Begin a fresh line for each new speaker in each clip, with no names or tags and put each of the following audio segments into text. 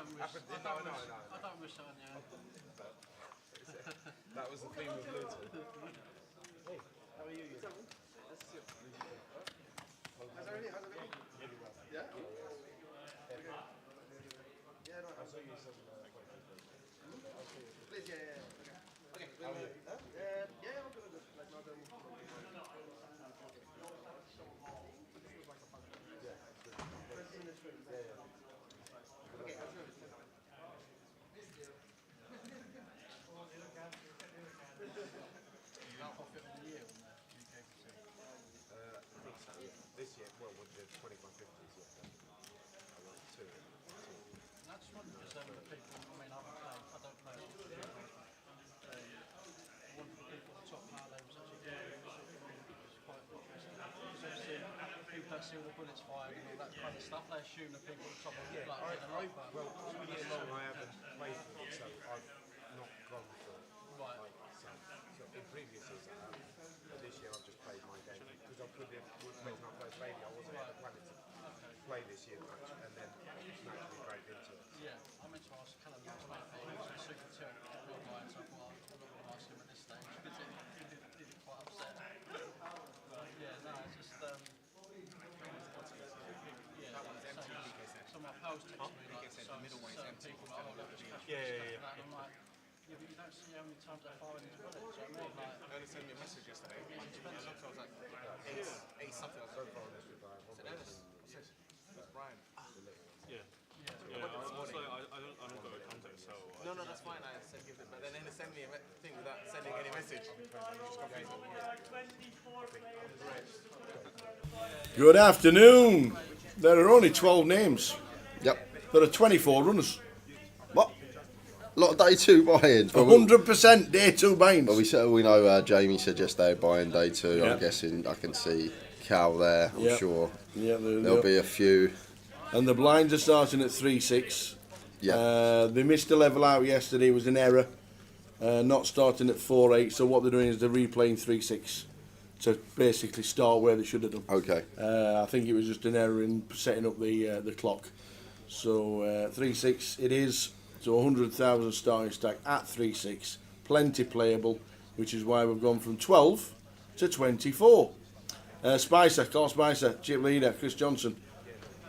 don't wish on you.
That was the theme of Luton.
Hey, how are you?
How's everything? Yeah? Yeah, no,
I'll show you some
please, yeah. Okay.
How are you?
Yeah, I'm good. Like, not Okay, I'll show you.
Profit of the year on the UKPL.
I think so, yeah. This year, well, with the 25-50s, yeah. I won two.
And I just wondered, because the people, I mean, I don't play one of the people at the top high levels actually it's quite interesting. Because obviously, people don't see all the bullets fired and all that kind of stuff. They assume the people at the top are like getting over.
Well, all year long I haven't played for them, so I've not gone for
Right.
like some. So in previous years I have, but this year I've just played my game because I put in with my first baby. I wasn't ever planning to play this year much, and then naturally dragged into it.
Yeah, I meant to ask Callum last night, but he was super terrible online, so I thought I'm not going to ask him at this stage because he'd be quite upset. But yeah, no, it's just so my pals text me like certain people like, oh look, it's cash and I'm like, yeah, but you don't see how many times I fire these bullets, do you know what I mean? Like,
They only sent me a message yesterday. I looked, I was like, eight something. I was like, it's Brian.
I don't go to context, so...
No, that's fine. I said give it, but then they send me a thing without sending any message.
Good afternoon. There are only 12 names.
Yep.
There are 24 runners.
What? A lot of day two buy-ins.
100% day two buy-ins.
Well, we know Jamie said yesterday buying day two.
Yep.
I'm guessing I can see Cal there. I'm sure.
Yeah,
There'll be a few.
And the blinds are starting at 3-6.
Yeah.
They missed a level out yesterday. It was an error. Not starting at 4-8. So what they're doing is they're replaying 3-6 to basically start where they should have done.
Okay.
I think it was just an error in setting up the clock. So 3-6 it is. So 100,000 starting stack at 3-6. Plenty playable, which is why we've gone from 12 to 24. Spicer, Carl Spicer, chip leader, Chris Johnson,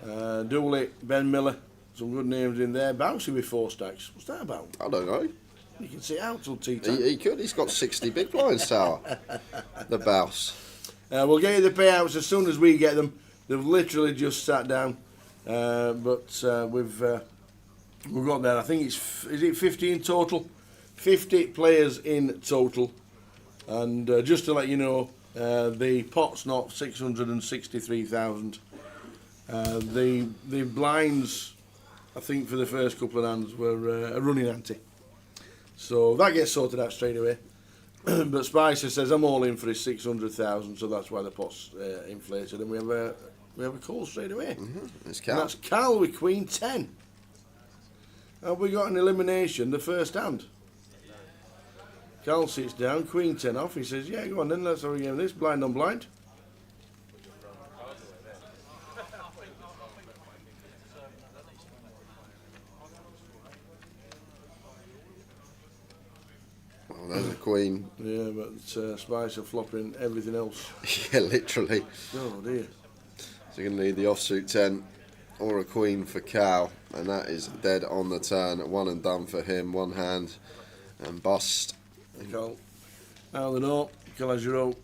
Dooley, Ben Miller. Some good names in there. Bouncy with 4 stacks. What's that about?
I don't know.
You can sit out till tea time.
He could. He's got 60 big blinds, Tower. The Bouse.
We'll get you the payouts as soon as we get them. They've literally just sat down, but we've got there. I think is it 50 in total? 50 players in total. And just to let you know, the pot's not 663,000. The blinds, I think for the first couple of hands were a running ante. So that gets sorted out straight away. But Spicer says I'm all in for his 600,000, so that's why the pot's inflated, and we have a call straight away.
It's Cal.
And that's Cal with Queen 10. Have we got an elimination the first hand? Cal sits down, Queen 10 off. He says, "Yeah, go on then. Let's have a game of this. Blind on blind."
There's a Queen.
Yeah, but Spicer flopping everything else.
Yeah, literally.
Oh dear.
So you're going to need the offsuit 10 or a Queen for Cal, and that is dead on the turn. One and done for him. One hand and bust.
Cal out the door. Calagero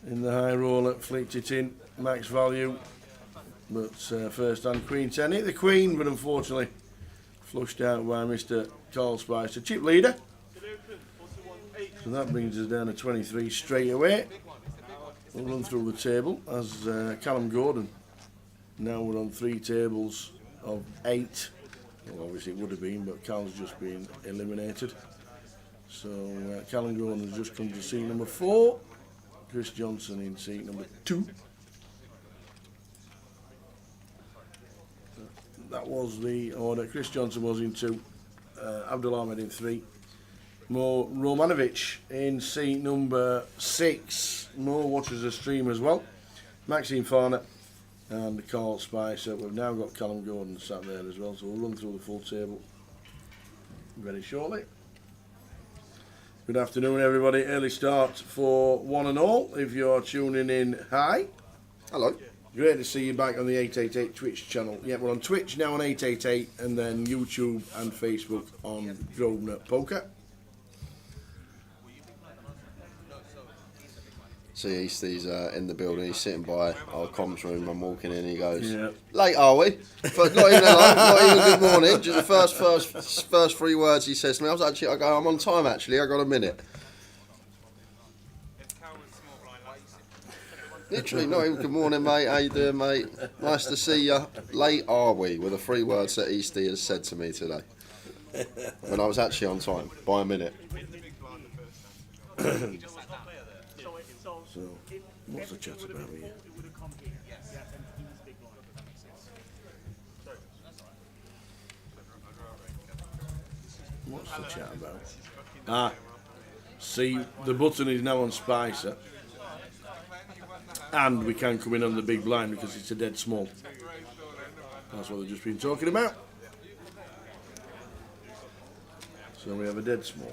in the high roller, flicked it in, max value. But first hand Queen 10 hit the Queen, but unfortunately flushed out by Mr. Carl Spicer, chip leader. So that brings us down to 23 straight away. We'll run through the table as Callum Gordon. Now we're on 3 tables of 8. Well, obviously it would have been, but Cal's just been eliminated. So Callum Gordon has just come to seat number 4. Chris Johnson in seat number 2. That was the order. Chris Johnson was in 2. Abdul Ahmed in 3. Mo Romanovic in seat number 6. Mo watches the stream as well. Maxine Farner and Carl Spicer. We've now got Callum Gordon sat there as well, so we'll run through the full table very shortly. Good afternoon, everybody. Early start for one and all. If you're tuning in, hi.
Hello.
Great to see you back on the 888 Twitch channel. Yeah, we're on Twitch now on 888, and then YouTube and Facebook on Grosvenor Poker.
See, Eastie's in the building. He's sitting by our comms room. I'm walking in. He goes,
Yeah.
"Late are we?" But not even hello, not even good morning. Just the first 3 words he says to me. I go, "I'm on time. Actually, I got a minute." Literally, not even good morning, mate. How you doing, mate? Nice to see you. Late are we? Were the 3 words that Eastie has said to me today. When I was actually on time by a minute.
So, what's the chat about here? What's the chat about? Ah, see, the button is now on Spicer. And we can come in on the big blind because it's a dead small. That's what they've just been talking about. So we have a dead small.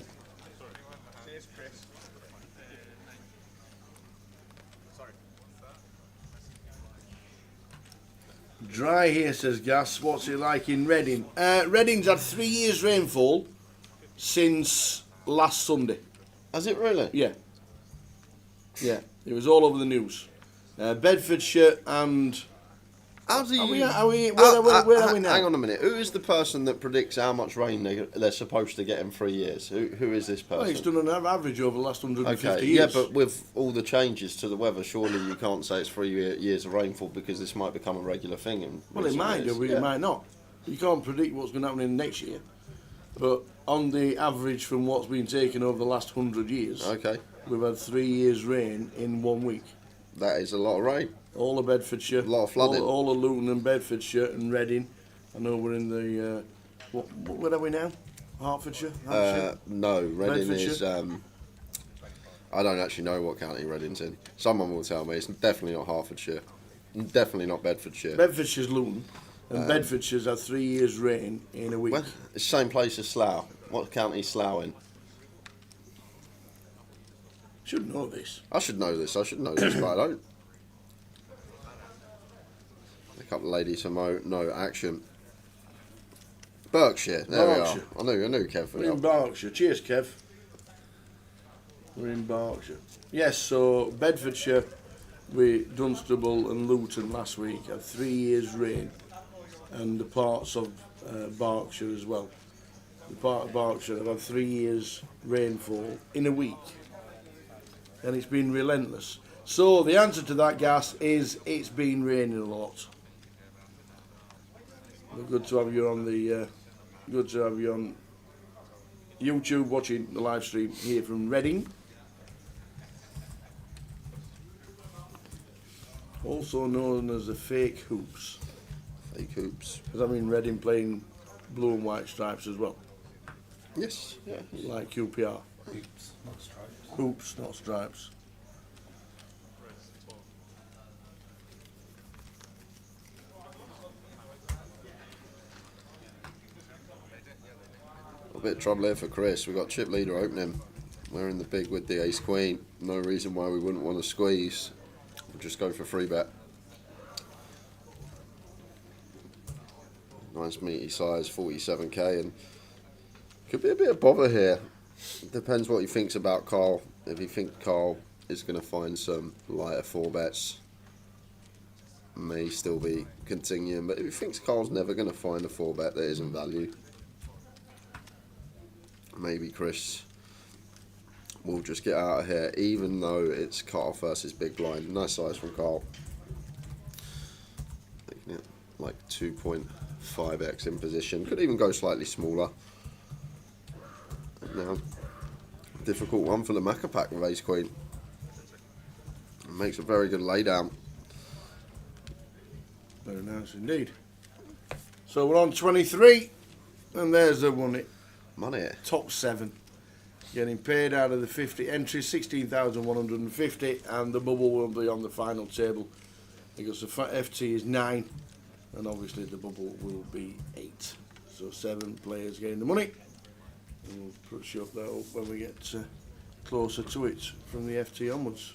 Dry here, says Gas. What's it like in Reading? Reading's had 3 years rainfall since last Sunday.
Has it really?
Yeah. Yeah, it was all over the news. Bedfordshire and...
How's he?
Where are we now?
Hang on a minute. Who is the person that predicts how much rain they're supposed to get in 3 years? Who is this person?
Well, he's done an average over the last 150
Okay,
years.
yeah, but with all the changes to the weather, surely you can't say it's 3 years of rainfall because this might become a regular thing.
Well, it might do, but it might not. You can't predict what's going to happen in next year. But on the average from what's been taken over the last 100 years,
Okay,
we've had 3 years rain in 1 week.
that is a lot of rain.
All of Bedfordshire,
A lot of flooding.
all of Luton and Bedfordshire and Reading. I know we're in the where are we now? Hertfordshire.
No, Reading is.
Bedfordshire?
I don't actually know what county Reading's in. Someone will tell me. It's definitely not Hertfordshire. Definitely not Bedfordshire.
Bedfordshire's Luton, and Bedfordshire's had 3 years rain in a week.
Well, it's the same place as Slough. What county is Slough in?
Should know this.
I should know this, but I don't. A couple of ladies from no action. Berkshire, there
Berkshire.
we are. I knew Kev
We're
would
in Berkshire. Cheers, Kev. We're in Berkshire. Yes, so Bedfordshire, with Dunstable and Luton last week had 3 years rain, and the parts of Berkshire as well. The part of Berkshire have had 3 years rainfall in a week, and it's been relentless. So the answer to that, Gas, is it's been raining a lot. But good to have you on the. Good to have you on YouTube watching the live stream here from Reading. Also known as the fake hoops.
Fake hoops.
Because I mean Reading playing blue and white stripes as well.
Yes, yeah.
Like QPR.
Hoops, not stripes.
Hoops, not stripes.
A bit of trouble here for Chris. We've got chip leader opening. We're in the big with the ace queen. No reason why we wouldn't want to squeeze. We'll just go for free bet. Nice meaty size, 47k, and could be a bit of bother here. Depends what he thinks about Carl. If he thinks Carl is going to find some lighter 4 bets, may still be continuing. But if he thinks Carl's never going to find a 4 bet that isn't value, maybe Chris will just get out of here, even though it's Carl versus big blind. Nice size from Carl. Making it like 2.5x in position. Could even go slightly smaller. Now, difficult one for the Macca pack with ace queen. Makes a very good laydown.
Very nice indeed. So we're on 23, and there's the one.
Money.
Top 7. Getting paid out of the 50 entries, 16,150, and the bubble will be on the final table because the FT is 9, and obviously the bubble will be 8. So 7 players getting the money. And we'll show that up when we get closer to it from the FT onwards.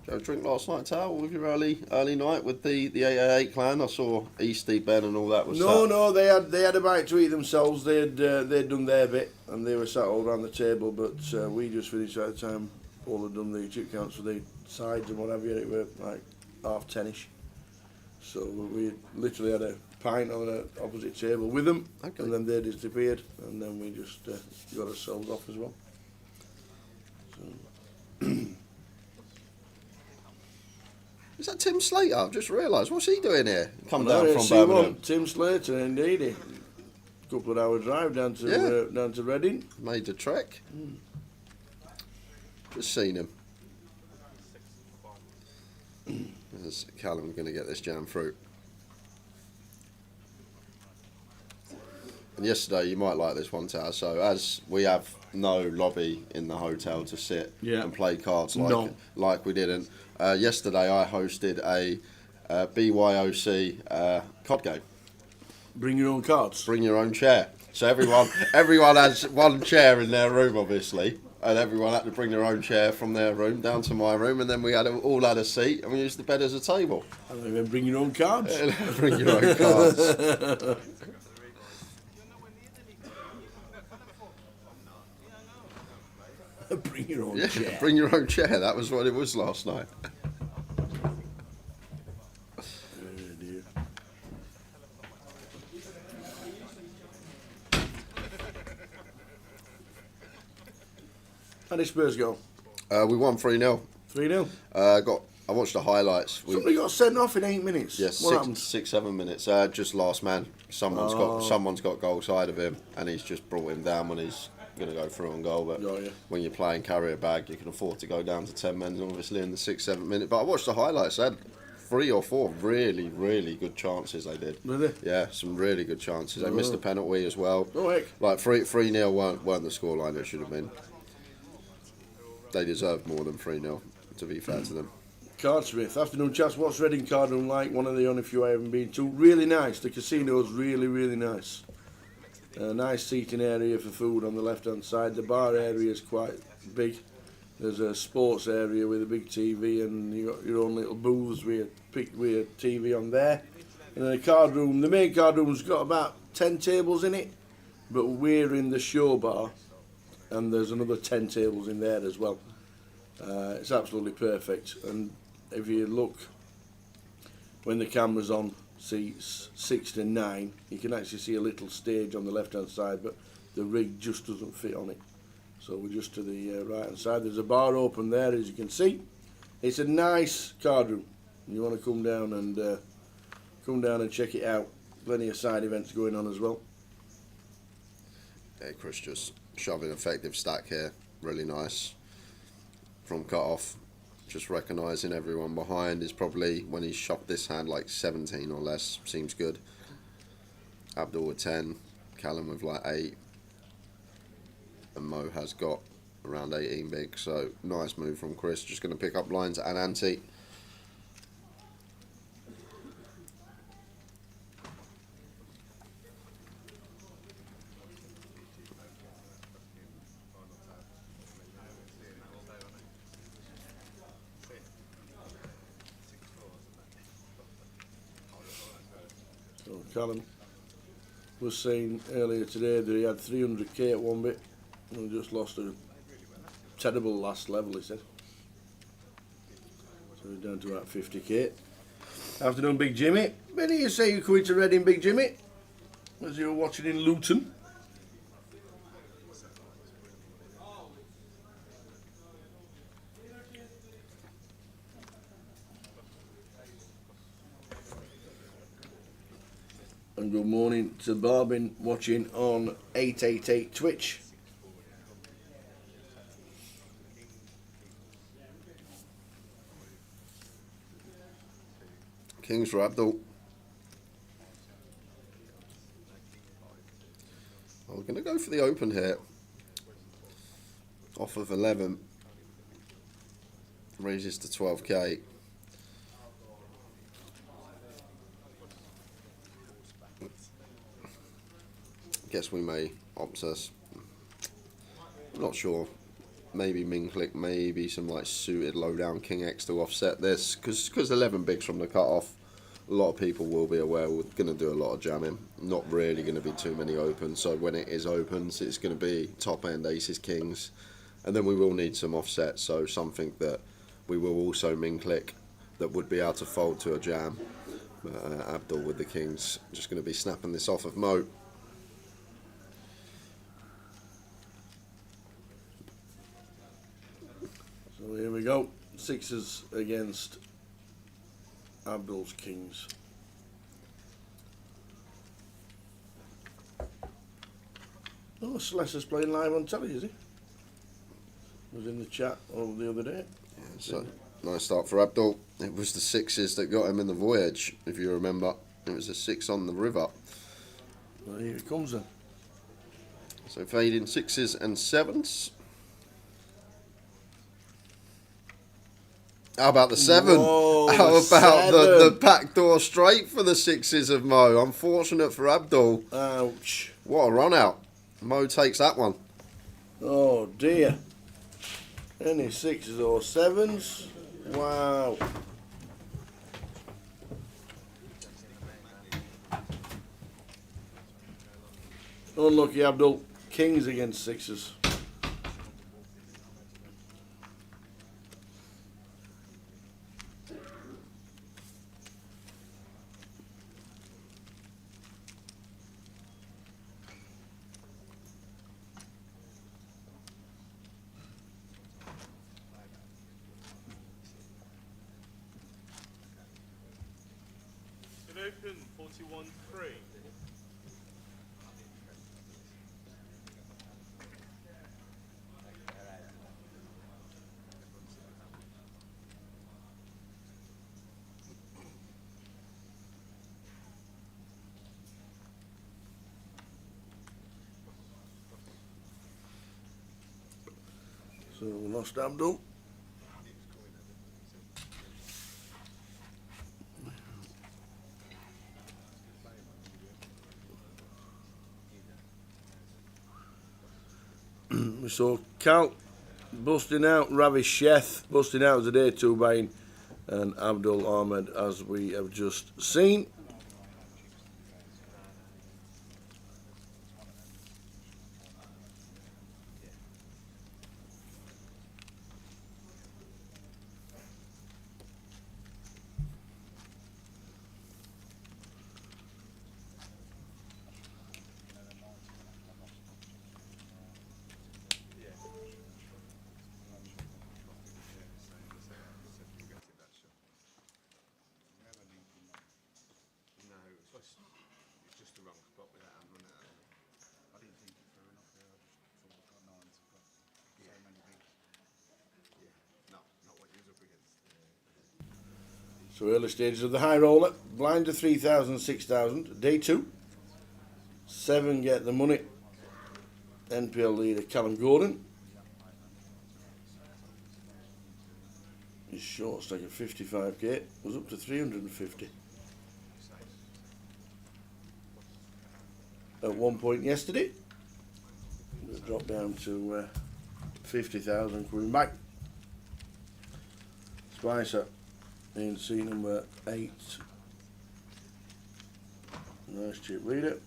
Did you have a drink last night, Tal, with your early night with the 888 clan? I saw Easty, Ben and all that was
No, they had a bite to eat themselves. They'd done their bit and they were sat all around the table, but we just finished at the time. Paul had done the chip counts for the sides and what have you. It were like 9:30ish. So we literally had a pint on the opposite table with them,
Okay.
and then they disappeared, and then we just got ourselves off as well. So.
Is that Tim Slater? I've just realised. What's he doing here? Come
Well,
down from
C1,
Birmingham.
Tim Slater, indeed. A couple of hour drive down to Reading.
Made the trek. Just seen him. There's Callum going to get this jam fruit. And yesterday, you might like this one, Tao. So as we have no lobby in the hotel to sit and play cards like we didn't, yesterday I hosted a BYOC card game.
Bring your own cards.
Bring your own chair. So everyone has one chair in their room, obviously, and everyone had to bring their own chair from their room down to my room, and then we all had a seat, and we used the bed as a table.
And then bring your own cards.
Bring your own cards.
Bring your own chair.
Bring your own chair. That was what it was last night.
Oh dear. How did Spurs go?
We won 3-0.
3-0.
I watched the highlights.
Somebody got sent off in 8 minutes.
Yes,
What happened?
7 minutes. Just last man. Someone's got goal side of him, and he's just brought him down when he's going to go through on goal. But when you're playing carrier bag, you can afford to go down to 10 men, obviously in the 6th, 7th minute. But I watched the highlights. They had 3 or 4 really, really good chances. They did.
Really?
Yeah, some really good chances. They missed a penalty as well.
Oh heck.
Like 3-0 weren't the scoreline it should have been. They deserved more than 3-0. To be fair to them.
Cardsmith, afternoon chats. What's Reading card room like? One of the only few I haven't been to. Really nice. The casino's really, really nice. Nice seating area for food on the left-hand side. The bar area is quite big. There's a sports area with a big TV, and you got your own little booths with a TV on there. And then the main card room's got about 10 tables in it, but we're in the show bar, and there's another 10 tables in there as well. It's absolutely perfect, and if you look when the camera's on seats 6 to 9, you can actually see a little stage on the left hand side, but the rig just doesn't fit on it, so we're just to the right hand side. There's a bar open there, as you can see. It's a nice card room. You want to come down and check it out. Plenty of side events going on as well.
Yeah, Chris just shoving effective stack here, really nice. From cut off, just recognising everyone behind is probably, when he's shot this hand, like 17 or less. Seems good. Abdul with 10, Callum with like 8, and Mo has got around 18 big. So nice move from Chris. Just going to pick up lines and ante.
Callum was saying earlier today that he had 300k at one bit and just lost a terrible last level, he said. So we're down to about 50k. Afternoon, Big Jimmy. When did you say you're coming to Reading, Big Jimmy? As you were watching in Luton. And good morning to Barbin watching on 888 Twitch.
Kings for Abdul. We're going to go for the open here. Off of 11. raises to 12k. Guess we may opt us. I'm not sure. Maybe min click, maybe some like suited low down king X to offset this, because 11 bigs from the cut off. A lot of people will be aware we're going to do a lot of jamming. Not really going to be too many opens. So when it is opens, it's going to be top end aces, kings, and then we will need some offset. So something that we will also min click that would be able to fold to a jam. Abdul with the kings, just going to be snapping this off of Mo.
So here we go. Sixes against Abdul's kings. Oh, Celeste's playing live on telly, is he? Was in the chat over the other day.
Yeah, so nice start for Abdul. It was the sixes that got him in the voyage, if you remember. It was a 6 on the river.
Well, here it comes then.
So fading 6s and 7s. How about the 7?
Whoa,
How
the
about
seven.
the backdoor straight for the 6s of Mo? Unfortunate for Abdul.
Ouch.
What a run out. Mo takes that one.
Oh dear. Any 6s or 7s? Wow. Unlucky Abdul. Kings against 6s.
It open 41-3.
So we lost Abdul. We saw Cal busting out, Ravi Sheth busting out as a day 2 buying, and Abdul Ahmed as we have just seen.
It's just the wrong spot with that hand running out.
I didn't think it through enough there. I just thought I've got nines. I've got so many bigs.
Yeah, not what you was up against.
So early stages of the high roller, blind to 3,000, 6,000, day 2. 7 get the money. NPL leader Callum Gordon. His short stack at 55k was up to 350. At one point yesterday, it dropped down to 50,000 coming back. Spicer in C number 8. Nice chip leader.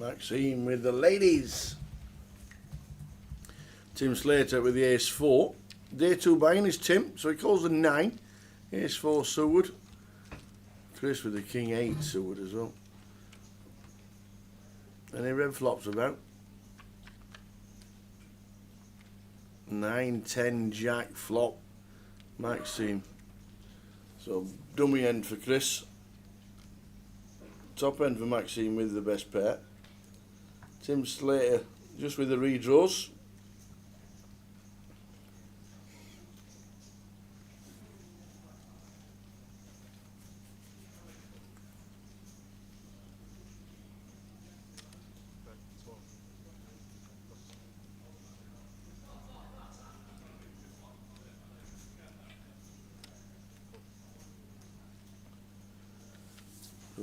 Maxime with the ladies. Tim Slater with the ace 4. Day 2 buying is Tim, so he calls the 9. Ace 4 Seward. Chris with the king 8 Seward as well. Any red flops about? 9, 10 Jack flop. Maxime. So dummy end for Chris. Top end for Maxime with the best pair. Tim Slater just with the redraws.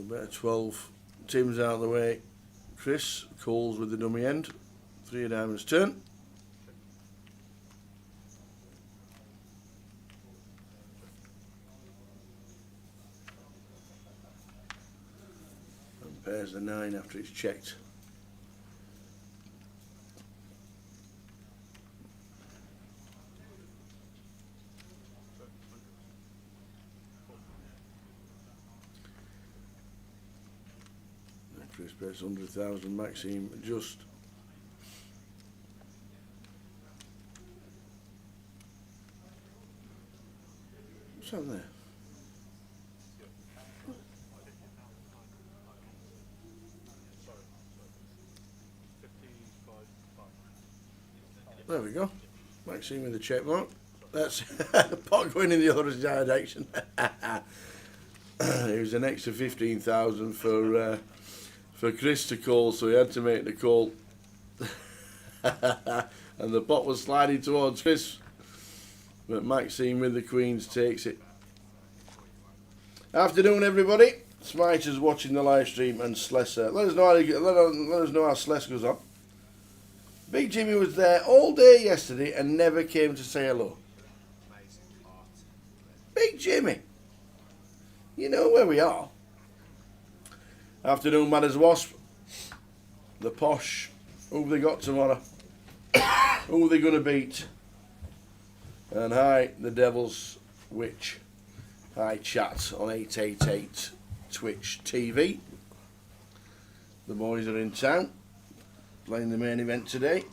Better 12. Tim's out of the way. Chris calls with the dummy end. 3 of diamonds turn. And pairs the 9 after it's checked. Chris bets 100,000. Maxime just. What's that there? There we go. Maxime with the check mark. That's pot going in the other direction. It was an extra 15,000 for Chris to call, so he had to make the call. And the pot was sliding towards Chris, but Maxime with the queens takes it. Afternoon, everybody. Smiter's watching the live stream, and Slesser. Let us know how Sless goes on. Big Jimmy was there all day yesterday and never came to say hello. Big Jimmy, you know where we are. Afternoon, Mad as Wasp. The Posh. Who have they got tomorrow? Who are they going to beat? And hi, the Devil's Witch. Hi, chat on 888 Twitch TV. The boys are in town, playing the main event today.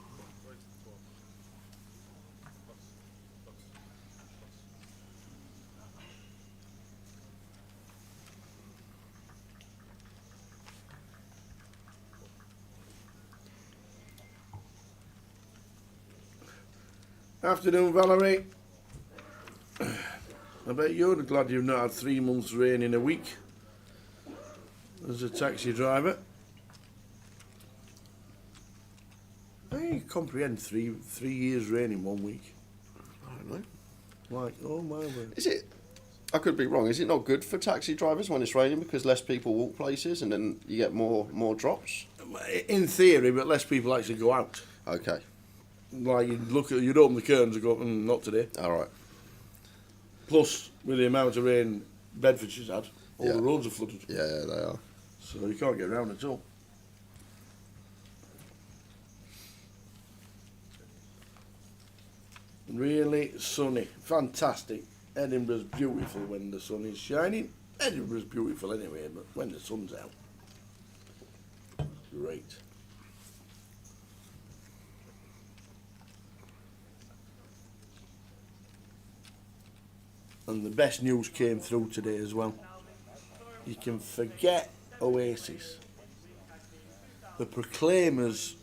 Afternoon, Valerie. I bet you're glad you've not had 3 months rain in a week as a taxi driver. How do you comprehend three years rain in 1 week?
I don't know.
Like, oh my word.
Is it? I could be wrong. Is it not good for taxi drivers when it's raining because less people walk places and then you get more drops?
In theory, but less people actually go out.
Okay.
Like you'd open the curtains and go, not today.
All right.
Plus, with the amount of rain Bedfordshire's had, all the roads are flooded.
Yeah, they are.
So you can't get around at all. Really sunny, fantastic. Edinburgh's beautiful when the sun is shining. Edinburgh's beautiful anyway, but when the sun's out, great. And the best news came through today as well. You can forget Oasis. The Proclaimers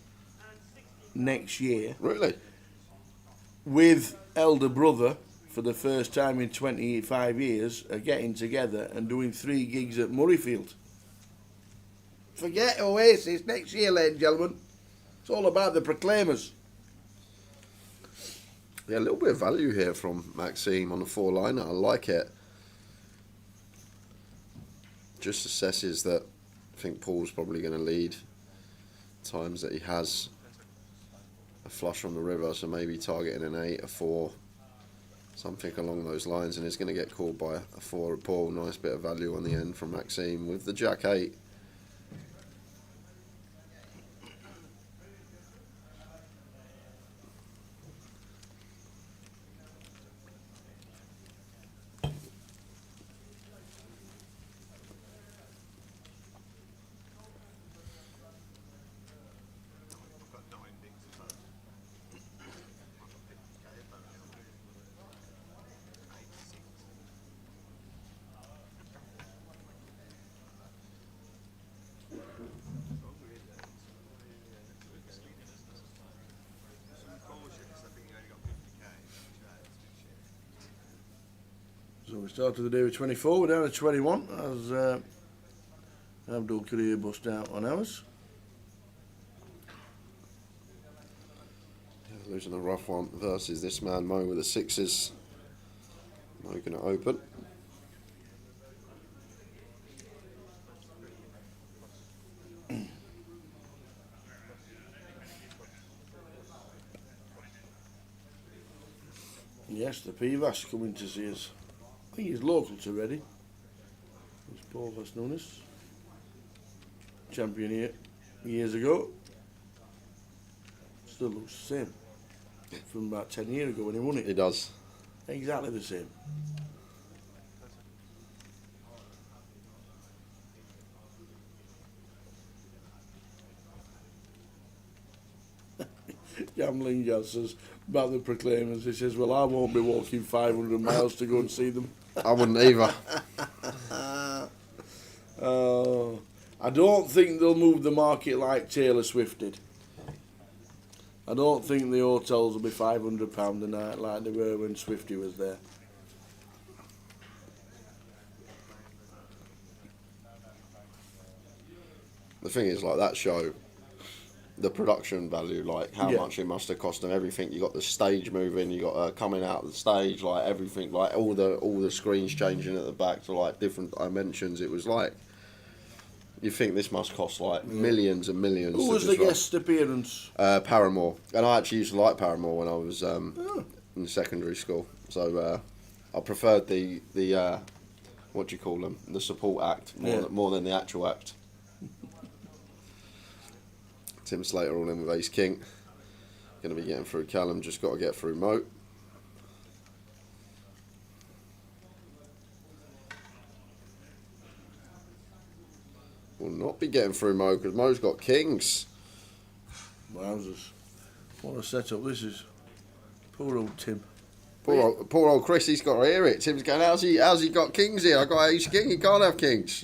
next year.
Really?
With Elder Brother, for the first time in 25 years, are getting together and doing 3 gigs at Murrayfield. Forget Oasis next year, ladies and gentlemen. It's all about the Proclaimers.
Yeah, a little bit of value here from Maxime on the 4-liner. I like it. Just assesses that I think Paul's probably going to lead. Times that he has a flush on the river, so maybe targeting an 8, a 4, something along those lines, and he's going to get called by a 4 at Paul. Nice bit of value on the end from Maxime with the Jack 8.
So we started the day with 24, we're down to 21 as Abdul Kadir bust out on ours.
Yeah, losing a rough one versus this man Mo with the sixes. Mo going to open.
Yes, the Pivas coming to see us. I think he's local to Reading. It's Paul Vasnunis. Champion here years ago. Still looks the same. From about 10 years ago when he won it.
He does.
Exactly the same. Gambling Jazz says about the Proclaimers. He says, well, I won't be walking 500 miles to go and see them.
I wouldn't either.
I don't think they'll move the market like Taylor Swift did. I don't think the hotels will be £500 a night like they were when Swifty was there.
The thing is, like that show, the production value, like how
Yeah.
much it must have cost them. Everything, you got the stage moving, you got coming out of the stage, like everything, like all the screens changing at the back to like different dimensions. It was like, you think this must cost like millions and millions.
Who
to
was the
just run.
guest appearance?
Paramore, and I actually used to like Paramore when I was in secondary school. So I preferred the what do you call them? The support act more than the actual act. Tim Slater all in with Ace King. Going to be getting through Callum. Just got to get through Mo. Will not be getting through Mo because Mo's got kings.
Wowzers. What a setup this is. Poor old Tim.
Poor old Chris, he's got to hear it. Tim's going, how's he got kings here? I got Ace King, he can't have kings.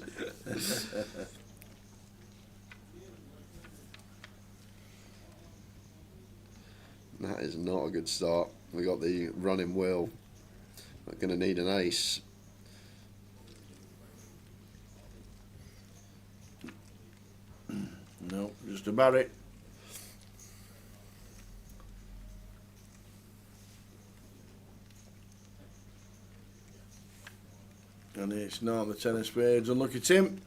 That is not a good start. We got the running wheel. We're going to need an ace.
No, just about it. And it's not the 10 of spades. Unlucky Tim.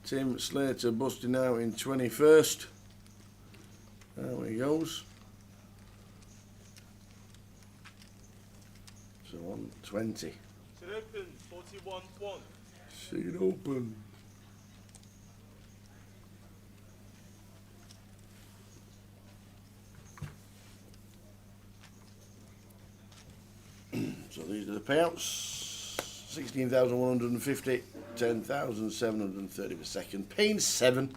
Tim Slater busting out in 21st. There he goes. So on 20.
It open 41-1.
See it open. So these are the payouts. 16,150, 10,730 per second. Paying 7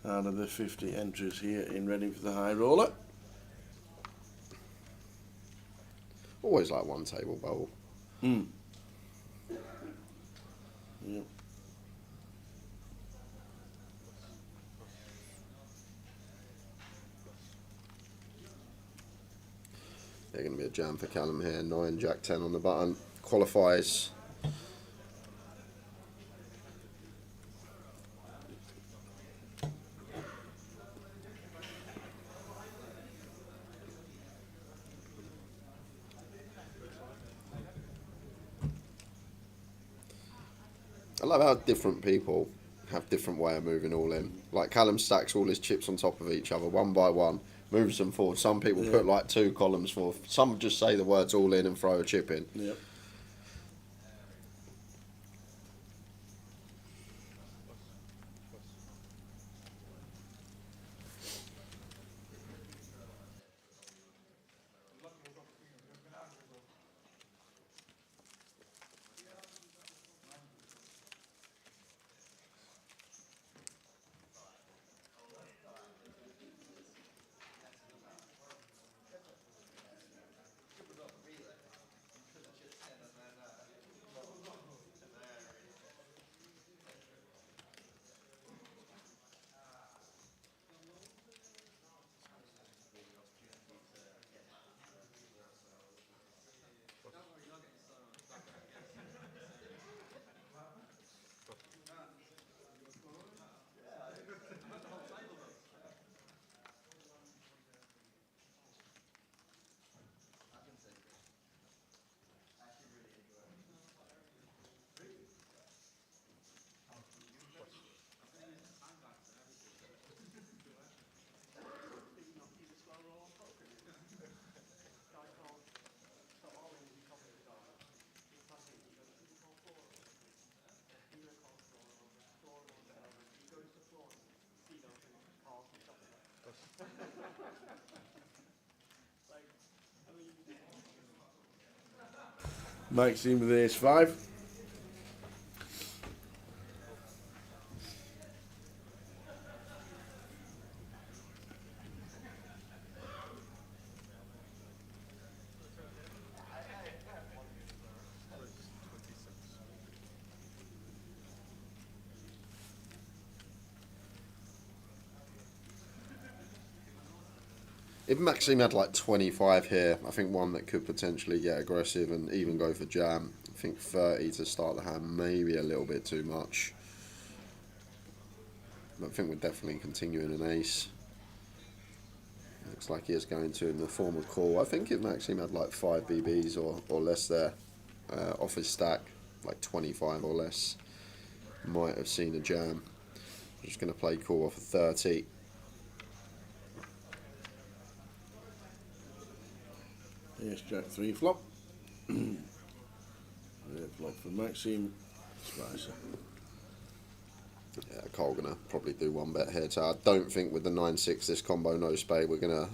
out of the 50 entries here in Reading for the high roller.
Always like one table bowl.
Yep.
They're going to be a jam for Callum here. 9, Jack 10 on the button. Qualifies. I love how different people have different way of moving all in. Like Callum stacks all his chips on top of each other, one by one, moves them forward. Some people put like 2 columns forward. Some just say the words all in and throw a chip in.
Yep. Maxime with ace 5.
If Maxime had like 25 here, I think one that could potentially get aggressive and even go for jam. I think 30 to start the hand, maybe a little bit too much. But I think we're definitely continuing an ace. Looks like he is going to in the form of call. I think if Maxime had like 5 BBs or less there, off his stack, like 25 or less, might have seen a jam. I'm just going to play call off of 30.
Ace Jack 3 flop. Red flop for Maxime. Spicer.
Yeah, Cole gonna probably do one bet here. So I don't think with the 9-6 this combo no spade we're gonna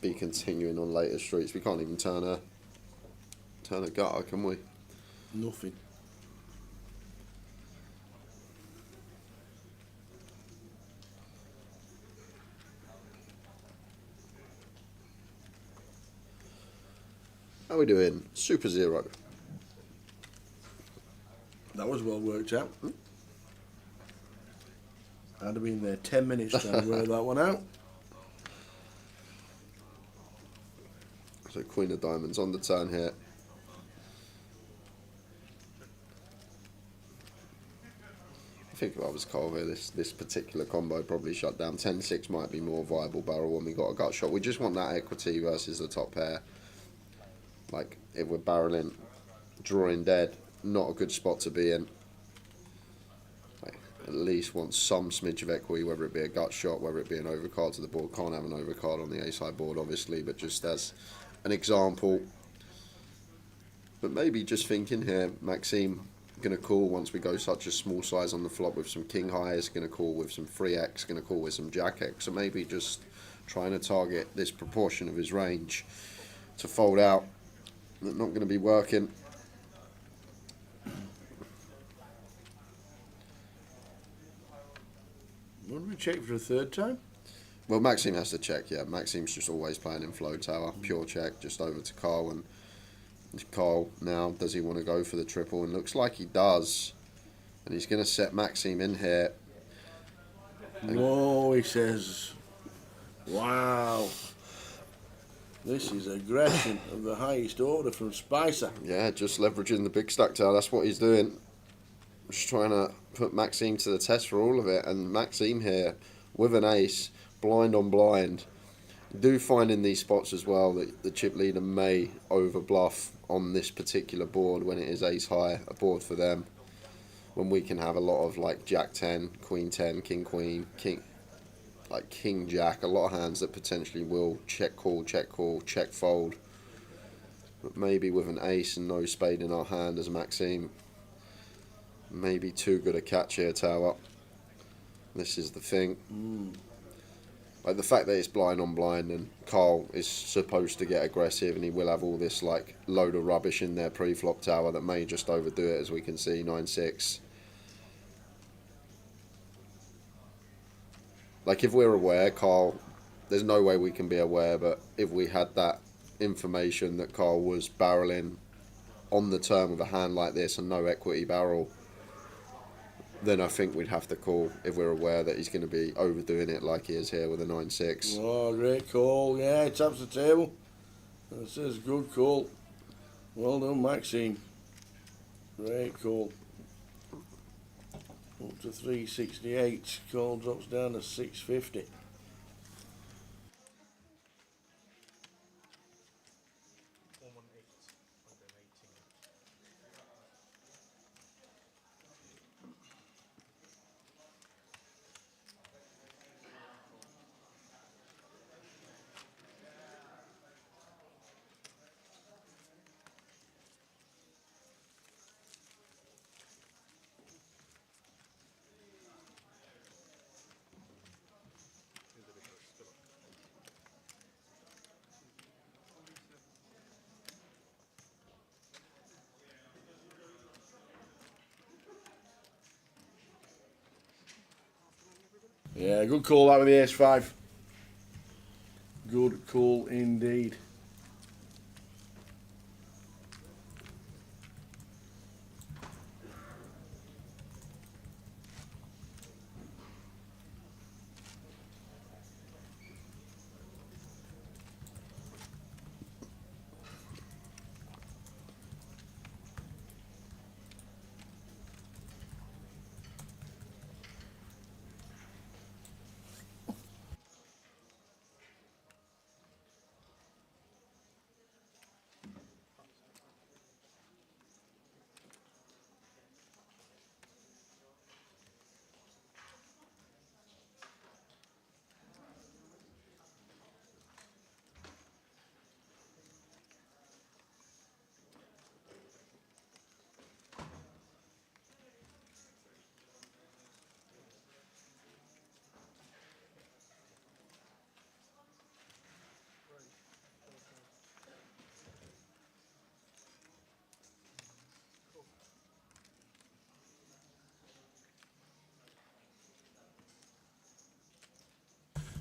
be continuing on later streets. We can't even turn a gutter, can we?
Nothing.
How are we doing? Super Zero.
That was well worked out. I'd have been there 10 minutes trying to work that one out.
So Queen of Diamonds on the turn here. I think if I was Cole here, this particular combo probably shut down. 10-6 might be more viable barrel when we got a gut shot. We just want that equity versus the top pair. Like, if we're barreling, drawing dead, not a good spot to be in. Like, at least want some smidge of equity, whether it be a gut shot, whether it be an overcard to the board. Can't have an overcard on the ace-high board, obviously, but just as an example. But maybe just thinking here, Maxime going to call once we go such a small size on the flop with some king highs, going to call with some 3x, going to call with some jack x. So maybe just trying to target this proportion of his range to fold out. Not going to be working.
What do we check for a third time?
Well, Maxime has to check, yeah. Maxime's just always playing in flow tower. Pure check, just over to Carl. And Carl now, does he want to go for the triple? And looks like he does. And he's going to set Maxime in here.
Whoa, he says. Wow. This is aggression of the highest order from Spicer.
Yeah, just leveraging the big stack tower. That's what he's doing. Just trying to put Maxime to the test for all of it. And Maxime here with an ace, blind on blind. Do find in these spots as well that the chip leader may over bluff on this particular board when it is ace high, a board for them. When we can have a lot of like jack 10, queen 10, king queen, king, like king jack, a lot of hands that potentially will check call, check fold. But maybe with an ace and no spade in our hand as Maxime, maybe too good a catch here, tower. This is the thing. Like the fact that it's blind on blind and Carl is supposed to get aggressive and he will have all this like load of rubbish in their pre-flop tower that may just overdo it, as we can see, 9-6. Like if we're aware, Carl, there's no way we can be aware, but if we had that information that Carl was barreling on the turn with a hand like this and no equity barrel, then I think we'd have to call if we're aware that he's going to be overdoing it like he is here with a 9-6.
Oh, great call. Yeah, he taps the table. That says good call. Well done, Maxime. Great call. Up to 368. Call drops down to 650. Yeah, good call that with the ace 5. Good call indeed.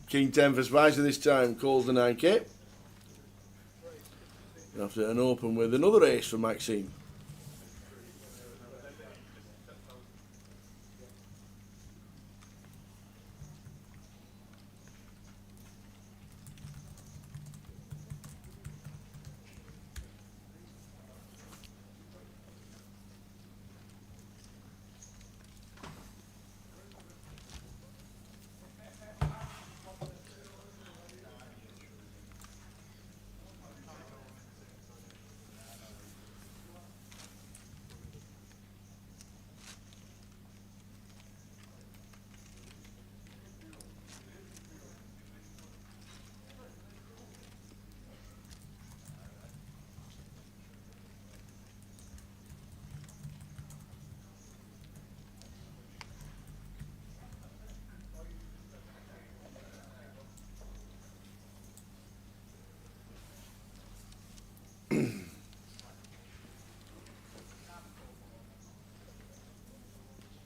King 10 for Spicer this time, calls the 9k. After an open with another ace for Maxime.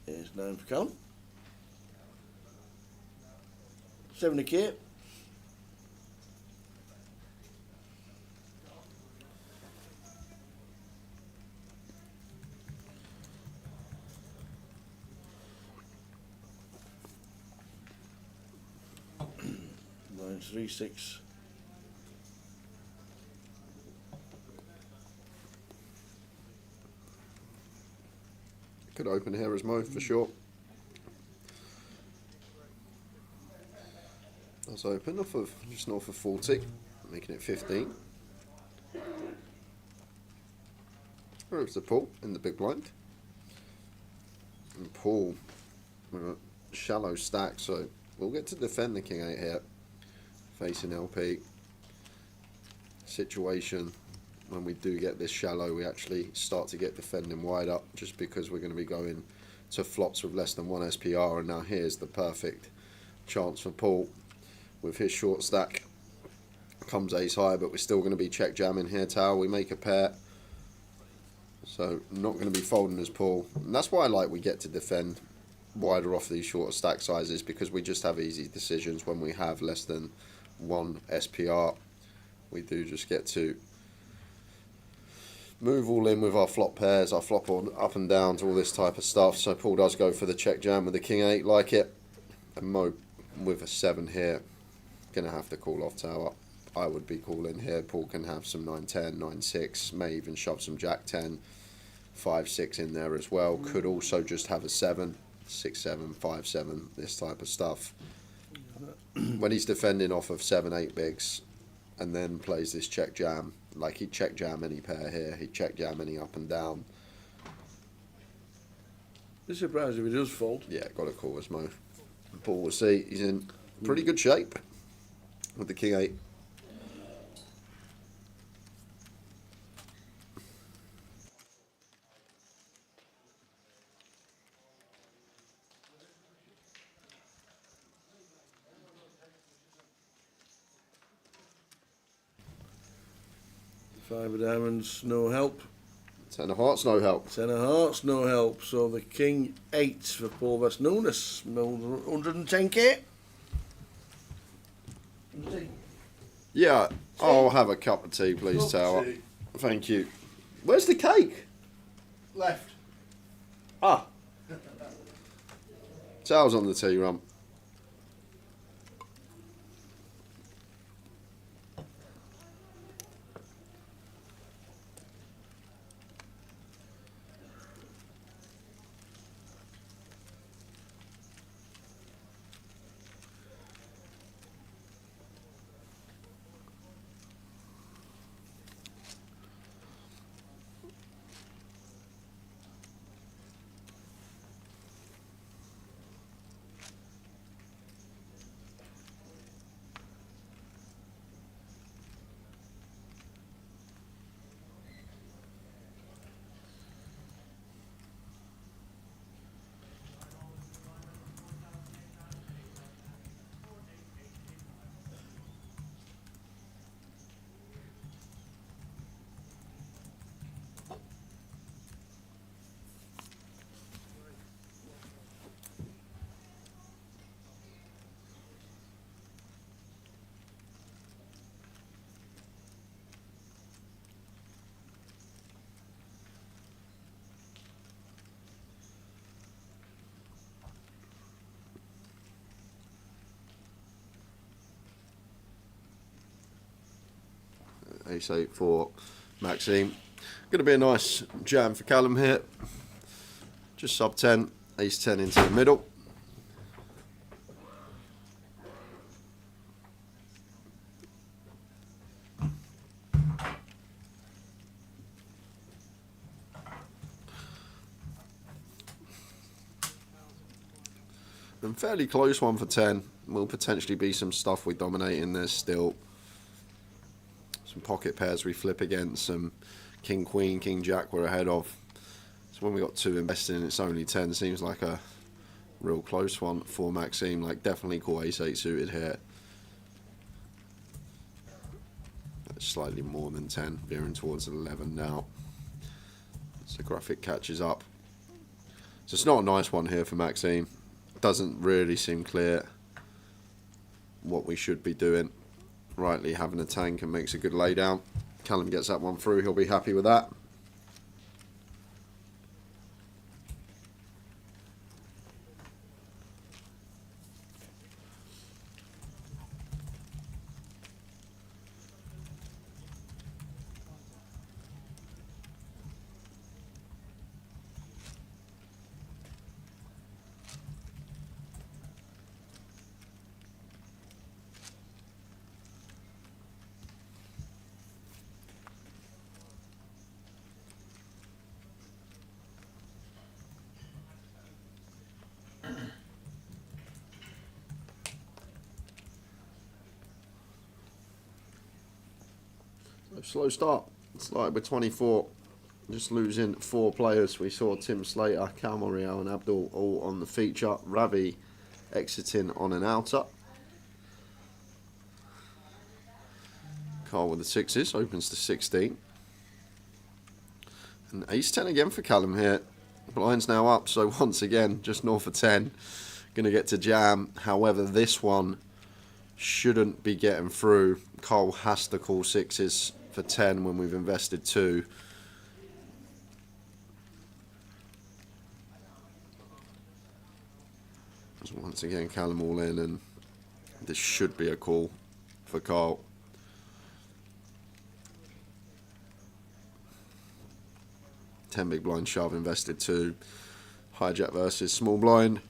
Ace 9 for Callum. 70k. Nine, 3, 6.
Could open here as Mo for sure. That's open off of just north of 40, making it 15. There's the Paul in the big blind. And Paul with a shallow stack, so we'll get to defend the King 8 here. Facing LP. Situation when we do get this shallow, we actually start to get defending wide up just because we're going to be going to flops with less than 1 SPR, and now here's the perfect chance for Paul with his short stack. Comes ace high, but we're still going to be check jamming here, Tower. We make a pair, so not going to be folding as Paul, and that's why I like we get to defend wider off these shorter stack sizes, because we just have easy decisions when we have less than 1 SPR. We do just get to move all in with our flop pairs, our flop on up and downs, all this type of stuff. So Paul does go for the check jam with the King 8, like it. And Mo with a 7 here, gonna have to call off Tower. I would be calling here. Paul can have some 9-10, 9-6, may even shove some Jack 10, 5-6 in there as well. Could also just have a 7, 6-7, 5-7, this type of stuff. When he's defending off of 7-8 bigs and then plays this check jam, like he'd check jam any pair here, he'd check jam any up and down.
Be surprised if he does fold.
Yeah, got to call us Mo. Paul will see he's in pretty good shape with the King 8.
Five of diamonds, no help.
10 of hearts, no help.
10 of hearts, no help. So the king 8 for Paul Nunes. 110k.
Yeah, I'll have a cup of tea, please, Tower. Thank you. Where's the cake?
Left.
Ah. Tower's on the tea run. Ace 8 for Maxime. Going to be a nice jam for Callum here. Just sub 10, ace 10 into the middle. And fairly close one for 10. Will potentially be some stuff we dominate in there still. Some pocket pairs we flip against, some king, queen, king, jack we're ahead of. So when we got 2 invested in, it's only 10. Seems like a real close one for Maxime. Like definitely call ace 8 suited here. That's slightly more than 10, veering towards 11 now. So the graphic catches up. So it's not a nice one here for Maxime. Doesn't really seem clear what we should be doing. Rightly having a tank and makes a good laydown. Callum gets that one through, he'll be happy with that. Slow start. Started with 24. Just losing 4 players. We saw Tim Slater, Cal Morial and Abdul all on the feature. Ravi exiting on an outer. Carl with the 6s. Opens to 16. And ace 10 again for Callum here. Blind's now up. So once again, just north of 10. Going to get to jam. However, this one shouldn't be getting through. Carl has to call 6s for 10 when we've invested 2. So once again, Callum all in, and this should be a call for Carl. Ten big blind shove, invested 2. Hijack versus small blind.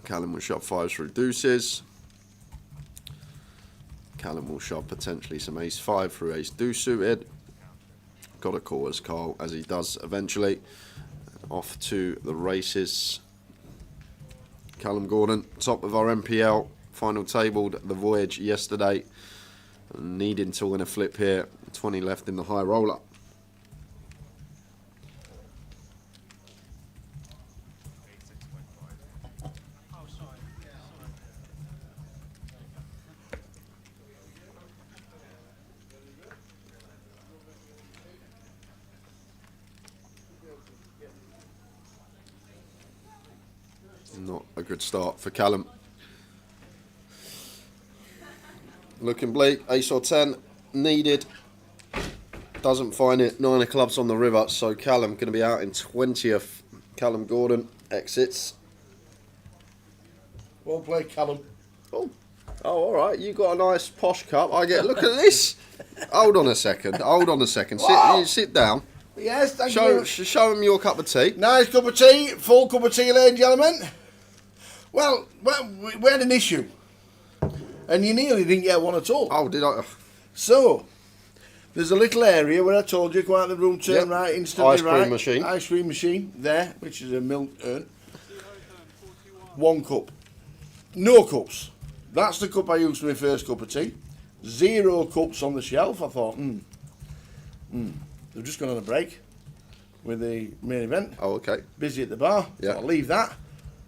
Callum will shove 5s through deuces. Callum will shove potentially some ace 5 through ace deuce suited. Got a call as Carl, as he does eventually. Off to the races. Callum Gordon, top of our MPL. Final tabled the voyage yesterday. Needing to win a flip here. 20 left in the high roller. Not a good start for Callum. Looking bleak. Ace or 10 needed. Doesn't find it. 9 of clubs on the river. So Callum going to be out in 20th. Callum Gordon exits.
Well played, Callum.
Oh, all right. You got a nice posh cup. I get. Look at this. Hold on a second. Hold on a second.
Wow.
Sit down.
Yes, thank you.
Show him your cup of tea.
Nice cup of tea, full cup of tea, ladies and gentlemen. Well, we had an issue. And you nearly didn't get one at all.
Oh, did I?
So, there's a little area where I told you, go out the room, turn
Yep.
right, instantly
Ice cream
right.
machine.
Ice cream machine, there, which is a milk urn. 1 cup. No cups. That's the cup I used for my first cup of tea. 0 cups on the shelf. I thought, they've just gone on a break with the main event.
Oh, okay.
Busy at the bar.
Yeah.
So I'll leave that.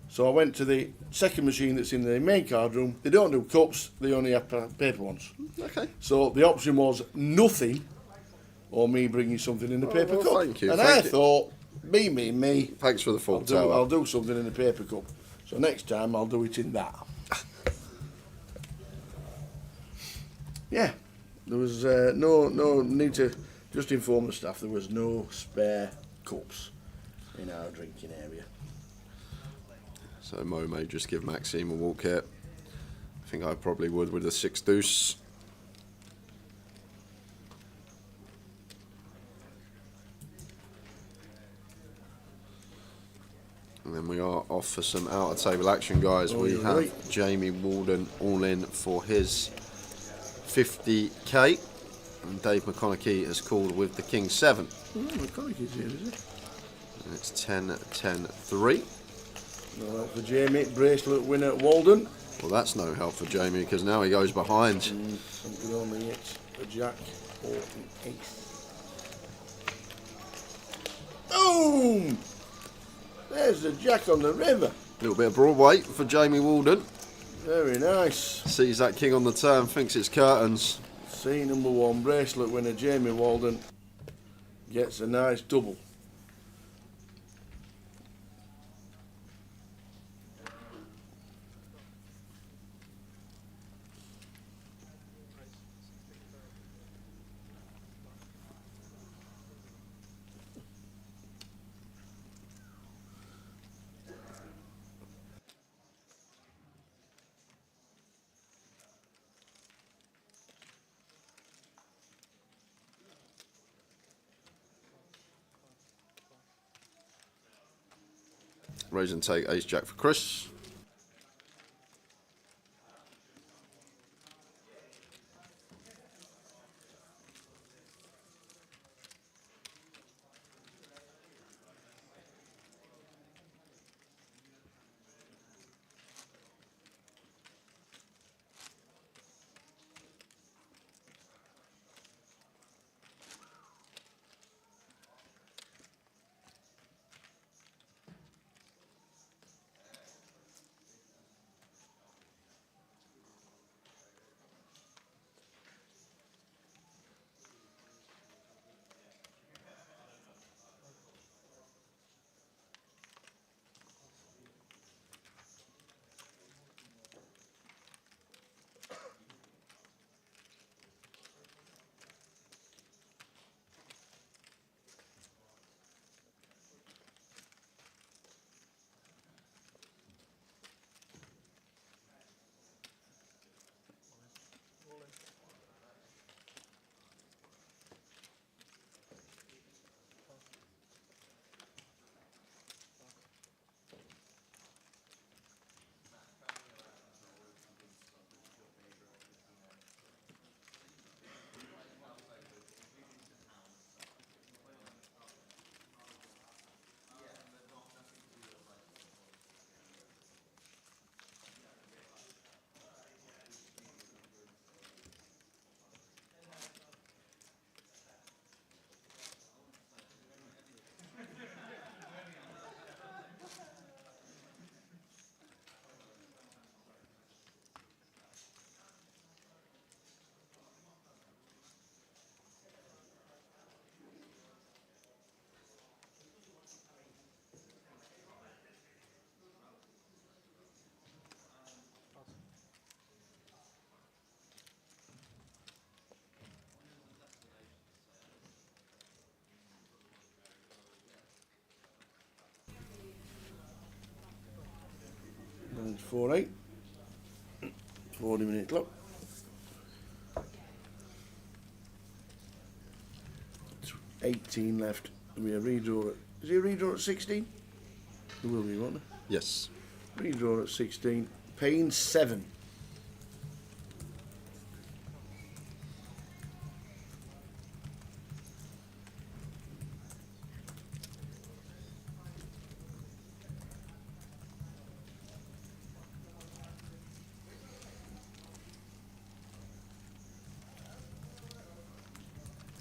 So I went to the second machine that's in the main card room. They don't do cups, they only have paper ones.
Okay.
So the option was nothing or me bringing something in the paper
well,
cup.
thank you,
And
thank
I
you.
thought, me,
Thanks for the full
I'll
tower.
do something in the paper cup. So next time I'll do it in that. Yeah, there was no need to just inform the staff there was no spare cups in our drinking area.
So Mo may just give Maxime a walk here. I think I probably would with a 6 deuce. And then we are off for some out of table action, guys.
Oh,
we
you're
have
right.
Jamie Walden all in for his 50k. And Dave McConaughey has called with the King 7.
Oh, McConaughey's here, is he?
And it's 10-10-3.
No help for Jamie, bracelet winner at Walden.
Well, that's no help for Jamie because now he goes behind.
Something only hits a jack or an ace. Boom! There's the jack on the river.
A little bit of Broadway for Jamie Walden.
Very nice.
Sees that king on the turn, thinks it's curtains.
C number 1 bracelet winner Jamie Walden gets a nice double.
Raise and take ace jack for Chris.
4-8. 40-minute clock. 18 left. We have redraw at, is it a redraw at 16? There will be, won't there?
Yes.
Redraw at 16. Payne 7.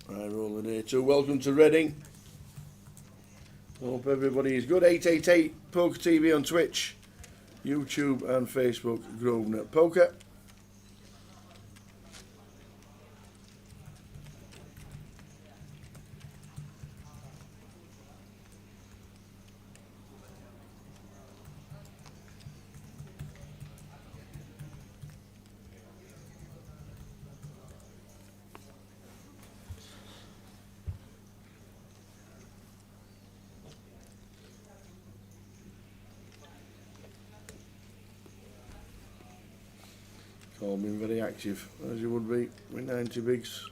I roll the day too. Welcome to Reading. Hope everybody is good. 888 Poker TV on Twitch, YouTube and Facebook, Grosvenor Poker. All been very active, as you would be with 90 bigs.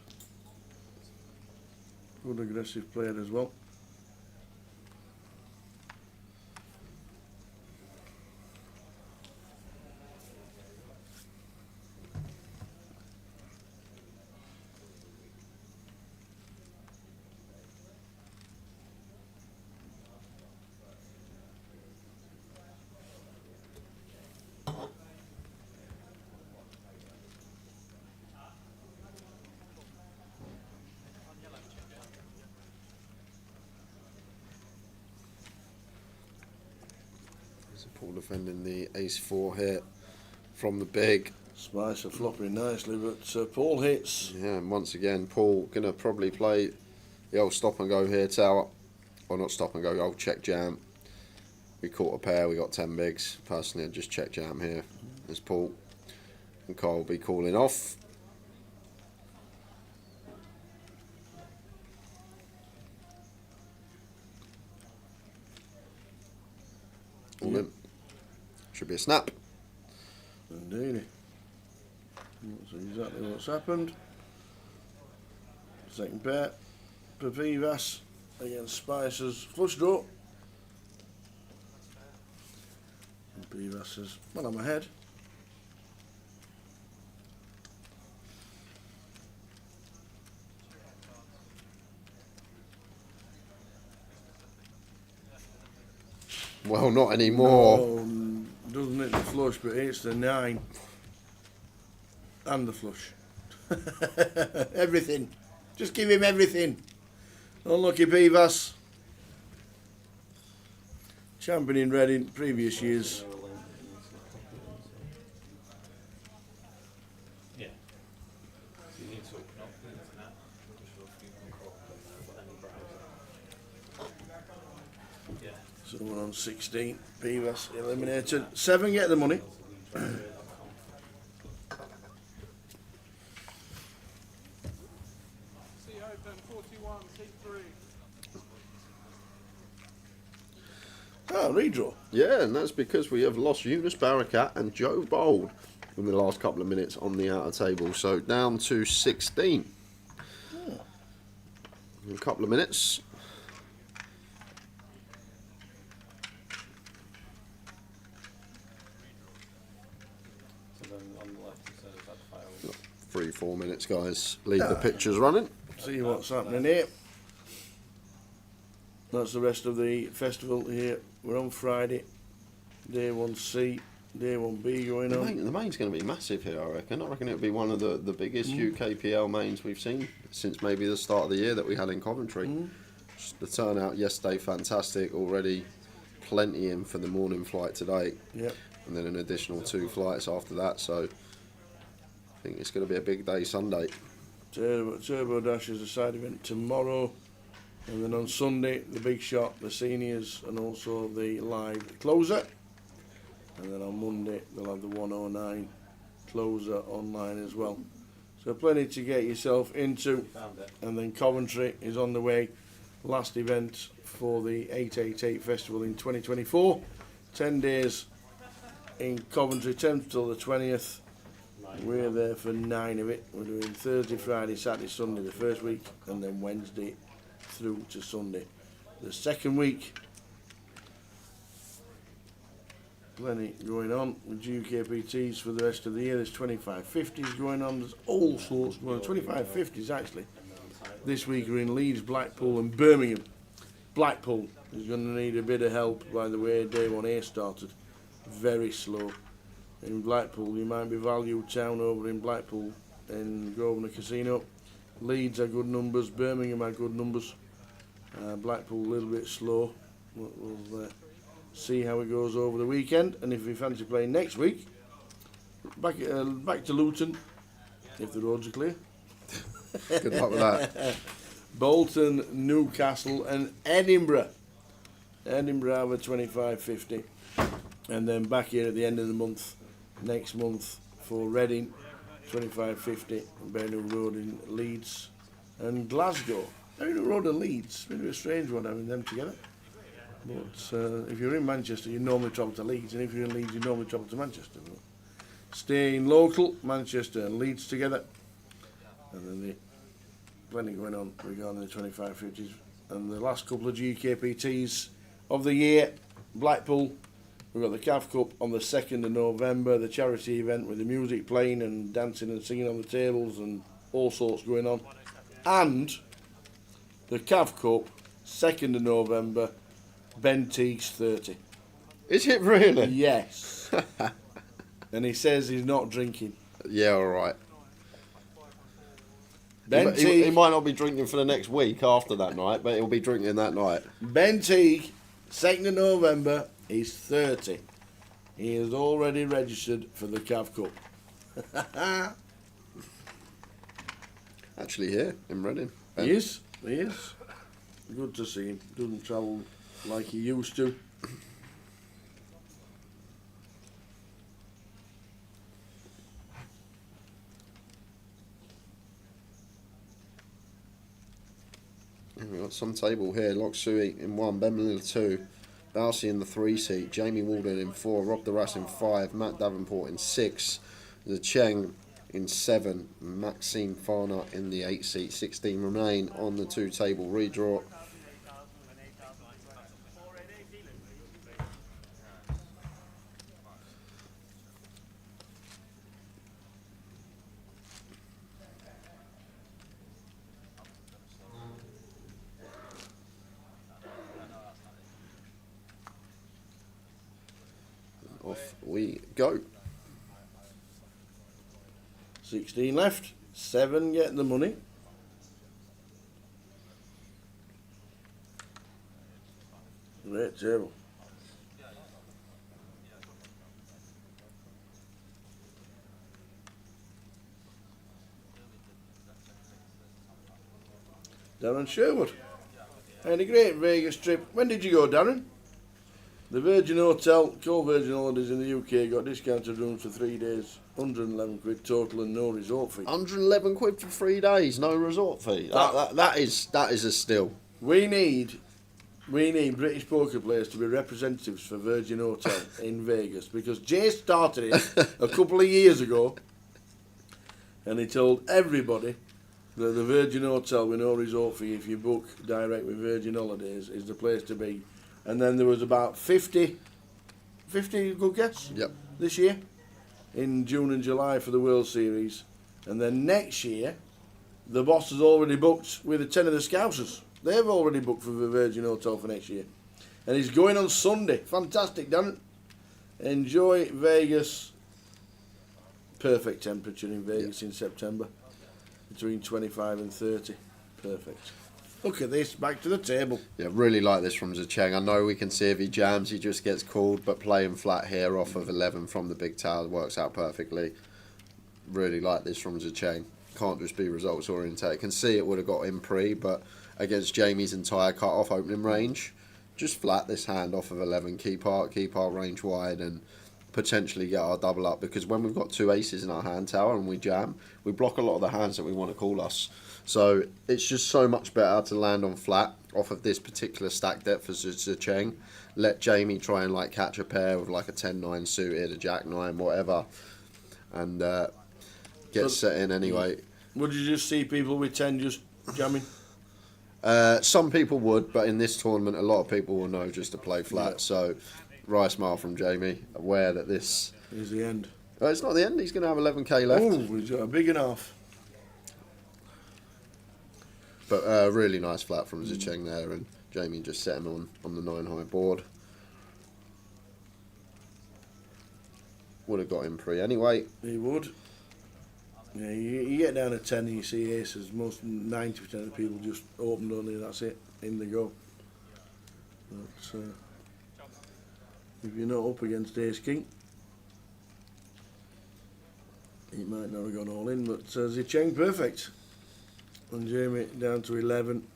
Good aggressive player as well.
Paul defending the ace-4 hit from the big.
Spicer flopping nicely, but Paul hits.
Yeah, and once again, Paul going to probably play the old stop and go here tower. Or not stop and go, old check jam. We caught a pair, we got 10 bigs. Personally, I'd just check jam here. There's Paul. And Carl will be calling off. All in. Should be a snap.
Indeed. That's exactly what's happened. Second pair. Pavivas against Spicer's flush draw. And Pavivas says, well, I'm ahead.
Well, not anymore.
No, doesn't hit the flush, but it's the 9. And the flush. Everything. Just give him everything. Unlucky Pivas. Champion in Reading, previous years.
Yeah. You need to open up the internet. Yeah.
So we're on 16. Pivas eliminated. 7 get the money. Ah, redraw.
Yeah, and that's because we have lost Eunice Barakat and Joe Bold in the last couple of minutes on the outer table. So down to 16.
Yeah.
In a couple of minutes.
So then on the left it says that failed.
3-4 minutes, guys. Leave the pictures running.
See what's happening here. That's the rest of the festival here. We're on Friday. Day 1C, Day 1B going on.
The main's going to be massive here, I reckon. I reckon it'll be one of the biggest UKPL mains we've seen since maybe the start of the year that we had in Coventry. The turnout yesterday, fantastic. Already plenty in for the morning flight today.
Yep.
And then an additional 2 flights after that. So I think it's going to be a big day Sunday.
Turbo Dash is a side event tomorrow. And then on Sunday, the big shot, the seniors, and also the live closer. And then on Monday, they'll have the 109 closer online as well. So plenty to get yourself into. And then Coventry is on the way. Last event for the 888 Festival in 2024. 10 days in Coventry, 10th till the 20th. We're there for 9 of it. We're doing Thursday, Friday, Saturday, Sunday the first week, and then Wednesday through to Sunday the second week. Plenty going on with UKPTs for the rest of the year. There's 2550s going on. There's all sorts going on. 2550s actually. This week are in Leeds, Blackpool and Birmingham. Blackpool is going to need a bit of help by the way day 1A started. Very slow. In Blackpool, you might be value town over in Blackpool in Grosvenor Casino. Leeds are good numbers. Birmingham are good numbers. Blackpool a little bit slow. We'll see how it goes over the weekend, and if we fancy playing next week, back to Luton, if the roads are clear.
Good luck with that.
Bolton, Newcastle, and Edinburgh. Edinburgh have a 25.50, and then back here at the end of the month, next month for Reading, 25.50, Benue Road in Leeds, and Glasgow. Benue Road and Leeds, bit of a strange one having them together. But if you're in Manchester, you normally travel to Leeds, and if you're in Leeds, you normally travel to Manchester. But staying local, Manchester and Leeds together, and then plenty going on regarding the 25.50s. And the last couple of GKPTs of the year, Blackpool, we've got the CAF Cup on the 2nd of November, the charity event with the music playing and dancing and singing on the tables and all sorts going on, and the CAF Cup, 2nd of November, Benteague's 30.
Is it really?
Yes. And he says he's not drinking.
Yeah, all right.
Benteague,
He might not be drinking for the next week after that night, but he'll be drinking that night.
Benteague, 2nd of November, he's 30. He is already registered for the CAF Cup.
Actually here, in Reading.
He is. Good to see him. Doesn't travel like he used to.
We've got some table here. Loxui in 1, Bemley 2, Balsi in the 3 seat, Jamie Walden in 4, Rob Duras in 5, Matt Davenport in 6, the Cheng in 7, Maxime Farner in the 8 seat. 16 remain on the 2 table. Redraw. Off we go.
16 left. 7 getting the money. Great table. Darren Sherwood. Had a great Vegas trip. When did you go, Darren? The Virgin Hotel, Called Virgin Holidays in the UK, got discounted rooms for 3 days, 111 quid total and no resort fee.
111 quid for 3 days, no resort fee. That is a steal.
We need British poker players to be representatives for Virgin Hotel in Vegas, because Jay started it a couple of years ago, and he told everybody that the Virgin Hotel with no resort fee, if you book direct with Virgin Holidays, is the place to be. And then there was about 50 good guess?
Yep.
This year in June and July for the World Series. And then next year, the boss has already booked with the 10 of the Scousers. They've already booked for the Virgin Hotel for next year. And he's going on Sunday. Fantastic, Darren. Enjoy Vegas. Perfect temperature in Vegas in September. Between 25 and 30. Perfect. Look at this, back to the table.
Yeah, really like this from Zacheng. I know we can see if he jams, he just gets called, but playing flat here off of 11 from the big tower works out perfectly. Really like this from Zacheng. Can't just be results oriented. Can see it would have got in pre, but against Jamie's entire cut-off opening range, just flat this hand off of 11, keep our range wide and potentially get our double up, because when we've got 2 aces in our hand tower and we jam, we block a lot of the hands that we want to call us. So it's just so much better to land on flat off of this particular stack depth for Zheng. Let Jamie try and like catch a pair with like a 10-9 suited, a Jack-9, whatever, and get set in anyway.
Would you just see people with 10 just jamming?
Some people would, but in this tournament, a lot of people will know just to play flat.
Yeah.
So, rice mile from Jamie, aware that this
Is the end.
It's not the end. He's going to have 11k left.
Oh, he's got a big enough.
But really nice flat from Zheng there, and Jamie just set him on the 9 high board. Would have got him pre anyway.
He would. Yeah, you get down to 10 and you see aces. Most 90% of the people just open, don't they? That's it. In they go. But if you're not up against ace king, he might not have gone all in. But Zheng perfect. And Jamie down to 11.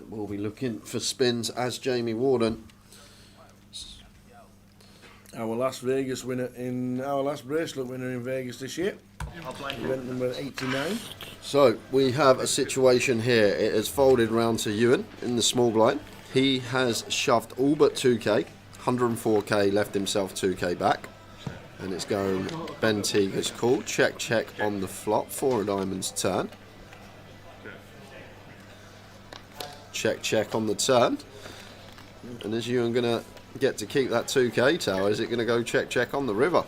We'll be looking for spins as Jamie Warden.
Our last Vegas winner our last bracelet winner in Vegas this year. Event number 89.
So we have a situation here. It has folded round to Ewan in the small blind. He has shoved all but 2k, 104k, left himself 2k back. And it's going, Ben Teague has called, check on the flop, 4 of diamonds turn. Check on the turn. And is Ewan going to get to keep that 2k tower? Is it going to go check on the river?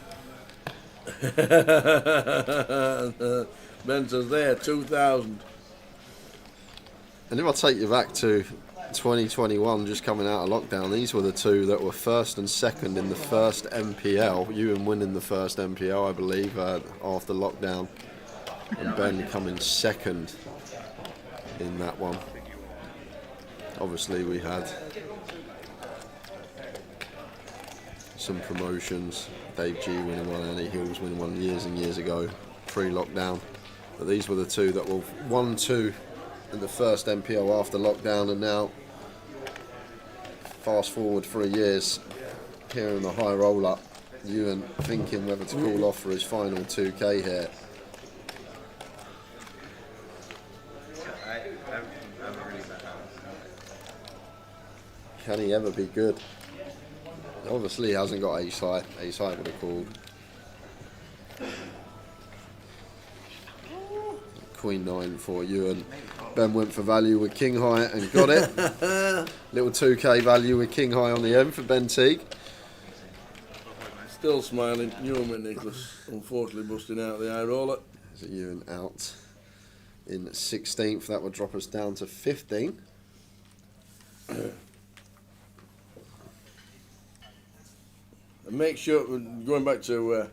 Ben says there, 2,000.
And if I take you back to 2021, just coming out of lockdown, these were the two that were first and second in the first MPL. Ewan winning the first MPL, I believe, after lockdown, and Ben coming second in that one. Obviously, we had some promotions. Dave G winning one, Annie Hills winning one years and years ago, pre-lockdown. But these were the two that were 1-2 in the first MPL after lockdown, and now fast forward 3 years here in the high roll up, Ewan thinking whether to call off for his final 2k here. Can he ever be good? Obviously he hasn't got ace high. Ace high would have called. Queen 9 for Ewan. Ben went for value with king high and got it. Little 2k value with king high on the end for Ben Teague.
Still smiling. Ewan and Nicholas unfortunately busting out the eye roller.
There's a Ewan out in 16th. That would drop us down to 15.
And make sure, going back to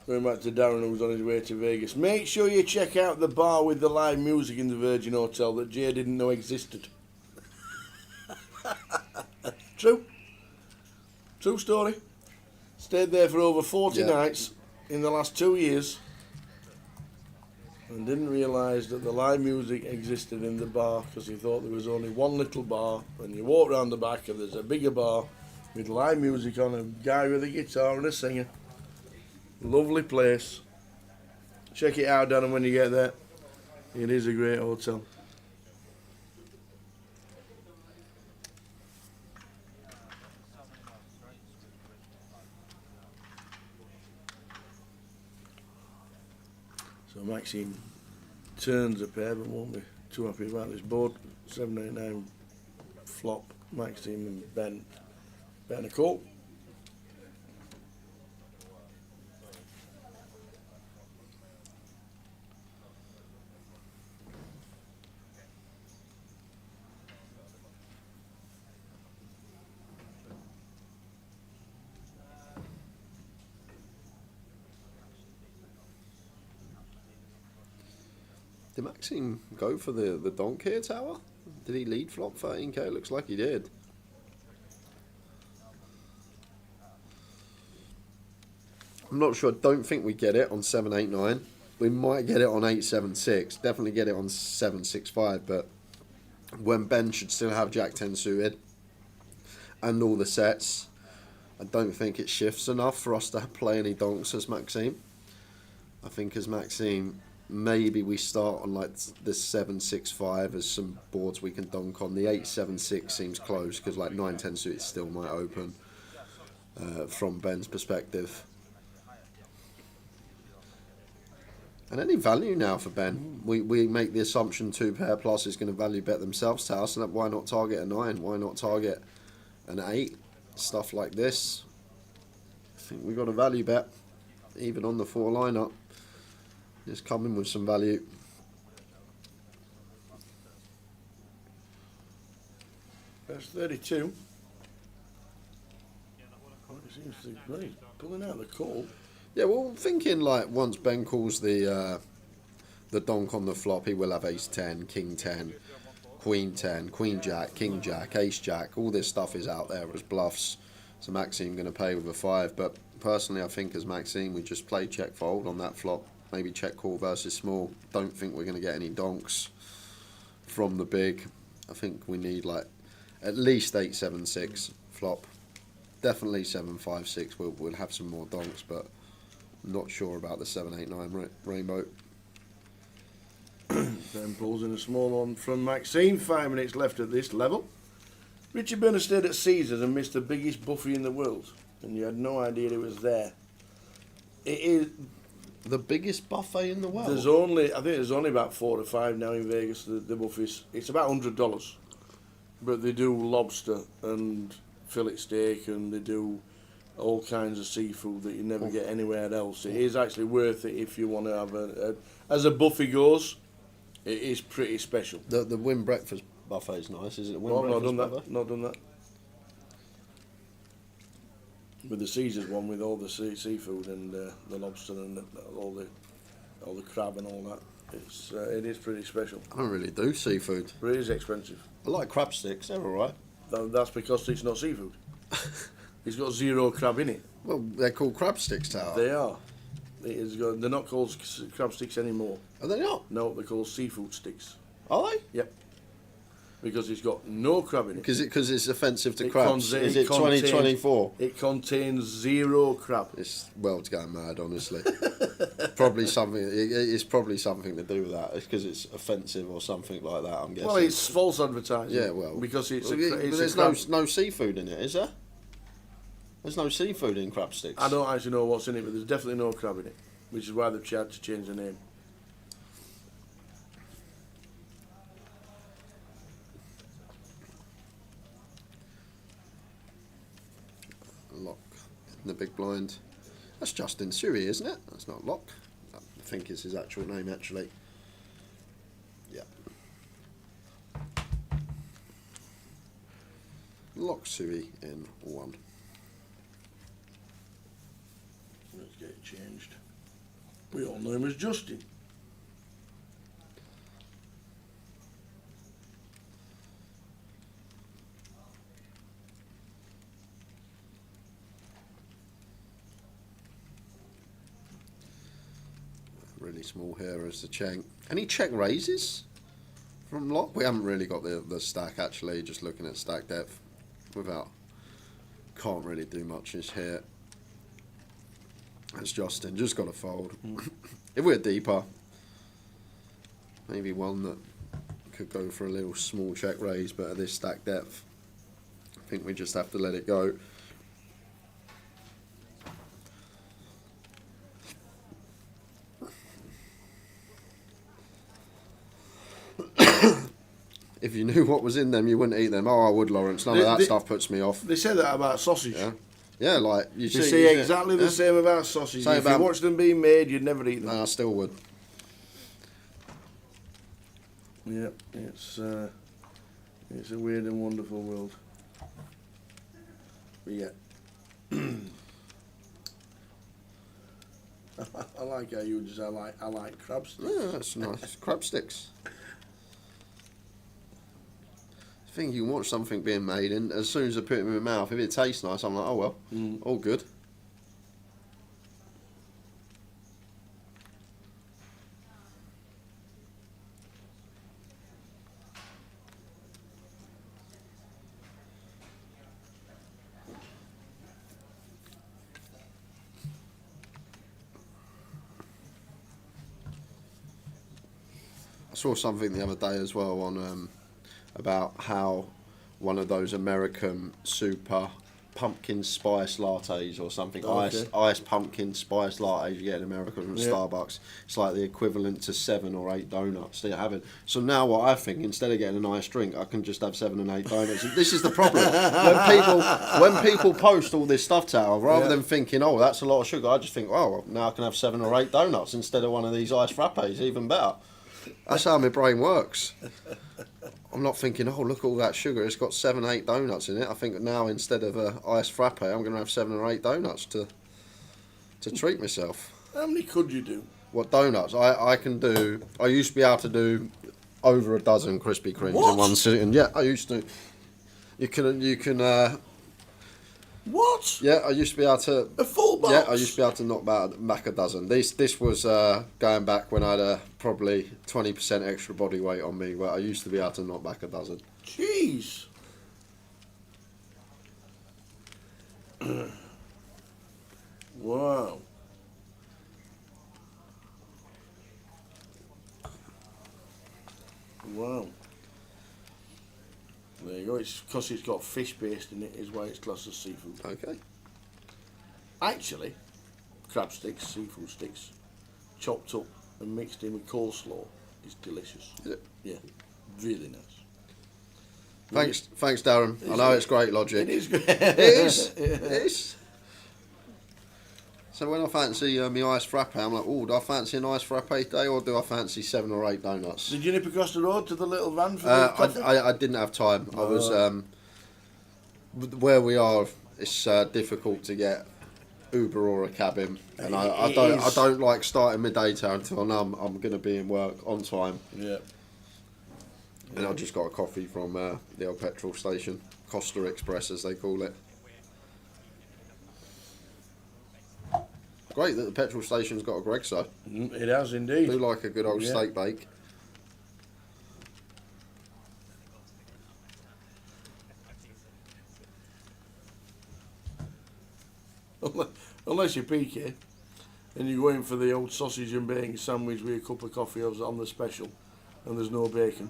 Darren, who was on his way to Vegas, make sure you check out the bar with the live music in the Virgin Hotel that Jay didn't know existed. True story. Stayed there for over 40 nights in the last 2 years and didn't realise that the live music existed in the bar because he thought there was only one little bar, and you walk round the back and there's a bigger bar with live music on, a guy with a guitar and a singer. Lovely place. Check it out, Darren, when you get there. It is a great hotel. So Maxine turns a pair, but won't be too happy about this board. 789 flop. Maxine and Ben a call.
Did Maxime go for the donk here tower? Did he lead flop 13k? Looks like he did. I'm not sure. I don't think we get it on 789. We might get it on 876. Definitely get it on 765. But when Ben should still have Jack 10 suited and all the sets, I don't think it shifts enough for us to play any donks as Maxime. I think as Maxime maybe we start on like the 7-6-5 as some boards we can donk on. The 8-7-6 seems close because like 9-10 suited still might open from Ben's perspective. And any value now for Ben? We make the assumption 2 pair plus is going to value bet themselves to us, and why not target a 9? Why not target an 8? Stuff like this. I think we got a value bet, even on the 4 lineup. Just coming with some value.
That's 32. Well, it seems to be great. Pulling out the call.
Yeah, well, thinking like once Ben calls the donk on the flop, he will have ace 10, king 10, queen 10, queen jack, king jack, ace jack. All this stuff is out there as bluffs. So Maxime going to pay with a 5. But personally, I think as Maxime, we just play check fold on that flop. Maybe check call versus small. Don't think we're going to get any donks from the big. I think we need like at least 8-7-6 flop. Definitely 7-5-6. We'll have some more donks, but I'm not sure about the 7-8-9 rainbow.
Then pulls in a small one from Maxime. 5 minutes left at this level. Richard Burner stayed at Caesars and missed the biggest buffet in the world, and you had no idea it was there. It is
the biggest buffet in the world.
I think there's only about 4 or 5 now in Vegas. The buffets. It's about $100, but they do lobster and fillet steak, and they do all kinds of seafood that you never get anywhere else. It is actually worth it if you want to have as a buffet goes. It is pretty special.
The Wynn breakfast buffet is nice. Is it a Wynn breakfast buffet?
Not done that. With the Caesars one, with all the seafood and the lobster and all the crab and all that, it is pretty special.
I don't really do seafood.
But it is expensive.
I like crab sticks. They're all right.
That's because it's not seafood. It's got 0 crab in it.
Well, they're called crab sticks, Tower.
They are. They're not called crab sticks anymore.
Are they not?
No, they're called seafood sticks.
Are they?
Yep. Because it's got no crab in it.
Because it's offensive to crabs. Is it 2024?
It contains 0 crab.
This world's going mad, honestly. Probably something. It's probably something to do with that. It's because it's offensive or something like that. I'm guessing.
Well, it's false advertising.
Yeah, well,
because it's
but there's no seafood in it, is there? There's no seafood in crab sticks.
I don't actually know what's in it, but there's definitely no crab in it, which is why they've had to change the name.
Lock in the big blind. That's Justin Suey, isn't it? That's not Lock. I think it's his actual name, actually. Yeah. Lock Suey in 1.
Let's get it changed. We all know him as Justin.
Really small here as the check. Any check raises from Lock? We haven't really got the stack, actually, just looking at stack depth. Can't really do much is here. That's Justin, just got to fold. If we're deeper, maybe one that could go for a little small check raise, but at this stack depth, I think we just have to let it go. If you knew what was in them, you wouldn't eat them. Oh, I would, Lawrence. None of that stuff puts me off.
They say that about sausage.
Yeah, like you
They
see.
say exactly the same about sausage. If you watch them being made, you'd never eat them.
No, I still would.
Yeah, it's a weird and wonderful world. But yeah. I like how you just I like crab sticks.
Yeah, that's nice. Crab sticks. I think you can watch something being made, and as soon as I put it in my mouth, if it tastes nice, I'm like, oh well, all good. saw something the other day as well on about how one of those American super pumpkin spice lattes or something, iced pumpkin spice lattes you get in America from Starbucks. It's like the equivalent to 7 or 8 donuts that you're having. So now what I think, instead of getting a nice drink, I can just have 7 and 8 donuts. And this is the problem. when people post all this stuff to her, rather than thinking, oh, that's a lot of sugar, I just think, oh, well, now I can have 7 or 8 donuts instead of one of these iced frappes, even better. That's how my brain works. I'm not thinking, oh, look at all that sugar, it's got 7, 8 donuts in it. I think now instead of a iced frappe, I'm going to have 7 or 8 donuts to treat myself.
How many could you do?
What donuts? I can do, I used to be able to do over a dozen Krispy Kremes in one sitting. Yeah, I used to. You can.
What?
Yeah, I used to be able to.
A full box?
Yeah, I used to be able to knock back a dozen. This was going back when I had probably 20% extra body weight on me, where I used to be able to knock back a dozen.
Jeez. Wow. Wow. There you go. It's because it's got fish based in it is why it's classed as seafood.
Okay.
Actually, crab sticks, seafood sticks, chopped up and mixed in with coleslaw is delicious.
Is it?
Yeah, really nice.
Thanks, Darren. I know it's great logic.
It is great.
It is. It is. So when I fancy my iced frappe, I'm like, oh, do I fancy an iced frappe today, or do I fancy 7 or 8 donuts?
Did you nip across the road to the little van for the coffee?
I didn't have time. I was where we are. It's difficult to get Uber or a cab in, and I don't like starting my day until I'm going to be in work on time.
Yeah.
And I just got a coffee from the old petrol station, Costa Express as they call it. Great that the petrol station's got a Gregso.
It has indeed.
Do like a good old steak bake.
Unless you're peaky and you go in for the old sausage and bacon sandwich with a cup of coffee on the special and there's no bacon.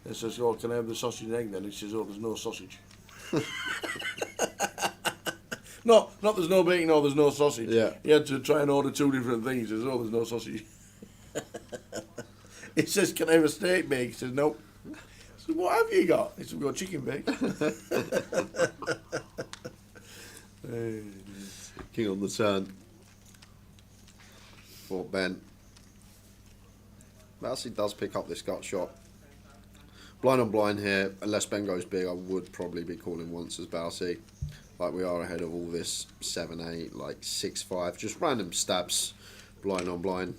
It says, oh, can I have the sausage and egg then? It says, oh, there's no sausage. No, not there's no bacon or there's no sausage.
Yeah.
You had to try and order 2 different things. He says, oh, there's no sausage. It says, can I have a steak bake? He says, no. I said, what have you got? He says, we've got chicken bake.
King on the turn. For Ben. Mousy does pick up this gut shot. Blind on blind here, unless Ben goes big, I would probably be calling once as Bousy. Like we are ahead of all this 7-8, like 6-5, just random stabs, blind on blind.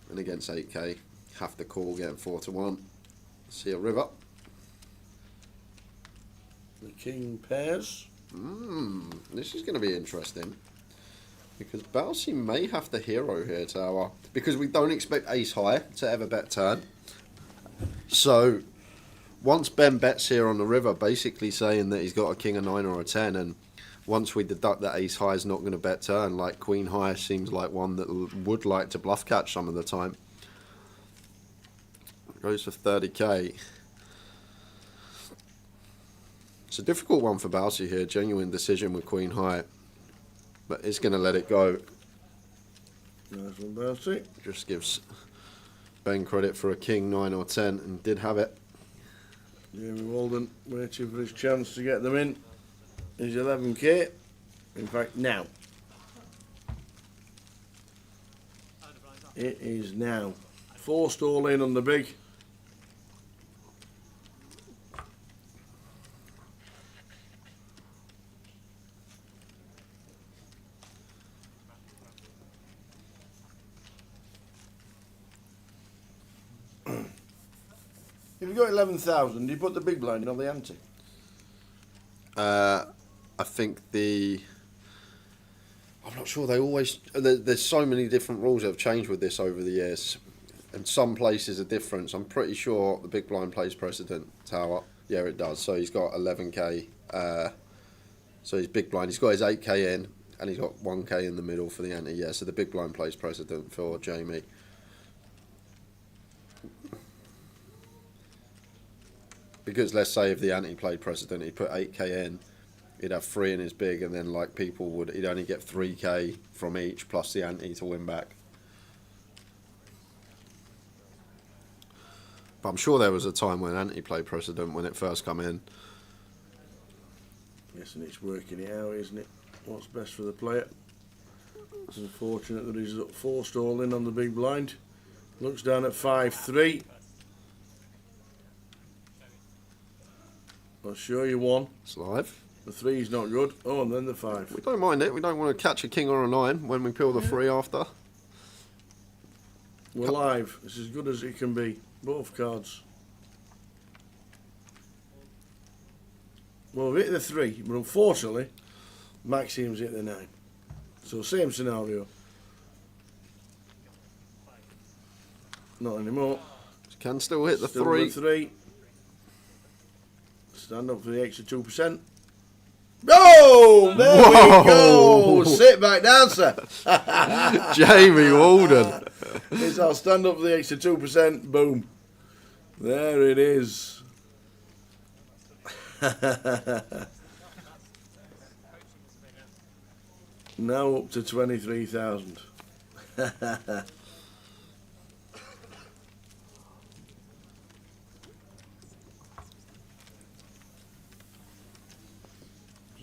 And against 8k, have to call, getting 4-1. See a river.
The king pairs.
This is going to be interesting. Because Bousy may have to hero here, Tower. Because we don't expect ace high to ever bet turn. So once Ben bets here on the river, basically saying that he's got a king, a 9 or a 10, and once we deduct that ace high is not going to bet turn, like queen high seems like one that would like to bluff catch some of the time. Goes for 30k. It's a difficult one for Bousy here, genuine decision with queen high, but he's going to let it go.
Nice one, Bousy.
Just gives Ben credit for a king, 9 or 10, and did have it.
Jamie Walden waiting for his chance to get them in. He's 11k. In fact, now. It is now. 4 stall in on the big. If you got 11,000, do you put the big blind in on the ante?
I think I'm not sure, they always, there's so many different rules that have changed with this over the years, and some places are different. So I'm pretty sure the big blind plays precedent, Tower. Yeah, it does. So he's got 11k, so he's big blind, he's got his 8k in, and he's got 1k in the middle for the ante. Yeah, so the big blind plays precedent for Jamie. because let's say if the ante played precedent, he put 8k in, he'd have 3 in his big, and then like people would, he'd only get 3k from each plus the ante to win back. But I'm sure there was a time when ante played precedent when it first come in.
Yes, and it's working it out, isn't it? What's best for the player. It's unfortunate that he's forced all in on the big blind. Looks down at 5-3. I'll show you one.
It's live.
The 3's not good. Oh, and then the 5.
We don't mind it. We don't want to catch a king or a 9 when we peel the 3 after.
We're live. It's as good as it can be. Both cards. Well, we've hit the 3, but unfortunately, Maxim's hit the 9. So same scenario. Not anymore.
Can still hit the
Still
3.
the 3. Stand up for the extra 2%. Oh, there we go. Sit back down, sir.
Jamie Walden.
It's our stand up for the extra 2%. Boom. There it is. Now up to 23,000. So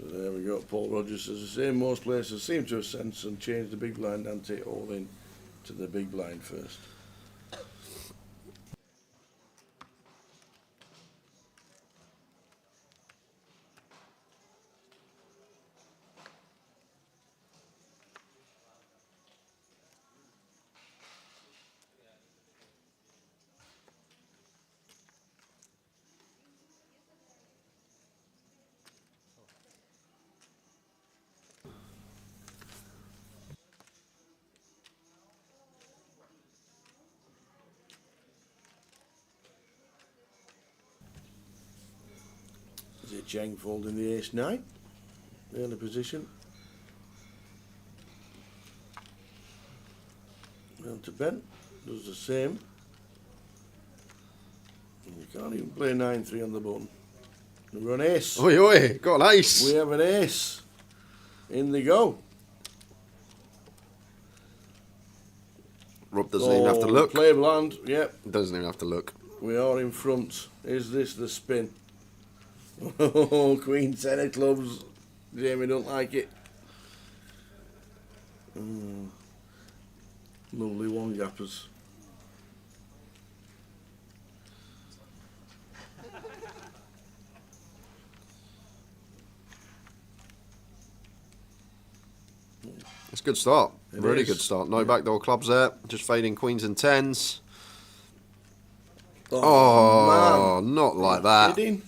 there we go. Paul Rogers says the same. Most places seem to have sensed and changed the big blind ante all in to the big blind first. Is it Cheng folding the ace-9? Early position. Down to Ben. Does the same. And you can't even play 9-3 on the button. We're on ace.
Oi, oi, got an ace.
We have an ace. In they go.
Rob doesn't even have to look.
Play bland. Yep.
Doesn't even have to look.
We are in front. Is this the spin? Oh, Queen 10 of clubs. Jamie don't like it. Lovely one gappers.
It's a good start.
It
Really
is.
good start. No backdoor clubs there. Just fading queens and 10s. Oh,
man.
not like that.
Kidding?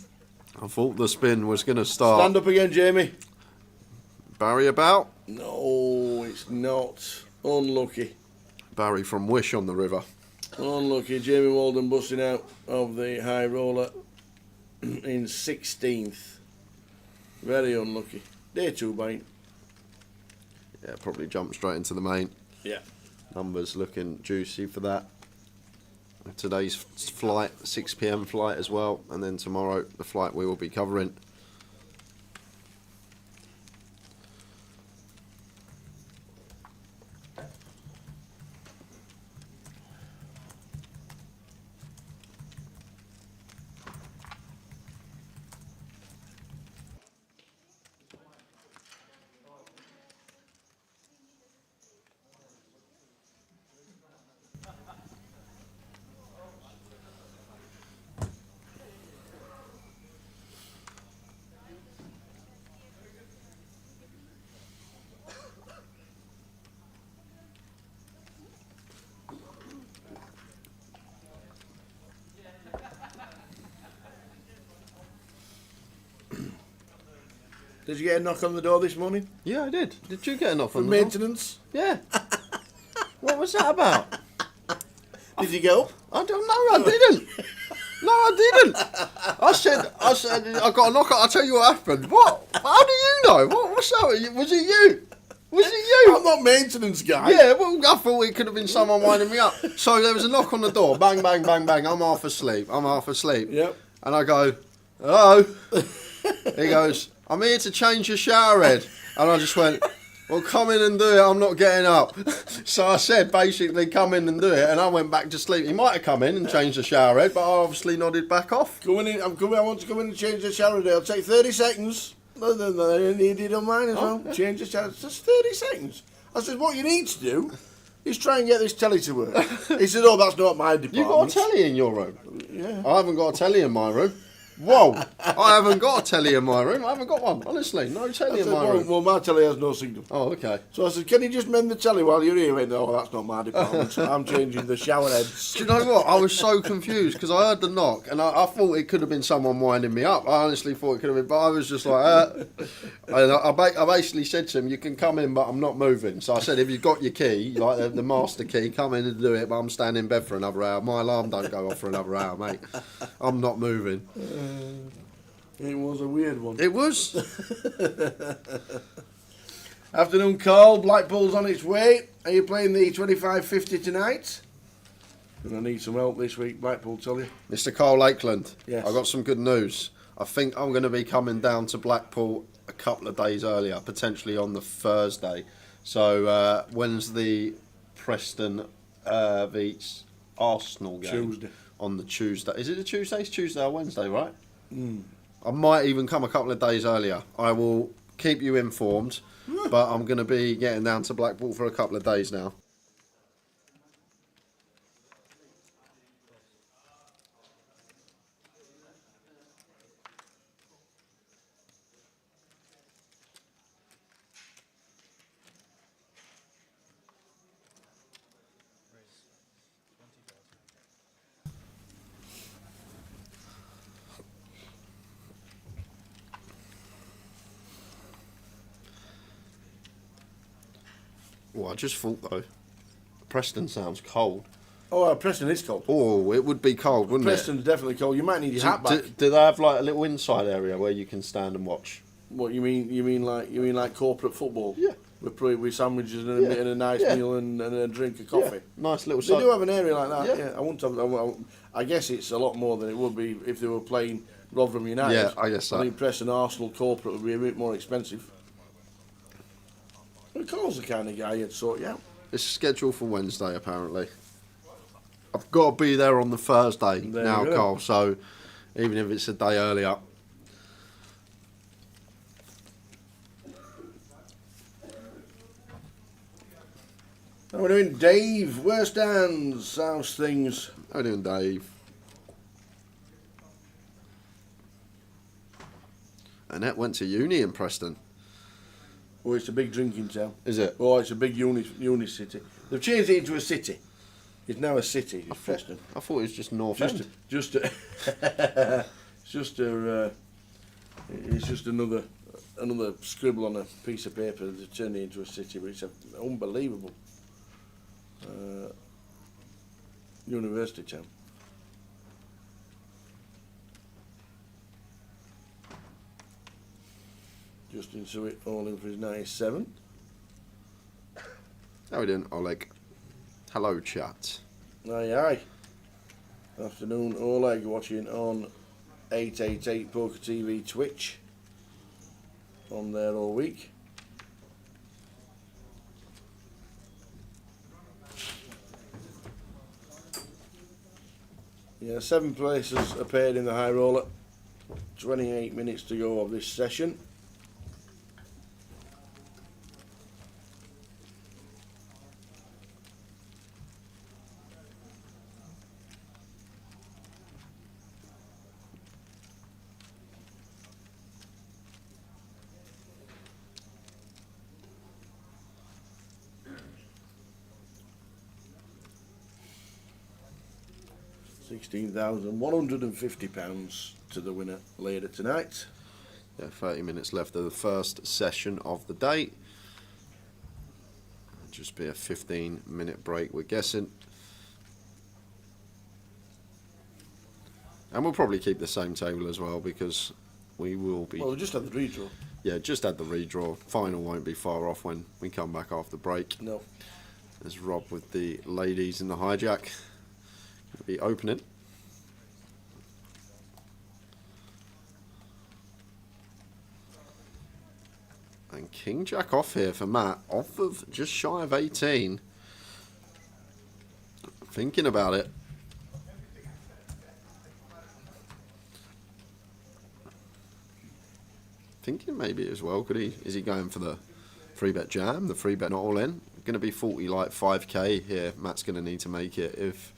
I thought the spin was going to start.
Stand up again, Jamie.
Barry about.
No, it's not. Unlucky.
Barry from Wish on the river.
Unlucky. Jamie Walden busting out of the high roller in 16th. Very unlucky. Day 2 bite.
Yeah, probably jumped straight into the main.
Yeah.
Numbers looking juicy for that. Today's flight, 6 PM flight as well, and then tomorrow the flight we will be covering.
Did you get a knock on the door this morning?
Yeah, I did. Did you get enough
For
on the door?
maintenance?
Yeah. What was that about?
Did you go?
I don't know. I didn't. No, I didn't. I said, I got a knock. I'll tell you what happened. What? How do you know? What's that? Was it you? Was it you?
I'm not maintenance guy.
Yeah, well, I thought it could have been someone winding me up. So there was a knock on the door. Bang, bang, bang, bang. I'm half asleep.
Yep.
And I go, hello? He goes, I'm here to change your shower head. And I just went, well, come in and do it. I'm not getting up. So I said, basically, come in and do it. And I went back to sleep. He might have come in and changed the shower head, but I obviously nodded back off.
Coming in, I'm coming. I want to come in and change the shower head. It'll take 30 seconds. And he did on mine as well. Change the shower. Just 30 seconds. I said, what you need to do is try and get this telly to work. He said, oh, that's not my department.
You got a telly in your room?
Yeah.
I haven't got a telly in my room. Whoa! I haven't got a telly in my room. I haven't got one. Honestly, no telly in my room.
Well, my telly has no signal.
Oh, okay.
So I said, can you just mend the telly while you're here? He went, no, that's not my department. I'm changing the shower heads.
Do you know what? I was so confused because I heard the knock and I thought it could have been someone winding me up. I honestly thought it could have been, but I was just like, And I basically said to him, you can come in, but I'm not moving. So I said, if you've got your key, like the master key, come in and do it, but I'm staying in bed for another hour. My alarm don't go off for another hour, mate. I'm not moving.
It was a weird one.
It was.
Afternoon call, Blackpool's on its way. Are you playing the 25-50 tonight? Gonna need some help this week, Blackpool, tell you.
Mr. Carl Lakeland,
Yes.
I've got some good news. I think I'm going to be coming down to Blackpool a couple of days earlier, potentially on the Thursday. So when's the Preston v Arsenal game?
Tuesday.
On the Tuesday. Is it a Tuesday? It's Tuesday or Wednesday, right? I might even come a couple of days earlier. I will keep you informed, but I'm going to be getting down to Blackpool for a couple of days now. Well, I just thought though, Preston sounds cold.
Oh, Preston is cold.
Oh, it would be cold, wouldn't
Preston's definitely cold. You might need your hat back.
Do they have like a little inside area where you can stand and watch?
What you mean? You mean like corporate football?
Yeah.
With sandwiches and a nice meal and a drink of coffee.
Yeah. Nice little.
They do have an area like that.
Yeah.
Yeah. I wouldn't have. I guess it's a lot more than it would be if they were playing Rotherham United.
Yeah, I guess so.
I think Preston Arsenal corporate would be a bit more expensive. But Carl's the kind of guy you'd sort you out.
It's scheduled for Wednesday, apparently. I've got to be there on the Thursday
There
now,
you go.
Carl. So even if it's a day earlier.
How are we doing, Dave? Where stands? How's things?
How are you doing, Dave? Annette went to uni in Preston.
Oh, it's a big drinking town.
Is it?
Oh, it's a big uni city. They've changed it into a city. It's now a city. It's Preston.
I thought it was just North
Just,
End.
it's just another scribble on a piece of paper to turn it into a city, but it's an unbelievable university town. Justin Suet all in for his 97.
How are we doing, Oleg? Hello, chat.
Aye, aye. Afternoon, Oleg watching on 888 Poker TV Twitch. On there all week. Yeah, 7 places appeared in the high roller. 28 minutes to go of this session. £16,150 to the winner later tonight.
Yeah, 30 minutes left of the first session of the day. Just be a 15-minute break, we're guessing. And we'll probably keep the same table as well because we will be...
Well, we just had the redraw.
Yeah, just had the redraw. Final won't be far off when we come back after break.
No.
There's Rob with the ladies in the hijack. Be opening. And King Jack off here for Matt, off of just shy of 18. Thinking about it. Thinking maybe as well, is he going for the 3-bet jam, the 3-bet not all in? Going to be 40 like 5k here. Matt's going to need to make it if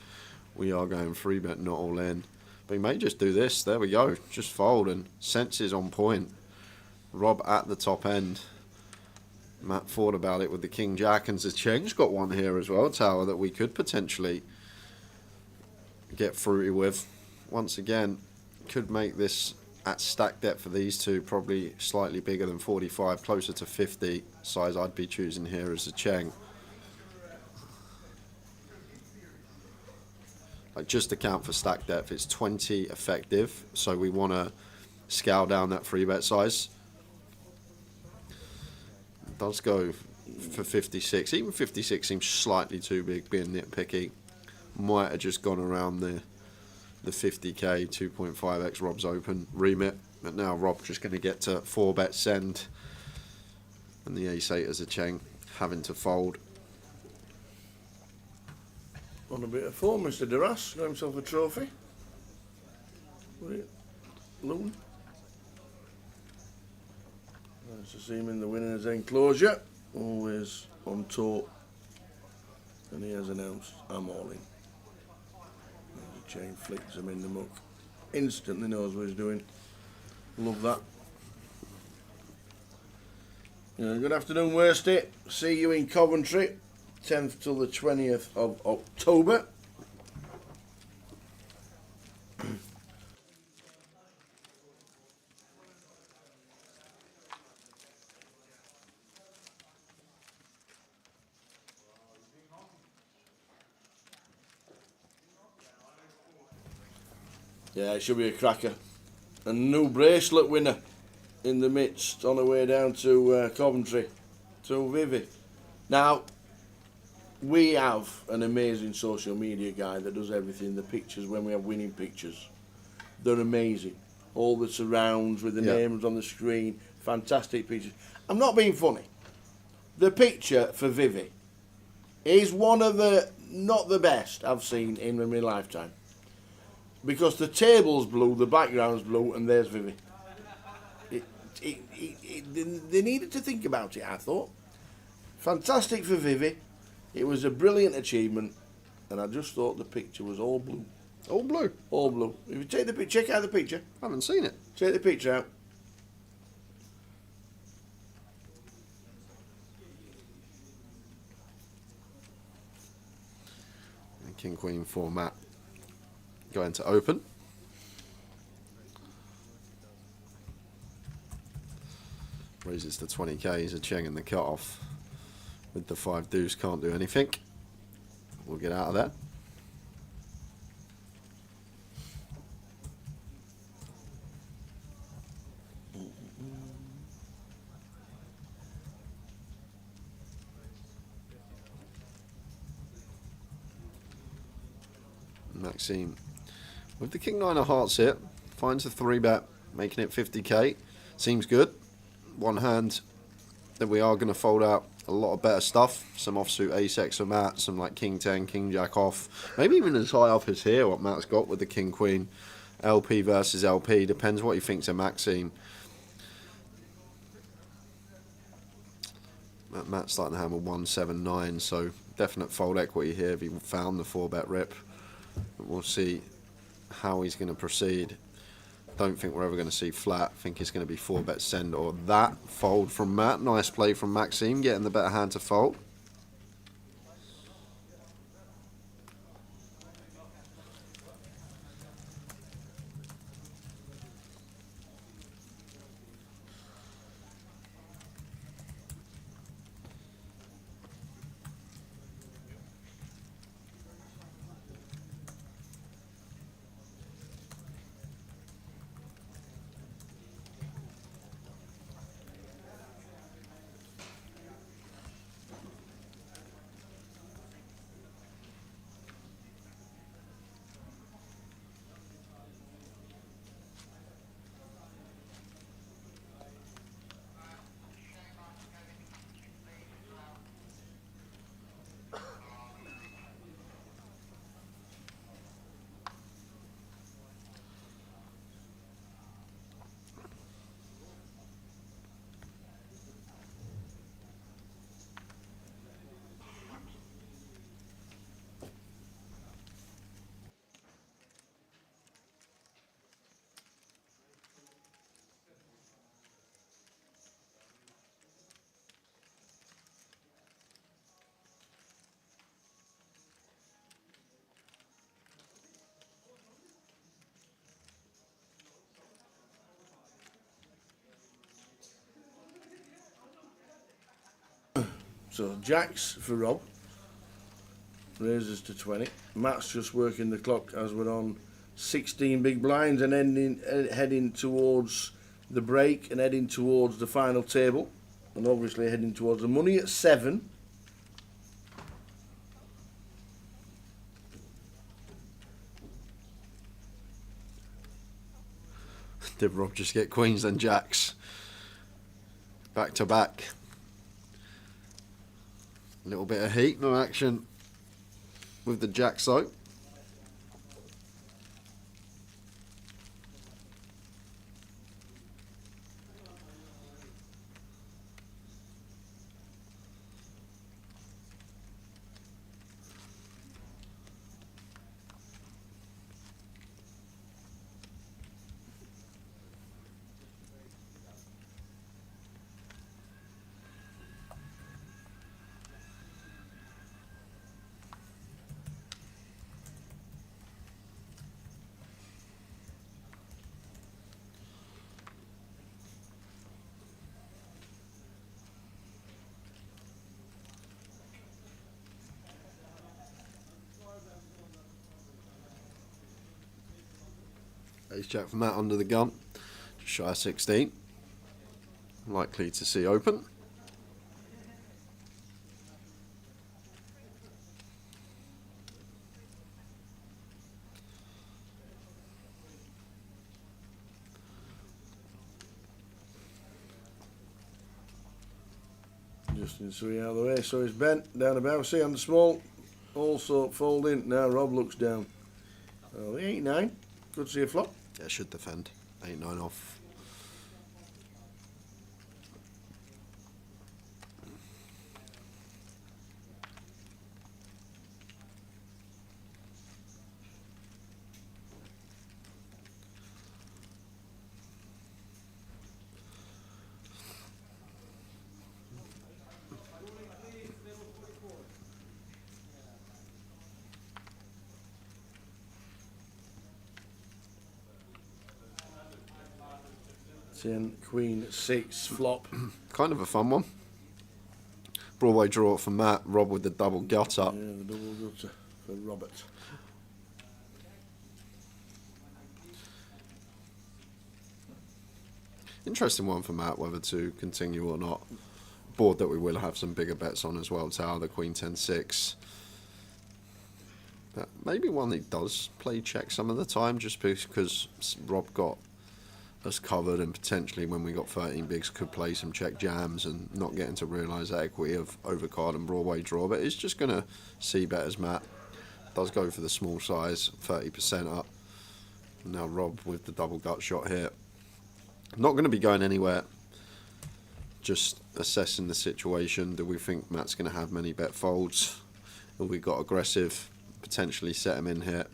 we are going 3-bet not all in. But he may just do this. There we go. Just fold and senses on point. Rob at the top end. Matt thought about it with the King Jack, and Zacheng's got one here as well, Tower, that we could potentially get fruity with. Once again, could make this at stack depth for these two probably slightly bigger than 45, closer to 50. Size I'd be choosing here is Zacheng. Like, just to count for stack depth, it's 20 effective, so we want to scale down that 3-bet size. It does go for 56. Even 56 seems slightly too big, being nitpicky. Might have just gone around the 50k 2.5x Rob's open remit, but now Rob just going to get to 4-bet send, and the ace-8 as a Cheng having to fold.
On a bit of form, Mr. Duras got himself a trophy. Loon. Nice to see him in the winner's enclosure, always on tour, and he has announced, I'm all in. The chain flicks him in the muck, instantly knows what he's doing. Love that. Good afternoon, Worsty. See you in Coventry, 10th till the 20th of October. Yeah, it should be a cracker. A new bracelet winner in the midst on the way down to Coventry to Vivi. Now, we have an amazing social media guy that does everything. The pictures, when we have winning pictures, they're amazing. All the surrounds with the names on the screen, fantastic pictures. I'm not being funny. The picture for Vivi is one of the, not the best I've seen in my lifetime. Because the table's blue, the background's blue, and there's Vivi. They needed to think about it, I thought. Fantastic for Vivi. It was a brilliant achievement, and I just thought the picture was all blue.
All blue?
All blue. If you take the picture, check out the picture.
I haven't seen it.
Take the picture out.
And King Queen format. Going to open. Raises to 20k. He's a Cheng in the cut-off. With the 5 deuce, can't do anything. We'll get out of there. Maxime with the King 9 of hearts here, finds the 3-bet, making it 50k. Seems good. One hand that we are going to fold out a lot of better stuff. Some offsuit ace-x for Matt, some like King 10, King Jack off. Maybe even as high up as here, what Matt's got with the King Queen. LP versus LP, depends what he thinks of Maxime. Matt's starting to hammer 179, so definite fold equity here if he found the 4-bet rip. But we'll see how he's going to proceed. Don't think we're ever going to see flat. Think it's going to be 4-bet send or that. Fold from Matt. Nice play from Maxime, getting the better hand to fold.
So Jacks for Rob. Raises to 20. Matt's just working the clock as we're on 16 big blinds and heading towards the break and heading towards the final table. And obviously heading towards the money at 7.
Did Rob just get queens and jacks? Back to back. A little bit of heat, no action with the jacks though. Ace jack for Matt under the gun, just shy of 16. Likely to see open.
Justin Sui out of the way, so he's bent down about. See on the small, also folding. Now Rob looks down. Oh, the 8-9. Good to see a flop.
Yeah, should defend. 8-9 off.
Queen 6 flop.
Kind of a fun one. Broadway draw for Matt. Rob with the double gut up.
Yeah, the double gutter for Robert.
Interesting one for Matt, whether to continue or not. Board that we will have some bigger bets on as well. Tower, the Queen 10-6. But maybe one he does play check some of the time, just because Rob got us covered, and potentially when we got 13 bigs could play some check jams and not getting to realise that equity of overcard and Broadway draw. But it's just going to see bet as Matt does go for the small size, 30% up. Now Rob with the double gut shot here. Not going to be going anywhere. Just assessing the situation. Do we think Matt's going to have many bet folds? Have we got aggressive, potentially set him in here?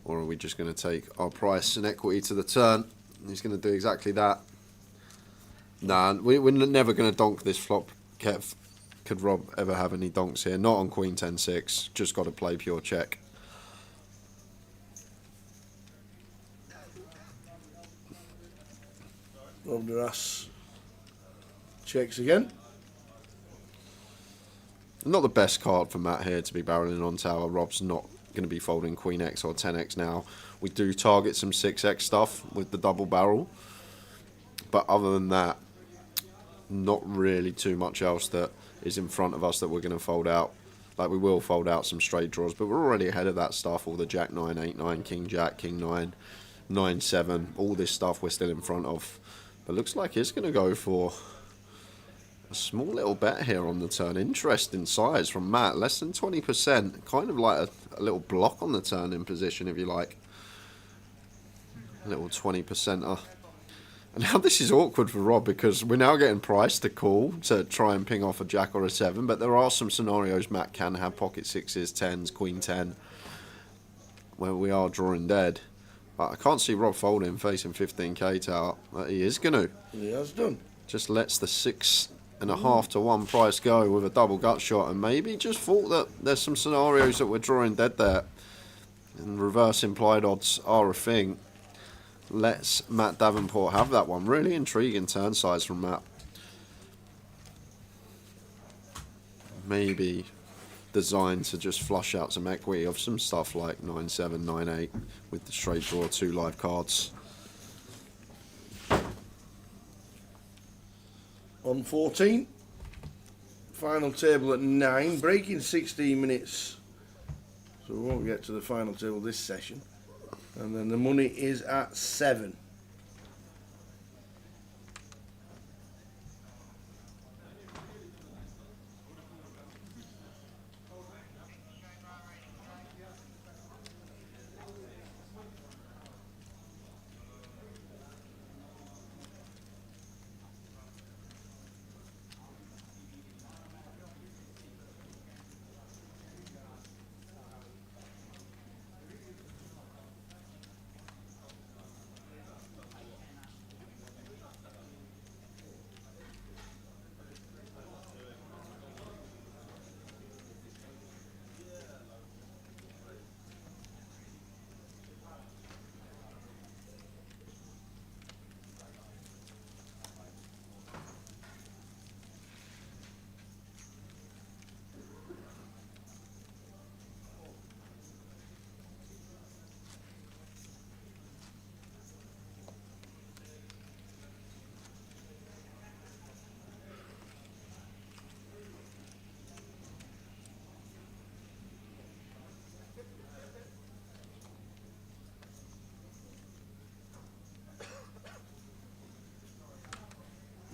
Or are we just going to take our price and equity to the turn? He's going to do exactly that. Nah, we're never going to donk this flop, Kev. Could Rob ever have any donks here? Not on Queen 10-6. Just got to play pure check.
Rob Duras checks again.
Not the best card for Matt here to be barreling on tower. Rob's not going to be folding Queen X or 10X now. We do target some 6X stuff with the double barrel. But other than that, not really too much else that is in front of us that we're going to fold out. Like, we will fold out some straight draws, but we're already ahead of that stuff. All the Jack 9, 8-9, King Jack, King 9, 9-7, all this stuff we're still in front of. But looks like he's going to go for a small little bet here on the turn. Interesting size from Matt, less than 20%. Kind of like a little block on the turn in position, if you like. A little 20%er. And now this is awkward for Rob, because we're now getting priced to call to try and ping off a Jack or a 7. But there are some scenarios Matt can have pocket 6s, 10s, Queen 10, where we are drawing dead. But I can't see Rob folding facing 15k tower. But he is going to.
He has done.
Just lets the 6.5 to 1 price go with a double gut shot, and maybe just thought that there's some scenarios that we're drawing dead there. And reverse implied odds are a thing. Let's Matt Davenport have that one. Really intriguing turn size from Matt. maybe designed to just flush out some equity of some stuff like 9-7, 9-8 with the straight draw 2 live cards.
On 14, final table at 9, breaking 16 minutes. So we won't get to the final table this session. And then the money is at 7.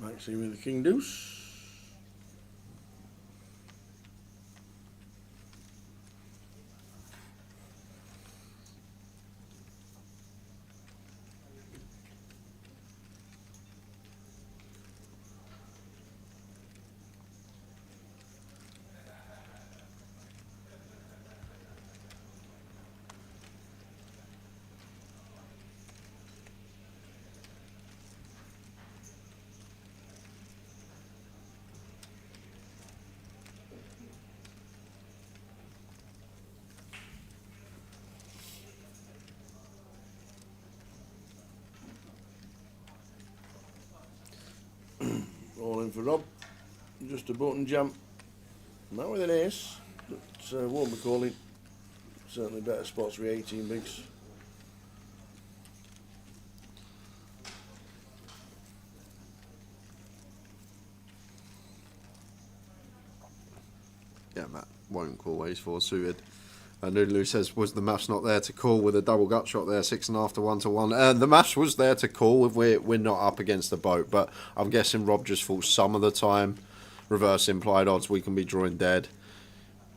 Maxi with the king deuce. All in for Rob. Just a button jump. Not with an ace, but won't be calling. Certainly better spots for 18 bigs.
Yeah, Matt won't call ace 4 suited. Noodaloo says, was the maths not there to call with a double gut shot there, 6.5 to 1 to 1? The maths was there to call if we're not up against the boat, but I'm guessing Rob just thought some of the time, reverse implied odds, we can be drawing dead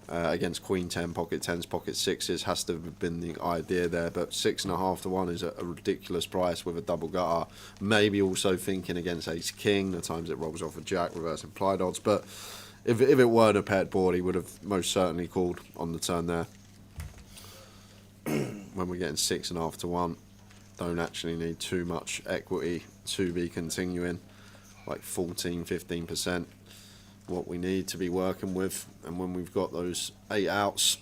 against Queen 10, pocket 10s, pocket 6s, has to have been the idea there, but 6.5 to 1 is a ridiculous price with a double gutter. Maybe also thinking against ace king, the times it rolls off a jack, reverse implied odds, but if it weren't a paired board, he would have most certainly called on the turn there. When we're getting 6.5 to 1, don't actually need too much equity to be continuing, like 14-15%, what we need to be working with. And when we've got those 8 outs,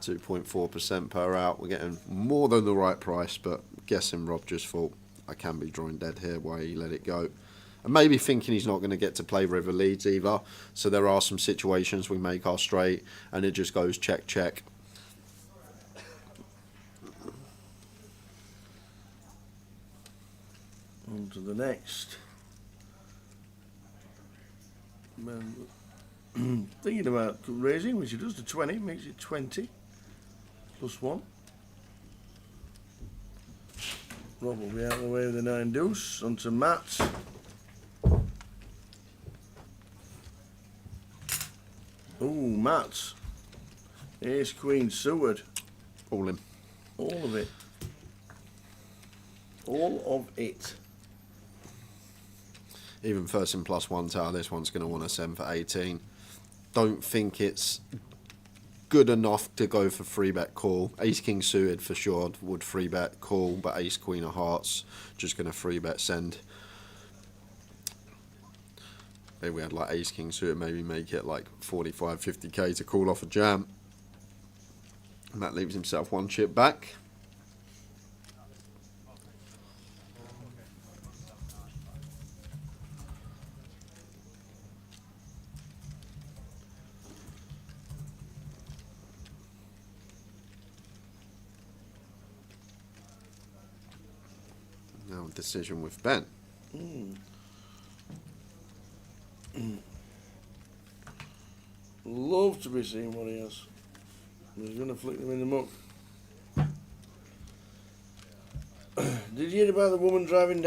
2.4% per out, we're getting more than the right price. But guessing Rob just thought, I can be drawing dead here, why he let it go. And maybe thinking he's not going to get to play river leads either. So there are some situations we make our straight and it just goes check, check.
On to the next. Thinking about raising, which he does to 20, makes it 20 plus 1. Rob will be out of the way with the 9 deuce. On to Matt. Ooh, Matt. Ace queen suited.
All in.
All of it. All of it.
Even first in plus 1 tower, this one's going to want to send for 18. Don't think it's good enough to go for 3-bet call. Ace king suited for sure would 3-bet call, but ace queen of hearts just going to 3-bet send. Maybe we had like ace king suited, maybe make it like 45-50k to call off a jam. And that leaves himself 1 chip back. decision with Ben.
Love to be seeing what he has. He's going to flick them in the muck. Did you hear about the woman driving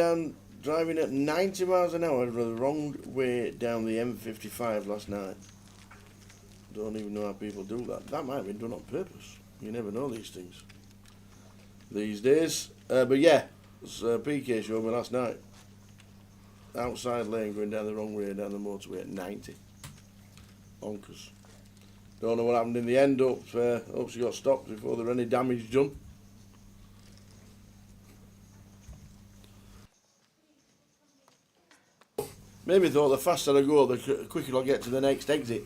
at 90 miles an hour the wrong way down the M55 last night? Don't even know how people do that. That might have been done on purpose. You never know these things these days. But yeah, it's a PK showed me last night. Outside lane going down the wrong way down the motorway at 90. Bonkers. Don't know what happened in the end. Hope she got stopped before there was any damage done. Maybe thought the faster I go, the quicker I'll get to the next exit.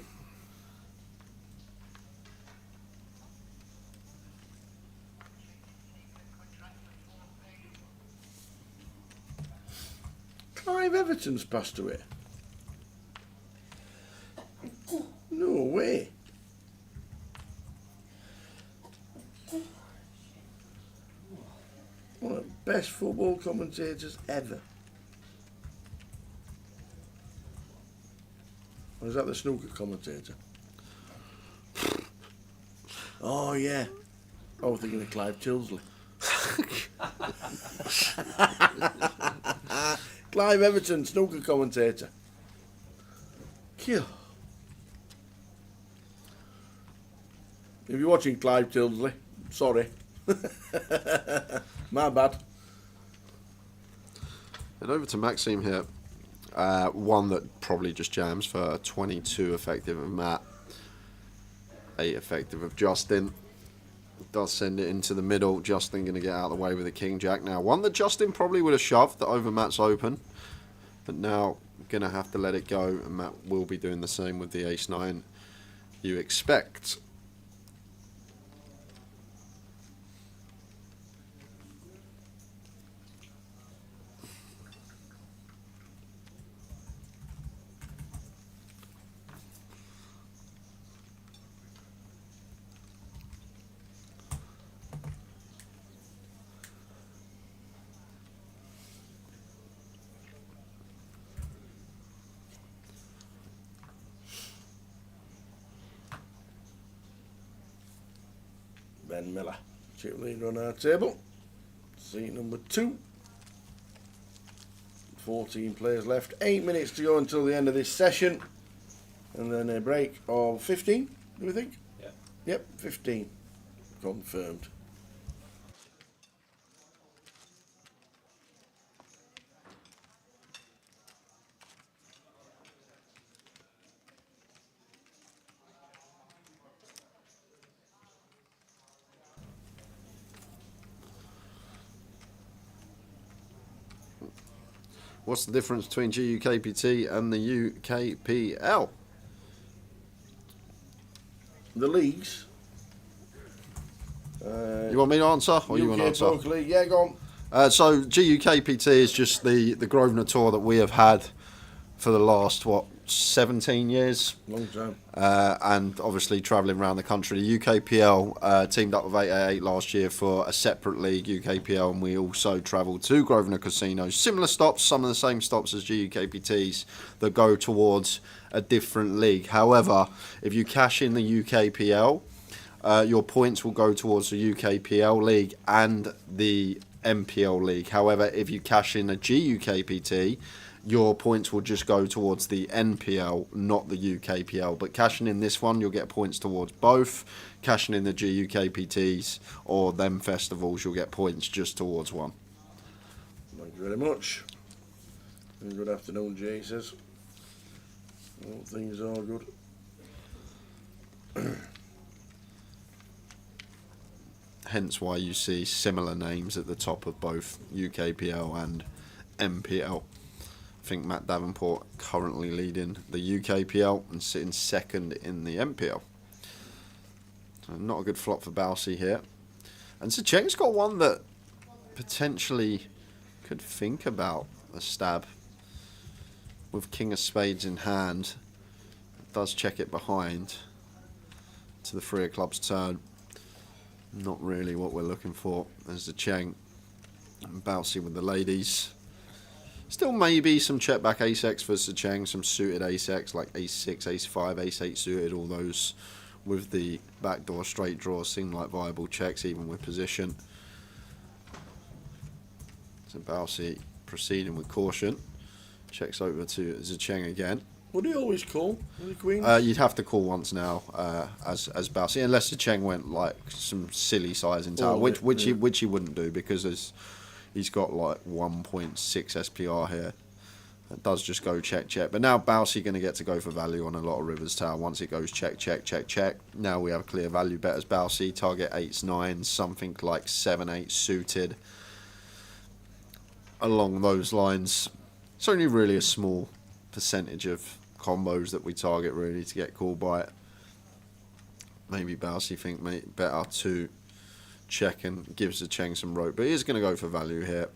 Clive Everton's passed away. No way. One of the best football commentators ever. Or is that the snooker commentator? Oh yeah. I was thinking of Clive Tilsley. Clive Everton, snooker commentator. Kill. If you're watching Clive Tilsley, sorry. My bad.
And over to Maxime here. One that probably just jams for 22 effective of Matt. 8 effective of Justin. Does send it into the middle. Justin going to get out of the way with a King Jack now. One that Justin probably would have shoved that over Matt's open. But now going to have to let it go. And Matt will be doing the same with the Ace 9 you expect.
Ben Miller, chip leader on our table. Seat number 2. 14 players left. 8 minutes to go until the end of this session. And then a break of 15, do we think?
Yeah.
Yep, 15. Confirmed.
What's the difference between GUKPT and the UKPL?
The leagues.
You want me to answer, or you want to
UK
answer?
Poker League, yeah, go on.
So GUKPT is just the Grosvenor tour that we have had for the last 17 years.
Long time.
And obviously travelling around the country. The UKPL teamed up with 888 last year for a separate league, UKPL, and we also travelled to Grosvenor casinos. Similar stops, some of the same stops as GUKPTs that go towards a different league. However, if you cash in the UKPL, your points will go towards the UKPL league and the MPL league. However, if you cash in a GUKPT, your points will just go towards the NPL, not the UKPL. But cashing in this one, you'll get points towards both. Cashing in the GUKPTs or them festivals, you'll get points just towards one.
Thank you very much. And good afternoon, Jay says. All things are good.
Hence why you see similar names at the top of both UKPL and MPL. I think Matt Davenport currently leading the UKPL and sitting second in the MPL. So not a good flop for Bousey here. And Secheng's got one that potentially could think about a stab. With King of Spades in hand, does check it behind to the 3 of clubs turn. Not really what we're looking for as the Cheng And Bouncy with the ladies. Still maybe some check back ace-x for Secheng, some suited ace-x like ace-6, ace-5, ace-8 suited, all those with the backdoor straight draws seem like viable checks even with position. So Bouncy proceeding with caution. Checks over to Secheng again.
Would he always call with the queen?
You'd have to call once now as Bouncy, unless Secheng went like some silly size in tower, which he wouldn't do because he's got like 1.6 SPR here. It does just go check, check. But now Bouncy going to get to go for value on a lot of rivers tower. Once it goes check, check, check, check. Now we have a clear value bet as Bouncy. Target 8s, 9s, something like 7, 8 suited. Along those lines. It's only really a small percentage of combos that we target really to get called by it. Maybe Bouncy think better to check and gives Secheng some rope, but he's going to go for value here.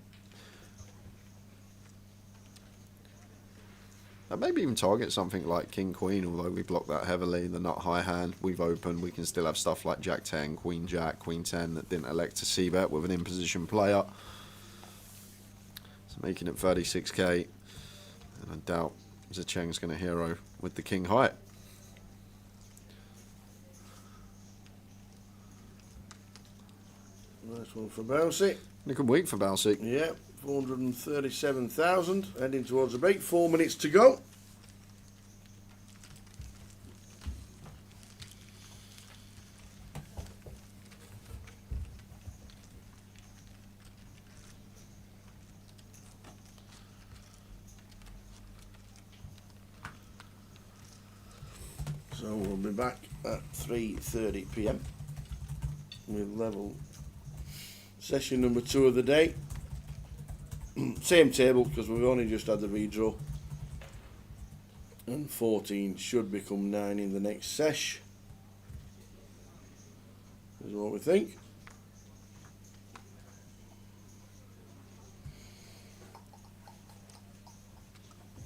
And maybe even target something like King Queen, although we block that heavily. The nut high hand we've opened, we can still have stuff like Jack 10, Queen Jack, Queen 10 that didn't elect to c-bet with an in-position player. So making it 36k, and I doubt Secheng's going to hero with the King High.
Nice one for Bouncy.
A good week for Bouncy.
Yeah, 437,000. Heading towards the break. 4 minutes to go. So we'll be back at 3:30 PM with level session number 2 of the day. Same table because we've only just had the redraw, and 14 should become 9 in the next sesh is what we think.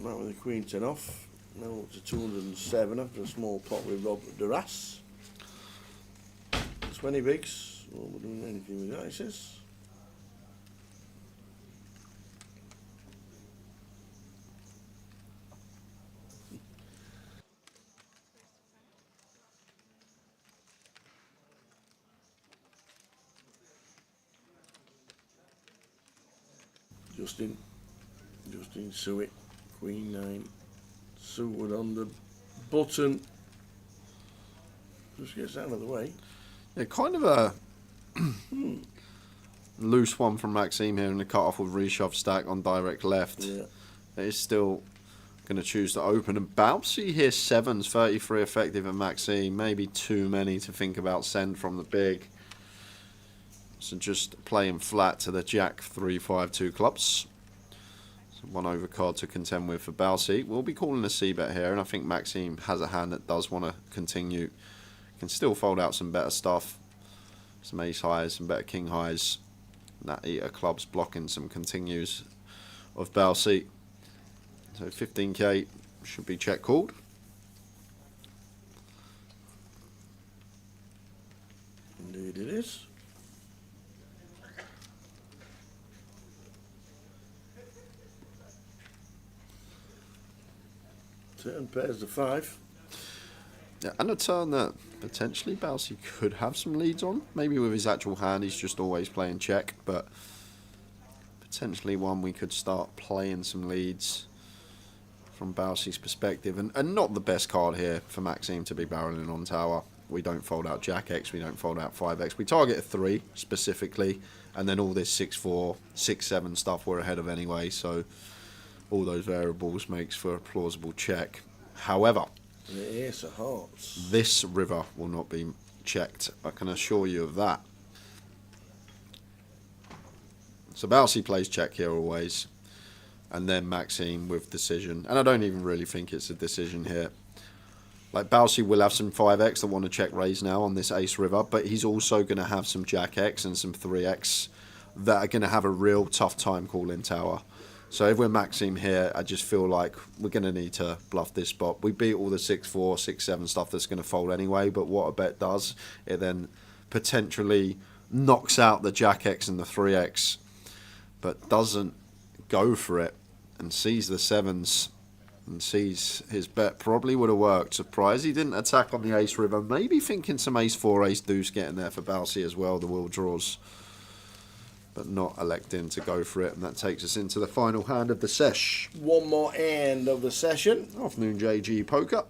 Right, with the Queen 10 off. Now up to 207 after a small pot with Rob Duras. 20 bigs. Well, we're doing anything with ices. Justin Suet, Queen 9, suited on the button. Just gets out of the way.
Yeah, kind of a loose one from Maxime here in the cut off with reshove stack on direct left.
Yeah.
It is still going to choose to open. And Bouncy here 7s, 33 effective and Maxime. Maybe too many to think about send from the big. So just playing flat to the Jack 3-5-2 clubs. So one overcard to contend with for Bouncy. We'll be calling a c-bet here, and I think Maxime has a hand that does want to continue. Can still fold out some better stuff. Some ace highs, some better king highs. That eater clubs blocking some continues of Bouncy. So 15k should be check called.
Indeed it is. Turn pairs the 5.
Yeah, and a turn that potentially Bouncy could have some leads on. Maybe with his actual hand, he's just always playing check, but potentially one we could start playing some leads from Bouncy's perspective. And not the best card here for Maxime to be barreling on tower. We don't fold out Jack X, we don't fold out 5X. We target a 3 specifically, and then all this 6-4, 6-7 stuff we're ahead of anyway, so all those variables makes for a plausible check. However,
The ace of hearts.
this river will not be checked, I can assure you of that. So Bouncy plays check here always, and then Maxime with decision. And I don't even really think it's a decision here. Like Bouncy will have some 5X that want to check raise now on this ace river, but he's also going to have some Jack X and some 3X that are going to have a real tough time calling tower. So if we're Maxime here, I just feel like we're going to need to bluff this spot. We beat all the 6-4, 6-7 stuff that's going to fold anyway, but what a bet does, it then potentially knocks out the Jack X and the 3X. but doesn't go for it and sees the sevens and sees his bet probably would have worked. Surprised he didn't attack on the ace river. Maybe thinking some ace 4, ace deuce getting there for Balsi as well, the wheel draws. But not electing to go for it, and that takes us into the final hand of the sesh.
One more hand of the session.
Afternoon JG Poker.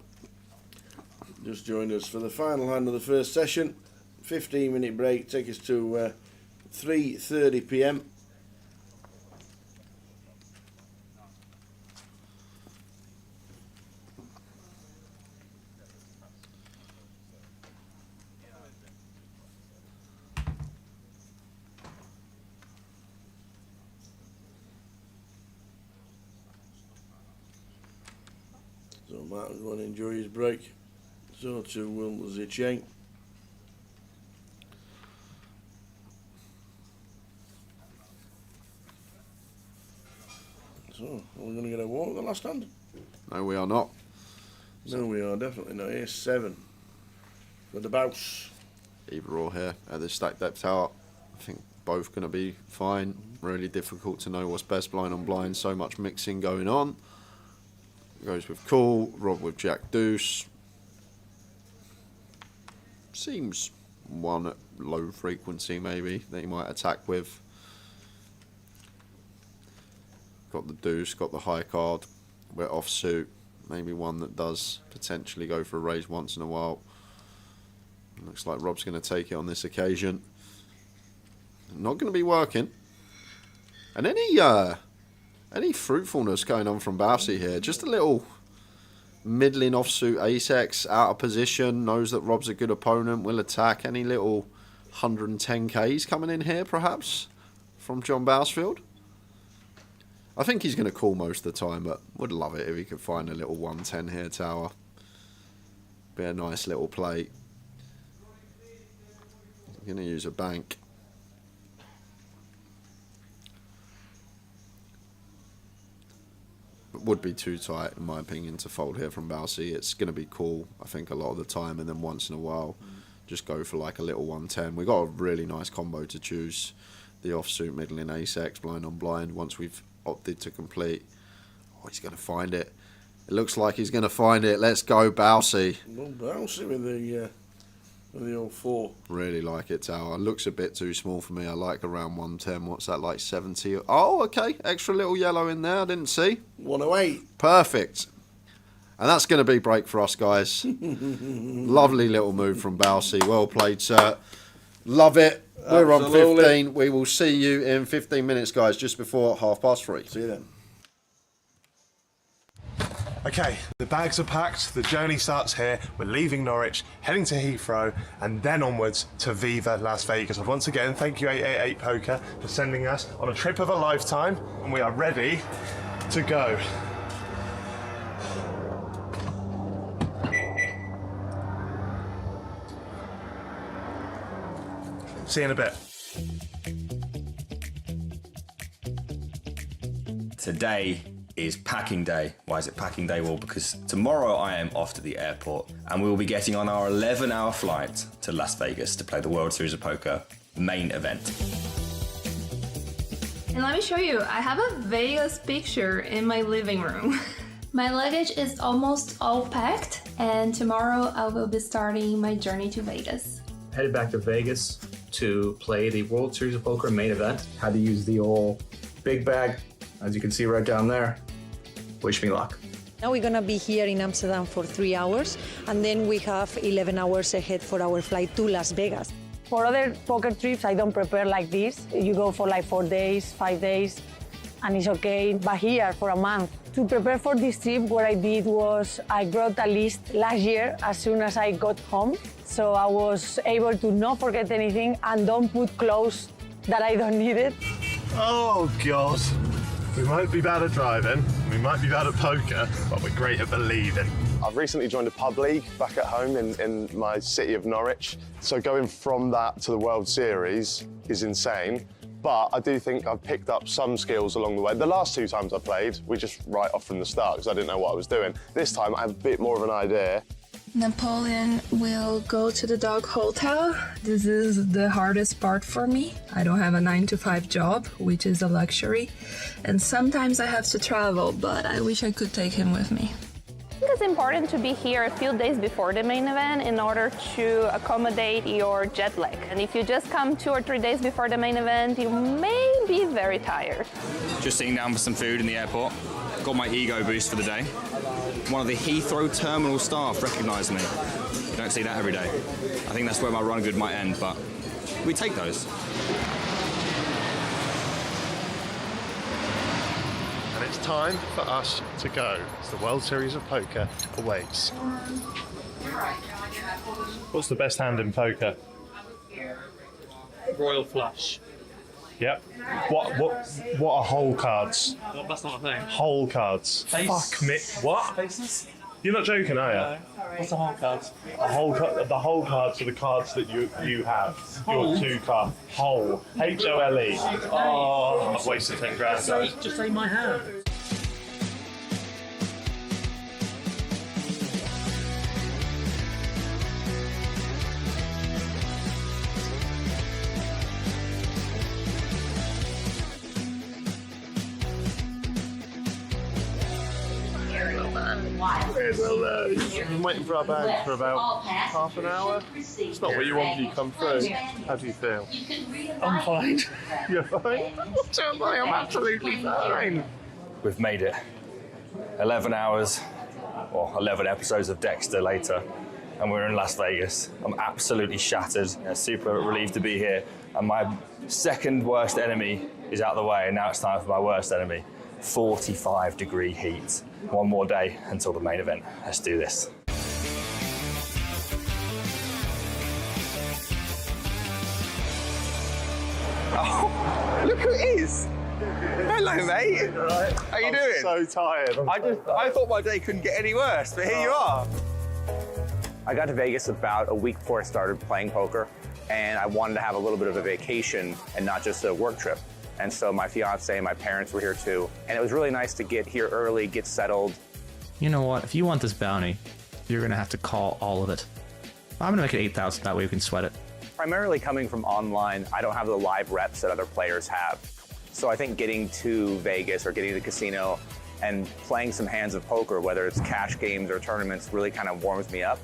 Just joined us for the final hand of the first session. 15-minute break, take us to 3:30 p.m. So Martin's going to enjoy his break. So too will Zicheng. So, are we going to get a walk the last hand?
No, we are not.
No, we are definitely not. Ace 7 for the bouse.
Either or here at this stack depth tower. I think both going to be fine. Really difficult to know what's best blind on blind. So much mixing going on. Goes with call. Rob with jack deuce. Seems one at low frequency maybe that he might attack with. Got the deuce, got the high card. We're offsuit. Maybe one that does potentially go for a raise once in a while. Looks like Rob's going to take it on this occasion. Not going to be working. And any fruitfulness going on from Bowsy here. Just a little middling offsuit ace-x, out of position, knows that Rob's a good opponent, will attack. Any little 110Ks coming in here, perhaps, from John Bousfield? I think he's going to call most of the time, but would love it if he could find a little 110 here, tower. Be a nice little play. I'm going to use a bank. It would be too tight, in my opinion, to fold here from Balsi. It's going to be cool, I think, a lot of the time, and then once in a while, just go for like a little 110. We've got a really nice combo to choose. The offsuit, middling ace-x, blind on blind, once we've opted to complete. Oh, he's going to find it. It looks like he's going to find it. Let's go, Balsi.
Well, Balsi with the old 4.
Really like it, tower. Looks a bit too small for me. I like around 110. What's that, like 70? Oh, okay. Extra little yellow in there. I didn't see.
108.
Perfect. And that's going to be break for us, guys. Lovely little move from Balsi. Well played, sir. Love it. We're
Absolutely.
on 15. We will see you in 15 minutes, guys, just before 3:30.
See you then.
Okay, the bags are packed, the journey starts here, we're leaving Norwich, heading to Heathrow, and then onwards to Viva Las Vegas. Once again, thank you 888 Poker for sending us on a trip of a lifetime, and we are ready to go. See you in a bit.
Today is packing day. Why is it packing day? Well, because tomorrow I am off to the airport and we will be getting on our 11-hour flight to Las Vegas to play the World Series of Poker main event.
And let me show you, I have a Vegas picture in my living room. My luggage is almost all packed and tomorrow I will be starting my journey to Vegas.
Headed back to Vegas to play the World Series of Poker main event. Had to use the old big bag, as you can see right down there. Wish me luck.
Now we're gonna be here in Amsterdam for 3 hours, and then we have 11 hours ahead for our flight to Las Vegas.
For other poker trips, I don't prepare like this. You go for like 4 days, 5 days, and it's okay. But here, for a month. To prepare for this trip, what I did was I brought a list last year as soon as I got home. So I was able to not forget anything and don't put clothes that I don't need it.
Oh God. We might be bad at driving, we might be bad at poker, but we're great at believing. I've recently joined a pub league back at home in my city of Norwich. So going from that to the World Series is insane. But I do think I've picked up some skills along the way. The last 2 times I played, we just right off from the start because I didn't know what I was doing. This time I have a bit more of an idea.
Napoleon will go to the dog hotel. This is the hardest part for me. I don't have a 9-to-5 job, which is a luxury. And sometimes I have to travel, but I wish I could take him with me.
I think it's important to be here a few days before the main event in order to accommodate your jet lag. And if you just come 2 or 3 days before the main event, you may be very tired.
Just sitting down for some food in the airport. Got my ego boost for the day. One of the Heathrow terminal staff recognised me. You don't see that every day. I think that's where my run good might end, but we take those.
And it's time for us to go. As the World Series of Poker awaits. What's the best hand in poker?
Royal flush.
Yep. What are whole cards?
Well, that's not a thing.
Whole cards.
Face.
Fuck me. What?
Faces?
You're not joking, are you?
No. What's a whole card?
The whole cards are the cards that you have. Your 2 card. Whole. H-O-L-E. Oh, I've wasted 10 grand.
Just say my hand.
You've been waiting for our bag for about half an hour. It's not what you want when you come through. How do you feel?
I'm fine.
You're fine? I'm absolutely fine.
We've made it. 11 hours, or 11 episodes of Dexter later, and we're in Las Vegas. I'm absolutely shattered. Super relieved to be here. And my second worst enemy is out of the way, and now it's time for my worst enemy. 45-degree heat. One more day until the main event. Let's do this. Oh, look who it is. Hello, mate.
Right.
How you doing?
So tired.
I thought my day couldn't get any worse, but here you are.
I got to Vegas about a week before I started playing poker, and I wanted to have a little bit of a vacation and not just a work trip. And so my fiance and my parents were here too. And it was really nice to get here early, get settled.
You know what? If you want this bounty, you're going to have to call all of it. I'm going to make it 8,000. That way we can sweat it.
Primarily coming from online, I don't have the live reps that other players have. So I think getting to Vegas or getting to the casino and playing some hands of poker, whether it's cash games or tournaments, really kind of warms me up.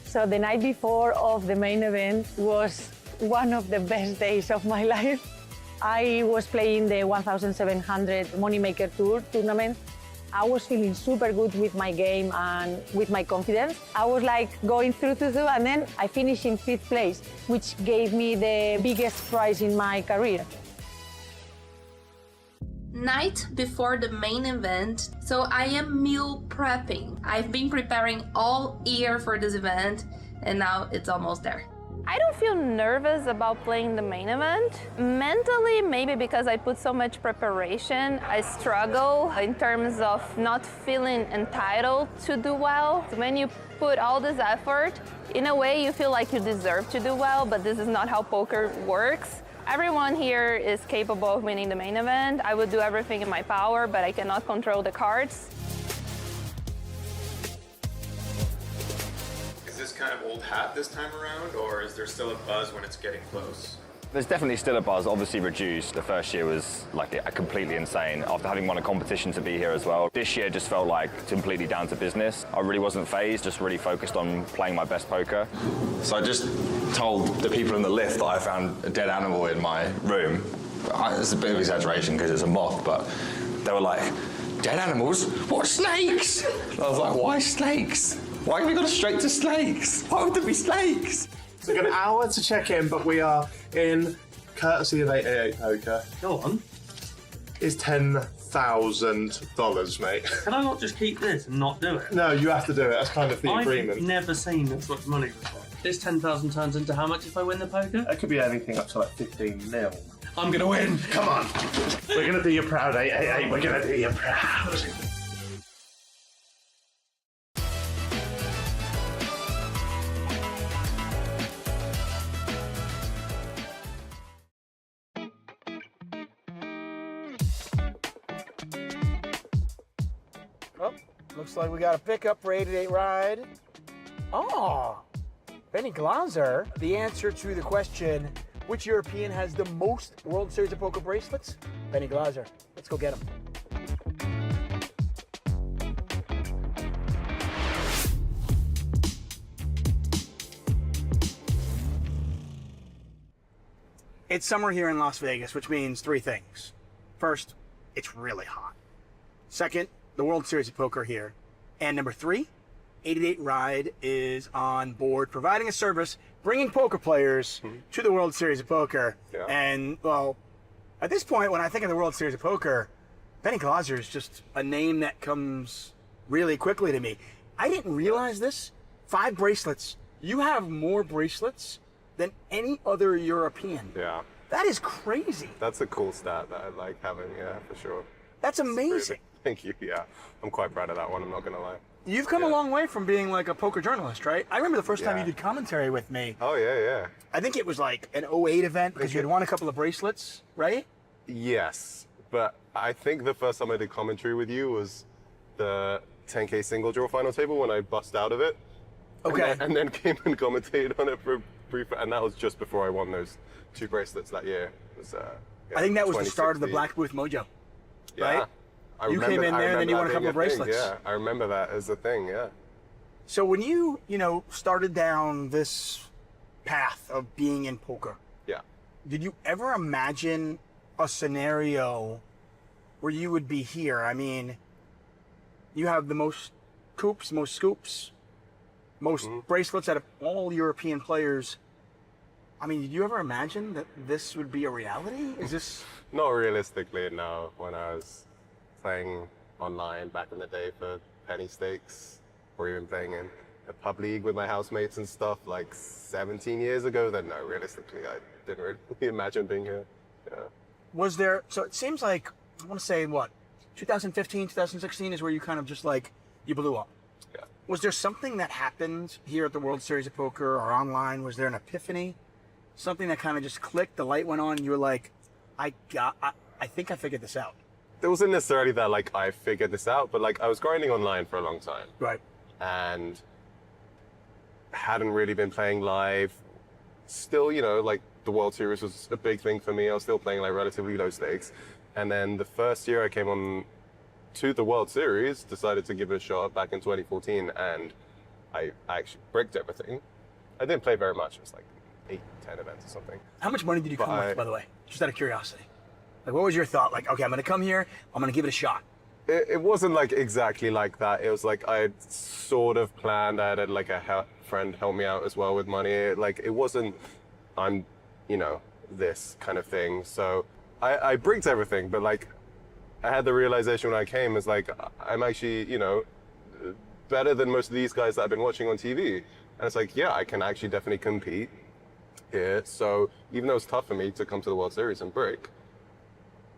So the night before of the main event was one of the best days of my life. I was playing the 1,700 Moneymaker Tour tournament. I was feeling super good with my game and with my confidence. I was like going through, and then I finished in 5th place, which gave me the biggest prize in my career.
Night before the main event, so I am meal prepping. I've been preparing all year for this event, and now it's almost there.
I don't feel nervous about playing the main event. Mentally, maybe because I put so much preparation, I struggle in terms of not feeling entitled to do well. When you put all this effort, in a way you feel like you deserve to do well, but this is not how poker works. Everyone here is capable of winning the main event. I would do everything in my power, but I cannot control the cards.
Is this kind of old hat this time around, or is there still a buzz when it's getting close?
There's definitely still a buzz, obviously reduced. The first year was like completely insane after having won a competition to be here as well. This year just felt like completely down to business. I really wasn't phased, just really focused on playing my best poker. So I just told the people in the lift that I found a dead animal in my room. It's a bit of exaggeration because it's a moth, but they were like, dead animals? What, snakes? And I was like, why snakes? Why have we gone straight to snakes? Why would there be snakes?
It's like an hour to check in, but we are in, courtesy of 888 Poker.
Go on.
Is $10,000, mate.
Can I not just keep this and not do it?
No, you have to do it. That's kind of the agreement.
I've never seen this much money before. This 10,000 turns into how much if I win the poker?
It could be anything up to like 15 mil.
I'm gonna win.
Come on. We're gonna do you proud, 888. We're gonna do you proud.
Well, looks like we got a pickup for 888 Ride.
Oh, Benny Glaser, the answer to the question, which European has the most World Series of Poker bracelets? Benny Glaser. Let's go get him. It's summer here in Las Vegas, which means three things. First, it's really hot. Second, the World Series of Poker here. And number three, 88 Ride is on board providing a service, bringing poker players to the World Series of Poker.
Yeah.
And, well, at this point, when I think of the World Series of Poker, Benny Glaser is just a name that comes really quickly to me. I didn't realize this. 5 bracelets. You have more bracelets than any other European.
Yeah.
That is crazy.
That's a cool stat that I like having, yeah, for sure.
That's amazing.
Thank you, yeah. I'm quite proud of that one, I'm not gonna lie.
You've come a long way from being like a poker journalist, right? I remember the first time you did commentary with me.
Oh, yeah.
I think it was like an 08 event because you had won a couple of bracelets, right?
Yes, but I think the first time I did commentary with you was the 10K single draw final table when I bust out of it.
Okay.
And then came and commentated on it for a brief, and that was just before I won those 2 bracelets that year. It was,
I think that was the start of the Black Booth Mojo, right? You came in there and then you won a couple of bracelets.
Yeah, I remember that as a thing, yeah.
So when you started down this path of being in poker, did you ever imagine a scenario where you would be here? I mean, you have the most coups, most scoops, most bracelets out of all European players. I mean, did you ever imagine that this would be a reality? Is this...
Not realistically, no. When I was playing online back in the day for penny stakes, or even playing in a pub league with my housemates and stuff like 17 years ago, then no, realistically, I didn't really imagine being here. Yeah.
Was there, so it seems like, I want to say what, 2015, 2016 is where you kind of just like, you blew up.
Yeah.
Was there something that happened here at the World Series of Poker or online? Was there an epiphany? Something that kind of just clicked, the light went on, and you were like, I think I figured this out.
It wasn't necessarily that like I figured this out, but like I was grinding online for a long time.
Right.
And hadn't really been playing live. Still, like the World Series was a big thing for me. I was still playing like relatively low stakes. And then the first year I came on to the World Series, decided to give it a shot back in 2014, and I actually bricked everything. I didn't play very much. It was like 8, 10 events or something.
How much money did you come with, by the way? Just out of curiosity. Like, what was your thought? Like, okay, I'm going to come here. I'm going to give it a shot.
It wasn't like exactly like that. It was like I had sort of planned. I had like a friend help me out as well with money. Like it wasn't, I'm, this kind of thing. So I bricked everything, but like I had the realization when I came is like I'm actually, better than most of these guys that I've been watching on TV. And it's like, yeah, I can actually definitely compete here. So even though it's tough for me to come to the World Series and break,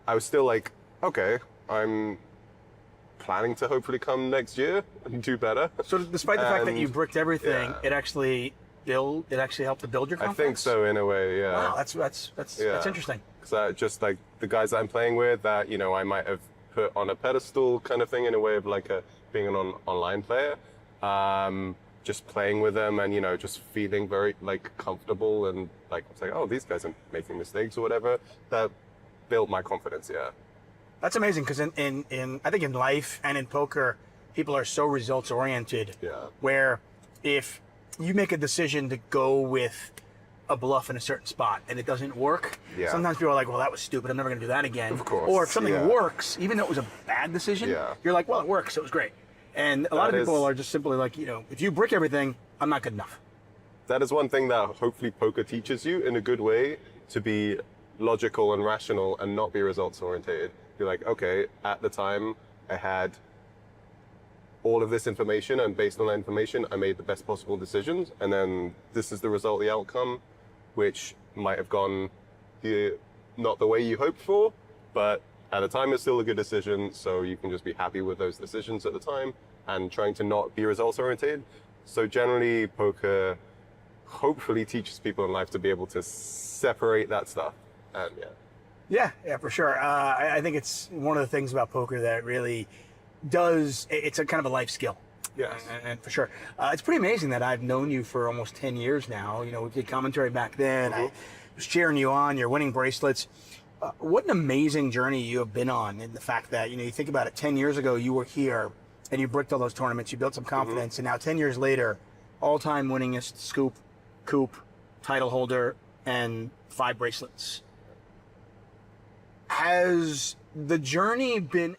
I was still like, okay, I'm planning to hopefully come next year and do better.
So despite the fact that you bricked everything, it actually helped to build your confidence?
I think so in a way, yeah.
Wow, that's interesting.
Because just like the guys that I'm playing with that, I might have put on a pedestal kind of thing in a way of like being an online player. Just playing with them and, just feeling very like comfortable and like, it's like, oh, these guys are making mistakes or whatever. That built my confidence, yeah.
That's amazing because in I think in life and in poker, people are so results oriented.
Yeah.
Where if you make a decision to go with a bluff in a certain spot and it doesn't work, sometimes people are like, well, that was stupid. I'm never going to do that again.
Of course.
Or if something works, even though it was a bad decision, you're like, well, it works. So it was great. And a lot of people are just simply like, if you brick everything, I'm not good enough.
That is one thing that hopefully poker teaches you in a good way, to be logical and rational and not be results oriented. You're like, okay, at the time I had all of this information, and based on that information, I made the best possible decisions. And then this is the result, the outcome, which might have gone not the way you hoped for, but at the time it's still a good decision. So you can just be happy with those decisions at the time and trying to not be results oriented. So generally poker hopefully teaches people in life to be able to separate that stuff. And
Yeah, for sure. I think it's one of the things about poker that really does, it's a kind of a life skill. Yeah, and for sure. It's pretty amazing that I've known you for almost 10 years now. You know, we did commentary back then. I was cheering you on. You're winning bracelets. What an amazing journey you have been on, and the fact that, you know, you think about it, 10 years ago you were here and you bricked all those tournaments, you built some confidence, and now 10 years later, all-time winningest scoop, coupe, title holder, and 5 bracelets. Has the journey been...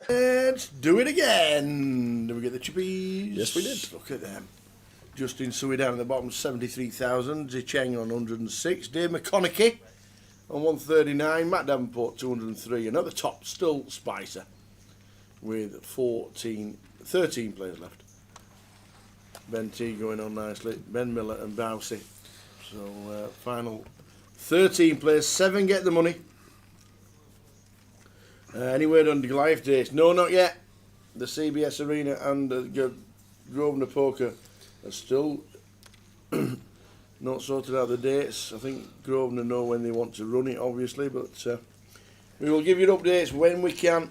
Let's do it again. Did we get the chippies?
Yes, we did.
Look at them. Justin Suey down at the bottom, 73,000. Zicheng on 106. Dave McConaughey on 139. Matt Davenport, 203. And at the top, still Spicer with 13 players left. Ben T going on nicely. Ben Miller and Bousey. So, final 13 players. 7 get the money. Any word on Goliath dates? No, not yet. The CBS Arena and Grosvenor Poker are still not sorted out the dates. I think Grosvenor know when they want to run it, obviously, but we will give you updates when we can.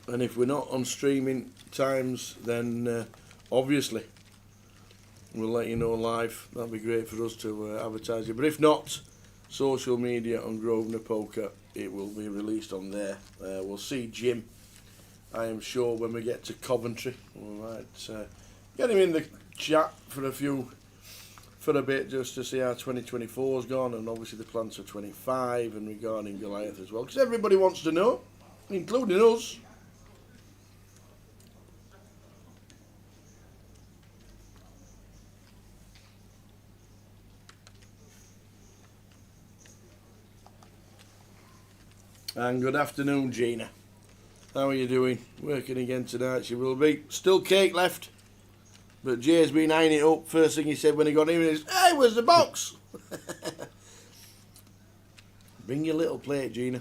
And if we're not on streaming times, then obviously we'll let you know live. That'd be great for us to advertise it. But if not, social media on Grosvenor Poker, it will be released on there. We'll see Jim, I am sure, when we get to Coventry. We might get him in the chat for a bit, just to see how 2024's gone, and obviously the plans for 25 and regarding Goliath as well, because everybody wants to know, including us. And good afternoon, Gina. How are you doing? Working again tonight, she will be. Still cake left, but Jay's been eyeing it up. First thing he said when he got in is, "Hey, where's the box?" Bring your little plate, Gina.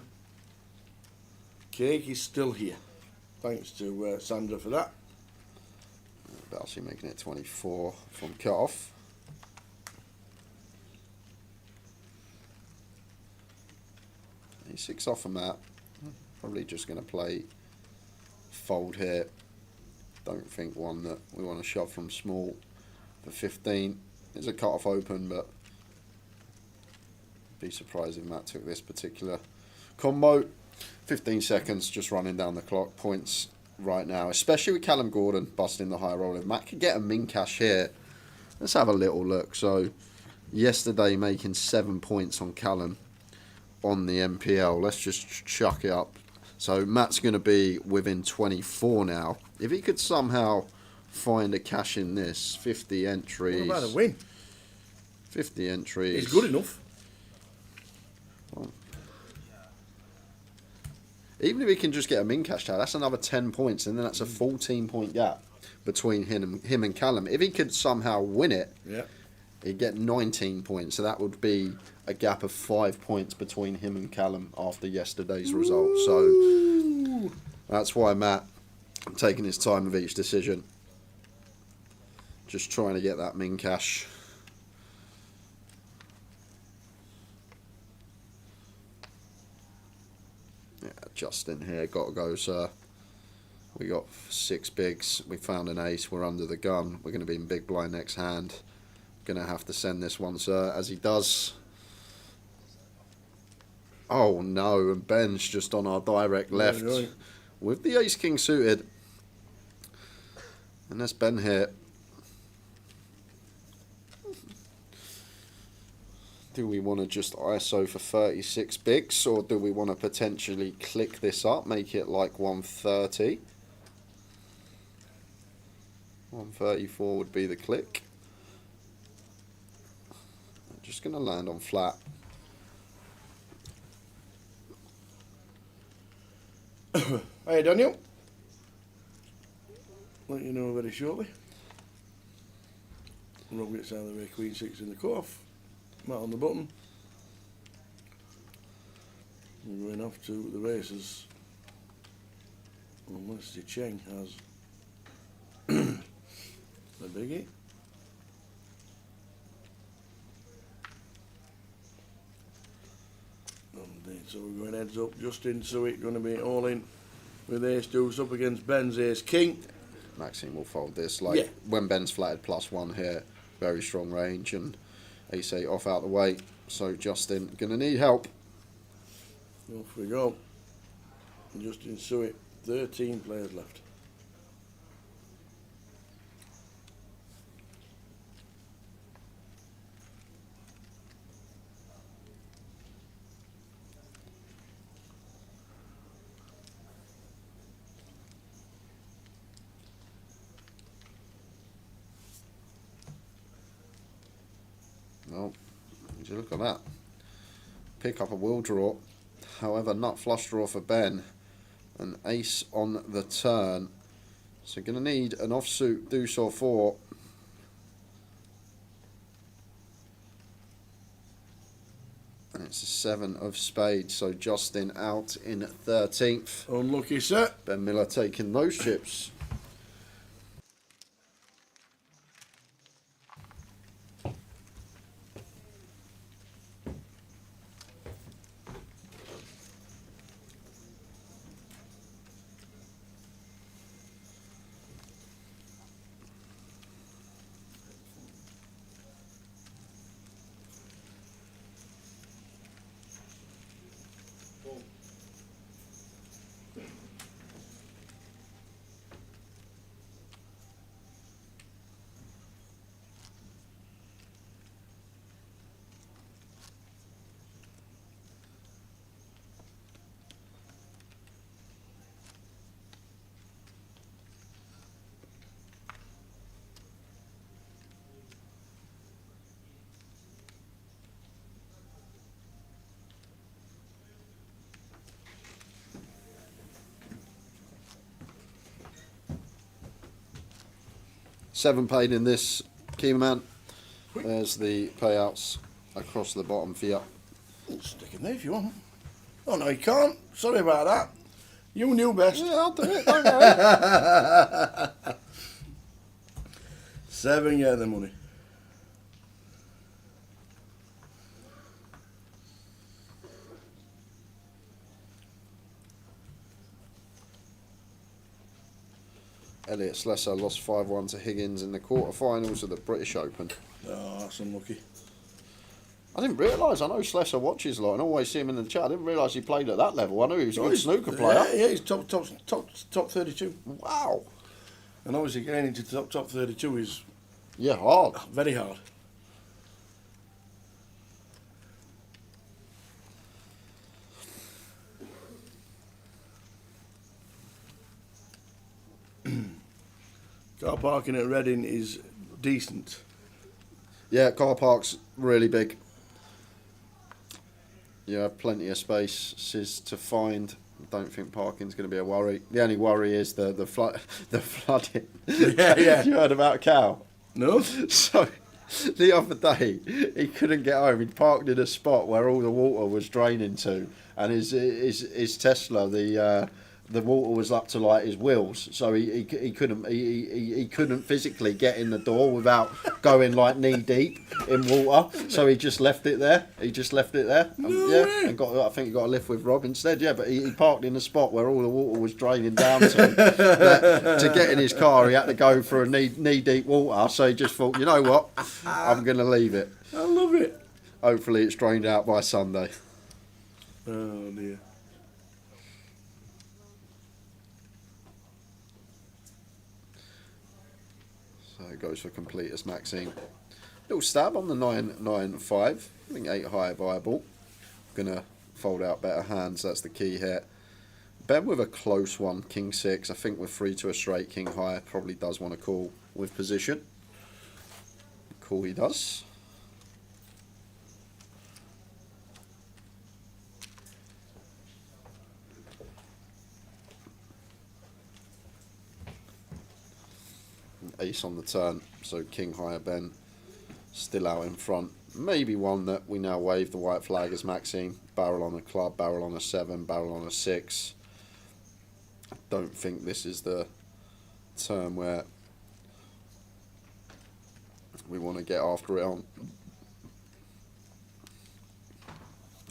Cake is still here. Thanks to Sandra for that.
Bousey making it 24 from cut-off. He's 6 off a Matt. Probably just going to play fold here. Don't think one that we want to shove from small for 15. It's a cut-off open, but be surprised if Matt took this particular combo. 15 seconds, just running down the clock. Points right now, especially with Callum Gordon busting the high roll. If Matt could get a min cash here, let's have a little look. So yesterday making 7 points on Callum on the MPL. Let's just chuck it up. So Matt's going to be within 24 now. If he could somehow find a cash in this, 50 entries.
What about a win?
50 entries.
It's good enough.
Well, even if he can just get a min cash out, that's another 10 points, and then that's a 14-point gap between him and Callum. If he could somehow win it,
yeah,
he'd get 19 points. So that would be a gap of 5 points between him and Callum after yesterday's result. So that's why Matt taking his time with each decision. Just trying to get that min cash. Yeah, Justin here, got to go, sir. We got 6 bigs. We found an ace. We're under the gun. We're going to be in big blind next hand. Going to have to send this one, sir, as he does. Oh no, and Ben's just on our direct left with the ace king suited. And there's Ben here. Do we want to just ISO for 36 bigs, or do we want to potentially click this up, make it like 130? 134 would be the click. I'm just going to land on flat.
Hey Daniel, let you know very shortly. Rob gets out of the way, Queen 6 in the cutoff, Matt on the button. We're going off to the races unless the Cheng has the biggie. So we're going heads up, Justin, so it's going to be all in with ace deuce up against Ben's ace king.
Maxine will fold this, like when Ben's flatted +1 here, very strong range, and ace 8 off out the way, so Justin going to need help.
Off we go. Justin Suet, 13 players left.
Well, would you look at that? Pick up a will draw, however, nut flush draw for Ben, an ace on the turn. So going to need an offsuit deuce or 4. And it's a 7 of spades, so Justin out in 13th.
Unlucky, sir.
Ben Miller taking those chips. Seven paid in this, Keeman man. There's the payouts across the bottom for you.
Stick in there if you want. Oh no, you can't. Sorry about that. You knew best.
Yeah, I'll do it. Don't worry.
7, get the money.
Elliot Slessor lost 5-1 to Higgins in the quarterfinals of the British Open.
Oh, that's unlucky.
I didn't realise. I know Slessor watches a lot and always see him in the chat. I didn't realise he played at that level. I knew he was a good snooker player.
Yeah, he's top 32.
Wow.
And obviously getting into top 32 is
hard.
Very hard. Car parking at Reading is decent.
Yeah, car park's really big. You have plenty of spaces to find. I don't think parking's going to be a worry. The only worry is the flooding.
Yeah.
You heard about Cal?
No.
So the other day he couldn't get home. He'd parked in a spot where all the water was draining to, and his Tesla, the water was up to like his wheels, so he couldn't physically get in the door without going like knee deep in water. So he just left it there. And I think he got a lift with Rob instead. Yeah, but he parked in a spot where all the water was draining down to get in his car. He had to go for a knee deep water. So he just thought, you know what, I'm going to leave it.
I love it.
Hopefully it's drained out by Sunday.
Oh dear.
So it goes for completest Maxime. Little stab on the 9-9-5. I think 8 high viable. Gonna fold out better hands. That's the key here. Ben with a close one, King 6. I think with 3 to a straight, King high probably does want to call with position. Call he does. Ace on the turn, so King higher Ben still out in front. Maybe one that we now wave the white flag as Maxime. Barrel on a club, barrel on a 7, barrel on a 6. I don't think this is the turn where we want to get after it on.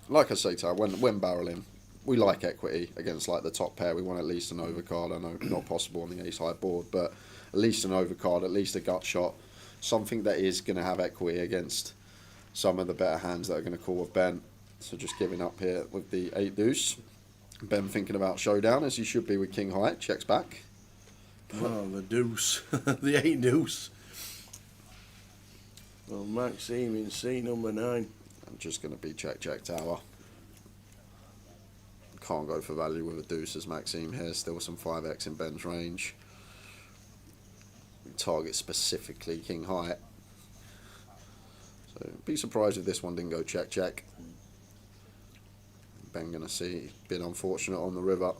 Like I say, Ty, when barreling, we like equity against like the top pair. We want at least an overcard. I know not possible on the ace high board, but at least an overcard, at least a gut shot, something that is going to have equity against some of the better hands that are going to call with Ben. So just giving up here with the 8 deuce. Ben thinking about showdown, as he should be with King high. Checks back.
Oh, the deuce. The 8 deuce. Well, Maxime in C number 9.
I'm just going to be check tower. Can't go for value with a deuce as Maxime here. Still some 5x in Ben's range. Target specifically King high. So be surprised if this one didn't go check. Ben gonna see been unfortunate on the river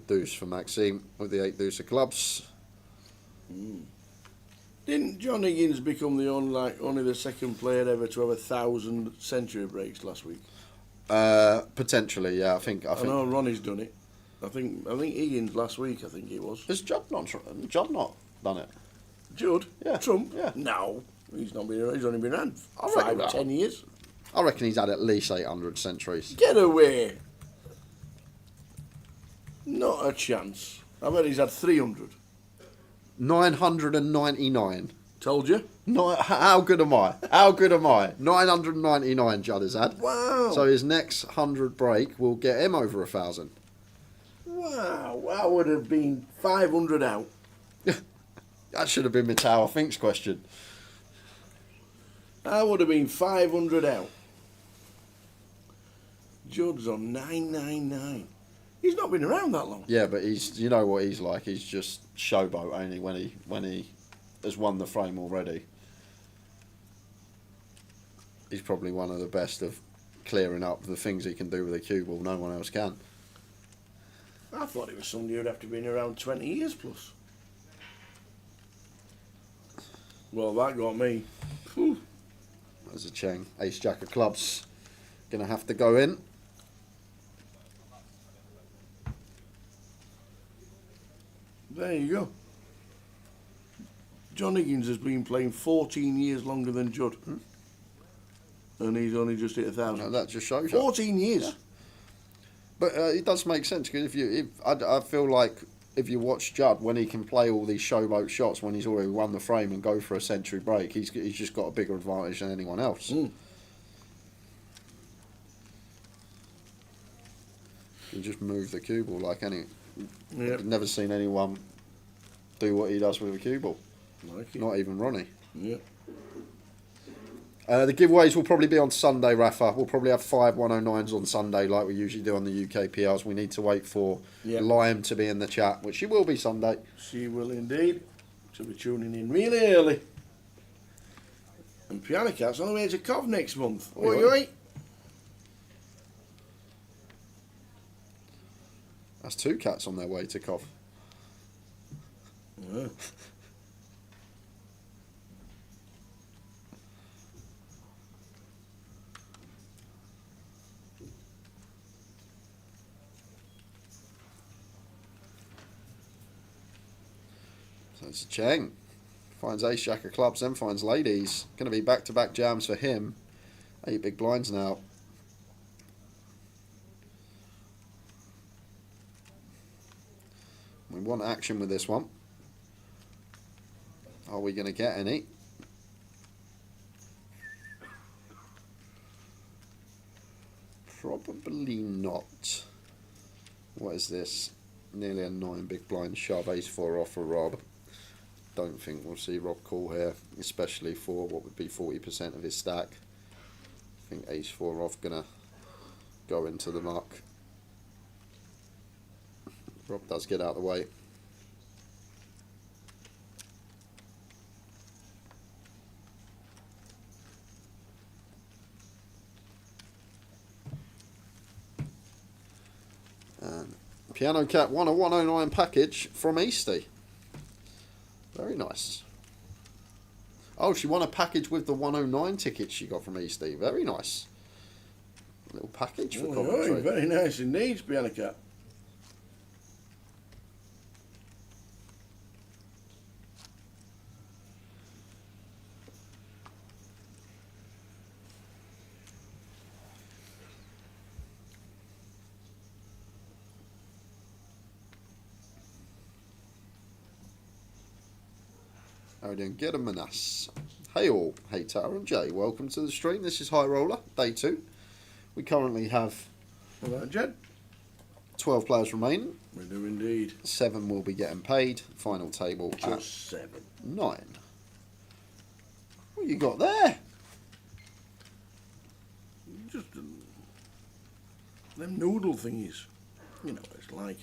deuce for Maxime with the 8 deuce of clubs.
Didn't John Higgins become the only the second player ever to have 1,000 century breaks last week?
Potentially, yeah. I think
know Ronnie's done it. I think Higgins last week. I think it was.
Has Judd not done it?
Judd?
Yeah.
Trump?
Yeah.
No, he's not been. He's only been around 5 or 10 years.
I reckon he's had at least 800 centuries.
Get away! Not a chance. I bet he's had 300.
999.
Told you.
How good am I? 999 Judd has had.
Wow.
So his next 100 break will get him over 1,000.
Wow, that would have been 500 out.
That should have been my Tower Thinks question.
That would have been 500 out. Judd's on 999. He's not been around that long.
Yeah, but you know what he's like. He's just showboat only when he has won the frame already. He's probably one of the best of clearing up the things he can do with a cue ball. No one else can.
I thought it was somebody who'd have to be around 20 years plus. Well, that got me. Whew.
There's a Cheng. Ace Jack of clubs. Gonna have to go in.
There you go. John Higgins has been playing 14 years longer than Judd. And he's only just hit 1,000.
No, that just shows you.
14 years.
Yeah. But it does make sense, because I feel like if you watch Judd, when he can play all these showboat shots when he's already won the frame and go for a century break, he's just got a bigger advantage than anyone else. You just move the cue ball like any.
Yep.
I've never seen anyone do what he does with a cue ball. Not even Ronnie.
Yep.
The giveaways will probably be on Sunday, Rafa. We'll probably have 5 109s on Sunday like we usually do on the UKPLs. We need to wait for Lime to be in the chat, which she will be Sunday.
She will indeed. She'll be tuning in really early. And Piano Cat's on the way to Cov next month. Oi, oi.
That's 2 cats on their way to Cov.
Yeah.
So it's a Cheng. Finds ace jack of clubs, then finds ladies. Going to be back-to-back jams for him. 8 big blinds now. We want action with this one. Are we going to get any? Probably not. What is this? Nearly a 9 big blind shove, ace 4 off for Rob. Don't think we'll see Rob call here, especially for what would be 40% of his stack. I think ace 4 off gonna go into the muck. Rob does get out of the way. And Piano Cat won a 109 package from Eastie. Very nice. Oh, she won a package with the 109 tickets she got from Eastie. Very nice. A little package for commentary.
Very nice indeed, Piano Cat.
How are we doing? Get a manas. Hey all, hey Tara and Jay, welcome to the stream. This is High Roller, day 2. We currently have 12 players remaining.
We do indeed.
7 will be getting paid. Final table at
7.
9. What you got there?
Just them noodle thingies. You know what it's like.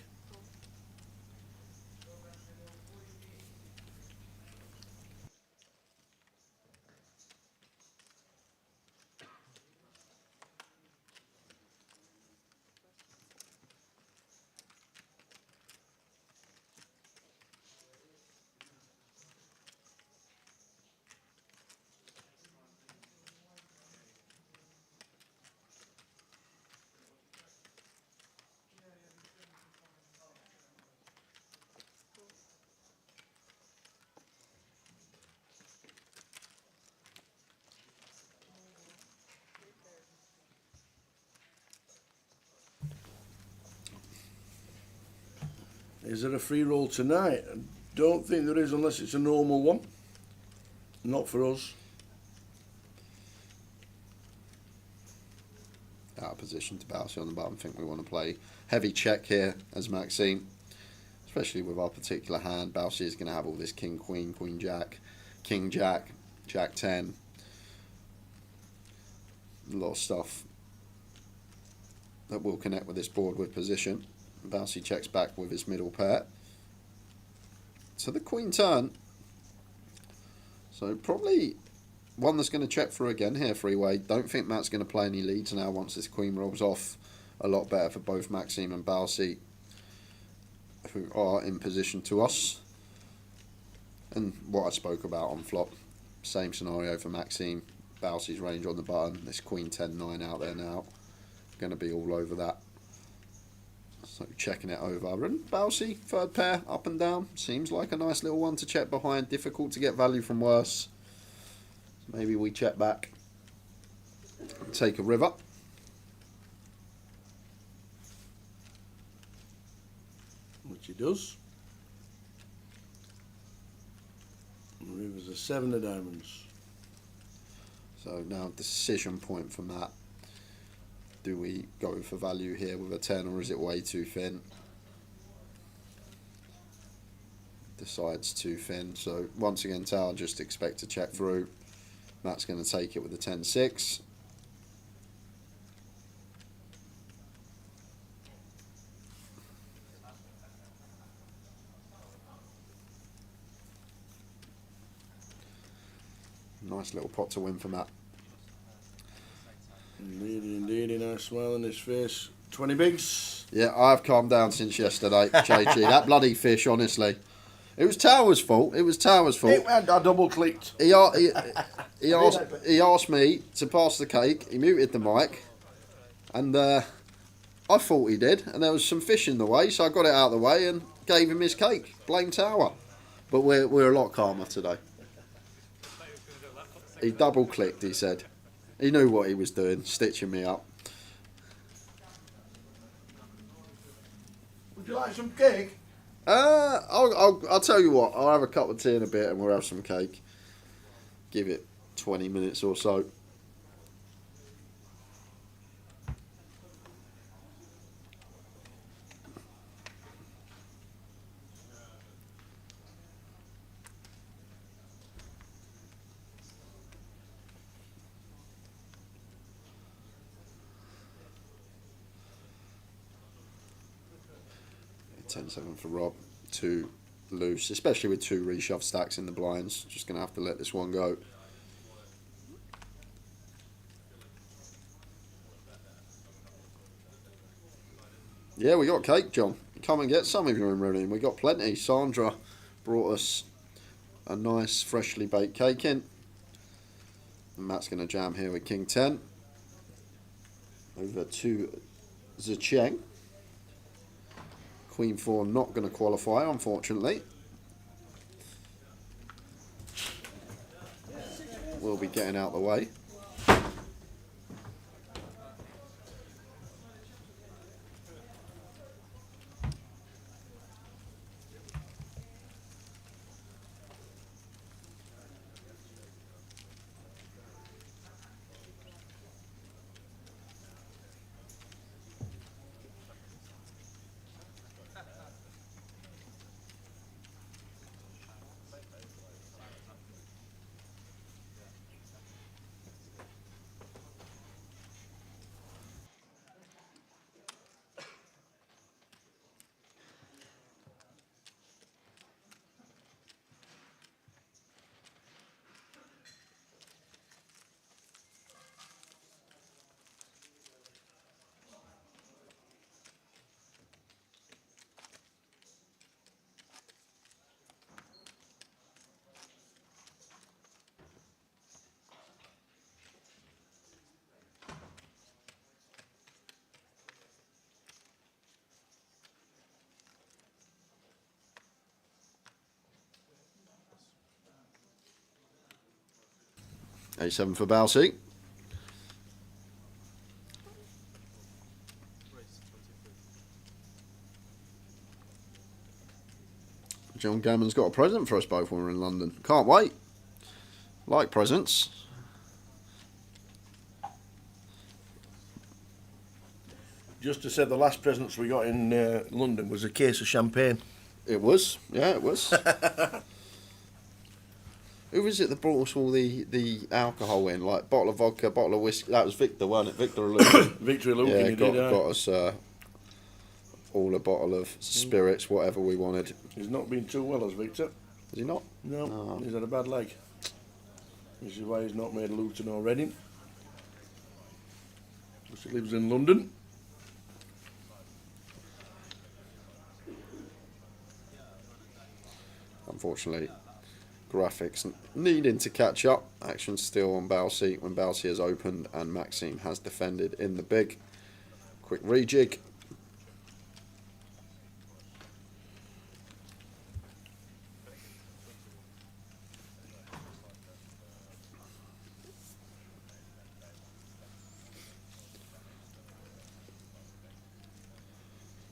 Is there a free roll tonight? I don't think there is unless it's a normal one. Not for us.
Out of position to bounce on the button. I think we want to play heavy check here as Maxime. Especially with our particular hand. Bouncy is going to have all this king, queen, queen, jack, king, jack, jack 10. A lot of stuff that will connect with this board with position. Bouncy checks back with his middle pair. So the queen turn. So probably one that's going to check through again here, freeway. Don't think Matt's going to play any leads now once this queen rolls off. A lot better for both Maxime and Bouncy, who are in position to us. And what I spoke about on flop, same scenario for Maxime. Bouncy's range on the button. This queen 10-9 out there now. Going to be all over that. So checking it over, and Bouncy, third pair, up and down. Seems like a nice little one to check behind. Difficult to get value from worse. Maybe we check back. Take a river.
Which he does. And river's a 7 of diamonds.
So now decision point for Matt. Do we go for value here with a 10 or is it way too thin? Decides too thin. So once again, Tower just expect to check through. Matt's going to take it with a 10-6. Nice little pot to win for Matt.
Indeed, nice smile on his face. 20 bigs.
Yeah, I've calmed down since yesterday, JG. That bloody fish, honestly. It was Tower's fault. It was Tower's fault.
I double clicked.
He asked me to pass the cake. He muted the mic. And I thought he did. And there was some fish in the way, so I got it out of the way and gave him his cake. Blame Tower. But we're a lot calmer today. He double clicked, he said. He knew what he was doing, stitching me up.
Would you like some cake?
I'll tell you what, I'll have a cup of tea in a bit and we'll have some cake. Give it 20 minutes or so. $10-7 for Rob. 2 loose, especially with 2 reshove stacks in the blinds. Just going to have to let this one go. Yeah, we got cake, John. Come and get some if you're in Reading. We got plenty. Sandra brought us a nice freshly baked cake in. And Matt's going to jam here with King 10. Over to Zicheng. Queen 4 not going to qualify, unfortunately. We'll be getting out the way. A7 for Balsi. John Gammon's got a present for us both when we're in London. Can't wait. Like presents.
Just to say, the last presents we got in London was a case of champagne.
It was, yeah, it was. Who was it that brought us all the alcohol in? Like bottle of vodka, bottle of whiskey. That was Victor, wasn't it? Victor Lucan.
Victor Lucan,
yeah,
he
got us all a bottle of spirits, whatever we wanted.
He's not been too well, has Victor?
Is he not?
No,
Oh.
He's had a bad leg. This is why he's not made Luton or Reading. Because he lives in London.
Unfortunately, graphics needing to catch up. Action still on Balsi when Balsi has opened and Maxime has defended in the big. Quick rejig.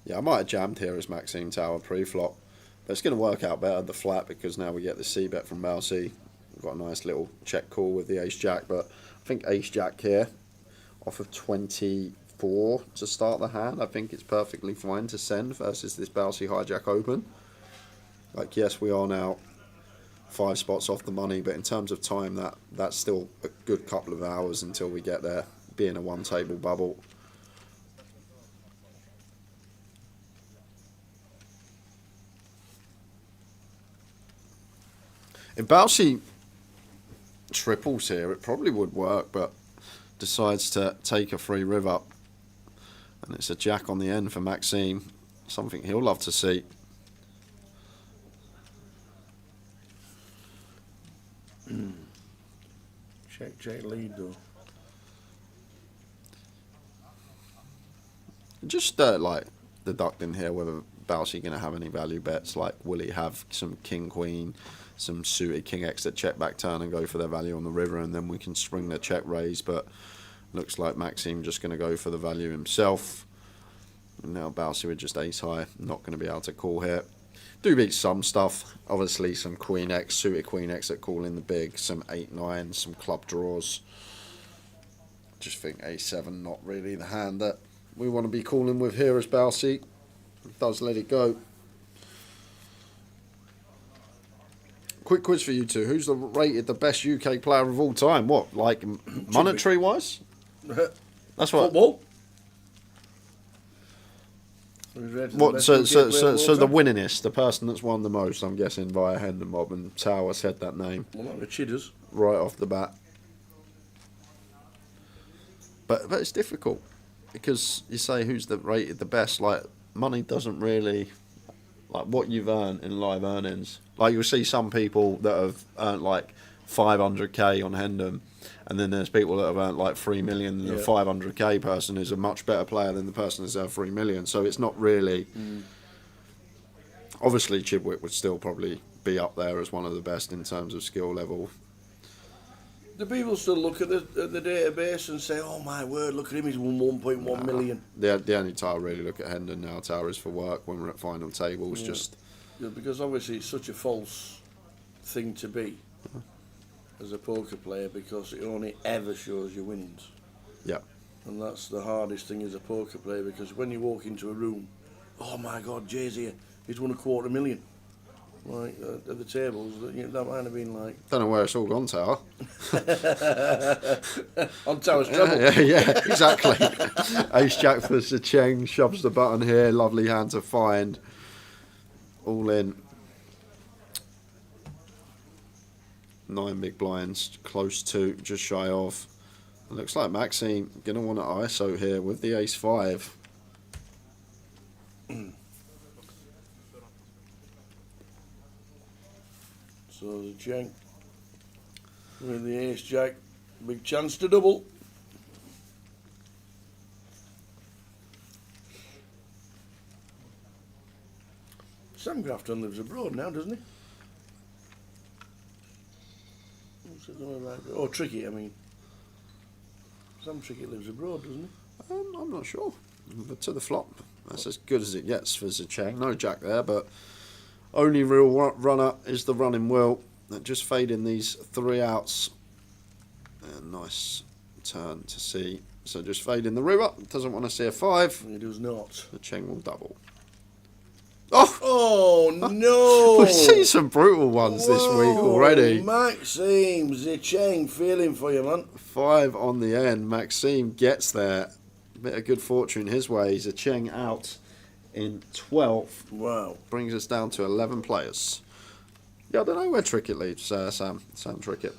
Yeah, I might have jammed here as Maxime Tower pre-flop. But it's going to work out better, the flat, because now we get the C-bet from Balsi. We've got a nice little check call with the ace-jack, but I think ace-jack here, off of 24 to start the hand, I think it's perfectly fine to send versus this Balsi hijack open. Like, yes, we are now 5 spots off the money, but in terms of time, that's still a good couple of hours until we get there, being a one-table bubble. If Balsi triples here, it probably would work, but decides to take a free riv up. And it's a jack on the end for Maxime. Something he'll love to see.
Check lead though.
Just like deducting here whether Bousey going to have any value bets? Like, will he have some king queen, some suited king x that check back turn and go for their value on the river, and then we can spring the check raise? But looks like Maxime just going to go for the value himself. And now Bousey with just ace high, not going to be able to call here. Do beat some stuff, obviously some queen x, suited queen x that call in the big, some 8-9, some club draws. Just think a7 not really the hand that we want to be calling with here as Bousey does let it go. Quick quiz for you two. Who's rated the best UK player of all time? What, like monetary wise? That's what.
Football?
What? So the winningest, the person that's won the most, I'm guessing via Hendon Mob, and Tower said that name.
Well, not the Chidders.
Right off the bat. But it's difficult because you say who's rated the best. Like, money doesn't really, like what you've earned in live earnings. Like, you'll see some people that have earned like 500k on Hendon, and then there's people that have earned like 3 million, and the 500k person is a much better player than the person that's earned 3 million. So it's not really. Obviously, Chidwick would still probably be up there as one of the best in terms of skill level.
Do people still look at the database and say, "Oh my word, look at him! He's won 1.1 million."
The only time I really look at Hendon now, Tower, is for work when we're at final tables.
Yeah.
Just
because obviously it's such a false thing to be as a poker player, because it only ever shows your winnings.
Yeah.
And that's the hardest thing as a poker player, because when you walk into a room, oh my God, Jay's here, he's won 250,000. Like at the tables, that might have been like.
Don't know where it's all gone, Tower.
On Tower's treble.
Yeah, exactly. Ace Jack for Cheng, shoves the button here. Lovely hand to find. All in. 9 big blinds, close to, just shy of. It looks like Maxime going to want to ISO here with the ace 5.
So the Cheng with the ace jack, big chance to double. Sam Grafton lives abroad now, doesn't he? Oh, Tricky, I mean. Sam Tricky lives abroad, doesn't he?
I'm not sure. But to the flop, that's as good as it gets for Zecheng. No jack there, but only real runner is the running wheel. Just fading these 3 outs. And nice turn to see. So just fading the river. Doesn't want to see a 5.
He does not.
The Cheng will double.
Oh no!
We've seen some brutal ones this week already.
Maxime Zecheng, feeling for you, man.
5 on the end. Maxime gets there. Bit of good fortune his way. Zecheng out in 12th.
Wow.
Brings us down to 11 players. Yeah, I don't know where Trickett leaves, Sam Trickett.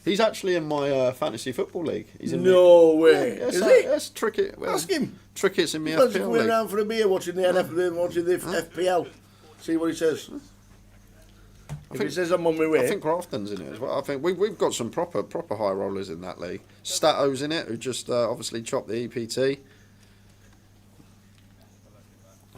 He's actually in my fantasy football league. He's in
no way.
Yeah,
Is he?
That's Trickett.
Ask him.
Trickett's in my
Let's
FPL
go
league.
around for a beer watching the FPL. See what he says. If he says I'm on my way.
I think Grafton's in it as well. I think we've got some proper high rollers in that league. Stato's in it, who just obviously chopped the EPT.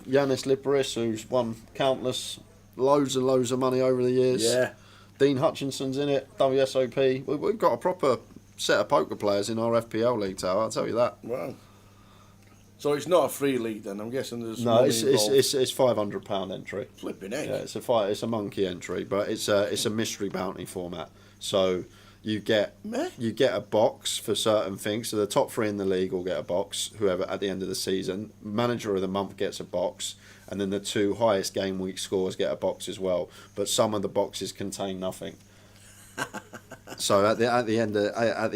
Yanis Liparis, who's won countless, loads and loads of money over the years.
Yeah.
Dean Hutchinson's in it, WSOP. We've got a proper set of poker players in our FPL league, Tower, I'll tell you that.
Wow. So it's not a free league then? I'm guessing there's
no.
money
It's £500 entry.
Flipping heck.
Yeah, it's a monkey entry, but it's a mystery bounty format. So you get a box for certain things. So the top 3 in the league will get a box. Whoever at the end of the season, manager of the month gets a box, and then the 2 highest game week scores get a box as well. But some of the boxes contain nothing. So at the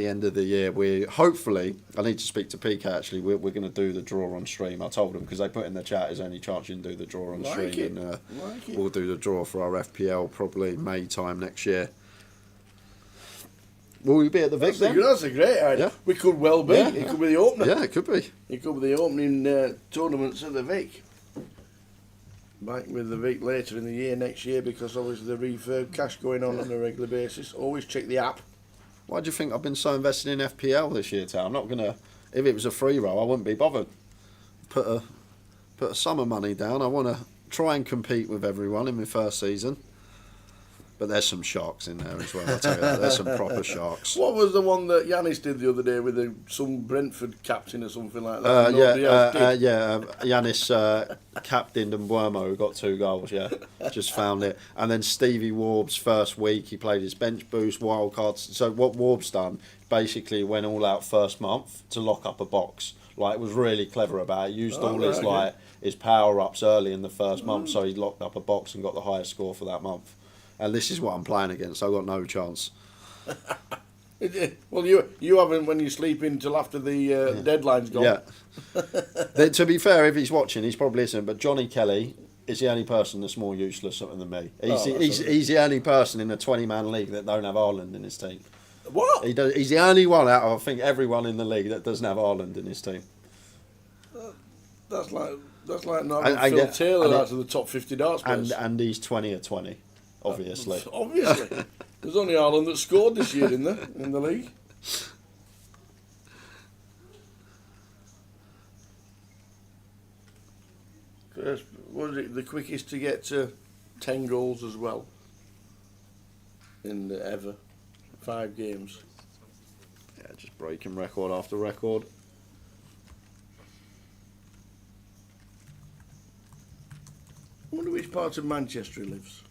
end of the year, we hopefully, I need to speak to PK actually. We're going to do the draw on stream. I told them because they put in the chat, "Is there any chance you can do the draw on stream?" And we'll do the draw for our FPL probably May time next year. Will we be at the Vic then?
That's a great idea. Yeah. We could well be.
Yeah.
It could be the opener.
Yeah, it could be.
It could be the opening tournaments of the Vic. Back with the Vic later in the year, next year, because obviously the refurb cash going on a regular basis. Always check the app.
Why do you think I've been so invested in FPL this year, Tom? I'm not gonna. If it was a free roll, I wouldn't be bothered. Put a sum of money down. I want to try and compete with everyone in my first season. But there's some sharks in there as well, I'll tell you that. There's some proper sharks.
What was the one that Yanis did the other day with some Brentford captain or something like that?
Yanis captained and Buemo got 2 goals, just found it. And then Stevie Warb's first week, he played his bench boost, wild cards. So what Warb's done, basically went all out first month to lock up a box. Like, was really clever about it. Used all his his power-ups early in the first month, so he locked up a box and got the highest score for that month. And this is what I'm playing against. I've got no chance.
Well, you haven't when you sleep in till after the deadline's gone.
Yeah. To be fair, if he's watching, he's probably listening. But Johnny Kelly is the only person that's more useless than me. He's the only person in a 20-man league that don't have Ireland in his team.
What?
He's the only one out of, I think, everyone in the league that doesn't have Ireland in his team.
That's like not having Phil Taylor out of the top 50 darts players.
And he's 20 or 20. Obviously.
Obviously. There's only Ireland that scored this year in the league. Was it the quickest to get to 10 goals as well? In ever. 5 games.
Yeah, just breaking record after record.
I wonder which part of Manchester he lives.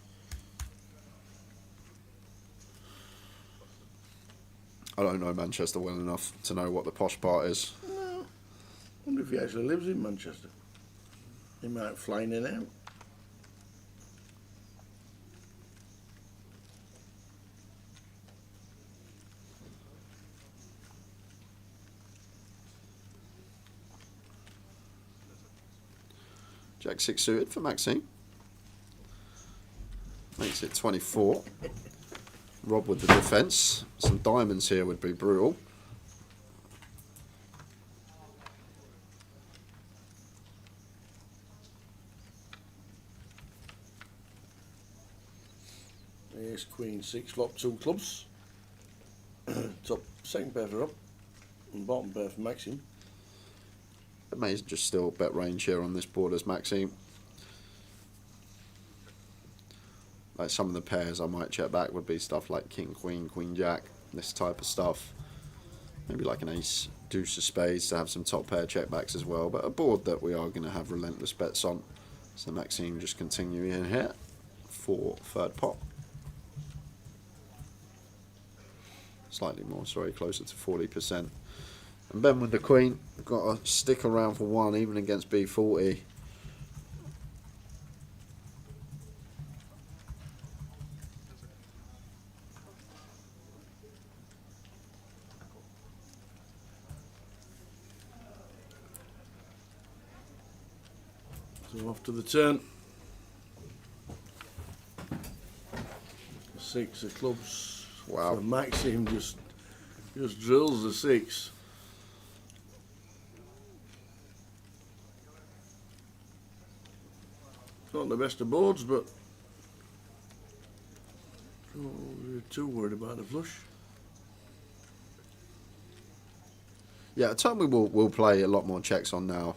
I don't know Manchester well enough to know what the posh part is.
No. I wonder if he actually lives in Manchester. He might fly in and out.
Jack 6 suited for Maxime. Makes it 24. Rob with the defence. Some diamonds here would be brutal.
Here's Queen 6, flop 2 clubs. Top second pair for Rob. And bottom pair for Maxime.
It may just still bet range here on this board as Maxime. Like some of the pairs I might check back would be stuff like King, Queen, Queen, Jack, this type of stuff. Maybe like an Ace, Deuce of Spades to have some top pair checkbacks as well. But a board that we are going to have relentless bets on. So Maxime just continuing in here for third pot. Slightly more, sorry, closer to 40%. And Ben with the Queen, got to stick around for one even against B40.
So off to the turn. 6 of clubs.
Wow.
So Maxime just drills the 6. Not the best of boards, but we're too worried about the flush.
Yeah, a turn we'll play a lot more checks on now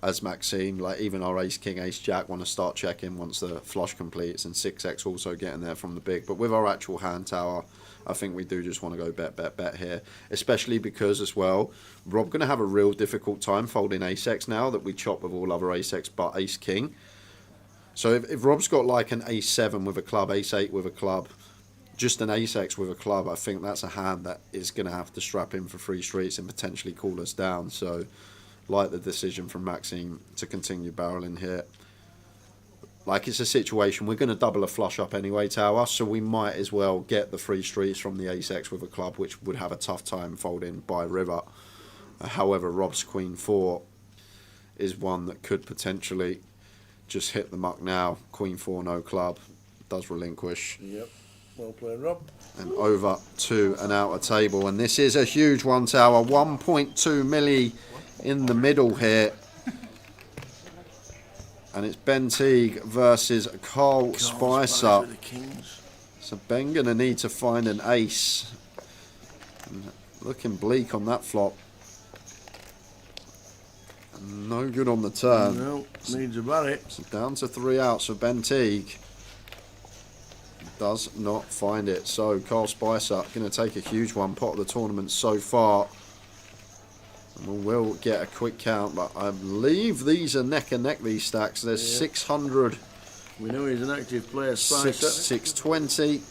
as Maxime. Like even our Ace King, Ace Jack want to start checking once the flush completes, and 6x also getting there from the big. But with our actual hand tower, I think we do just want to go bet here, especially because as well, Rob going to have a real difficult time folding Ace-X now that we chop with all other Ace-X but Ace King. So if Rob's got like an Ace-7 with a club, Ace-8 with a club, just an Ace-X with a club, I think that's a hand that is going to have to strap in for 3 streets and potentially cool us down. So like the decision from Maxime to continue barreling here. Like it's a situation, we're going to double a flush up anyway, tower, so we might as well get the 3 streets from the Ace-X with a club, which would have a tough time folding by river. However, Rob's Queen 4 is one that could potentially just hit the muck now. Queen 4, no club, does relinquish.
Yep, well played, Rob.
And over to an outer table, and this is a huge one, tower. 1.2 milli in the middle here. And it's Ben Teague versus Carl Spicer. So Ben going to need to find an ace. And looking bleak on that flop. And No good on the turn.
No, needs a barry.
So down to 3 outs for Ben Teague. Does not find it. So Carl Spicer going to take a huge one pot of the tournament so far. And we will get a quick count, but I believe these are neck and neck, these stacks. There's 600.
We know he's an active player, Spicer.
620,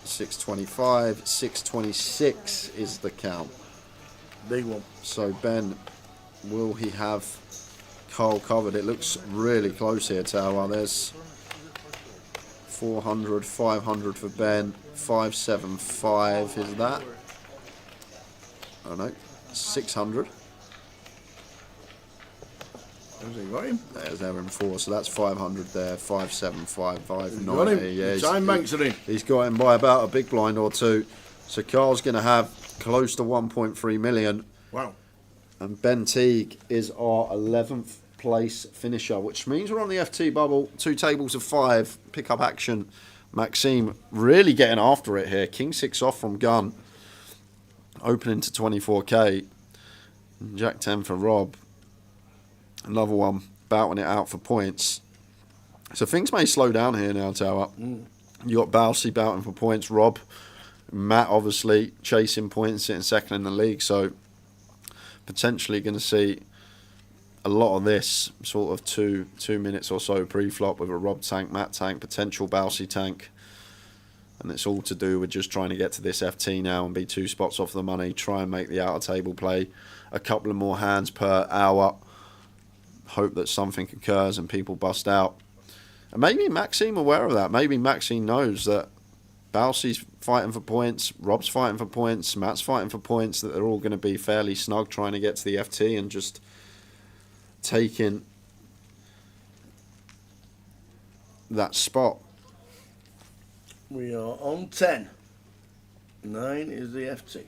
625, 626 is the count.
Big one.
So Ben, will he have Carl covered? It looks really close here, Tower. There's 400, 500 for Ben, 575 is that? Oh no, 600.
Has he got him?
There's Evan 4, so that's 500 there, 575, 590.
Got him.
Yeah,
Time banks are in.
He's got him by about a big blind or two. So Carl's going to have close to 1.3 million.
Wow.
And Ben Teague is our 11th place finisher, which means we're on the FT bubble. 2 tables of 5, pick up action. Maxime really getting after it here. King 6 off from gun. Opening to 24k. Jack 10 for Rob. Another one bouting it out for points. So things may slow down here now, Tower. You got Balsey bouting for points. Rob, Matt obviously chasing points, sitting second in the league. So potentially going to see a lot of this sort of 2 minutes or so pre-flop with a Rob tank, Matt tank, potential Balsey tank. And it's all to do with just trying to get to this FT now and be 2 spots off the money. Try and make the outer table play a couple of more hands per hour. Hope that something occurs and people bust out. And maybe Maxime aware of that. Maybe Maxime knows that Balsey's fighting for points, Rob's fighting for points, Matt's fighting for points, that they're all going to be fairly snug trying to get to the FT and just taking that spot.
We are on 10. 9 is the FT.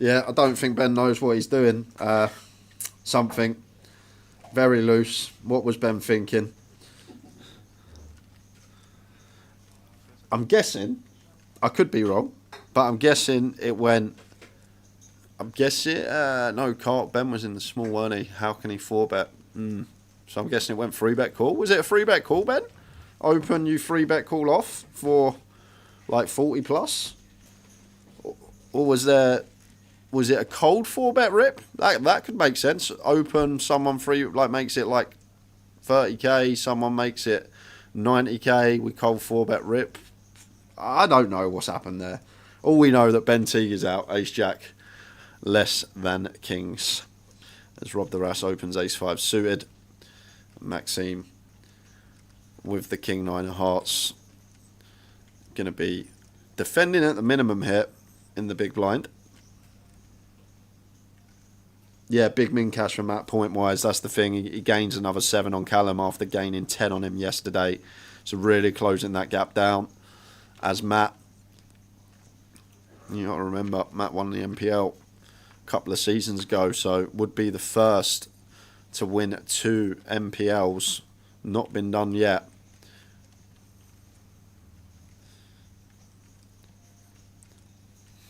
Yeah, I don't think Ben knows what he's doing. Something very loose. What was Ben thinking? I'm guessing, I could be wrong, but I'm guessing it went. No, Carl, Ben was in the small, weren't he? How can he 4-bet? So I'm guessing it went 3-bet call. Was it a 3-bet call, Ben? Open, you 3-bet call off for like 40 plus? Or was it a cold 4-bet rip? That could make sense. Open, someone free, like makes it like 30k, someone makes it 90k, we cold 4-bet rip. I don't know what's happened there. All we know that Ben Teague is out, ace jack, less than kings. As Rob the Rass opens ace 5 suited. Maxime with the king 9 of hearts. Going to be defending at the minimum here in the big blind. Yeah, big min cash for Matt point wise. That's the thing. He gains another 7 on Callum after gaining 10 on him yesterday. So really closing that gap down. As Matt, you got to remember, Matt won the MPL a couple of seasons ago, so would be the first to win 2 MPLs. Not been done yet.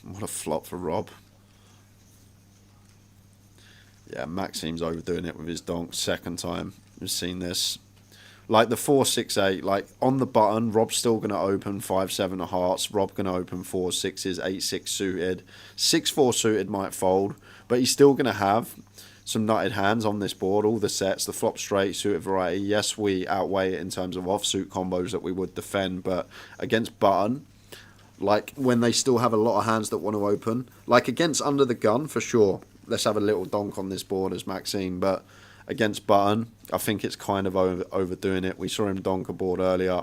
What a flop for Rob. Yeah, Maxime's overdoing it with his donk. Second time we've seen this. Like the 4-6-8, like on the button, Rob's still going to open 5-7 of hearts. Rob going to open 4-6s, 8-6 suited. 6-4 suited might fold, but he's still going to have some nutted hands on this board. All the sets, the flop straight, suited variety. Yes, we outweigh it in terms of offsuit combos that we would defend, but against button, like when they still have a lot of hands that want to open, like against under the gun, for sure. Let's have a little donk on this board as Maxime, but against button, I think it's kind of overdoing it. We saw him donk a board earlier,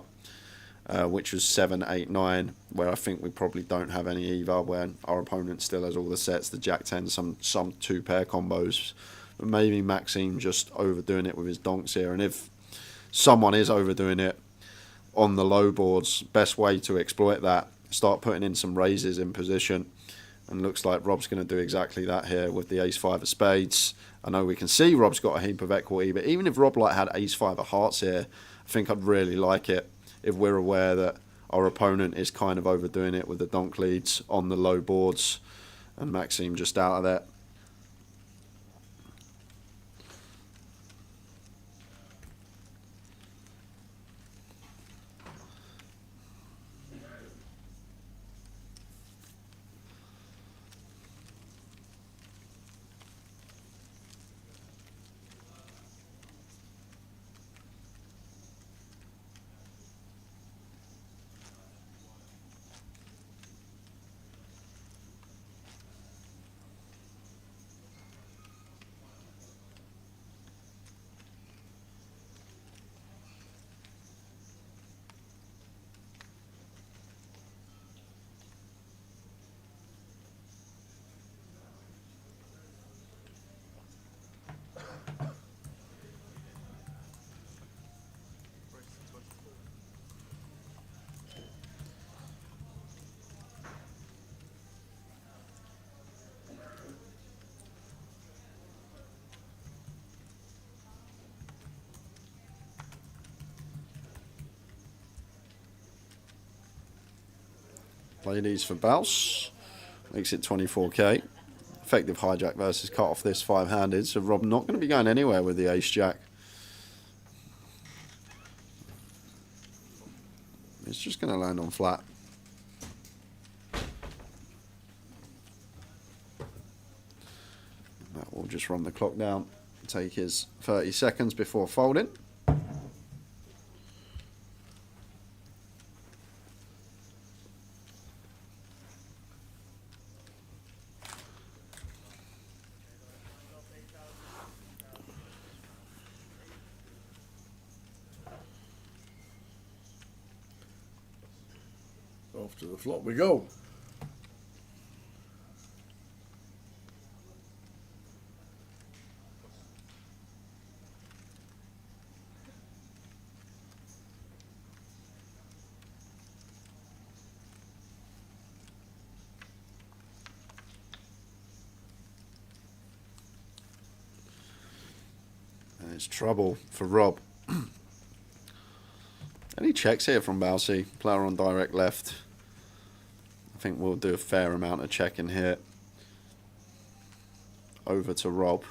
which was 7, 8, 9, where I think we probably don't have any either, where our opponent still has all the sets, the Jack 10, some 2-pair combos. But maybe Maxime just overdoing it with his donks here, and if someone is overdoing it on the low boards, best way to exploit that, start putting in some raises in position. And looks like Rob's going to do exactly that here with the ace-5 of spades. I know we can see Rob's got a heap of equity, but even if Rob like had ace-5 of hearts here, I think I'd really like it if we're aware that our opponent is kind of overdoing it with the donk leads on the low boards and Maxime just out of that. Play these for Bouse. Makes it 24k. Effective hijack versus cut off this 5-handed. So Rob not going to be going anywhere with the ace-jack. It's just going to land on flat. That will just run the clock down. Take his 30 seconds before folding.
Off to the flop we go.
And it's trouble for Rob. Any checks here from Bousey? Player on direct left. I think we'll do a fair amount of checking here. Over to Rob.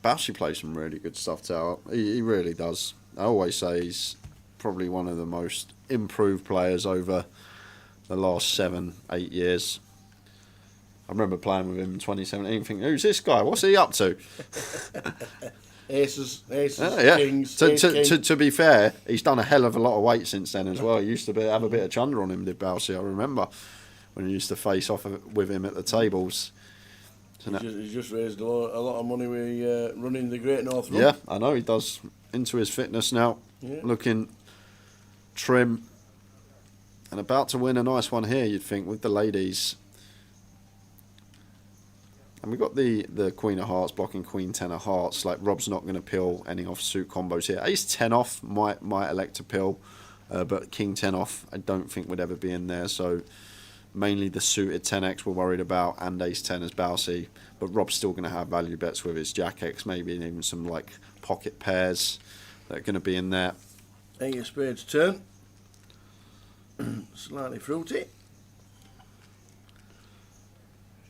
Bousey plays some really good stuff to he really does. I always say he's probably one of the most improved players over the last 7, 8 years. I remember playing with him in 2017 thinking, who's this guy? What's he up to?
Aces,
yeah.
kings.
To be fair, he's done a hell of a lot of weight since then as well. He used to have a bit of chunder on him, did Bousey. I remember when he used to face off with him at the tables. So
he's just raised a lot of money with running the Great North Run.
Yeah, I know he does. Into his fitness now, looking trim and about to win a nice one here, you'd think, with the ladies. And we've got the Queen of Hearts blocking Queen 10 of Hearts. Like, Rob's not going to pill any offsuit combos here. Ace 10 off might elect to pill, but King 10 off I don't think would ever be in there. So mainly the suited 10x we're worried about, and Ace 10 as Bousey. But Rob's still going to have value bets with his Jack X, maybe even some like pocket pairs that are going to be in there.
Eight of spades turn. Slightly fruity.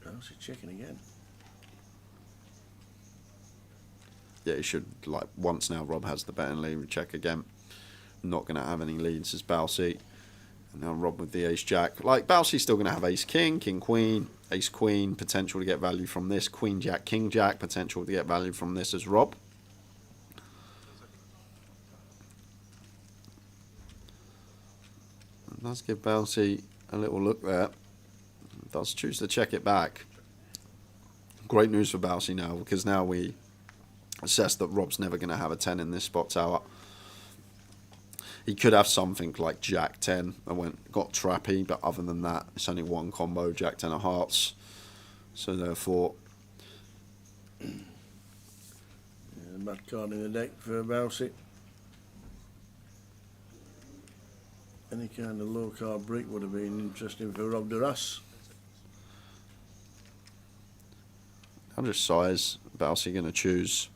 Bousey checking again.
Yeah, he should, like, once now Rob has the betting lead, check again. Not going to have any leads as Bousey. And now Rob with the ace-jack. Like, Bousey's still going to have ace-king, king-queen, ace-queen, potential to get value from this. Queen-jack, king-jack, potential to get value from this as Rob. Let's give Bousey a little look there. Does choose to check it back. Great news for Bousey now, because now we assess that Rob's never going to have a 10 in this spot tower. He could have something like Jack 10 and got trappy, but other than that, it's only one combo, Jack 10 of hearts. So therefore,
bad card in the deck for Bousey. Any kind of low card brick would have been interesting for Rob Duras.
how much size Bousey going to choose?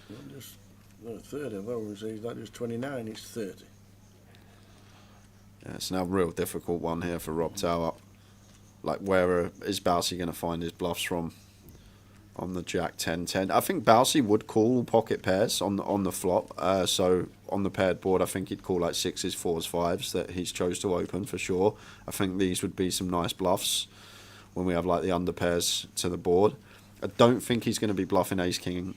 Not just 30, I've always said it's not just 29, it's 30.
Yeah, it's now a real difficult one here for Rob Tower. Like, where is Bousey going to find his bluffs from on the Jack 10-10? I think Bousey would call pocket pairs on the flop. So on the paired board, I think he'd call like 6s, 4s, 5s that he's chose to open for sure. I think these would be some nice bluffs when we have like the under pairs to the board. I don't think he's going to be bluffing ace-king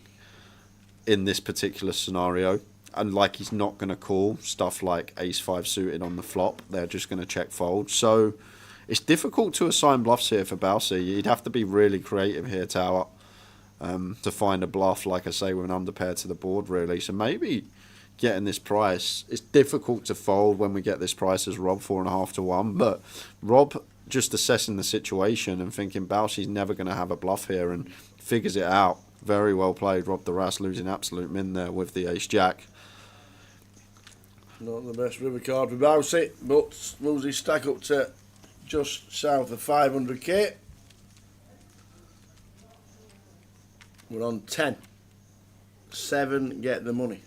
in this particular scenario. And like, he's not going to call stuff like ace-5 suited on the flop. They're just going to check fold. So it's difficult to assign bluffs here for Bousey. You'd have to be really creative here, Tower, to find a bluff, like I say, with an underpair to the board, really. So maybe getting this price, it's difficult to fold when we get this price as Rob 4.5 to 1. But Rob just assessing the situation and thinking Bousey's never going to have a bluff here and figures it out. Very well played, Rob Duras, losing absolute min there with the ace-jack.
Not the best river card for Bousey, but moves his stack up to just south of 500k. We're on 10. 7 get the money.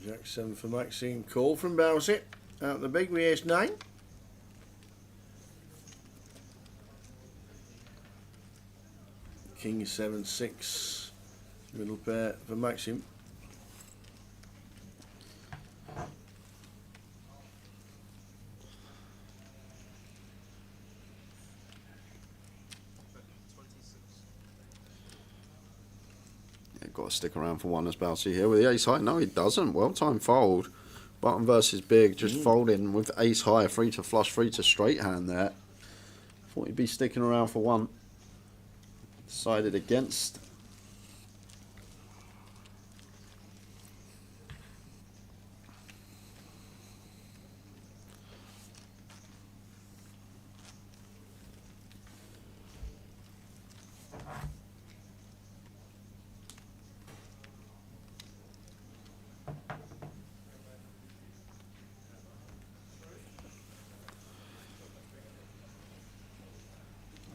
Jack 7 for Maxine Cole from Bousey. Out the big with ace-9. King 7-6. Middle pair for Maxim.
Got to stick around for one as Bousey here with the ace high. No, he doesn't. Well timed fold. Button versus big, just folding with ace high, free to flush, free to straight hand there. Thought he'd be sticking around for one. Decided against.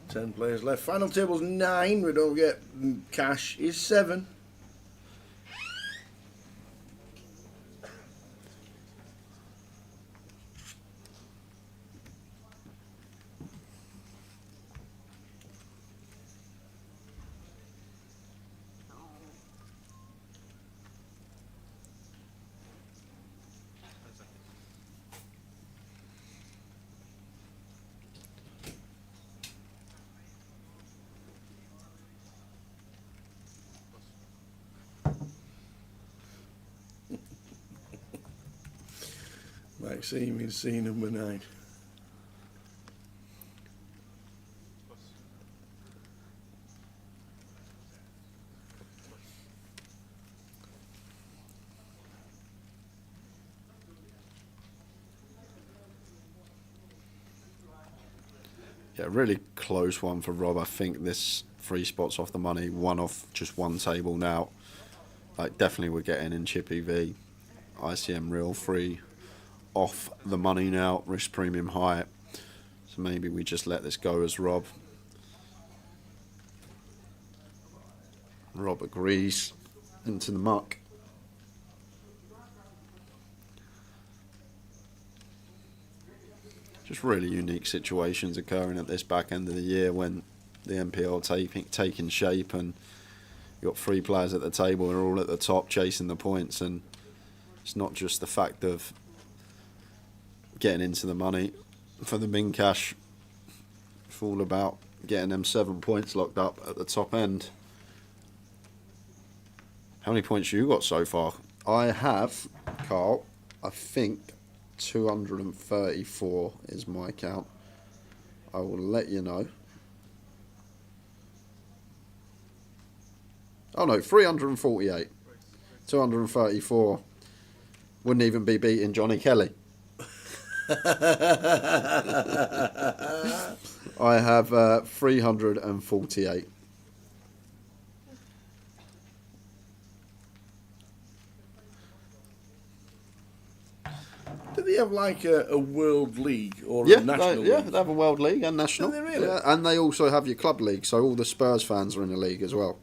Ten players left. Final table's 9. We don't get cash. Is 7. Maxime in scene number 9.
Yeah, really close one for Rob. I think this 3 spots off the money, one off just one table now. Like, definitely we're getting in chip EV. ICM real 3 off the money now, risk premium high. So maybe we just let this go as Rob. Rob agrees. Into the muck. Just really unique situations occurring at this back end of the year when the NPL taking shape, and you've got 3 players at the table and are all at the top chasing the points, and it's not just the fact of getting into the money for the min cash. It's all about getting them 7 points locked up at the top end. How many points you got so far? I have, Carl, I think 234 is my count. I will let you know. Oh no, 348. 234 wouldn't even be beating Johnny Kelly. I have 348.
Do they have like a world league or
Yeah,
a national league?
yeah, they have a world league and national.
Do they really?
Yeah, and they also have your club league, so all the Spurs fans are in the league as well.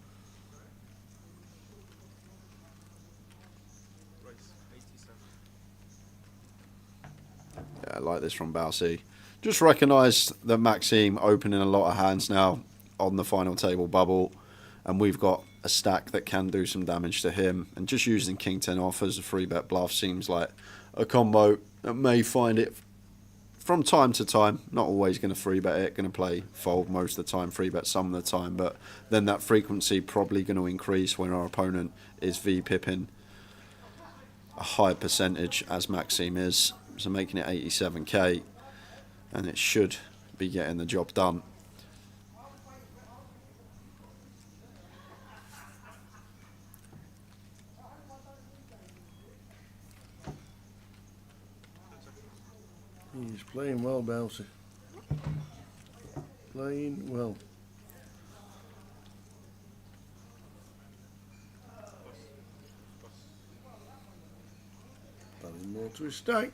Yeah, I like this from Balsi. Just recognised that Maxime opening a lot of hands now on the final table bubble, and we've got a stack that can do some damage to him, and just using King 10 off as a 3-bet bluff seems like a combo that may find it from time to time. Not always going to 3-bet it, going to play fold most of the time, 3-bet some of the time, but then that frequency probably going to increase when our opponent is V-pipping a high percentage as Maxime is, so making it 87k, and it should be getting the job done.
He's playing well, Balsi. Playing well. Adding more to his stack.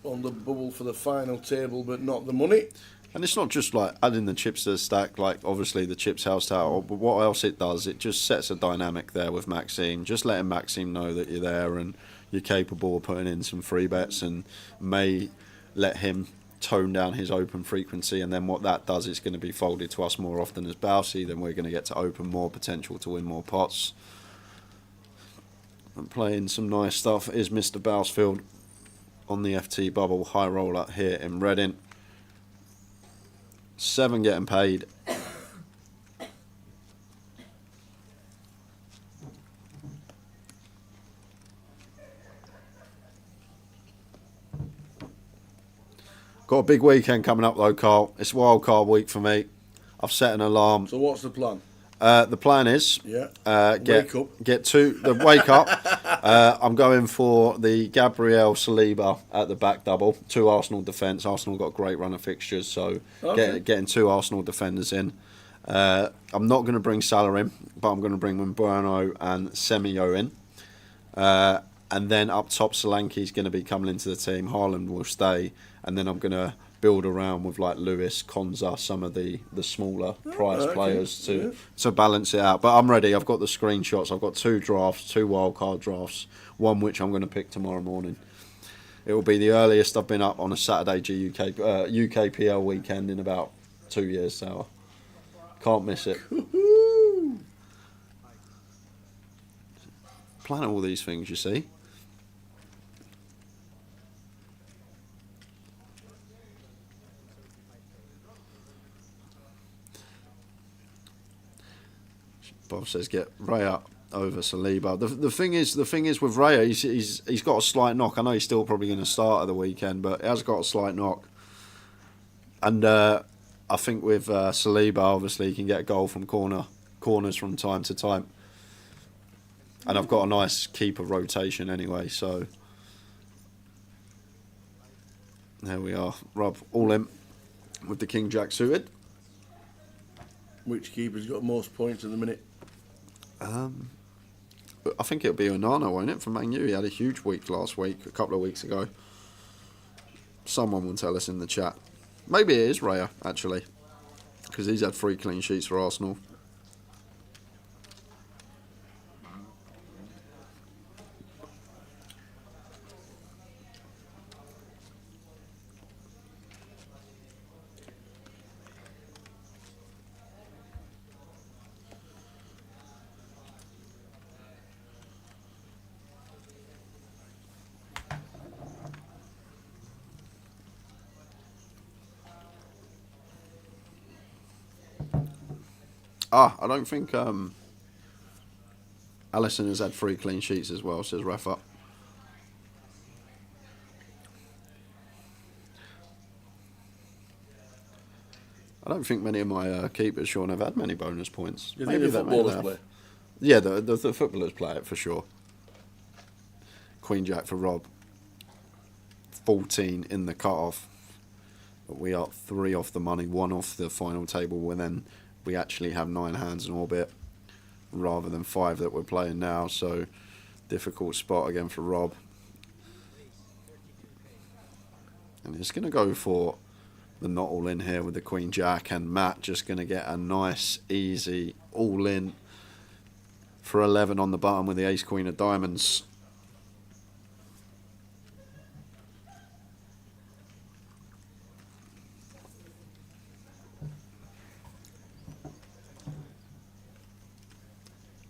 On the bubble for the final table, but not the money.
And it's not just like adding the chips to the stack, like obviously the chips house tower, but what else it does, it just sets a dynamic there with Maxime. Just letting Maxime know that you're there and you're capable of putting in some free bets, and may let him tone down his open frequency, and then what that does, it's going to be folded to us more often as Balsi, then we're going to get to open more potential to win more pots. And playing some nice stuff is Mr. Bousfield on the FT bubble, high roller here in Reading. 7 getting paid. Got a big weekend coming up though, Carl. It's wild card week for me. I've set an alarm.
So what's the plan?
The plan is
wake up.
Get to the wake up. I'm going for the Gabriel Saliba at the back double. 2 Arsenal defence. Arsenal got a great run of fixtures, so getting 2 Arsenal defenders in. I'm not going to bring Salah in, but I'm going to bring Mbuano and Semio in. And then up top, Solanke's going to be coming into the team. Haaland will stay, and then I'm going to build around with like Lewis, Konza, some of the smaller prize players to balance it out. But I'm ready. I've got the screenshots. I've got 2 drafts, 2 wildcard drafts, one which I'm going to pick tomorrow morning. It will be the earliest I've been up on a Saturday UKPL weekend in about 2 years, so can't miss it. Plan all these things, you see. Bob says get Ray up. over Saliba. The thing is with Raya, he's got a slight knock. I know he's still probably going to start at the weekend, but he has got a slight knock. And I think with Saliba, obviously, he can get a goal from corners from time to time. And I've got a nice keeper rotation anyway, so there we are. Rob all in with the King Jack suited.
Which keeper's got most points at the minute?
I think it'll be Onana, won't it, from Man U? He had a huge week last week, a couple of weeks ago. Someone will tell us in the chat. Maybe it is Raya, actually, because he's had 3 clean sheets for Arsenal. I don't think Alisson has had 3 clean sheets as well, says Rafa. I don't think many of my keepers, Sean, have had many bonus points.
You think the footballers play?
Yeah, the footballers play it for sure. Queen Jack for Rob. 14 in the cut-off. But we are 3 off the money, 1 off the final table, and then we actually have 9 hands in orbit rather than 5 that we're playing now, so difficult spot again for Rob. And he's going to go for the not all in here with the Queen Jack, and Matt just going to get a nice, easy all in for 11 on the button with the Ace Queen of Diamonds.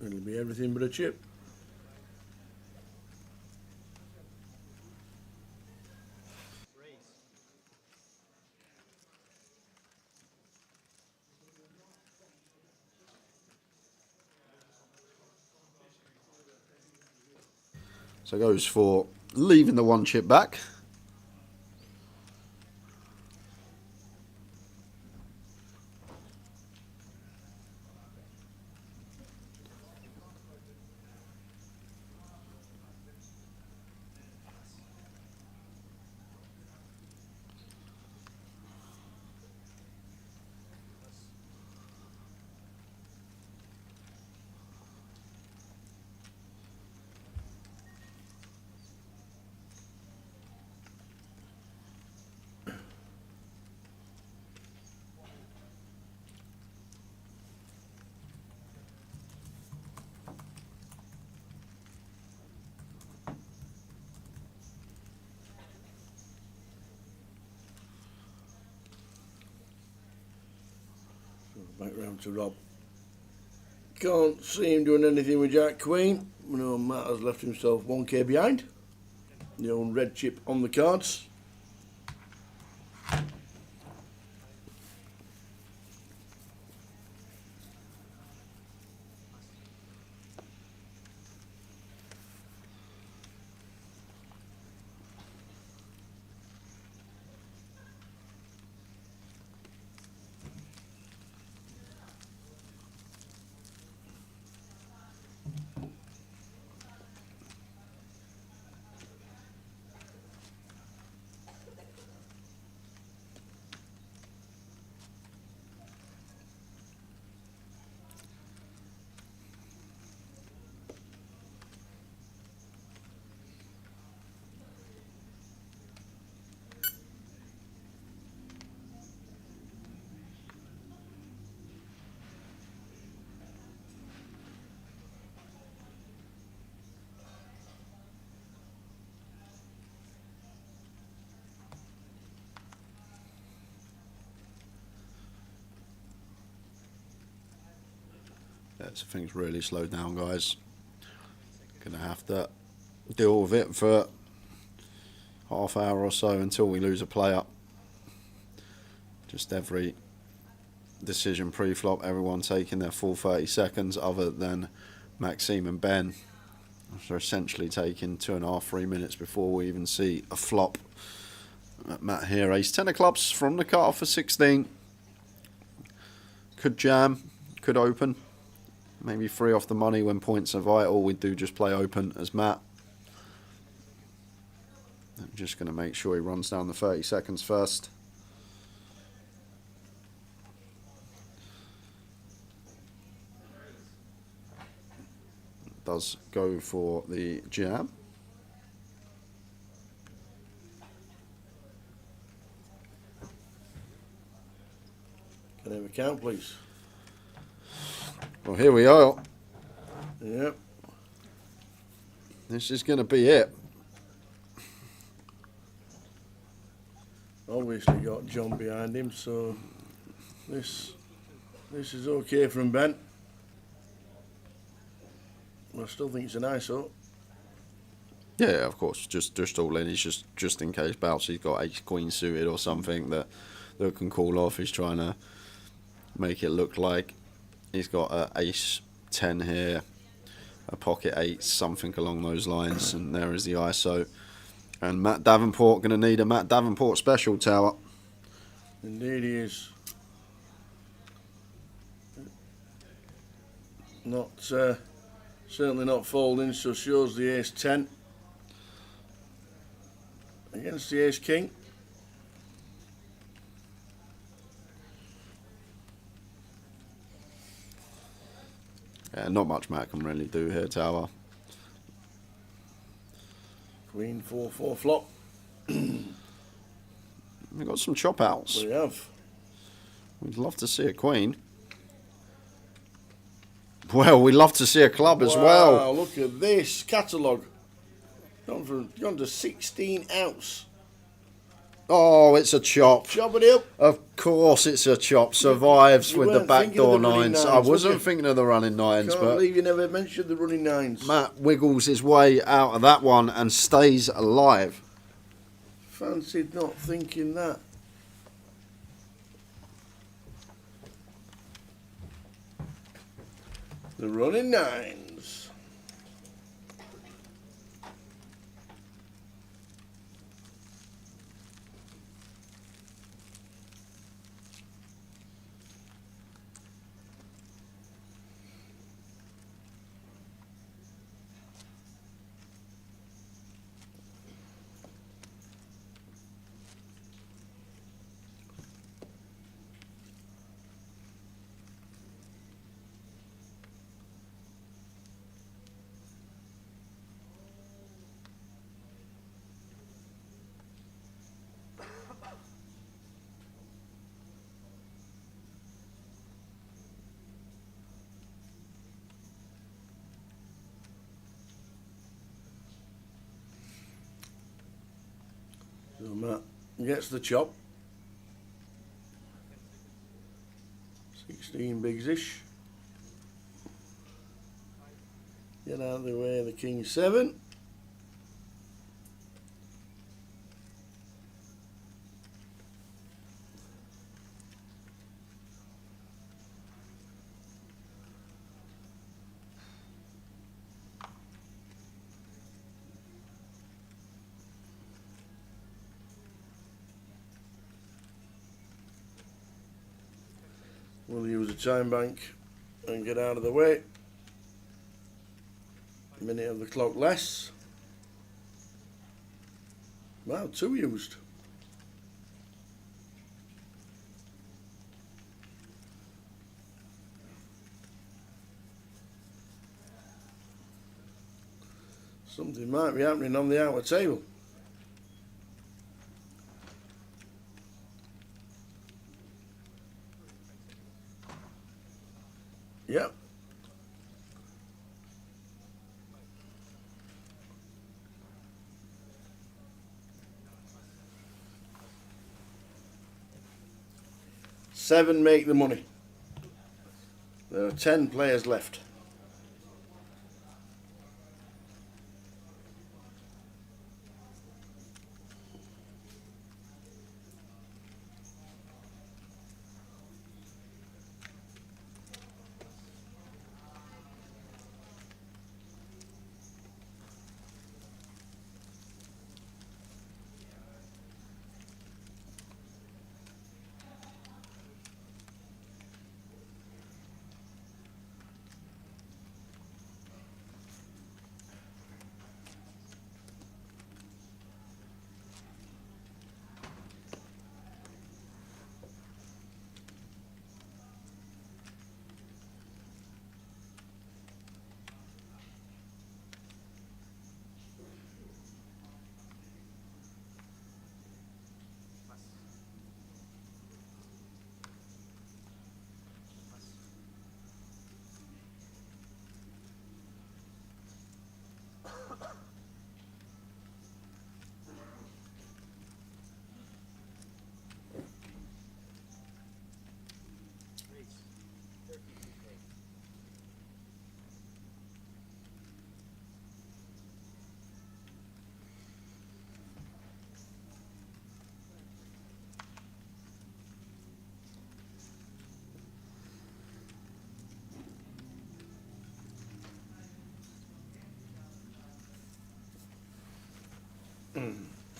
It'll be everything but a chip.
So goes for leaving the 1 chip back.
Back round to Rob. Can't see him doing anything with Jack Queen. We know Matt has left himself 1k behind. The own red chip on the cards. So things really slowed down, guys. Gonna have to deal with it for half hour or so until we lose a player. Just every decision pre-flop, everyone taking their full 30 seconds other than
Maxime and Ben are essentially taking 2.5, 3 minutes before we even see a flop. Matt here, ace 10 of clubs from the cut-off for 16. Could jam, could open. Maybe 3 off the money when points are vital. We do just play open as Matt. I'm just going to make sure he runs down the 30 seconds first. Does go for the jam.
Can I have a count, please?
Well, here we are.
Yep.
This is going to be it.
Obviously got John behind him, so this is okay from Ben. I still think it's an ISO.
Yeah, of course. Just all in. He's just in case Bouts he's got ace queen suited or something that can call off. He's trying to make it look like he's got a ace 10 here, a pocket 8, something along those lines, and there is the ISO. And Matt Davenport going to need a Matt Davenport special tower.
Indeed he is. Not certainly not folding, so shows the ace 10 against the ace king.
Yeah, not much Matt can really do here, tower.
Queen 4-4 flop.
We've got some chop outs.
We have.
We'd love to see a queen. Well, we'd love to see a club as well.
Wow, look at this catalogue. Gone to 16 outs.
Oh, it's a chop.
Chop it up.
Of course it's a chop. Survives
You
with the
weren't thinking
backdoor
of the running
nines.
nines,
I
was
wasn't
you?
thinking of the running nines,
Can't
but
believe you never mentioned the running nines.
Matt wiggles his way out of that one and stays alive.
Fancied not thinking that. The running nines. So Matt gets the chop. 16 bigs-ish. Get out of the way of the king 7. We'll use a time bank and get out of the way. Minute of the clock less. Wow, 2 used. Something might be happening on the outer table. Yep. Seven make the money. There are 10 players left.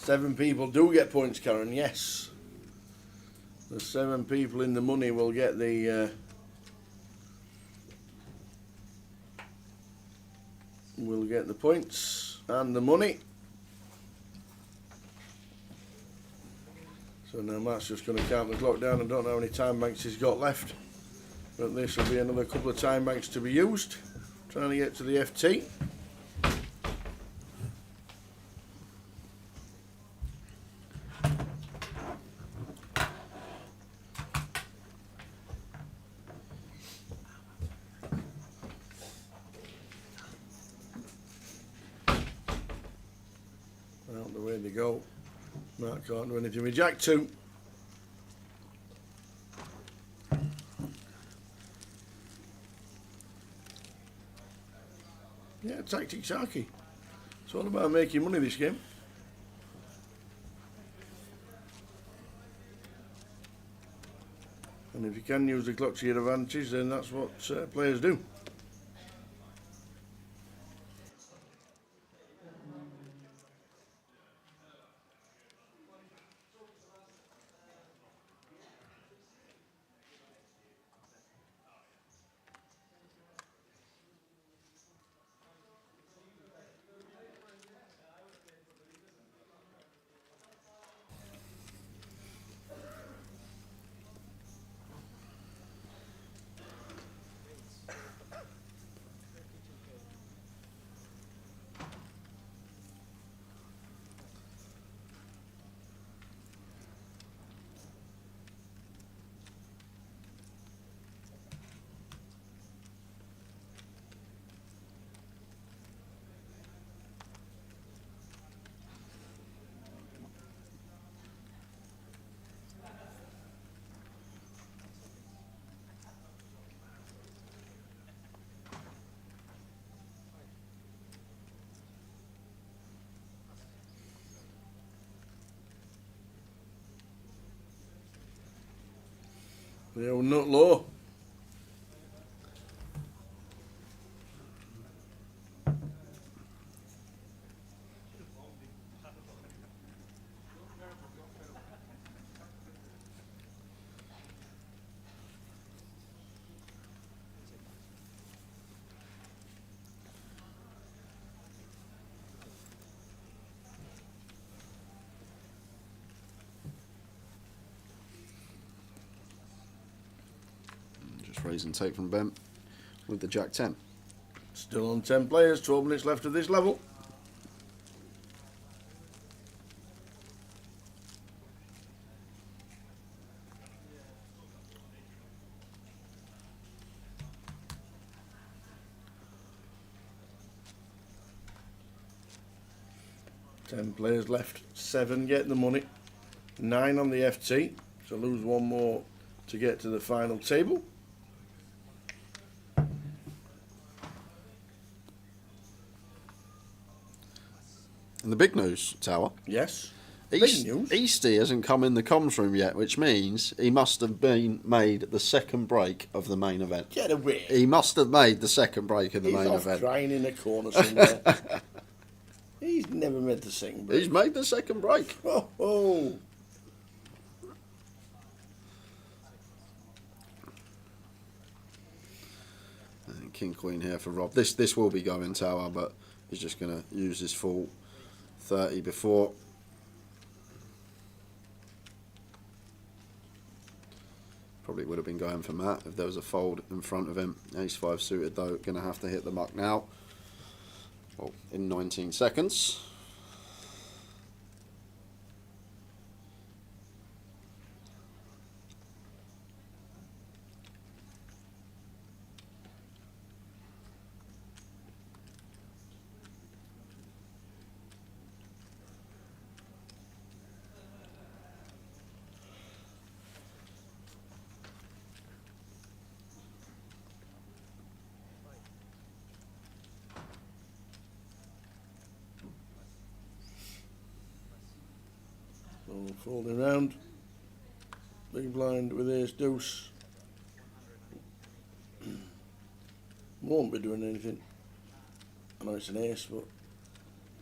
7 people do get points, Karen, yes. The 7 people in the money will get the points and the money. So now Matt's just going to count the clock down. I don't know how many time banks he's got left, but this will be another couple of time banks to be used. Trying to get to the FT. Out the way they go. Matt can't do anything with Jack 2. Yeah, tactics Sharky. It's all about making money this game. And if you can use the clock to your advantage, then that's what players do. The old nut low.
Just raise and take from Ben with the Jack 10.
Still on 10 players, 12 minutes left of this level. Ten players left, 7 get the money, 9 on the FT, so lose 1 more to get to the final table.
And the big news, Tower.
Yes.
Big news. Easty hasn't come in the comms room yet, which means he must have been made the second break of the main event.
Get away.
He must have made the second break of the main
He's
event.
crying in a corner somewhere. He's never made the second break.
He's made the second break.
Oh, oh.
And King Queen here for Rob. This will be going Tower, but he's just going to use his full 30 before. Probably would have been going for Matt if there was a fold in front of him. Ace 5 suited though, going to have to hit the muck now. Well, in 19 seconds.
Folding round. Big blind with ace deuce. Won't be doing anything. I know it's an ace, but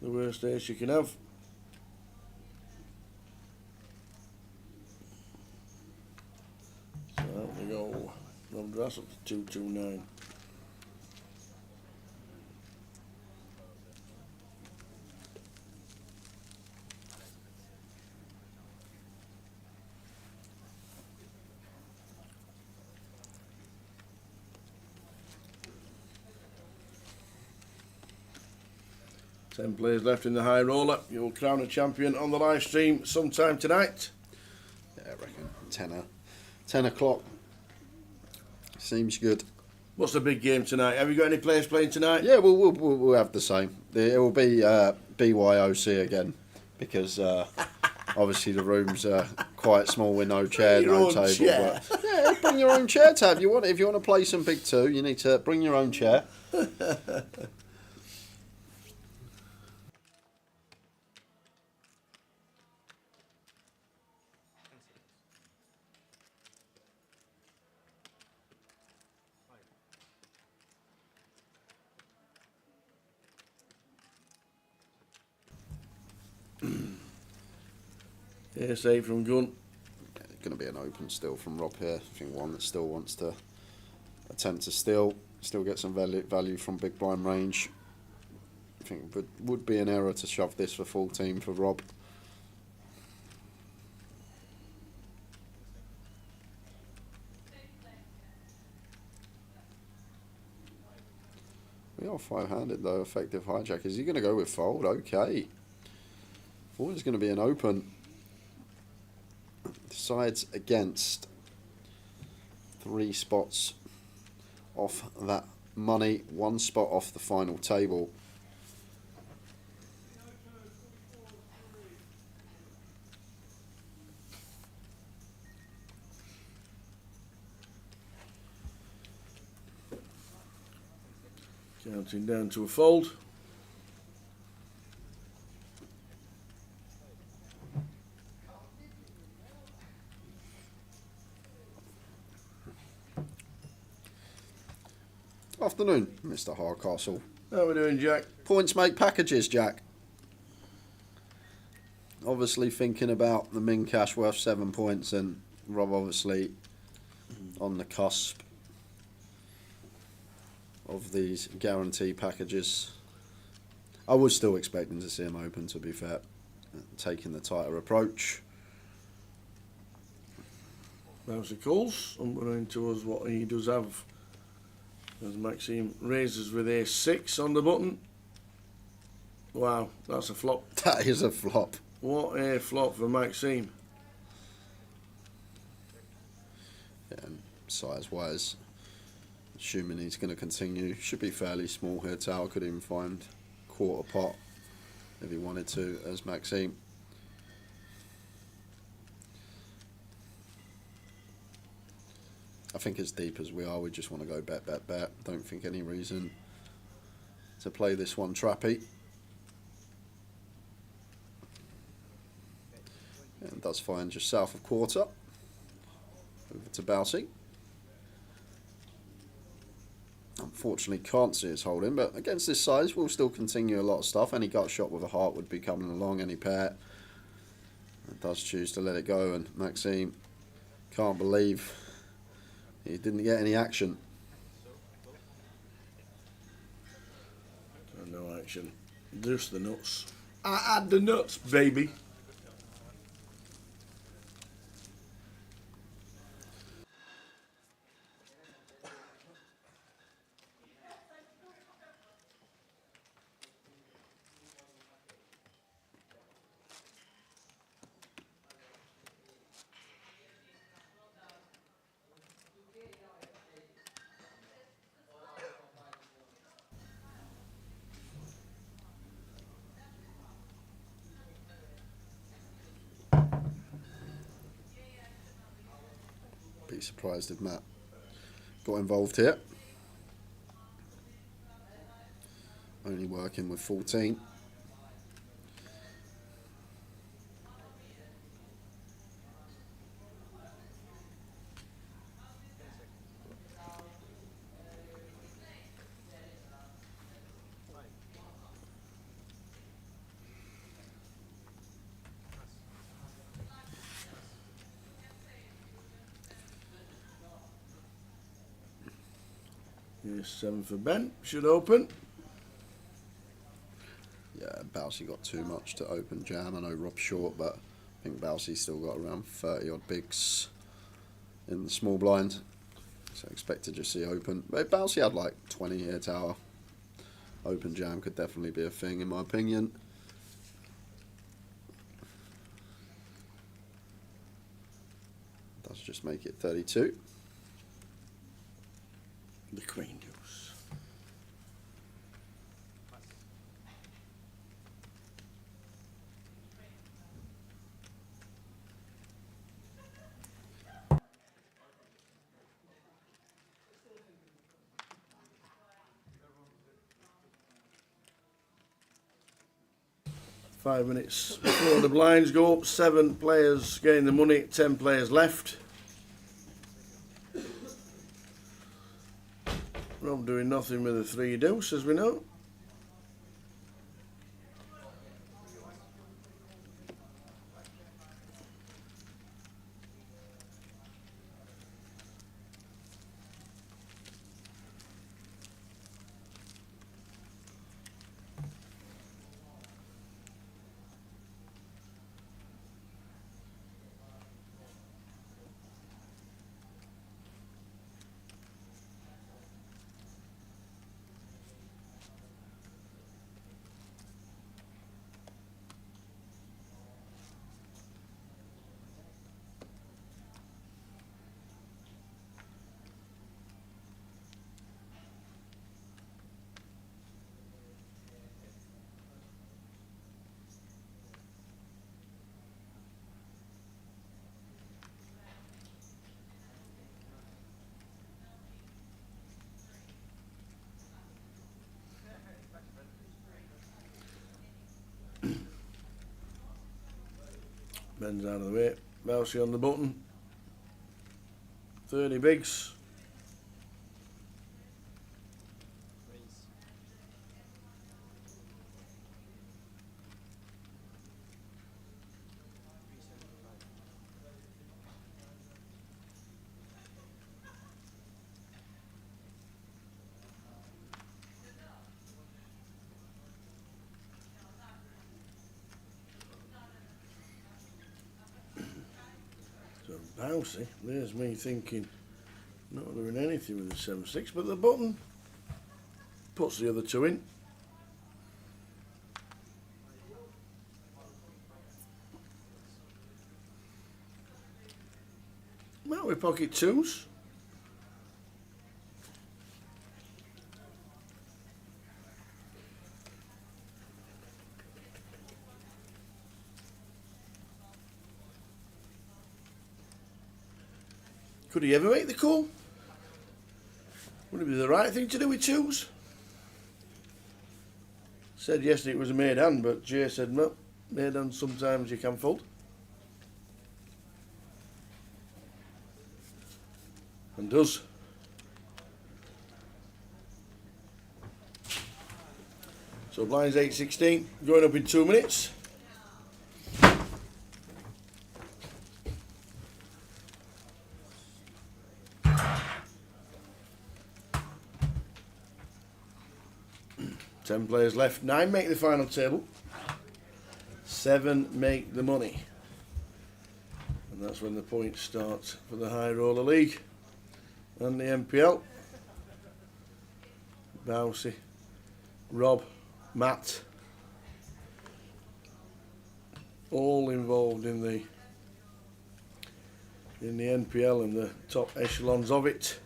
the worst ace you can have. go. Rob Drass up to 229. Ten players left in the high roller. You'll crown a champion on the live stream sometime tonight.
Yeah, I reckon 10 o'clock. Seems good.
What's the big game tonight? Have you got any players playing tonight?
Yeah, we'll have the same. It will be BYOC again because obviously the rooms are quite small with no chair, no table.
Chair.
But yeah, bring your own chair, Tab. If you want to play some Big Two, you need to bring your own chair.
Ace 8 from Gun.
Going to be an open still from Rob here. I think one that still wants to attempt to still get some value from big blind range. I think it would be an error to shove this for full team for Rob. We are five-handed though, effective hijack. Is he going to go with fold? Okay. Thought it was going to be an open. Decides against 3 spots off that money, 1 spot off the final table.
Counting down to a fold.
Afternoon, Mr. Hardcastle.
How are we doing, Jack?
Points make packages, Jack. Obviously thinking about the min cash worth 7 points, and Rob obviously on the cusp of these guarantee packages. I was still expecting to see him open, to be fair, taking the tighter approach.
Bouncy calls, unbeknown to us what he does have, as Maxime raises with Ace 6 on the button. Wow, that's a flop.
That is a flop.
What a flop for Maxime.
Yeah, and size-wise, assuming he's going to continue, should be fairly small here. Tower could even find quarter pot if he wanted to, as Maxime. I think as deep as we are, we just want to go bet, bet, bet. Don't think any reason to play this one trappy. And does find just south of quarter. Over to Bousey. Unfortunately can't see us holding, but against this size we'll still continue a lot of stuff. Any gut shot with a heart would be coming along, any pair. It does choose to let it go, and Maxime can't believe he didn't get any action.
No action. Just the nuts. I add the nuts, baby.
Be surprised if Matt got involved here. Only working with 14.
Here's 7 for Ben. Should open.
Yeah, Bousey got too much to open jam. I know Rob's short, but I think Bousey's still got around 30 odd bigs in the small blind. So I expect to just see open. But Bousey had like 20 here tower. Open jam could definitely be a thing in my opinion. Does just make it 32.
The queen deuce. Five minutes before the blinds go up. 7 players getting the money, 10 players left. Rob doing nothing with a 3 deuce, as we know. Ben's out of the way. Bousey on the button. 30 bigs. Bousey, there's me thinking not doing anything with the 7-6, but the button puts the other 2 in. Well, we pocket 2s. Could he ever make the call? Would it be the right thing to do with 2s? Said yesterday it was a made hand, but Jay said no. Made hand sometimes you can fold. And does. So blinds 8-16, going up in 2 minutes. Ten players left. 9 make the final table. 7 make the money. And that's when the points start for the High Roller League and the MPL. Bousey, Rob, Matt, all involved in the NPL and the top echelons of it.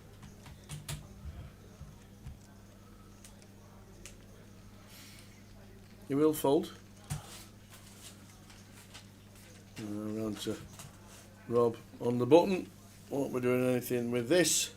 He will fold. And around to Rob on the button. Won't be doing anything with this.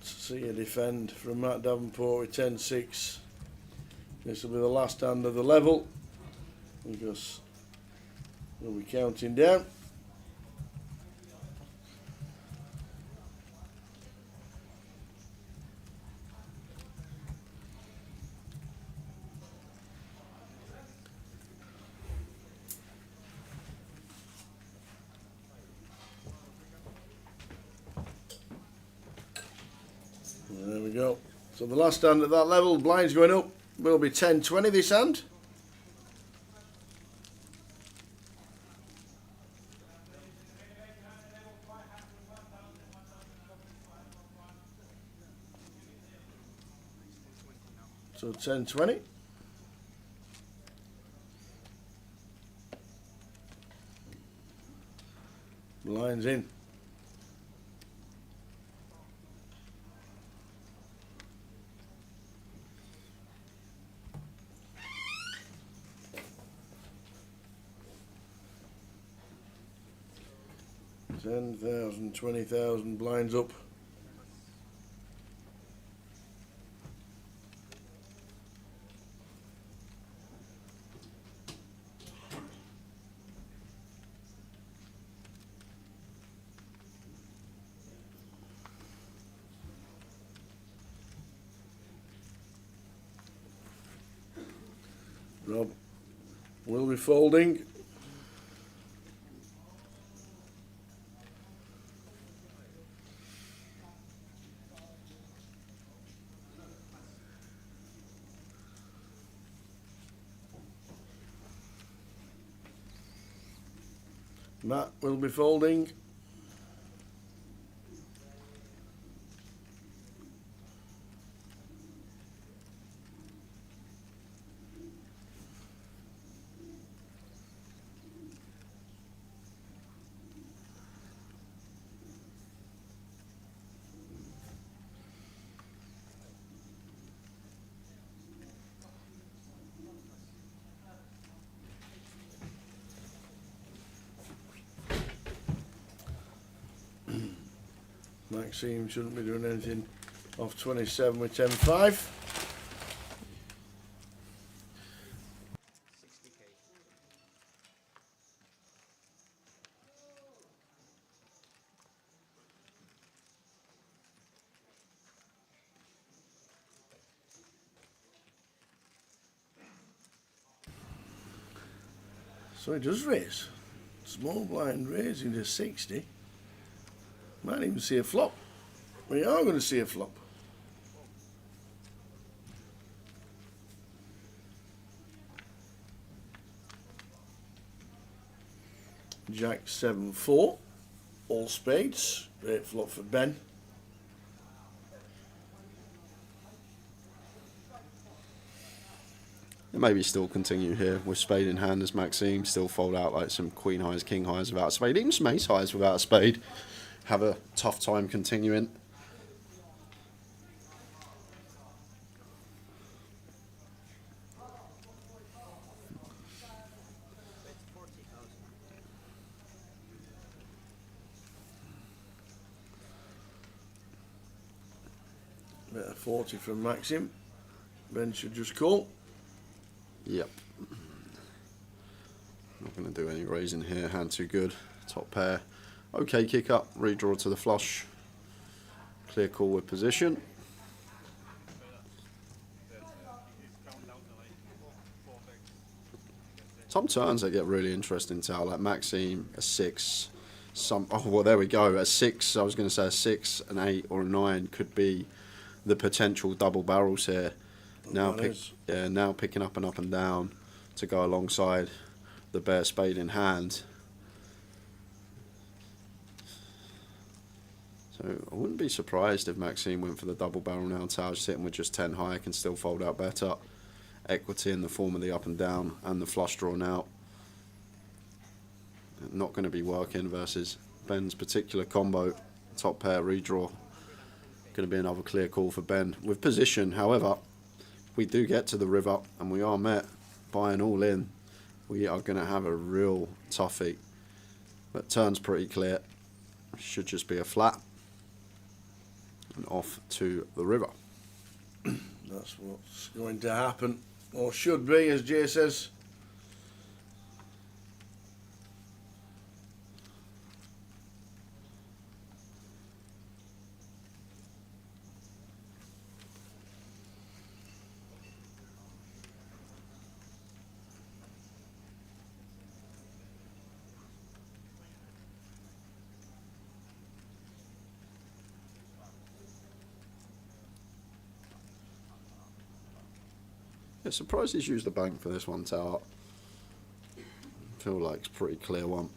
see you defend from Matt Davenport with 10-6. This will be the last hand of the level because we'll be counting down. There we go. So the last hand at that level, blinds going up, will be 10-20 this hand. So 10-20. Blinds in. $10,000, $20,000 blinds up. Rob will be folding. Matt will be folding. Maxime shouldn't be doing anything off 27 with 10-5. So he does raise. Small blind raising to 60. Might even see a flop. We are going to see a flop. Jack 7-4. All spades. Great flop for Ben.
Maybe still continue here with spade in hand as Maxime still fold out like some queen highs, king highs without a spade, even some ace highs without a spade. Have a tough time continuing.
Bit of 40 from Maxim. Ben should just call.
Yep. Not going to do any raising here. Hand too good. Top pair. Okay, kick up. Redraw to the flush. Clear call with position. Some turns they get really interesting, Tal. Like Maxime, a 6. Oh, well, there we go. A 6. I was going to say a 6, an 8, or a 9 could be the potential double barrels here. Now, now picking up and down to go alongside the bare spade in hand. So I wouldn't be surprised if Maxime went for the double barrel now. Tal sitting with just 10 high can still fold out better. Equity in the form of the up and down and the flush draw now. Not going to be working versus Ben's particular combo. Top pair redraw. Going to be another clear call for Ben with position. However, we do get to the river and we are met by an all in, we are going to have a real toughie. But turns pretty clear. Should just be a flat. and off to the river.
That's what's going to happen, or should be, as Jay says.
Yeah, surprised he's used the bank for this one, Tower. Feel like it's a pretty clear one.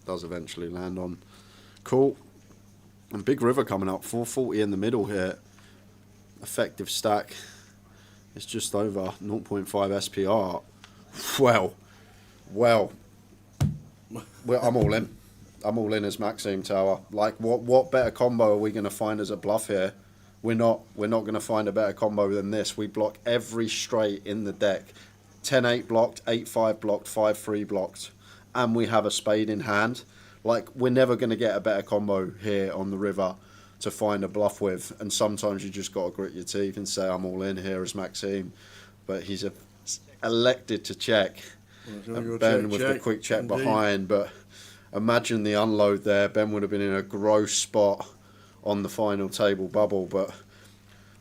Does eventually land on. Cool. And big river coming up, 440 in the middle here. Effective stack. It's just over 0.5 SPR. Well, I'm all in. I'm all in as Maxime, Tower. Like, what better combo are we going to find as a bluff here? We're not going to find a better combo than this. We block every straight in the deck. 10-8 blocked, 8-5 blocked, 5-3 blocked. And we have a spade in hand. Like, we're never going to get a better combo here on the river to find a bluff with. And sometimes you just got to grit your teeth and say, I'm all in here as Maxime. But he's elected to check. And Ben with the quick check behind. But imagine the unload there. Ben would have been in a gross spot on the final table bubble. But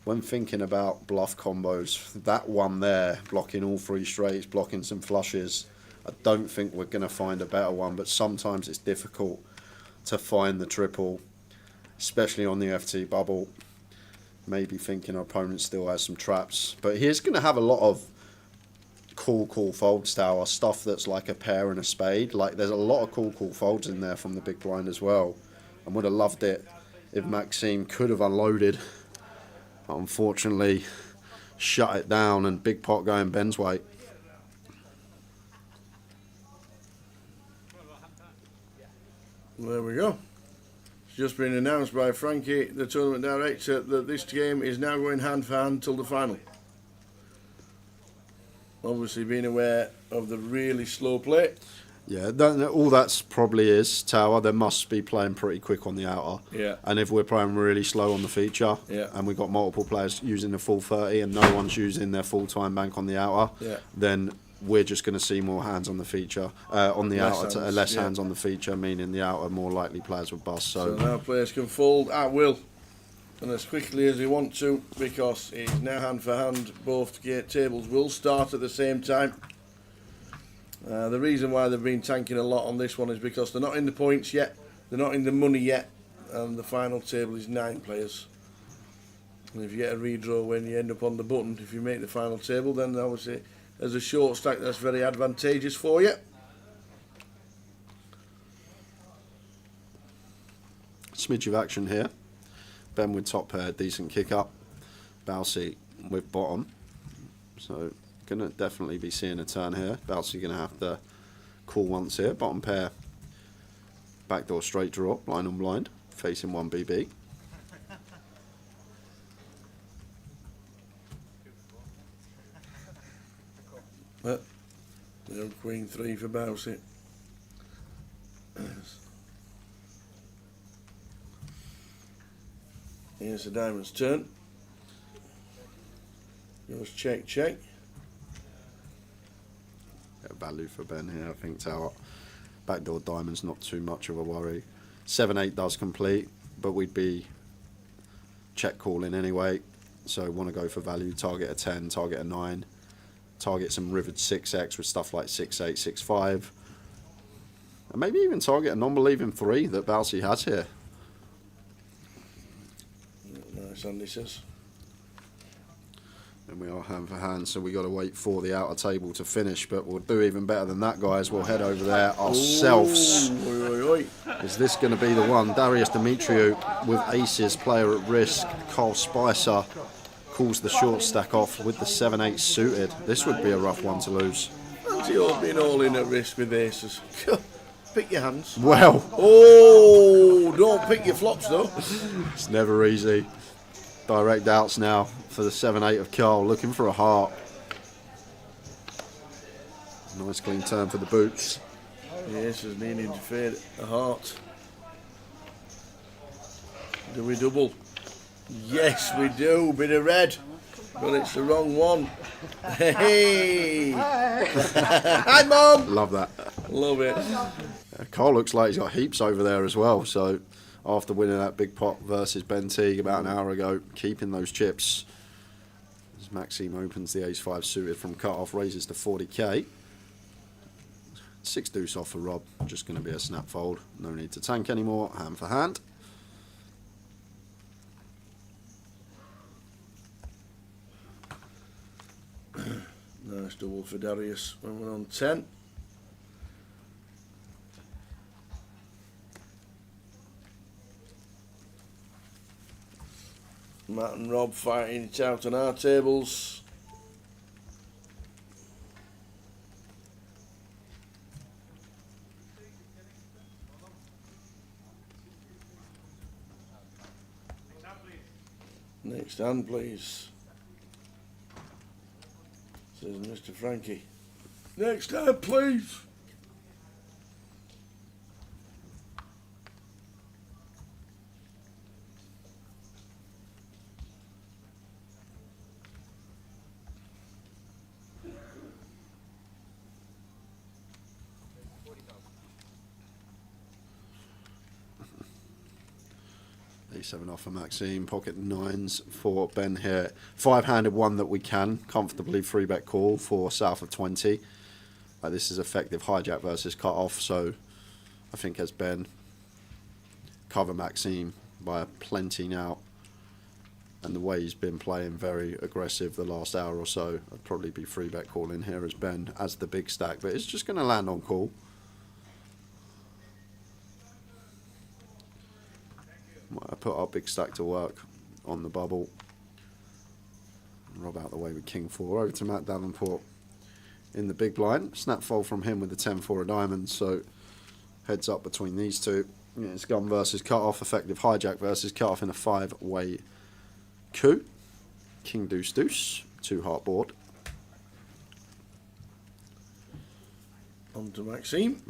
when thinking about bluff combos, that one there, blocking all three straights, blocking some flushes, I don't think we're going to find a better one. But sometimes it's difficult to find the triple, especially on the FT bubble. Maybe thinking our opponent still has some traps, but he's going to have a lot of cool folds, Tower, stuff that's like a pair and a spade. Like, there's a lot of cool folds in there from the big blind as well. I would have loved it if Maxime could have unloaded, but unfortunately shut it down, and big pot going Ben's way.
There we go. It's just been announced by Frankie, the tournament director, that this game is now going hand for hand till the final. Obviously being aware of the really slow play.
Yeah, all that's probably is, Tower. They must be playing pretty quick on the outer.
Yeah.
And if we're playing really slow on the feature,
yeah,
and we've got multiple players using the full 30 and no one's using their full-time bank on the outer,
yeah,
then we're just going to see more hands on the feature, on the outer, less hands on the feature, meaning the outer more likely players will bust.
So now players can fold at will and as quickly as they want to, because it is now hand for hand. Both gate tables will start at the same time. The reason why they've been tanking a lot on this one is because they're not in the points yet, they're not in the money yet, and the final table is 9 players. And if you get a redraw when you end up on the button, if you make the final table, then obviously as a short stack that's very advantageous for you.
Smidge of action here. Ben with top pair, decent kick up. Bousey with bottom. So gonna definitely be seeing a turn here. Bousey gonna have to call once here. Bottom pair, backdoor straight draw, blind on blind, facing 1 BB.
But Queen 3 for Bousey. Here's the diamond's turn. Goes check.
Value for Ben here, I think, Tower. Backdoor diamond's not too much of a worry. 7-8 does complete, but we'd be check calling anyway. So want to go for value, target a 10, target a 9, target some rivered 6x with stuff like 6-8, 6-5. And maybe even target a non-believing 3 that Bousey has here.
Nice, Andy says.
And we are hand for hand, so we got to wait for the outer table to finish. But we'll do even better than that, guys. We'll head over there ourselves. Is this going to be the one? Darius Dimitriou with aces, player at risk. Carl Spicer calls the short stack off with the 7-8 suited. This would be a rough one to lose.
Fancy all being all in at risk with aces. Pick your hands.
Well.
Oh, don't pick your flops though.
It's never easy. Direct outs now for the 7-8 of Carl, looking for a heart. Nice clean turn for the boots.
Yes, is needing to fade a heart. Do we double? Yes, we do. Bit of red. But it's the wrong one. Hey! Hi, Mum!
Love that.
Love it.
Carl looks like he's got heaps over there as well. So after winning that big pot versus Ben Teague about an hour ago, keeping those chips. As Maxime opens the ace-5 suited from cut-off, raises to 40k. 6 deuce off for Rob. Just going to be a snap fold. No need to tank anymore. Hand for hand.
Nice double for Darius when we're on 10. Matt and Rob fighting it out on our tables. Next hand, please. Says Mr. Frankie. Next hand, please.
A7 off for Maxime, pocket 9s for Ben here. 5-handed one that we can comfortably 3-bet call for south of 20. This is effective hijack versus cut off, so I think as Ben cover Maxime by plenty now, and the way he's been playing very aggressive the last hour or so, I'd probably be 3-bet calling here as Ben as the big stack, but it's just going to land on call. I put our big stack to work on the bubble. Rob out the way with King 4. Over to Matt Davenport in the big blind. Snap fold from him with the 10-4 of diamonds. So heads up between these two. Yeah, it's gun versus cut off. Effective hijack versus cut off in a 5-way coup. King deuce deuce. 2-heart board.
On to Maxime.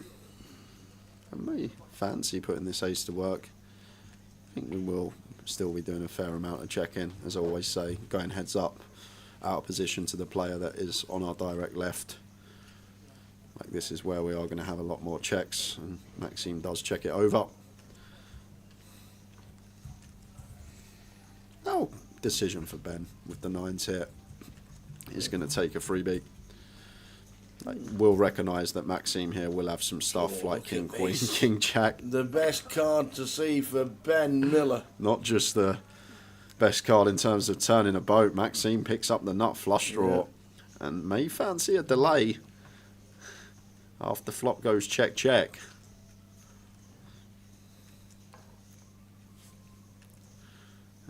I may fancy putting this ace to work. I think we will still be doing a fair amount of check-in, as I always say, going heads up, out of position to the player that is on our direct left. Like this is where we are going to have a lot more checks, and Maxime does check it over. Oh, decision for Ben with the 9s here. He's going to take a freebie. We'll recognise that Maxime here will have some stuff like King Queen, King Jack.
The best card to see for Ben Miller.
Not just the best card in terms of turning a boat. Maxime picks up the nut flush draw and may fancy a delay after flop goes check check.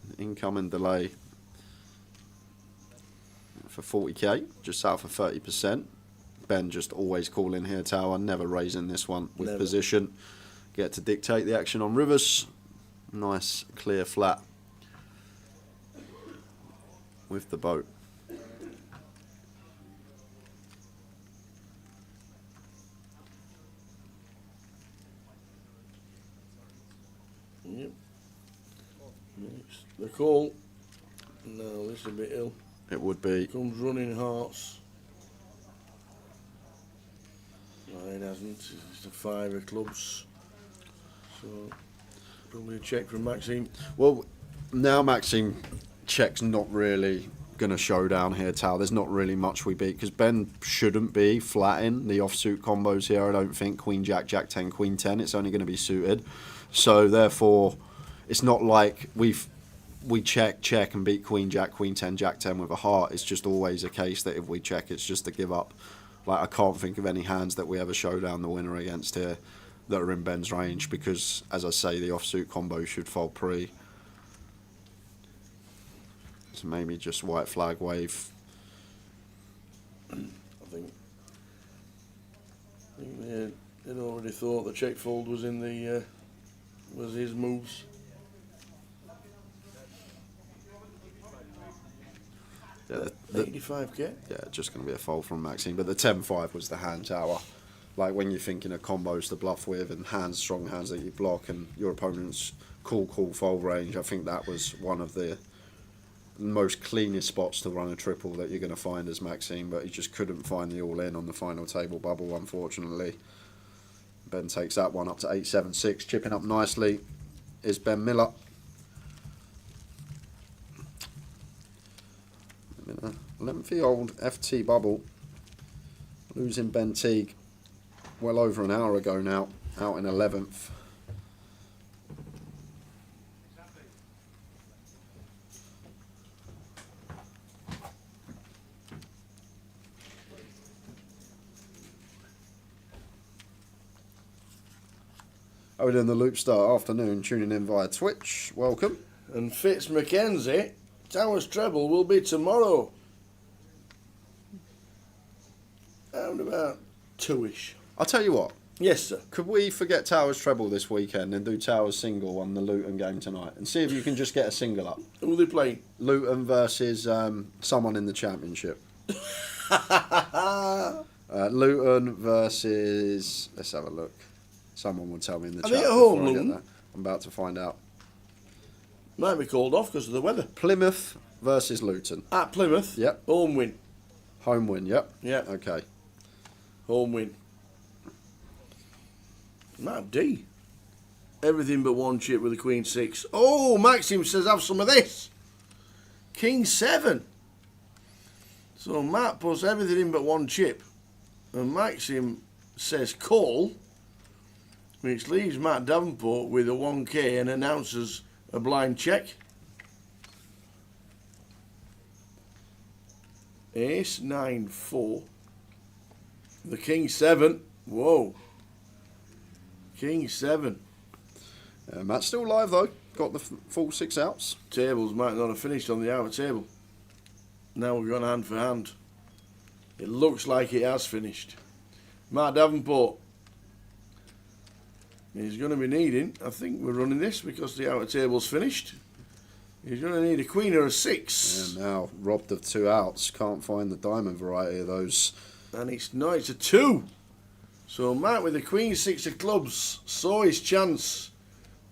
An incoming delay for 40k, just south of 30%. Ben just always calling here tower, never raising this one with position. Get to dictate the action on rivers. Nice clear flat with the boat.
Yep. The call. No, this is a bit ill.
It would be.
Comes running hearts. No, it hasn't. It's a 5 of clubs. So, probably a check from Maxime.
Well, now Maxime check's not really going to show down here, Tal. There's not really much we beat, because Ben shouldn't be flatting the offsuit combos here, I don't think. Queen Jack, Jack 10, Queen 10. It's only going to be suited. So, therefore, it's not like we check and beat Queen Jack, Queen 10, Jack 10 with a heart. It's just always a case that if we check, it's just a give up. Like, I can't think of any hands that we ever show down the winner against here that are in Ben's range, because, as I say, the offsuit combo should fold pre. So maybe just white flag wave.
I think they'd already thought the check fold was in the was his moves.
Yeah,
85k.
Yeah, just going to be a fold from Maxime. But the 10-5 was the hand tower like when you're thinking of combos to bluff with and hands, strong hands that you block, and your opponent's cool fold range. I think that was one of the most cleanest spots to run a triple that you're going to find as Maxime, but he just couldn't find the all-in on the final table bubble, unfortunately. Ben takes that one up to 8-7-6. Chipping up nicely is Ben Miller. In a lengthy old FT bubble, losing Ben Teague well over an hour ago now, out in 11th. How are we doing the Loop Start afternoon? Tuning in via Twitch. Welcome.
And Fitz McKenzie, Towers treble will be tomorrow. Around about 2ish.
I'll tell you what.
Yes, sir.
Could we forget Towers treble this weekend and do Towers single on the Luton game tonight and see if you can just get a single up?
Who are they playing?
Luton versus someone in the Championship. Luton versus... Let's have a look. Someone will tell me in the chat.
Are they at home,
before I get
Luton?
there. I'm about to find out.
Might be called off because of the weather.
Plymouth versus Luton.
At Plymouth?
Yep.
Home win.
Home win, yep.
Yep.
Okay.
Home win. Matt D. Everything but one chip with a Queen 6. Oh, Maxim says have some of this. King 7. So Matt puts everything in but one chip. And Maxim says call, which leaves Matt Davenport with a 1k and announces a blind check. Ace 9-4. The King 7. Whoa. King 7.
Matt's still live though. Got the full 6 outs.
Tables might not have finished on the outer table. Now we're going hand for hand. It looks like it has finished. Matt Davenport. He's going to be needing, I think we're running this because the outer table's finished. He's going to need a queen or a 6.
Yeah, now robbed of 2 outs. Can't find the diamond variety of those.
And it's a 2. So Matt with the queen 6 of clubs saw his chance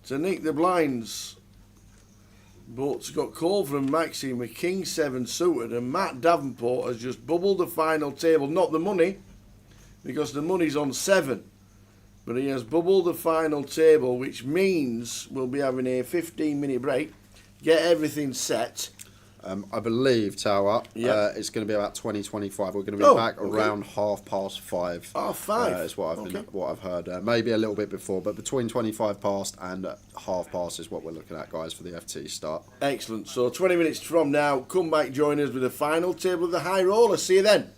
to nick the blinds. But got called from Maxime with king 7 suited, and Matt Davenport has just bubbled the final table. Not the money, because the money's on 7. But he has bubbled the final table, which means we'll be having a 15-minute break. Get everything set.
I believe, Tower,
Yep.
it's going to be about 20:25. We're going to be back
okay.
around 5:30.
5:30?
Is what
Okay.
what I've heard. Maybe a little bit before, but between 25 past and 5:30 is what we're looking at, guys, for the FT start.
Excellent. So 20 minutes from now, come back, join us with the final table of the high roller. See you then.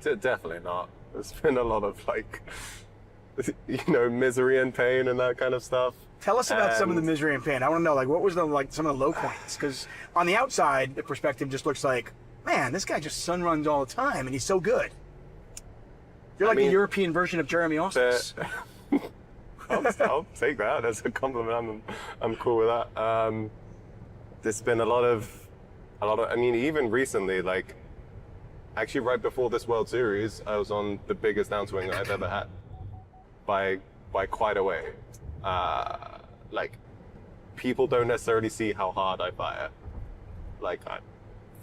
Definitely not. There's been a lot of misery and pain and that kind of stuff.
Tell us about some of the misery and pain. I want to know, what was some of the low points? Because on the outside, the perspective just looks like, man, this guy just sun runs all the time, and he's so good. You're the European version of Jeremy Austin.
I'll take that as a compliment. I'm cool with that. There's been a lot of. Even recently, actually right before this World Series, I was on the biggest downswing I've ever had, by quite a way. People don't necessarily see how hard I fire. I'm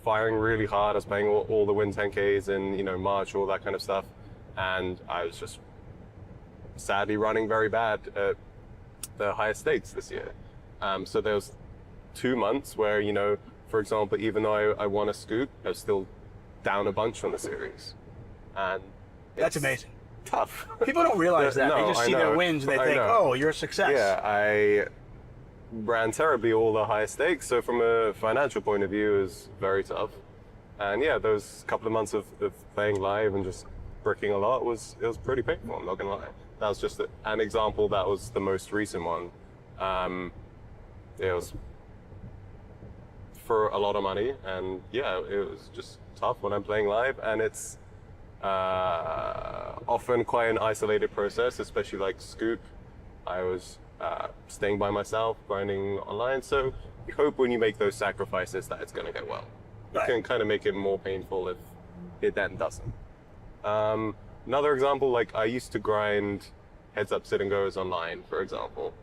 firing really hard. I was playing all the Win 10Ks in March, all that kind of stuff, and I was just sadly running very bad at the highest stakes this year. So there was 2 months where, for example, even though I won a scoop, I was still down a bunch on the series, and
That's amazing.
Tough.
People don't realize that.
No,
they just
I
see
know.
their wins and they
I
think,
know.
oh, you're a success.
Yeah, I ran terribly all the highest stakes, so from a financial point of view, it was very tough. And yeah, those couple of months of playing live and just bricking a lot it was pretty painful, I'm not gonna lie. That was just an example. That was the most recent one. It was for a lot of money, and yeah, it was just tough when I'm playing live, and it's often quite an isolated process, especially like Scoop. I was staying by myself, grinding online, so you hope when you make those sacrifices that it's going to go well. You can kind of make it more painful if it then doesn't. Another example, like I used to grind heads up sit and goes online, for example.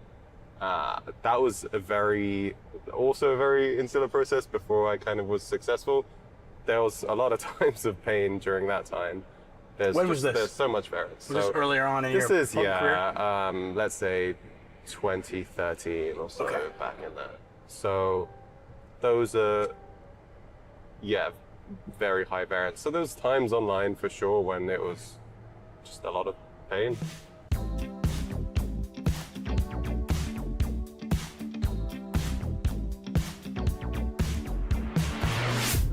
That was also a very insular process before I kind of was successful. There was a lot of times of pain during that time.
When was this?
There's so much variance.
Was this earlier on in your
This is,
career?
let's say 2013 or so, back in there. So those are, very high variance. So there's times online for sure when it was just a lot of pain.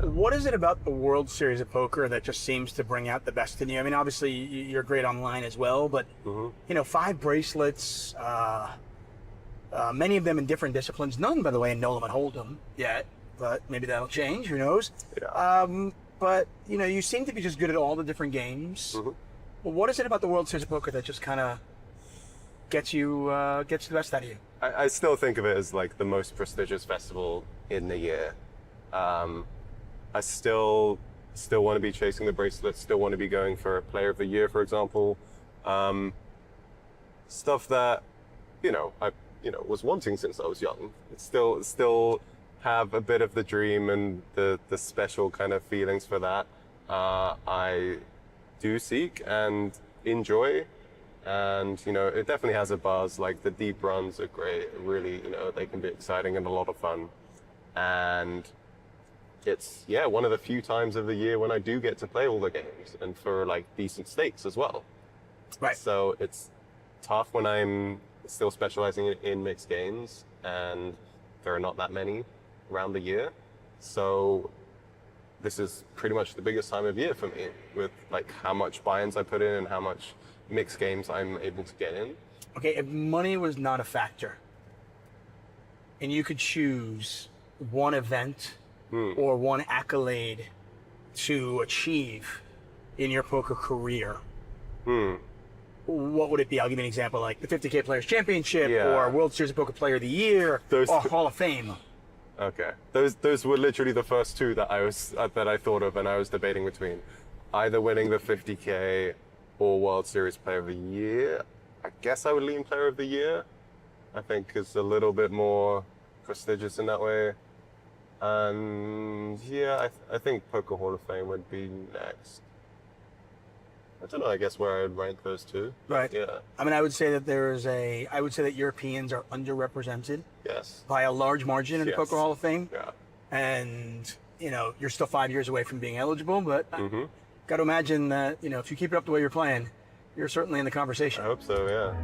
What is it about the World Series of Poker that just seems to bring out the best in you? I mean, obviously you're great online as well, but 5 bracelets, many of them in different disciplines. None, by the way, in No Limit Hold'em yet, but maybe that'll change. Who knows?
Yeah.
But you seem to be just good at all the different games. Well, what is it about the World Series of Poker that just kind of gets the best out of you?
I still think of it as like the most prestigious festival in the year. I still want to be chasing the bracelets, still want to be going for a Player of the Year, for example. Stuff that, I was wanting since I was young. It's still have a bit of the dream and the special kind of feelings for that. I do seek and enjoy, and it definitely has a buzz. Like the deep runs are great, really, they can be exciting and a lot of fun. And it's one of the few times of the year when I do get to play all the games and for like decent stakes as well.
Right.
So it's tough when I'm still specializing in mixed games and there are not that many around the year. So this is pretty much the biggest time of year for me with like how much buy-ins I put in and how much mixed games I'm able to get in.
Okay, if money was not a factor and you could choose one event or one accolade to achieve in your poker career, what would it be? I'll give you an example, like the 50K Players Championship or World Series of Poker Player of the Year or Hall of Fame.
Okay, those were literally the first two that I thought of and I was debating between. Either winning the 50K or World Series Player of the Year. I guess I would lean Player of the Year. I think it's a little bit more prestigious in that way. And I think Poker Hall of Fame would be next. I don't know, I guess where I would rank those two.
Right.
Yeah.
I mean, I would say that Europeans are underrepresented.
Yes.
By a large margin in the Poker Hall of Fame.
Yeah.
And, you're still 5 years away from being eligible, but got to imagine that, if you keep it up the way you're playing, you're certainly in the conversation.
I hope so, yeah.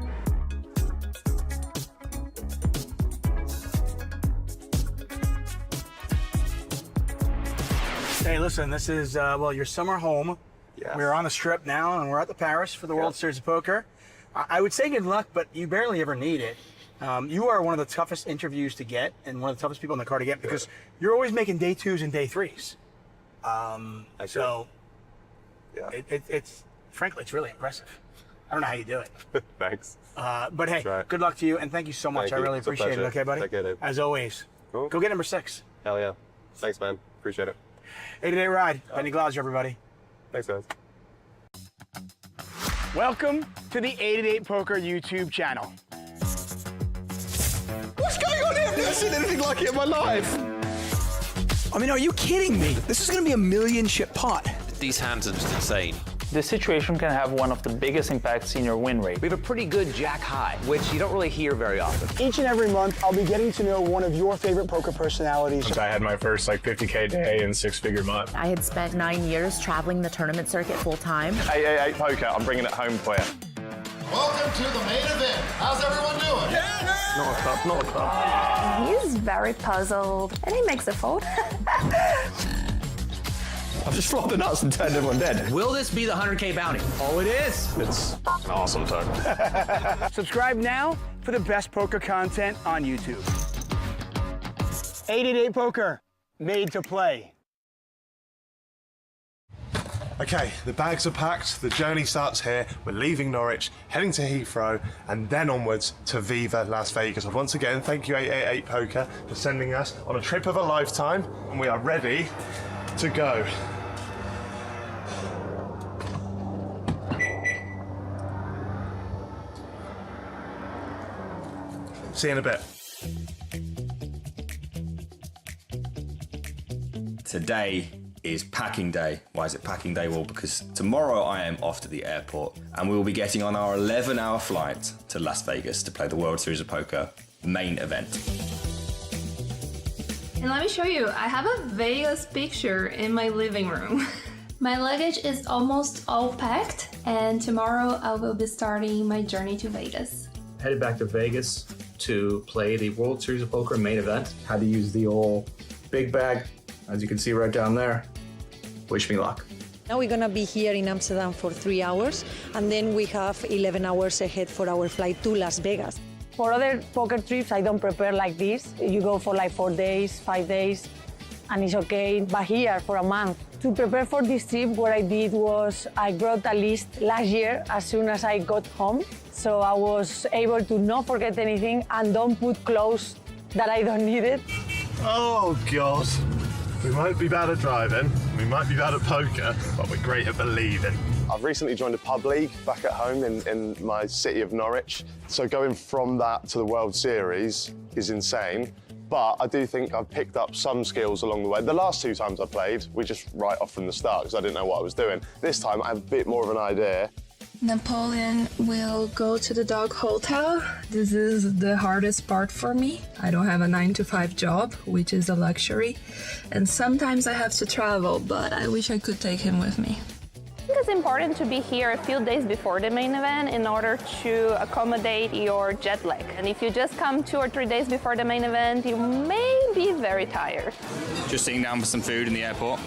Hey, listen, this is, your summer home.
Yes.
We're on the Strip now, and we're at the Paris for the World Series of Poker. I would say good luck, but you barely ever need it. You are one of the toughest interviews to get and one of the toughest people in the car to get because you're always making day 2s and day 3s. It's frankly, it's really impressive. I don't know how you do it.
Thanks.
But hey, good luck to you, and thank you so much. I really appreciate it. Okay, buddy?
Take care, Dave.
As always.
Cool.
Go get number 6.
Hell yeah. Thanks, man. Appreciate it.
8-day ride. Benny Glauser, everybody.
Thanks, guys.
Welcome to the 8-8 Poker YouTube channel.
What's going on here? I've never seen anything like it in my life. I mean, are you kidding me? This is going to be a million-chip pot.
These hands are just insane.
The situation can have one of the biggest impacts in your win rate.
We have a pretty good jack high, which you don't really hear very often.
Each and every month, I'll be getting to know one of your favorite poker personalities.
I had my first 50K day and 6-figure month.
I had spent 9 years traveling the tournament circuit full time.
888 Poker, I'm bringing it home for you.
Welcome to the main event. How's everyone doing?
Not a club, not a club.
He's very puzzled, and he makes a fold.
I've just flopped the nuts and turned everyone dead.
Will this be the 100K bounty?
Oh, it is.
It's an awesome token.
Subscribe now for the best poker content on YouTube. 888 Poker, made to play.
Okay, the bags are packed, the journey starts here. We're leaving Norwich, heading to Heathrow, and then onwards to Viva Las Vegas. Once again, thank you 888 Poker for sending us on a trip of a lifetime, and we are ready to go. See you in a bit.
Today is packing day. Why is it packing day? Well, because tomorrow I am off to the airport and we will be getting on our 11-hour flight to Las Vegas to play the World Series of Poker main event.
And let me show you, I have a Vegas picture in my living room. My luggage is almost all packed, and tomorrow I will be starting my journey to Vegas.
Headed back to Vegas to play the World Series of Poker main event. Had to use the old big bag, as you can see right down there. Wish me luck.
Now we're gonna be here in Amsterdam for 3 hours, and then we have 11 hours ahead for our flight to Las Vegas.
For other poker trips, I don't prepare like this. You go for like 4 days, 5 days, and it's okay. But here, for a month. To prepare for this trip, what I did was I brought a list last year as soon as I got home. So I was able to not forget anything and don't put clothes that I don't need it.
Oh, God. We might be bad at driving, we might be bad at poker, but we're great at believing. I've recently joined a pub league back at home in my city of Norwich. So going from that to the World Series is insane. But I do think I've picked up some skills along the way. The last 2 times I played, we just right off from the start because I didn't know what I was doing. This time I have a bit more of an idea.
Napoleon will go to the dog hotel. This is the hardest part for me. I don't have a 9-to-5 job, which is a luxury. And sometimes I have to travel, but I wish I could take him with me.
I think it's important to be here a few days before the main event in order to accommodate your jet lag. And if you just come 2 or 3 days before the main event, you may be very tired.
Just sitting down for some food in the airport.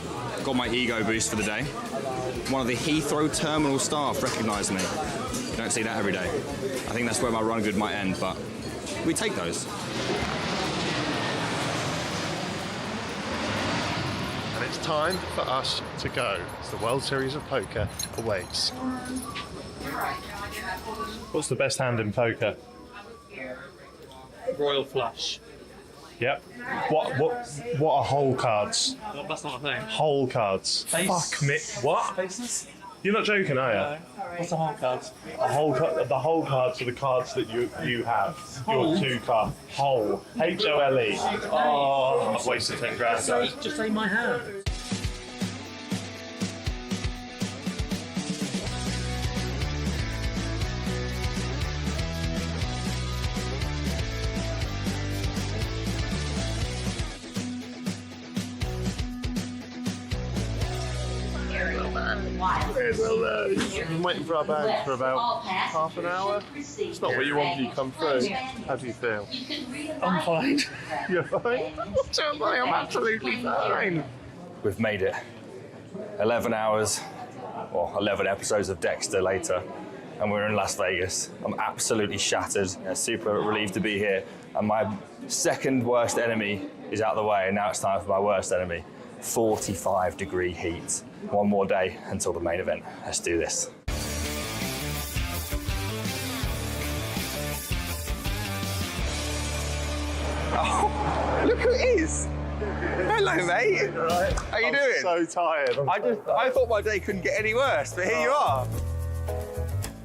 Got my ego boost for the day. One of the Heathrow terminal staff recognised me. You don't see that every day. I think that's where my run good might end, but we take those.
And it's time for us to go as the World Series of Poker awaits. What's the best hand in poker?
Royal flush.
Yep. What are whole cards?
No, that's not a thing.
Whole cards.
Face.
Fuck me. What?
Faces?
You're not joking, are you?
No. What's a whole card?
The whole cards are the cards that you have.
Whole?
Your 2 card. Whole. H-O-L-E. Oh, I've wasted 10 grand.
Just say my hand.
We've been waiting for our bag for about half an hour. It's not what you want when you come through. How do you feel?
I'm fine.
You're fine? I'm absolutely fine.
We've made it. 11 hours, or 11 episodes of Dexter later, and we're in Las Vegas. I'm absolutely shattered. Super relieved to be here. And my second worst enemy is out of the way, and now it's time for my worst enemy. 45-degree heat. One more day until the main event. Let's do this. Oh, look who it is! Hello, mate.
Right.
How you doing?
So tired.
I thought my day couldn't get any worse, but here you are.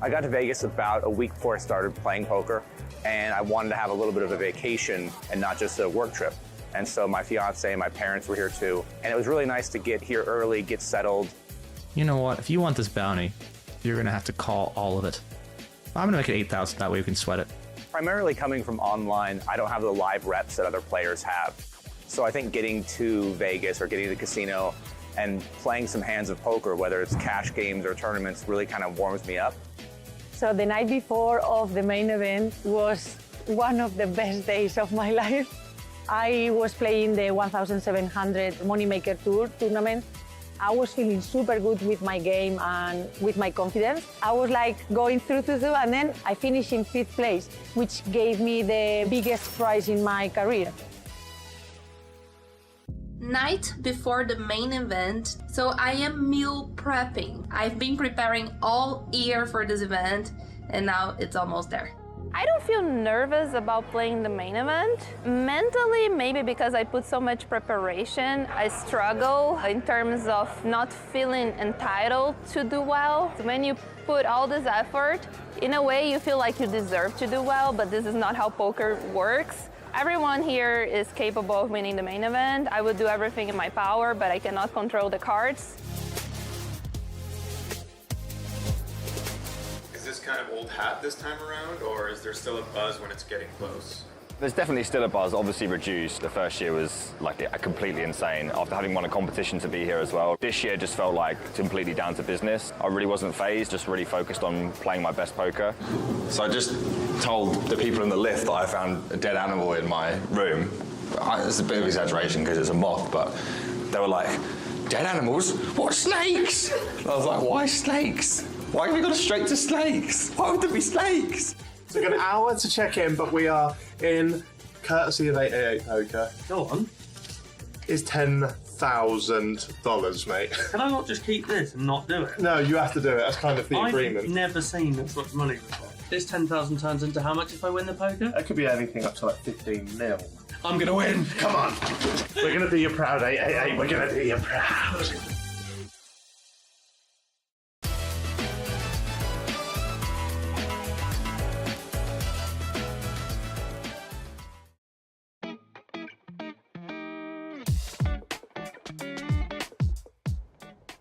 I got to Vegas about a week before I started playing poker, and I wanted to have a little bit of a vacation and not just a work trip. And so my fiance and my parents were here too. And it was really nice to get here early, get settled.
You know what? If you want this bounty, you're going to have to call all of it. I'm going to make it 8,000. That way we can sweat it.
Primarily coming from online, I don't have the live reps that other players have. So I think getting to Vegas or getting to the casino and playing some hands of poker, whether it's cash games or tournaments, really kind of warms me up.
So the night before of the main event was one of the best days of my life. I was playing the 1,700 Moneymaker Tour tournament. I was feeling super good with my game and with my confidence. I was like going through, and then I finished in 5th place, which gave me the biggest prize in my career.
Night before the main event, so I am meal prepping. I've been preparing all year for this event, and now it's almost there.
I don't feel nervous about playing the main event. Mentally, maybe because I put so much preparation, I struggle in terms of not feeling entitled to do well. When you put all this effort, in a way you feel like you deserve to do well, but this is not how poker works. Everyone here is capable of winning the main event. I would do everything in my power, but I cannot control the cards.
Is this kind of old hat this time around, or is there still a buzz when it's getting close?
There's definitely still a buzz, obviously reduced. The first year was like completely insane after having won a competition to be here as well. This year just felt like completely down to business. I really wasn't phased, just really focused on playing my best poker. So I just told the people in the lift that I found a dead animal in my room. It's a bit of exaggeration because it's a moth, but they were like, dead animals? What, snakes? And I was like, why snakes? Why have we gone straight to snakes? Why would there be snakes?
Took an hour to check in, but we are in, courtesy of 888 Poker.
Go on.
Is $10,000, mate.
Can I not just keep this and not do it?
No, you have to do it. That's kind of the agreement.
I've never seen this much money before. This 10,000 turns into how much if I win the poker?
It could be anything up to like 15 mil.
I'm gonna win.
Come on. We're gonna do you proud, 888. We're gonna do you proud.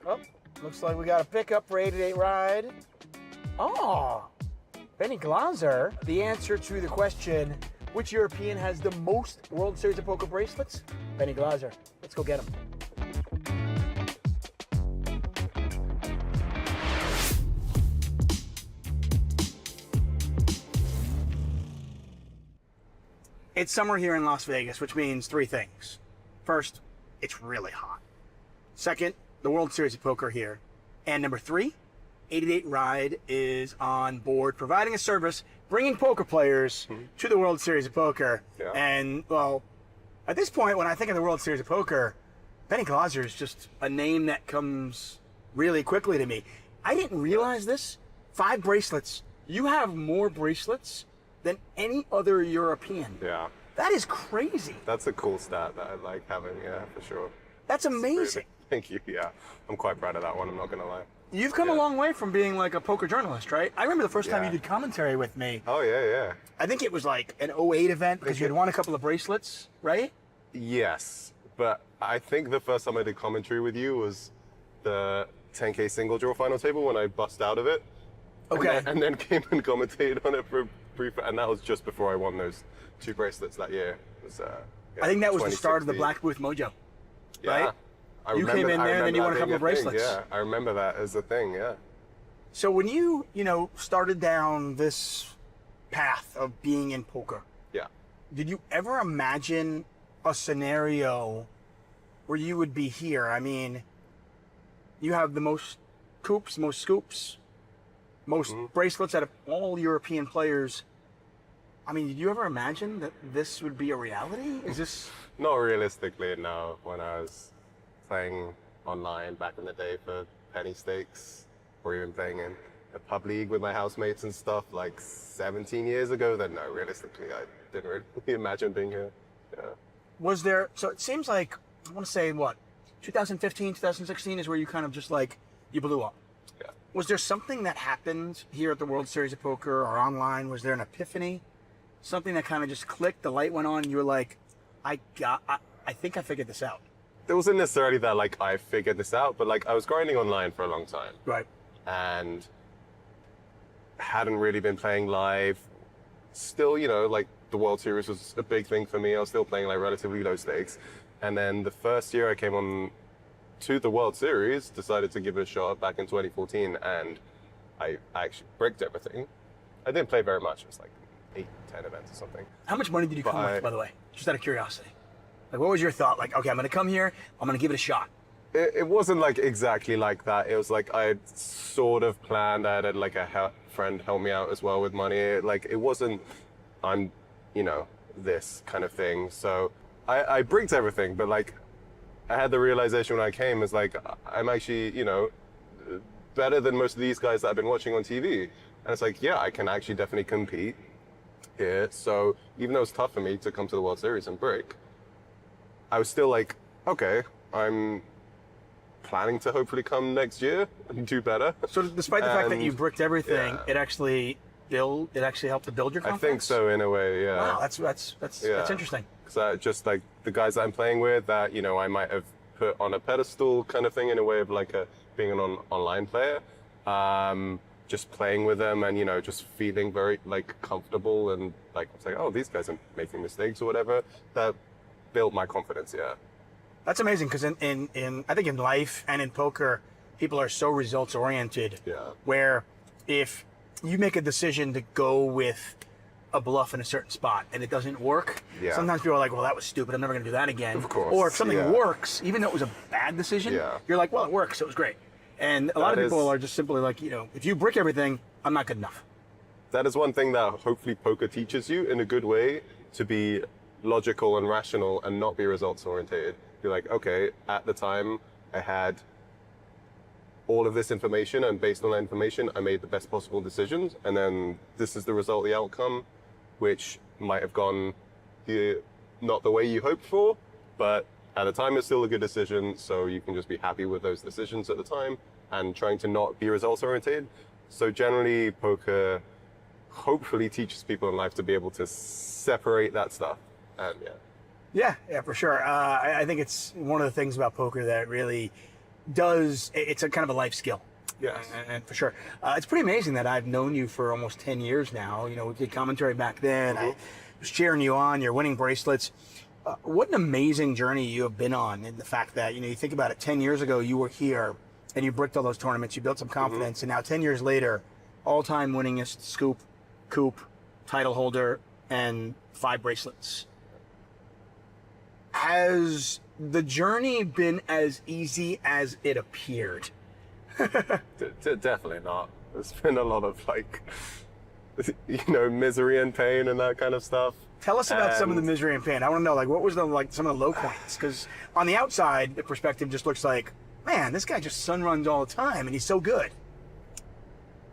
Oh, looks like we got a pickup for 888 Ride. Oh, Benny Glaser. The answer to the question, which European has the most World Series of Poker bracelets? Benny Glaser. Let's go get him. It's summer here in Las Vegas, which means three things. First, it's really hot. Second, the World Series of Poker here. And number three, 888 Ride is on board providing a service, bringing poker players to the World Series of Poker.
Yeah.
And, well, at this point, when I think of the World Series of Poker, Benny Glaser is just a name that comes really quickly to me. I didn't realize this. 5 bracelets. You have more bracelets than any other European.
Yeah.
That is crazy.
That's a cool stat that I like having, yeah, for sure.
That's amazing.
Thank you, yeah. I'm quite proud of that one, I'm not gonna lie.
You've come a long way from being like a poker journalist, right? I remember the first time you did commentary with me.
Oh, yeah.
I think it was like an 08 event because you had won a couple of bracelets, right?
Yes, but I think the first time I did commentary with you was the 10K single draw final table when I bust out of it.
Okay.
And then came and commentated on it for brief, and that was just before I won those 2 bracelets that year. It was,
I think that was the start of the Black Booth Mojo, right? You came in there and then you won a couple of bracelets.
Yeah, I remember that as a thing, yeah.
So when you started down this path of being in poker, did you ever imagine a scenario where you would be here? I mean, you have the most coups, most scoops, most bracelets out of all European players. I mean, did you ever imagine that this would be a reality? Is this...
Not realistically, no. When I was playing online back in the day for penny stakes, or even playing in a pub league with my housemates and stuff like 17 years ago, then no, realistically, I didn't really imagine being here. Yeah.
Was there, so it seems like, I want to say what, 2015, 2016 is where you kind of just like, you blew up.
Yeah.
Was there something that happened here at the World Series of Poker or online? Was there an epiphany? Something that kind of just clicked, the light went on, and you were like, I think I figured this out.
It wasn't necessarily that like I figured this out, but like I was grinding online for a long time.
Right.
And hadn't really been playing live. Still, like the World Series was a big thing for me. I was still playing like relatively low stakes. And then the first year I came on to the World Series, decided to give it a shot back in 2014, and I actually bricked everything. I didn't play very much. It was like 8, 10 events or something.
How much money did you come with, by the way? Just out of curiosity. Like, what was your thought? Like, okay, I'm going to come here, I'm going to give it a shot.
It wasn't like exactly like that. It was like I had sort of planned. I had like a friend help me out as well with money. Like it wasn't, I'm, this kind of thing. So I bricked everything, but like I had the realization when I came is like, I'm actually, better than most of these guys that I've been watching on TV. And it's like, yeah, I can actually definitely compete. here. So even though it's tough for me to come to the World Series and break, I was still like, okay, I'm planning to hopefully come next year and do better.
So despite the fact that you bricked everything, it actually helped to build your confidence?
I think so, in a way, yeah.
Wow, that's interesting.
Because just like the guys that I'm playing with, that I might have put on a pedestal kind of thing, in a way of like being an online player, just playing with them and just feeling very like comfortable and like it's like, oh, these guys are making mistakes or whatever. That built my confidence, yeah.
That's amazing, because in I think in life and in poker, people are so results oriented.
Yeah.
Where if you make a decision to go with a bluff in a certain spot and it doesn't work, sometimes people are like, well, that was stupid, I'm never going to do that again.
Of course.
Or if something works, even though it was a bad decision, you're like, well, it works, so it was great. And a lot of people are just simply like, if you brick everything, I'm not good enough.
That is one thing that hopefully poker teaches you in a good way, to be logical and rational and not be results orientated. You're like, okay, at the time I had all of this information, and based on that information, I made the best possible decisions. And then this is the result, the outcome, which might have gone not the way you hoped for, but at the time it's still a good decision. So you can just be happy with those decisions at the time and trying to not be results oriented. So generally poker hopefully teaches people in life to be able to separate that stuff. And
Yeah, for sure. I think it's one of the things about poker that really does, it's a kind of a life skill.
Yes.
And for sure. It's pretty amazing that I've known you for almost 10 years now. We did commentary back then. I was cheering you on, you're winning bracelets. What an amazing journey you have been on, in the fact that, you think about it, 10 years ago you were here and you bricked all those tournaments, you built some confidence, and now 10 years later, all-time winningest scoop, coop, title holder, and 5 bracelets. Has the journey been as easy as it appeared?
Definitely not. There's been a lot of misery and pain and that kind of stuff.
Tell us about some of the misery and pain. I want to know, what was some of the low points? Because on the outside, the perspective just looks like, man, this guy just sun runs all the time, and he's so good.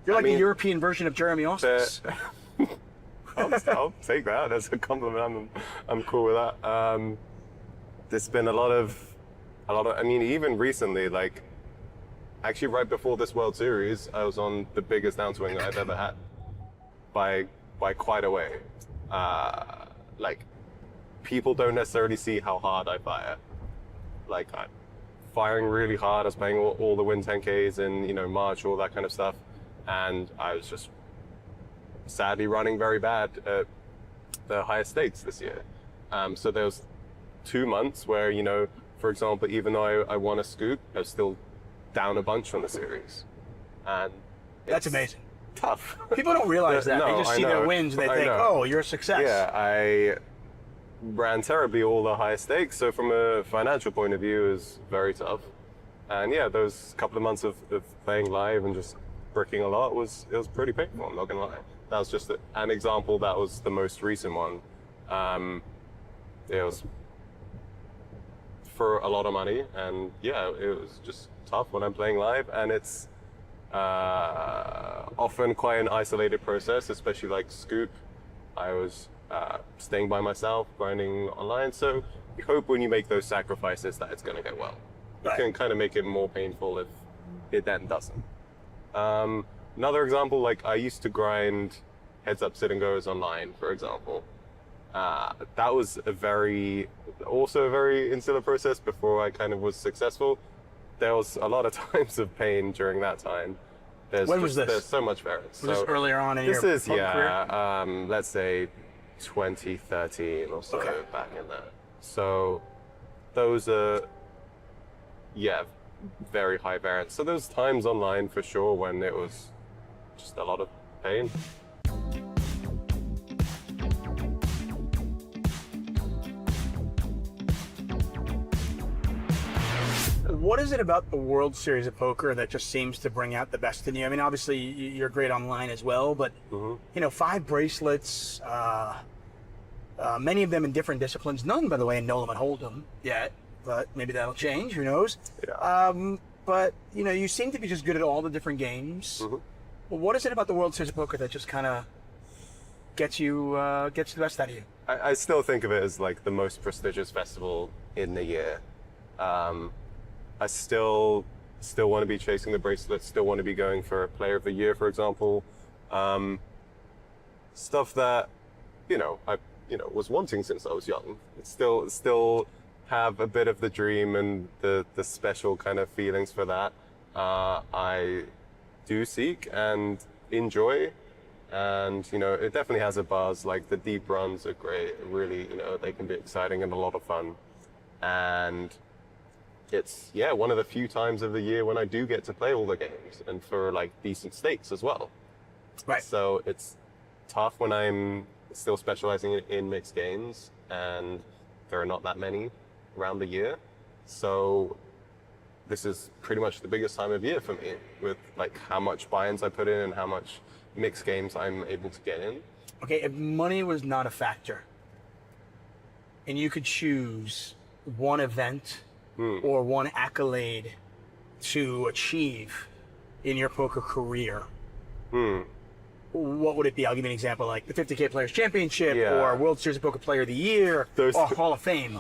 You're like the European version of Jeremy Ausmus.
I'll take that as a compliment. I'm cool with that. There's been a lot of, even recently, actually right before this World Series, I was on the biggest downswing I've ever had by quite a way. People don't necessarily see how hard I fire. I'm firing really hard. I was playing all the Win 10Ks in, March, all that kind of stuff. And I was just sadly running very bad at the highest stakes this year. So there was 2 months where, for example, even though I won a scoop, I was still down a bunch on the series. And
that's amazing.
Tough.
People don't realize that. They just see their wins and they think, oh, you're a success.
Yeah, I ran terribly all the highest stakes. So from a financial point of view, it was very tough. And yeah, those couple of months of playing live and just bricking a lot, it was pretty painful, I'm not gonna lie. That was just an example. That was the most recent one. It was for a lot of money, and yeah, it was just tough when I'm playing live, and it's often quite an isolated process, especially Scoop. I was staying by myself, grinding online, so you hope when you make those sacrifices that it's going to go well. It can kind of make it more painful if it then doesn't. Another example, I used to grind heads up sit and goes online, for example. That was also a very insular process before I kind of was successful. There was a lot of times of pain during that time.
When was this?
There's so much variance.
Was this earlier on in your
career? Let's say 2013 or so, back in that. So those are, very high variance. So there's times online for sure when it was just a lot of pain.
What is it about the World Series of Poker that just seems to bring out the best in you? I mean, obviously you're great online as well, but 5 bracelets, many of them in different disciplines. None, by the way, in No Limit Hold'em yet, but maybe that'll change. Who knows?
Yeah.
But you seem to be just good at all the different games. What is it about the World Series of Poker that just kind of gets you the best out of you?
I still think of it as like the most prestigious festival in the year. I still want to be chasing the bracelets, still want to be going for a player of the year, for example. Stuff that, I was wanting since I was young. It's still have a bit of the dream and the special kind of feelings for that. I do seek and enjoy, and it definitely has a buzz. Like the deep runs are great, really, they can be exciting and a lot of fun. And it's one of the few times of the year when I do get to play all the games, and for like decent stakes as well.
Right.
So it's tough when I'm still specializing in mixed games, and there are not that many around the year. So this is pretty much the biggest time of year for me, with like how much buy-ins I put in and how much mixed games I'm able to get in.
Okay, if money was not a factor, and you could choose one event or one accolade to achieve in your poker career, what would it be? I'll give you an example, like the 50K Players Championship, or World Series of Poker Player of the Year, or Hall of Fame.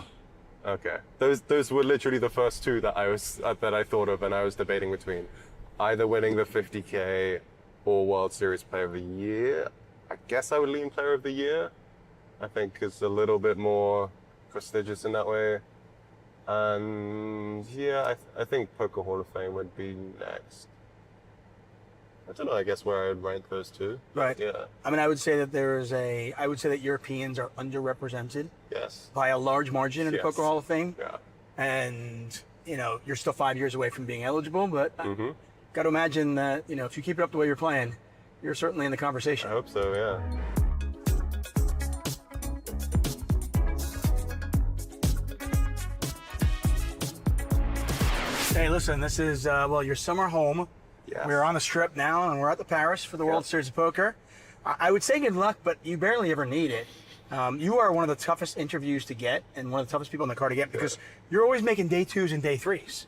Okay, those were literally the first two that I thought of, and I was debating between either winning the 50K or World Series Player of the Year. I guess I would lean Player of the Year. I think it's a little bit more prestigious in that way. And I think Poker Hall of Fame would be next. I don't know, I guess where I would rank those two.
Right.
Yeah.
I mean, I would say that Europeans are underrepresented.
Yes.
By a large margin in the Poker Hall of Fame.
Yeah.
And, you're still 5 years away from being eligible, but got to imagine that, if you keep it up the way you're playing, you're certainly in the conversation.
I hope so, yeah.
Hey, listen, this is, your summer home.
Yes.
We're on the Strip now, and we're at the Paris for the World Series of Poker. I would say good luck, but you barely ever need it. You are one of the toughest interviews to get, and one of the toughest people in the car to get, because you're always making day 2s and day 3s.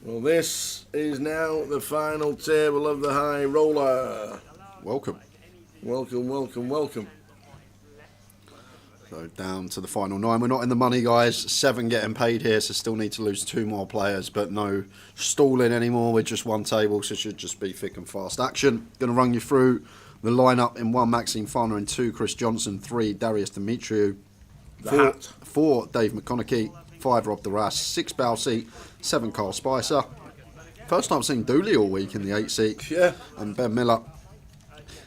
Well, this is now the final table of the high roller.
Welcome.
Welcome, welcome, welcome.
So down to the final 9. We're not in the money, guys. 7 getting paid here, so still need to lose 2 more players, but no stalling anymore with just 1 table, so it should just be thick and fast action. Going to run you through the lineup in 1, Maxime Farner, in 2, Chris Johnson, 3, Darius Dimitriou, 4, Dave McConaughey, 5, Rob Duras, 6, Balsi, 7, Carl Spicer. First time I've seen Dooley all week in the 8 seat.
Yeah.
And Ben Miller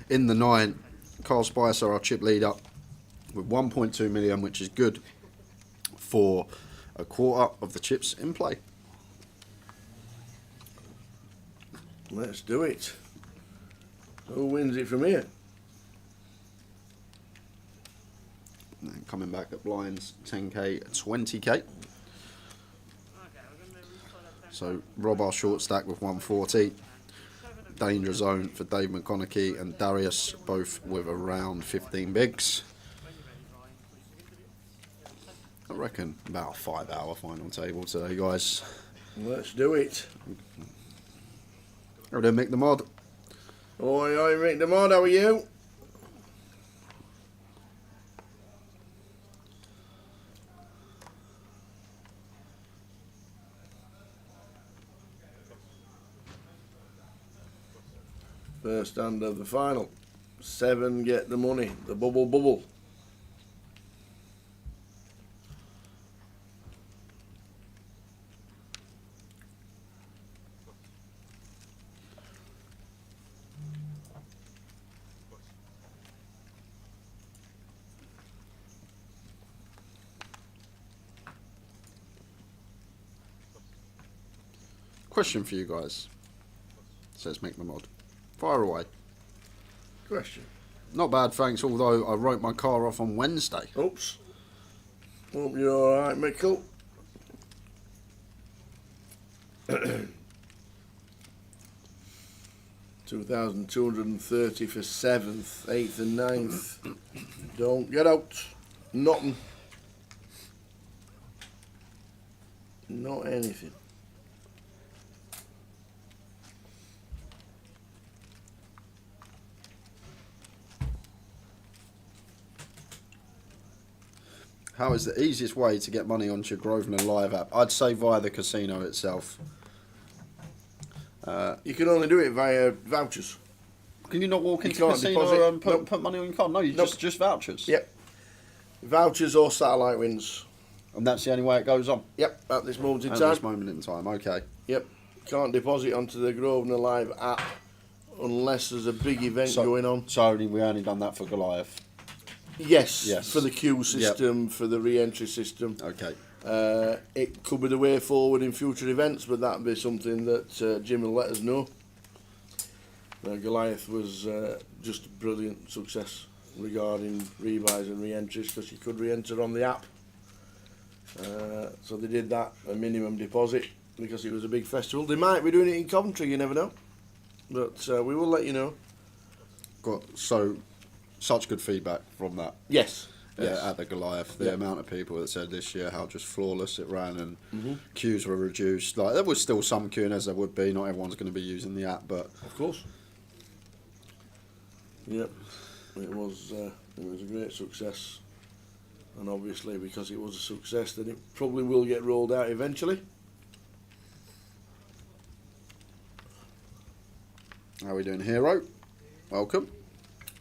in the 9. Carl Spicer, our chip leader, with 1.2 million, which is good for a quarter of the chips in play.
Let's do it. Who wins it from here?
And then coming back at blinds, 10k, 20k. So Rob, our short stack, with 140. Danger zone for Dave McConaughey and Darius, both with around 15 bigs. I reckon about a 5-hour final table today, guys.
Let's do it.
Over there, Mick the Mod.
Oi, oi, Mick the Mod, how are you? First hand of the final. 7 get the money. The bubble bubble.
Question for you guys. Says Mick the Mod. Fire away.
Question.
Not bad, thanks, although I wrote my car off on Wednesday.
Oops. Hope you're alright, Michael. 2,230 for 7th, 8th and 9th. Don't get out. Nothing. Not anything.
How is the easiest way to get money onto your Grosvenor Live app? I'd say via the casino itself.
You can only do it via vouchers.
Can you not walk
You
into a
can't
casino
deposit.
and put money on your card? No, you just vouchers.
Yep. Vouchers or satellite wins.
And that's the only way it goes on?
Yep, at this moment in
At
time.
this moment in time, okay.
Yep. Can't deposit onto the Grosvenor Live app unless there's a big event going on.
So we only done that for Goliath?
Yes,
Yes.
for the queue system, for the re-entry system.
Okay.
It could be the way forward in future events, but that'd be something that Jim will let us know. Goliath was just a brilliant success regarding rebuys and re-entries, because you could re-enter on the app. So they did that, a minimum deposit, because it was a big festival. They might be doing it in Coventry, you never know. But we will let you know.
Such good feedback from that.
Yes. Yes.
At the Goliath, the
Yeah.
amount of people that said this year how just flawless it ran, and queues were reduced. Like, there was still some queuing, as there would be. Not everyone's going to be using the app, but
of course. Yep, it was a great success, and obviously because it was a success, then it probably will get rolled out eventually.
How are we doing, Hero? Welcome.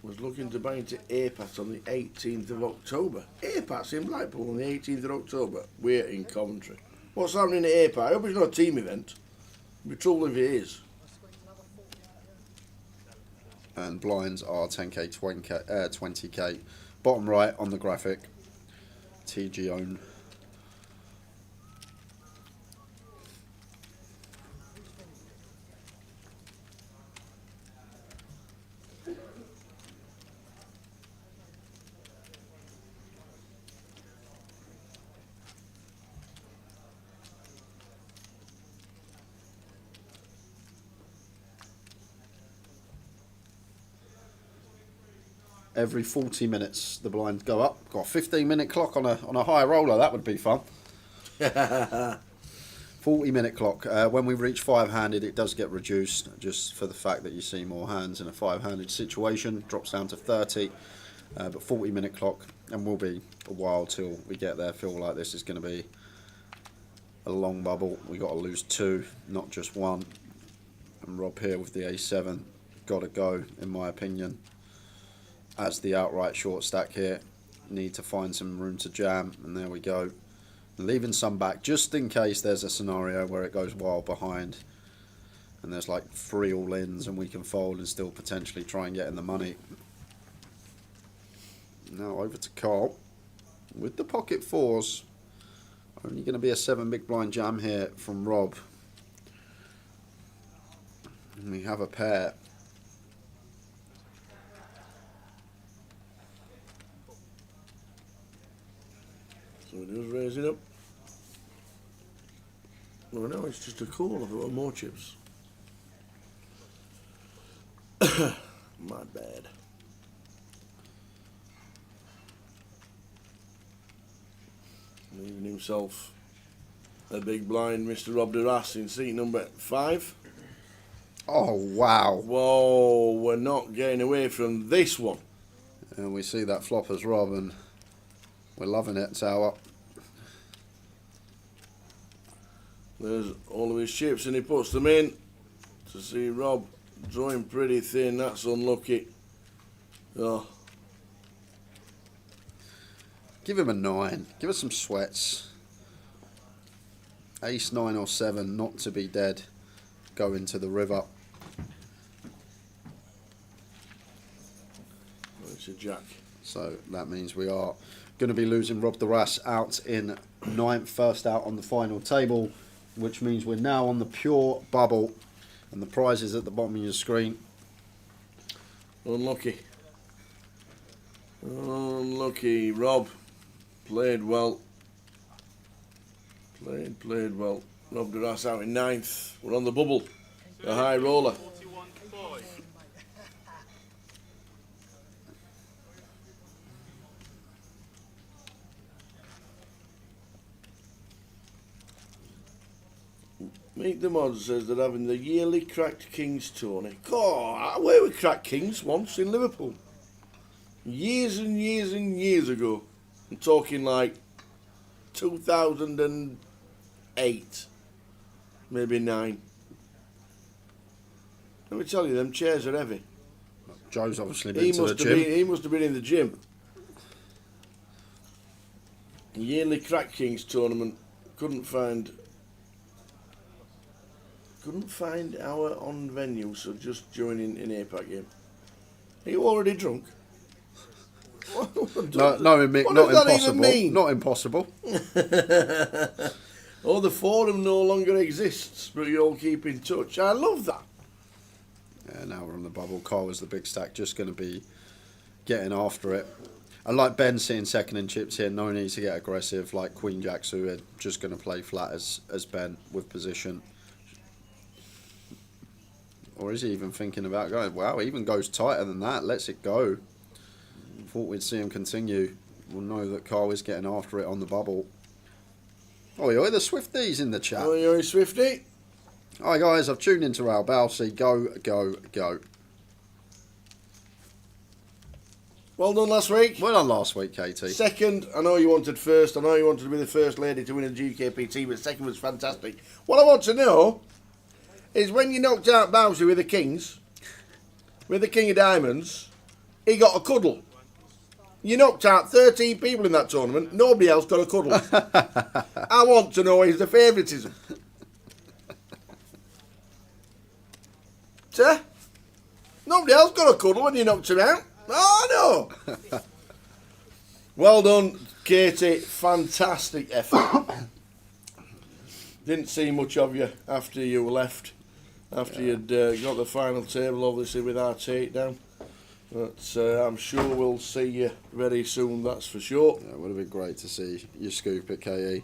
Was looking to buy into APAT on the 18th of October. APAT's in Blackpool on the 18th of October. We're in Coventry. What's happening at APAT? I hope it's not a team event. It'd be trouble if it is.
And blinds are 10k, 20k. Bottom right on the graphic, TG own. Every 40 minutes the blinds go up. Got a 15-minute clock on a high roller. That would be fun. 40-minute clock. When we reach 5-handed, it does get reduced, just for the fact that you see more hands in a 5-handed situation. Drops down to 30. But 40-minute clock, and will be a while till we get there. Feel like this is going to be a long bubble. We got to lose 2, not just 1. And Rob here with the A7, got to go, in my opinion. As the outright short stack here, need to find some room to jam, and there we go. Leaving some back just in case there's a scenario where it goes wild behind and there's like 3 all-ins and we can fold and still potentially try and get in the money. Now over to Carl with the pocket 4s. Only going to be a 7 big blind jam here from Rob. And we have a pair.
So it is raising up. Oh no, it's just a call. I thought more chips. My bad. Leaving himself a big blind, Mr. Rob Duras in seat number 5.
Oh wow.
Whoa, we're not getting away from this one.
And we see that flop as Rob, and we're loving it, Tower.
There's all of his chips and he puts them in. To see Rob drawing pretty thin, that's unlucky. Oh.
Give him a 9. Give us some sweats. Ace, 9 or 7, not to be dead. Go into the river.
It's a jack.
So that means we are going to be losing Rob Duras out in 9th, first out on the final table, which means we're now on the pure bubble, and the prize is at the bottom of your screen.
Unlucky. Unlucky. Rob played well. Played well. Rob Duras out in 9th. We're on the bubble. The high roller. Meet the Mods says they're having the yearly Cracked Kings tourney. God, I went with Cracked Kings once in Liverpool. Years and years and years ago. I'm talking like 2008. Maybe 9. Let me tell you, them chairs are heavy.
Joe's obviously been to the gym.
He must have been in the gym. Yearly Crack Kings tournament. Couldn't find our on venue, so just joining in APAC game. Are you already drunk?
No, Mick,
what
not
does that
impossible.
even mean?
Not impossible.
Oh, the forum no longer exists, but you all keep in touch. I love that.
Yeah, now we're on the bubble. Carl is the big stack, just going to be getting after it. And like Ben seeing second in chips here, no need to get aggressive like Queen Jack Suid, just going to play flat as Ben with position. Or is he even thinking about going? Wow, he even goes tighter than that, lets it go. Thought we'd see him continue. We'll know that Carl is getting after it on the bubble. Oh, the Swifties in the chat.
Oh, you're a Swiftie?
Hi guys, I've tuned into Al Balsi. Go, go, go.
Well done last week.
Well done last week, Katie.
Second, I know you wanted first. I know you wanted to be the first lady to win a GKPT, but second was fantastic. What I want to know is when you knocked out Bowsy with the Kings, with the King of Diamonds, he got a cuddle. You knocked out 13 people in that tournament. Nobody else got a cuddle. I want to know is the favouritism. Sir? Nobody else got a cuddle when you knocked him out. Oh, no. Well done, Katie. Fantastic effort. Didn't see much of you after you left. After you'd got the final table, obviously, with our takedown. But I'm sure we'll see you very soon, that's for sure.
Yeah, it would have been great to see you scoop it, KE.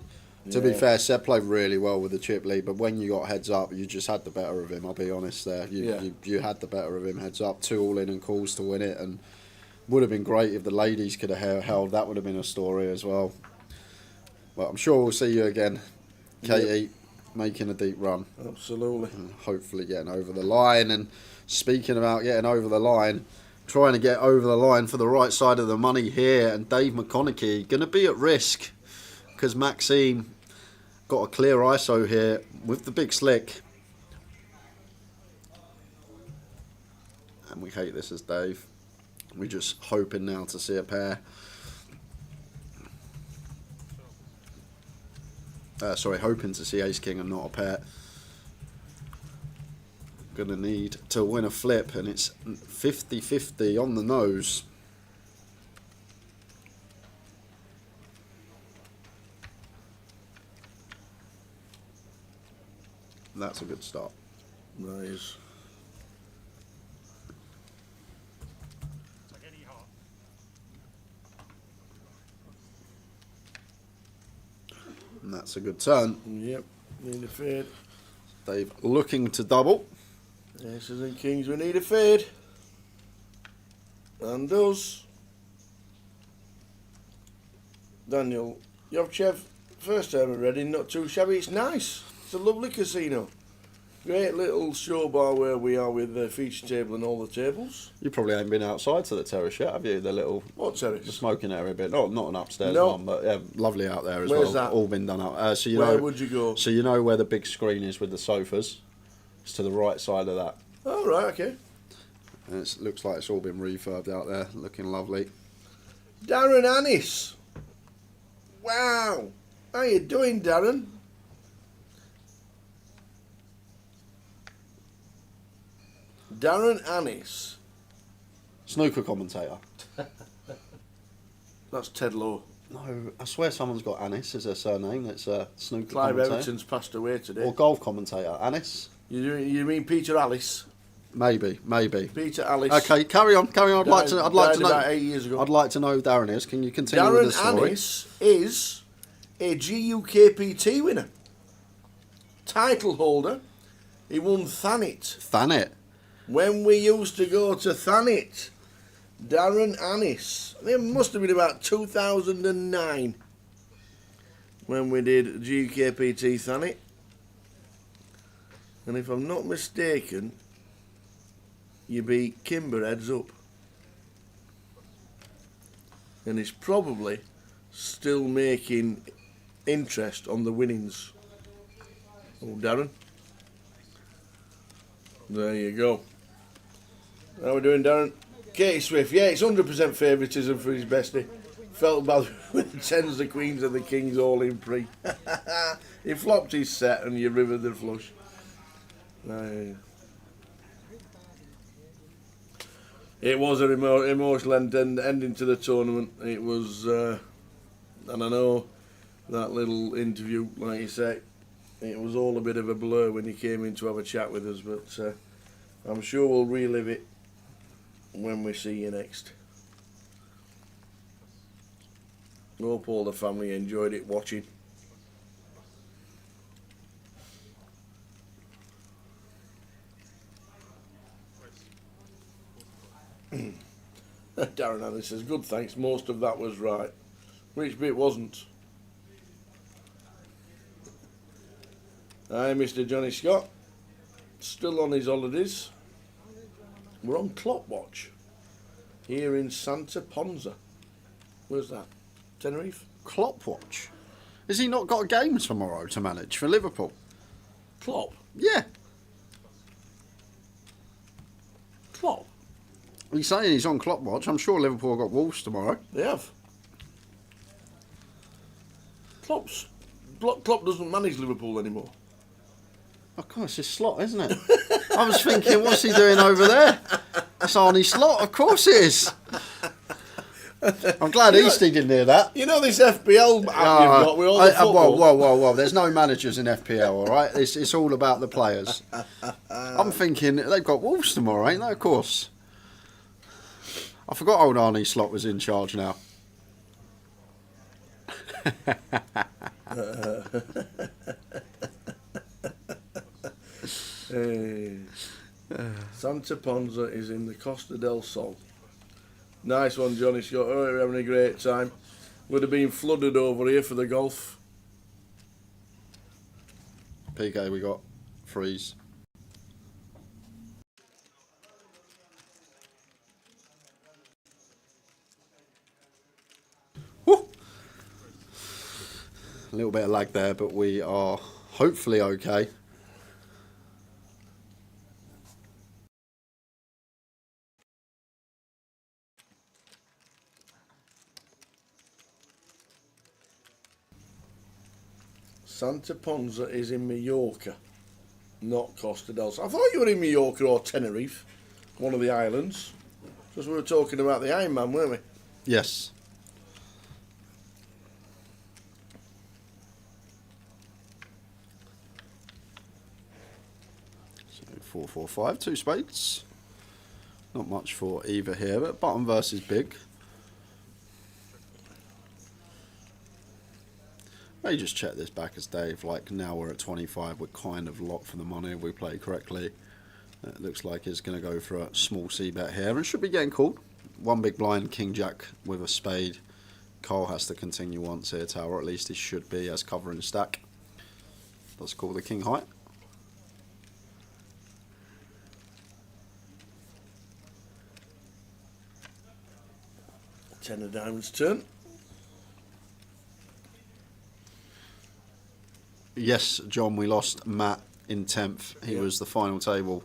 To be fair, Seb played really well with the chip lead, but when you got heads up, you just had the better of him, I'll be honest there. You had the better of him heads up, 2 all-in and calls to win it, and would have been great if the ladies could have held. That would have been a story as well. But I'm sure we'll see you again, KE, making a deep run.
Absolutely.
And hopefully getting over the line. And speaking about getting over the line, trying to get over the line for the right side of the money here, and Dave McConaughey going to be at risk because Maxime got a clear ISO here with the big slick. And we hate this as Dave. We're just hoping now to see a pair. Hoping to see Ace King and not a pair. Gonna need to win a flip, and it's 50-50 on the nose. That's a good start.
Nice.
And that's a good turn.
Yep, need a fade.
Dave looking to double.
Aces and Kings, we need a fade. And does. Daniel Yovchev, first time at Reading, not too shabby. It's nice. It's a lovely casino. Great little show bar where we are with the feature table and all the tables.
You probably haven't been outside to the terrace yet, have you? The little
what terrace?
The smoking area bit. Not an upstairs
No.
one, but yeah, lovely out there as
Where's
well.
that?
All been done up. So you
Where
know,
would you go?
So you know where the big screen is with the sofas. It's to the right side of that.
Oh right, okay.
And it looks like it's all been refurbed out there, looking lovely.
Darren Annis. Wow. How you doing, Darren? Darren Annis.
Snooker commentator.
That's Ted Lowe.
No, I swear someone's got Annis as their surname. That's a snooker
Clive
commentator.
Everton's passed away today.
Or golf commentator. Annis?
You mean Peter Alice?
Maybe.
Peter Alice.
Okay, carry on. I'd like to know.
About 8 years ago.
I'd like to know who Darren is. Can you continue with the story?
Darren Annis is a GUKPT winner, title holder. He won Thanet. When we used to go to Thanet, Darren Annis. It must have been about 2009 when we did GUKPT Thanet. And if I'm not mistaken, you beat Kimber heads up. And he's probably still making interest on the winnings. Oh, Darren. There you go. How are we doing, Darren? Katie Swift, yeah, it's 100% favouritism for his bestie. Felt bad with the tens, the queens and the kings all in pre. He flopped his set and you rivered the flush. It was an emotional ending to the tournament. It was, and I know that little interview, like you say, it was all a bit of a blur when he came in to have a chat with us, but I'm sure we'll relive it when we see you next. Hope all the family enjoyed it watching. Darren Allen says, good thanks, most of that was right. Which bit wasn't? Hi, Mr. Johnny Scott. Still on his holidays. We're on clock watch here in Santa Ponza. Where's that? Tenerife?
Klopp watch? Has he not got a game tomorrow to manage for Liverpool?
Klopp?
Yeah.
Klopp?
He's saying he's on Klopp watch. I'm sure Liverpool got Wolves tomorrow.
They have. Klopp doesn't manage Liverpool anymore.
Oh, God, it's his slot, isn't it? I was thinking, what's he doing over there? It's Arnie Slot, of course it is. I'm glad Eastie didn't hear that.
You know this FPL app you've got with all the football?
Whoa. There's no managers in FPL, all right? It's all about the players. I'm thinking, they've got Wolves tomorrow, ain't they? Of course. I forgot old Arnie Slot was in charge now.
Santa Ponza is in the Costa del Sol. Nice one, Johnny Scott. Oh, we're having a great time. Would have been flooded over here for the golf.
PK, we got freeze. Woo! A little bit of lag there, but we are hopefully okay.
Santa Ponza is in Mallorca, not Costa del Sol. I thought you were in Mallorca or Tenerife, one of the islands. Because we were talking about the Ironman, weren't we?
Yes. So 4-4-5, two spades. Not much for either here, but bottom versus big. May just check this back as Dave. Like now we're at 25, we're kind of locked for the money if we play correctly. It looks like it's going to go for a small C bet here and should be getting called. One big blind, King Jack with a spade. Carl has to continue once here, Tower. At least he should be as covering stack. Let's call the King High.
Ten of diamonds turn.
Yes, John, we lost Matt in 10th. He was the final table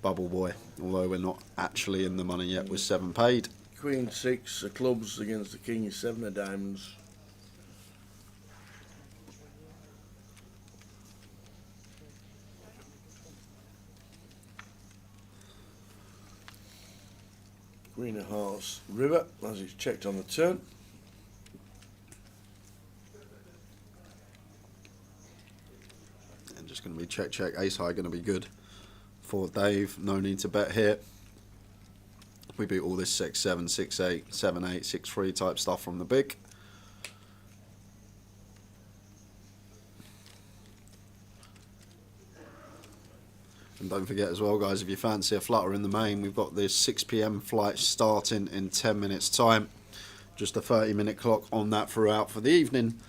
bubble boy, although we're not actually in the money yet with 7 paid.
Queen 6 of clubs against the King 7 of diamonds. Queen of Hearts river as it's checked on the turn.
Just going to be check, ace high going to be good for Dave. No need to bet here. We beat all this 6-7, 6-8, 7-8, 6-3 type stuff from the big. And don't forget as well, guys, if you fancy a flutter in the main, we've got this 6 PM flight starting in 10 minutes time. Just a 30-minute clock on that throughout for the evening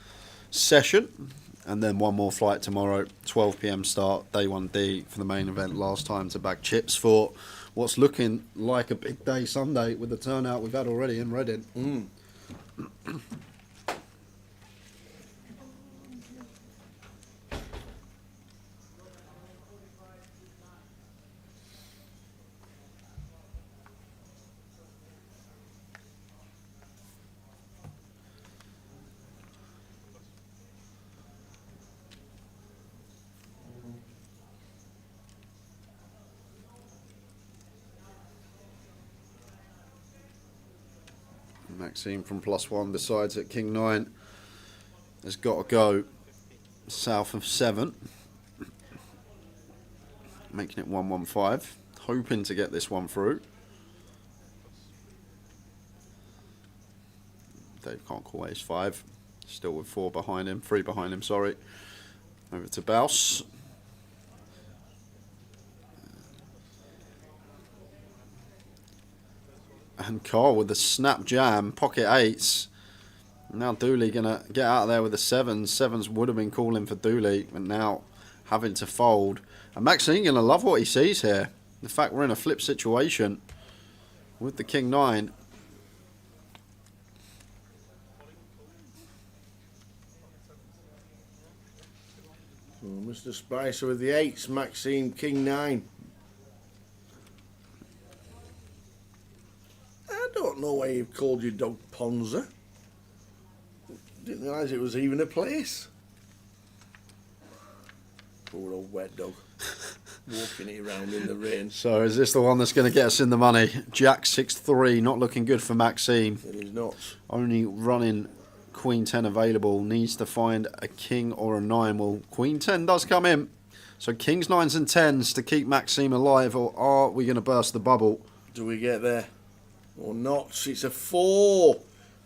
session. And then one more flight tomorrow, 12 PM start, day 1D for the main event. Last time to bag chips for what's looking like a big day Sunday with the turnout we've had already in Reading. Maxime from +1 decides that King 9 has got to go south of 7, making it 1-1-5, hoping to get this one through. Dave can't call ace 5, still with 4 behind him, 3 behind him, sorry. Over to Bouse. And Carl with the snap jam, pocket 8s. Now Dooley going to get out of there with the 7s. 7s would have been calling for Dooley, but now having to fold. And Maxine going to love what he sees here. The fact we're in a flip situation with the King 9.
So Mr. Spicer with the 8s, Maxime, King 9. I don't know why you've called your dog Ponza. Didn't realise it was even a place. Poor old wet dog. Walking it around in the rain.
So is this the one that's going to get us in the money? Jack 6-3, not looking good for Maxime.
It is not.
Only running Queen 10 available. Needs to find a King or a 9. Well, Queen 10 does come in. So Kings, 9s and 10s to keep Maxime alive, or are we going to burst the bubble?
Do we get there? Or not? It's a 4.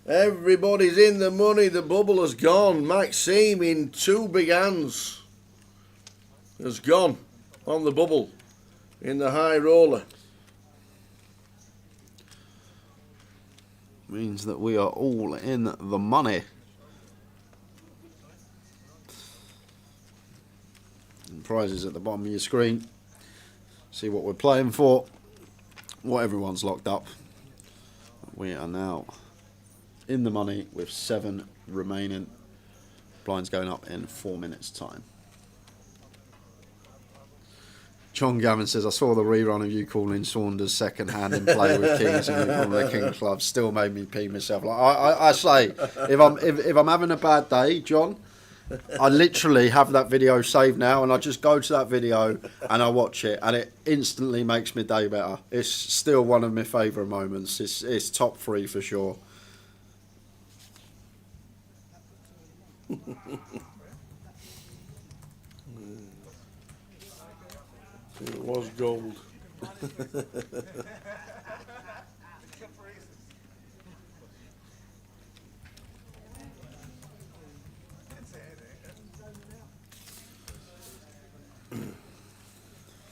Everybody's in the money. The bubble has gone. Maxime in 2 big hands has gone on the bubble in the high roller.
Means that we are all in the money. And prizes at the bottom of your screen. See what we're playing for. What everyone's locked up. We are now in the money with 7 remaining. Blinds going up in 4 minutes time. John Gavin says, I saw the rerun of you calling Saunders second hand in play with Kings and you calling the King Club. Still made me pee myself. Like I say, if I'm having a bad day, John, I literally have that video saved now, and I just go to that video and I watch it, and it instantly makes my day better. It's still one of my favourite moments. It's top 3 for sure.
It was gold.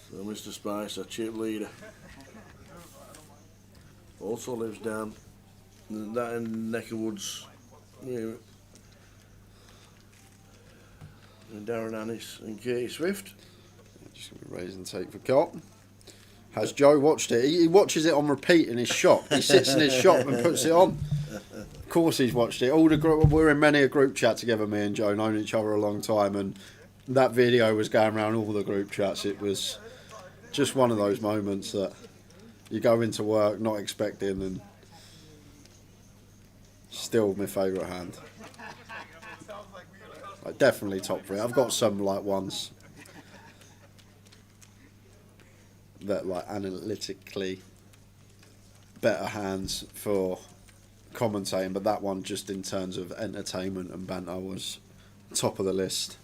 So Mr. Spicer, chip leader, also lives down that in the neck of woods. And Darren Annis and Katie Swift.
Just going to be raise and take for Cop. Has Joe watched it? He watches it on repeat in his shop. He sits in his shop and puts it on. Of course he's watched it. All the group, we're in many a group chat together, me and Joe, known each other a long time, and that video was going around all the group chats. It was just one of those moments that you go into work not expecting, and still my favourite hand. Like, definitely top 3. I've got some like ones that like analytically better hands for commentating, but that one just in terms of entertainment and banter was top of the list.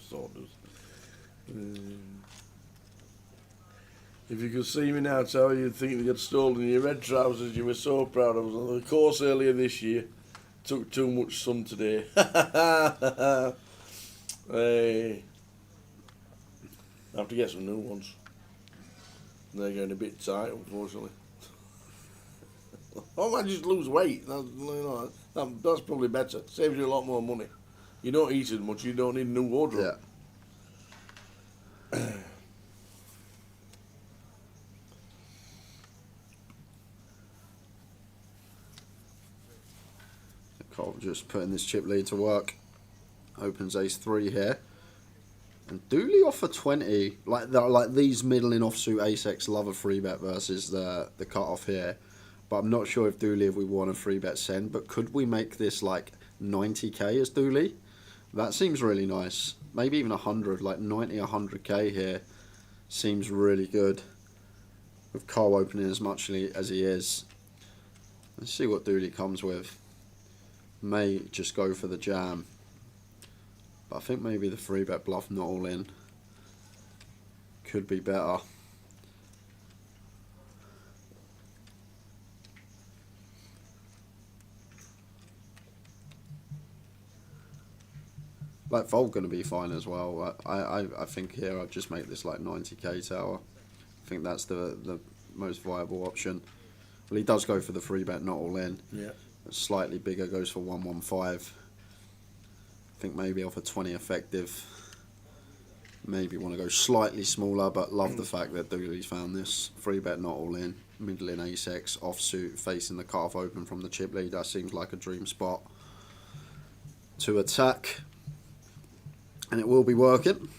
Sort of. If you could see me now, Tower, you'd think they had stolen your red trousers. You were so proud. I was on the course earlier this year. Took too much sun today. Hey. I have to get some new ones. They're getting a bit tight, unfortunately. I might just lose weight. That's probably better. Saves you a lot more money. You don't eat as much. You don't need a new wardrobe.
Yeah. Cole just putting this chip lead to work. Opens ace-3 here. And Dooley off for 20. Like these middling offsuit ace-x love a free bet versus the cut-off here. But I'm not sure if Dooley, if we want a free bet send. But could we make this like 90k as Dooley? That seems really nice. Maybe even 100, like 90, 100k here. Seems really good. With Carl opening as much as he is. Let's see what Dooley comes with. May just go for the jam. But I think maybe the free bet bluff not all in could be better. Like fold going to be fine as well. I think here I'd just make this like 90k tower. I think that's the most viable option. Well, he does go for the free bet not all in.
Yeah.
Slightly bigger goes for 115. I think maybe off a 20 effective. Maybe want to go slightly smaller, but love the fact that Dooley's found this free bet not all in. Middle in ace-x, offsuit, facing the cutoff open from the chip lead. That seems like a dream spot to attack. And it will be working.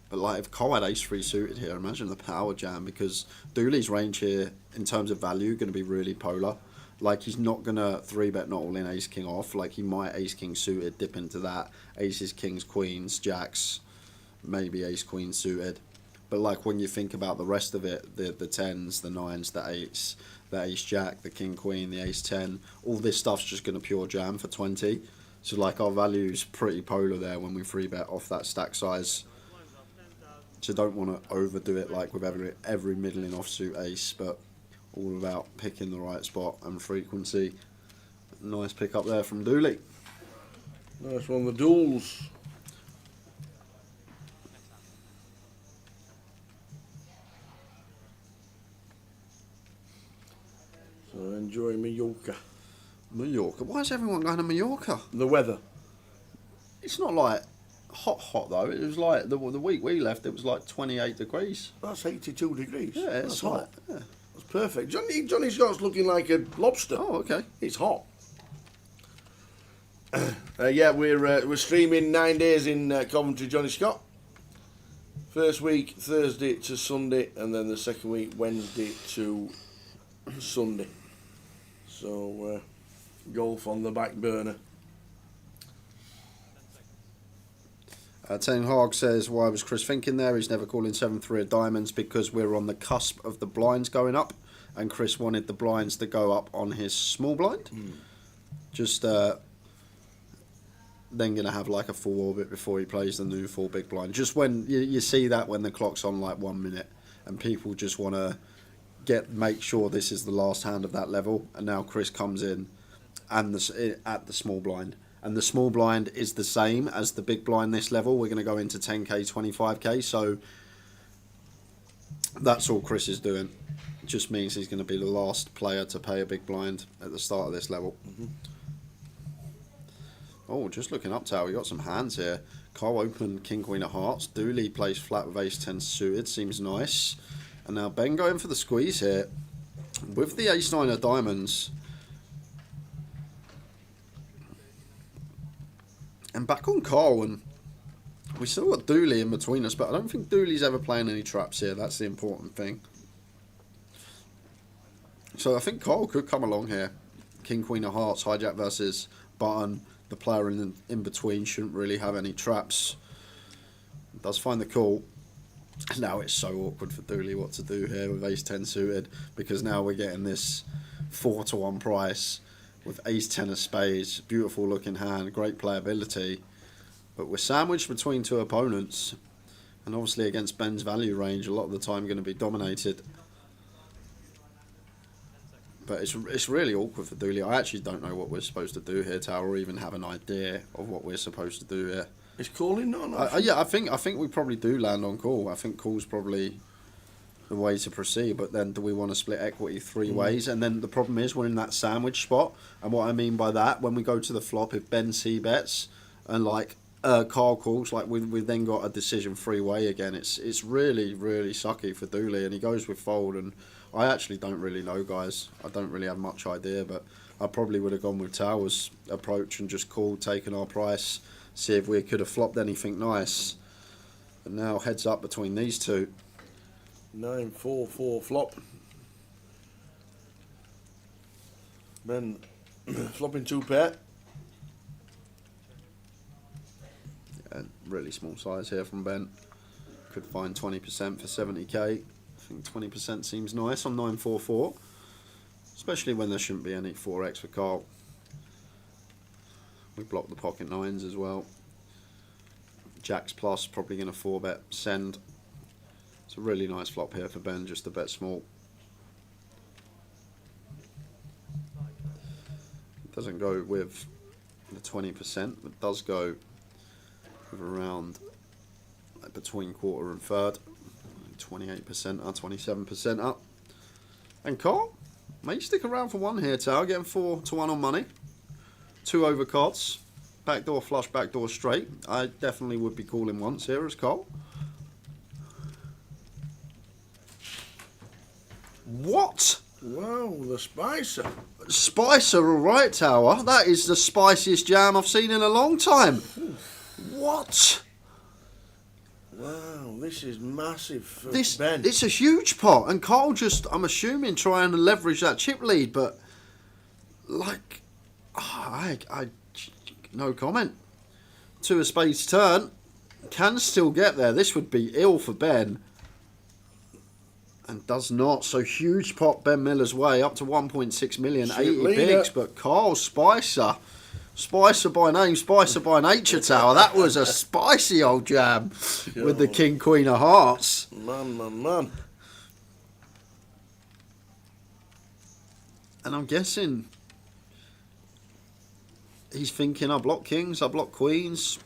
But like if Cole had ace-3 suited here, imagine the power jam, because Dooley's range here in terms of value going to be really polar. Like he's not going to 3-bet not all in ace-king off. Like he might ace-king suited, dip into that. Aces, kings, queens, jacks, maybe ace-queen suited. But like when you think about the rest of it, the 10s, the 9s, the 8s, the ace-jack, the king-queen, the ace-10, all this stuff's just going to pure jam for 20. So like our value's pretty polar there when we 3-bet off that stack size. So don't want to overdo it like with every middling offsuit ace, but all about picking the right spot and frequency. Nice pick up there from Dooley.
Nice one, the duels. So enjoy Mallorca.
Mallorca? Why is everyone going to Mallorca?
The weather.
It's not like hot though. It was like the week we left, it was like 28 degrees.
That's 82 degrees.
Yeah,
that's hot.
Like, yeah.
That's perfect. Johnny Scott's looking like a lobster.
Oh, okay.
It's hot. Yeah, we're streaming 9 days in Coventry, Johnny Scott. First week Thursday to Sunday, and then the second week Wednesday to Sunday. So golf on the back burner.
Ten Hag says, why was Chris thinking there? He's never calling 7-3 of diamonds because we're on the cusp of the blinds going up, and Chris wanted the blinds to go up on his small blind. Just then going to have like a full orbit before he plays the new full big blind. Just when you see that when the clock's on like 1 minute and people just want to make sure this is the last hand of that level, and now Chris comes in and at the small blind. And the small blind is the same as the big blind this level. We're going to go into 10k, 25k. So that's all Chris is doing. It just means he's going to be the last player to pay a big blind at the start of this level. Oh, just looking up tower, we got some hands here. Carl open king, queen of hearts. Dooley plays flat with ace 10 suited. Seems nice. And now Ben going for the squeeze here. With the ace 9 of diamonds. And back on Carl, and we still got Dooley in between us, but I don't think Dooley's ever playing any traps here. That's the important thing. So I think Carl could come along here. King, queen of hearts, hijack versus button. The player in between shouldn't really have any traps. Does find the call. Now it's so awkward for Dooley what to do here with ace 10 suited, because now we're getting this 4-1 price with ace 10 of spades, beautiful looking hand, great playability, but we're sandwiched between two opponents, and obviously against Ben's value range a lot of the time going to be dominated. But it's really awkward for Dooley. I actually don't know what we're supposed to do here, Tower, or even have an idea of what we're supposed to do here.
Is calling not?
Yeah, I think we probably do land on call. I think call's probably the way to proceed. But then, do we want to split equity three ways? And then the problem is we're in that sandwich spot. And what I mean by that, when we go to the flop, if Ben C bets and like Carl calls, like we've then got a decision three way again. It's really sucky for Dooley, and he goes with fold. And I actually don't really know, guys. I don't really have much idea, but I probably would have gone with Tower's approach and just called, taken our price, see if we could have flopped anything nice. But now heads up between these two.
9-4-4 flop. Ben flopping 2 pair.
Yeah, really small size here from Ben. Could find 20% for 70k. I think 20% seems nice on 9-4-4, especially when there shouldn't be any 4x for Carl. We block the pocket nines as well. Jacks plus, probably going to 4-bet send. It's a really nice flop here for Ben, just a bet small. It doesn't go with the 20%, but does go with around like between quarter and third. 28% up, 27% up. And Carl may stick around for one here, Tower, getting 4-1 on money. 2 over cards. Backdoor flush, backdoor straight. I definitely would be calling once here as Carl. What?
Wow, the Spicer.
Spicer, alright, Tower. That is the spiciest jam I've seen in a long time. What?
Wow, this is massive for
This
Ben.
It's a huge pot, and Carl just, I'm assuming, trying to leverage that chip lead, but like, I no comment. 2 of spades turn, can still get there. This would be ill for Ben, and does not. So huge pot Ben Miller's way, up to 1.6 million,
Chip
80
leader.
bigs, but Carl Spicer. Spicer by name, Spicer by nature, Tower. That was a spicy old jam with the King, Queen of Hearts.
Man.
And I'm guessing he's thinking, I block kings, I block queens.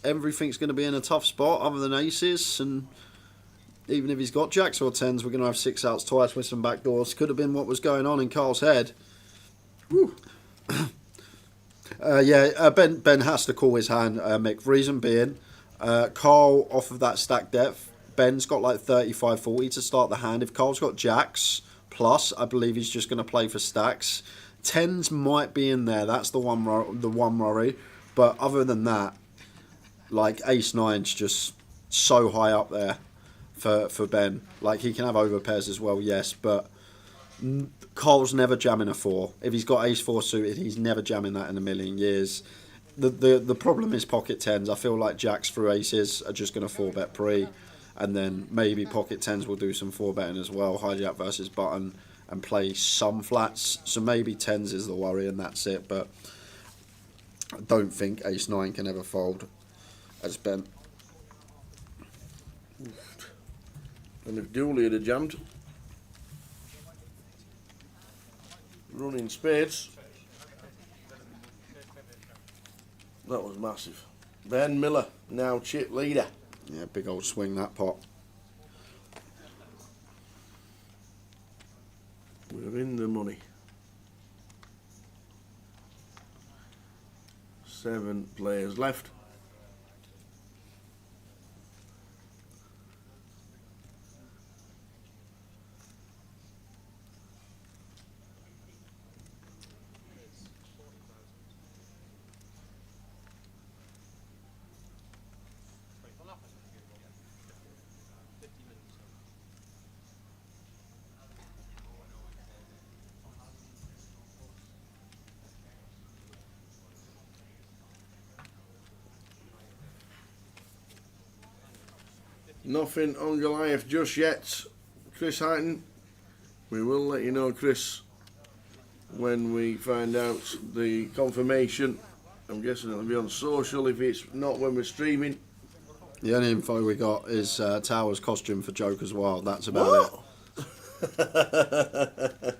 Everything's going to be in a tough spot other than aces. And even if he's got jacks or tens, we're going to have 6 outs twice with some backdoors. Could have been what was going on in Carl's head. Woo. Ben has to call his hand, Mick. Reason being, Carl, off of that stack depth, Ben's got like 35-40 to start the hand. If Carl's got jacks plus, I believe he's just going to play for stacks. Tens might be in there. That's the one worry. But other than that, like ace nine's just so high up there for Ben. Like he can have overpairs as well, yes, but Carl's never jamming a 4. If he's got ace 4 suited, he's never jamming that in a million years. The problem is pocket tens. I feel like jacks through aces are just going to 4-bet pre, and then maybe pocket tens will do some 4-betting as well, hijack versus button, and play some flats. So maybe tens is the worry, and that's it. But I don't think ace 9 can ever fold as Ben.
And if Dooley had jammed, running spades, that was massive. Ben Miller, now chip leader.
Yeah, big old swing that pot.
We're in the money. 7 players left. Nothing on Goliath just yet, Chris Heighton. We will let you know, Chris, when we find out the confirmation. I'm guessing it'll be on social if it's not when we're streaming.
The only info we got is Tower's costume for Joker's Wild. That's about it.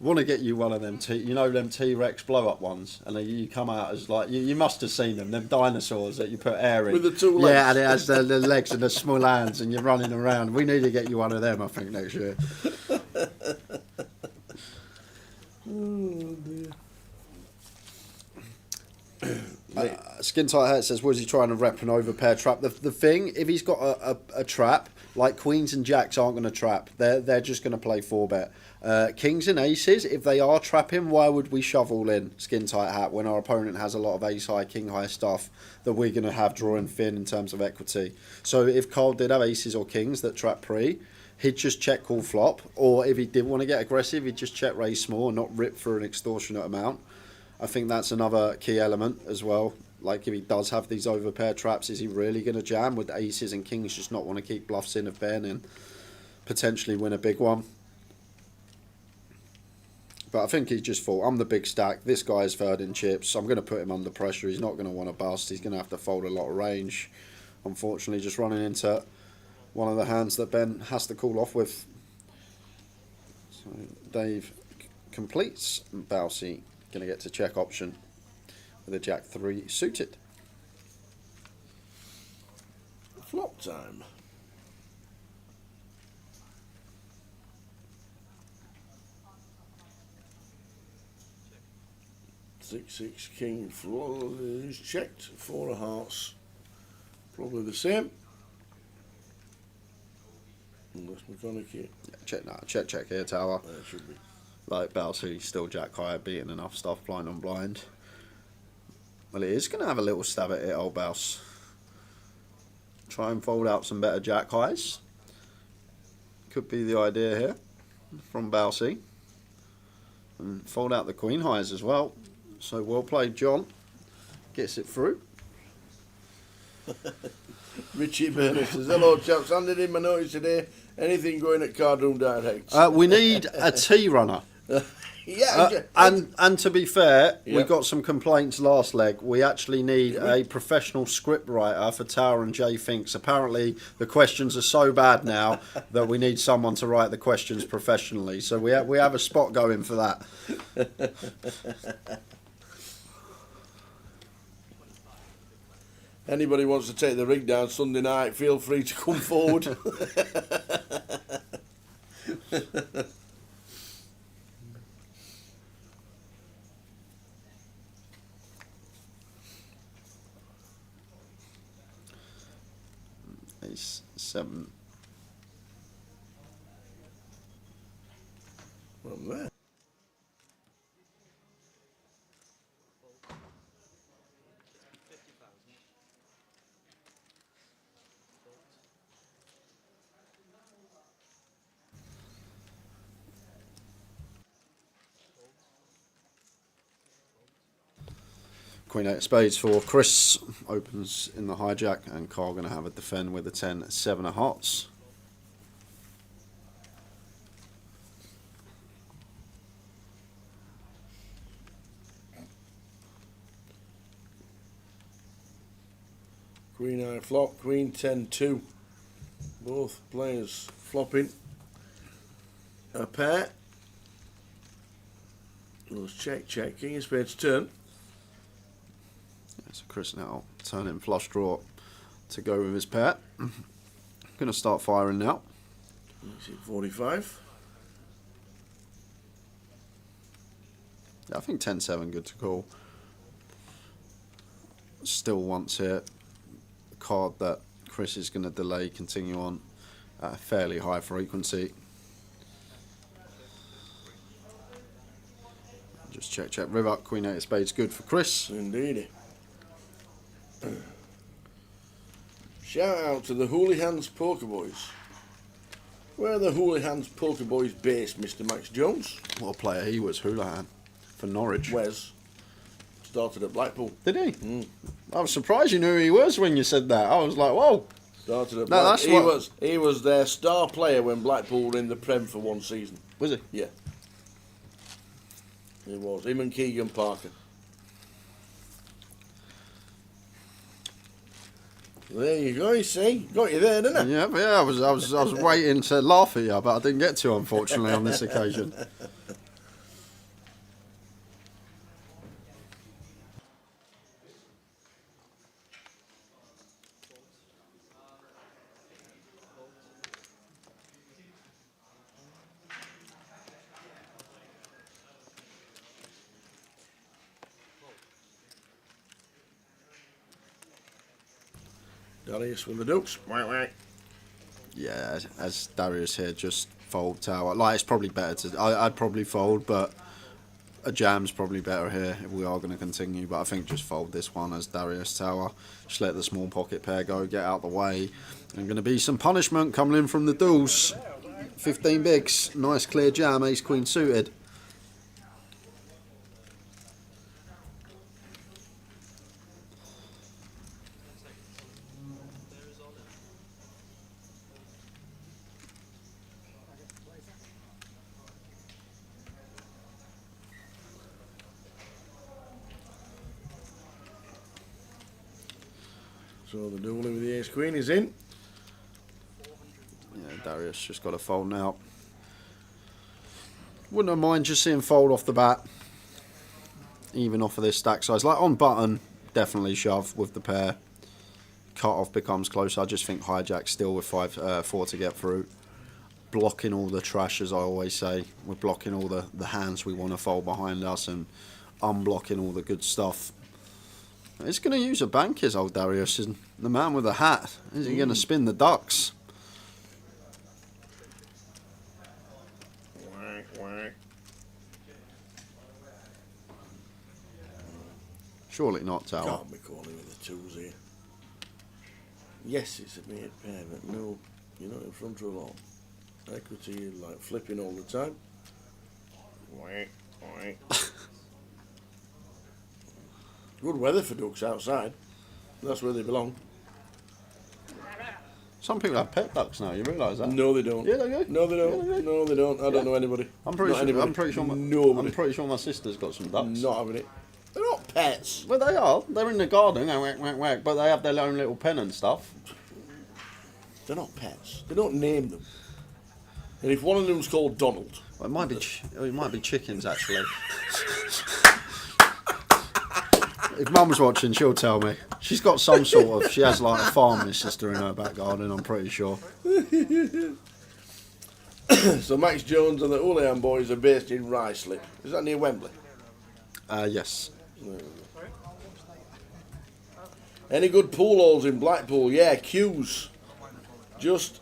Want to get you one of them, them T-Rex blow-up ones, and you come out as like you must have seen them dinosaurs that you put air in
with the two legs.
Yeah, and it has the legs and the small hands, and you're running around. We need to get you one of them, I think, next year.
Oh dear.
Skin Tight Hat says, was he trying to rep an overpair trap? The thing, if he's got a trap, like Queens and Jacks aren't going to trap. They're just going to play 4-bet. Kings and Aces, if they are trapping, why would we shove all in Skin Tight Hat when our opponent has a lot of Ace High, King High stuff that we're going to have drawing thin in terms of equity? So if Carl did have Aces or Kings that trap pre, he'd just check call flop, or if he did want to get aggressive, he'd just check raise small and not rip for an extortionate amount. I think that's another key element as well. Like, if he does have these overpair traps, is he really going to jam? Would Aces and Kings just not want to keep bluffs in of Ben and potentially win a big one? But I think he just thought, I'm the big stack, this guy's third in chips, I'm going to put him under pressure, he's not going to want to bust, he's going to have to fold a lot of range. Unfortunately, just running into one of the hands that Ben has to call off with. So Dave completes, and Bousey going to get to check option with a Jack 3 suited.
Flop time. Six King floor is checked. 4 of hearts, probably the same. Unless McConaughey.
Yeah, check here, Tower.
It should be.
Like Bousey, still Jack high, beating enough stuff blind on blind. Well, he is going to have a little stab at it, old Bouse. Try and fold out some better Jack highs. Could be the idea here from Bousey. And fold out the Queen highs as well. So well played, John. Gets it through.
Richie Burnett says, hello chaps, handed in my notice today. Anything going at Cardroom Direct?
We need a T-runner. And to be fair, we got some complaints last leg. We actually need a professional script writer for Tower and Jay Finks. Apparently, the questions are so bad now that we need someone to write the questions professionally. So we have a spot going for that.
Anybody wants to take the rig down Sunday night, feel free to come forward.
Ace 7.
From there.
Queen 8 of spades for Chris. Opens in the hijack, and Carl going to have a defend with the 10, 7 of hearts.
Queen eye flop, Queen 10-2. Both players flopping a pair. Let's check. King of spades turn.
So Chris now turning flush draw to go with his pair. Going to start firing now.
45.
Yeah, I think 10-7 good to call. Still wants here a card that Chris is going to delay, continue on at a fairly high frequency. Just check. River, Queen 8 of spades good for Chris.
Indeed. Shout out to the Hooligans Poker Boys. Where are the Hooligans Poker Boys based, Mr. Max Jones?
What a player he was, Houlihan, for Norwich.
Wes. Started at Blackpool.
Did he? I was surprised you knew who he was when you said that. I was like, whoa.
Started at Blackpool. He was their star player when Blackpool were in the Prem for one season.
Was he?
Yeah. He was. Him and Keegan Parker. There you go, you see. Got you there, didn't I?
Yeah, I was waiting to laugh at you, but I didn't get to, unfortunately, on this occasion.
Darius with the dukes.
Yeah, as Darius here, just fold tower. Like, it's probably better to... I'd probably fold, but a jam's probably better here if we are going to continue. But I think just fold this one as Darius tower. Just let the small pocket pair go, get out the way. And going to be some punishment coming in from the duels. 15 bigs. Nice clear jam, ace queen suited.
So the dueling with the ace queen is in.
Yeah, Darius just got to fold now. Wouldn't have mind just seeing fold off the bat. Even off of this stack size. Like on button, definitely shove with the pair. Cut off becomes closer. I just think hijack still with 4 to get through. Blocking all the trash, as I always say. We're blocking all the hands we want to fold behind us and unblocking all the good stuff. He's going to use a bank, his old Darius, isn't the man with the hat. Is he going to spin the ducks? Surely not, Tower.
Can't be calling with the twos here. Yes, it's a made pair, but no, you're not in front of all. Equity, you're like flipping all the time. Good weather for ducks outside. That's where they belong.
Some people have pet ducks now, you realise that?
No, they don't.
Yeah, they do.
No, they don't.
Yeah, they do.
No, they don't. I don't know anybody.
I'm pretty
Not
sure.
anybody.
I'm pretty sure.
Nobody.
I'm pretty sure my sister's got some ducks.
Not having it. They're not pets.
Well, they are. They're in the garden, whack, whack, whack, but they have their own little pen and stuff.
They're not pets. They don't name them. And if one of them's called Donald,
well, it might be chickens actually. If Mum's watching, she'll tell me. She's got some sort of. She has like a farm, my sister, in her back garden. I'm pretty sure.
So Max Jones and the Ulian boys are based in Ruislip. Is that near Wembley?
Yes.
Any good pool halls in Blackpool? Yeah, queues. Just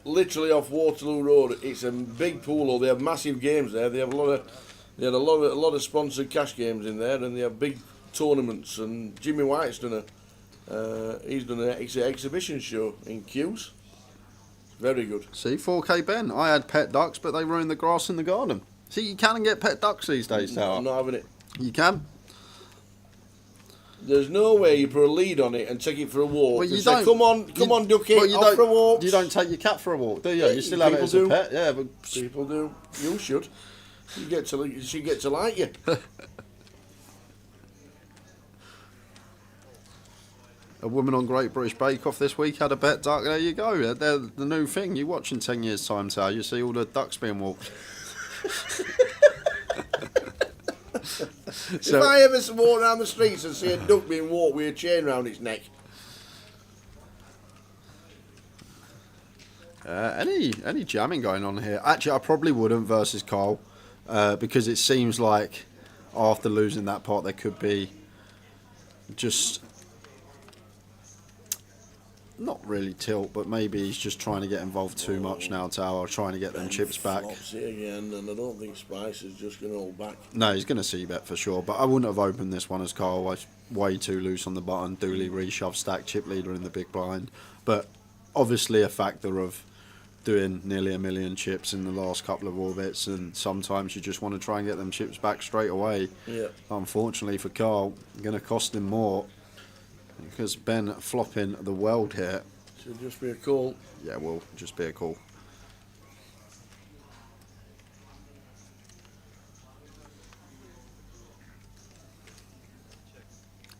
literally off Waterloo Road. It's a big pool hall. They have massive games there. They have a lot of sponsored cash games in there, and they have big tournaments. And Jimmy White's done an exhibition show in queues. Very good.
See, 4K Ben. I had pet ducks, but they ruined the grass in the garden. See, you can get pet ducks these days, Tower.
I'm not having it.
You can.
There's no way you put a lead on it and take it for a walk.
Well, you
say,
don't.
Come on, ducky, off for a walk.
You don't take your cat for a walk, do you? You still have it as a pet. Yeah, but
people do. You should. She get to like you.
A woman on Great British Bake Off this week had a pet duck. There you go. They're the new thing. You watch in 10 years' time, Tower. You see all the ducks being walked.
If I ever walk around the streets and see a duck being walked with a chain around its neck.
Any jamming going on here? Actually, I probably wouldn't versus Carl because it seems like after losing that pot there could be just not really tilt, but maybe he's just trying to get involved too much now, Tower, trying to get them chips back.
Flops it again, and I don't think Spice is just going to hold back.
No, he's going to see bet for sure, but I wouldn't have opened this one as Carl. I was way too loose on the button. Dooley reshove stack, chip leader in the big blind, but obviously a factor of doing nearly 1 million chips in the last couple of orbits, and sometimes you just want to try and get them chips back straight away.
Yeah.
Unfortunately for Carl, going to cost him more because Ben flopping the world here.
Should just be a call.
Yeah, will just be a call.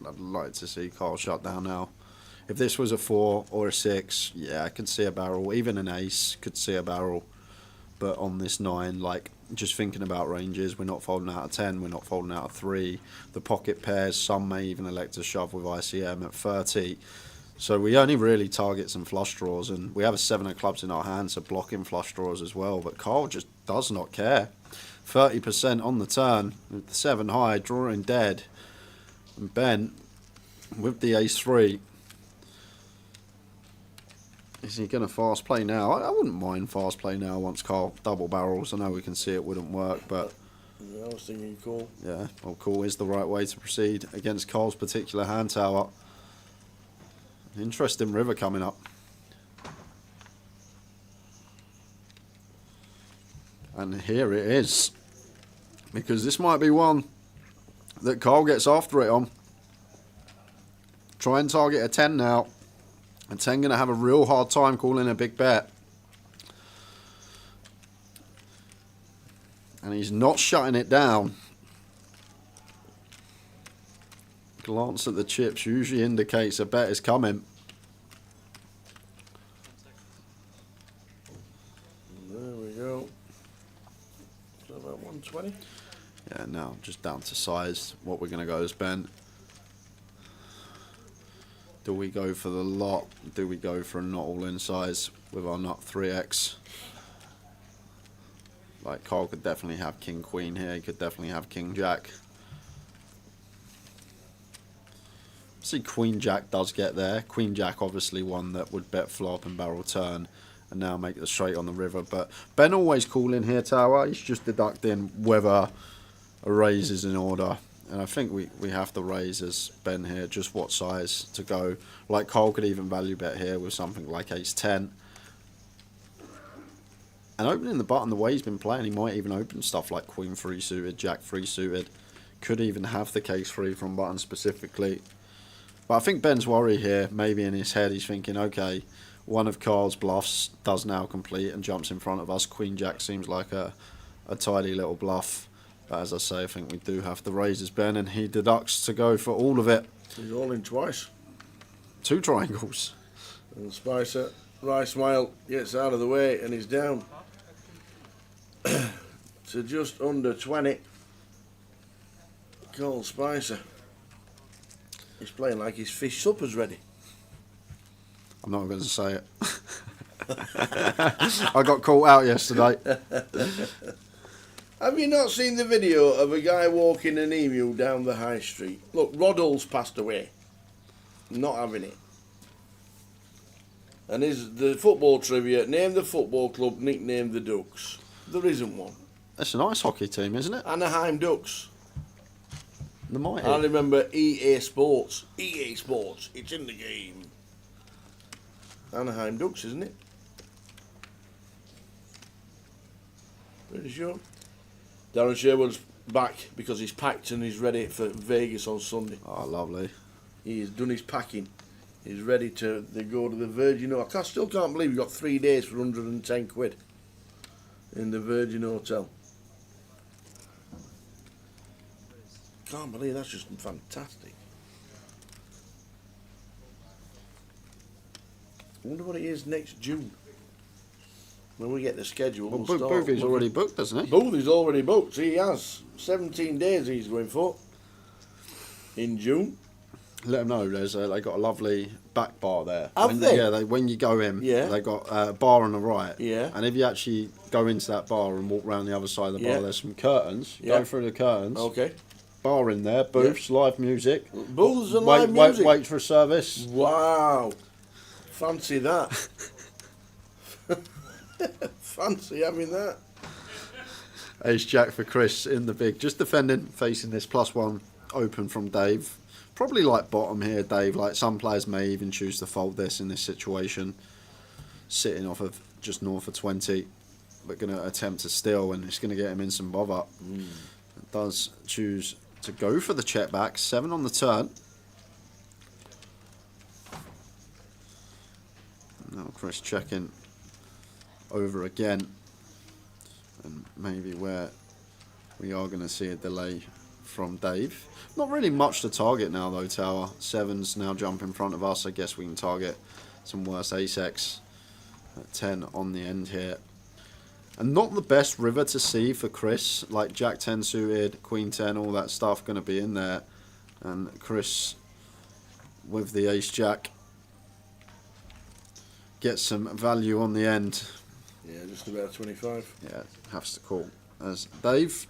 I'd like to see Carl shut down now. If this was a 4 or a 6, yeah, I could see a barrel. Even an ace could see a barrel. But on this 9, like, just thinking about ranges, we're not folding out of 10, we're not folding out of 3. The pocket pairs, some may even elect to shove with ICM at 30. So we only really target some flush draws, and we have a 7 of clubs in our hands, so blocking flush draws as well. But Carl just does not care. 30% on the turn, with the 7 high, drawing dead. And Ben, with the ace 3, is he going to fast play now? I wouldn't mind fast play now once Carl double barrels. I know we can see it wouldn't work, but...
Yeah, I was thinking call.
Yeah, well, call is the right way to proceed against Carl's particular hand tower. Interesting river coming up. And here it is. Because this might be one that Carl gets after it on. Try and target a 10 now. And 10 going to have a real hard time calling a big bet. And he's not shutting it down. Glance at the chips usually indicates a bet is coming.
There we go. So about 120.
Yeah, now just down to size. What we're going to go is Ben. Do we go for the lot? Do we go for a not all in size with our nut 3x? Like Carl could definitely have king queen here. He could definitely have king jack. See, queen jack does get there. Queen jack obviously one that would bet flop and barrel turn and now make the straight on the river. But Ben always calling here tower. He's just deducting whether a raise is in order. And I think we have to raise as Ben here, just what size to go. Like Carl could even value bet here with something like ace 10. And opening the button the way he's been playing, he might even open stuff like queen 3 suited, jack 3 suited. Could even have the case 3 from button specifically. But I think Ben's worry here, maybe in his head, he's thinking, okay, one of Carl's bluffs does now complete and jumps in front of us. Queen jack seems like a tidy little bluff. But as I say, I think we do have to raise as Ben, and he deducts to go for all of it.
He's all in twice.
2 triangles.
And Spicer, right smile, gets out of the way and he's down to just under 20. Cole Spicer. He's playing like his fish supper's ready.
I'm not going to say it. I got caught out yesterday.
Have you not seen the video of a guy walking an emu down the high street? Look, Roddle's passed away. Not having it. And is the football trivia, name the football club, nickname the Ducks. There isn't one.
That's an ice hockey team, isn't it?
Anaheim Ducks.
The mighty.
I remember EA Sports. EA Sports, it's in the game. Anaheim Ducks, isn't it? Pretty sure. Darren Sherwood's back because he's packed and he's ready for Vegas on Sunday.
Oh, lovely.
He's done his packing. He's ready to go to the Virgin Hotel. I still can't believe he got 3 days for 110 quid in the Virgin Hotel. Can't believe that's just fantastic. I wonder what it is next June. When we get the schedule,
Well,
we'll start.
Boothie's already booked, hasn't he?
Boothie's already booked. He has 17 days he's going for in June.
Let them know. They got a lovely back bar there.
Have they?
Yeah, when you go in,
Yeah.
they got a bar on the right.
Yeah.
And if you actually go into that bar and walk around the other side of the bar,
Yeah.
there's some curtains.
Yeah.
Go through the curtains.
Okay.
Bar in there, booths, live music.
Booths and
wait,
live music.
Wait for a service.
Wow. Fancy that. Fancy having that.
Ace Jack for Chris in the big. Just defending, facing this +1 open from Dave. Probably like bottom here, Dave. Like some players may even choose to fold this in this situation. Sitting off of just north of 20. But going to attempt to steal, and it's going to get him in some bother. Does choose to go for the check back. 7 on the turn. Now Chris checking over again, and maybe where we are going to see a delay from Dave. Not really much to target now though, Tower. 7's now jump in front of us. I guess we can target some worse ace-x at 10 on the end here. And not the best river to see for Chris, like Jack 10 suited, Queen 10, all that stuff going to be in there. And Chris, with the Ace Jack, gets some value on the end.
Yeah, just about 25.
Yeah, has to call. As Dave.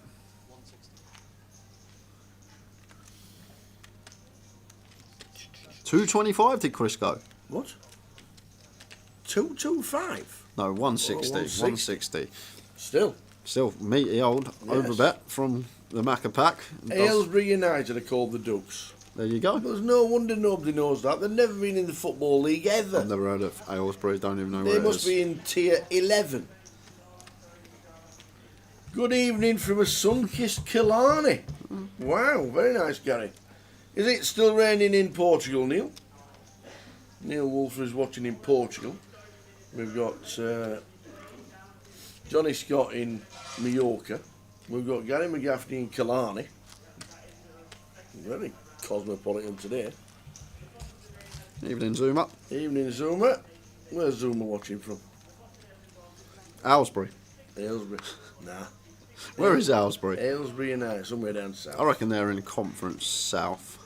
$225 did Chris go?
What? 225?
No, 160.
Oh,
160.
Still
meaty old overbet from the Macca pack.
Aylesbury United are called the Dukes.
There you go.
There's no wonder nobody knows that. They've never been in the Football League ever.
I've never heard of Aylesbury, don't even know
They
where it
must
is.
be in tier 11. Good evening from a sun-kissed Killarney. Wow, very nice, Gary. Is it still raining in Portugal, Neil? Neil Wolfer is watching in Portugal. We've got Johnny Scott in Mallorca. We've got Gary McGaffney in Killarney. Very cosmopolitan today.
Evening, Zuma.
Evening, Zuma. Where's Zuma watching from?
Aylesbury.
Aylesbury. Nah.
Where is Aylesbury?
Aylesbury United, somewhere down south.
I reckon they're in Conference South.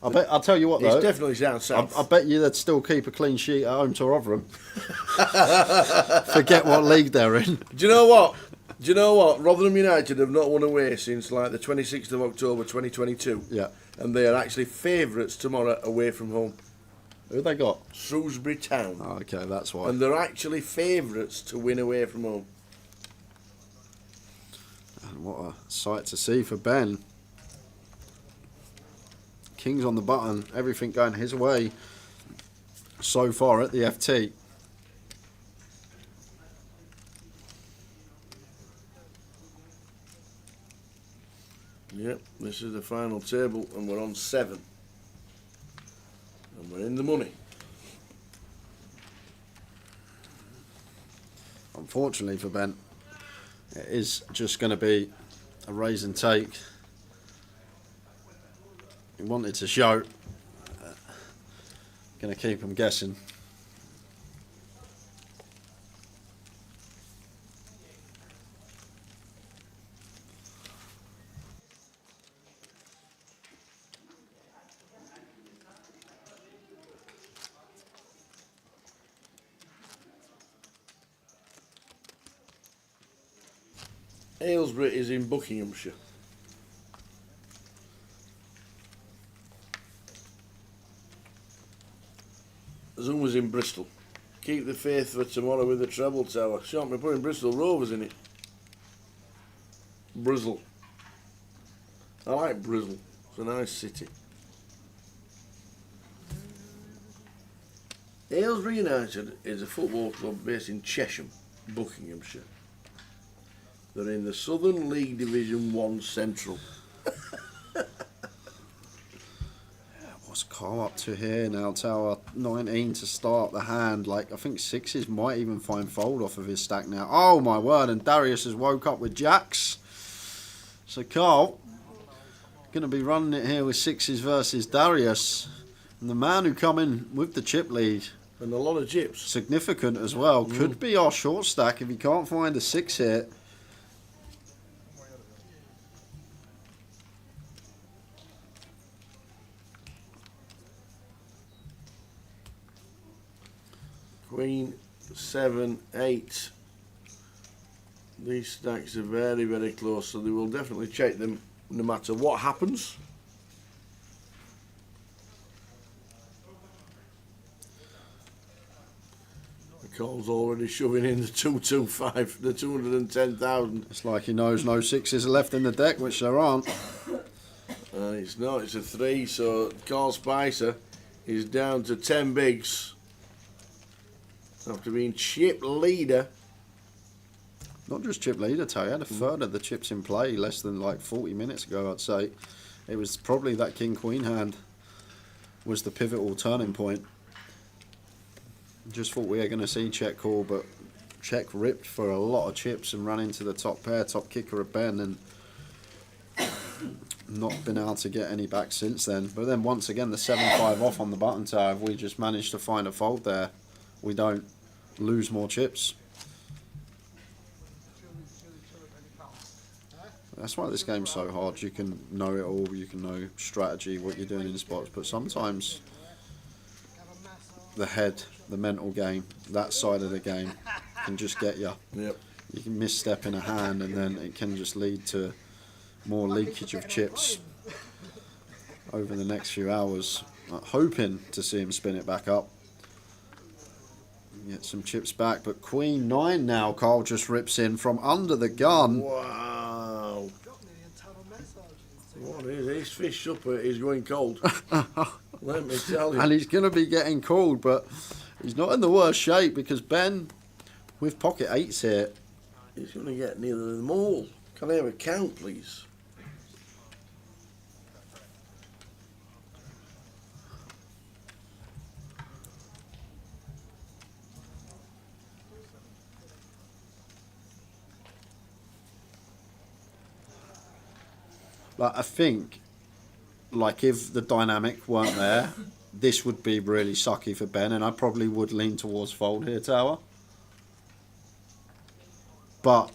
I'll tell you what though.
It's definitely down south.
I bet you they'd still keep a clean sheet at home to Rotherham. Forget what league they're in.
Do you know what? Rotherham United have not won away since like the 26th of October 2022.
Yeah.
And they are actually favourites tomorrow away from home.
Who have they got?
Shrewsbury Town.
Oh, okay, that's why.
And they're actually favourites to win away from home.
And what a sight to see for Ben. King's on the button, everything going his way so far at the FT.
Yep, this is the final table and we're on 7. And we're in the money.
Unfortunately for Ben, it is just going to be a raise and take. He wanted to show. Going to keep him guessing.
Aylesbury is in Buckinghamshire. Zuma's in Bristol. Keep the faith for tomorrow with the treble tower. Shan't be putting Bristol Rovers in it. Brizzle. I like Brizzle. It's a nice city. Aylesbury United is a football club based in Chesham, Buckinghamshire. They're in the Southern League Division 1 Central.
What's Carl up to here now? Tower 19 to start the hand. Like, I think 6s might even find fold off of his stack now. Oh my word, and Darius has woke up with jacks. So Carl, going to be running it here with 6s versus Darius. And the man who come in with the chip lead.
And a lot of chips.
Significant as well. Could be our short stack if he can't find a 6 here.
Queen, 7, 8. These stacks are very, very close, so they will definitely check them no matter what happens. The call's already shoving in the 225, the 210,000.
It's like he knows no 6s are left in the deck, which there aren't.
And it's not, it's a 3, so Carl Spicer is down to 10 bigs. After being chip leader.
Not just chip leader, Terry. Had a third of the chips in play less than like 40 minutes ago, I'd say. It was probably that King-Queen hand was the pivotal turning point. Just thought we were going to see check call, but check ripped for a lot of chips and ran into the top pair, top kicker of Ben. And not been able to get any back since then. But then once again, the 7-5 off on the button tower. If we just managed to find a fold there, we don't lose more chips. That's why this game's so hard. You can know it all, you can know strategy, what you're doing in spots, but sometimes the head, the mental game, that side of the game can just get you.
Yep.
You can misstep in a hand and then it can just lead to more leakage of chips over the next few hours. Hoping to see him spin it back up. Get some chips back, but Queen 9 now. Carl just rips in from under the gun.
Wow. What is this fish supper is going cold. Let me tell you.
And he's going to be getting called, but he's not in the worst shape because Ben, with pocket 8s here,
he's going to get neither them all. Can I have a count, please?
But I think, like, if the dynamic weren't there, this would be really sucky for Ben, and I probably would lean towards fold here, Tower. But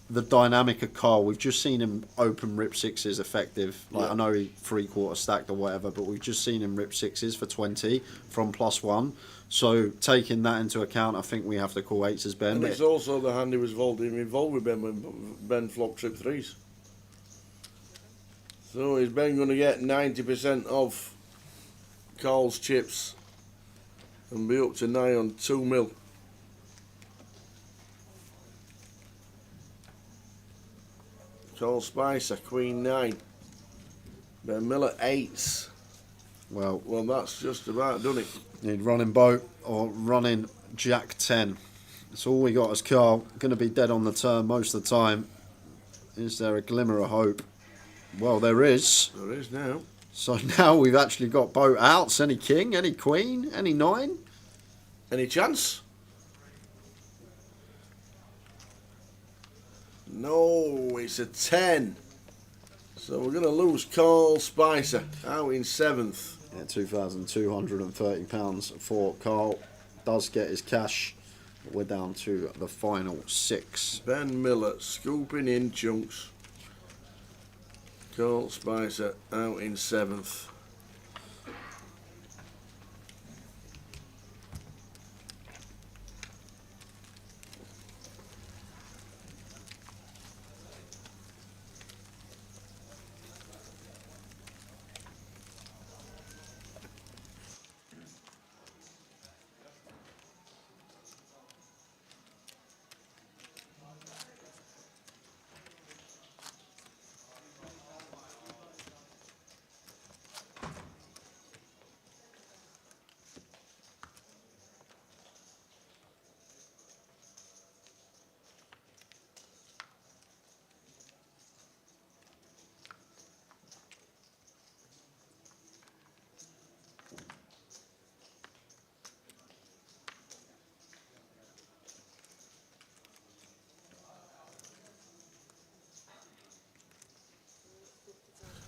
the dynamic of Carl, we've just seen him open rip 6s effective. Like, I know he 3/4 stacked or whatever, but we've just seen him rip 6s for 20 from +1. So taking that into account, I think we have to call 8s as Ben.
And it's also the hand he was involved with Ben when Ben flopped trip 3s. So is Ben going to get 90% of Carl's chips and be up to nigh on 2 mil? Carl Spicer, Queen 9. Ben Miller, 8s.
Well,
that's just about done it.
Need running boat or running Jack 10. That's all we got as Carl. Going to be dead on the turn most of the time. Is there a glimmer of hope? Well, there is.
There is now.
So now we've actually got boat outs. Any king, any queen, any 9?
Any chance? No, it's a 10. So we're going to lose Carl Spicer out in 7th.
Yeah, £2,230 for Carl. Does get his cash. We're down to the final 6.
Ben Miller scooping in chunks. Carl Spicer out in 7th.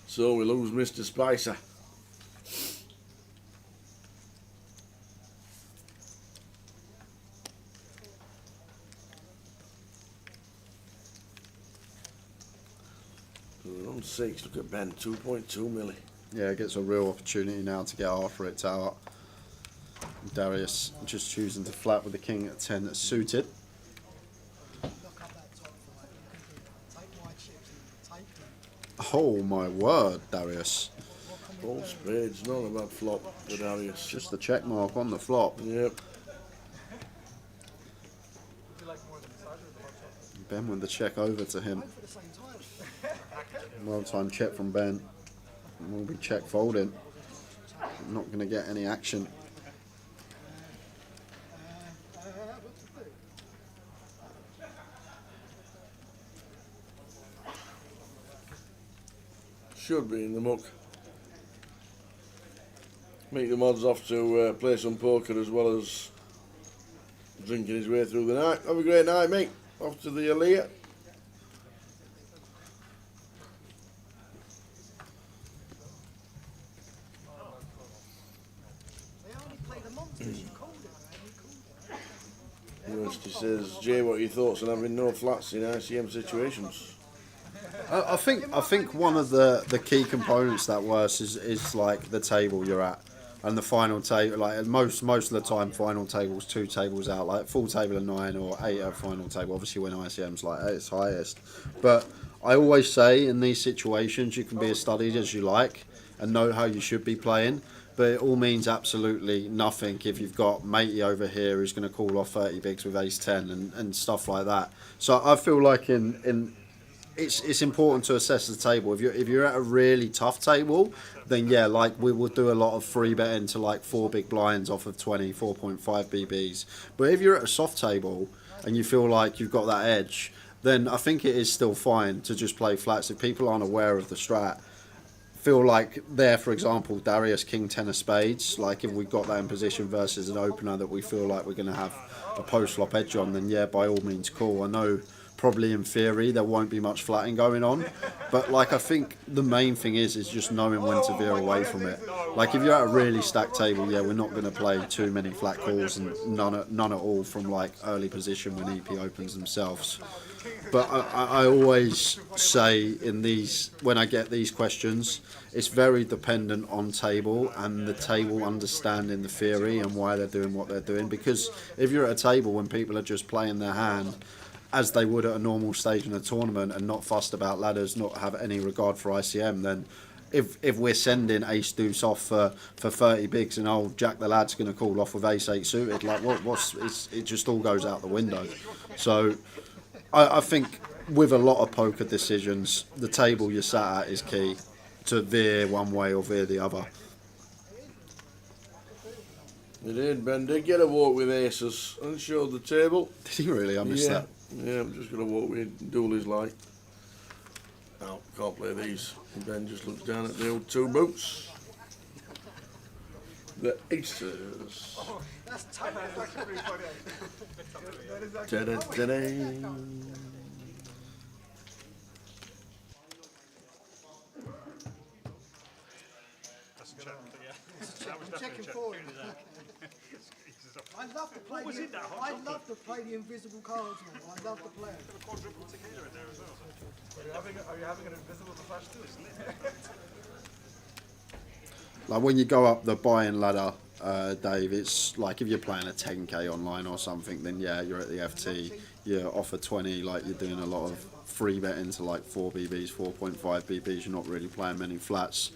So we lose Mr. Spicer. We're on 6. Look at Ben, 2.2 milli.
Yeah, gets a real opportunity now to get after it, Tower. Darius just choosing to flat with the king at 10 that's suited. Oh my word, Darius.
All spades, not a bad flop for Darius.
Just the check mark on the flop.
Yep.
Ben with the check over to him. Well timed check from Ben. We'll be check folding. Not going to get any action.
Should be in the muck. Make the mods off to play some poker as well as drinking his way through the night. Have a great night, mate. Off to the Aliyah. University says, Jay, what are your thoughts on having no flats in ICM situations?
I think one of the key components that works is like the table you're at and the final table. Like most of the time, final tables 2 tables out. Like full table of 9 or 8 at final table. Obviously, when ICM's like at its highest. But I always say in these situations, you can be as studied as you like and know how you should be playing. But it all means absolutely nothing if you've got matey over here who's going to call off 30 bigs with ace 10 and stuff like that. So I feel like it's important to assess the table. If you're at a really tough table, then yeah, like we will do a lot of free betting to like 4 big blinds off of 4.5 BBs. But if you're at a soft table and you feel like you've got that edge, then I think it is still fine to just play flats. If people aren't aware of the strat, feel like there, for example, Darius King 10 of spades, like if we got that in position versus an opener that we feel like we're going to have a post-flop edge on, then yeah, by all means cool. I know probably in theory there won't be much flatting going on, but like I think the main thing is just knowing when to veer away from it. Like if you're at a really stacked table, yeah, we're not going to play too many flat calls and none at all from like early position when EP opens themselves. But I always say in these, when I get these questions, it's very dependent on table and the table understanding the theory and why they're doing what they're doing. Because if you're at a table when people are just playing their hand as they would at a normal stage in a tournament and not fussed about ladders, not have any regard for ICM, then if we're sending ace deuce off for 30 bigs and old Jack the lad's going to call off with ace 8 suited, like it just all goes out the window. So I think with a lot of poker decisions, the table you're sat at is key to veer one way or veer the other.
He did, Ben did get a walk with aces and showed the table.
Did he really? I missed that.
Yeah, I'm just going to walk with Dooley's like. No, can't play these. And Ben just looks down at the old 2 boots. The aces.
Oh, that's tight. That's actually pretty funny. That is
Ta-da, ta-da.
Checking forward. I love to play. I love to play the invisible cards, man. I love to play it.
Quadruple tequila in there as well. Are you having an invisible flash too?
Like when you go up the buy-in ladder, Dave, it's like if you're playing a 10k online or something, then yeah, you're at the FT, you're offer 20, like you're doing a lot of free betting to like 4 BBs, 4.5 BBs, you're not really playing many flats.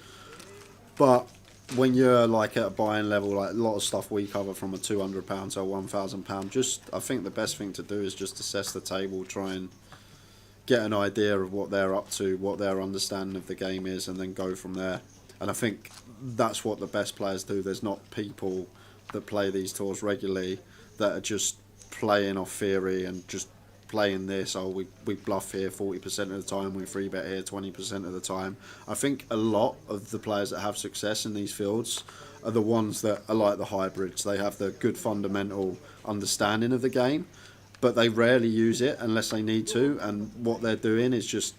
But when you're like at a buy-in level, like a lot of stuff we cover from a £200 to a £1,000, just I think the best thing to do is just assess the table, try and get an idea of what they're up to, what their understanding of the game is, and then go from there. And I think that's what the best players do. There's not people that play these tours regularly that are just playing off theory and just playing this, we bluff here 40% of the time, we free bet here 20% of the time. I think a lot of the players that have success in these fields are the ones that are like the hybrids. They have the good fundamental understanding of the game, but they rarely use it unless they need to, and what they're doing is just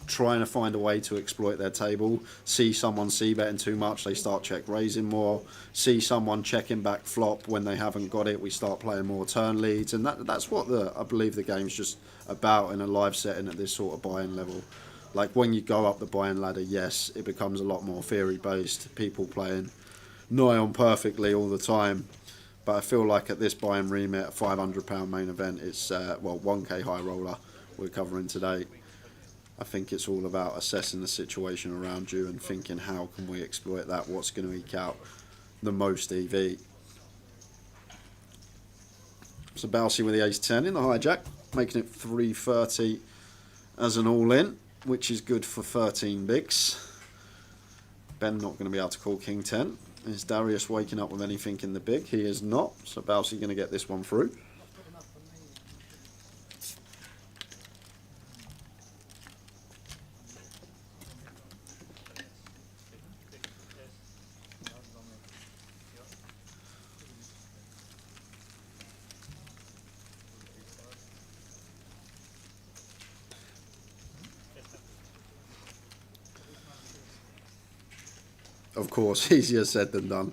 trying to find a way to exploit their table. See someone c-betting too much, they start check raising more. See someone checking back flop when they haven't got it, we start playing more turn leads, and that's what I believe the game's just about in a live setting at this sort of buy-in level. Like when you go up the buy-in ladder, yes, it becomes a lot more theory based, people playing nigh on perfectly all the time. But I feel like at this buy-in remit, a £500 main event, it's 1k high roller we're covering today. I think it's all about assessing the situation around you and thinking how can we exploit that, what's going to eke out the most EV. So Bousey with the ace 10 in the hijack, making it 330 as an all-in, which is good for 13 bigs. Ben not going to be able to call king 10. Is Darius waking up with anything in the big? He is not, so Bousey going to get this one through. Of course, easier said than done.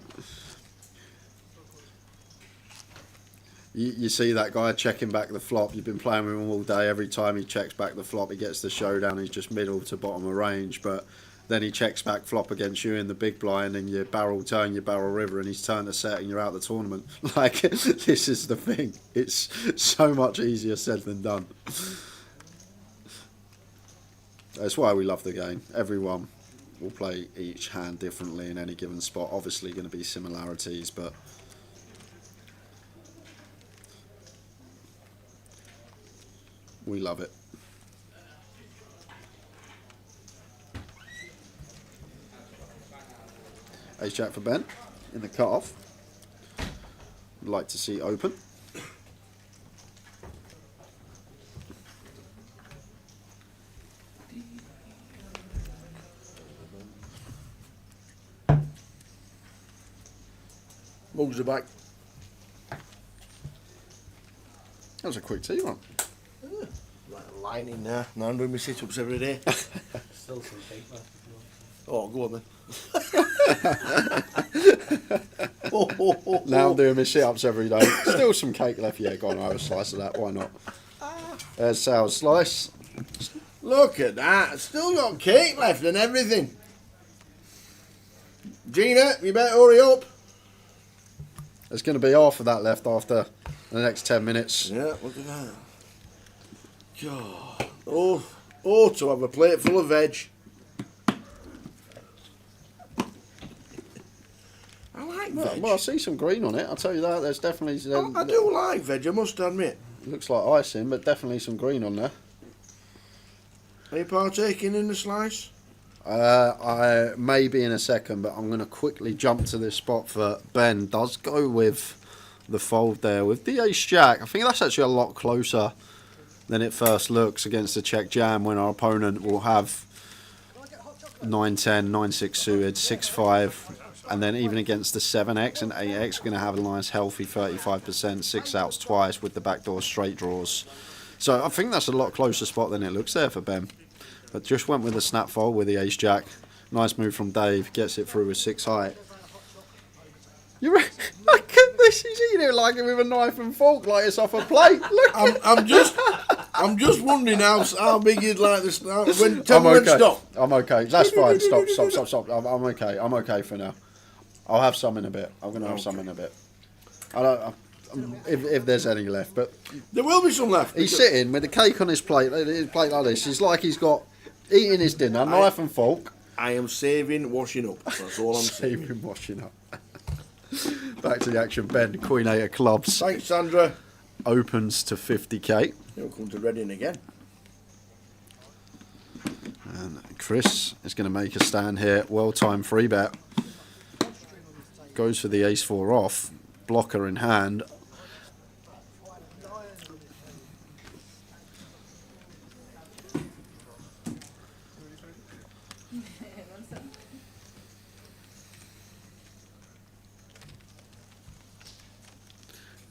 You see that guy checking back the flop. You've been playing with him all day. Every time he checks back the flop, he gets the showdown. He's just middle to bottom of range. But then he checks back flop against you in the big blind, and you barrel turn, you barrel river, and he's turned a set, and you're out the tournament. Like, this is the thing. It's so much easier said than done. That's why we love the game. Everyone will play each hand differently in any given spot. Obviously, going to be similarities, but we love it. Ace Jack for Ben in the cut-off. Would like to see open.
Mugs are back.
That was a quick tee one.
Like a line in there. Now I'm doing my sit-ups every day.
Still some cake left.
Oh, go on then.
Now I'm doing my sit-ups every day. Still some cake left. Yeah, go on, I'll have a slice of that. Why not? There's Sal's slice.
Look at that. Still got cake left and everything. Gina, you better hurry up.
There's going to be half of that left after the next 10 minutes.
Yeah, look at that. God. Oh, to have a plate full of veg. I like veg.
Well, I see some green on it. I'll tell you that. There's definitely...
I do like veg, I must admit.
Looks like icing, but definitely some green on there.
Are you partaking in the slice?
I may be in a second, but I'm going to quickly jump to this spot for Ben. Does go with the fold there with the ace jack. I think that's actually a lot closer than it first looks against the check jam, when our opponent will have 9-10, 9-6 suited, 6-5, and then even against the 7x and 8x, we're going to have a nice healthy 35%, 6 outs twice with the backdoor straight draws. So I think that's a lot closer spot than it looks there for Ben. But just went with a snap fold with the ace jack. Nice move from Dave. Gets it through with 6 high. Look at this. He's eating it like with a knife and fork, like it's off a plate. Look.
I'm just wondering how big you'd like this. Tell me when to stop.
I'm okay. That's fine. Stop. I'm okay. I'm okay for now. I'll have some in a bit. I'm going to have some in a bit. If there's any left, but
there will be some left.
He's sitting with the cake on his plate like this. It's like he's got eating his dinner, knife and fork.
I am saving washing up. That's all I'm saying.
Saving washing up. Back to the action. Ben, Queen 8 of clubs.
Thanks, Sandra.
Opens to 50k.
He'll come to Reading again.
And Chris is going to make a stand here. Well-timed free bet. Goes for the ace-4 off. Blocker in hand.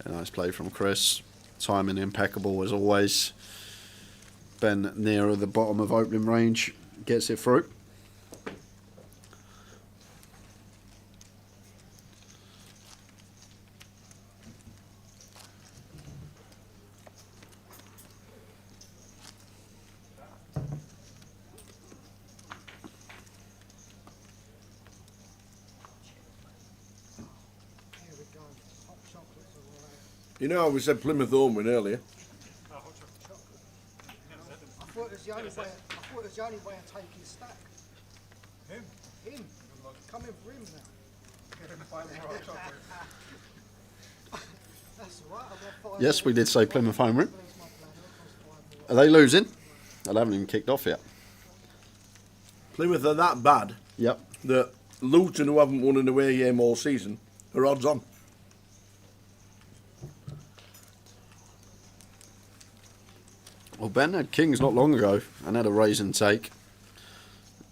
A nice play from Chris. Timing impeccable as always. Ben nearer the bottom of opening range. Gets it through.
You know how we said Plymouth Home win earlier?
I thought it was the only way of taking stack. Him? Coming for him now. That's all right.
Yes, we did say Plymouth home win. Are they losing? They haven't even kicked off yet.
Plymouth are that bad.
Yep.
That Luton, who haven't won an away game all season, are odds on.
Well, Ben had Kings not long ago and had a raise and take.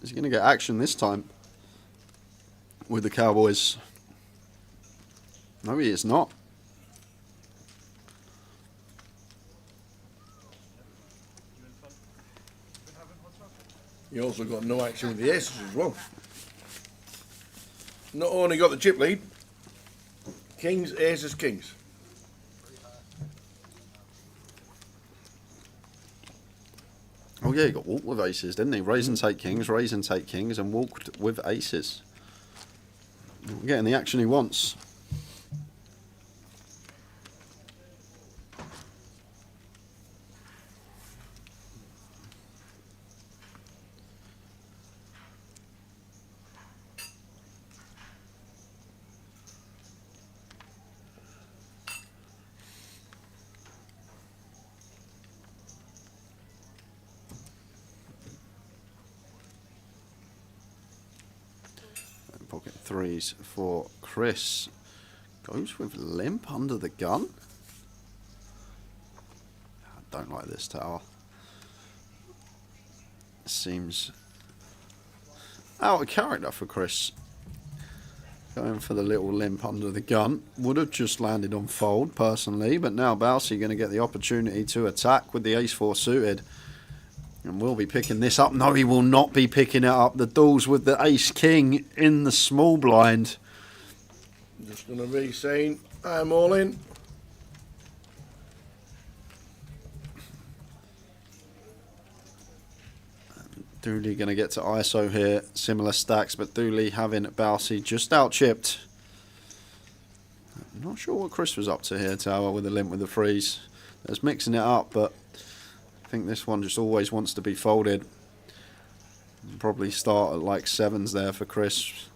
Is he going to get action this time with the Cowboys? No, he is not.
He also got no action with the aces as well. Not only got the chip lead, Kings, aces, Kings.
yeah, he got walked with aces, didn't he? Raise and take kings, raise and take kings, and walked with aces. Getting the action he wants. Pocket threes for Chris. Goes with limp under the gun. I don't like this tower. Seems out of character for Chris. Going for the little limp under the gun. Would have just landed on fold personally, but now Bousey going to get the opportunity to attack with the ace-4 suited. And will be picking this up. No, he will not be picking it up. The duels with the ace-king in the small blind.
Just going to be saying, I'm all in.
Dooley going to get to ISO here. Similar stacks, but Dooley having Bousey just out-chipped. I'm not sure what Chris was up to here, Tower, with the limp with the freeze. There's mixing it up, but I think this one just always wants to be folded. Probably start at like 7s there for Chris.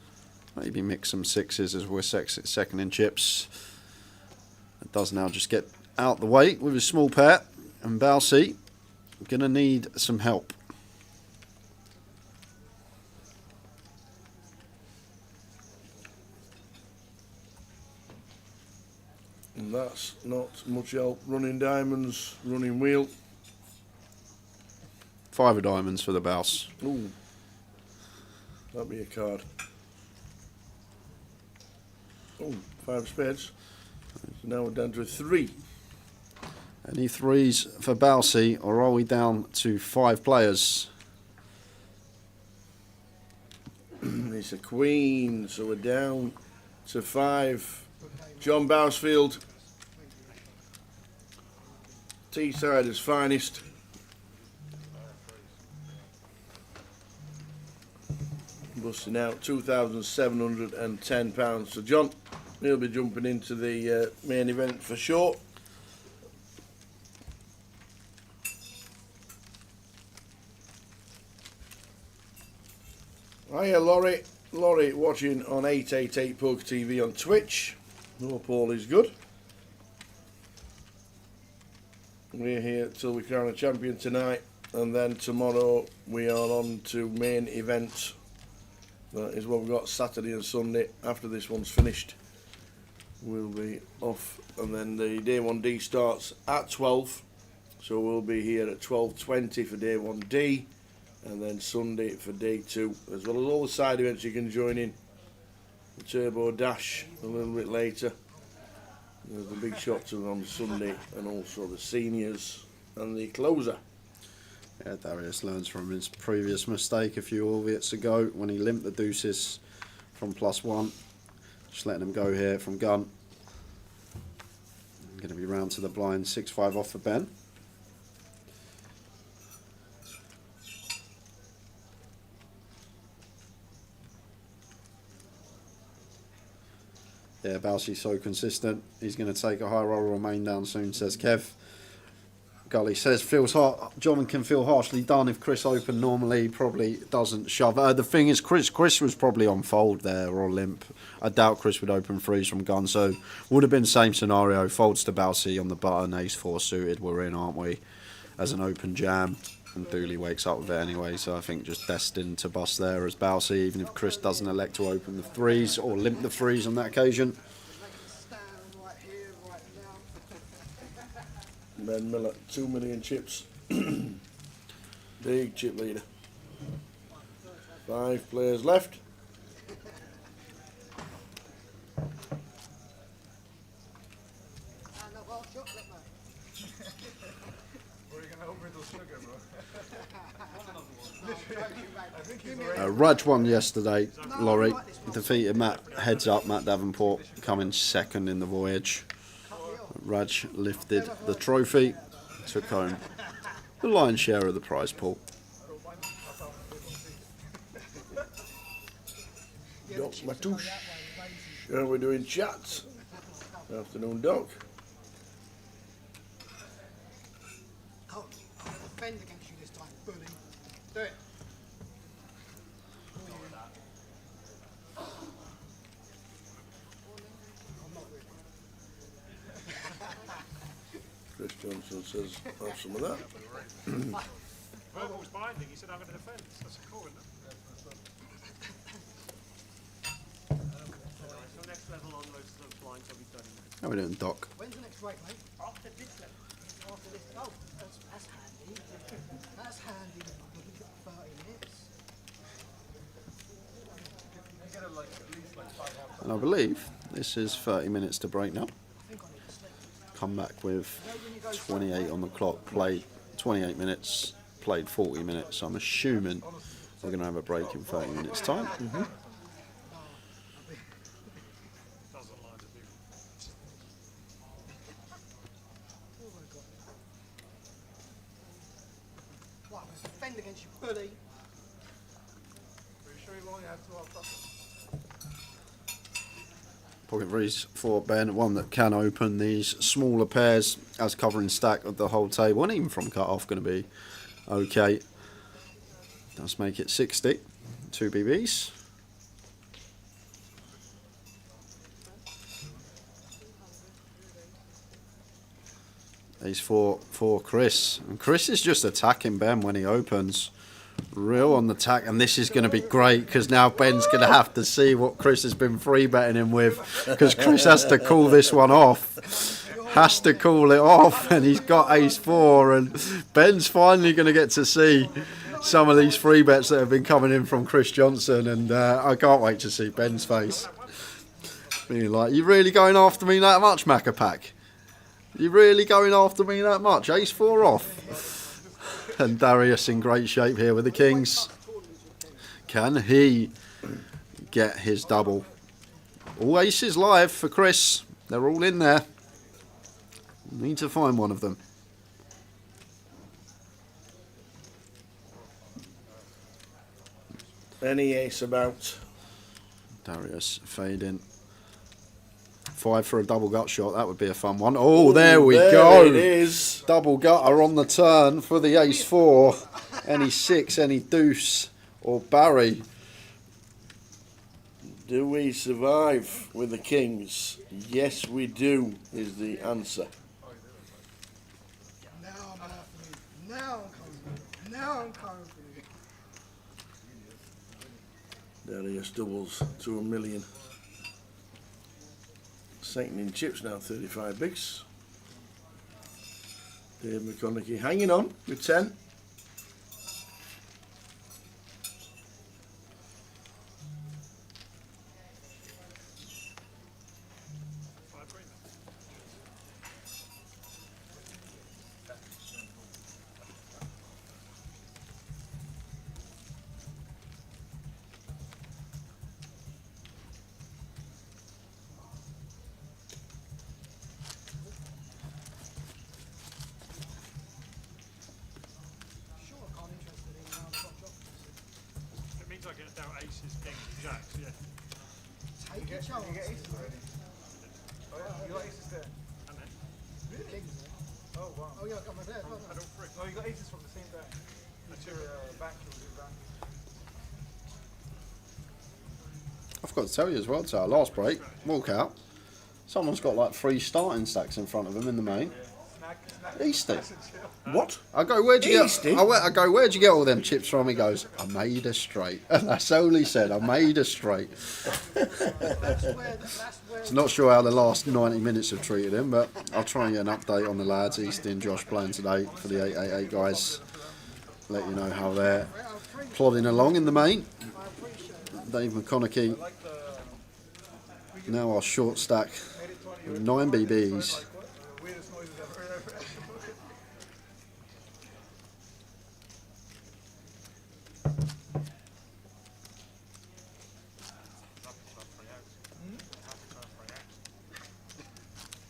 Maybe mix some 6s as we're second in chips. It does now just get out the way with his small pair. And Bousey going to need some help.
And that's not much help. Running diamonds, running wheel.
5 of diamonds for the Bouse.
Ooh, that'd be a card. Oh, 5 of spades. So now we're down to a 3.
Any 3s for Bousey, or are we down to 5 players?
It's a queen, so we're down to 5. John Bousfield, Teessider's finest. Busting out £2,710. So John, he'll be jumping into the main event for sure. Hiya Laurie. Laurie watching on 888 Poker TV on Twitch. Hope all is good. We're here till we crown a champion tonight, and then tomorrow we are on to main events. That is what we've got Saturday and Sunday. After this one's finished, we'll be off, and then the day 1D starts at 12. So we'll be here at 12:20 for day 1D, and then Sunday for day 2, as well as all the side events you can join in. The Turbo Dash a little bit later. There's the big shots on Sunday, and also the seniors and the closer.
Yeah, Darius learns from his previous mistake a few Orviets ago when he limped the deuces from +1. Just letting him go here from gun. Going to be round to the blind, 6-5 off for Ben. Yeah, Bousey's so consistent. He's going to take a high roller or main down soon, says Kev. Gully says, feels hard. John can feel harshly done if Chris opened normally. Probably doesn't shove. The thing is, Chris was probably on fold there or limp. I doubt Chris would open freeze from gun, so would have been same scenario. Folds to Bousey on the button, ace-4 suited. We're in, aren't we? As an open jam. And Dooley wakes up with it anyway, so I think just destined to bust there as Bousey, even if Chris doesn't elect to open the threes or limp the threes on that occasion.
Ben Miller, 2 million chips. Big chip leader. 5 players left.
Raj won yesterday, Laurie. Defeated Matt, heads up, Matt Davenport coming second in the voyage. Raj lifted the trophy, took home the lion's share of the prize pool.
Doc Matouche. And we're doing chats. Afternoon, Doc.
I'll defend against you this time, bully. Do it.
Chris Johnson says, have some of that.
Verbal's binding, he said I'm going to defend. That's cool, isn't it? So next level on those blinds will be 30 minutes.
How are we doing, Doc?
When's the next break, mate? After this level. After this. Oh, that's handy. That's handy. You've got 30 minutes.
And I believe this is 30 minutes to break now. Come back with 28 on the clock, played 28 minutes, played 40 minutes. I'm assuming we're going to have a break in 30 minutes time.
Right, let's defend against you, bully.
Are you sure you only had 2 half buckets?
Pocket threes for Ben, one that can open these smaller pairs as covering stack of the whole table, and even from cut off going to be okay. Does make it 60, 2 BBs. Ace 4 for Chris, and Chris is just attacking Ben when he opens. Real on the tack, and this is going to be great because now Ben's going to have to see what Chris has been free betting him with, because Chris has to call this one off. Has to call it off, and he's got ace 4, and Ben's finally going to get to see some of these free bets that have been coming in from Chris Johnson, and I can't wait to see Ben's face. Being like, you really going after me that much, Macapack? You really going after me that much? Ace 4 off. And Darius in great shape here with the Kings. Can he get his double? All aces live for Chris. They're all in there. Need to find one of them.
Any ace about?
Darius fading. 5 for a double gut shot. That would be a fun one. Oh, there we go.
It is.
Double gutter on the turn for the ace 4. Any 6, any deuce, or Barry.
Do we survive with the Kings? Yes, we do, is the answer.
Now I'm after you. Now I'm coming. Now I'm coming for you.
Darius doubles to $1 million. Satan in chips now, 35 bigs. Dave McConaughey hanging on with 10.
I get down aces, kings, jacks, yeah.
Take your chance.
You get aces already? Oh yeah, you got aces there. And then?
Really?
Oh wow.
Oh yeah, I got my there.
I don't freak. Oh, you got aces from the same bank. That's your bank,
I've got to tell you as well, to our last break, walkout, someone's got like 3 starting stacks in front of them in the main. Easty.
What?
I go, where'd you
Easty?
get? I go, where'd you get all them chips from? He goes, I made a straight. And that's all he said. I made a straight. So not sure how the last 90 minutes have treated him, but I'll try and get an update on the lads. Easty and Josh playing today for the 888 guys. Let you know how they're plodding along in the main. Dave McConaughey now our short stack with 9 BBs.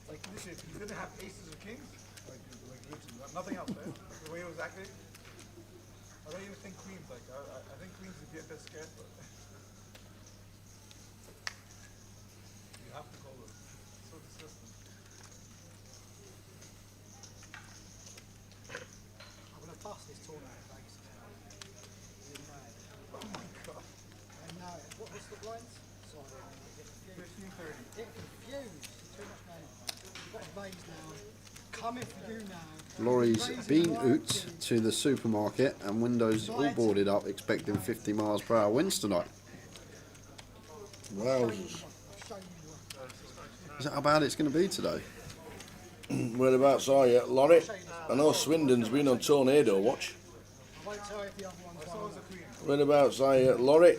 Like, listen, you didn't have aces or kings? Like nothing else, right? The way it was acting? I don't even think queens, like, I think queens would get a bit scared, but...
phase now. Coming for you now.
Laurie's been out to the supermarket and windows all boarded up, expecting 50 miles per hour winds tonight.
Wowzers.
Is that how bad it's going to be today?
Whereabouts are you, Laurie? I know Swindon's been on tornado watch.
I won't tell you if the other one's
Whereabouts are you, Laurie?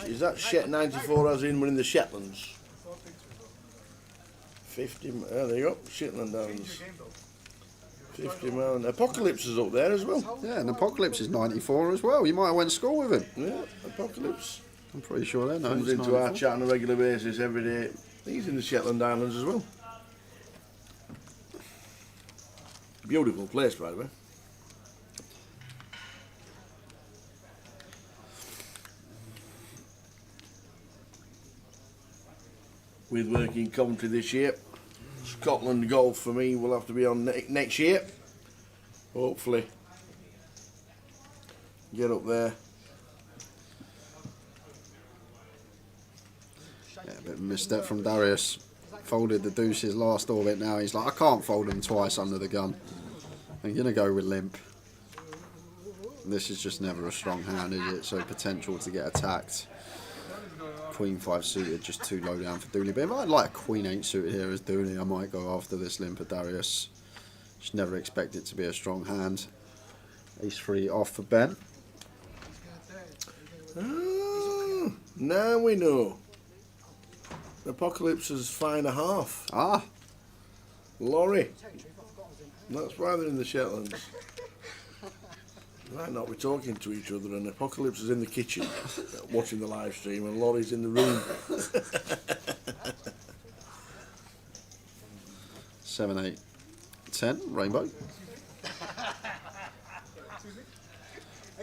Is that Shet 94 as in we're in the Shetlands? 50, there you go, Shetland Downs. 50 mile. Apocalypse is up there as well.
Yeah, and Apocalypse is 94 as well. You might have went to school with him.
Yeah, Apocalypse.
I'm pretty sure they know.
Comes into our chat on a regular basis every day. He's in the Shetland Islands as well. Beautiful place, by the way. With working commentary this year, Scotland golf for me will have to be on next year. Hopefully, get up there.
Yeah, a bit of a misstep from Darius. Folded the deuces last orbit. Now he's like, I can't fold them twice under the gun. I'm gonna go with limp. This is just never a strong hand, is it? So potential to get attacked. Queen 5 suited, just too low down for Dooley. But if I had like a Queen 8 suited here as Dooley, I might go after this limp of Darius. Just never expect it to be a strong hand. Ace 3 off for Ben.
Oh, now we know. Apocalypse is 5.5.
Ah.
Laurie. That's why they're in the Shetlands. Might not be talking to each other, and Apocalypse is in the kitchen watching the live stream, and Laurie's in the room.
7, 8, 10, rainbow.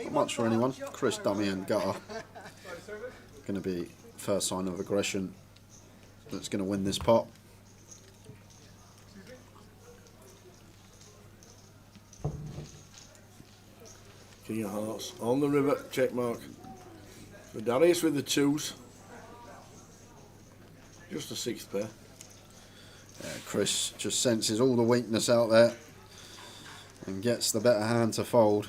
Not much for anyone. Chris, dummy, and gutter. Going to be first sign of aggression that's going to win this pot.
King of Hearts on the river, check mark. For Darius with the 2s. Just a 6th pair.
Yeah, Chris just senses all the weakness out there and gets the better hand to fold.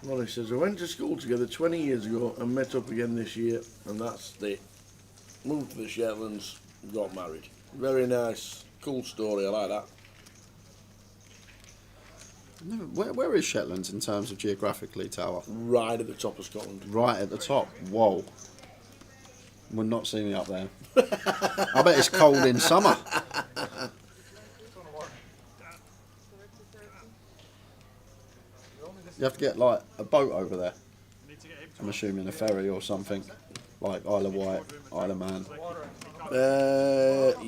Laurie says, we went to school together 20 years ago and met up again this year, and that's it. Moved to the Shetlands, got married. Very nice, cool story, I like that.
Where is Shetlands in terms of geographically, Tower?
Right at the top of Scotland.
Right at the top. Whoa. We're not seeing it up there. I bet it's cold in summer. You have to get like a boat over there. I'm assuming a ferry or something, like Isle of Wight, Isle of Man.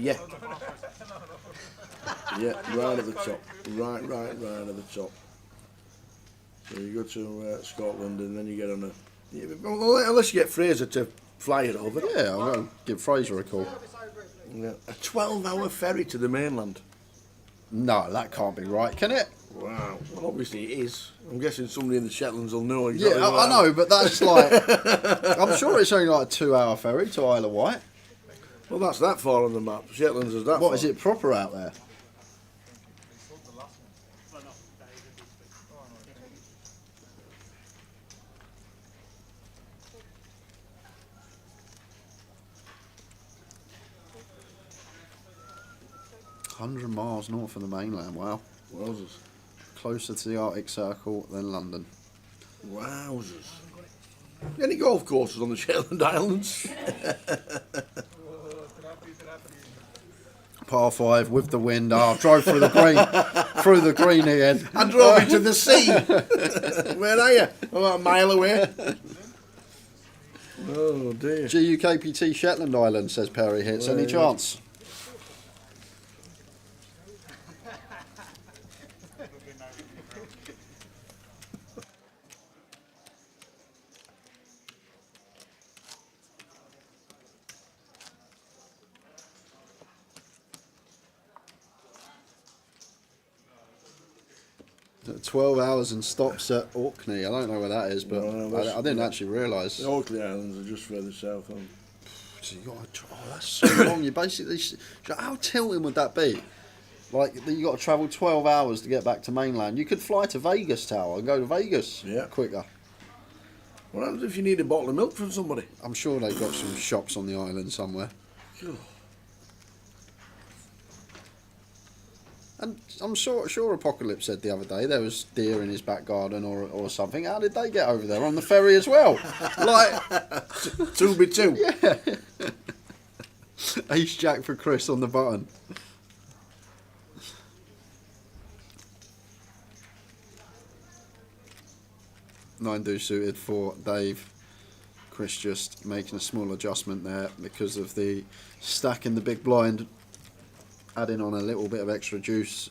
Yeah. Yeah, right at the top. Right at the top. So you go to Scotland and then you get on a... Yeah, well, unless you get Fraser to fly it over.
Yeah, I'll go give Fraser a call.
Yeah. A 12-hour ferry to the mainland.
No, that can't be right, can it?
Wow. Well, obviously it is. I'm guessing somebody in the Shetlands will know exactly.
Yeah, I know, but that's like... I'm sure it's only like a 2-hour ferry to Isle of Wight.
Well, that's that far on the map. Shetlands is that
What,
far.
is it proper out there? $100 miles north of the mainland, wow.
Wowzers.
Closer to the Arctic Circle than London.
Wowzers. Any golf courses on the Shetland Islands?
Par 5 with the wind. I drove through the green again.
I drove into the sea. Where are you? About a mile away. Oh dear.
GUKPT Shetland Island, says Perry Hits. Any chance? 12 hours and stops at Orkney. I don't know where that is, but I didn't actually realise.
The Orkney Islands are just further south on.
So you got to that's so long. You basically, how tilting would that be? Like you got to travel 12 hours to get back to mainland. You could fly to Vegas Tower and go to Vegas quicker.
What happens if you need a bottle of milk from somebody?
I'm sure they've got some shops on the island somewhere. And I'm sure Apocalypse said the other day there was deer in his back garden or something. How did they get over there on the ferry as well? Like
2v2.
Yeah. Ace Jack for Chris on the button. Nine do suited for Dave. Chris just making a small adjustment there because of the stack in the big blind, adding on a little bit of extra juice.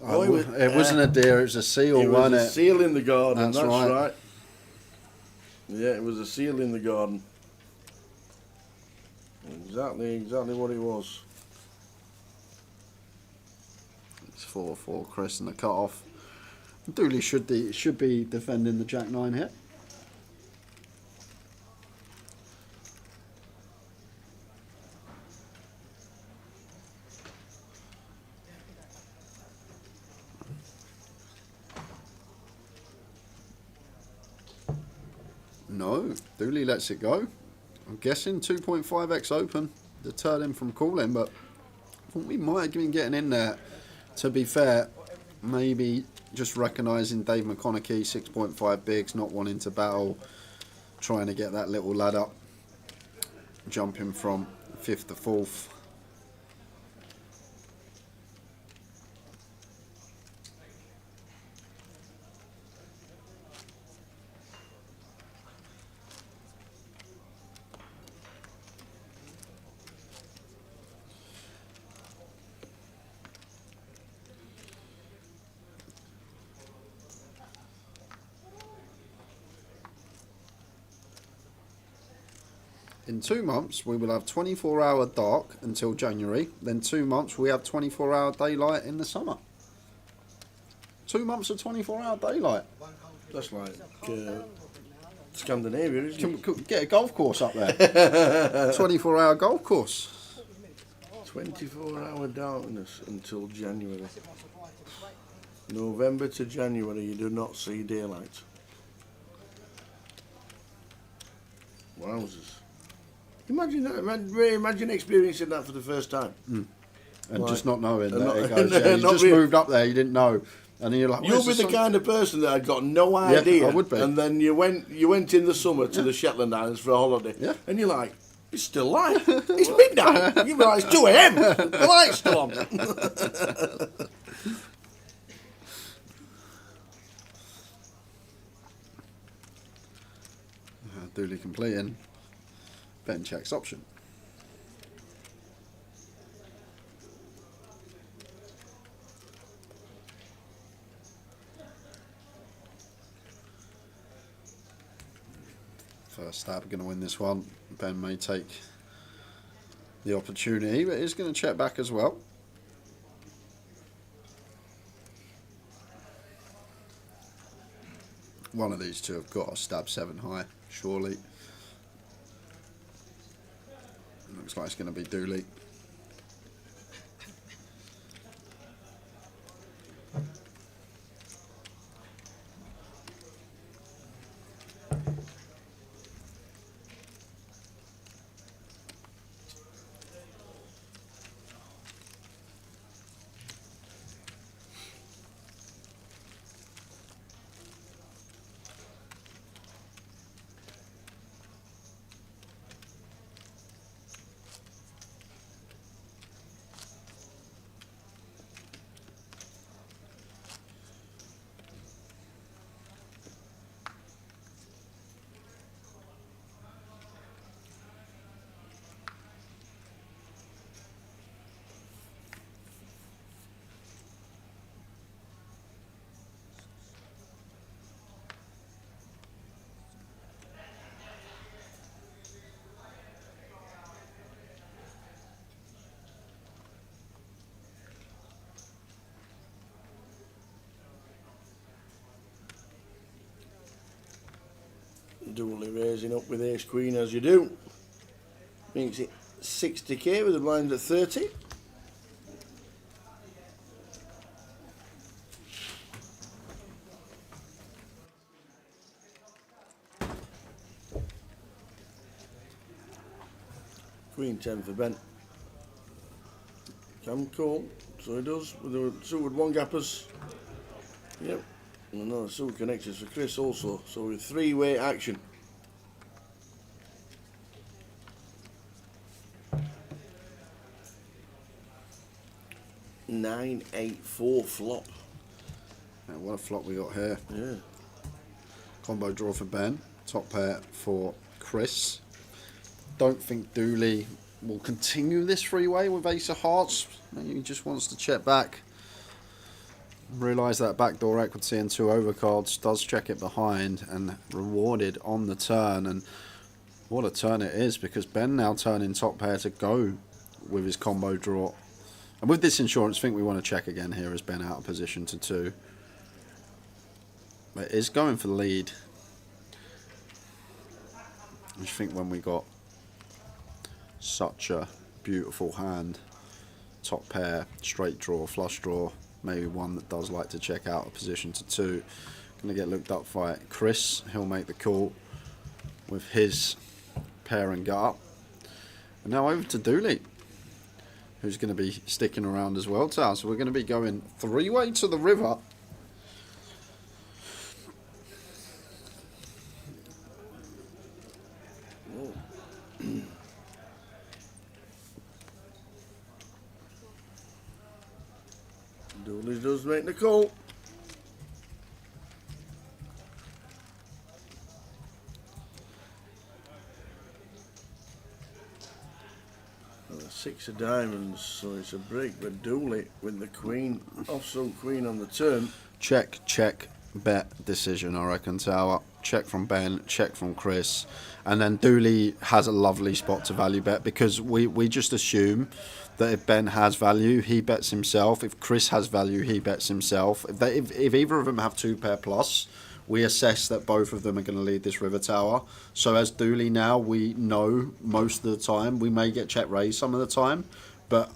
Oh,
it wasn't a deer, it was a seal, wasn't it?
It was a seal in the garden, that's
right.
right. Yeah, it was a seal in the garden. Exactly what it was.
It's 4-4 Chris and the cut off. Dooley should be defending the Jack 9 here. No, Dooley lets it go. I'm guessing 2.5x open deterred him from calling, but I thought we might have been getting in there. To be fair, maybe just recognising Dave McConaughey, 6.5 bigs, not wanting to battle, trying to get that little lad up, jumping from 5th to 4th. In 2 months, we will have 24-hour dark until January. Then 2 months, we have 24-hour daylight in the summer. 2 months of 24-hour daylight.
That's like Scandinavia, isn't
it? Get a golf course up there. 24-hour golf course.
24-hour darkness until January. November to January, you do not see daylight. Wowzers. Imagine that. Imagine experiencing that for the first time.
And
Like,
just not knowing
and
that
not-
it goes, yeah, you
not
just
really-
moved up there, you didn't know. And then you're like,
You'll be the kind of person that had got no idea.
I would be.
And then you went in the summer to the Shetland Islands for a holiday.
Yeah.
And you're like, it's still light. It's midnight. You're like, it's 2 a.m. The light's still on.
Dooley completing. Ben checks option. First stab, going to win this one. Ben may take the opportunity, but he's going to check back as well. One of these two have got to stab 7 high, surely. Looks like it's going to be Dooley.
Dooley raising up with ace queen as you do. Makes it 60k with the blinds at 30. Queen 10 for Ben. Cam call, so he does with the suited one gappers. Yep, and another suited connections for Chris also. So with three-way action. 9-8-4 flop.
Now, what a flop we got here.
Yeah.
Combo draw for Ben. Top pair for Chris. Don't think Dooley will continue this three-way with ace of hearts. He just wants to check back. Realise that backdoor equity and two overcards. Does check it behind and rewarded on the turn. And what a turn it is, because Ben now turning top pair to go with his combo draw. And with this insurance, I think we want to check again here as Ben out of position to 2. But it is going for the lead. I just think when we got such a beautiful hand, top pair, straight draw, flush draw, maybe one that does like to check out of position to 2, going to get looked up by Chris. He'll make the call with his pair and gut. And now over to Dooley, who's going to be sticking around as well, Tal. So we're going to be going three-way to the river.
Dooley does make the call. Six of diamonds, so it's a break, but Dooley with the queen, offsuit queen on the turn.
Check, check, bet decision, I reckon, Tower. Check from Ben, check from Chris. And then Dooley has a lovely spot to value bet, because we just assume that if Ben has value, he bets himself. If Chris has value, he bets himself. If either of them have 2 pair plus, we assess that both of them are going to lead this river tower. So as Dooley now, we know most of the time, we may get check raised some of the time, but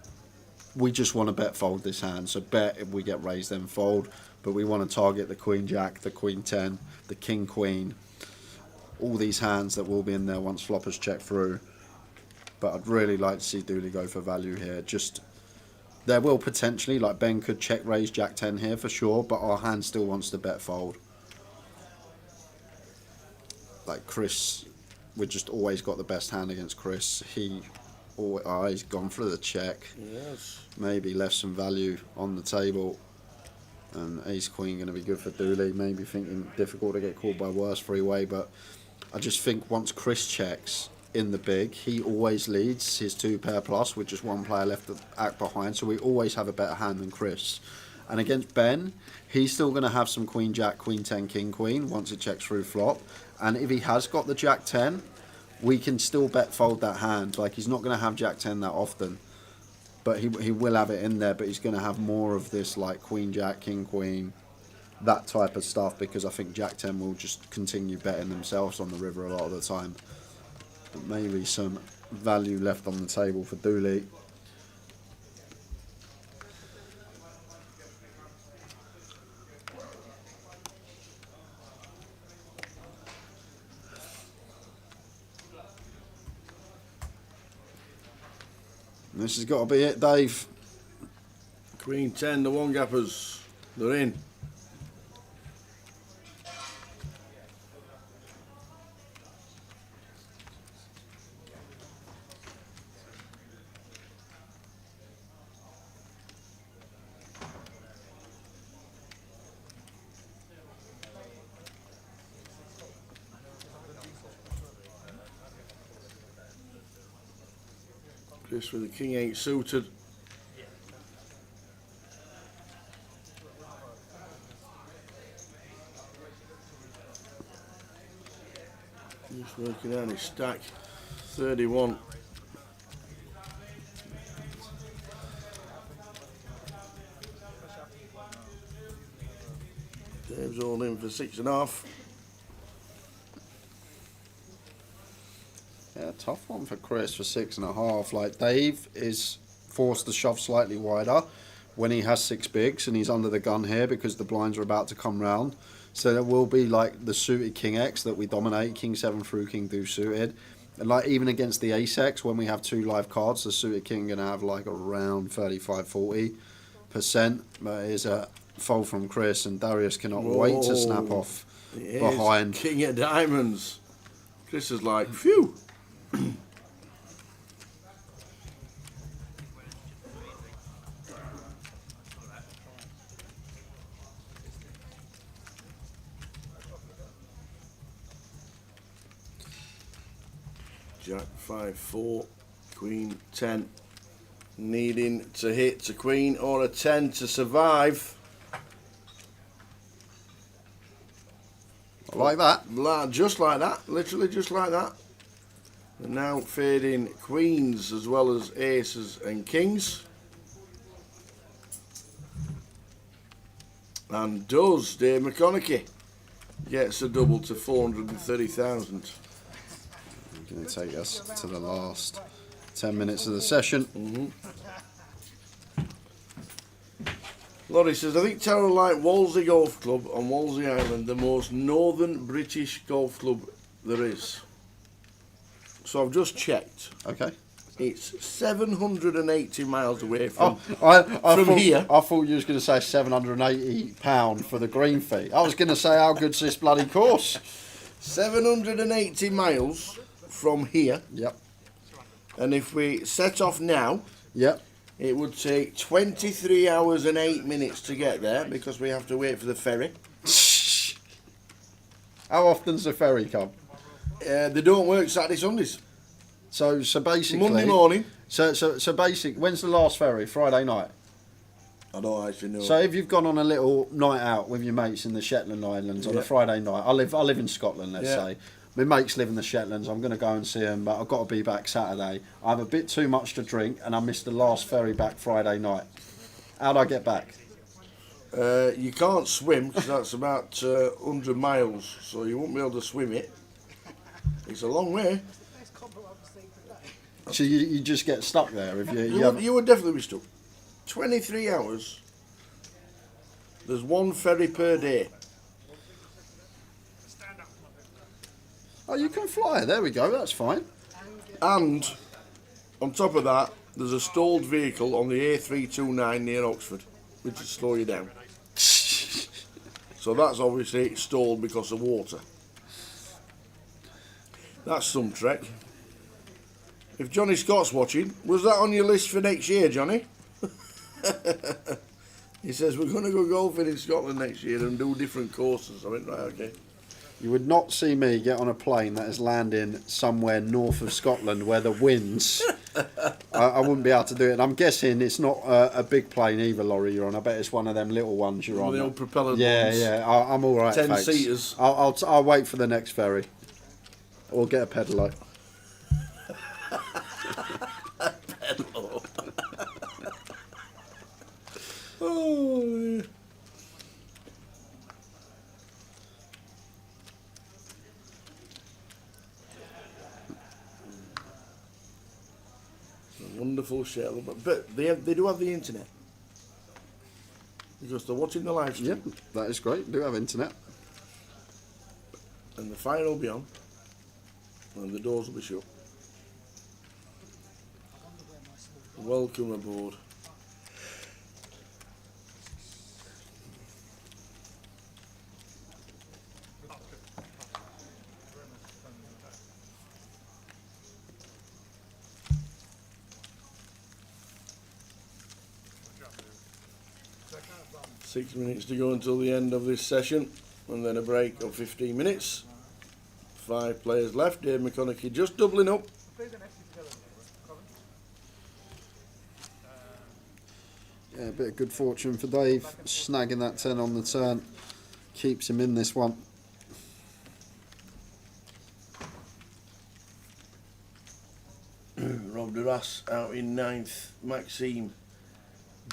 we just want to bet fold this hand. So bet if we get raised, then fold. But we want to target the queen jack, the queen 10, the king queen, all these hands that will be in there once floppers check through. But I'd really like to see Dooley go for value here. Just, there will potentially, like Ben could check raise jack 10 here for sure, but our hand still wants to bet fold. Like Chris, we just always got the best hand against Chris. He's gone for the check.
Yes.
Maybe left some value on the table. And ace queen going to be good for Dooley. Maybe thinking difficult to get called by worse three-way, but I just think once Chris checks in the big, he always leads his 2 pair plus with just 1 player left to act behind. So we always have a better hand than Chris. And against Ben, he's still going to have some queen jack, queen 10, king queen once it checks through flop. And if he has got the jack 10, we can still bet fold that hand. Like, he's not going to have jack 10 that often, but he will have it in there. But he's going to have more of this, like queen jack, king queen, that type of stuff, because I think jack 10 will just continue betting themselves on the river a lot of the time. But maybe some value left on the table for Dooley. This has got to be it, Dave.
Queen 10, the one gappers, they're in. Chris with the king 8 suited. Just working on his stack. 31. Dave's all in for 6.5.
Yeah, tough one for Chris for 6.5. Like, Dave is forced to shove slightly wider when he has 6 bigs and he's under the gun here because the blinds are about to come round. So there will be like the suited King X that we dominate, King 7 through King Deuce suited. And like even against the Ace X, when we have 2 live cards, the suited King going to have like around 35-40%. But it is a fold from Chris, and Darius cannot wait to snap off behind.
King of Diamonds. Chris is like, phew. Jack 5-4, Queen 10, needing to hit a Queen or a 10 to survive.
Like that?
Just like that, literally just like that. And now fading Queens as well as Aces and Kings. And does Dave McConaughey gets a double to 430,000.
Going to take us to the last 10 minutes of the session.
Laurie says, I think Tara like Wolsey Golf Club on Wolsey Island, the most northern British golf club there is. So I've just checked.
Okay.
It's 780 miles away from,
from
here.
I thought you was going to say £780 for the green fee. I was going to say, how good's this bloody course?
780 miles from here.
Yep.
And if we set off now,
yep,
it would take 23 hours and 8 minutes to get there because we have to wait for the ferry.
How often does the ferry come?
They don't work Saturday, Sundays.
So basically
Monday morning.
So basic. When's the last ferry? Friday night.
I don't actually know.
So if you've gone on a little night out with your mates in the Shetland Islands on a Friday night, I live in Scotland. Let's say my mates live in the Shetlands. I'm going to go and see them, but I've got to be back Saturday. I have a bit too much to drink, and I missed the last ferry back Friday night. How'd I get back?
You can't swim because that's about 100 miles, so you won't be able to swim it. It's a long way.
So you just get stuck there if
you would definitely be stuck. 23 hours. There's one ferry per day.
Oh, you can fly. There we go. That's fine.
And on top of that, there's a stalled vehicle on the A329 near Oxford, which will slow you down. So that's obviously stalled because of water. That's some trek. If Johnny Scott's watching, was that on your list for next year, Johnny? He says we're going to go golfing in Scotland next year and do different courses. I went, right, okay.
You would not see me get on a plane that is landing somewhere north of Scotland where the winds. I wouldn't be able to do it. And I'm guessing it's not a big plane either, Laurie, you're on. I bet it's one of them little ones you're on.
The old propeller ones.
Yeah. I'm all right.
10 seaters.
I'll wait for the next ferry. Or get a pedalo.
Pedalo. Oh. A wonderful shell, but they do have the internet because they're watching the live stream.
Yep, that is great. Do have internet,
and the fire will be on, and the doors will be shut. Welcome aboard. Six minutes to go until the end of this session, and then a break of 15 minutes. 5 players left. Dave McConaughey just doubling up.
Yeah, a bit of good fortune for Dave, snagging that 10 on the turn, keeps him in this one.
Rob Duras out in 9th, Maxime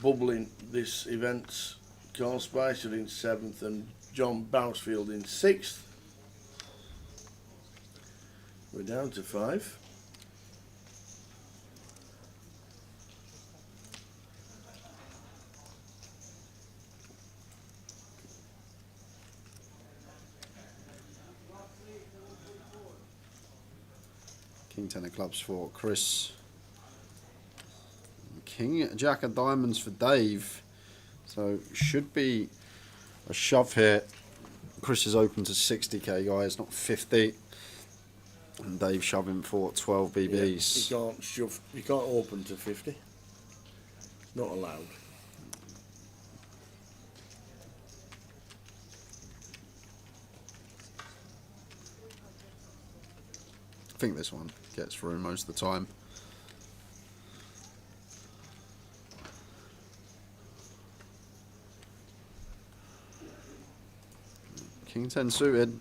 bubbling this event, Carl Spicer in 7th and John Bousfield in 6th. We're down to 5.
King 10 of clubs for Chris. King Jack of diamonds for Dave. So should be a shove here. Chris is open to 60k, guys, not 50. And Dave shoving for 12 BBs.
Yeah, you can't shove. You can't open to 50. Not allowed.
I think this one gets through most of the time. King 10 suited.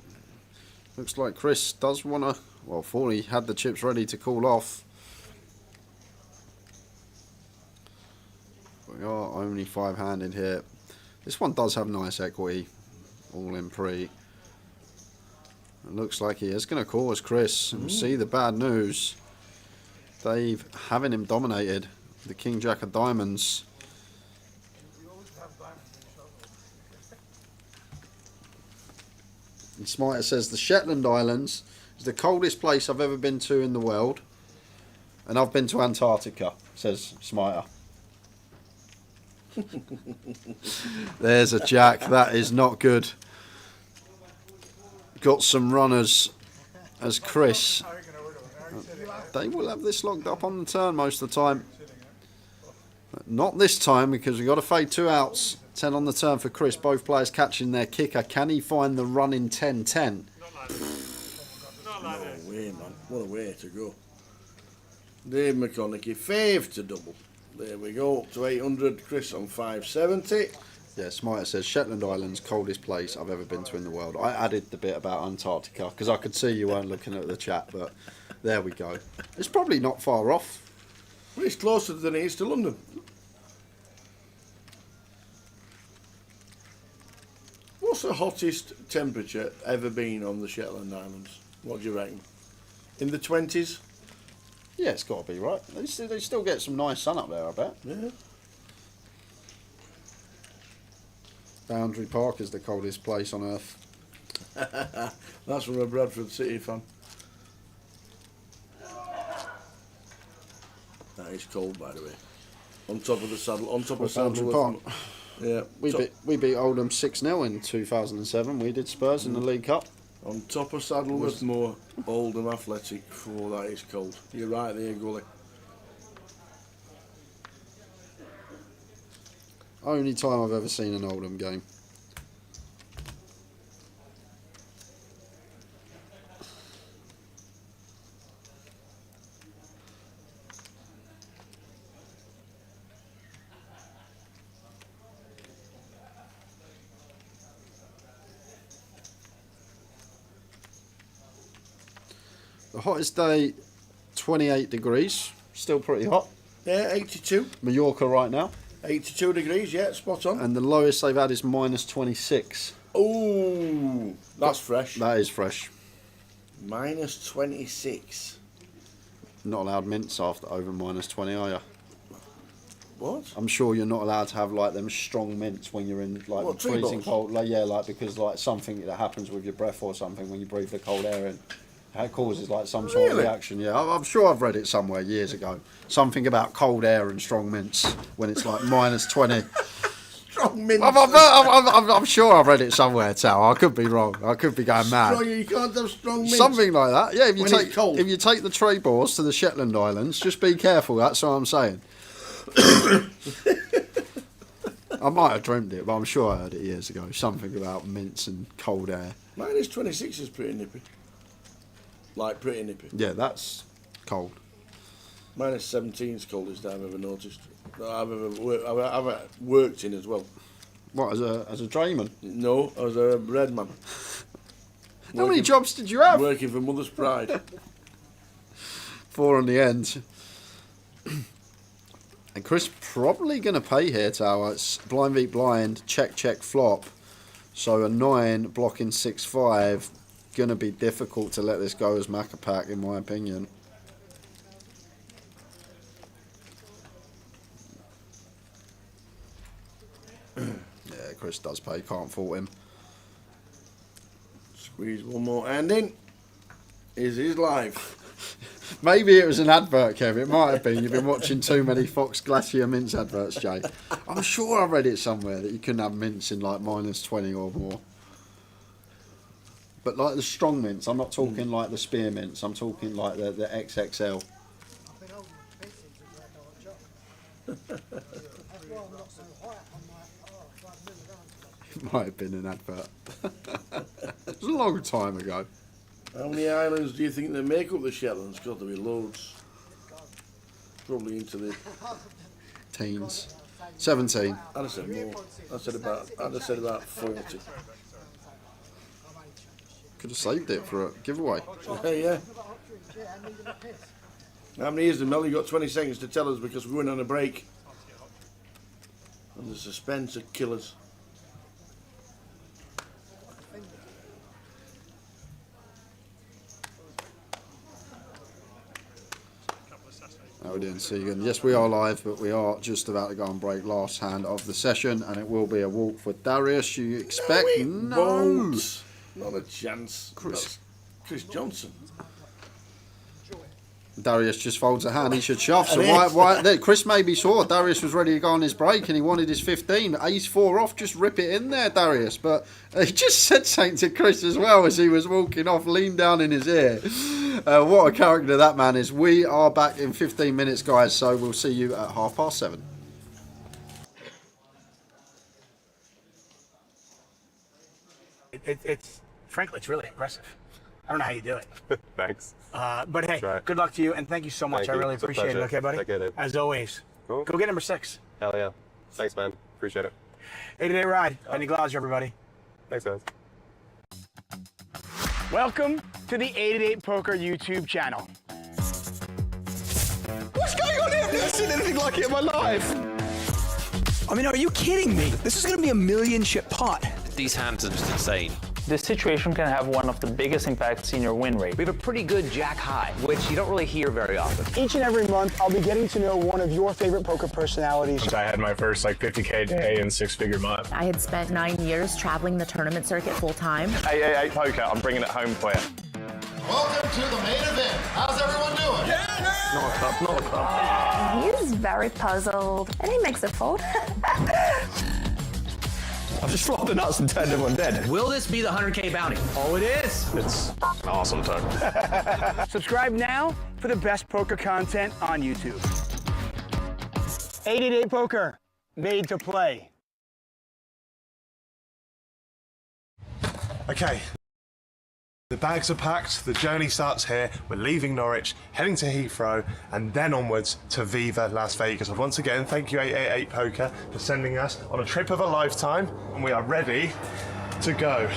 Looks like Chris does want to, well, thought he had the chips ready to call off. We are only 5-handed here. This one does have nice equity, all in pre. It looks like he is going to call us Chris and see the bad news. Dave having him dominated. The King Jack of diamonds. And Smiter says the Shetland Islands is the coldest place I've ever been to in the world. And I've been to Antarctica, says Smiter. There's a jack. That is not good. Got some runners as Chris. They will have this locked up on the turn most of the time. But not this time because we've got to fade 2 outs. 10 on the turn for Chris. Both players catching their kicker. Can he find the running 10-10?
No way, man. What a way to go. Dave McConaughey, 5 to double. There we go, up to 800. Chris on 570.
Yeah, Smiter says Shetland Islands, coldest place I've ever been to in the world. I added the bit about Antarctica because I could see you weren't looking at the chat, but there we go. It's probably not far off.
Well, it's closer than it is to London. What's the hottest temperature ever been on the Shetland Islands? What do you reckon? In the 20s?
Yeah, it's got to be, right? They still get some nice sun up there, I bet.
Yeah.
Boundary Park is the coldest place on earth.
That's from a Bradford City fan. That is cold, by the way. On top of the saddle. On top of
Boundary Park.
Yeah.
We beat Oldham 6-0 in 2007. We did Spurs in the League Cup.
On top of Saddleworth Moor, Oldham Athletic. Oh, that is cold. You're right there, Gully.
Only time I've ever seen an Oldham game. The hottest day, 28 degrees. Still pretty hot.
Yeah, 82.
Mallorca right now.
82 degrees, yeah, spot on.
And the lowest they've had is minus 26.
Oh, that's fresh.
That is fresh.
Minus 26.
Not allowed mints after over minus 20, are you?
What?
I'm sure you're not allowed to have like them strong mints when you're in like
What, tree
freezing
balls?
cold. Like, yeah, like because like something that happens with your breath or something when you breathe the cold air in. It causes like some sort of
Really?
reaction. Yeah, I'm sure I've read it somewhere years ago. Something about cold air and strong mints when it's like minus 20.
Strong mints.
I'm sure I've read it somewhere, Tal. I could be wrong. I could be going mad.
Strong, you can't have strong mints.
Something like that. Yeah,
When it's cold.
if you take the tree balls to the Shetland Islands, just be careful. That's what I'm saying. I might have dreamt it, but I'm sure I heard it years ago. Something about mints and cold air.
Minus 26 is pretty nippy. Like pretty nippy.
Yeah, that's cold.
Minus 17 is coldest I've ever noticed. I've ever worked in as well.
What, as a drayman?
No, as a bread man.
How many jobs did you have?
Working for Mother's Pride.
4 on the end. And Chris probably going to pay here, Tower. It's blind beat blind, check, flop. So a 9 blocking 6-5. Going to be difficult to let this go as Macapac, in my opinion. Yeah, Chris does pay. Can't fault him.
Squeeze one more hand in. Is his life.
Maybe it was an advert, Kev. It might have been. You've been watching too many Fox Glacier mince adverts, Jay. I'm sure I read it somewhere that you couldn't have mince in like -20 or more. But like the strong mince, I'm not talking like the spear mince. I'm talking like the XXL. It might have been an advert. It was a long time ago.
How many islands do you think they make up the Shetlands? Got to be loads. Probably into the
teens. 17.
I'd have said more. I'd have said about 40.
Could have saved it for a giveaway.
Yeah. How many is there, Mel? You've got 20 seconds to tell us because we're going on a break. And the suspense of killers.
How we doing, Segan? Yes, we are live, but we are just about to go on break. Last hand of the session, and it will be a walk for Darius. You expect? No,
not a chance. Chris Johnson.
Darius just folds a hand. He should shove. So why? Chris maybe saw Darius was ready to go on his break, and he wanted his 15. Ace 4 off. Just rip it in there, Darius. But he just said something to Chris as well as he was walking off, leaned down in his ear. What a character that man is. We are back in 15 minutes, guys. So we'll see you at 7:30.
It's frankly, it's really impressive. I don't know how you do it.
Thanks.
But hey, good luck to you, and thank you so much. I really appreciate it. Okay, buddy?
I get it.
As always.
Cool.
Go get number 6.
Hell yeah. Thanks, man. Appreciate it.
8-day ride. Any Glasgow, everybody.
Thanks, guys.
Welcome to the 8-8 Poker YouTube channel.
What's going on here? I've never seen anything like it in my life. I mean, are you kidding me? This is going to be a million-ship pot.
These hands are just insane.
This situation can have one of the biggest impacts in your win rate.
We have a pretty good jack high, which you don't really hear very often.
Each and every month, I'll be getting to know one of your favorite poker personalities.
I had my first like 50K day and 6-figure month.
I had spent 9 years traveling the tournament circuit full time.
888 poker, I'm bringing it home for you.
Welcome to the main event. How's everyone doing?
Not a cup, not a cup.
He's very puzzled, and he makes a fold.
I've just flopped the nuts and turned everyone dead.
Will this be the 100K bounty?
Oh, it is. It's an awesome turn.
Subscribe now for the best poker content on YouTube. 888 Poker, made to play.
Okay. The bags are packed, the journey starts here, we're leaving Norwich, heading to Heathrow, and then onwards to Viva Las Vegas. And once again, thank you 888 Poker for sending us on a trip of a lifetime, and we are ready to go.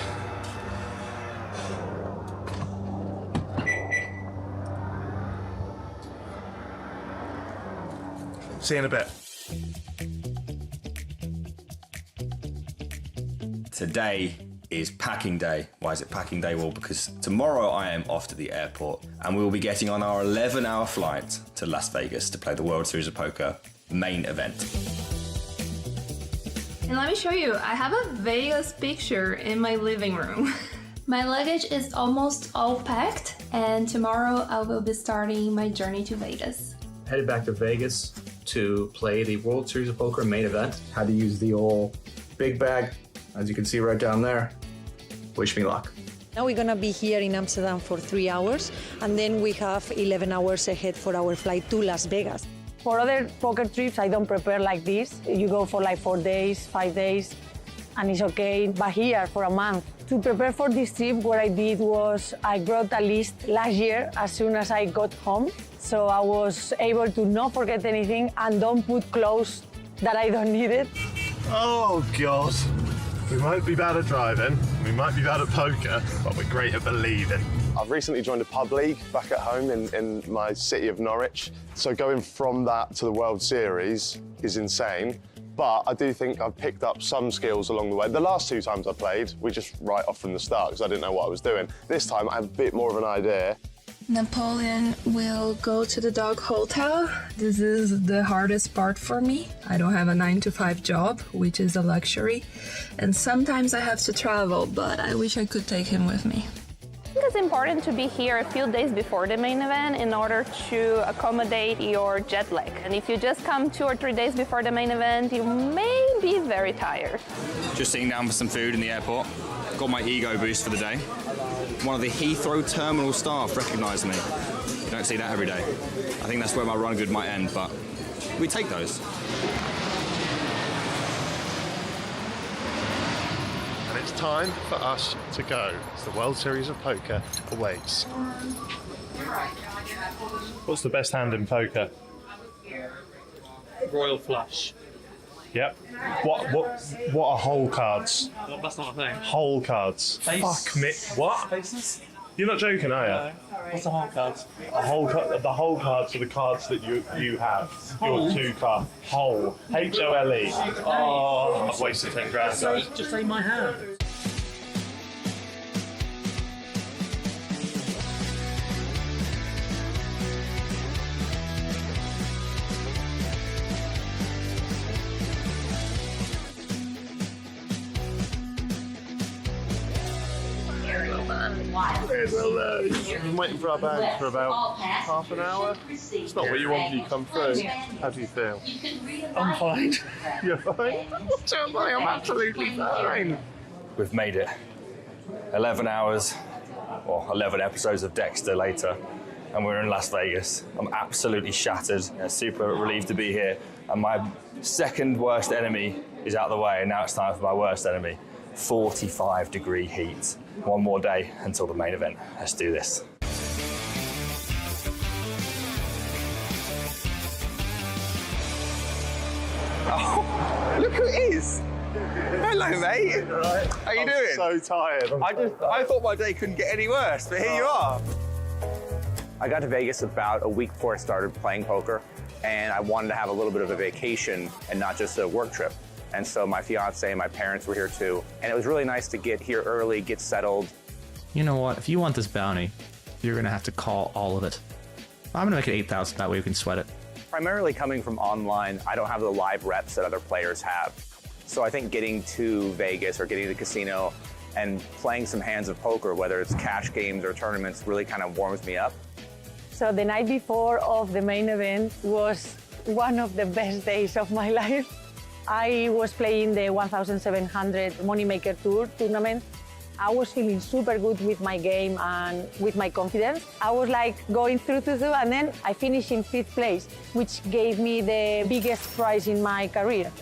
See you in a bit.
Today is packing day. Why is it packing day? Well, because tomorrow I am off to the airport and we will be getting on our 11-hour flight to Las Vegas to play the World Series of Poker main event.
And let me show you, I have a Vegas picture in my living room. My luggage is almost all packed, and tomorrow I will be starting my journey to Vegas.
Headed back to Vegas to play the World Series of Poker main event. Had to use the old big bag, as you can see right down there. Wish me luck.
Now we're gonna be here in Amsterdam for 3 hours, and then we have 11 hours ahead for our flight to Las Vegas.
For other poker trips, I don't prepare like this. You go for like 4 days, 5 days, and it's okay. But here, for a month. To prepare for this trip, what I did was I brought a list last year as soon as I got home. So I was able to not forget anything and don't put clothes that I don't need it.
Oh, God. We might be bad at driving, we might be bad at poker, but we're great at believing. I've recently joined a pub league back at home in my city of Norwich. So going from that to the World Series is insane. But I do think I've picked up some skills along the way. The last 2 times I played, we just right off from the start because I didn't know what I was doing. This time I have a bit more of an idea.
Napoleon will go to the dog hotel. This is the hardest part for me. I don't have a 9-to-5 job, which is a luxury. And sometimes I have to travel, but I wish I could take him with me.
think it's important to be here a few days before the main event in order to accommodate your jet lag. And if you just come 2 or 3 days before the main event, you may be very tired.
Just sitting down for some food in the airport. Got my ego boost for the day. One of the Heathrow terminal staff recognised me. You don't see that every day. I think that's where my run good might end, but we take those.
And it's time for us to go, as the World Series of Poker awaits. What's the best hand in poker?
Royal flush.
Yep. What are whole cards?
Well, that's not a thing.
Whole cards.
Face.
Fuck me. What?
Faces?
You're not joking, are you?
No. What's the whole cards?
The whole cards are the cards that you have.
Whole?
Your 2 card. Whole. H-O-L-E. Oh, I've wasted 10 grand. guys.
Just say my hand.
I've been waiting for our bag for about half an hour. It's not what you want when you come through. How do you feel?
I'm fine.
You're fine? I'm absolutely fine.
We've made it. 11 hours, or 11 episodes of Dexter later, and we're in Las Vegas. I'm absolutely shattered. Super relieved to be here. And my second worst enemy is out of the way, and now it's time for my worst enemy. 45-degree heat. One more day until the main event. Let's do this. Oh, look who it is! Hello, mate.
Right.
How you doing?
So tired.
I thought my day couldn't get any worse, but here you are. I got to Vegas about a week before I started playing poker, and I wanted to have a little bit of a vacation and not just a work trip. And so my fiance and my parents were here too. And it was really nice to get here early, get settled.
You know what? If you want this bounty, you're going to have to call all of it. I'm going to make it 8,000. That way we can sweat it.
Primarily coming from online, I don't have the live reps that other players have. So I think getting to Vegas or getting to the casino and playing some hands of poker, whether it's cash games or tournaments, really kind of warms me up.
So the night before of the main event was one of the best days of my life. I was playing the 1,700 Moneymaker Tour tournament. I was feeling super good with my game and with my confidence. I was like going through, and then I finished in 5th place, which gave me the biggest prize in my career.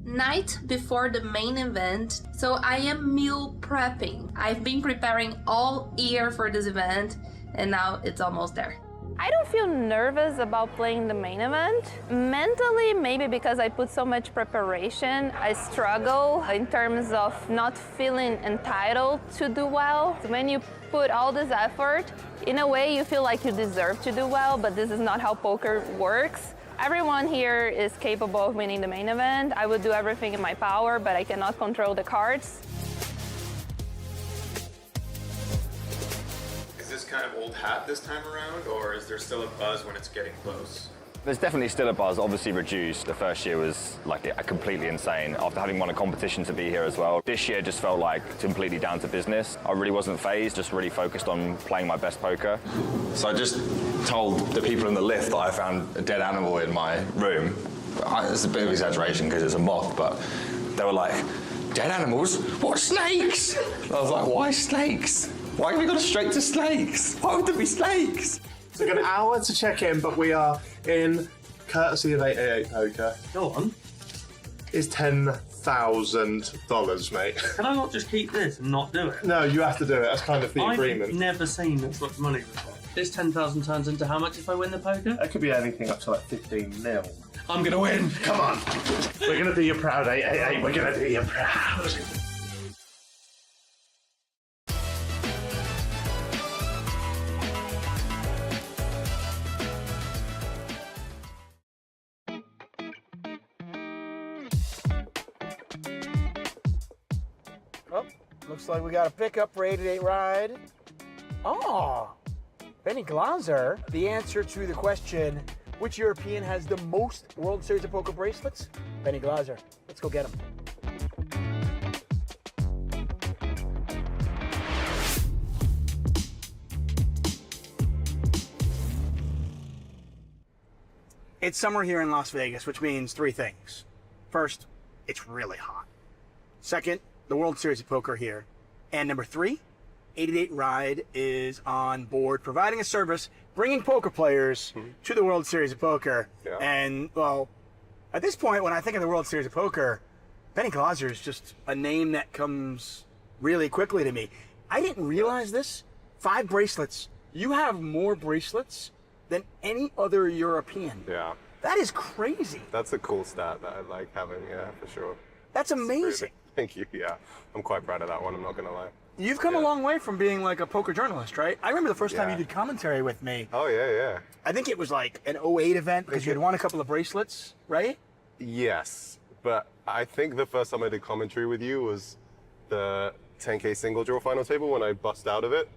Night before the main event, so I am meal prepping. I've been preparing all year for this event, and now it's almost there.
I don't feel nervous about playing the main event. Mentally, maybe because I put so much preparation, I struggle in terms of not feeling entitled to do well. When you put all this effort, in a way you feel like you deserve to do well, but this is not how poker works. Everyone here is capable of winning the main event. I would do everything in my power, but I cannot control the cards.
Is this kind of old hat this time around, or is there still a buzz when it's getting close?
There's definitely still a buzz, obviously reduced. The first year was like completely insane after having won a competition to be here as well. This year just felt like completely down to business. I really wasn't phased, just really focused on playing my best poker. So I just told the people in the lift that I found a dead animal in my room. It's a bit of exaggeration because it's a moth, but they were like, dead animals? What, snakes? And I was like, why snakes? Why have we gone straight to snakes? Why would there be snakes?
It took an hour to check in, but we are in, courtesy of 888 Poker.
Go on.
It's $10,000, mate.
Can I not just keep this and not do it?
No, you have to do it. That's kind of the agreement.
I've never seen this much money before. This 10,000 turns into how much if I win the poker?
It could be anything up to like 15 mil.
I'm gonna win.
Come on. We're gonna do you proud, 888. We're gonna do you proud.
Oh, looks like we got a pickup for 888 ride. Oh, Benny Glaser. The answer to the question, which European has the most World Series of Poker bracelets? Benny Glaser. Let's go get him. It's summer here in Las Vegas, which means three things. First, it's really hot. Second, the World Series of Poker here. And number three, 88 Ride is on board providing a service, bringing poker players to the World Series of Poker.
Yeah.
And, well, at this point, when I think of the World Series of Poker, Benny Glaser is just a name that comes really quickly to me. I didn't realize this. 5 bracelets. You have more bracelets than any other European.
Yeah.
That is crazy.
That's a cool stat that I like having, yeah, for sure.
That's amazing.
Thank you, yeah. I'm quite proud of that one, I'm not going to lie.
You've come a long way from being like a poker journalist, right? I remember the first time you did commentary with me.
Oh, yeah, yeah.
I think it was like an 08 event because you had won a couple of bracelets, right?
Yes, but I think the first time I did commentary with you was the 10K single draw final table when I bust out of it.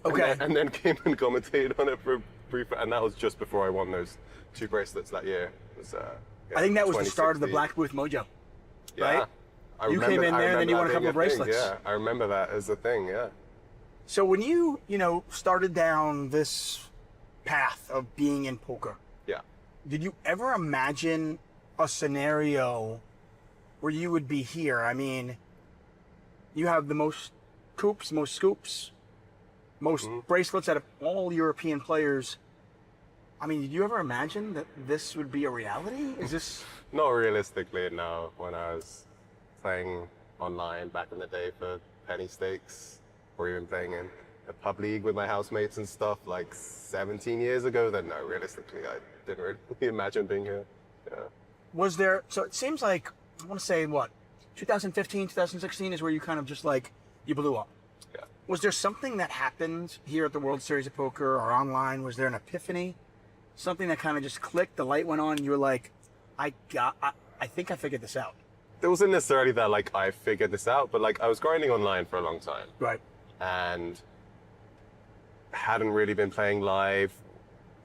Okay.
And then came and commentated on it for a brief, and that was just before I won those 2 bracelets that year. It was,
I think that was the start of the
2016.
Black Booth Mojo,
Yeah.
right?
I
You
remember-
came in
I
there and then
remember
you won
that
a couple
being
of bracelets.
Thing, yeah, I remember that as a thing, yeah.
So when you started down this path of being in poker,
Yeah.
did you ever imagine a scenario where you would be here? I mean, you have the most coups, most scoops, most bracelets out of all European players. I mean, did you ever imagine that this would be a reality? Is this...
Not realistically, no. When I was playing online back in the day for penny stakes, or even playing in a pub league with my housemates and stuff like 17 years ago, then no, realistically, I didn't really imagine being here. Yeah.
Was there... So it seems like, I want to say, what, 2015, 2016 is where you kind of just like, you blew up.
Yeah.
Was there something that happened here at the World Series of Poker or online? Was there an epiphany? Something that kind of just clicked, the light went on, and you were like, I think I figured this out.
It wasn't necessarily that like I figured this out, but like I was grinding online for a long time.
Right.
And hadn't really been playing live.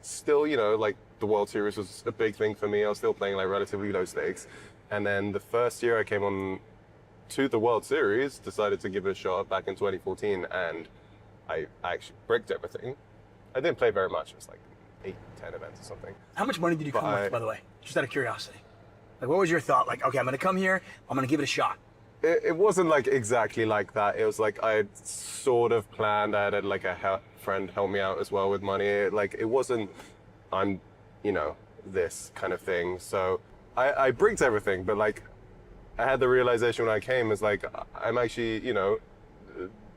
Still, like the World Series was a big thing for me. I was still playing like relatively low stakes. And then the first year I came on to the World Series, decided to give it a shot back in 2014, and I actually bricked everything. I didn't play very much. It was like 8, 10 events or something.
How much money did you come with, by the way? Just out of curiosity. Like, what was your thought? Like, okay, I'm going to come here. I'm going to give it a shot.
It wasn't like exactly like that. It was like I had sort of planned. I had like a friend help me out as well with money. Like it wasn't, I'm, this kind of thing. So I bricked everything, but like I had the realization when I came is like I'm actually,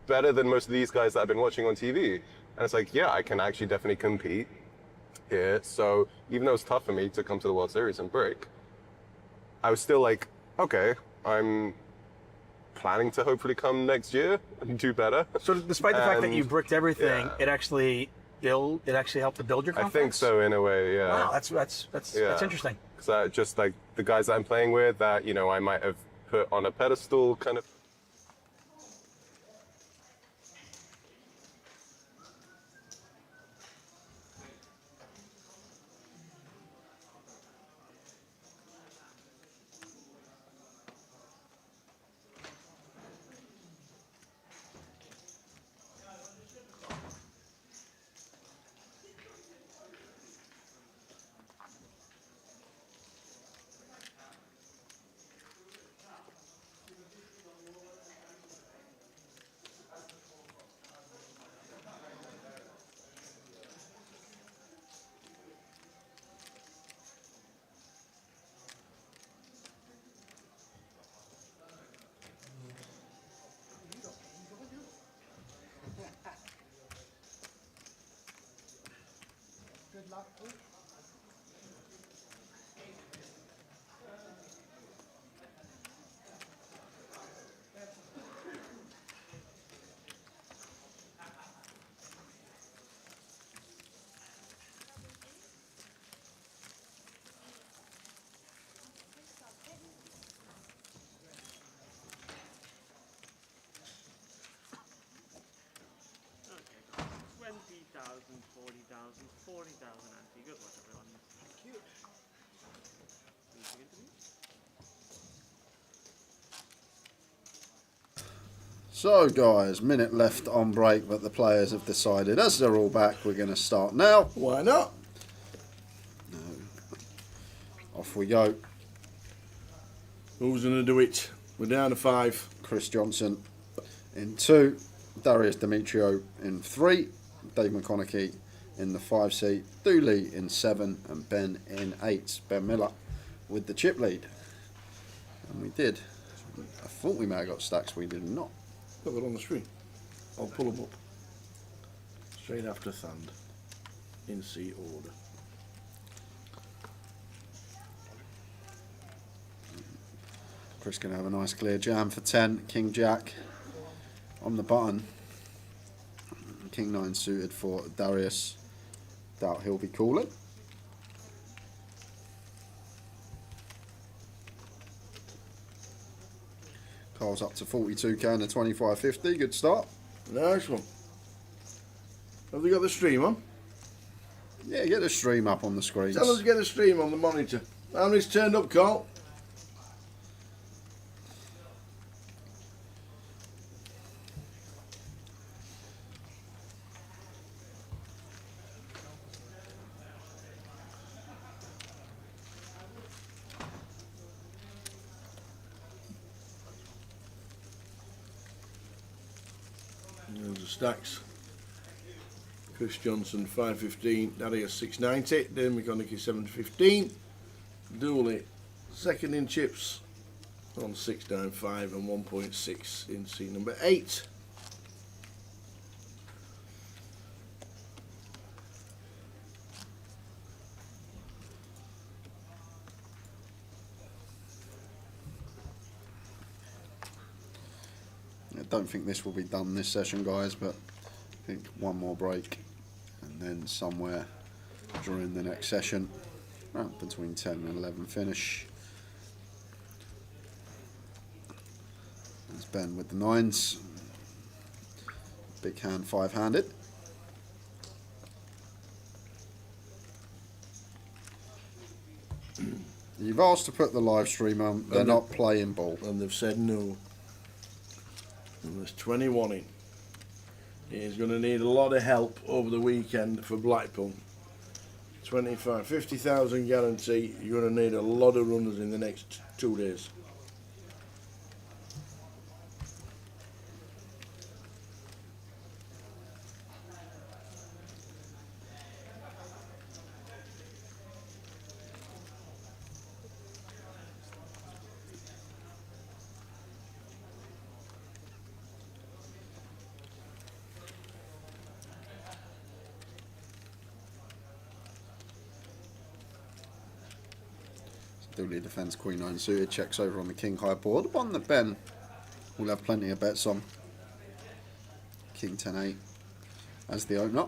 better than most of these guys that I've been watching on TV. And it's like, yeah, I can actually definitely compete here. So even though it's tough for me to come to the World Series and break, I was still like, okay, I'm planning to hopefully come next year and do better.
So despite the fact that you bricked everything, it actually helped to build your confidence?
I think so in a way, yeah.
Wow, that's interesting.
Because I just like the guys that I'm playing with that, I might have put on a pedestal kind of.
Good luck.
Good luck, everyone.
Thank you.
So guys, minute left on break, but the players have decided, as they're all back, we're going to start now.
Why not?
Off we go.
Who's going to do it? We're down to 5.
Chris Johnson in 2. Darius Demetrio in 3. Dave McConaughey in the 5 seat. Dooley in 7. And Ben in 8. Ben Miller with the chip lead. And we did. I thought we may have got stacks. We did not.
Got it on the screen. I'll pull them up. Straight after Thand. In seat order.
Chris can have a nice clear jam for 10. King Jack on the button. King 9 suited for Darius. Doubt he'll be calling. Carl's up to 42k and a 25.50. Good start.
Nice one. Have they got the stream on?
Yeah, get the stream up on the screen.
Tell us to get the stream on the monitor. How many's turned up, Carl? There's the stacks. Chris Johnson 515, Darius 690, Dan McConaughey 715, Dooley second in chips on 695 and 1.6 in seat number 8.
I don't think this will be done this session, guys, but I think one more break and then somewhere during the next session, around between 10 and 11 finish. There's Ben with the 9s. Big hand 5-handed. You've asked to put the live stream on, they're not playing ball.
And they've said no. And there's 21 in. He's going to need a lot of help over the weekend for Blackpool. 25, 50,000 guarantee. You're going to need a lot of runners in the next 2 days.
Dooley defends Queen 9 suited, checks over on the King high board, one that Ben will have plenty of bets on. King 10-8 as the opener.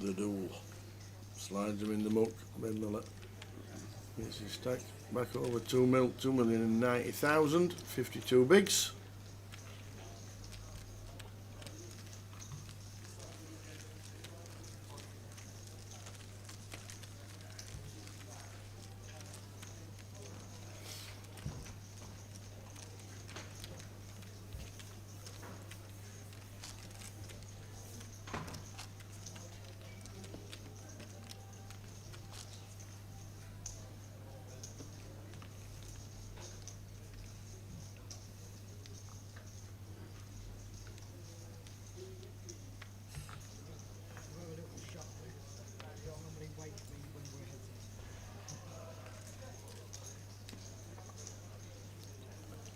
The duel. Slides him in the muck. Ben Miller gets his stack back over 2,090,000. 52 bigs.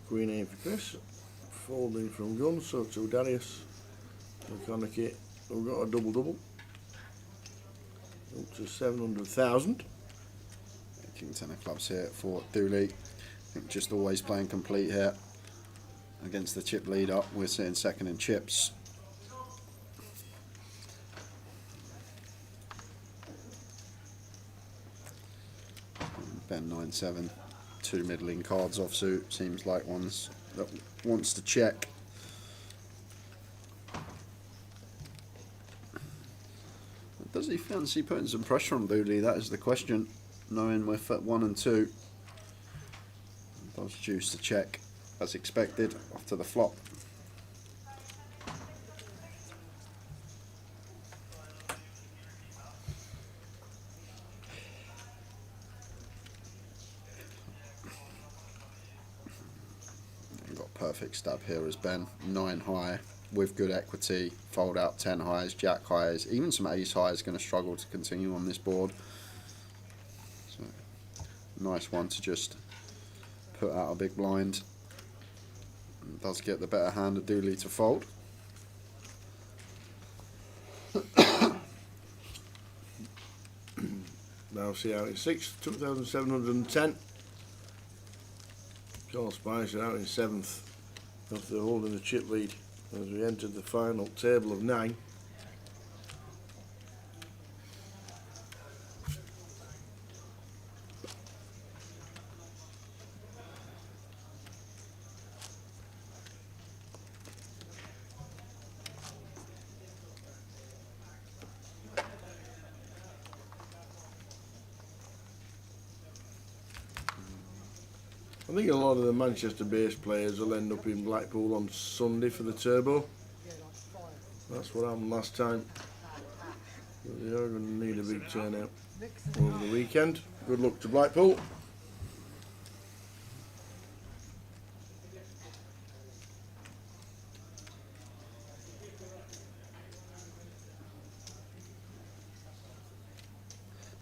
Queen 8 for Chris, folding from gun, so to Darius McConaughey, we've got a double up to 700,000.
King 10 of clubs here for Dooley. I think just always playing complete here against the chip lead up. We're sitting second in chips. Ben 9-7. 2 middling cards offsuit, seems like one's that wants to check. Does he fancy putting some pressure on Dooley? That is the question, knowing we're at 1 and 2. Does choose to check as expected, off to the flop. Got perfect stab here as Ben, 9 high with good equity, fold out 10 highs, jack highs, even some ace highs going to struggle to continue on this board. So, nice one to just put out a big blind. It does get the better hand of Dooley to fold.
Now see how it's 2,710. Charles Spicer out in 7th after holding the chip lead as we entered the final table of 9. I think a lot of the Manchester-based players will end up in Blackpool on Sunday for the Turbo. That's what happened last time. But they are going to need a big turnout over the weekend. Good luck to Blackpool.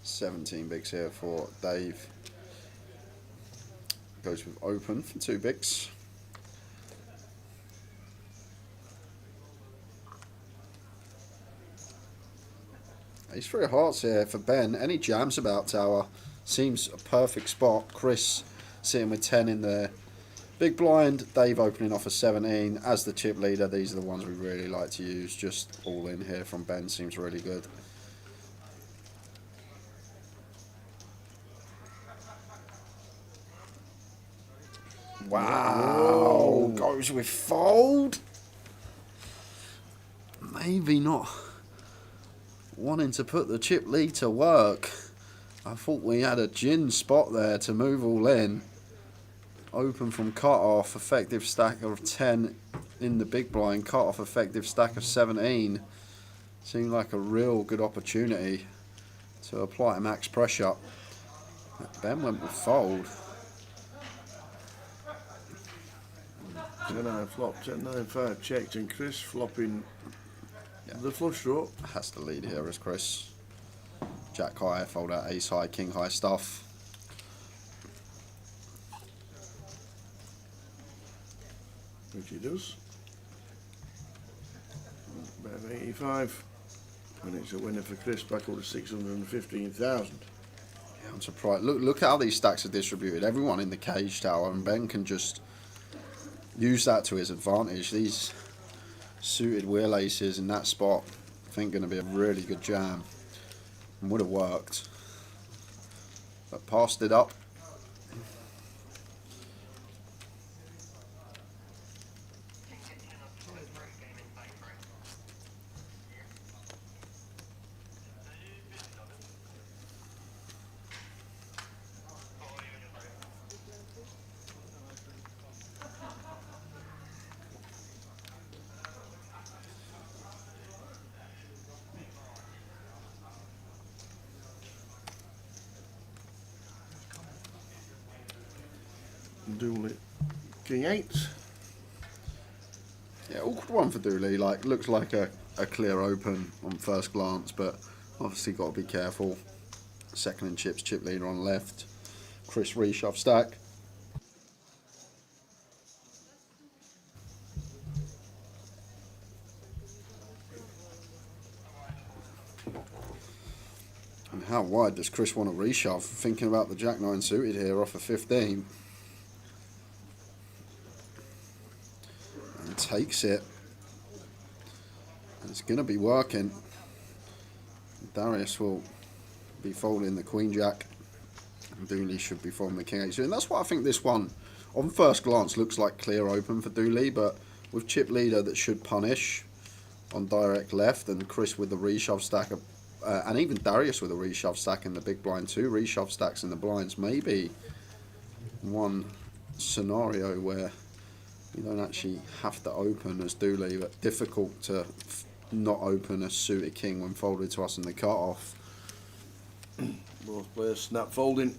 $17 bigs here for Dave. Goes with open for 2 bigs. Ace 3 of hearts here for Ben. Any jams about tower? Seems a perfect spot. Chris sitting with 10 in there. Big blind. Dave opening off a 17. As the chip leader, these are the ones we really like to use. Just all in here from Ben seems really good. Wow, goes with fold. Maybe not wanting to put the chip lead to work. I thought we had a gin spot there to move all in. Open from cut off, effective stack of 10 in the big blind, cut off effective stack of 17. Seemed like a real good opportunity to apply max pressure. Ben went with fold.
10-9 flop, 10-9-5 checked, and Chris flopping the flush draw.
Has to lead here as Chris. Jack high, fold out ace high, king high stuff.
Which he does. Bet 85. And it's a winner for Chris, back up to 615,000.
Yeah, I'm surprised. Look at how these stacks are distributed. Everyone in the cage tower, and Ben can just use that to his advantage. These suited wheel aces in that spot, I think, going to be a really good jam. And would have worked. But passed it up.
Dooley, king 8.
Yeah, awkward one for Dooley. Like, looks like a clear open on first glance, but obviously got to be careful. Second in chips, chip leader on left. Chris reshove stack. And how wide does Chris want to reshove? Thinking about the Jack 9 suited here off of 15. And takes it. It's going to be working. Darius will be folding the Queen Jack. And Dooley should be folding the King 8. And that's why I think this one, on first glance, looks like clear open for Dooley. But with chip leader that should punish on direct left, and Chris with the reshove stack of, and even Darius with a reshove stack in the big blind, 2 reshove stacks in the blinds, maybe one scenario where You don't actually have to open as Dooley, but difficult to not open a suited king when folded to us in the cut-off.
Both players snap folding.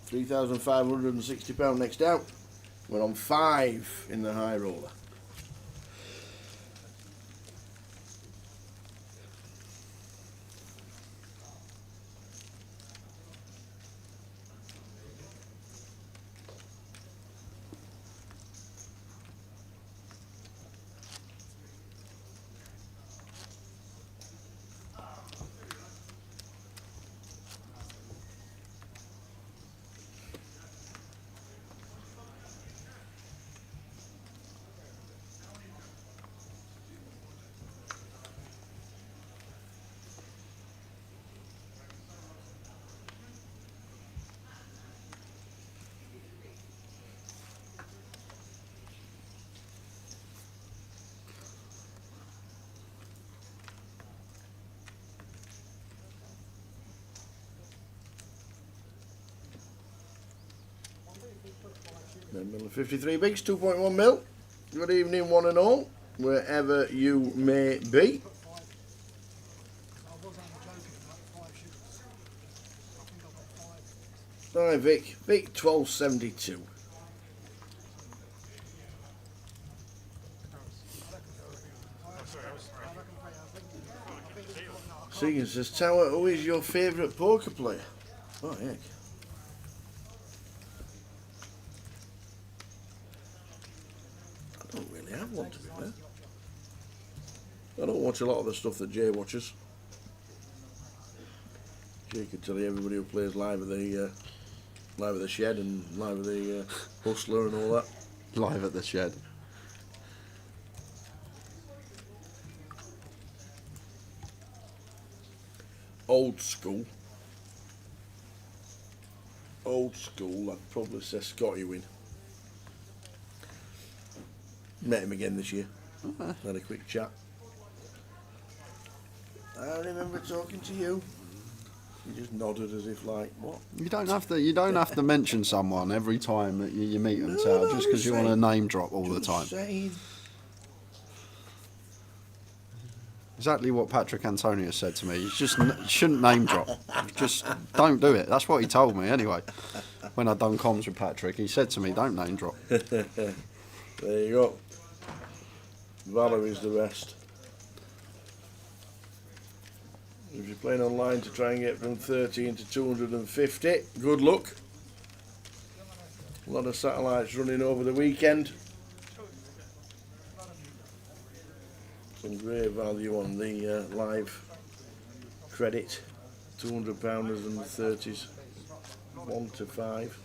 £3,560 next out. We're on 5 in the high roller. Middle of 53 bigs, 2.1 mil. Good evening, one and all, wherever you may be. Hi, Vic. Vic 1272. Seegan says, Tower, who is your favourite poker player? Oh, heck. I don't really have one, to be fair. I don't watch a lot of the stuff that Jay watches. Jay could tell you everybody who plays live at the shed and live at the Hustler and all that.
Live at the shed.
Old school. Old school, I'd probably say Scotty win. Met him again this year. Had a quick chat. I remember talking to you. He just nodded as if like, what?
You don't have to mention someone every time that you meet them, Tal, just because you want to name drop all the time.
Saying.
Exactly what Patrick Antonio said to me. You just shouldn't name drop. Just don't do it. That's what he told me anyway. When I done comms with Patrick, he said to me, "Don't name drop."
There you go. Valerie's the rest. If you're playing online to try and get from 13 to 250, good luck. A lot of satellites running over the weekend. Some great value on the live credit. £200 and the 30s. 1 to 5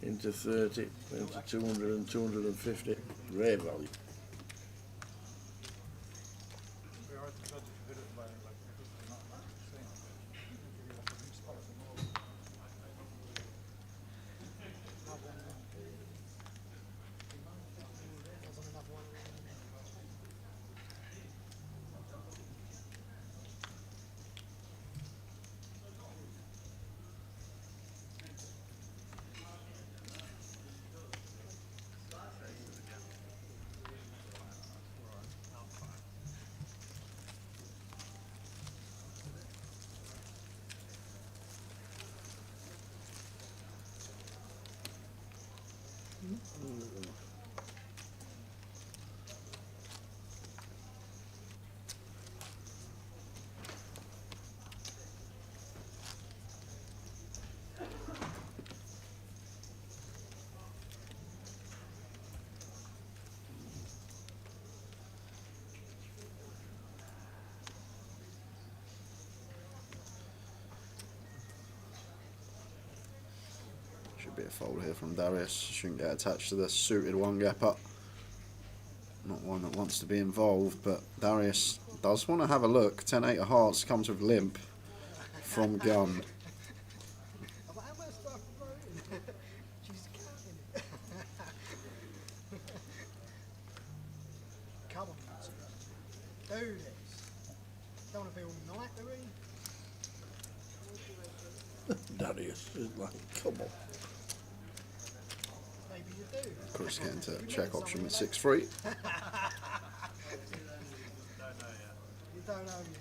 into 30 into 200 and 250. Great value.
Should be a fold here from Darius. Shouldn't get attached to the suited one gap up. Not one that wants to be involved, but Darius does want to have a look. 10-8 of hearts comes with limp from gun.
Come on, do this. Don't want to be all night, do we?
Darius is like, come on.
Maybe
Of course, getting to check option with 6-3.
You don't know you.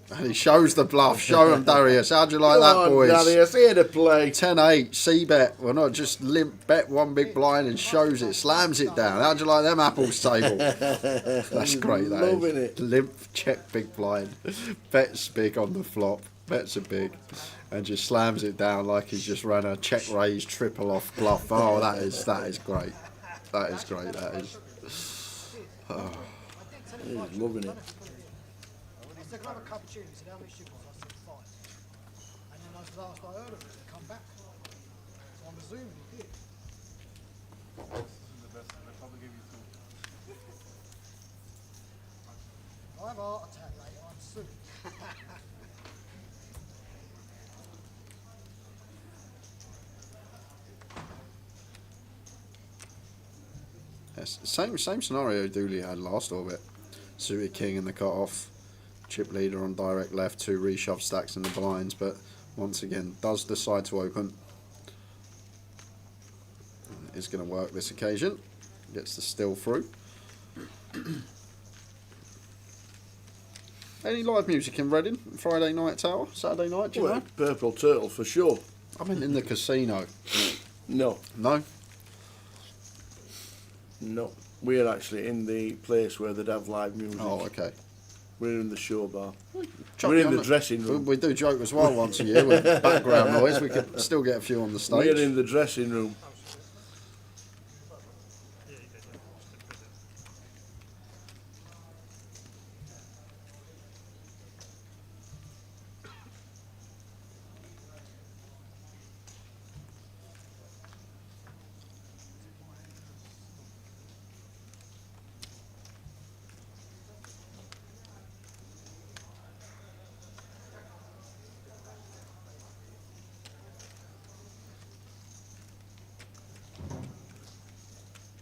And he shows the bluff. Show him, Darius. How'd you like that, boys?
Darius, here to play.
10-8, C-bet. Well, not just limp bet one big blind and shows it, slams it down. How'd you like them apples table? That's great, that
Loving
is.
it.
Limp check big blind. Bets big on the flop. Bets are big. And just slams it down like he's just run a check raise triple off bluff. Oh, that is great. That is great, that is. Oh.
He's loving it.
He said, can I have a cup of tea? He said, how many sugars? I said, 5. And then that's the last I heard of it. He come back. So I'm assuming he did. I have a heart attack later, I'm soon.
Yes, same scenario Dooley had last orbit. Suited king in the cut-off. Chip leader on direct left, 2 reshove stacks in the blinds, but once again does decide to open. Is going to work this occasion. Gets the still through. Any live music in Reading? Friday night tower? Saturday night, do you know?
Purple Turtle for sure.
I mean in the casino.
No.
No?
No. We're actually in the place where they'd have live music.
Oh, okay.
We're in the show bar.
Chuck
We're
it
in
on
the dressing room.
We do joke as well once a year with background noise. We could still get a few on the stage.
We're in the dressing room.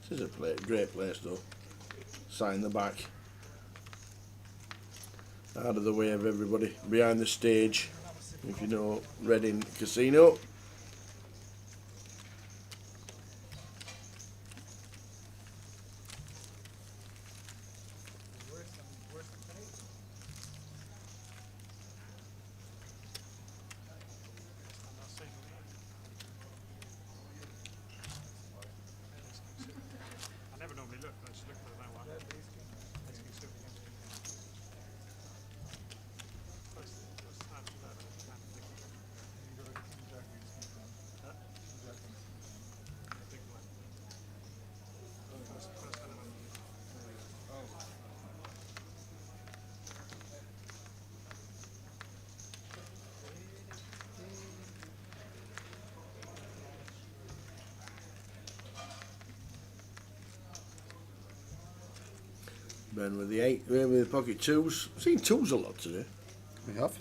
This is a great place though. Sign the back. Out of the way of everybody. Behind the stage. If you know Reading Casino. Ben with the 8, with the pocket 2s. I've seen 2s a lot today.
We have.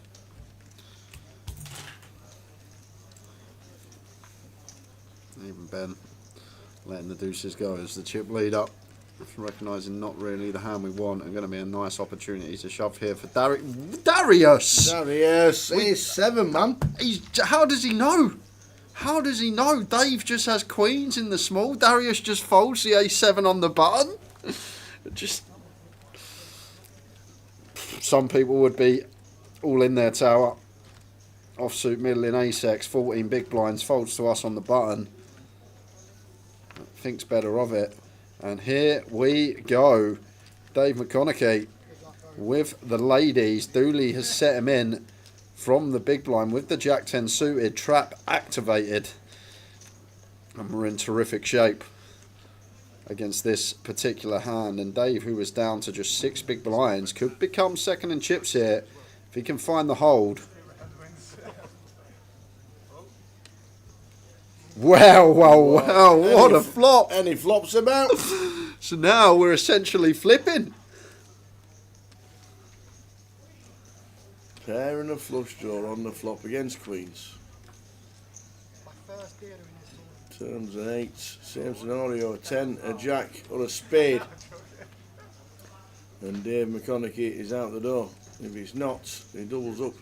Even Ben letting the deuces go as the chip lead up. Recognising not really the hand we want, and going to be a nice opportunity to shove here for Darius!
Darius, he's 7, man.
How does he know? How does he know? Dave just has queens in the small. Darius just folds the A7 on the button. Just... Some people would be all in their tower. Offsuit middle in ace-x, 14 big blinds, folds to us on the button. Thinks better of it. And here we go. Dave McConaughey with the ladies. Dooley has set him in from the big blind with the Jack 10 suited. Trap activated. And we're in terrific shape against this particular hand. And Dave, who was down to just 6 big blinds, could become second in chips here if he can find the hold. Well, what a flop.
Any flops about?
So now we're essentially flipping.
Pair and a flush draw on the flop against queens. Turns an 8, same scenario, a 10, a jack or a spade. And Dave McConaughey is out the door. If it's not, he doubles up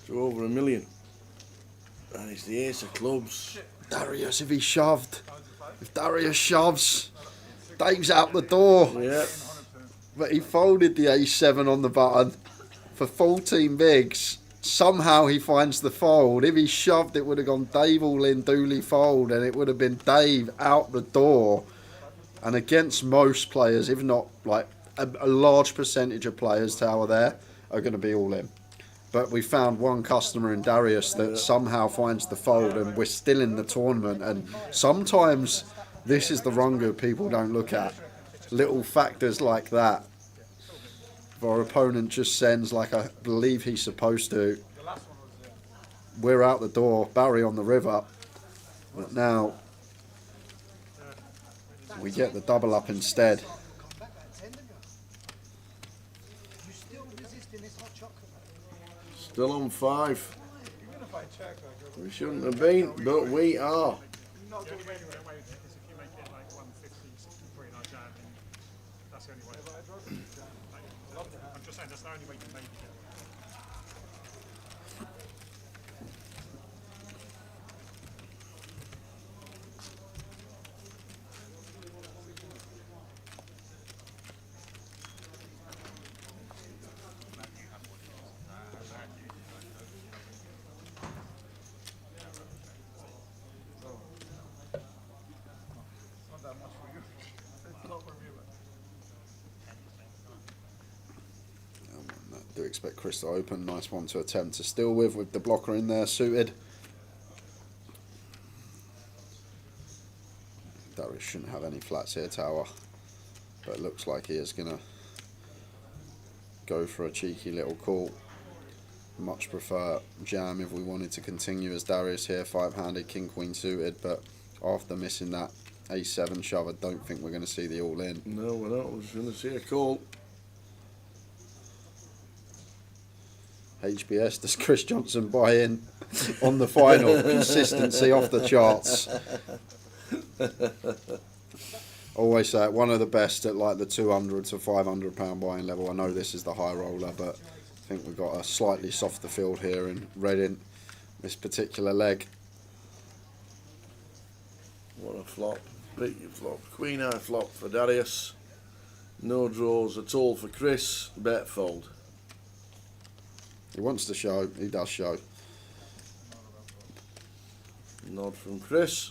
to over $1 million. And it's the ace of clubs.
Darius, if he shoved. If Darius shoves, Dave's out the door.
Yeah.
But he folded the ace-7 on the button for 14 bigs. Somehow he finds the fold. If he shoved, it would have gone Dave all in, Dooley fold, and it would have been Dave out the door. And against most players, if not like a large percentage of players, Tower there, are going to be all in. But we found one customer in Darius that somehow finds the fold, and we're still in the tournament. And sometimes this is the runga people don't look at. Little factors like that. If our opponent just sends like I believe he's supposed to, we're out the door, Barry on the river. But now we get the double up instead.
Still on 5. We shouldn't have been, but we are.
Do expect Chris to open. Nice one to attempt to steal with the blocker in there suited. Darius shouldn't have any flats here, Tower, but it looks like he is going to go for a cheeky little call. Much prefer jam if we wanted to continue as Darius here, 5-handed, king queen suited, but after missing that a7 shove, I don't think we're going to see the all in.
No, we're not. We're just going to see a call.
HBS, does Chris Johnson buy in on the final? Consistency off the charts. Always say it, one of the best at like the 200 to 500 pound buying level. I know this is the high roller, but I think we've got a slightly softer field here in Reading, this particular leg.
What a flop. Big flop. Queen high flop for Darius. No draws at all for Chris. Bet fold.
He wants to show, he does show.
Nod from Chris.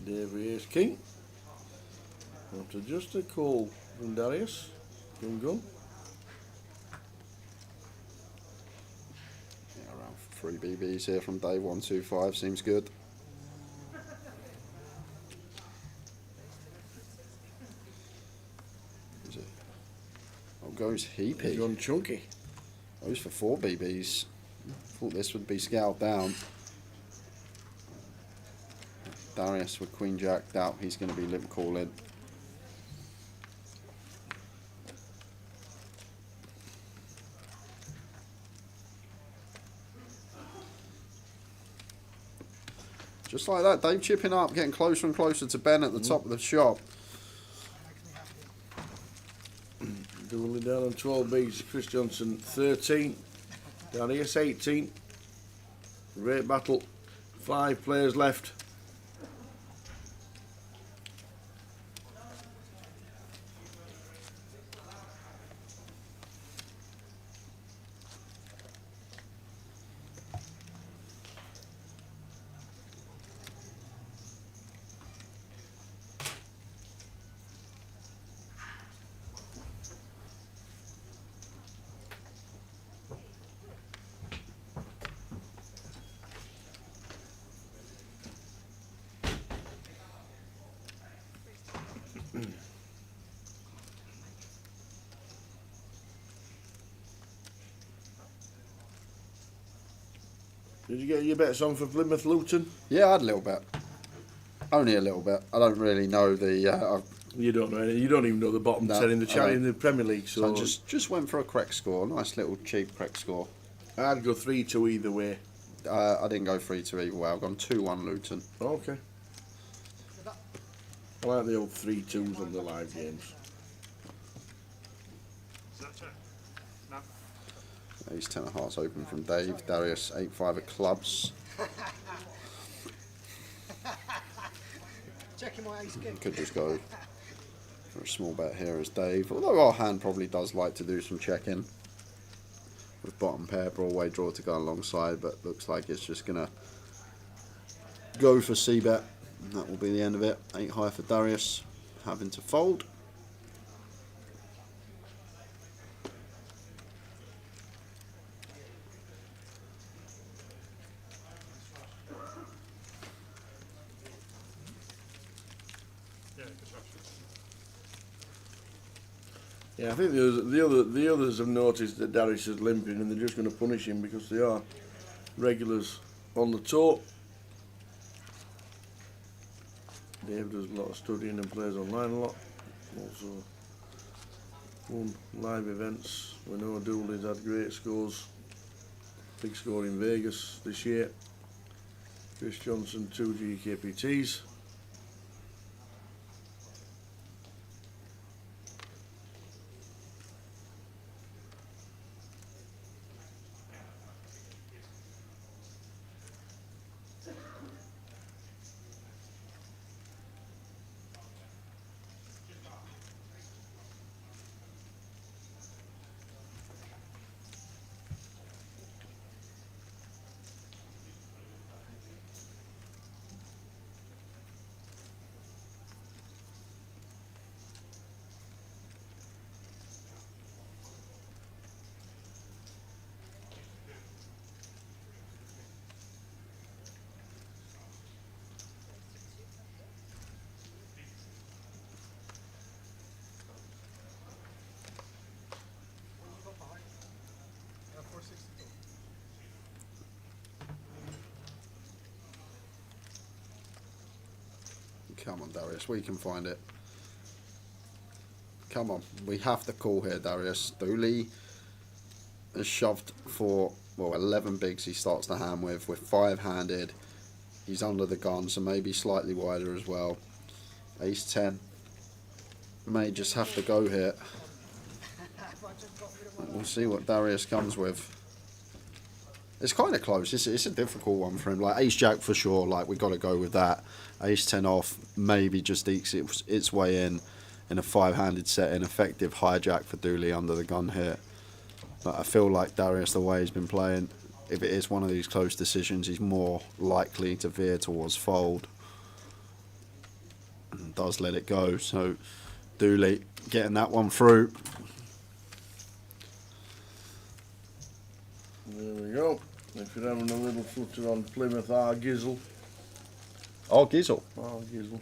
There he is, king. After just a call from Darius. Gun gun.
Yeah, around 3 BBs here from Dave, 125 seems good. Oh, goes Heapy.
He's gone chunky.
Goes for 4 BBs. Thought this would be scaled down. Darius with Queen Jack, doubt he's going to be limp calling. Just like that, Dave chipping up, getting closer and closer to Ben at the top of the shop.
Doubling down on 12 Bs. Chris Johnson 13. Darius 18. Great battle. 5 players left. Did you get your bets on for Plymouth Luton?
Yeah, I had a little bit. Only a little bit. I don't really know the.
You don't know any. You don't even know the bottom 10 in the Premier League. So
I just went for a correct score. Nice little cheap correct score.
I'd go 3-2 either way.
I didn't go 3-2 either way. I've gone 2-1 Luton.
Okay. I like the old 3-2s on the live games.
Ace 10 of hearts open from Dave. Darius 8-5 of clubs.
Checking my ace again.
Could just go for a small bet here as Dave. Although our hand probably does like to do some checking. With bottom pair, Broadway draw to go alongside, but looks like it's just going to go for C-bet. And that will be the end of it. 8 high for Darius, having to fold.
Yeah, I think the others have noticed that Darius is limping and they're just going to punish him because they are regulars on the tour. Dave does a lot of studying and plays online a lot. Also won live events. We know Dooley's had great scores. Big score in Vegas this year. Chris Johnson, 2 UKPTs.
Come on, Darius, we can find it. Come on, we have to call here, Darius. Dooley has shoved for, well, 11 bigs he starts the hand with. We're 5-handed. He's under the gun, so maybe slightly wider as well. Ace 10 may just have to go here. We'll see what Darius comes with. It's kind of close. It's a difficult one for him. Like Ace Jack for sure. Like we got to go with that. Ace 10 off maybe just ekes its way in a 5-handed set. An effective hijack for Dooley under the gun here. But I feel like Darius, the way he's been playing, if it is one of these close decisions, he's more likely to veer towards fold. And does let it go. So Dooley getting that one through.
There we go. If you're having a little flutter on Plymouth, Gizzle.
Gizzle.
Gizzle.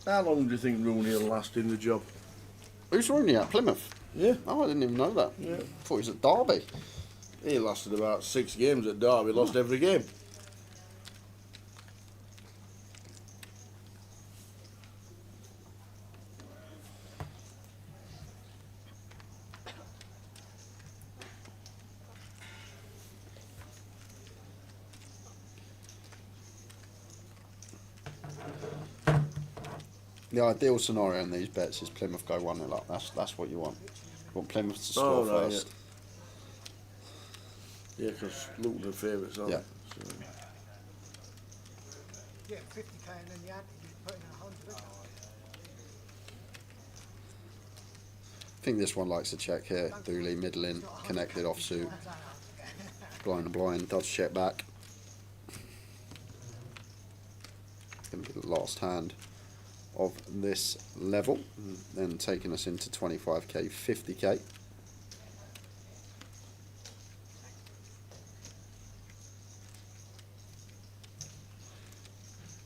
How long do you think Rooney will last in the job?
Who's Rooney at Plymouth?
Yeah.
Oh, I didn't even know that.
Yeah.
I thought he was at Derby.
He lasted about 6 games at Derby, lost every game.
The ideal scenario in these bets is Plymouth go 1-0 up. That's what you want. You want Plymouth to score first.
Yeah, because Luton are favourites, aren't
they?
So.
Yeah, 50k and then the ante, you put in 100.
I think this one likes to check here. Dooley, middling, connected offsuit. Blind, does check back. Going to be the last hand of this level, then taking us into 25k, 50k.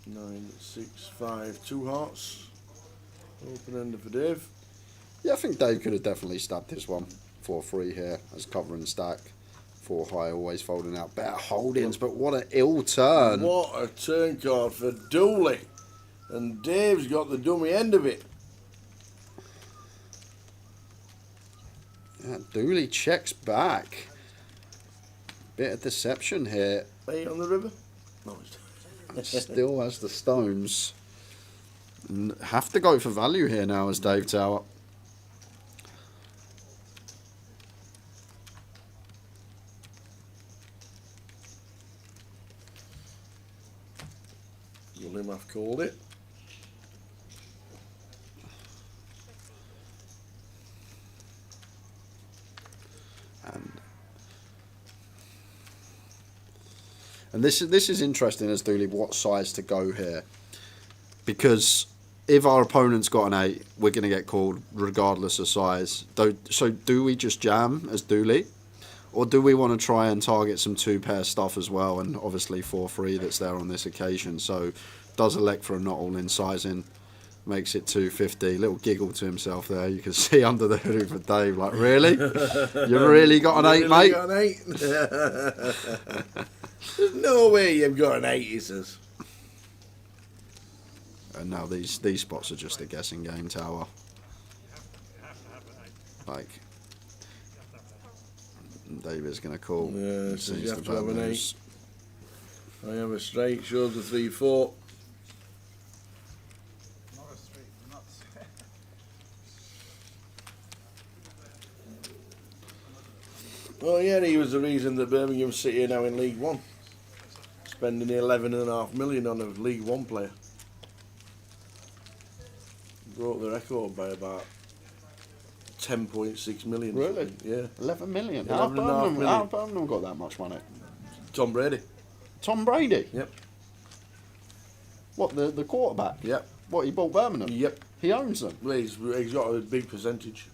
Nine, 6, 5, 2 hearts. Open ender for Dave.
Yeah, I think Dave could have definitely stabbed this one. 4-3 here as covering stack. 4 high, always folding out. Better holdings, but what an ill turn.
What a turn card for Dooley. And Dave's got the dummy end of it.
Yeah, Dooley checks back. Bit of deception here.
8 on the river? No,
Still has the stones. Have to go for value here now as Dave Tower.
William have called it.
And this is interesting as Dooley, what size to go here. Because if our opponent's got an 8, we're going to get called regardless of size. So do we just jam as Dooley? Or do we want to try and target some 2-pair stuff as well? And obviously 4-3 that's there on this occasion. So does elect for a not all in sizing. Makes it 250. Little giggle to himself there. You can see under the hood for Dave. Like, really? You really got an 8, mate?
Got an 8? There's no way you've got an 8, he says.
And now these spots are just a guessing game, Tower. Like, David's going to call.
Yeah, so you have to have an 8. I have a straight, shows the 3-4. Well, yeah, he was the reason that Birmingham City are now in League One, spending 11.5 million on a League One player. Broke the record by about 10.6 million.
Really?
Yeah.
11 million.
11.5 million.
How Birmingham got that much money?
Tom Brady.
Tom Brady?
Yep.
What, the quarterback?
Yep.
What, he bought Birmingham?
Yep.
He owns them?
Well, he's got a big percentage.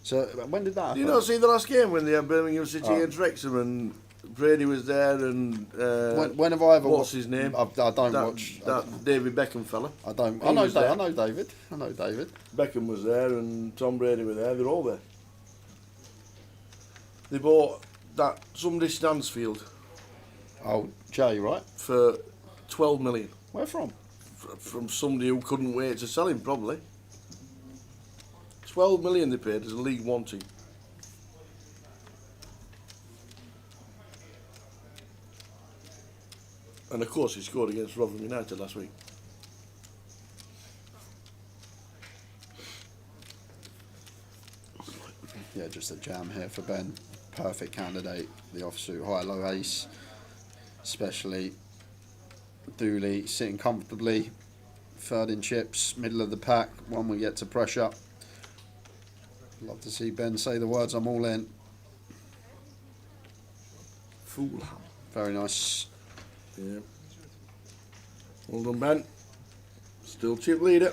So when did that happen?
Did you not see the last game when they had Birmingham City
Oh.
against Wrexham and Brady was there and
when have I ever
what's his name?
I don't watch
that David Beckham fella.
I don't.
He
I know.
was there.
I know David. I know David.
Beckham was there and Tom Brady were there. They're all there. They bought that somebody Stansfield.
Oh, Jay, right?
For 12 million.
Where from?
From somebody who couldn't wait to sell him, probably. 12 million they paid as a League One team. And of course he scored against Rotherham United last week.
Yeah, just a jam here for Ben. Perfect candidate. The offsuit high-low ace. Especially Dooley sitting comfortably. Third in chips, middle of the pack. One we get to pressure. Love to see Ben say the words, I'm all in.
Fulham.
Very nice.
Yeah. Well done, Ben. Still chip leader.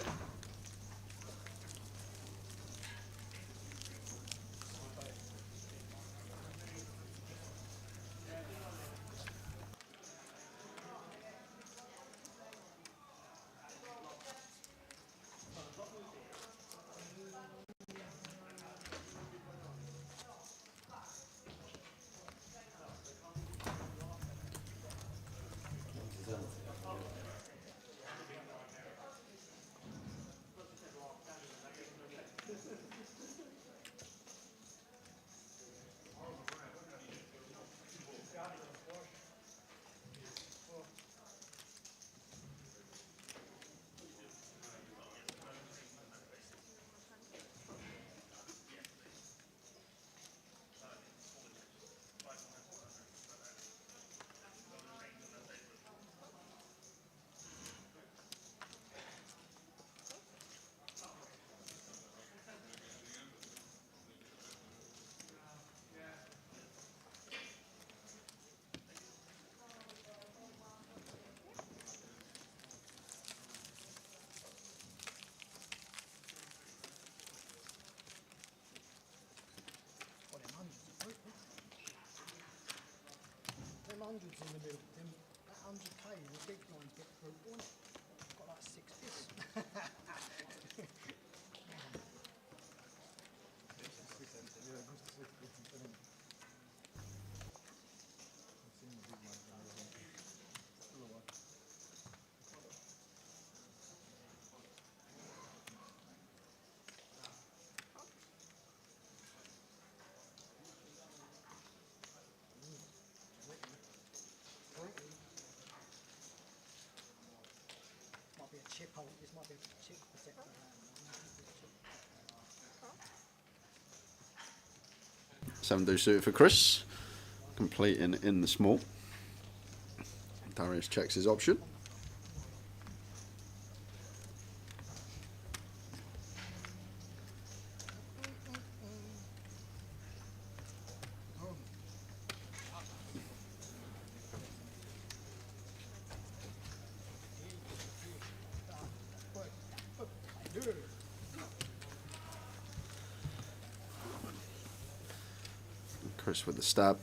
Hundreds in the middle. Then that 100k, the big ones get through one. Got like 6 bits. Might be a chip hole. This might be a chip protector.
Seven do suited for Chris, completing in the small. Darius checks his option. Chris with the stab.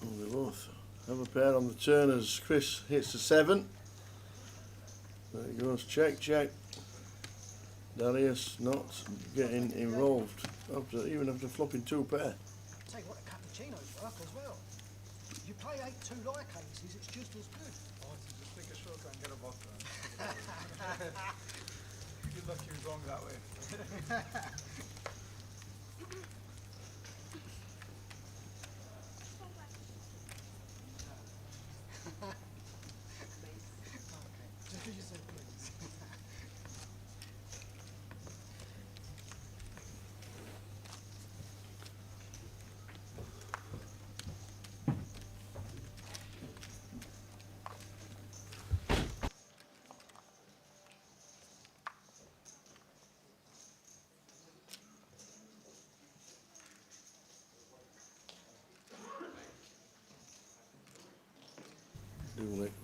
Oh, they both have a pair on the turn as Chris hits the 7. There he goes, check, check. Darius not getting involved, even after flopping 2 pair.
Tell you what, the cappuccinos work as well. You play 8-2 like aces, it's just as good.
Oh, so just take a shortcut and get a vodka. Good luck you're wrong that way.
Just because you said please.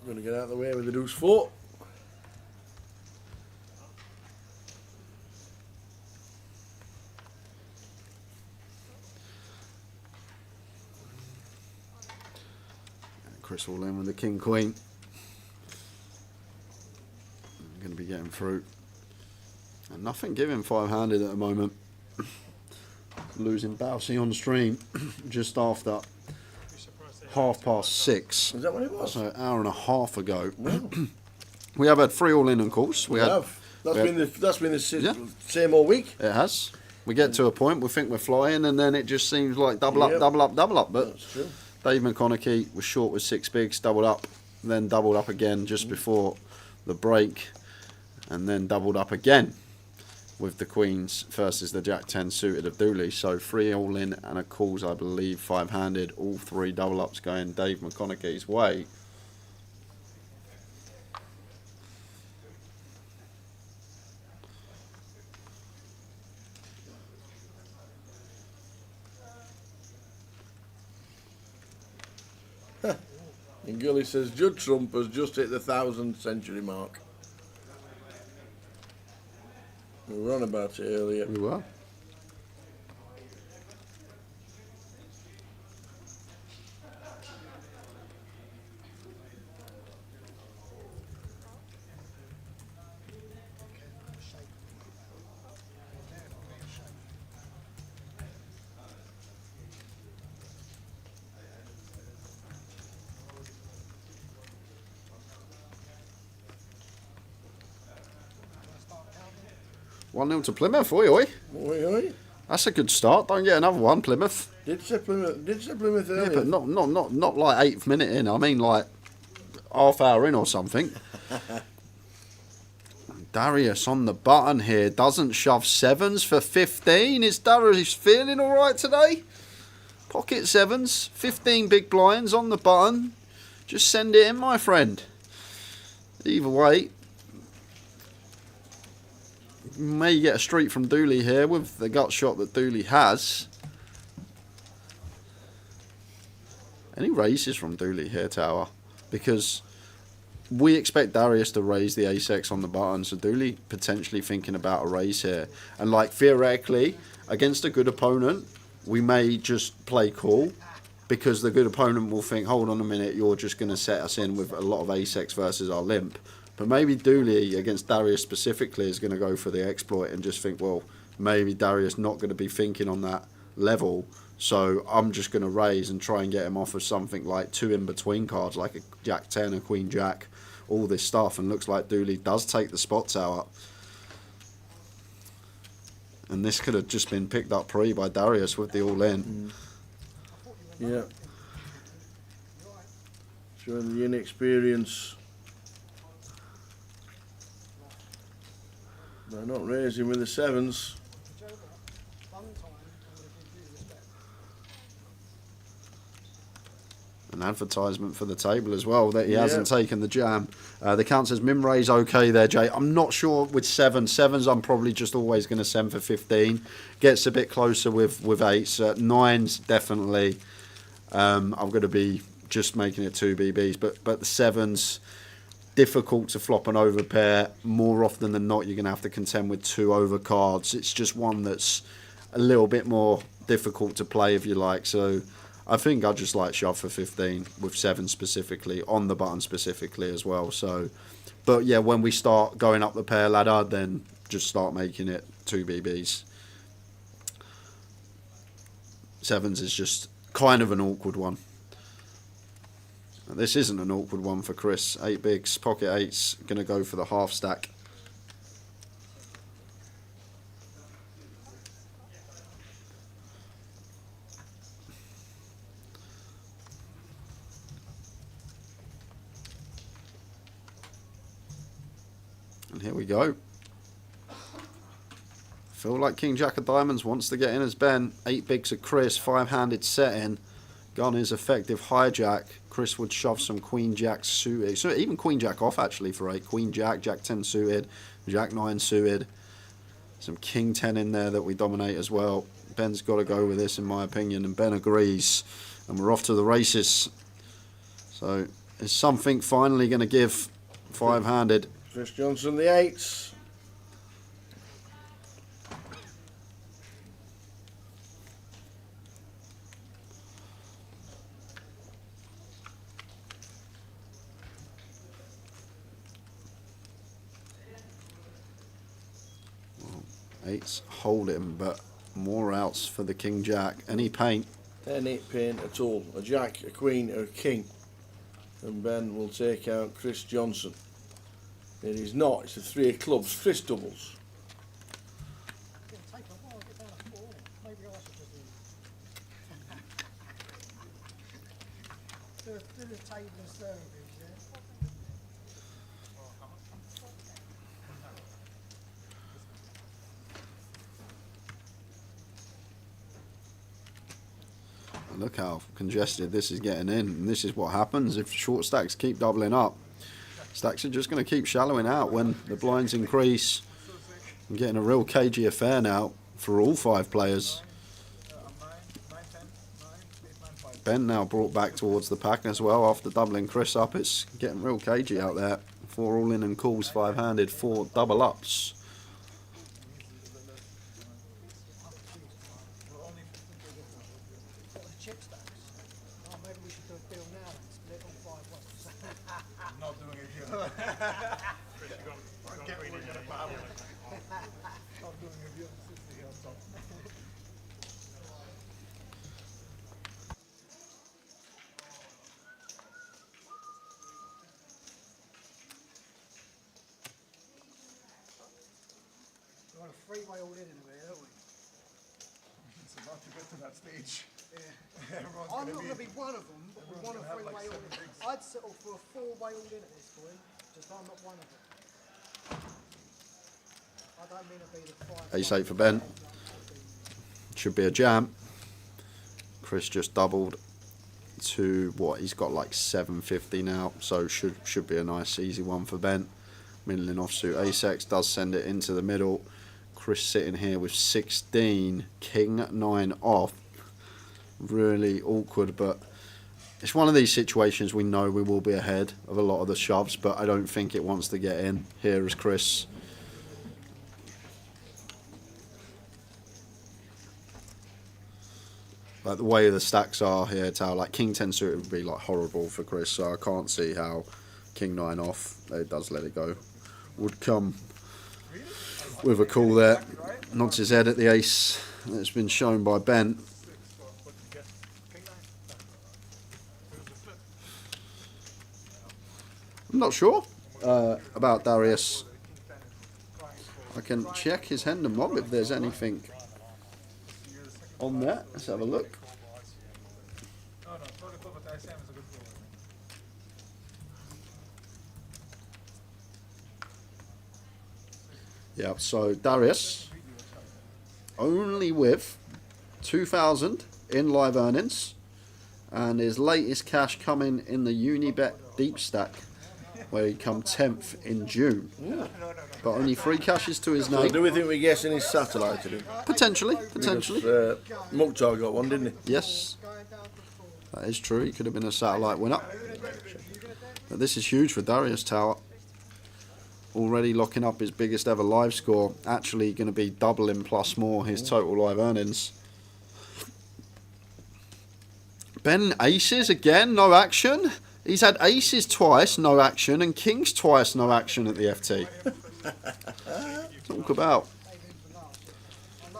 Going to get out of the way with the deuce 4.
Chris all in with the king queen. I'm going to be getting through. And nothing giving 5-handed at the moment. Losing Bousey on stream just after 6:30.
Is that what it was?
So an hour and a half ago. We have had 3 all in, of course.
That's been the same all week.
It has. We get to a point, we think we're flying, and then it just seems like double up, double up, double up. But
that's true.
Dave McConaughey was short with 6 bigs, doubled up, then doubled up again just before the break, and then doubled up again with the queens versus the jack 10 suited of Dooley. So 3 all in and a calls, I believe, 5-handed, all 3 double ups going Dave McConaughey's way.
And Gilly says Judd Trump has just hit the 1,000th century mark. We were on about it earlier.
We were. One 0 to Plymouth, oi oi.
Oi oi.
That's a good start. Don't get another one, Plymouth.
Did say Plymouth earlier.
Yeah, but not like 8th minute in. I mean like half hour in or something. Darius on the button here. Doesn't shove 7s for 15. Is Darius feeling all right today? Pocket 7s, 15 big blinds on the button. Just send it in, my friend. Either way, you may get a streak from Dooley here with the gut shot that Dooley has. Any raises from Dooley here, Tower? Because we expect Darius to raise the ace-x on the button, so Dooley potentially thinking about a raise here. And like theoretically, against a good opponent, we may just play cool because the good opponent will think, hold on a minute, you're just going to set us in with a lot of ace-x versus our limp. But maybe Dooley against Darius specifically is going to go for the exploit and just think, well, maybe Darius not going to be thinking on that level, so I'm just going to raise and try and get him off of something like 2 in-between cards, like a Jack 10, a Queen Jack, all this stuff. And looks like Dooley does take the spot tower. And this could have just been picked up pre by Darius with the all-in.
Yeah. Showing the inexperience. They're not raising with the 7s.
An advertisement for the table as well that he hasn't taken the jam. The count says min raise okay there, Jay. I'm not sure with 7s. I'm probably just always going to send for 15. Gets a bit closer with 8s. 9s definitely. I'm going to be just making it 2 BBs, but the 7s, difficult to flop an over pair. More often than not, you're going to have to contend with 2 over cards. It's just one that's a little bit more difficult to play, if you like. So I think I'd just like shove for 15 with 7 specifically, on the button specifically as well. So, but yeah, when we start going up the pair ladder, then just start making it 2 BBs. 7s is just kind of an awkward one. This isn't an awkward one for Chris. 8 bigs, pocket 8s, going to go for the half stack. And here we go. Feel like King Jack of Diamonds wants to get in as Ben. 8 bigs of Chris, 5-handed setting. Gun is effective hijack. Chris would shove some Queen Jack suited. So even Queen Jack off actually for 8. Queen Jack, Jack 10 suited, Jack 9 suited. Some King 10 in there that we dominate as well. Ben's got to go with this in my opinion, and Ben agrees. And we're off to the races. So is something finally going to give 5-handed?
Chris Johnson, the 8s.
Well, 8s hold him, but more outs for the King Jack. Any paint?
Any paint at all. A Jack, a Queen, or a King. And Ben will take out Chris Johnson. It is not, it's a 3 of clubs. Chris doubles.
Look how congested this is getting in, and this is what happens if short stacks keep doubling up. Stacks are just going to keep shallowing out when the blinds increase. I'm getting a real cagey affair now for all 5 players. Ben now brought back towards the pack as well after doubling Chris up. It's getting real cagey out there. 4 all in and calls, 5-handed, 4 double ups.
We're on a freeway all in a minute, aren't we?
It's about to get to that stage.
Yeah. I'm not going to be one of them, but we want a freeway all in. I'd settle for a 4-way all in at this point, just I'm not one of them. I don't mean to be the 5.
Ace 8 for Ben. Should be a jam. Chris just doubled to what, he's got like 750 now, so should be a nice easy one for Ben. Middling offsuit ace-x does send it into the middle. Chris sitting here with 16, King 9 off. Really awkward, but it's one of these situations we know we will be ahead of a lot of the shoves, but I don't think it wants to get in. Here is Chris. Like the way the stacks are here, Tao, like King 10 suited would be like horrible for Chris, so I can't see how King 9 off, it does let it go, would come with a call there. Nods his head at the ace that's been shown by Ben. I'm not sure about Darius. I can check his hand and mob if there's anything on that. Let's have a look. Yeah, so Darius only with 2,000 in live earnings, and his latest cash coming in the Unibet deep stack, where he come 10th in June.
Yeah.
But only 3 cashes to his
So
name.
do we think we're guessing his satellite today?
Potentially.
Because, Mukhtar got one, didn't he?
Yes. That is true. He could have been a satellite winner. But this is huge for Darius Tower. Already locking up his biggest ever live score. Actually going to be doubling plus more his total live earnings. Ben aces again, no action. He's had aces twice, no action, and kings twice, no action at the FT. Talk about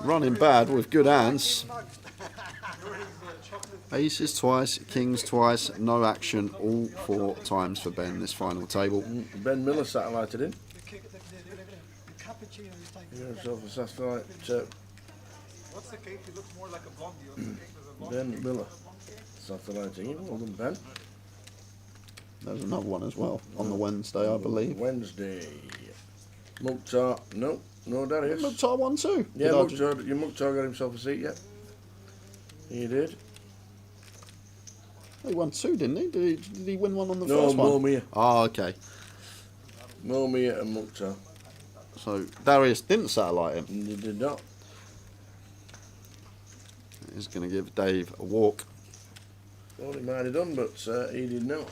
running bad with good hands. Aces twice, kings twice, no action, all 4 times for Ben this final table.
Ben Miller satellited in. Himself a satellite.
What's the cake? It looks more like a blondie. What's the cake?
Ben Miller satelliting in. Well done, Ben.
There's another one as well on the Wednesday, I believe.
Wednesday. Mukhtar, no Darius.
Mukhtar won too.
Yeah, Mukhtar got himself a seat, yeah. He did.
He won 2, didn't he? Did he win one on the
No,
first one?
Momia.
Oh, okay.
Momia and Mukhtar.
So Darius didn't satellite him.
He did not.
He's going to give Dave a walk.
Well, he might have done, but he did not.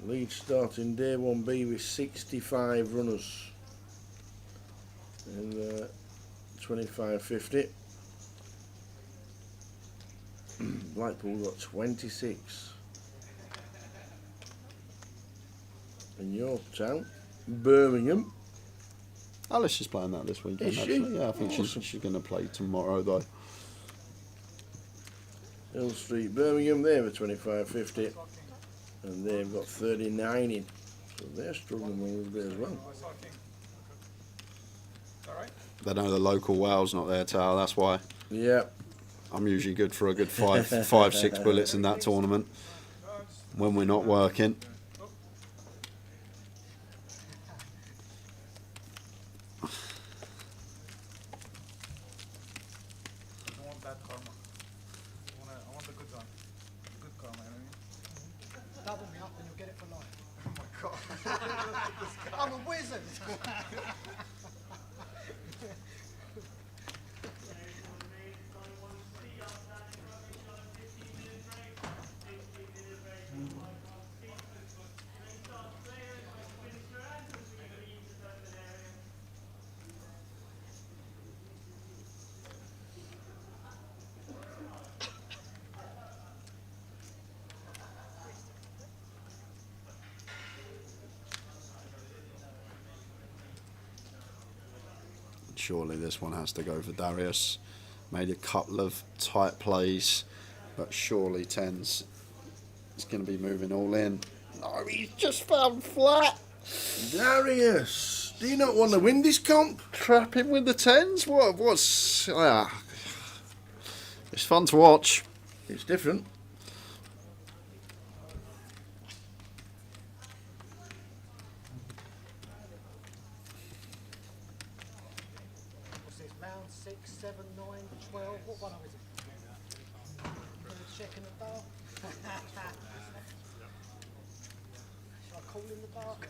Lead starting day 1B with 65 runners in 25.50. Blackpool got 26. In your town, Birmingham.
Alice is playing that this weekend,
Is she?
actually. Yeah, I think
Awesome.
she's going to play tomorrow, though.
Hill Street, Birmingham, they have a 25.50. And they've got 39 in. So they're struggling a little bit as well.
They know the local Wales not there, Tal, that's why.
Yeah.
I'm usually good for a good 5-6 bullets in that tournament when we're not working.
I want bad karma. I want the good one. Good karma, you know what I mean?
Double me up and you'll get it for life.
Oh my god.
I'm a wizard.
Surely this one has to go for Darius. Made a couple of tight plays, but surely tens. It's going to be moving all in. No, he's just found flat.
Darius, do you not want to win this comp?
Trap him with the tens? What's... it's fun to watch.
It's different.
What's this? Round 6, 7, 9, 12. What one is it? You're going to check in the dark? Shall I call in the dark?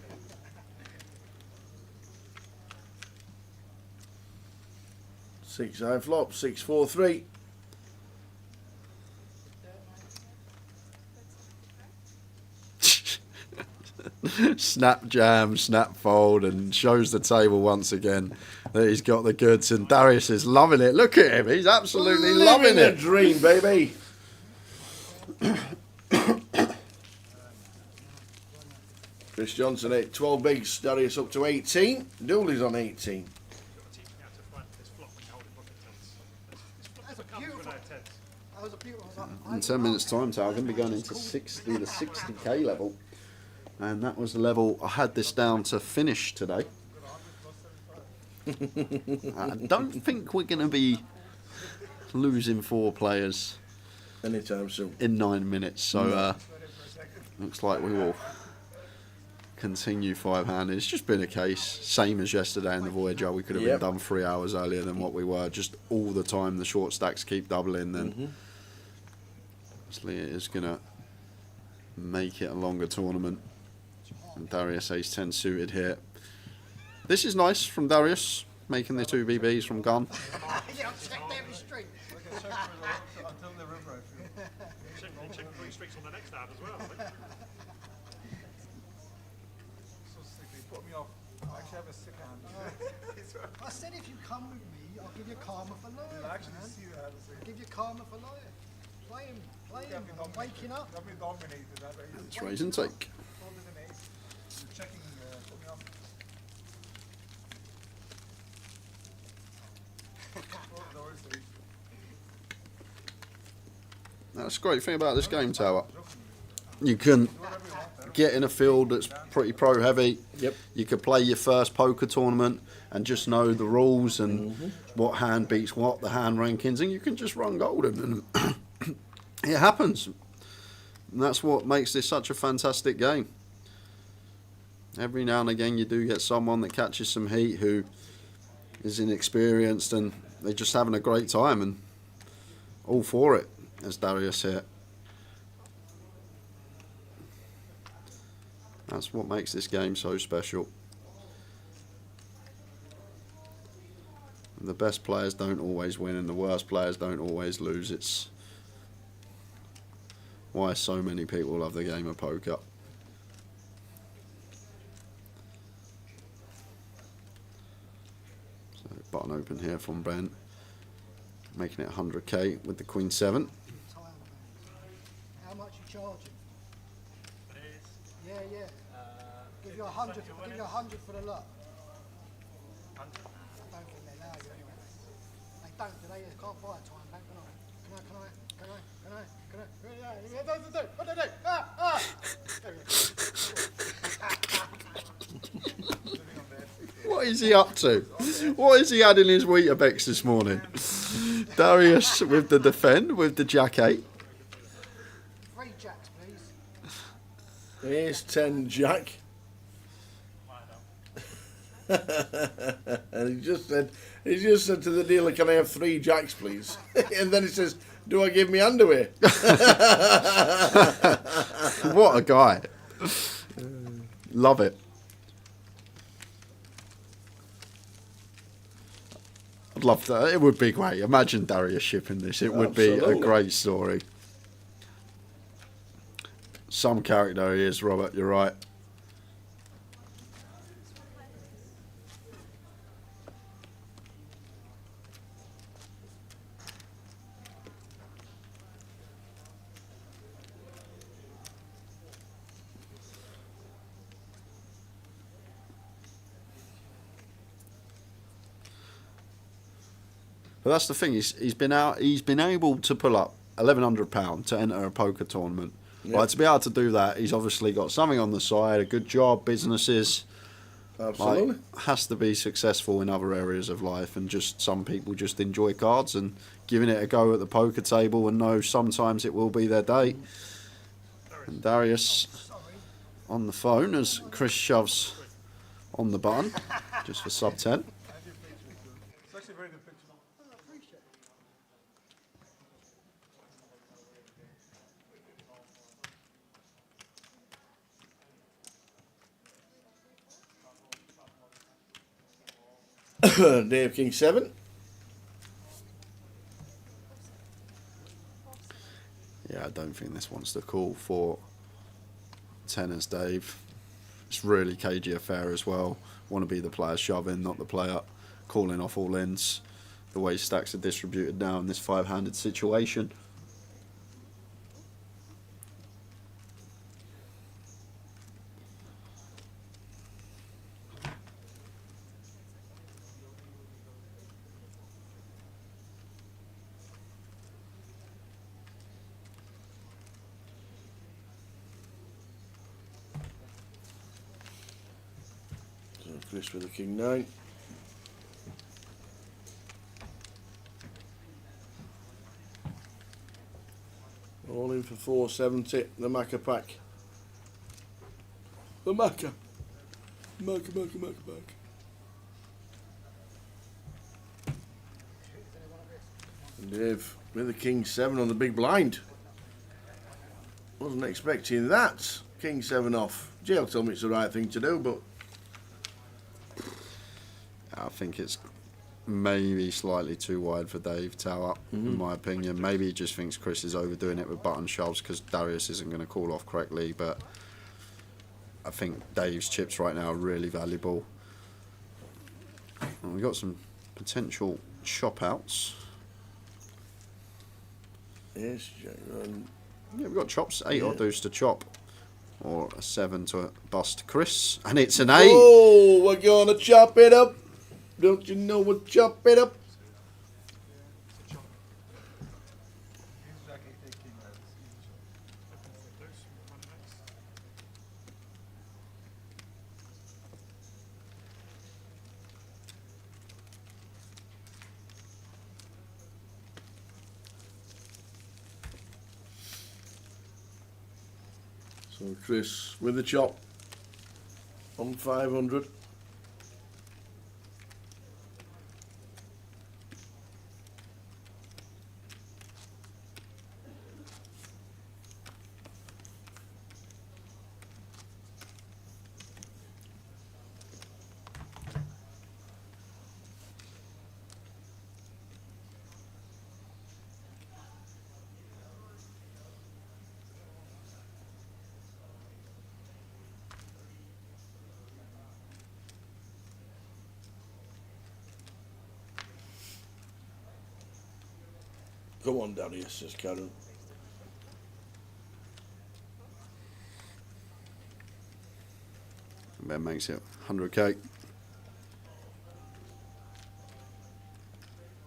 6 high flop, 6 4 3.
Snap jam, snap fold, and shows the table once again that he's got the goods. And Darius is loving it. Look at him; he's absolutely loving
Living
it.
a dream, baby. Chris Johnson 12 bigs, Darius up to 18. Dooley's on 18.
That was a beautiful.
In 10 minutes' time, Tal, I'm going to be going into the 60k level. And that was the level I had this down to finish today. I don't think we're going to be losing 4 players
anytime soon
in 9 minutes. So looks like we will continue 5-handed. It's just been a case, same as yesterday in the Voyager. We could have been done 3 hours earlier than what we were. Just all the time the short stacks keep doubling. Then obviously it is going to make it a longer tournament. And Darius Ace 10 suited here. This is nice from Darius, making the 2 BBs from gun.
Yeah, check every street.
Until the river, I feel.
Check 3 streaks on the next ad as well.
So sick, they put me off. I actually have a sick hand.
I said if you come with me, I'll give you karma for life.
You'll actually see that.
I'll give you karma for life. Play him. I'm waking up.
Got me dominated.
It's raise and take.
You're checking, put me off.
That's a great thing about this game, Tower. You can get in a field that's pretty pro heavy.
Yep.
You could play your first poker tournament and just know the rules and what hand beats what, the hand rankings, and you can just run golden. And it happens. And that's what makes this such a fantastic game. Every now and again you do get someone that catches some heat who is inexperienced and they're just having a great time, and all for it, as Darius here. That's what makes this game so special. And the best players don't always win and the worst players don't always lose. It's why so many people love the game of poker. So button open here from Ben, making it 100k with the Queen 7.
How much you charging? Yeah. Give you 100. Give you 100 for the lot. I don't think they allow you anyway. They don't. Do they? They can't buy a time bank, can I? What do they do?
What is he up to? What is he had in his Weetabix this morning? Darius with the defend, with the Jack 8.
3 jacks, please.
Here's 10 Jack. And he just said to the dealer, "Can I have 3 jacks, please?" And then he says, "Do I give me underwear?"
What a guy. Love it. I'd love that. It would be great. Imagine Darius shipping this. It would be a great story. Some character he is, Robert. You're right. But that's the thing. He's been able to pull up £1,100 to enter a poker tournament.
Yep.
Like, to be able to do that, he's obviously got something on the side, a good job, businesses.
Absolutely.
Like, has to be successful in other areas of life, and just some people just enjoy cards and giving it a go at the poker table and know sometimes it will be their day. And Darius on the phone as Chris shoves on the button just for sub 10.
It's actually a very good picture.
I appreciate it.
Dave King 7.
don't think this wants to call for tenors, Dave. It's really cagey affair as well. Want to be the player shoving, not the player calling off all ends. The way stacks are distributed now in this five-handed situation.
Chris with the king 9. All in for 470. The Macca pack. The Macca. Macca. And Dave with the king 7 on the big blind. Wasn't expecting that. King 7 off. Jail told me it's the right thing to do, but
I think it's maybe slightly too wide for Dave Tower, in my opinion. Maybe he just thinks Chris is overdoing it with button shoves because Darius isn't going to call off correctly, but I think Dave's chips right now are really valuable. And we've got some potential chop outs.
Yes,
yeah, we've got chops. 8 or deuce to chop, or a 7 to bust Chris, and it's an 8.
Oh, we're gonna chop it up. Don't you know we'll chop it up? So Chris with the chop on 500. Come on, Darius, says Karen.
Ben makes it 100k.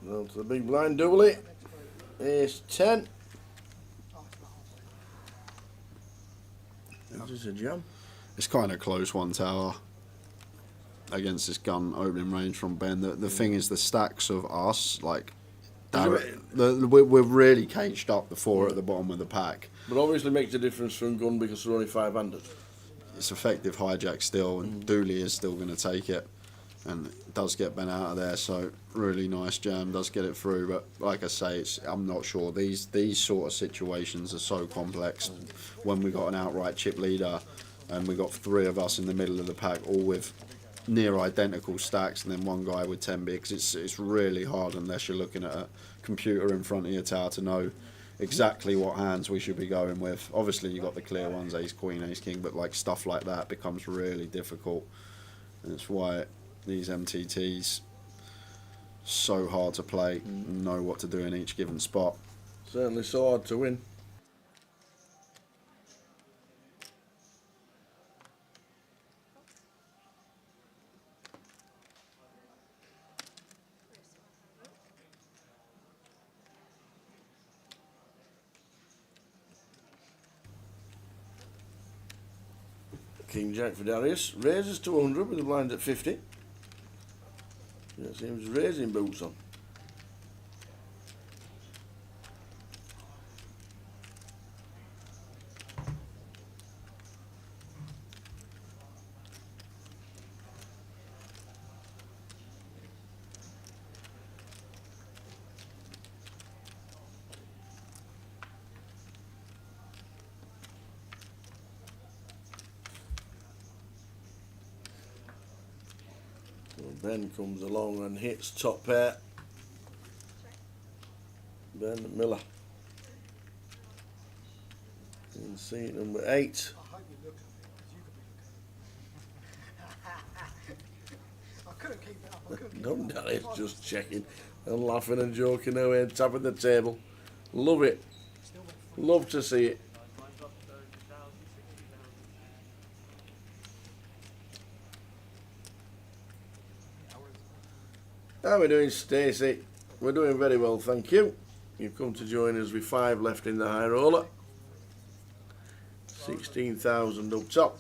Well, to the big blind doubly. Ace 10. This is a jam.
It's kind of close, one tower against this gun opening range from Ben. The thing is, the stacks of us, like, we're really caged up the 4 at the bottom of the pack.
But obviously makes a difference from gun because they're only 500.
It's effective hijack still, and Dooley is still going to take it, and it does get Ben out of there. So really nice jam, does get it through. But like I say, I'm not sure. These sort of situations are so complex. When we got an outright chip leader, and we got 3 of us in the middle of the pack, all with near identical stacks, and then one guy with 10 bigs. It's really hard unless you're looking at a computer in front of your tower to know exactly what hands we should be going with. Obviously you got the clear ones, ace queen, ace king, but like stuff like that becomes really difficult, and it's why these MTTs so hard to play and know what to do in each given spot.
Certainly so hard to win. King Jack for Darius. Raises to 100 with the blind at 50. That seems raising boots on. Ben comes along and hits top pair. Ben Miller. And seat number 8.
I hope you look at me, because you could be looking. I couldn't keep it up. I couldn't keep
No,
it up.
Daddy's just checking and laughing and joking away on top of the table. Love it. Love to see it. How are we doing, Stacey? We're doing very well, thank you. You've come to join us with 5 left in the high roller. 16,000 up top.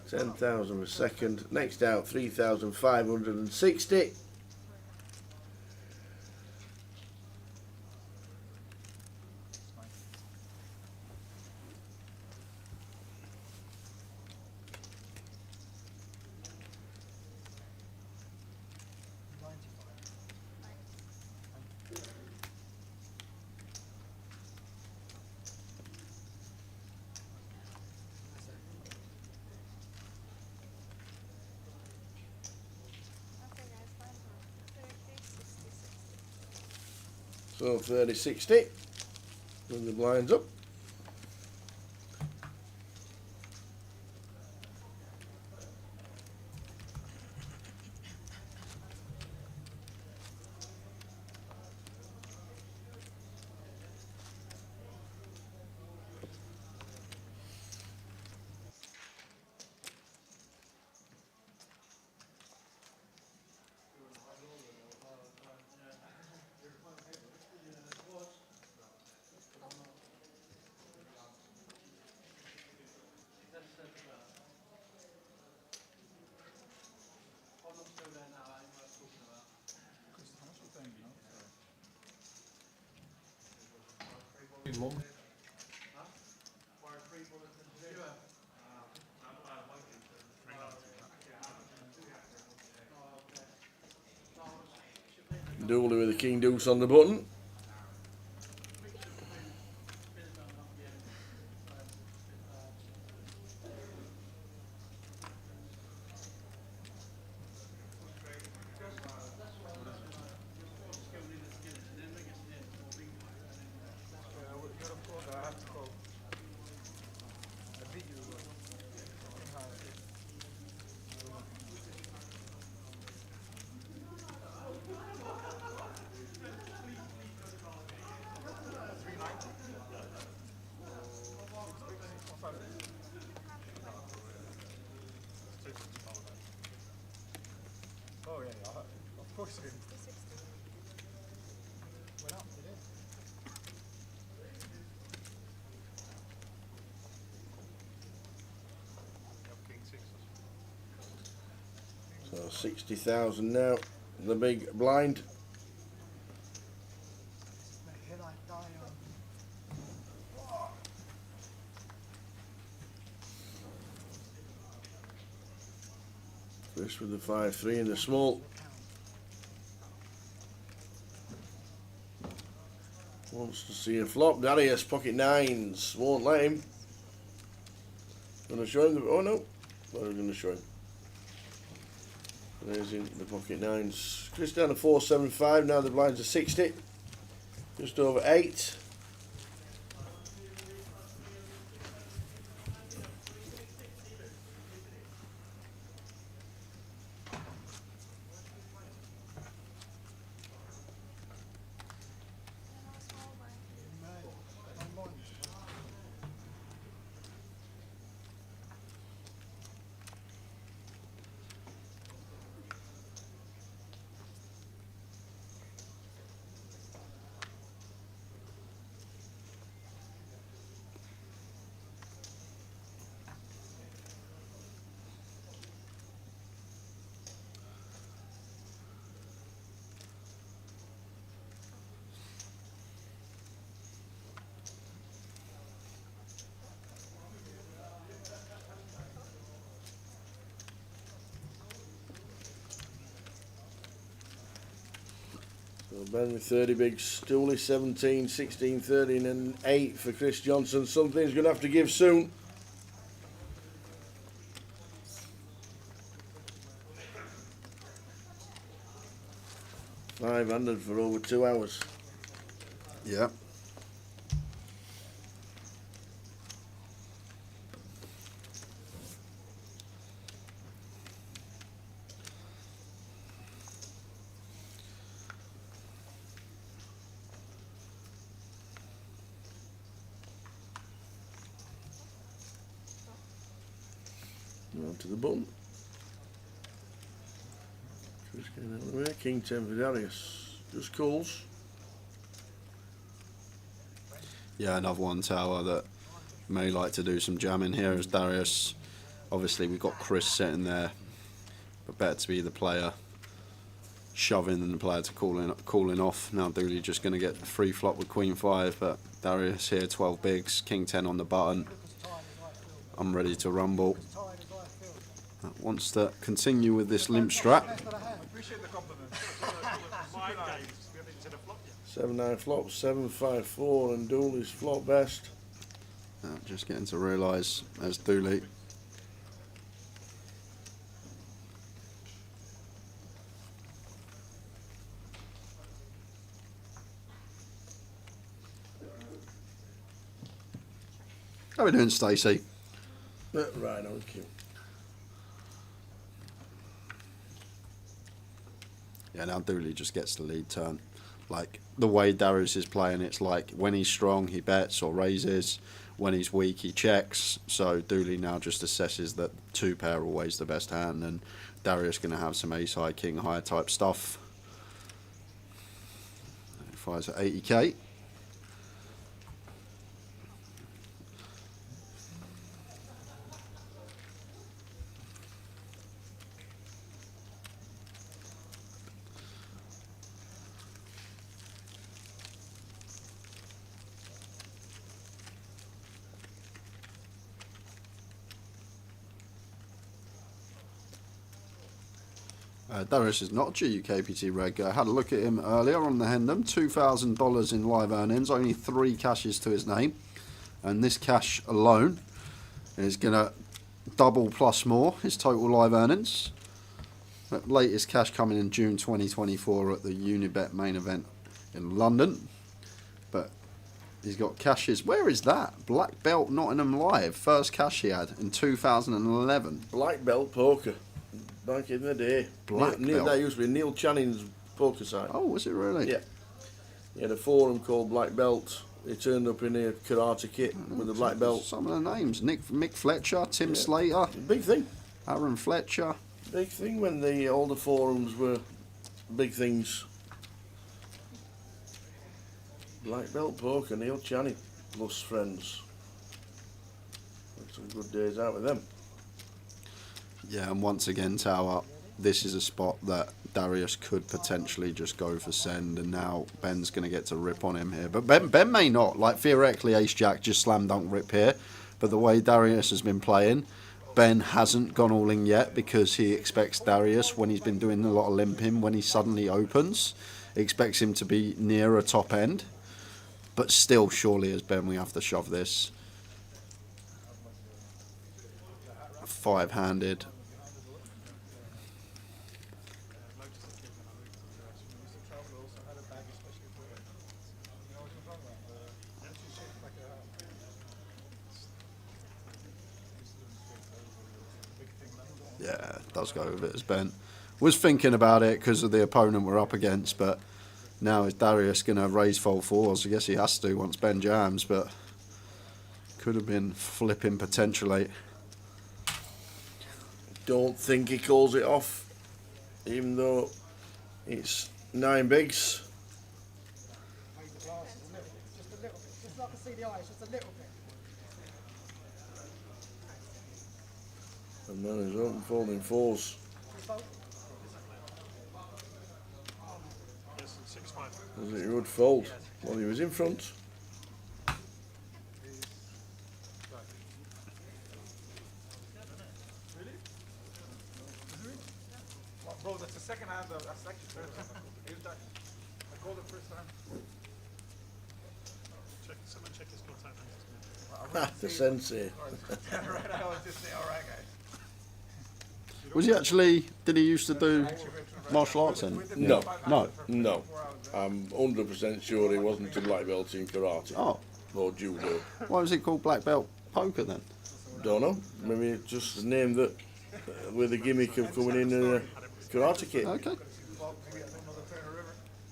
10,000 a second. Next out, 3,560. So 30-60. Bring the blinds up. Dooley with the king deuce on the button.
Oh yeah, of course it is.
Went up, did it?
So 60,000 now. The big blind.
The hill I die on.
Chris with the 5-3 in the small. Wants to see a flop. Darius, pocket 9s. Won't let him. Gonna show him the. Oh no. What are we gonna show him? There's in the pocket 9s. Chris down to 475. Now the blinds are 60. Just over 8. So Ben with 30 bigs, Dooley 17, 16, 13 and 8 for Chris Johnson. Something's going to have to give soon. $500 for over 2 hours.
Yeah.
Down to the button. Just getting out of the way. King 10 for Darius. Just calls.
Yeah, another one tower that may like to do some jamming here is Darius. Obviously, we've got Chris sitting there, but better to be the player shoving than the player to calling off. Now Dooley just going to get free flop with Queen 5, but Darius here, 12 bigs, King 10 on the button. I'm ready to rumble. Wants to continue with this limp strat.
Appreciate the compliment.
7-9 flop, 7-5-4, and Dooley's flop best.
Just getting to realise as Dooley. How are we doing, Stacey?
Right, on cue.
Yeah, now Dooley just gets the lead turn. Like, the way Darius is playing, it's like when he's strong, he bets or raises. When he's weak, he checks. So Dooley now just assesses that 2 pair always the best hand, and Darius going to have some ace high, king high type stuff. Fires at 80k. Darius is not a UKPT reg. I had a look at him earlier on the Hendon. $2,000 in live earnings, only 3 cashes to his name. And this cash alone is going to double plus more his total live earnings. Latest cash coming in June 2024 at the Unibet main event in London. But he's got cashes. Where is that? Black Belt Nottingham Live. First cash he had in 2011.
Black Belt Poker. Back in the day.
Black Belt.
That used to be Neil Channing's poker site.
Oh, was it really?
Yeah. He had a forum called Black Belt. He turned up in a karate kit with a black belt.
Some of the names. Mick Fletcher, Tim Slater.
Big thing.
Aaron Fletcher.
Big thing when all the forums were big things. Black Belt Poker, Neil Channing, plus friends. Had some good days out with them.
Yeah, and once again, Tower, this is a spot that Darius could potentially just go for send, and now Ben's going to get to rip on him here. But Ben may not. Like, theoretically, Ace-Jack just slam dunk rip here. But the way Darius has been playing, Ben hasn't gone all in yet because he expects Darius, when he's been doing a lot of limping, when he suddenly opens, he expects him to be near a top end. But still, surely, as Ben, we have to shove this. 5-handed. Yeah, does go with it as Ben. Was thinking about it because of the opponent we're up against, but now is Darius going to raise fold 4s? I guess he has to once Ben jams, but could have been flipping potentially.
Don't think he calls it off, even though it's 9 bigs.
Just like I see the eyes, just a little bit.
And then he's open folding 4s. Was it a good fold? Well, he was in front.
Bro, that's the second hand. That's actually first time. I called it first time.
Someone check his contact.
The sensei.
Right, I was just saying, all right, guys.
Was he actually, did he used to do martial arts then?
No.
No.
No. I'm 100% sure he wasn't a black belt in karate.
Oh.
Or judo.
Why was it called Black Belt Poker then?
Don't know. Maybe it's just a name that, with the gimmick of coming in a karate kit.
Okay.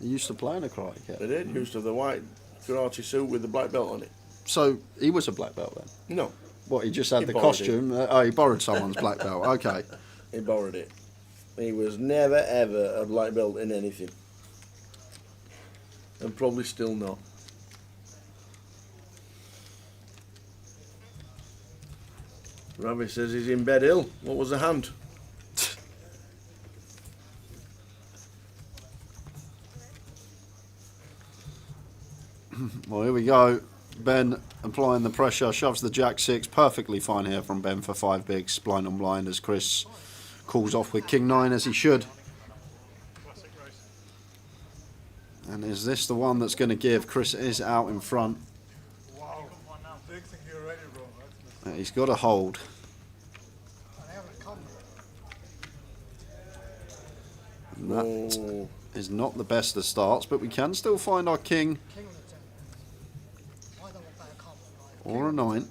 He used to play in a karate kit.
They did. He used to have the white karate suit with the black belt on it.
So he was a black belt then?
No.
What, he just had
He
the
borrowed
costume? Oh, he borrowed someone's black belt. Okay.
He borrowed it. He was never ever a black belt in anything. And probably still not. Ravi says he's in bed ill. What was the hand?
Well, here we go. Ben applying the pressure, shoves the jack six. Perfectly fine here from Ben for 5 bigs. Blind on blind as Chris calls off with king 9 as he should. And is this the one that's going to give? Chris is out in front.
Wow.
He's got a hold. And that is not the best of starts, but we can still find our king. Or a 9.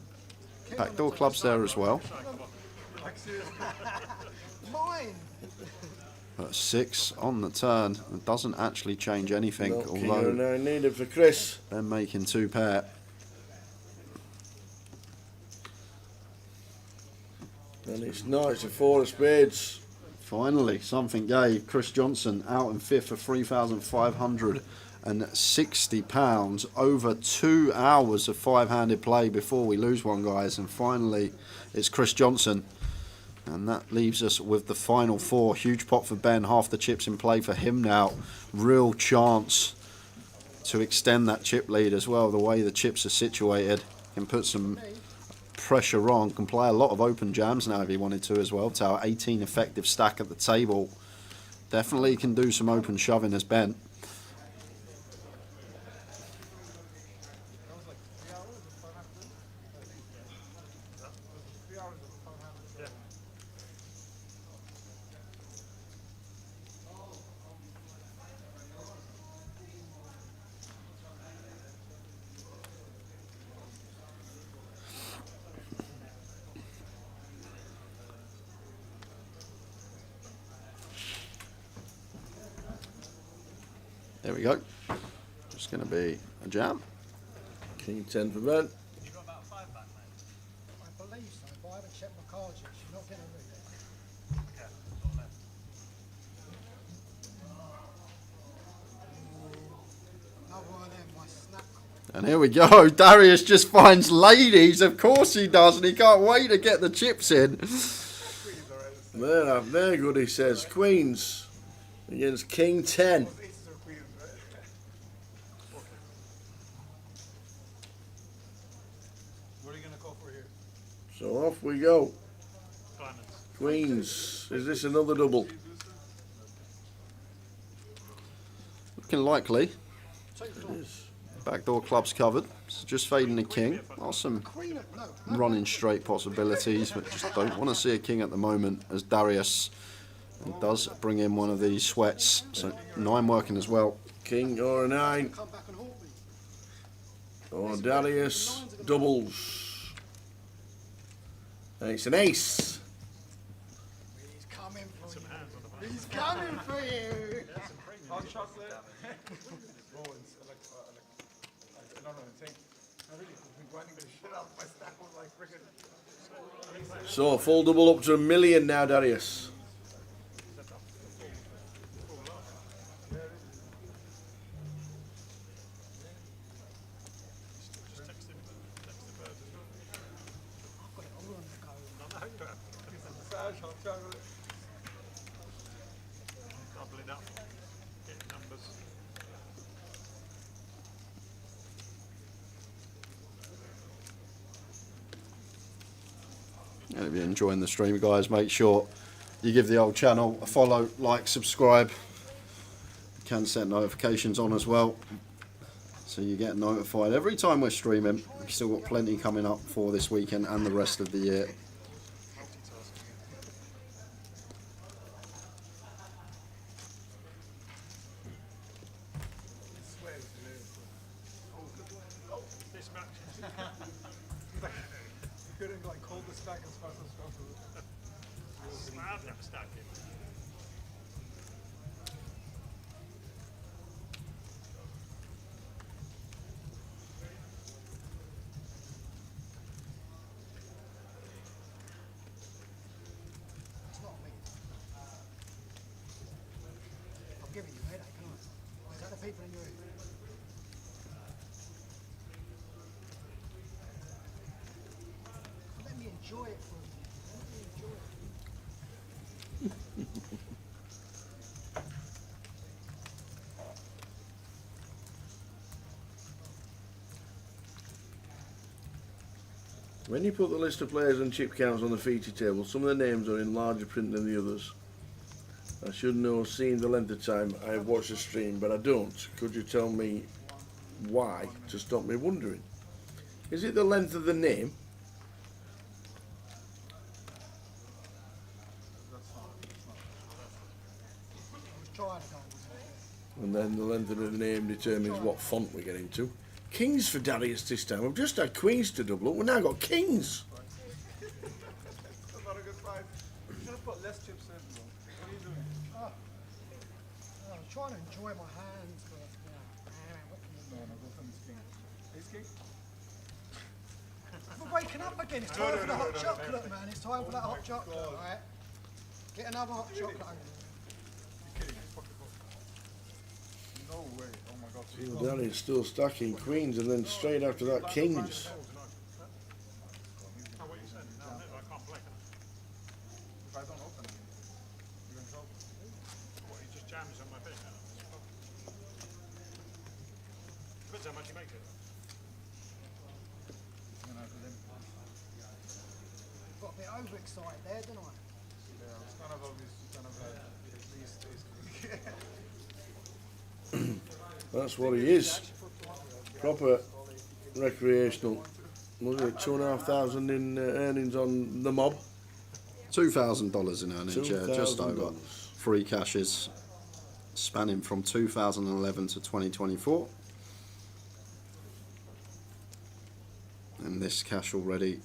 Backdoor clubs there as well.
Mine.
But 6 on the turn. It doesn't actually change anything.
No,
although
king or 9 needed for Chris.
They're making 2 pair.
And it's not, it's a 4 of spades.
Finally, something gave. Chris Johnson out in 5th for £3,560. Over 2 hours of 5-handed play before we lose one, guys. And finally, it's Chris Johnson. And that leaves us with the final 4. Huge pot for Ben. Half the chips in play for him now. Real chance to extend that chip lead as well. The way the chips are situated. Can put some pressure on. Can play a lot of open jams now if he wanted to as well. To our 18 effective stack at the table. Definitely can do some open shoving as Ben. There we go. Just going to be a jam.
King 10 for Ben.
I believe so, but I haven't checked my cards yet. She's not getting a Another one of them, my snap.
And here we go. Darius just finds ladies. Of course he does. And he can't wait to get the chips in.
They're good, he says. Queens against King 10. So off we go. Queens. Is this another double?
Looking likely.
It is.
Backdoor clubs covered. So just fading the king. Awesome running straight possibilities, but just don't want to see a king at the moment as Darius does bring in one of these sweats. So 9 working as well.
King or a 9. Or Darius doubles. And it's an ace.
He's coming for you. He's coming for you.
Hot chocolate. Rollins. I don't know. I really been grinding this shit out. My stack was like freaking.
So full double up to $1 million now, Darius.
And if you're enjoying the stream, guys, make sure you give the old channel a follow, like, subscribe. You can set notifications on as well, so you get notified every time we're streaming. We've still got plenty coming up for this weekend and the rest of the year.
Couldn't like hold the stack as fast as possible.
Snap that stack in.
enjoy it for me. Let me enjoy it.
When you put the list of players and chip counts on the feature table, some of the names are in larger print than the others. I should know, seeing the length of time I have watched the stream, but I don't. Could you tell me why, to stop me wondering? Is it the length of the name? And then the length of the name determines what font we get into. Kings for Darius this time. We've just had queens to double up. We've now got kings.
That's not a good fight. You should have put less chips in, bro. What are you doing?
I was trying to enjoy my hands, but
No, go from this king. Ace king?
we're waking up again. It's time for the hot chocolate, man. It's time for that hot chocolate, alright? Get another hot chocolate over here.
You're kidding. No way. Oh my god.
Darius still stacking queens, and then straight after that, kings.
If I don't open it, you're in trouble.
What, he just jams on my bed now? Depends how much you make it.
Got a bit overexcited there, didn't I?
Yeah, it's kind of obvious. Kind of like at least
That's what he is. Proper recreational. Was it $2,500 in earnings on the mob?
$2,000 in earnings, yeah, just over. Free cashes spanning from 2011 to 2024. And this cash already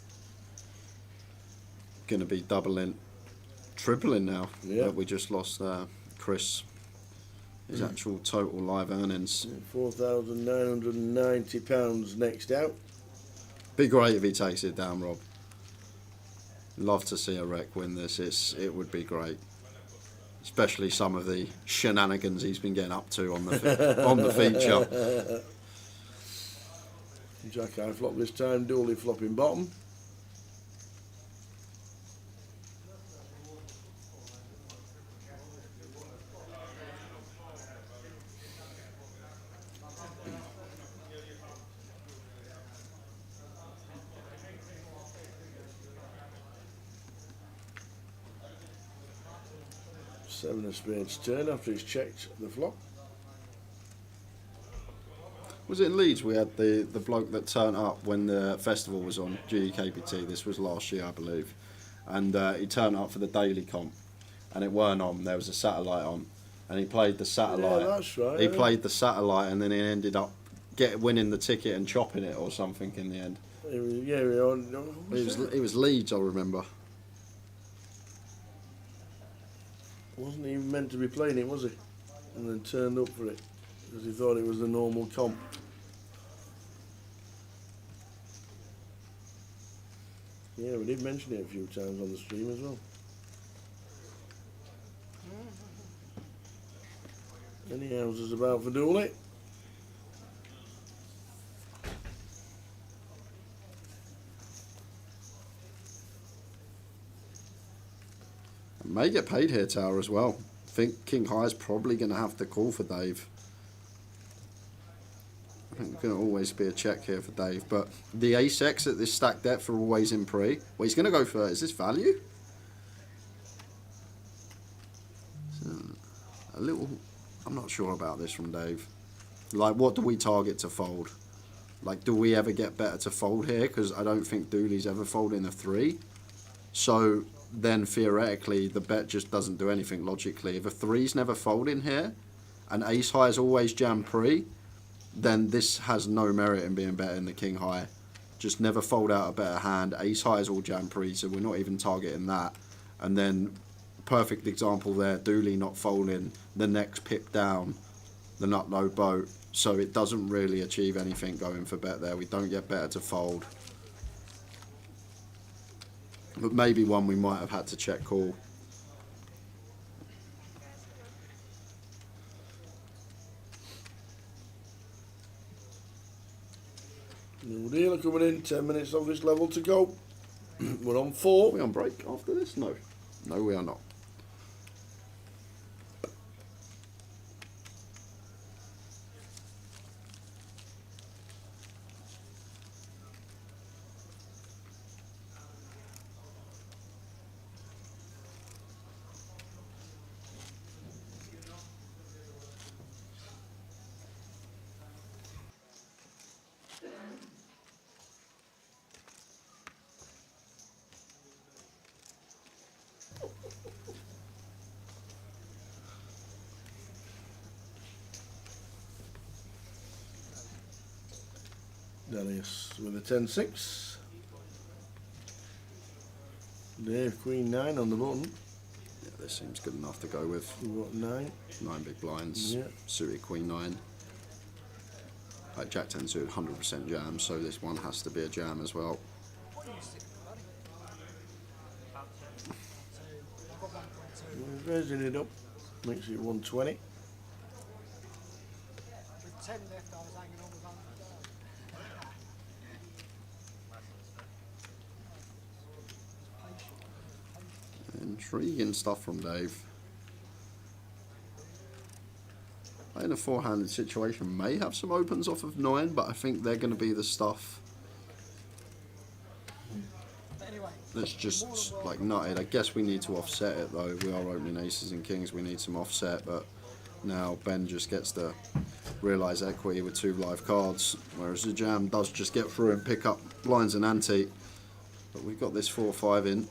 going to be doubling, tripling now.
Yeah.
But we just lost Chris. His actual total live earnings.
£4,990 next out.
Be great if he takes it down, Rob. Love to see a rec win this. It would be great, especially some of the shenanigans he's been getting up to on the on the feature.
Jack high flop this time. Dooley flopping bottom. Seven of spades turn after he's checked the flop.
Was it in Leeds we had the bloke that turned up when the festival was on, UKPL, this was last year I believe, and he turned up for the daily comp and it weren't on, there was a satellite on and he played the satellite.
Yeah, that's right.
He played the satellite and then he ended up winning the ticket and chopping it or something in the end. It was Leeds, I remember.
Wasn't even meant to be playing it, was he? And then turned up for it because he thought it was the normal comp. Yeah, we did mention it a few times on the stream as well. Any houses about for Dooley?
May get paid here, Tower, as well. I think King High is probably going to have to call for Dave. I think there's going to always be a check here for Dave. But the ace-X at this stack depth are always in pre. Well, he's going to go for, is this value? A little, I'm not sure about this from Dave. Like, what do we target to fold? Like, do we ever get better to fold here? Because I don't think Dooley's ever folding a 3. So then theoretically the bet just doesn't do anything logically. If a 3's never folding here and ace high is always jam pre, then this has no merit in being better in the king high. Just never fold out a better hand. Ace high is all jam pre, so we're not even targeting that. And then perfect example there, Dooley not folding, the next pip down, the nut low boat, so it doesn't really achieve anything going for bet there. We don't get better to fold. But maybe one we might have had to check call.
New dealer coming in, 10 minutes of this level to go. We're on 4.
Are we on break after this? No. No, we are not.
Darius with a 10-6. Dave, Queen 9 on the button.
Yeah, this seems good enough to go with.
We've got 9.
9 big blinds.
Yeah.
Suited Queen 9. Like Jack 10 suited 100% jam, so this one has to be a jam as well.
We're raising it up. Makes it 120.
With 10 left, I was hanging on with 100.
Intriguing stuff from Dave. In a four-handed situation, may have some opens off of 9, but I think they're going to be the stuff that's just like nutted. I guess we need to offset it though. We are opening aces and kings. We need some offset, but now Ben just gets to realise equity with 2 live cards, whereas the jam does just get through and pick up blinds and ante. But we've got this 4-5 in.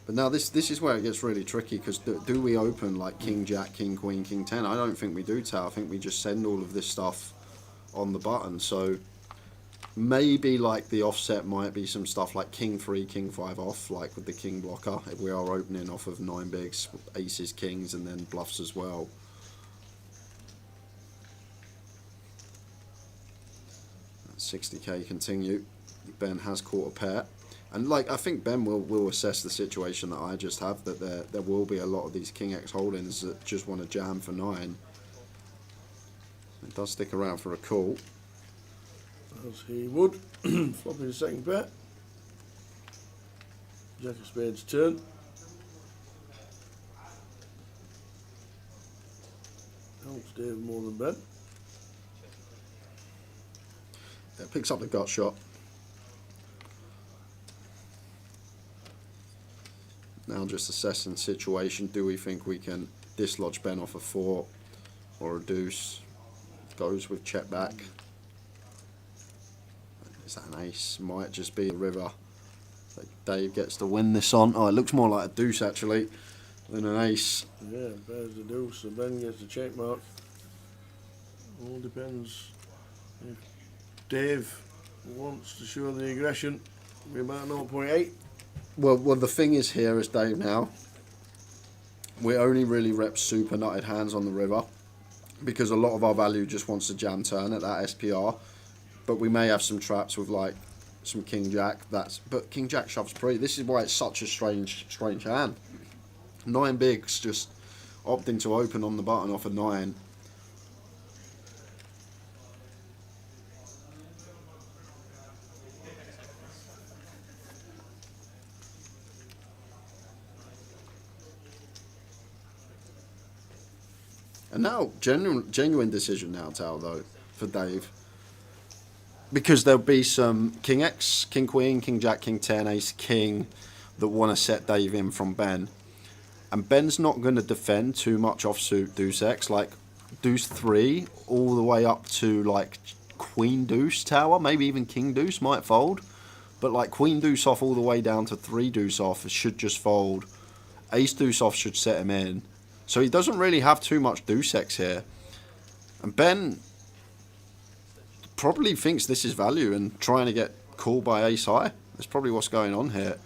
But now this is where it gets really tricky, because do we open like King Jack, King Queen, King 10? I don't think we do, Tao. I think we just send all of this stuff on the button. So maybe like the offset might be some stuff like King 3, King 5 off, like with the King blocker, if we are opening off of 9 bigs, aces, kings, and then bluffs as well. $60k continue. Ben has caught a pair. And like I think Ben will assess the situation that I just have, that there will be a lot of these King X holdings that just want to jam for 9. It does stick around for a call.
As he would. Flopping the second pair. Jack of Spades turn. Helps Dave more than Ben.
Yeah, picks up the gut shot. Now just assessing situation. Do we think we can dislodge Ben off a 4 or a deuce? Goes with check back. Is that an ace? Might just be the river. So Dave gets to win this on. Oh, it looks more like a deuce actually than an ace.
Yeah, there's the deuce, so Ben gets the check mark. All depends if Dave wants to show the aggression. We're about 0.8.
Well, the thing is here is, Dave, now we only really rep super nutted hands on the river, because a lot of our value just wants to jam turn at that SPR, but we may have some traps with like some King Jack. But King Jack shoves pre. This is why it's such a strange hand. 9 bigs just opting to open on the button off a 9. And now, genuine decision now, Tal, though, for Dave. Because there'll be some King X, King Queen, King Jack, King 10, Ace, King that want to set Dave in from Ben. And Ben's not going to defend too much offsuit Deuce X, like Deuce 3 all the way up to like Queen Deuce tower, maybe even King Deuce might fold. But like Queen Deuce off all the way down to 3 Deuce off should just fold. Ace Deuce off should set him in. So he doesn't really have too much Deuce X here. And Ben probably thinks this is value and trying to get called by Ace High. That's probably what's going on here.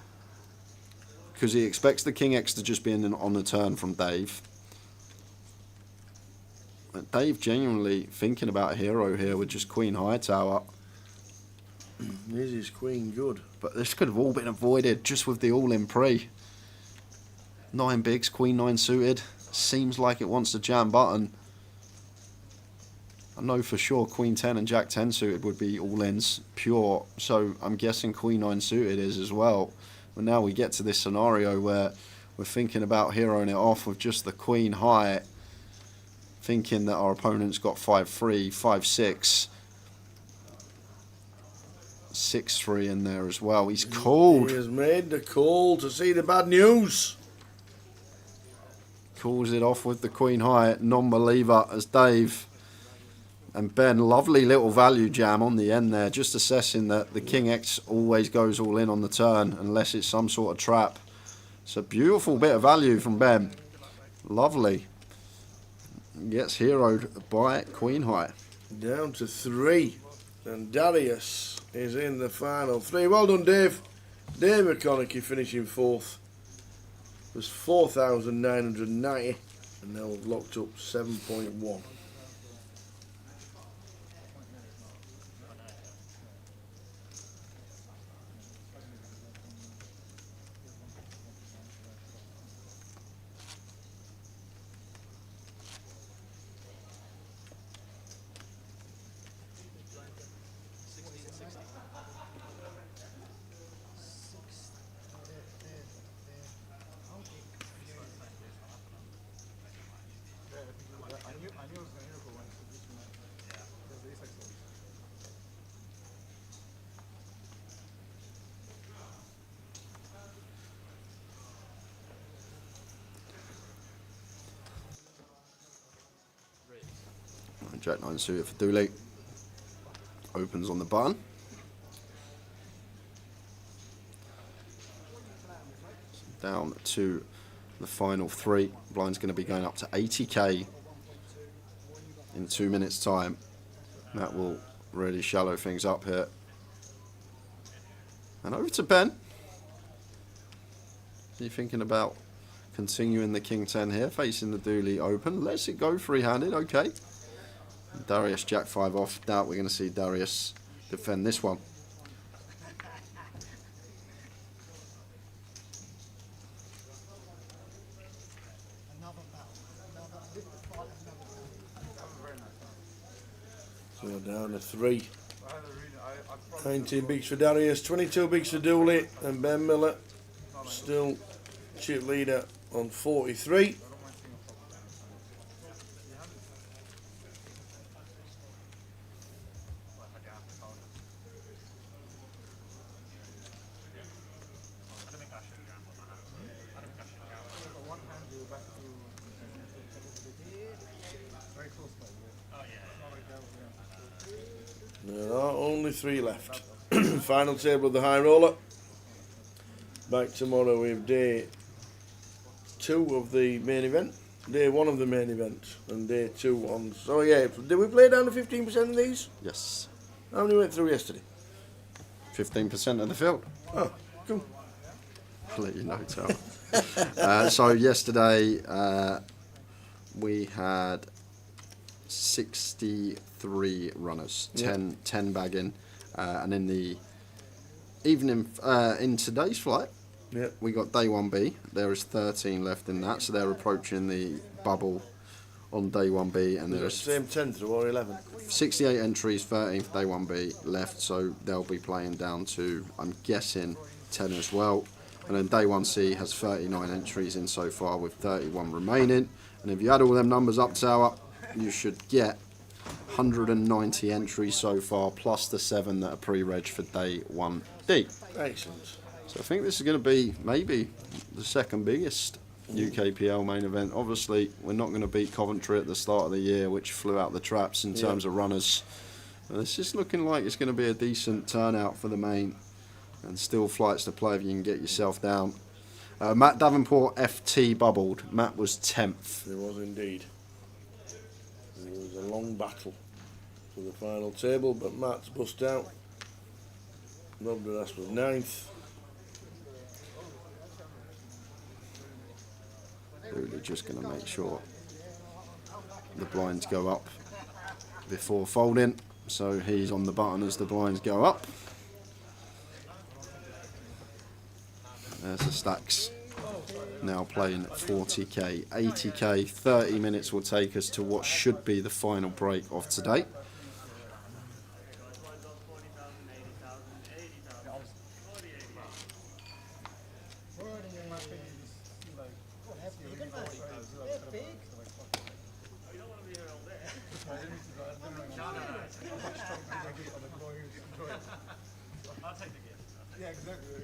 Because he expects the King X to just be on the turn from Dave. But Dave genuinely thinking about a hero here with just Queen High tower.
This is Queen good.
But this could have all been avoided just with the all-in pre. 9 bigs, Queen 9 suited. Seems like it wants to jam button. I know for sure Queen 10 and Jack 10 suited would be all-ins pure, so I'm guessing Queen 9 suited is as well. But now we get to this scenario where we're thinking about heroing it off with just the Queen high, thinking that our opponent's got 5-3, 5-6, 6-3 in there as well. He's called.
He has made the call to see the bad news.
Calls it off with the Queen high, non-believer as Dave and Ben. Lovely little value jam on the end there, just assessing that the King X always goes all in on the turn unless it's some sort of trap. It's a beautiful bit of value from Ben. Lovely. Gets heroed by Queen high.
Down to 3. And Darius is in the final 3. Well done, Dave. Dave McConaughey finishing 4th. It was 4,990. And now we've locked up 7.1.
Jack 9 suited for Dooley. Opens on the button. Down to the final 3. Blind's going to be going up to 80k in 2 minutes time. That will really shallow things up here. And over to Ben. Are you thinking about continuing the King 10 here, facing the Dooley open? Lets it go free-handed, okay. Darius Jack 5 off. Doubt we're going to see Darius defend this one.
So down to 3. 19 bigs for Darius, 22 bigs for Dooley, and Ben Miller still chip leader on 43. There are only 3 left. Final table of the high roller. Back tomorrow with day 2 of the main event, day 1 of the main event, and day 2 on. So yeah, did we play down to 15% of these?
Yes.
How many went through yesterday?
15% of the field.
Oh, cool.
I'll let you know, Tom. So yesterday we had 63 runners, 10 bagging, and in the evening, in today's flight, we got day 1B. There is 13 left in that, so they're approaching the bubble on day 1B, and there's
same 10 through or 11.
68 entries, 13 for day 1B left, so they'll be playing down to, I'm guessing, 10 as well. And then day 1C has 39 entries in so far, with 31 remaining. And if you add all them numbers up, Tower, you should get 190 entries so far, plus the 7 that are pre-reg for day 1D.
Excellent.
So I think this is going to be maybe the second biggest UKPL main event. Obviously, we're not going to beat Coventry at the start of the year, which flew out the traps in terms of runners. But it's just looking like it's going to be a decent turnout for the main, and still flights to play if you can get yourself down. Matt Davenport FT bubbled. Matt was 10th.
It was indeed. It was a long battle for the final table, but Matt's bust out. Rob Duras was 9th.
Really just going to make sure the blinds go up before folding, so he's on the button as the blinds go up. There's the stacks now playing 40k, 80k. 30 minutes will take us to what should be the final break of today.
I'll take the gift.
Yeah, exactly.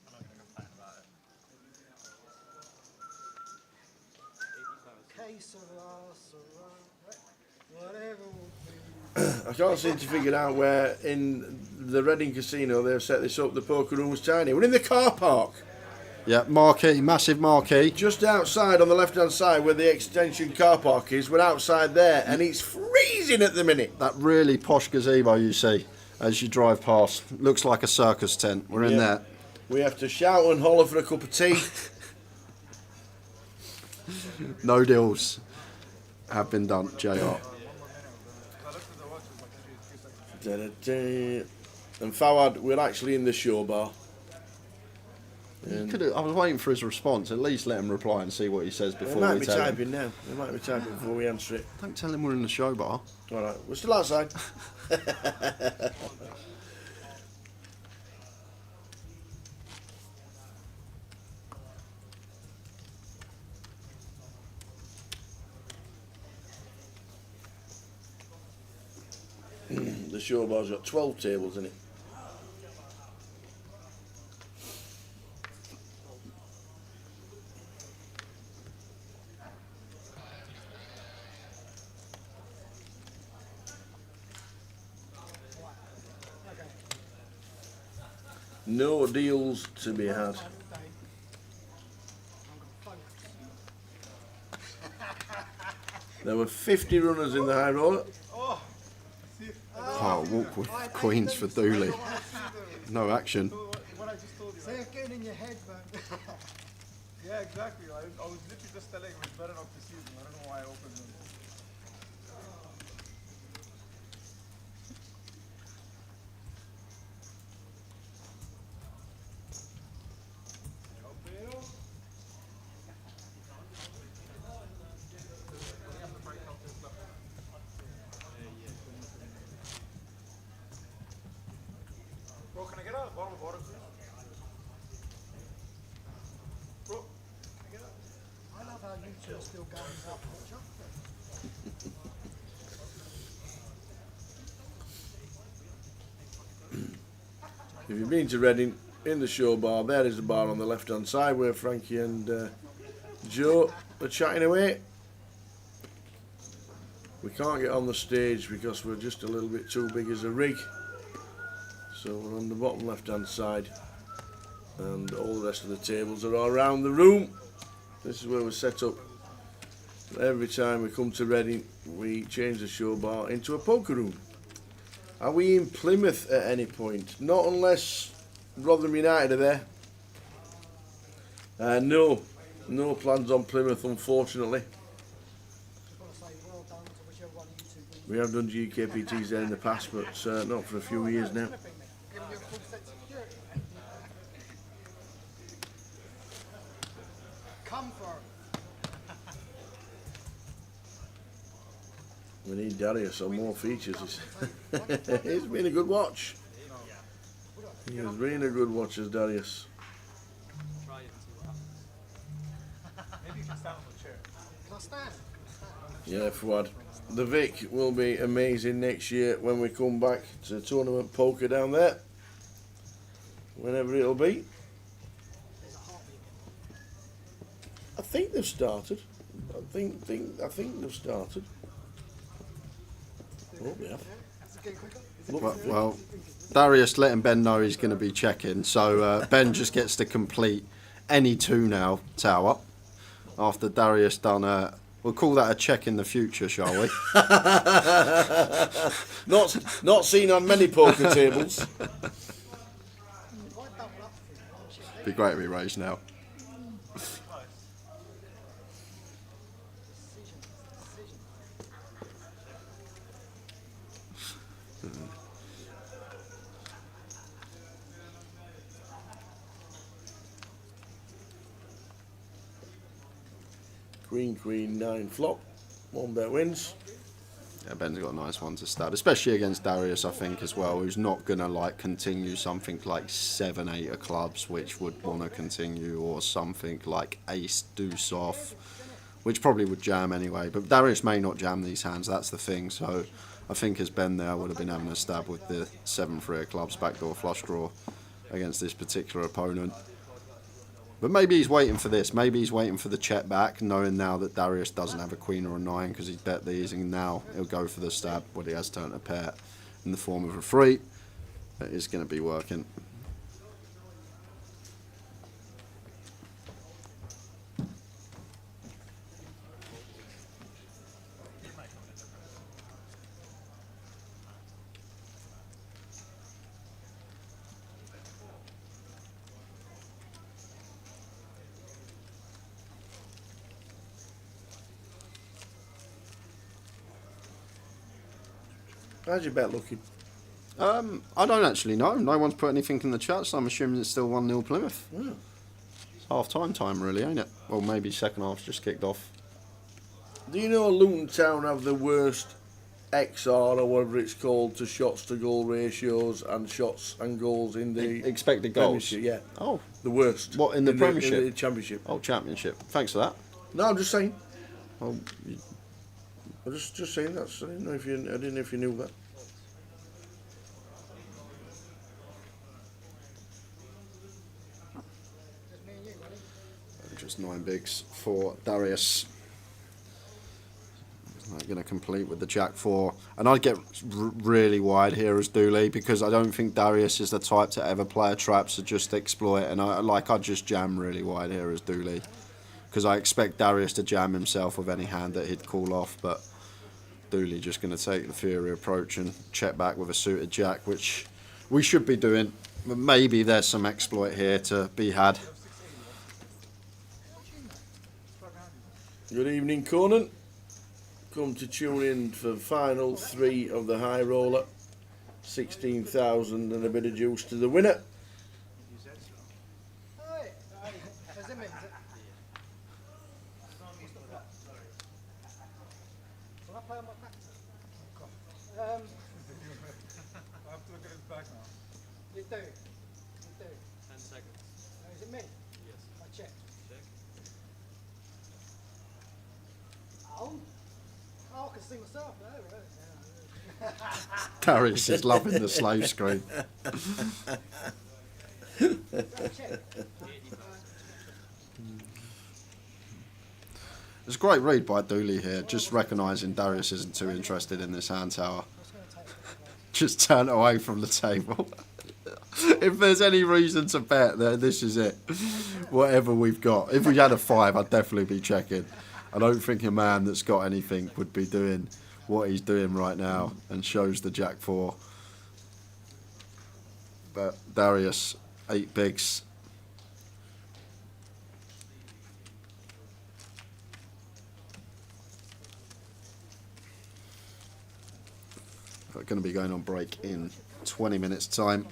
I'm not going to complain about it.
I can't seem to figure out where in the Reading Casino they've set this up. The poker room was tiny. We're in the car park.
Yeah, marquee, massive marquee.
Just outside on the left-hand side where the extension car park is. We're outside there and it's freezing at the minute.
That really posh gazebo you see as you drive past. Looks like a circus tent. We're in there.
We have to shout and holler for a cup of tea.
No deals have been done, JR.
And Fawad, we're actually in the show bar.
I was waiting for his response. At least let him reply and see what he says before we tell him.
He might be typing now. He might be typing before we answer it.
Don't tell him we're in the show bar.
All right, we're still outside. The show bar's got 12 tables in it. No deals to be had. There were 50 runners in the high roller.
Oh, walk with queens for Dooley. No action.
So you're getting in your head, man.
Yeah, exactly. I was literally just telling him it's better not to see them. I don't know why I opened them. Bro, can I get a bottle of water, please? Bro, can I get a...
I love how you two are still going up.
If you've been to Reading, in the show bar, there is the bar on the left hand side where Frankie and Joe are chatting away. We can't get on the stage because we're just a little bit too big as a rig. So we're on the bottom left hand side and all the rest of the tables are all around the room. This is where we're set up. Every time we come to Reading we change the show bar into a poker room. Are we in Plymouth at any point? Not unless Rotherham United are there. No plans on Plymouth unfortunately. We have done UKPTs there in the past but not for a few years now. We need Darius on more features. It's been a good watch. He has been a good watch as Darius.
Maybe you can stand on the chair.
Can I stand?
Yeah, Fuad. The Vic will be amazing next year when we come back to tournament poker down there. Whenever it'll be. I think they've started. I think they've started. Oh, yeah.
Well, Darius letting Ben know he's going to be checking, so Ben just gets to complete any two now tower after Darius done a. We'll call that a check in the future, shall we?
Not seen on many poker tables.
Be great to be raised now.
Queen, Queen, 9 flop. 1 bet wins.
Yeah, Ben's got a nice one to stab, especially against Darius, I think, as well, who's not going to like continue something like 7, 8 of clubs, which would want to continue, or something like ace, deuce off, which probably would jam anyway. But Darius may not jam these hands, that's the thing. So I think as Ben there would have been having a stab with the 7-3 of clubs, backdoor flush draw against this particular opponent. But maybe he's waiting for this. Maybe he's waiting for the check back, knowing now that Darius doesn't have a queen or a 9 because he's bet these, and now he'll go for the stab when he has turned a pair in the form of a 3. That is going to be working.
How's your bet looking?
I don't actually know. No one's put anything in the chat, so I'm assuming it's still 1-0 Plymouth.
Yeah.
It's half-time time, really, ain't it? Well, maybe second half's just kicked off.
Do you know Luton Town have the worst XR, or whatever it's called, to shots to goal ratios and shots and goals in the
expected goals?
Premiership? Yeah.
Oh.
The worst.
What, in the Premiership?
In the Championship.
Oh, Championship. Thanks for that.
No, I'm just saying.
Well,
I'm just saying that. I didn't know if you knew that.
Just 9 bigs for Darius. I'm going to complete with the Jack 4. And I'd get really wide here as Dooley, because I don't think Darius is the type to ever play a trap, so just exploit. And I'd just jam really wide here as Dooley, because I expect Darius to jam himself with any hand that he'd call off. But Dooley just going to take the Fury approach and check back with a suited Jack, which we should be doing. But maybe there's some exploit here to be had.
Good evening, Conan. Come to tune in for final 3 of the high roller. 16,000 and a bit of juice to the winner.
I have to look at his back now.
You do. You do.
10 seconds.
Is it me?
Yes.
I check.
Check.
Oh. Oh, I can see myself now, right? Yeah.
Darius is loving the slow screen. It's a great read by Dooley here, just recognising Darius isn't too interested in this hand tower. Just turn away from the table. If there's any reason to bet, then this is it. Whatever we've got. If we had a 5, I'd definitely be checking. I don't think a man that's got anything would be doing what he's doing right now, and shows the Jack 4. But Darius, 8 bigs. We're going to be going on break in 20 minutes time.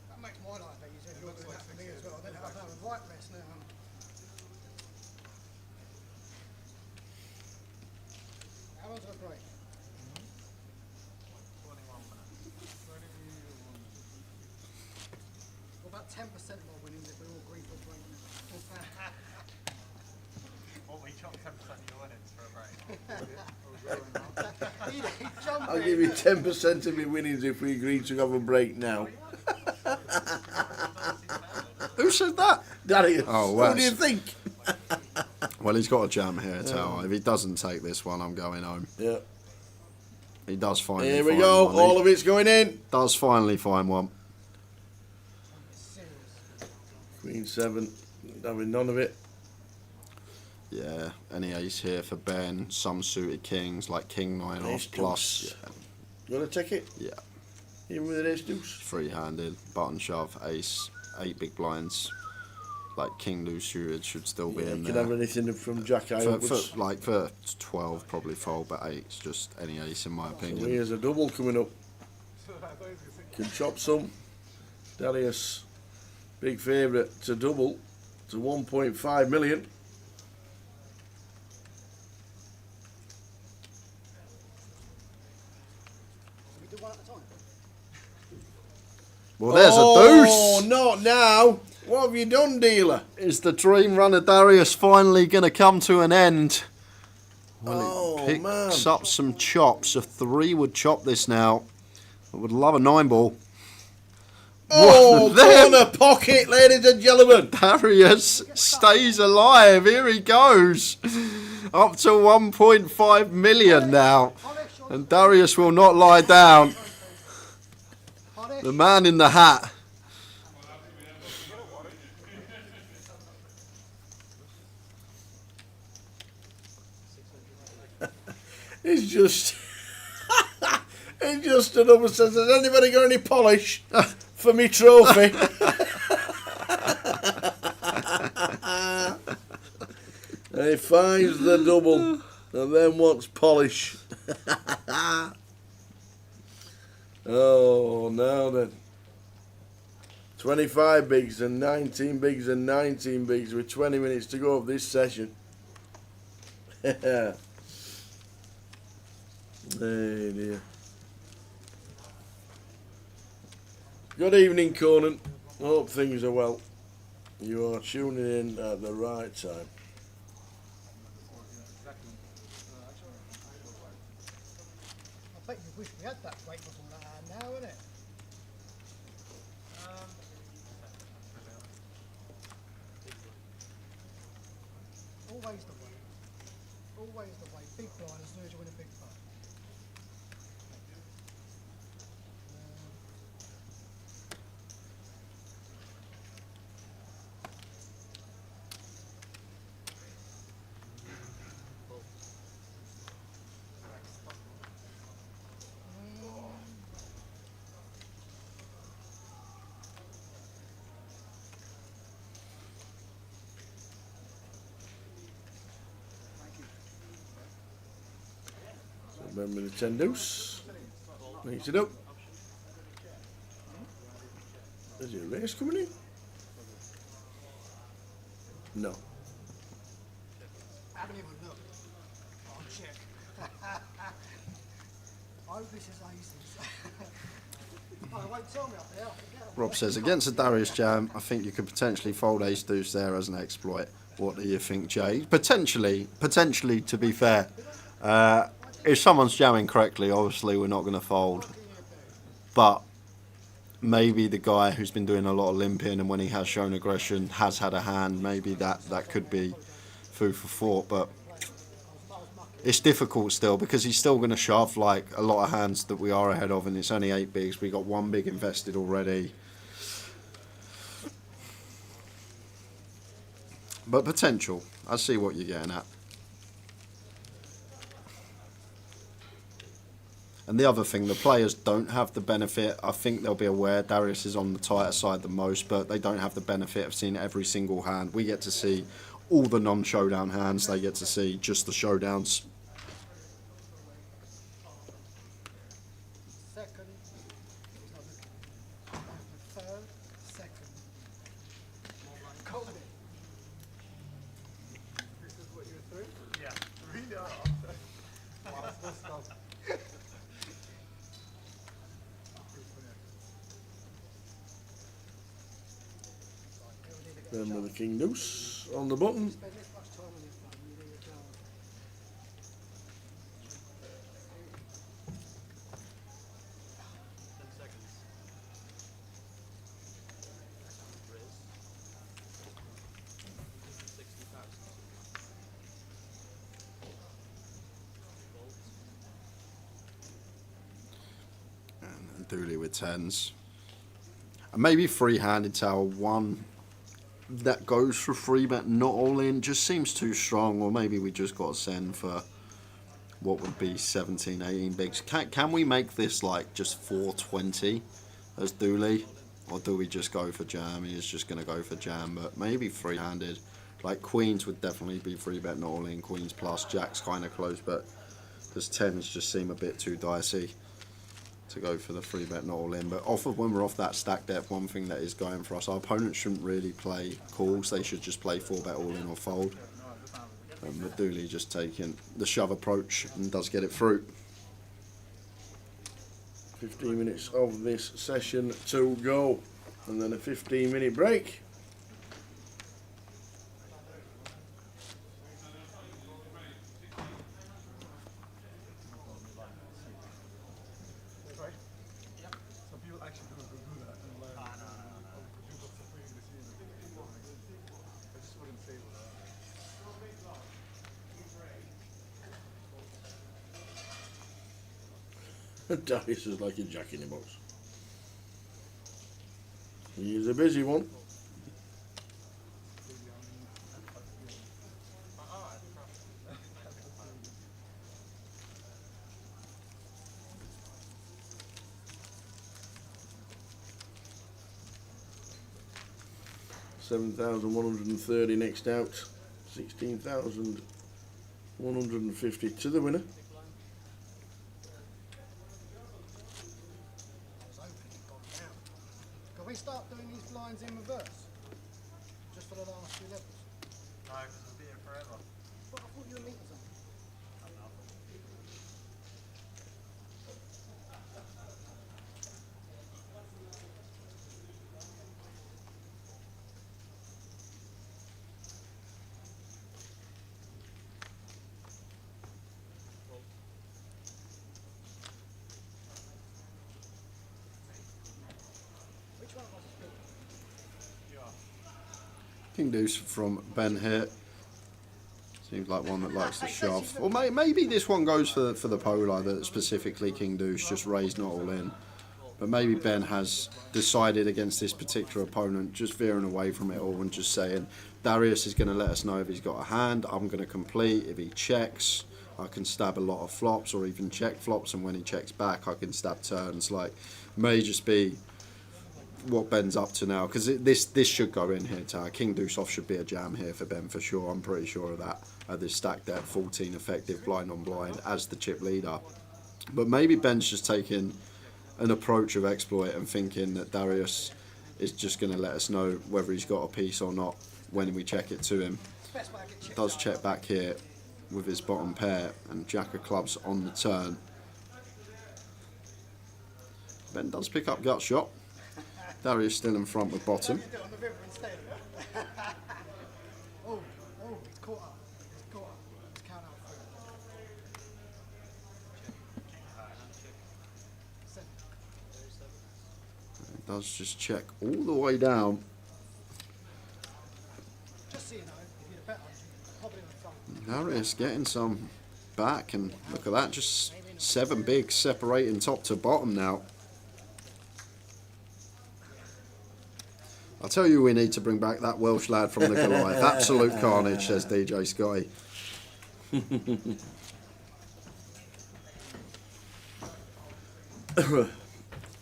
That makes my life easier. You're doing that for me as well. Then I have a right rest now. How long's our break?
21 minutes.
What about 10% of our winnings if we all agree for a break now?
What, we chop 10% of your winnings for a break?
I'll give you 10% of your winnings if we agree to have a break now.
Who said that?
Darius.
Oh, well,
what do you think?
Well, he's got a jam here, Tower. If he doesn't take this one, I'm going home.
Yeah.
He does finally
Here we
find
go.
one.
All of it's going in.
Does finally find one.
Queen 7. Having none of it.
Yeah, any ace here for Ben. Some suited kings, like King 9
Ace
off plus.
deuce. You want to take it?
Yeah.
Even with an ace deuce?
Free-handed, button shove, ace, 8 big blinds. Like King deuce suited should still be in
You
there.
can have anything from Jack High upwards.
For 12 probably fold, but 8's just any ace in my
So
opinion.
here's a double coming up. Can chop some. Darius, big favourite to double. to 1.5 million.
Well, there's a deuce.
Oh, not now. What have you done, dealer?
Is the dream runner Darius finally going to come to an end? Well, it picks up some chops. A 3 would chop this now. I would love a 9-ball.
Oh, corner pocket, ladies and gentlemen.
Darius stays alive. Here he goes. Up to 1.5 million now. And Darius will not lie down. The man in the hat.
He's just stood up and says, has anybody got any polish for me trophy? And he finds the double and then wants polish. Oh, now then. 25 bigs and 19 bigs and 19 bigs with 20 minutes to go of this session. Hey dear. Good evening, Conan. Hope things are well. You are tuning in at the right time.
I bet you wish we had that break before that hand now, isn't it? Always the way. Always the way. Big blind as soon as you win a big blind.
Remember the 10 deuce. Makes it up. Is it a race coming in? No.
I haven't even looked. I'll check. I hope this is aces. Oh, wait, tell me up there.
Rob says, against a Darius jam, I think you could potentially fold ace deuce there as an exploit. What do you think, Jay? Potentially, to be fair. If someone's jamming correctly, obviously we're not going to fold. But maybe the guy who's been doing a lot of limping and when he has shown aggression has had a hand, maybe that could be food for thought. But it's difficult still because he's still going to shove like a lot of hands that we are ahead of, and it's only 8 bigs. We got 1 big invested already. But potential. I see what you're getting at. And the other thing, the players don't have the benefit. I think they'll be aware Darius is on the tighter side the most, but they don't have the benefit of seeing every single hand. We get to see all the non-showdown hands. They get to see just the showdowns.
Second. Third. Second. Called it. This is what you were through?
Yeah. Read it out. Let's go.
Then with the king deuce on the button.
And Dooley with 10s. And maybe free-handed tower 1. That goes for 3-bet, not all in, just seems too strong, or maybe we just got to send for what would be 17, 18 bigs. Can we make this like just 420 as Dooley, or do we just go for jam? He is just going to go for jam, but maybe 3-handed. Like queens would definitely be 3-bet, not all in, queens plus, jack's kind of close, but does 10s just seem a bit too dicey to go for the 3-bet not all in. But when we're off that stack depth, one thing that is going for us, our opponents shouldn't really play calls. They should just play 4-bet all in or fold. But Dooley just taking the shove approach and does get it through.
15 minutes of this session to go, and then a 15-minute break. Darius is like a jack in the box. He's a busy one. $7,130 next out. 16,150 to the winner.
Can we start doing these blinds in reverse? Just for the last few levels?
No, because we'll be here forever.
But I thought you were meters on.
King Deuce from Ben here. Seems like one that likes to shove. Or maybe this one goes for the polar, that specifically King Deuce, just raised not all in. But maybe Ben has decided against this particular opponent, just veering away from it all and just saying, Darius is going to let us know if he's got a hand, I'm going to complete. If he checks, I can stab a lot of flops or even check flops, and when he checks back, I can stab turns. Like, may just be what Ben's up to now, because this should go in here. King Deuce off should be a jam here for Ben for sure. I'm pretty sure of that. This stack there, 14 effective blind on blind as the chip leader. But maybe Ben's just taking an approach of exploit and thinking that Darius is just going to let us know whether he's got a piece or not when we check it to him. Does check back here with his bottom pair and Jack of clubs on the turn. Ben does pick up gut shot. Darius still in front with bottom.
Oh, he's caught up. He's caught up. Let's count out three.
It does just check all the way down.
Just so you know, if you'd bet on it, probably in front.
Darius getting some back, and look at that, just 7 bigs separating top to bottom now. I'll tell you, we need to bring back that Welsh lad from the Goliath. Absolute carnage, says DJ Scotty.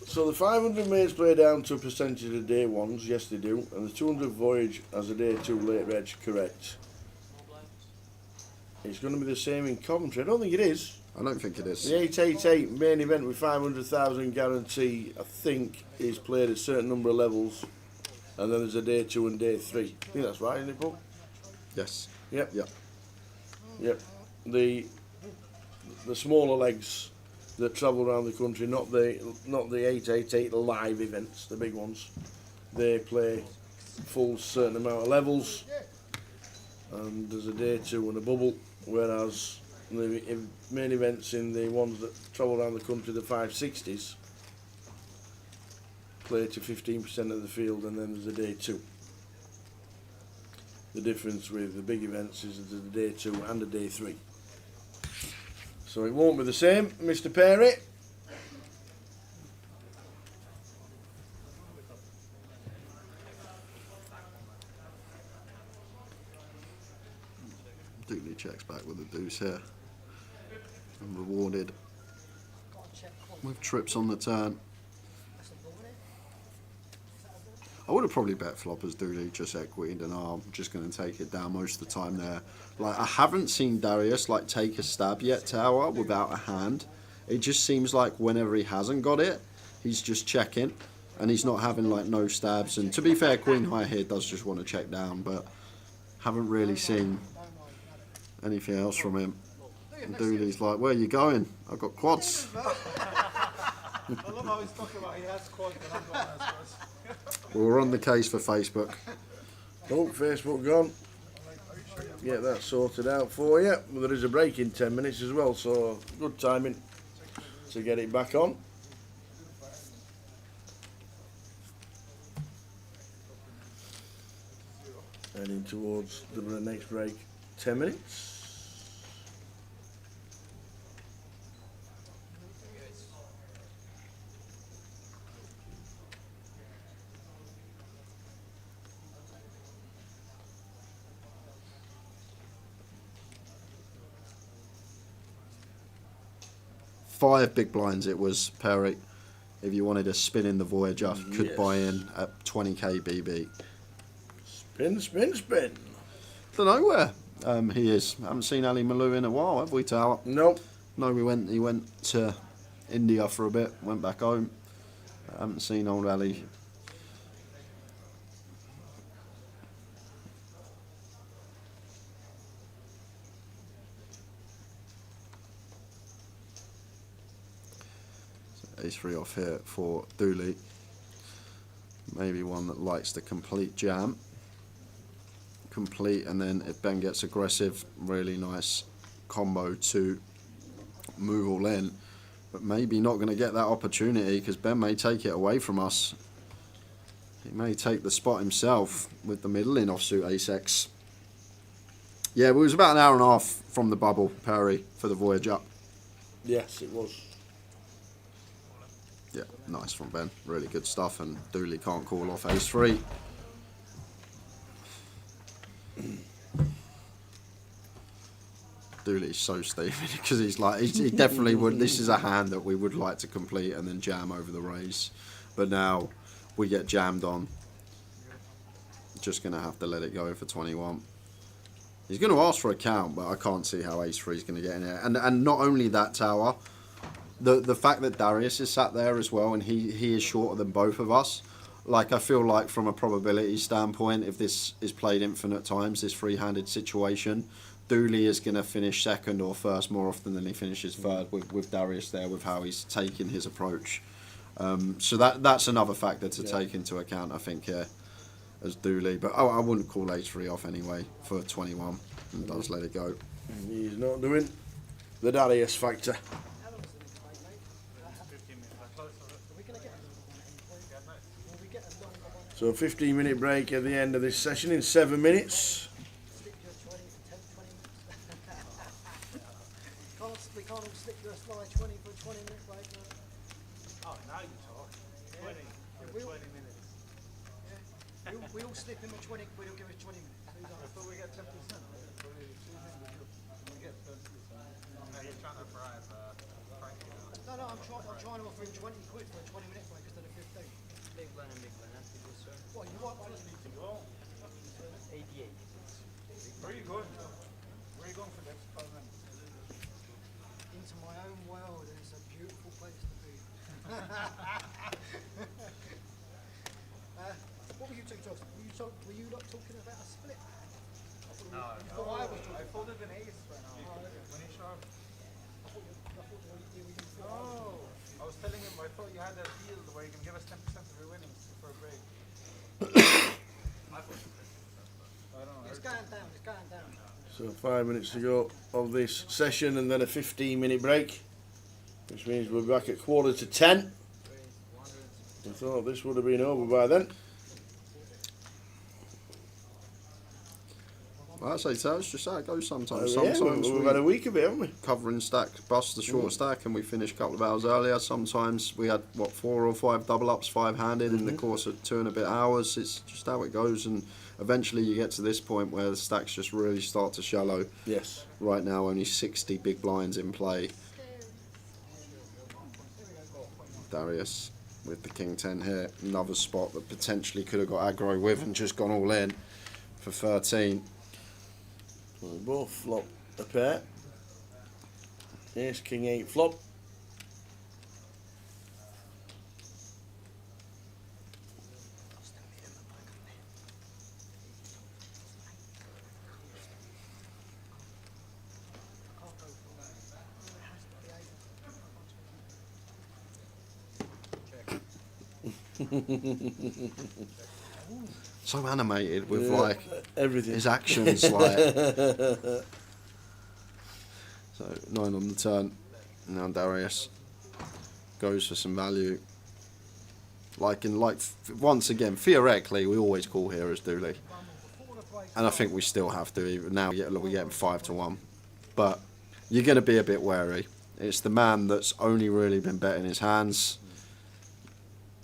So the 500 mates play down to a percentage of day ones, yes they do, and the 200 voyage as a day 2 late reg, correct. It's going to be the same in Coventry. I don't think it is.
I don't think it is.
The 888 main event with 500,000 guarantee, I think, is played at a certain number of levels. And then there's a day 2 and day 3. I think that's right, isn't it, Paul?
Yes.
Yep.
Yep.
Yep. The smaller legs that travel around the country, not the 888 live events, the big ones. They play full certain amount of levels, and there's a day 2 and a bubble. Whereas the main events in the ones that travel around the country, the 560s. Play to 15% of the field, and then there's a day 2. The difference with the big events is there's a day 2 and a day 3. So it won't be the same, Mr. Perry.
Dooley checks back with the deuce here. And rewarded with trips on the turn. I would have probably bet flop as Dooley, just equited, and I'm just going to take it down most of the time there. Like, I haven't seen Darius like take a stab yet, tower, without a hand. It just seems like whenever he hasn't got it, he's just checking, and he's not having like no stabs. And to be fair, Queen High here does just want to check down, but haven't really seen anything else from him. And Dooley's like, where are you going? I've got quads.
I love how he's talking about he has quads, but I'm going to has quads.
Well, we're on the case for Facebook.
Oh, Facebook gone. Get that sorted out for you. Well, there is a break in 10 minutes as well, so good timing to get it back on. Heading towards the next break, 10 minutes.
Five big blinds it was, Perry. If you wanted a spin in the Voyager, could
Yes.
buy in at 20k BB.
Spin, spin, spin.
Don't know where he is. Haven't seen Ali Malou in a while, have we, Tower?
Nope.
No, he went to India for a bit, went back home. Haven't seen old Ali. Ace 3 off here for Dooley. Maybe one that likes the complete jam. Complete, and then if Ben gets aggressive, really nice combo to move all in. But maybe not going to get that opportunity because Ben may take it away from us. He may take the spot himself with the middle in offsuit ace-X. Yeah, it was about an hour and a half from the bubble, Perry, for the Voyager.
Yes, it was.
Yeah, nice from Ben. Really good stuff, and Dooley can't call off ace 3. Dooley's so stupid because he's like, he definitely would. This is a hand that we would like to complete and then jam over the raise, but now we get jammed on. Just gonna have to let it go for 21. He's gonna ask for a count, but I can't see how ace 3 is gonna get in here. And not only that, Tower, the fact that Darius is sat there as well, and he is shorter than both of us. Like, I feel like from a probability standpoint, if this is played infinite times, this free-handed situation, Dooley is going to finish second or first more often than he finishes third with Darius there, with how he's taking his approach. So that's another factor to take into account, I think, here, as Dooley. But I wouldn't call ace 3 off anyway for 21, and does let it go.
He's not doing the Darius factor. So a 15-minute break at the end of this session in 7 minutes.
We can't all stick to a slide 20 for a 20-minute break.
Oh, now you talk. 20 for 20 minutes.
Yeah. We all slip him a 20 quid, he'll give us 20 minutes.
I thought we get 10%. We get 10%.
You're trying to bribe Frankie now.
No, I'm trying to offer him 20 quid for a 20-minute break instead of 15.
Big blind and big blind. That's good, sir.
What, you want one?
88.
Where are you going? Where are you going for the next 5 minutes?
Into my own world, and it's a beautiful place to be. What were you two talking? Were you not talking about a split? I
folded an ace right now. When he sharp. I was telling him I thought you had that deal where you can give us 10% of your winnings for a break. I don't know.
It's going down. It's going down.
So 5 minutes to go of this session, and then a 15-minute break, which means we're back at 9:45. I thought this would have been over by then.
Well, I say so, it's just how it goes sometimes.
Yeah,
Sometimes
we've had a week of it, haven't we?
Covering stack, bust the short stack, and we finished a couple of hours earlier. Sometimes we had, 4 or 5 double ups, 5-handed in the course of 2 and a bit hours. It's just how it goes, and eventually you get to this point where the stacks just really start to shallow.
Yes.
Right now, only 60 big blinds in play. Darius with the King 10 here. Another spot that potentially could have got aggro with and just gone all in for 13.
So we both flop a pair. Ace, King 8 flop.
So animated with
Yeah,
like
everything.
his actions, like. So 9 on the turn. Now Darius goes for some value. Once again, theoretically, we always call here as Dooley, and I think we still have to. Even now, we're getting 5 to 1, but you're going to be a bit wary. It's the man that's only really been betting his hands.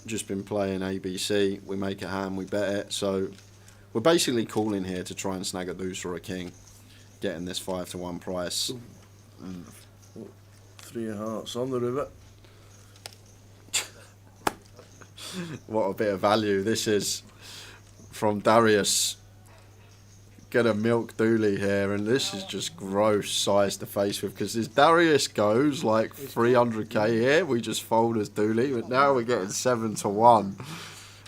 Just been playing ABC. We make a hand, we bet it. So we're basically calling here to try and snag a deuce or a king, getting this 5 to 1 price.
3 of hearts on the river.
What a bit of value this is from Darius. Gonna milk Dooley here, and this is just gross size to face with, because as Darius goes like 300k here, we just fold as Dooley, but now we're getting 7 to 1.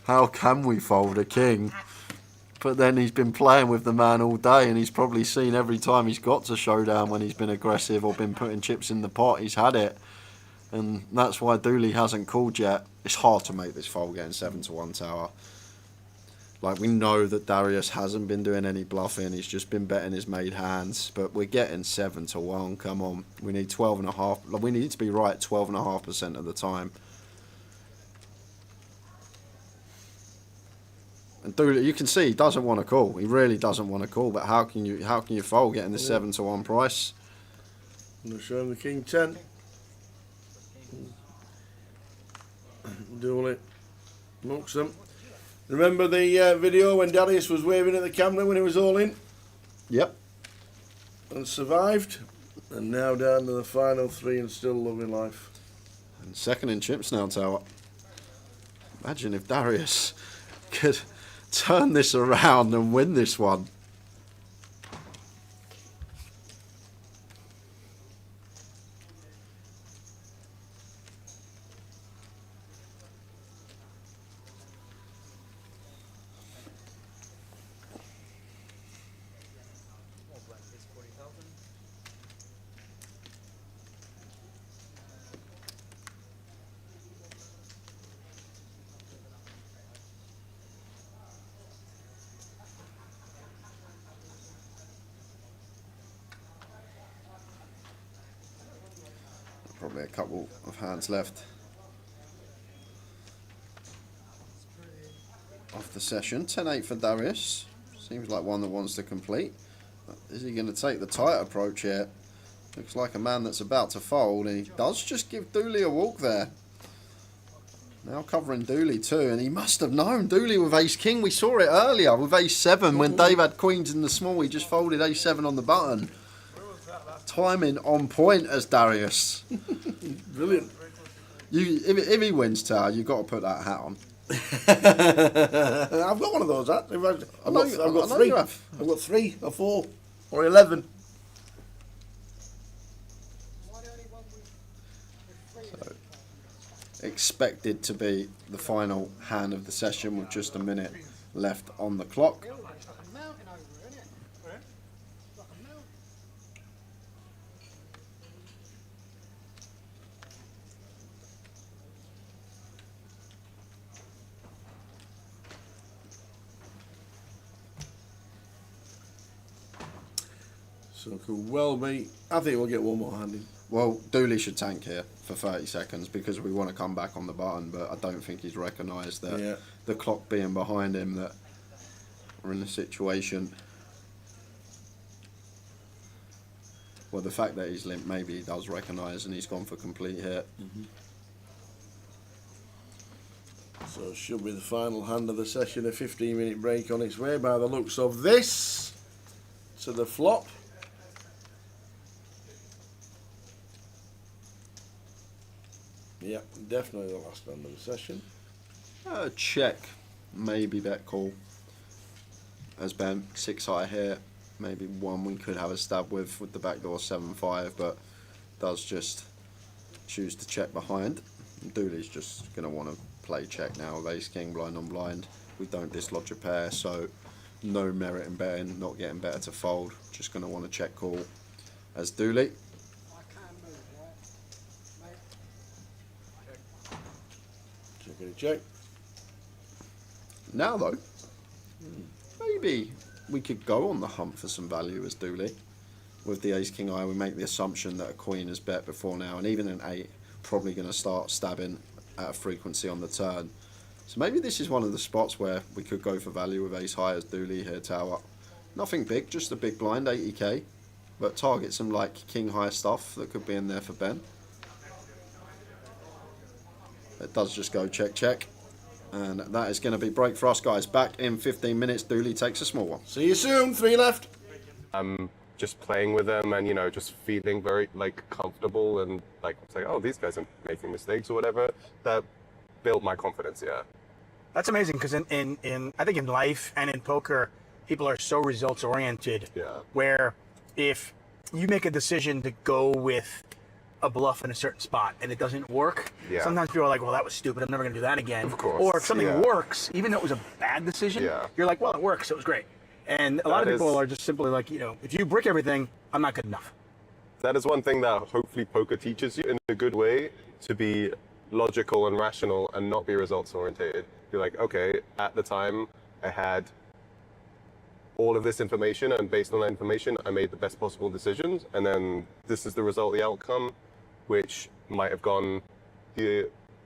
How can we fold a king? But then he's been playing with the man all day, and he's probably seen every time he's got to showdown when he's been aggressive or been putting chips in the pot, he's had it. And that's why Dooley hasn't called yet. It's hard to make this fold getting 7 to 1 tower. Like, we know that Darius hasn't been doing any bluffing. He's just been betting his made hands. But we're getting 7 to 1. Come on. We need 12.5. We need to be right 12.5% of the time. And Dooley, you can see he doesn't want to call. He really doesn't want to call. But how can you fold getting the 7 to 1 price?
I'm going to show him the king 10. Dooley looks them. Remember the video when Darius was waving at the camera when he was all in?
Yep.
And survived. And now down to the final 3 and still loving life.
And second in chips now, tower. Imagine if Darius could turn this around and win this one. Probably a couple of hands left of the session. 10-8 for Darius. Seems like one that wants to complete. Is he going to take the tight approach here? Looks like a man that's about to fold, and he does just give Dooley a walk there. Now covering Dooley too, and he must have known. Dooley with ace-king, we saw it earlier with ace-7 when Dave had queens in the small. He just folded ace-7 on the button. Timing on point as Darius.
Brilliant.
If he wins tower, you've got to put that hat on.
I've got one of those hats. I've got 3. I've got 3 or 4 or 11.
So, expected to be the final hand of the session with just a minute left on the clock.
So it could well be. I think we'll get one more hand in.
Well, Dooley should tank here for 30 seconds because we want to come back on the button, but I don't think he's recognised that the clock being behind him, that we're in a situation. Well, the fact that he's limp, maybe he does recognise, and he's gone for complete here.
So it should be the final hand of the session. A 15-minute break on its way by the looks of this. To the flop. Yeah, definitely the last hand of the session.
Check, maybe bet call. As Ben, 6 high here, maybe one we could have a stab with the backdoor 7-5, but does just choose to check behind. Dooley's just going to want to play check now with ace king blind on blind. We don't dislodge a pair, so no merit in betting, not getting better to fold. Just going to want to check call as Dooley.
Check.
Now though, maybe we could go on the hunt for some value as Dooley. With the ace king eye, we make the assumption that a queen has bet before now, and even an 8 probably going to start stabbing at a frequency on the turn. So maybe this is one of the spots where we could go for value with ace high as Dooley here, tower. Nothing big, just a big blind, 80k, but target some like king high stuff that could be in there for Ben. It does just go check check, and that is going to be break for us, guys. Back in 15 minutes. Dooley takes a small one.
See you soon. 3 left.
Just playing with them and, you know, just feeling very, like, comfortable and, like, saying, oh, these guys are making mistakes or whatever. That built my confidence, yeah.
That's amazing, because in I think in life and in poker, people are so results oriented.
Yeah.
Where if you make a decision to go with a bluff in a certain spot and it doesn't work,
Yeah.
sometimes people are like, well, that was stupid, I'm never going to do that again.
Of course.
Or if something
Yeah.
works, even though it was a bad decision, you're like, well, it works, so it was great. And a lot of people are just simply like, you know, if you brick everything, I'm not good enough.
That is one thing that hopefully poker teaches you in a good way, to be logical and rational and not be results oriented. You're like, okay, at the time I had all of this information, and based on that information I made the best possible decisions, and then this is the result, the outcome, which might have gone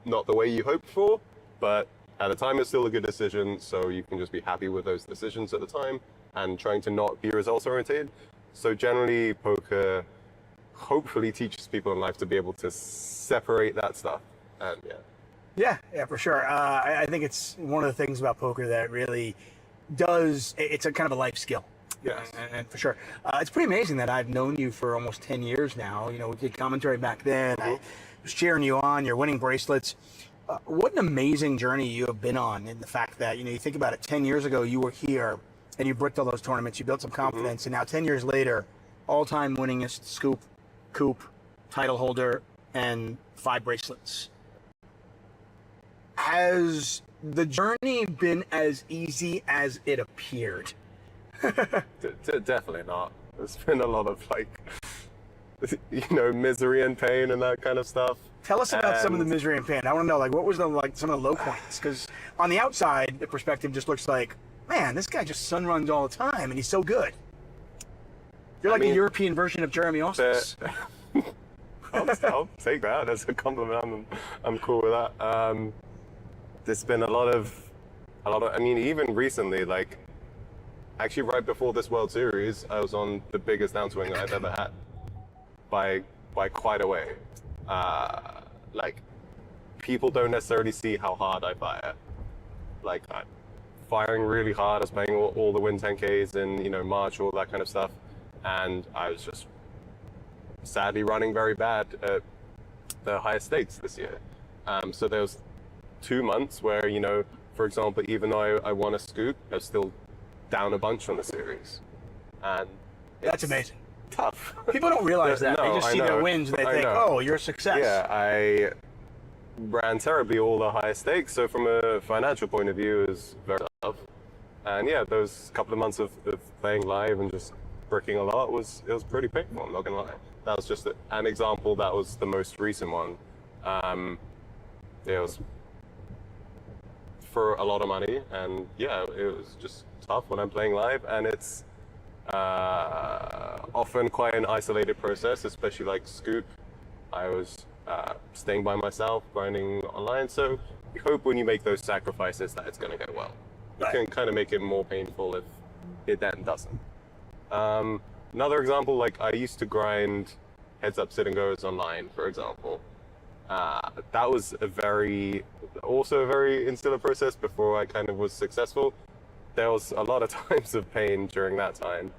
not the way you hoped for, but at the time it's still a good decision, so you can just be happy with those decisions at the time and trying to not be results oriented. So generally poker hopefully teaches people in life to be able to separate that stuff, and
Yeah, for sure. I think it's one of the things about poker that really does, it's a kind of a life skill.
Yes.
And for sure. It's pretty amazing that I've known you for almost 10 years now. You know, we did commentary back then. I was cheering you on, you're winning bracelets. What an amazing journey you have been on, in the fact that, you know, you think about it, 10 years ago you were here and you bricked all those tournaments, you built some confidence, and now 10 years later, all-time winningest scoop, coop, title holder, and 5 bracelets. Has the journey been as easy as it appeared?
Definitely not. There's been a lot of, like, you know, misery and pain and that kind of stuff.
Tell us about some of the misery and pain. I want to know, like, what was the, like, some of the low points? Because on the outside, the perspective just looks like, man, this guy just sun runs all the time, and he's so good. You're like a European version of Jeremy Ostis.
I'll take that as a compliment. I'm cool with that. There's been a lot of, I mean, even recently, like, actually right before this World Series, I was on the biggest downswing I've ever had by quite a way. Like, people don't necessarily see how hard I fire. Like, I'm firing really hard. I was playing all the Win 10Ks in, you know, March, all that kind of stuff. And I was just sadly running very bad at the highest stakes this year. So there was 2 months where, you know, for example, even though I won a scoop, I was still down a bunch on the series. And
that's amazing.
Tough.
People don't realize that.
No,
they just see their wins and they think, oh, you're a success.
Yeah, I ran terribly all the highest stakes, so from a financial point of view, it was very tough. And yeah, those couple of months of playing live and just bricking a lot, it was pretty painful, I'm not gonna lie. That was just an example. That was the most recent one. It was for a lot of money, and yeah, it was just tough when I'm playing live, and it's often quite an isolated process, especially like Scoop. I was staying by myself, grinding online, so you hope when you make those sacrifices that it's going to go well. You can kind of make it more painful if it then doesn't. Another example, like I used to grind heads up sit and goes online, for example. That was also a very insular process before I kind of was successful. There was a lot of times of pain during that time.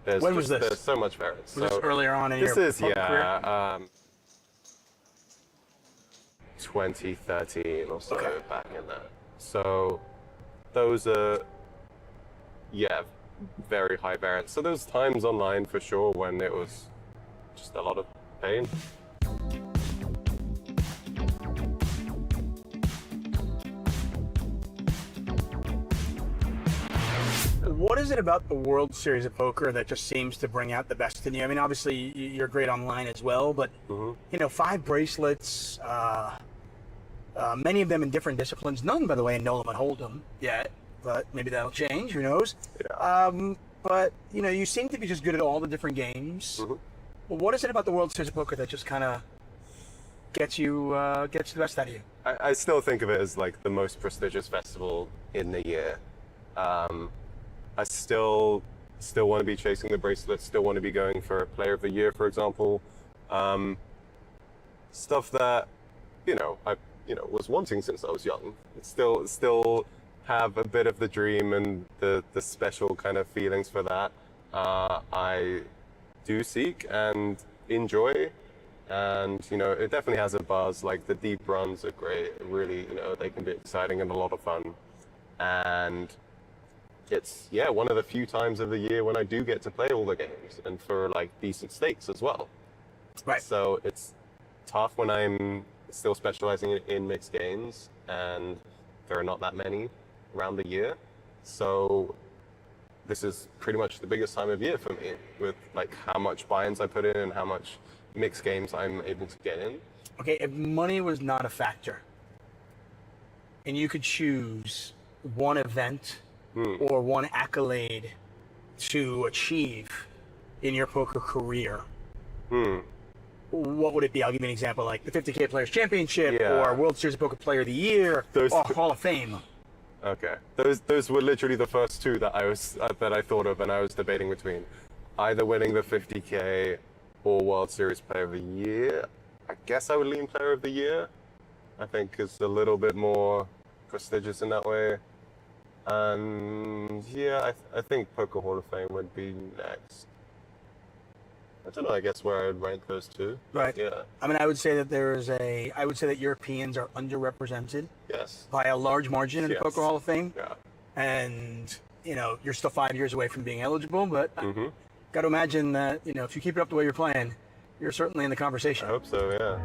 When was this?
There's so much variance.
Was this earlier on in your
This is,
career?
2013 or so, back in that. So those are, yeah, very high variance. So there's times online for sure when it was just a lot of pain.
What is it about the World Series of Poker that just seems to bring out the best in you? I mean, obviously you're great online as well, but you know, 5 bracelets, many of them in different disciplines. None, by the way, in Nolan and Hold'em yet. but maybe that'll change. Who knows? Yeah. But you know, you seem to be just good at all the different games.
Mm-hmm.
Well, what is it about the World Series of Poker that just kind of gets the best out of you?
I still think of it as like the most prestigious festival in the year. I still want to be chasing the bracelet, still want to be going for Player of the Year, for example. Stuff that, I was wanting since I was young. It's still have a bit of the dream and the special kind of feelings for that. I do seek and enjoy, and it definitely has a buzz. Like the deep runs are great. Really, they can be exciting and a lot of fun. And it's one of the few times of the year when I do get to play all the games and for like decent stakes as well.
Right.
So it's tough when I'm still specializing in mixed games, and there are not that many around the year. So this is pretty much the biggest time of year for me, with like how much buy-ins I put in and how much mixed games I'm able to get in.
Okay, if money was not a factor, and you could choose one event or one accolade to achieve in your poker career, what would it be? I'll give you an example, like the 50K Players Championship or World Series of Poker Player of the Year or Hall of Fame.
Okay, those were literally the first two that I thought of, and I was debating between either winning the 50K or World Series Player of the Year. I guess I would lean Player of the Year. I think it's a little bit more prestigious in that way. And I think Poker Hall of Fame would be next. I don't know, I guess where I would rank those two.
Right.
Yeah.
I mean, I would say that Europeans are underrepresented.
Yes.
By a large margin in the
Yes.
Poker Hall of Fame.
Yeah.
And, you're still 5 years away from being eligible, but got to imagine that, if you keep it up the way you're playing, you're certainly in the conversation.
I hope so, yeah.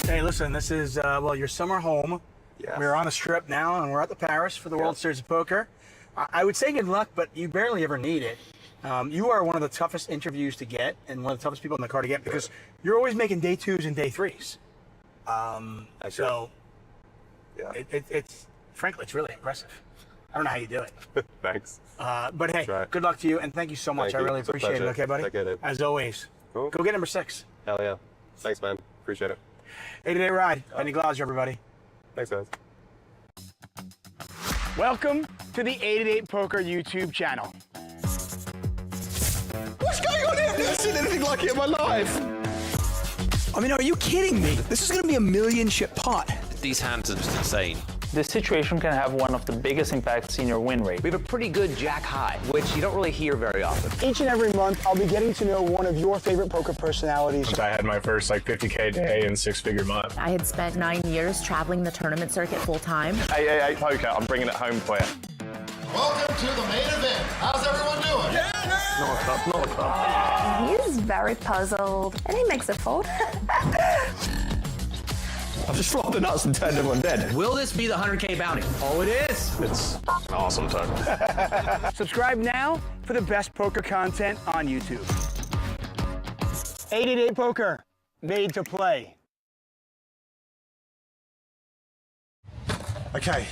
Hey, listen, this is, your summer home.
Yes.
We're on a strip now, and we're at the Paris for the World Series of Poker. I would say good luck, but you barely ever need it. You are one of the toughest interviews to get, and one of the toughest people in the car to get, because you're always making day 2s and day 3s. It's frankly, it's really impressive. I don't know how you do it.
Thanks.
But hey, good luck to you, and thank you so much.
Thank you.
I really
It's a
appreciate it.
pleasure.
Okay, buddy?
I get it.
As always.
Cool.
Go get number 6.
Hell yeah. Thanks, man. Appreciate it.
8-day ride. Benny Glauser, everybody.
Thanks, guys.
Welcome to the 888 Poker YouTube channel.
What's going on here? I've never seen anything like it in my life. I mean, are you kidding me? This is going to be a million-ship pot.
These hands are just insane.
This situation can have one of the biggest impacts in your win rate.
We have a pretty good jack high, which you don't really hear very often.
Each and every month, I'll be getting to know one of your favorite poker personalities.
I had my first 50K day and 6-figure month.
I had spent 9 years traveling the tournament circuit full time.
888 Poker, I'm bringing it home for you.
Welcome to the main event. How's everyone doing?
Not a cup.
He's very puzzled, and he makes a fold.
I've just flopped the nuts and turned everyone dead.
Will this be the 100K bounty?
Oh, it is.
It's an awesome time.
Subscribe now for the best poker content on YouTube. 888 Poker, made to play.
Okay.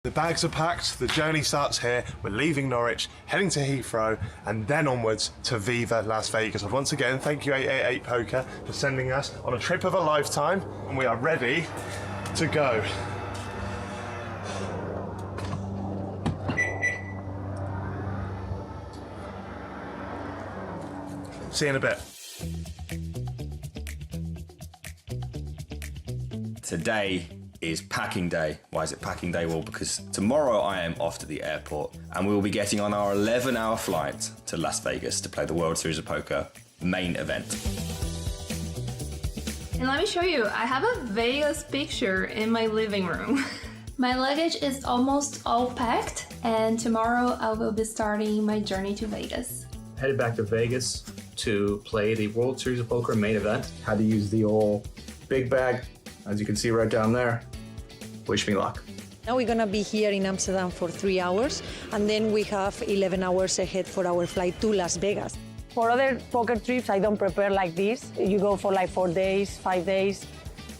The bags are packed, the journey starts here, we're leaving Norwich, heading to Heathrow, and then onwards to Viva Las Vegas. And once again, thank you 888 Poker for sending us on a trip of a lifetime, and we are ready to go. See you in a bit.
Today is packing day. Why is it packing day? Well, because tomorrow I am off to the airport and we will be getting on our 11-hour flight to Las Vegas to play the World Series of Poker main event.
And let me show you, I have a Vegas picture in my living room. My luggage is almost all packed, and tomorrow I will be starting my journey to Vegas.
Headed back to Vegas to play the World Series of Poker main event. Had to use the old big bag, as you can see right down there. Wish me luck.
Now we're gonna be here in Amsterdam for 3 hours, and then we have 11 hours ahead for our flight to Las Vegas.
For other poker trips, I don't prepare like this. You go for like 4 days, 5 days,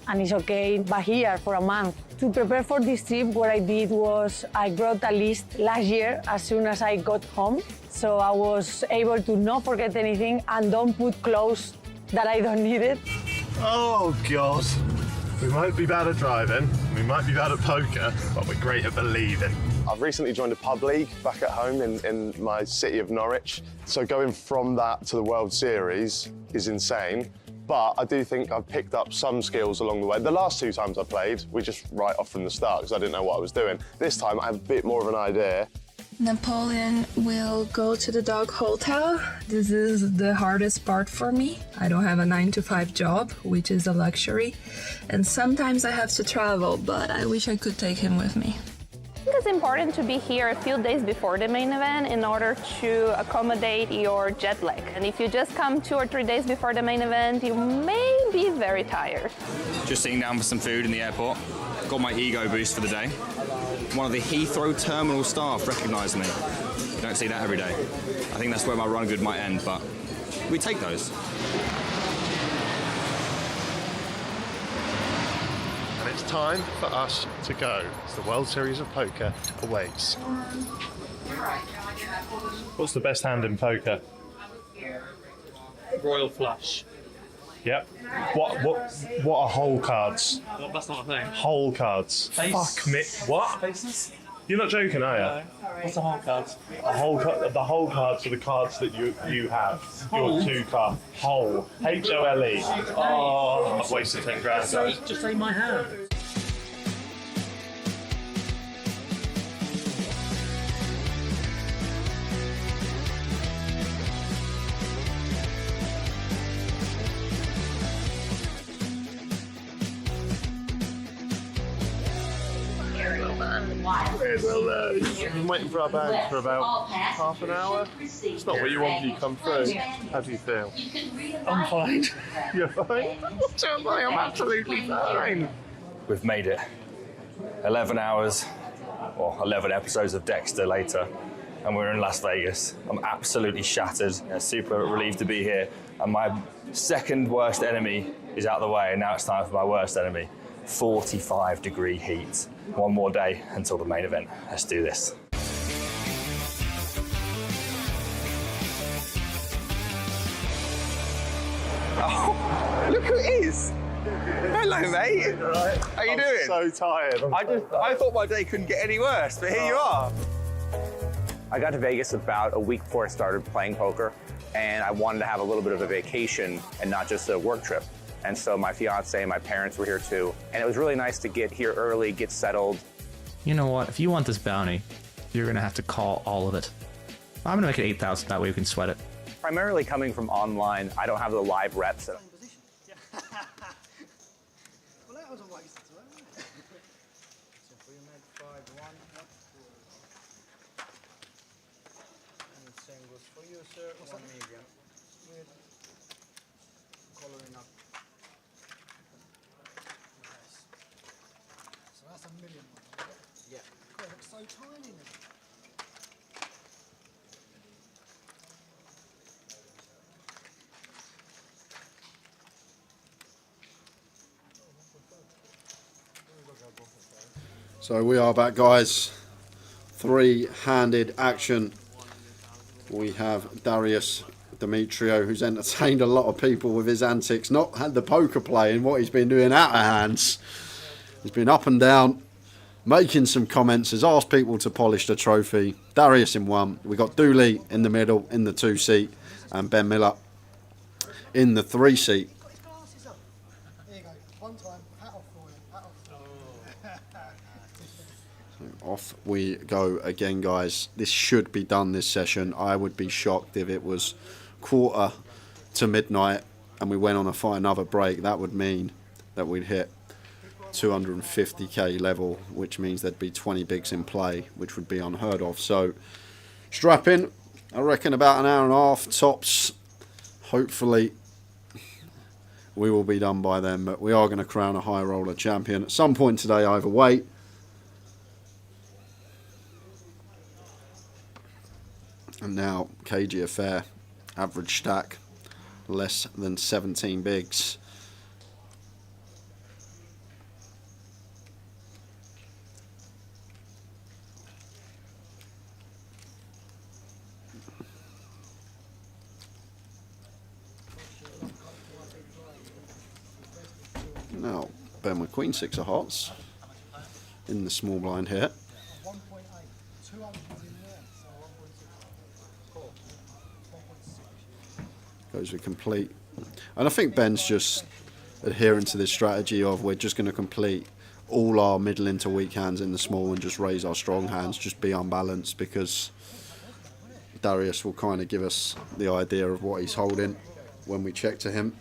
and it's okay. But here, for a month. To prepare for this trip, what I did was I brought a list last year as soon as I got home. So I was able to not forget anything and don't put clothes that I don't need it.
Oh, God. We might be bad at driving, we might be bad at poker, but we're great at believing. I've recently joined a pub league back at home in my city of Norwich. So going from that to the World Series is insane. But I do think I've picked up some skills along the way. The last 2 times I played, we just right off from the start because I didn't know what I was doing. This time I have a bit more of an idea.
Napoleon will go to the dog hotel. This is the hardest part for me. I don't have a 9-to-5 job, which is a luxury. And sometimes I have to travel, but I wish I could take him with me.
I think it's important to be here a few days before the main event in order to accommodate your jet lag. And if you just come 2 or 3 days before the main event, you may be very tired.
Just sitting down for some food in the airport. Got my ego boost for the day. One of the Heathrow terminal staff recognised me. You don't see that every day. I think that's where my run good might end, but we take those.
And it's time for us to go. It's the World Series of Poker awaits. What's the best hand in poker?
Royal flush.
Yep. What are whole cards?
Well, that's not a thing.
Whole cards.
Face.
Fuck me. What?
Faces?
You're not joking, are you?
No. What's the whole cards?
The whole cards are the cards that you have. Your 2 card. Whole. H-O-L-E. Oh, I've wasted 10 grand.
Just say my hand.
We've been waiting for our bag for about half an hour. It's not what you want when you come through. How do you feel?
I'm fine.
You're fine? I'm absolutely fine.
We've made it. 11 hours, or 11 episodes of Dexter later, and we're in Las Vegas. I'm absolutely shattered. Super relieved to be here. And my second worst enemy is out of the way, and now it's time for my worst enemy. 45-degree heat. One more day until the main event. Let's do this. Oh, look who it is. Hello, mate.
Right.
How you doing?
So tired.
I thought my day couldn't get any worse, but here you are. I got to Vegas about a week before I started playing poker, and I wanted to have a little bit of a vacation and not just a work trip. And so my fiance and my parents were here too. And it was really nice to get here early, get settled.
You know what? If you want this bounty, you're going to have to call all of it. I'm going to make it 8,000. That way we can sweat it.
Primarily coming from online, I don't have the live reps.
Well, that was a waste of time, wasn't it? So if we made 5-1, and the same goes for you, sir. 1 medium. With colouring up. Nice. So that's a million one, yeah. God, it looks so tiny now.
So we are back, guys. 3-handed action. We have Darius Demetrio, who's entertained a lot of people with his antics. Not had the poker playing, what he's been doing out of hands. He's been up and down, making some comments, has asked people to polish the trophy. Darius in 1. We got Dooley in the middle, in the 2 seat, and Ben Miller in the 3 seat.
There you go. One time, hat off for you. Hat off.
Off we go again, guys. This should be done this session. I would be shocked if it was 1:45 midnight and we went on another break. That would mean that we'd hit 250k level, which means there'd be 20 bigs in play, which would be unheard of. So strap in. I reckon about an hour and a half tops. Hopefully we will be done by then, but we are going to crown a high roller champion at some point today, either way. And now KG Affair Average stack, less than 17 bigs. Now, Ben with Queen 6 of hearts in the small blind here. Goes with complete. And I think Ben's just adhering to this strategy of we're just going to complete all our middle into weak hands in the small and just raise our strong hands, just be unbalanced, because Darius will kind of give us the idea of what he's holding when we check to him.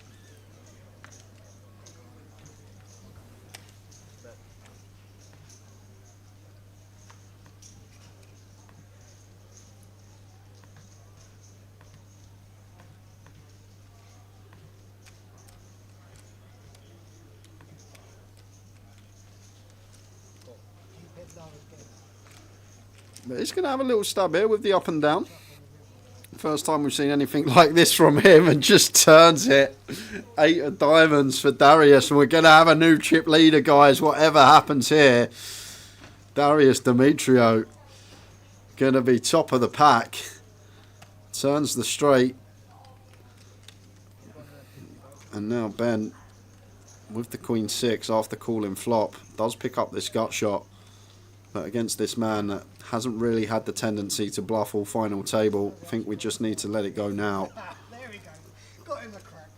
But he's going to have a little stab here with the up and down. First time we've seen anything like this from him, and just turns it. 8 of diamonds for Darius, and we're going to have a new chip leader, guys, whatever happens here. Darius Demetrio going to be top of the pack. Turns the straight. And now Ben, with the Queen 6 after calling flop, does pick up this gut shot. But against this man that hasn't really had the tendency to bluff all final table, I think we just need to let it go now.
There we go. Got him the crack.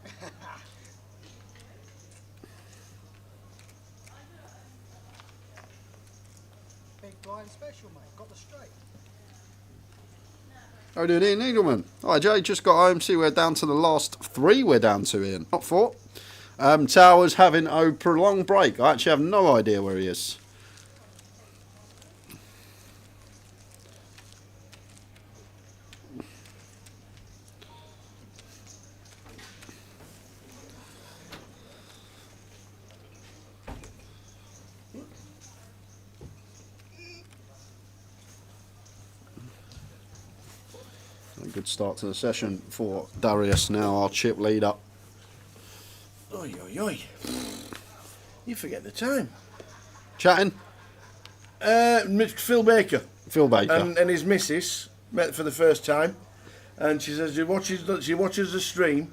Big blind special, mate. Got the straight.
How do you do, Needleman? Hi, Jay. Just got home. See, we're down to the last 3 we're down to, Ian. Not 4. Towers having a prolonged break. I actually have no idea where he is. A good start to the session for Darius now, our chip leader.
Oi, oi, oi. You forget the time.
Chatting?
Phil Baker.
Phil Baker.
And his missus met for the first time. And she says she watches the stream.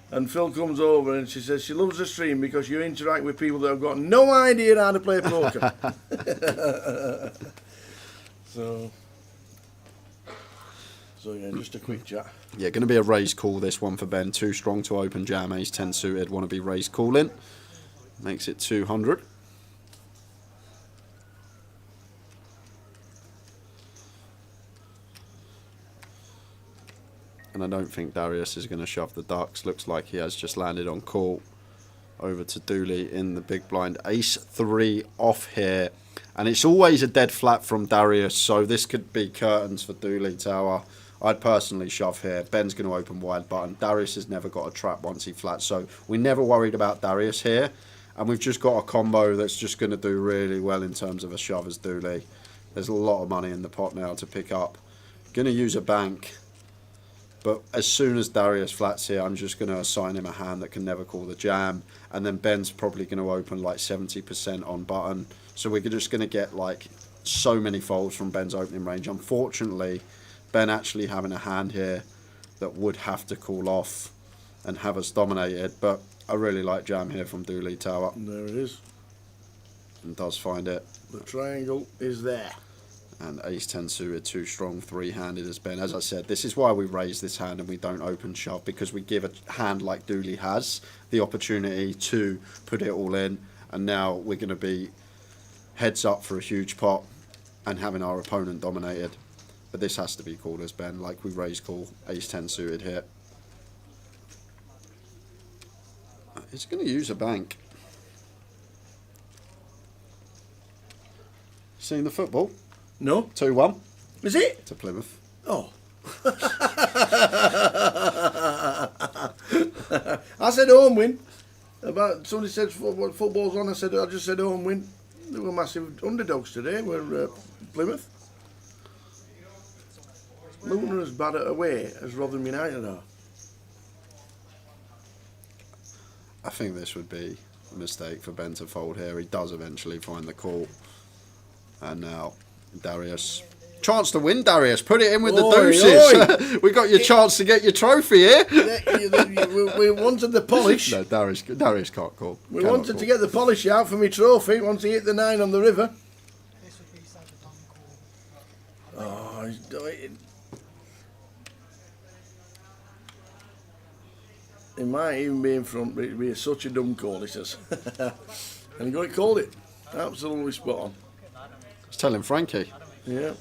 And Phil comes over and she says she loves the stream because you interact with people that have got no idea how to play poker. So yeah, just a quick chat.
Yeah, going to be a raise call this one for Ben. Too strong to open jam. Ace 10 suited. Want to be raise calling. Makes it 200. And I don't think Darius is going to shove the ducks. Looks like he has just landed on call. Over to Dooley in the big blind. Ace 3 off here. And it's always a dead flat from Darius. So this could be curtains for Dooley Tower. I'd personally shove here. Ben's going to open wide button. Darius has never got a trap once he flats. So we never worried about Darius here. And we've just got a combo that's just going to do really well in terms of a shove as Dooley. There's a lot of money in the pot now to pick up. Going to use a bank. But as soon as Darius flats here, I'm just going to assign him a hand that can never call the jam. And then Ben's probably going to open like 70% on button. So we're just going to get like so many folds from Ben's opening range. Unfortunately, Ben actually having a hand here that would have to call off and have us dominated. But I really like jam here from Dooley Tower.
And there it is.
And does find it.
The triangle is there.
And ace 10 suited, too strong, 3-handed as Ben. As I said, this is why we raise this hand and we don't open shove, because we give a hand like Dooley has the opportunity to put it all in. And now we're going to be heads up for a huge pot and having our opponent dominated. But this has to be called as Ben, like we raise call, ace 10 suited here. He's going to use a bank. Seen the football?
No.
2-1.
Is it?
To Plymouth.
Oh. I said home win. About somebody said what football's on. I just said home win. They were massive underdogs today. We're Plymouth. Luton are as bad at away as Rotherham United are.
I think this would be a mistake for Ben to fold here. He does eventually find the call. And now, Darius. Chance to win, Darius. Put it in with the deuces. We got your chance to get your trophy here.
We wanted the polish.
No, Darius can't call.
We wanted to get the polish out for my trophy once he hit the 9 on the river. Oh, he's doing it. It might even be in front, but it'd be such a dumb call, he says. And he got it, called it. Absolutely spot on.
Just tell him Frankie.
Yeah.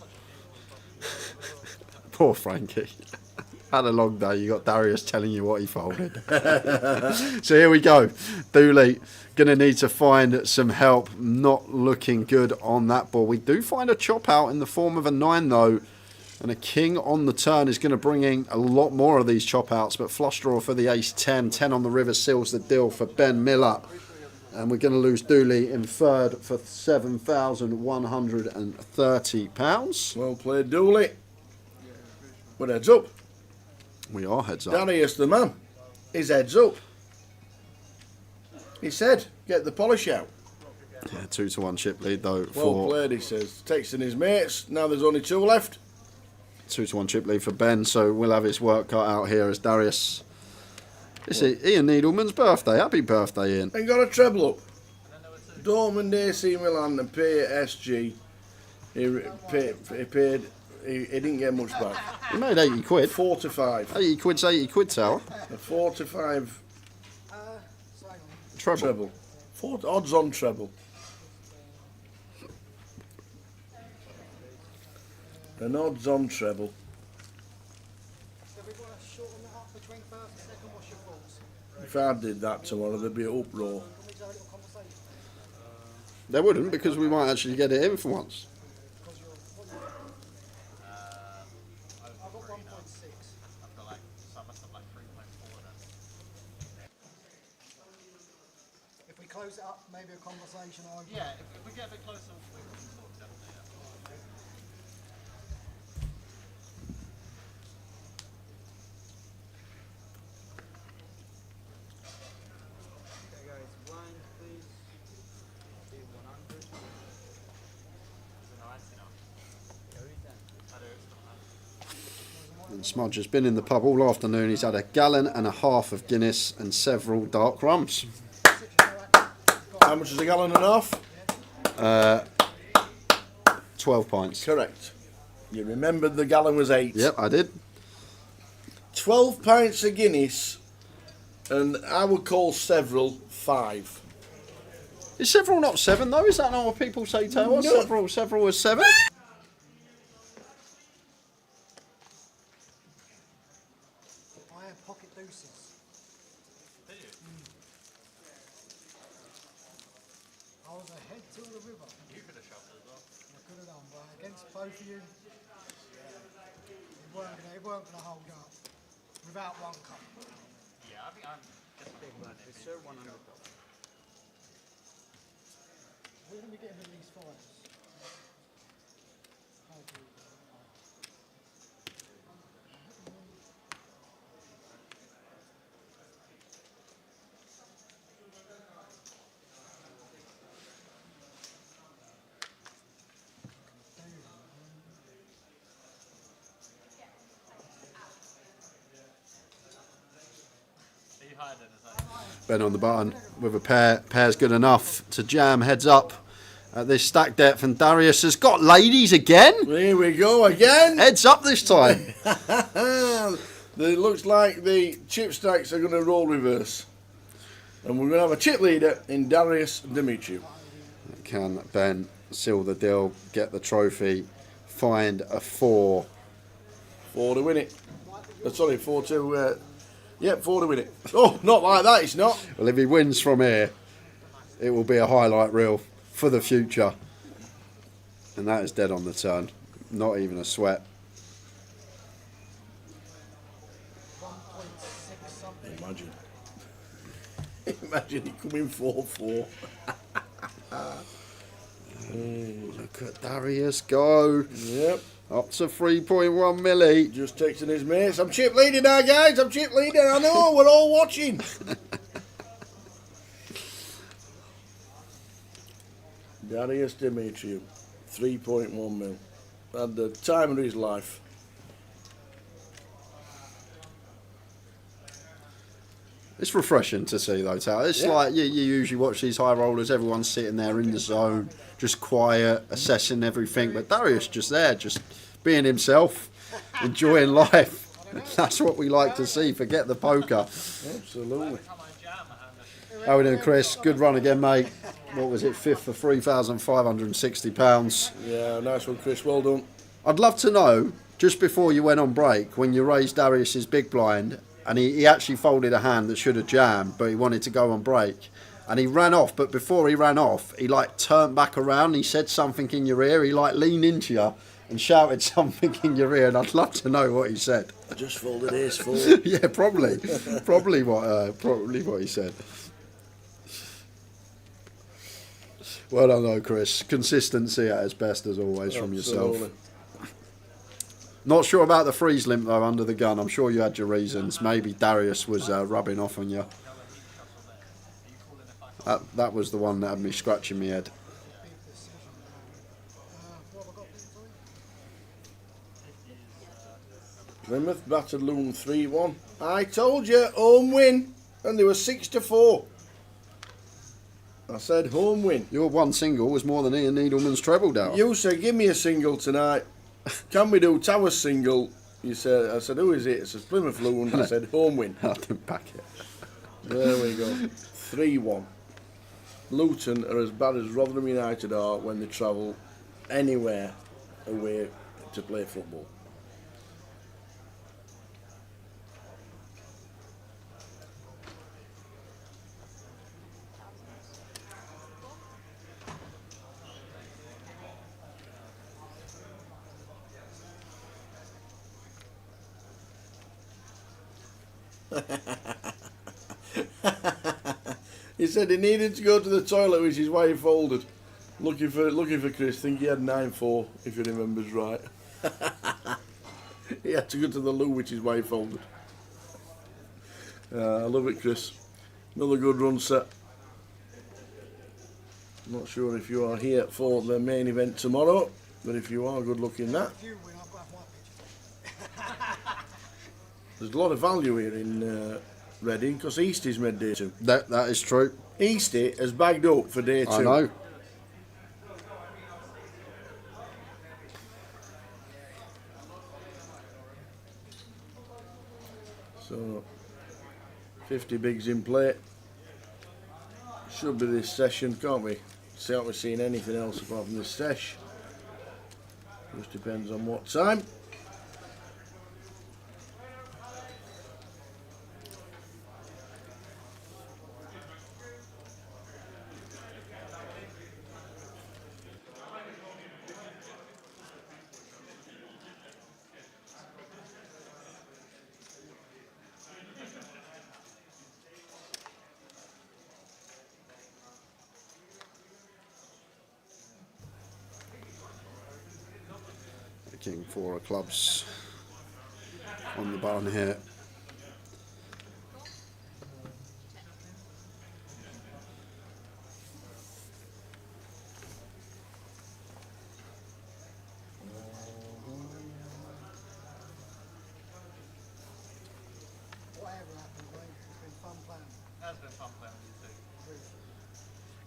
Poor Frankie. Had a long day. You got Darius telling you what he folded. So here we go. Dooley gonna need to find some help. Not looking good on that ball. We do find a chop out in the form of a 9 though, and a king on the turn is going to bring in a lot more of these chop outs. But flush draw for the ace 10. 10 on the river seals the deal for Ben Miller. And we're going to lose Dooley in third for £7,130.
Well played, Dooley. But heads up.
We are heads up.
Darius the man. He's heads up. He said, get the polish out.
Yeah, 2-1 chip lead though.
Well played, he says. Texting his mates. Now there's only 2 left.
2-1 chip lead for Ben, so we'll have his work cut out here as Darius. It's Ian Needleman's birthday. Happy birthday, Ian.
And got a treble up. Dortmund, AC Milan and PSG. He didn't get much back.
He made 80 quid.
4 to 5.
80 quid's 80 quid, Tower.
A 4 to 5
treble.
4 odds on treble. An odds on treble. If I did that tomorrow, there'd be an uproar.
There wouldn't, because we might actually get it in for once.
If we close it up, maybe a conversation.
Yeah, if we get a bit closer, we can talk, definitely.
Okay, guys, blind, please. Be 100.
And Smudge has been in the pub all afternoon. He's had a gallon and a half of Guinness and several dark rums.
How much is a gallon and a half?
12 pints.
Correct. You remembered the gallon was 8.
Yep, I did.
12 pints of Guinness, and I would call several 5.
Is several not 7 though? Is that not what people say, Tower?
No.
Several is 7?
I have pocket deuces.
Do you?
I was ahead till the river.
You could have shoved it as well.
I could have done, but against both of you, it weren't going to hold up without one cup.
Yeah, I think I'm just big man. It's so 100.
We're going to be getting at least 5s.
Ben on the button with a pair. Pair's good enough to jam heads up at this stack depth. And Darius has got ladies again.
Here we go again.
Heads up this time.
It looks like the chip stacks are going to roll reverse. And we're going to have a chip leader in Darius Demetriou.
Can Ben seal the deal, get the trophy, find a 4?
4 to win it. Sorry, 4 to... Yep, 4 to win it. Oh, not like that, it's not.
Well, if he wins from here, it will be a highlight reel for the future. And that is dead on the turn. Not even a sweat.
Imagine. Imagine he coming 4-4.
Look at Darius go.
Yep.
Up to 3.1 milli.
Just texting his mates. I'm chip leader now, guys. I'm chip leader. I know. We're all watching. Darius Dimitriou, 3.1 mil. Had the time of his life.
It's refreshing to see though, Tal. It's like you usually watch these high rollers, everyone's sitting there in the zone, just quiet, assessing everything, but Darius just there, just being himself, enjoying life. That's what we like to see, forget the poker.
Absolutely.
How we doing, Chris? Good run again, mate. What was it, 5th for £3,560?
Yeah, nice one, Chris, well done.
I'd love to know, just before you went on break, when you raised Darius's big blind, and he actually folded a hand that should have jammed, but he wanted to go on break. And he ran off, but before he ran off, he like turned back around, he said something in your ear, he like leaned into you and shouted something in your ear, and I'd love to know what he said.
I just folded ace four.
Yeah, probably what he said. Well done though, Chris. Consistency at its best as always from yourself. Not sure about the freeze limp though under the gun. I'm sure you had your reasons. Maybe Darius was rubbing off on you. That was the one that had me scratching my head.
Plymouth battered Loon 3-1. I told you, home win. And they were 6-4. I said home win.
Your one single was more than Ian Needleman's treble down.
You said, give me a single tonight. Can we do Tower's single? You said, I said, who is it? It says Plymouth Loon. I said, home win.
I didn't back it.
There we go. 3-1. Luton are as bad as Rotherham United are when they travel anywhere away to play football. He said he needed to go to the toilet, which is why he folded. Looking for Chris. Think he had 9-4, if he remembers right. He had to go to the loo, which is why he folded. I love it, Chris. Another good run set. Not sure if you are here for the main event tomorrow, but if you are, good luck in that. There's a lot of value here in Reading because Eastie's made day 2.
That is true.
Eastie has bagged up for day 2.
I know.
So 50 bigs in play. Should be this session, can't we? See, haven't we seen anything else apart from this sesh? Just depends on what time.
King 4 of clubs on the button here.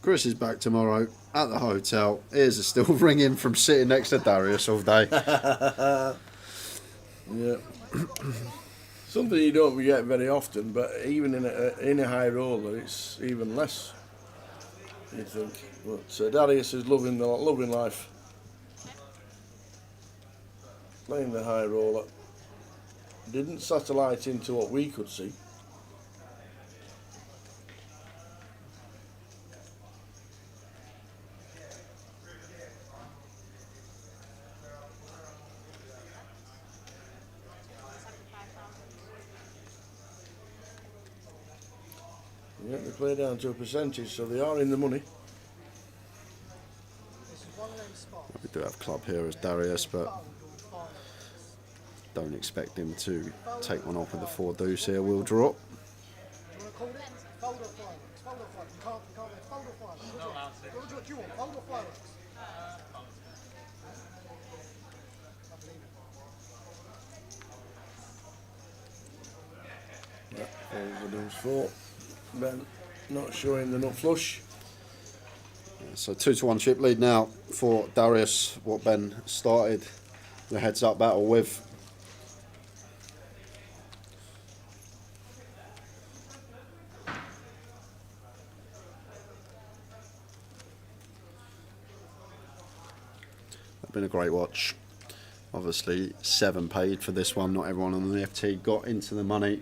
Chris is back tomorrow at the hotel. Ears are still ringing from sitting next to Darius all day.
Yeah. Something you don't get very often, but even in a high roller, it's even less, you think. But Darius is loving life. Playing the high roller. Didn't satellite into what we could see. Yeah, they play down to a percentage, so they are in the money.
We do have club here as Darius, but don't expect him to take one off with the 4 deuce here. We'll draw.
Fold or five. You can't fold or five. What do you want? Fold or five?
Fold the deuce 4. Ben not showing the nut flush.
So 2-1 chip lead now for Darius, what Ben started the heads up battle with. Been a great watch. Obviously 7 paid for this one. Not everyone on the FT got into the money.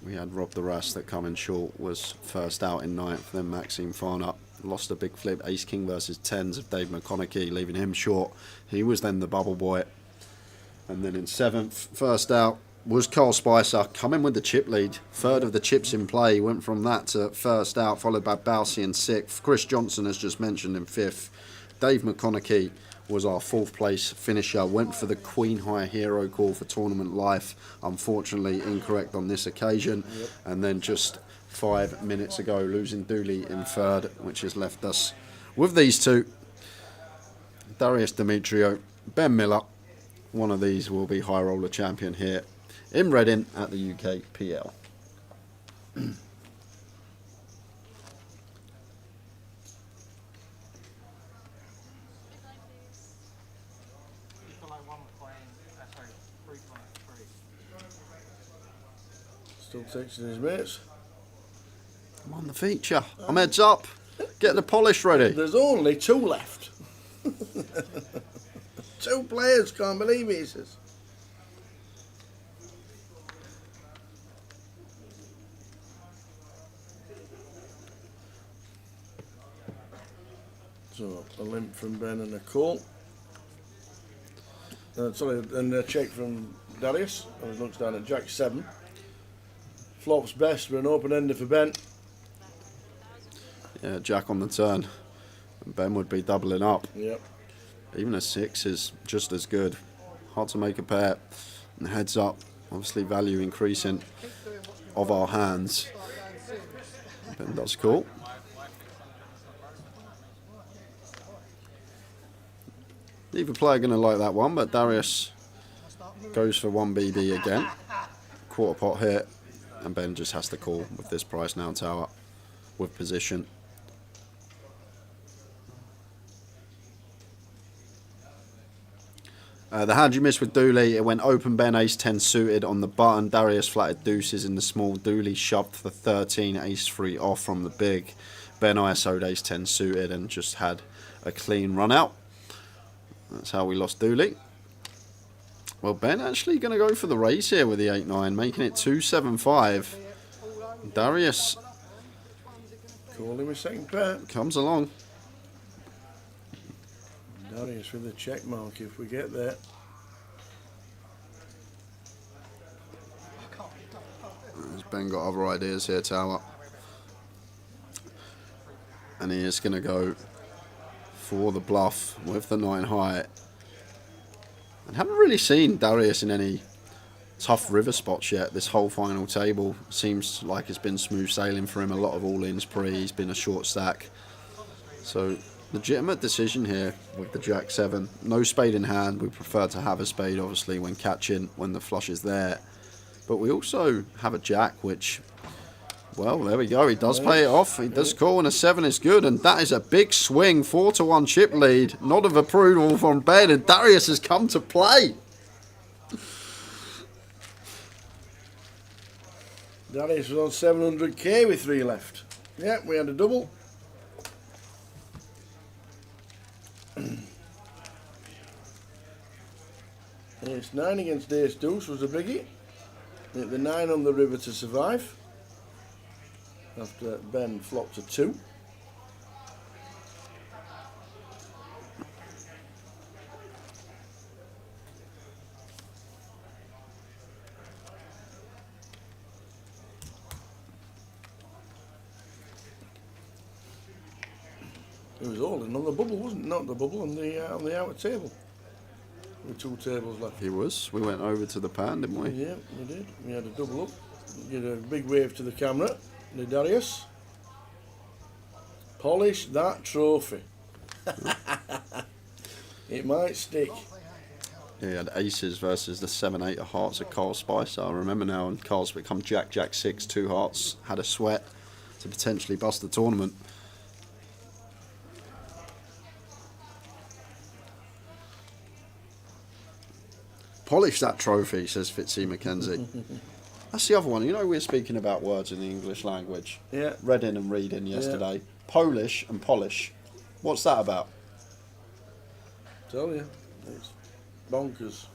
We had Rob the Ras that come in short, was first out in 9th, then Maxime Farnup lost a big flip, ace king versus 10s of Dave McConaughey, leaving him short. He was then the bubble boy. And then in 7th, first out was Carl Spicer, coming with the chip lead. 3rd of the chips in play, went from that to first out, followed by Bousey in 6th. Chris Johnson, as just mentioned, in 5th. Dave McConaughey was our 4th place finisher, went for the Queen High Hero call for tournament life. Unfortunately incorrect on this occasion. And then just 5 minutes ago, losing Dooley in 3rd, which has left us with these two. Darius Demetrio, Ben Miller. One of these will be high roller champion here in Reading at the UKPL.
Still texting his mates.
I'm on the feature. I'm heads up. Get the polish ready.
There's only 2 left. 2 players, can't believe it, he says. So, a limp from Ben and a call. Sorry, and a check from Darius. And he looks down at Jack 7. Flops best for an open ender for Ben.
Yeah, Jack on the turn. And Ben would be doubling up.
Yep.
Even a 6 is just as good. Hard to make a pair. And heads up, obviously value increasing of our hands. Ben does cool. Neither player going to like that one, but Darius goes for 1 BD again. Quarter pot hit, and Ben just has to call with this price now tower with position. The hand you missed with Dooley, it went open Ben, ace 10 suited on the button. Darius flatted deuces in the small. Dooley shoved the 13, ace 3 off from the big. Ben ISO'd ace 10 suited and just had a clean run out. That's how we lost Dooley. Well, Ben actually going to go for the raise here with the 8-9, making it 2-7-5. Darius
calling with second pair.
Comes along.
Darius with the check mark if we get there.
Has Ben got other ideas here, Tower? And he is going to go for the bluff with the 9 high. And haven't really seen Darius in any tough river spots yet. This whole final table seems like it's been smooth sailing for him. A lot of all-ins pre. He's been a short stack. So legitimate decision here with the Jack 7. No spade in hand. We prefer to have a spade, obviously, when catching, when the flush is there. But we also have a Jack, which, well, there we go. He does pay it off. He does call, and a 7 is good. And that is a big swing. 4-1 chip lead. Nod of approval from Ben, and Darius has come to play.
Darius was on 700k with 3 left. Yeah, we had a double. Ace 9 against ace deuce was a biggie. Hit the 9 on the river to survive. After Ben flopped a 2. It was all in on the bubble, wasn't it? Not the bubble, on the outer table. With 2 tables left.
He was. We went over to the pan, didn't we?
Yeah, we did. We had a double up. Give a big wave to the camera. Darius. Polish that trophy. It might stick.
Yeah, he had aces versus the 7-8 of hearts of Carl Spicer. I remember now, and Carl's become Jack, Jack 6, 2 hearts. Had a sweat to potentially bust the tournament. Polish that trophy, says Fitzy Mackenzie. That's the other one. You know, we're speaking about words in the English language.
Yeah.
Reading and reading yesterday. Yeah. Polish and polish. What's that about?
Tell you, it's bonkers.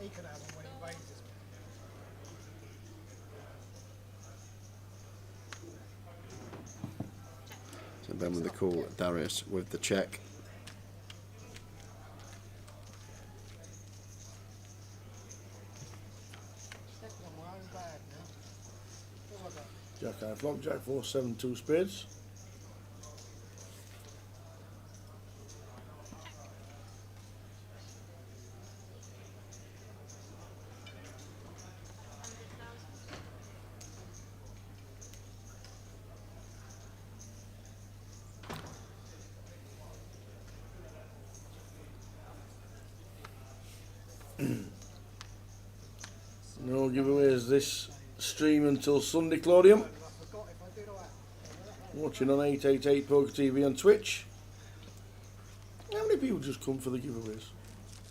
He can have them when he raises.
So Ben with the call, Darius with the check.
Jack high flop, Jack 4, 7, 2 spades. No giveaways this stream until Sunday, Claudium. Watching on 888 Poker TV on Twitch. How many people just come for the giveaways?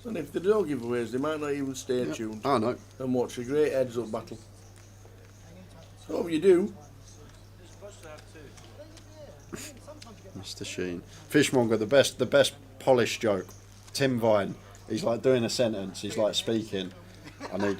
And if they don't giveaways, they might not even stay tuned.
Oh no.
And watch a great heads up battle. So hope you do.
Mr. Sheen. Fishmonger, the best Polish joke. Tim Vine. He's like doing a sentence. He's like speaking. I need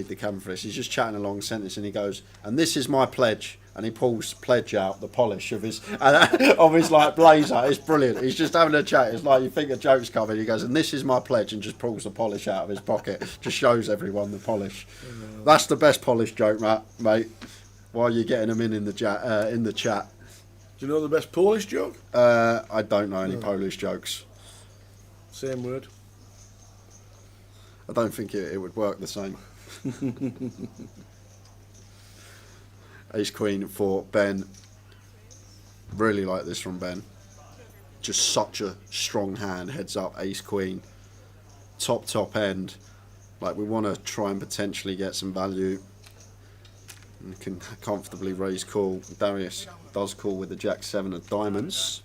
the camera for this. He's just chatting along a sentence, and he goes, "And this is my pledge." And he pulls pledge out, the polish of his like blazer. It's brilliant. He's just having a chat. It's like you think a joke's coming. He goes, "And this is my pledge," and just pulls the polish out of his pocket. Just shows everyone the polish. That's the best polish joke, mate. While you're getting them in the chat.
Do you know the best Polish joke?
I don't know any Polish jokes.
Same word.
I don't think it would work the same. Ace Queen for Ben. Really like this from Ben. Just such a strong hand. Heads up, Ace Queen. Top end. Like, we want to try and potentially get some value. And can comfortably raise call. Darius does call with the Jack 7 of diamonds.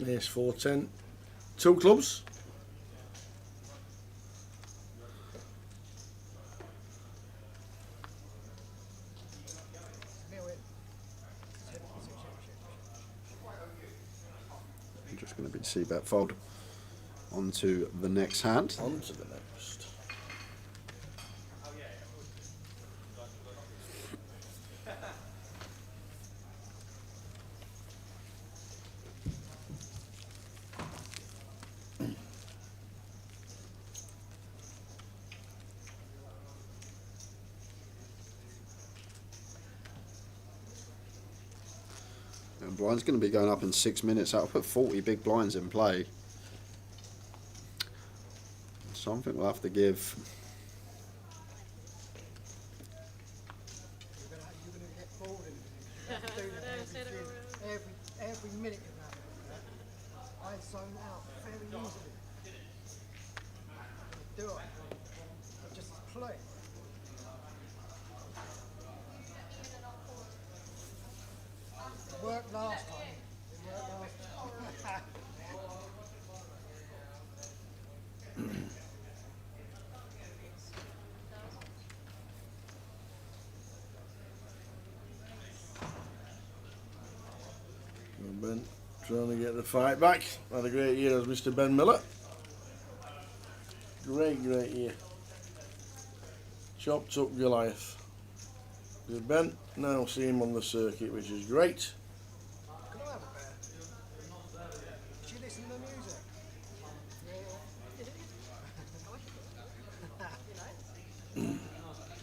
Yes, 4-10. 2 clubs.
I'm just going to be C-bet fold. On to the next hand.
On to the next.
Blind's going to be going up in 6 minutes. That'll put 40 big blinds in play. Something we'll have to give.
Every minute of that, I zone out very easily. Do it. Just play. It worked last time.
Ben trying to get the fight back. Had a great year as Mr. Ben Miller. Great year. Chopped up Goliath. There's Ben. Now see him on the circuit, which is great.
Can I have a bear? Do you listen to the music?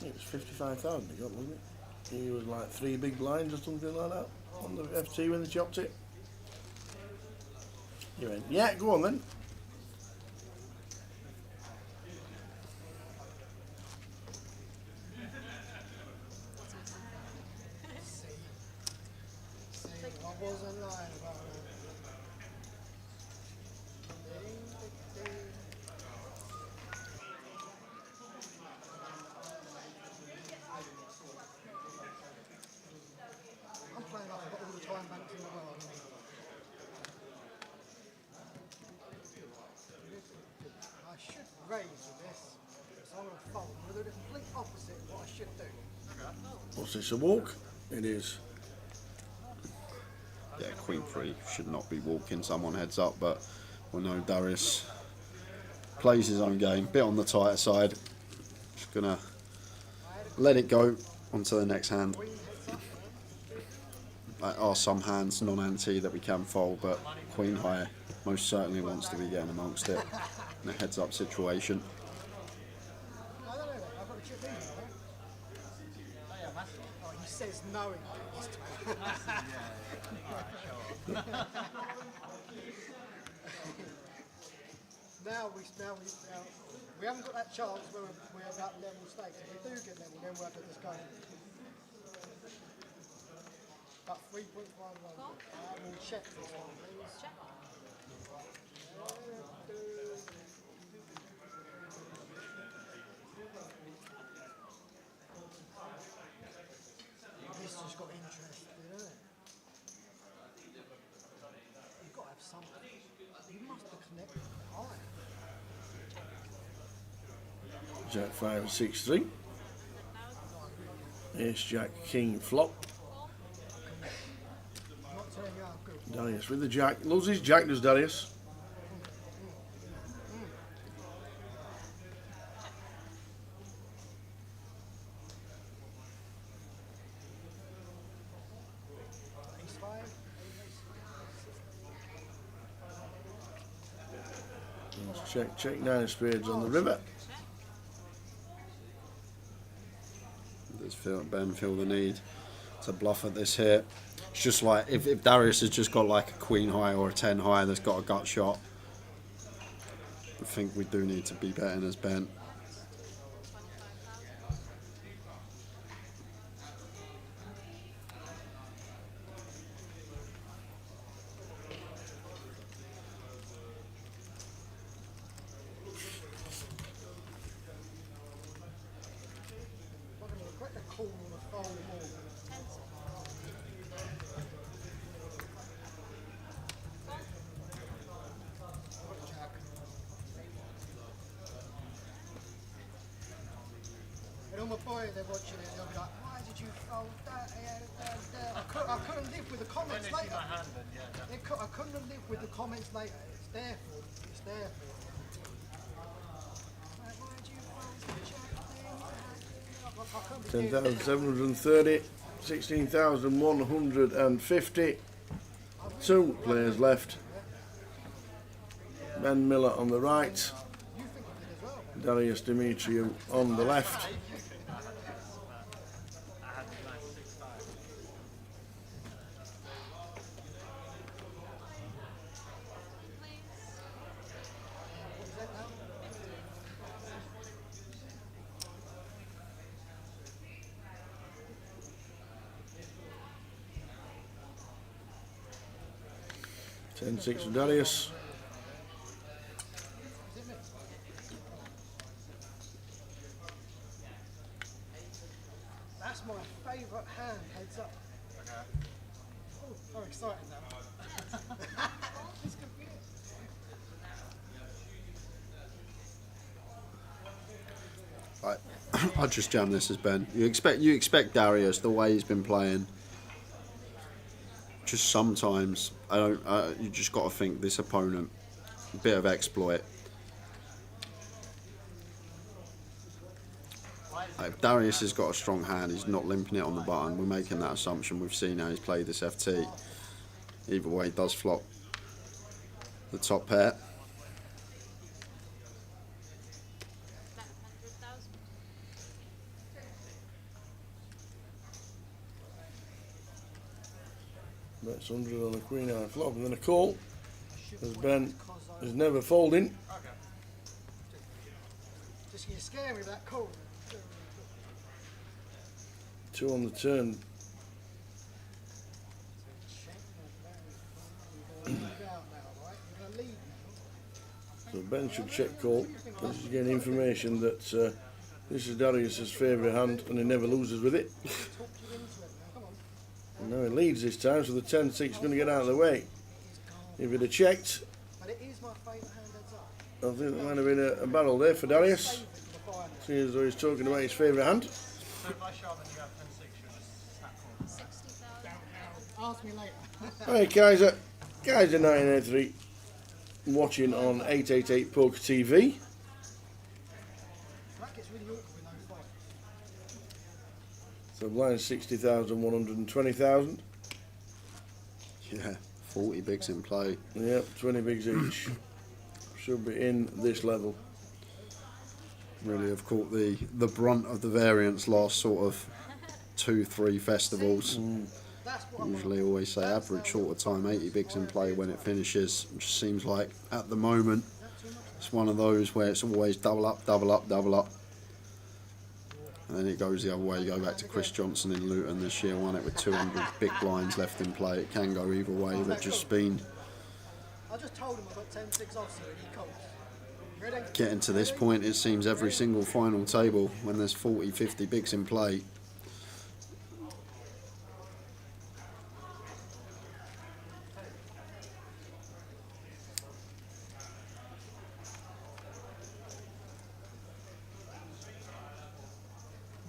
It was 55,000 he got, wasn't it? He was like 3 big blinds or something like that on the FT when they chopped it. He went, yeah, go on then.
I wasn't lying about that. I'm playing like I've got all the time banks in the world. I should raise with this, so I'm going to fold. I'm going to do the complete opposite of what I should do.
What's this, a walk? It is.
Yeah, Queen 3 should not be walking, someone heads up, but we know Darius plays his own game, bit on the tighter side. Just gonna let it go onto the next hand. There are some hands non-anti that we can fold, but Queen High most certainly wants to be getting amongst it in a heads up situation.
I don't know, I've got a chip in here, right? Oh, he says no in this time. Now we haven't got that chance where we're about level stakes. If we do get level, then we'll have to just go. About 3.11. We'll check this one, please. Check. This just got interesting, isn't it? You've got to have something. You must have connected high.
Jack 5, 6, 3. Ace, Jack, King, flop. Darius with the Jack. Loves his Jack, does Darius. Check, check, 9 of spades on the river.
Does Ben feel the need to bluff at this here? It's just like if Darius has just got like a Queen High or a 10 High that's got a gut shot, I think we do need to be betting as Ben.
And all my boys, they're watching it, they'll be like, why did you fold that? I couldn't live with the comments later. I couldn't live with the comments later. It's their fault. It's their fault. Like, why did you fold the Jack thing?
10,730, 16,150. 2 players left. Ben Miller on the right. Darius Demetriou on the left. Ten-six for Darius.
That's my favourite hand, heads up. Okay. Oh, I'm excited now. This could be it.
I just jam this as Ben. You expect Darius the way he's been playing. Just sometimes you just got to think this opponent, a bit of exploit. If Darius has got a strong hand, he's not limping it on the button. We're making that assumption. We've seen how he's played this FT. Either way, he does flop the top pair.
That's 100 on a queen high flop, and then a call, as Ben is never folding.
Just you scare me with that call.
2 on the turn. So Ben should check call. This is getting information that this is Darius's favourite hand and he never loses with it. And now he leads this time, so the 10-6 is going to get out of the way. If he'd have checked, I think there might have been a barrel there for Darius. See as though he's talking about his favourite hand.
Ask me later.
Right, Kaiser 1983, watching on 888 Poker TV. So blind 60,000, 120,000.
Yeah, 40 bigs in play.
Yep, 20 bigs each. Should be in this level.
Really have caught the brunt of the variance last sort of 2-3 festivals. Usually always say average sort of time 80 bigs in play when it finishes. It just seems like at the moment it's one of those where it's always double up, double up, double up. And then it goes the other way. You go back to Chris Johnson in Luton this year, won it with 200 big blinds left in play. It can go either way, but just been
I just told him I got 10-6 off, so he calls. Ready?
getting to this point, it seems every single final table when there's 40, 50 bigs in play.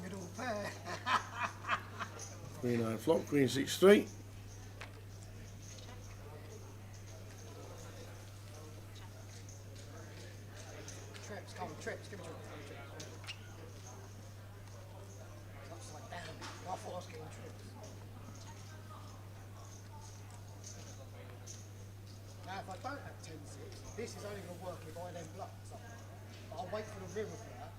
Middle pair.
Queen high flop, queen 6-3.
Trips, come on, trips, give me trips. That's like, damn, I thought I was getting trips. Now, if I don't have 10-6, this is only going to work if I then bluff. So I'll wait for the river for that.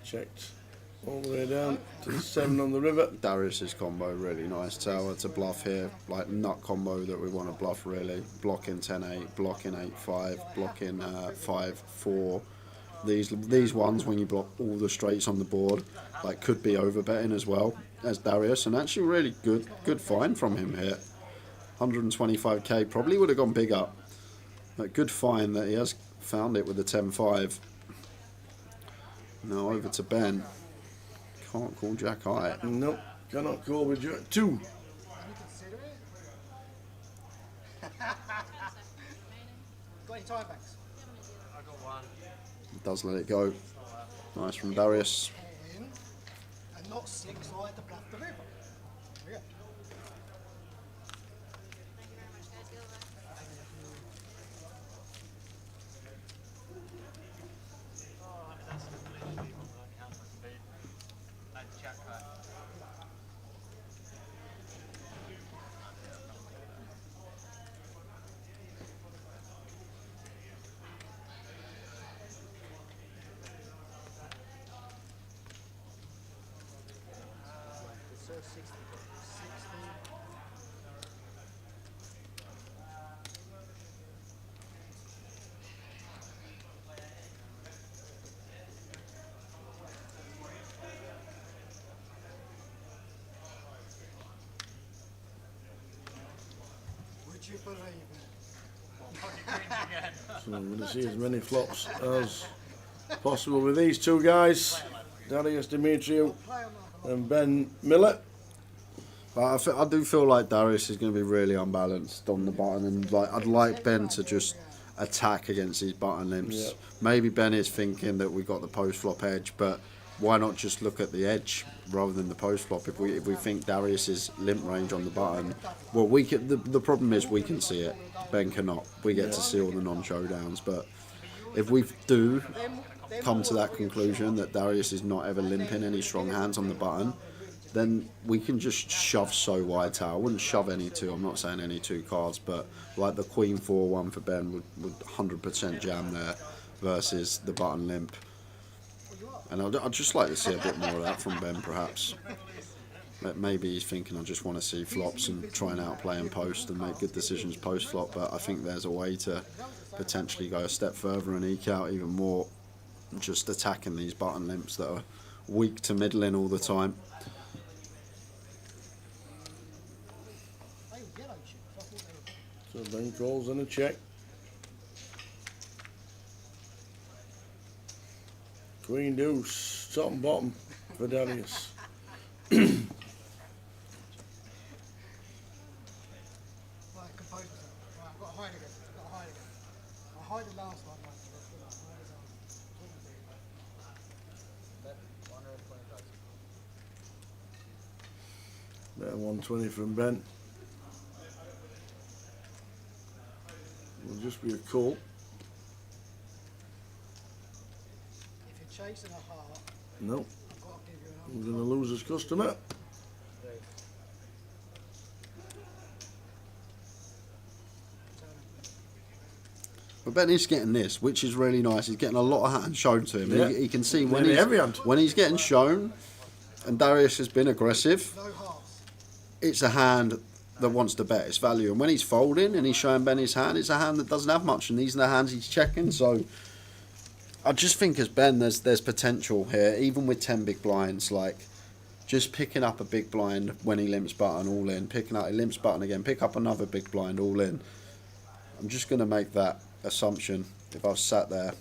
Checked all the way down to the 7 on the river.
Darius's combo, really nice tower to bluff here, like nut combo that we want to bluff really. Blocking 10-8, blocking 8-5, blocking 5-4. These ones when you block all the straights on the board, like could be over betting as well as Darius, and actually really good find from him here. 125k, probably would have gone bigger, but good find that he has found it with the 10-5. Now over to Ben. Can't call Jack high.
Nope, cannot call with Jack 2.
Got any time banks?
I got one.
Does let it go. Nice from Darius.
And not 6, so I had to bluff the river. Yeah. Would you believe it?
So I'm going to see as many flops as possible with these two guys, Darius Demetriou and Ben Miller.
But I do feel like Darius is going to be really unbalanced on the button, and like I'd like Ben to just attack against these button limps.
Yep.
Maybe Ben is thinking that we got the post flop edge, but why not just look at the edge rather than the post flop? If we think Darius's limp range on the button, well, we can, the problem is we can see it. Ben cannot. We get to see all the non-showdowns, but if we do come to that conclusion that Darius is not ever limping any strong hands on the button, then we can just shove so wide tower. I wouldn't shove any two, I'm not saying any two cards, but like the Queen 4-1 for Ben would 100% jam there versus the button limp. And I'd just like to see a bit more of that from Ben, perhaps. Maybe he's thinking, I just want to see flops and try and outplay and post and make good decisions post flop, but I think there's a way to potentially go a step further and eke out even more, just attacking these button limps that are weak to middling all the time.
So Ben calls in a check. Queen deuce, top and bottom for Darius. Better 120 from Ben. Will just be a call.
If you're chasing a heart,
No. We're going to lose his customer.
But Ben is getting this, which is really nice. He's getting a lot of hands shown to him.
Yeah.
He can see
Nearly every hand.
when he's getting shown, and Darius has been aggressive, it's a hand that wants to bet its value. And when he's folding and he's showing Ben his hand, it's a hand that doesn't have much, and these are the hands he's checking. So I just think as Ben, there's potential here, even with 10 big blinds, like just picking up a big blind when he limps button, all in, picking up a limps button again, pick up another big blind, all in. I'm just going to make that assumption if I was sat there.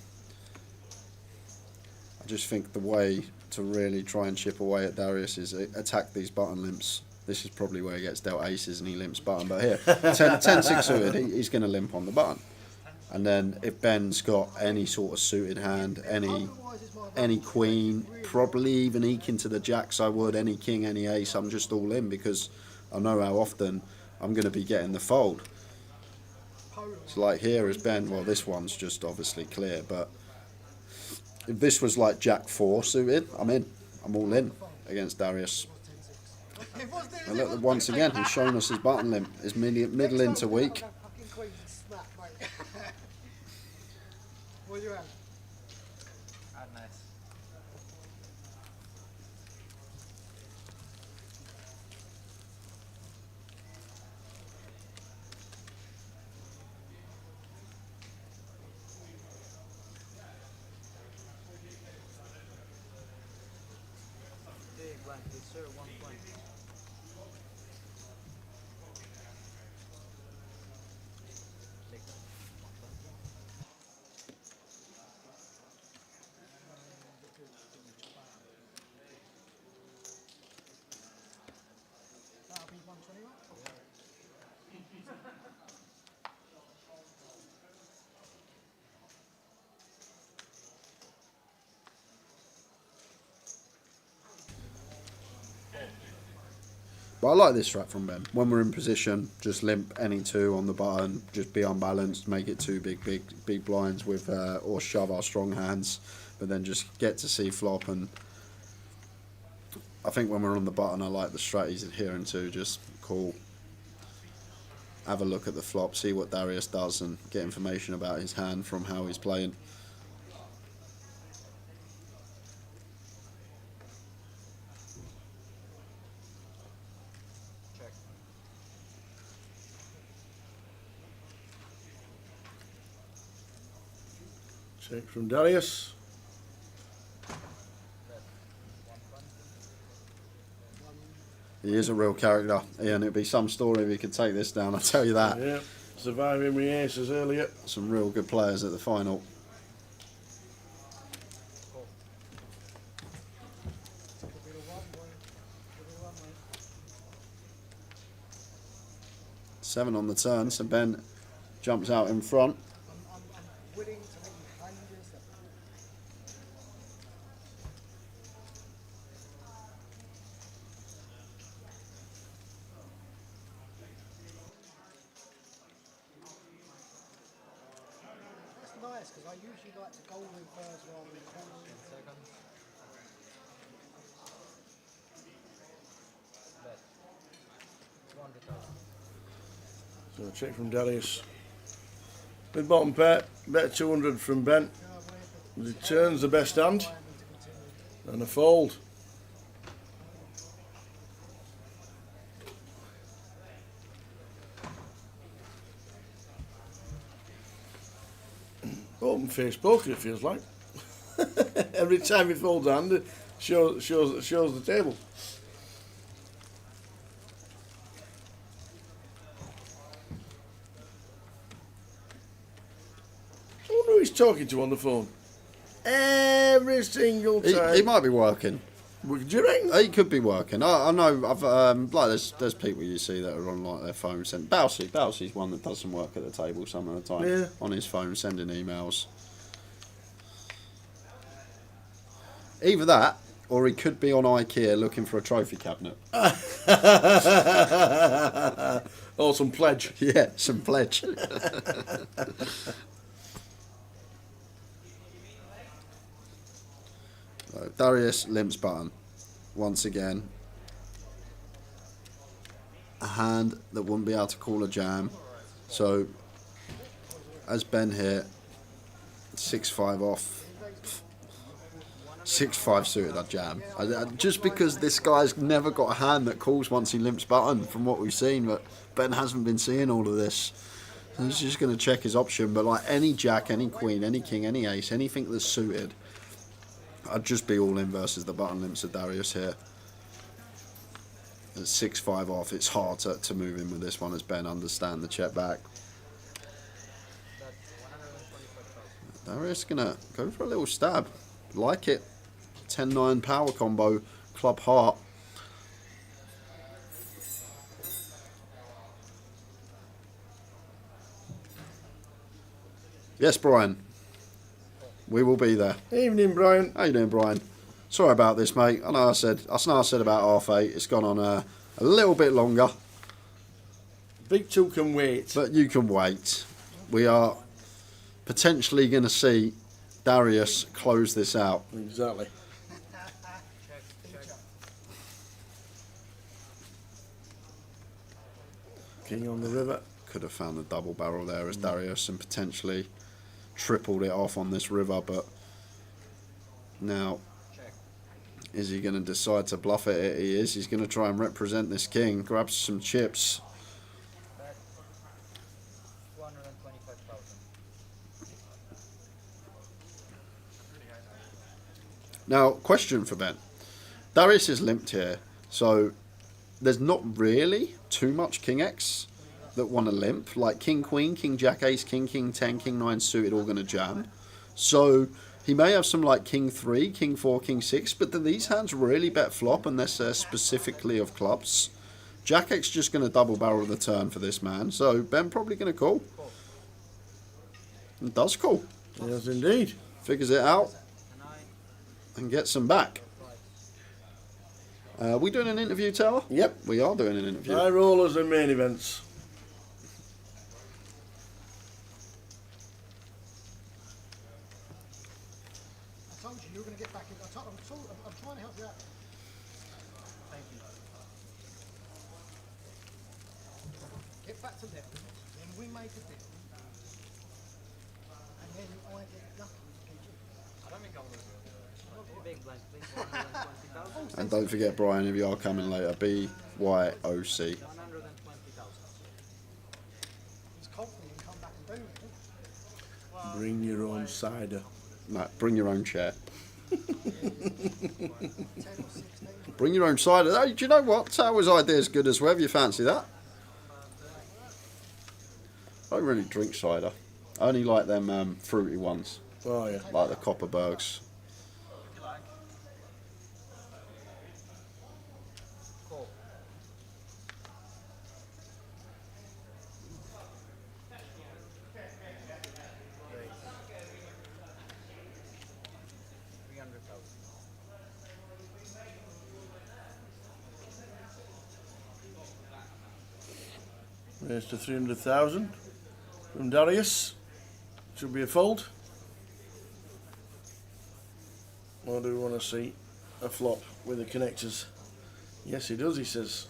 I just think the way to really try and chip away at Darius is attack these button limps. This is probably where he gets dealt aces and he limps button, but here 10-6 suited, he's going to limp on the button. And then if Ben's got any sort of suited hand, any queen, probably even eke into the jacks, I would, any king, any ace, I'm just all in because I know how often I'm going to be getting the fold. So like here is Ben, well this one's just obviously clear, but if this was like Jack 4 suited, I'm in. I'm all in against Darius. And look, once again, he's shown us his button limp. His middle into weak.
What do you have?
Nice. Big one, good sir, 1 point.
That'll be 121.
But I like this strat from Ben. When we're in position, just limp any two on the button, just be unbalanced, make it two big blinds with, or shove our strong hands, but then just get to see flop. And I think when we're on the button, I like the strat he's adhering to, just call, have a look at the flop, see what Darius does, and get information about his hand from how he's playing.
Check from Darius.
He is a real character, and it'd be some story if he could take this down, I'll tell you that.
Yeah, surviving with aces earlier.
Some real good players at the final. Seven on the turn, so Ben jumps out in front.
nice because I usually like to go in first rather than call.
So check from Darius. Mid bottom pair, bet 200 from Ben. He turns the best hand and a fold. Open face poker, it feels like. Every time he folds a hand, it shows the table. I wonder who he's talking to on the phone. Every single time.
He might be working.
Do you reckon?
He could be working. I know. I've like there's people you see that are on like their phone. Bowsey's one that does some work at the table some of the time.
Yeah.
On his phone, sending emails. Either that, or he could be on IKEA looking for a trophy cabinet.
Or some pledge.
Yeah, some pledge. So, Darius limps button. Once again. A hand that wouldn't be able to call a jam. So, as Ben here, 6-5 off. 6-5 suited, I jam. Just because this guy's never got a hand that calls once he limps button, from what we've seen, but Ben hasn't been seeing all of this. So he's just going to check his option, but like any jack, any queen, any king, any ace, anything that's suited, I'd just be all in versus the button limps of Darius here. At 6-5 off, it's hard to move in with this one as Ben understand the check back. Darius going to go for a little stab. Like it. 10-9 power combo, club heart. Yes, Brian. We will be there.
Evening, Brian.
How you doing, Brian? Sorry about this, mate. I know I said about 8:30. It's gone on a little bit longer.
Big two can wait.
But you can wait. We are potentially going to see Darius close this out.
Exactly. King on the river.
Could have found the double barrel there as Darius and potentially tripled it off on this river, but now is he going to decide to bluff it? He is. He's going to try and represent this king. Grabs some chips. Now, question for Ben. Darius is limped here, so there's not really too much King X that want to limp. Like King Queen, King Jack Ace, King King 10, King 9 suited all going to jam. So he may have some like King 3, King 4, King 6, but do these hands really bet flop unless they're specifically of clubs? Jack X just going to double barrel the turn for this man, so Ben probably going to call. And does call.
Yes, indeed.
Figures it out and gets them back. We doing an interview, Taylor?
Yep.
We are doing an interview.
High rollers and main events.
I told you were going to get back in. I'm trying to help you out. Thank you. Get back to level, then we make a deal. And then I get lucky with PG. I don't think I'm going to do it. Big blind, please. 120,000.
And don't forget, Brian, if you are coming later, BYOC.
120,000. He's confident he can come back and do it.
Bring your own cider.
No, bring your own chair. Bring your own cider. Oh, do you know what? Tower's idea is good as well, if you fancy that. I don't really drink cider. I only like them fruity ones.
Oh, yeah.
Like the Copperbergs.
Raised to 300,000 from Darius. Should be a fold. Or do we want to see a flop with the connectors? Yes, he does, he says.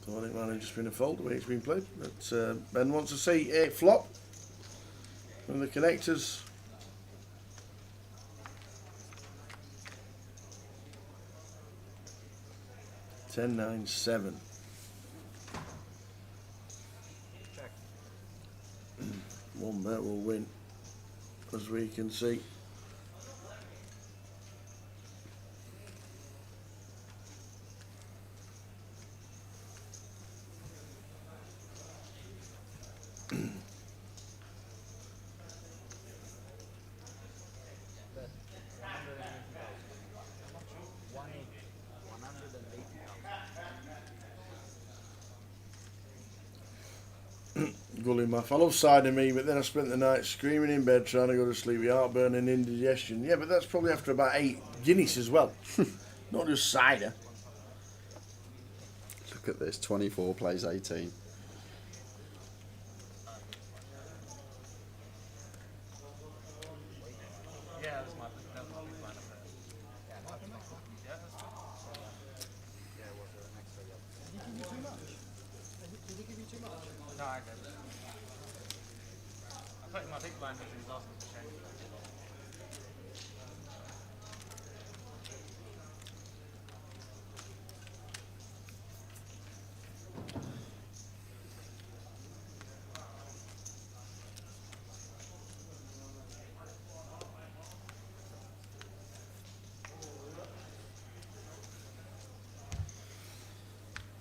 Thought it might have just been a fold the way it's been played. But Ben wants to see a flop with the connectors. Ten, 9, 7. One bet will win, as we can see. Gully math. I love cider me, but then I spent the night screaming in bed trying to go to sleep with heartburn and indigestion. Yeah, but that's probably after about 8 Guinness as well. Not just cider.
Look at this, 24 plays 18.
Yeah, that's my big blind up there. Yeah, that's my yeah, that's fine. Yeah, it was an extra yellow.
Did he give you too much? Did he give you too much?
No, I didn't. I put in my big blind because he was asking for change.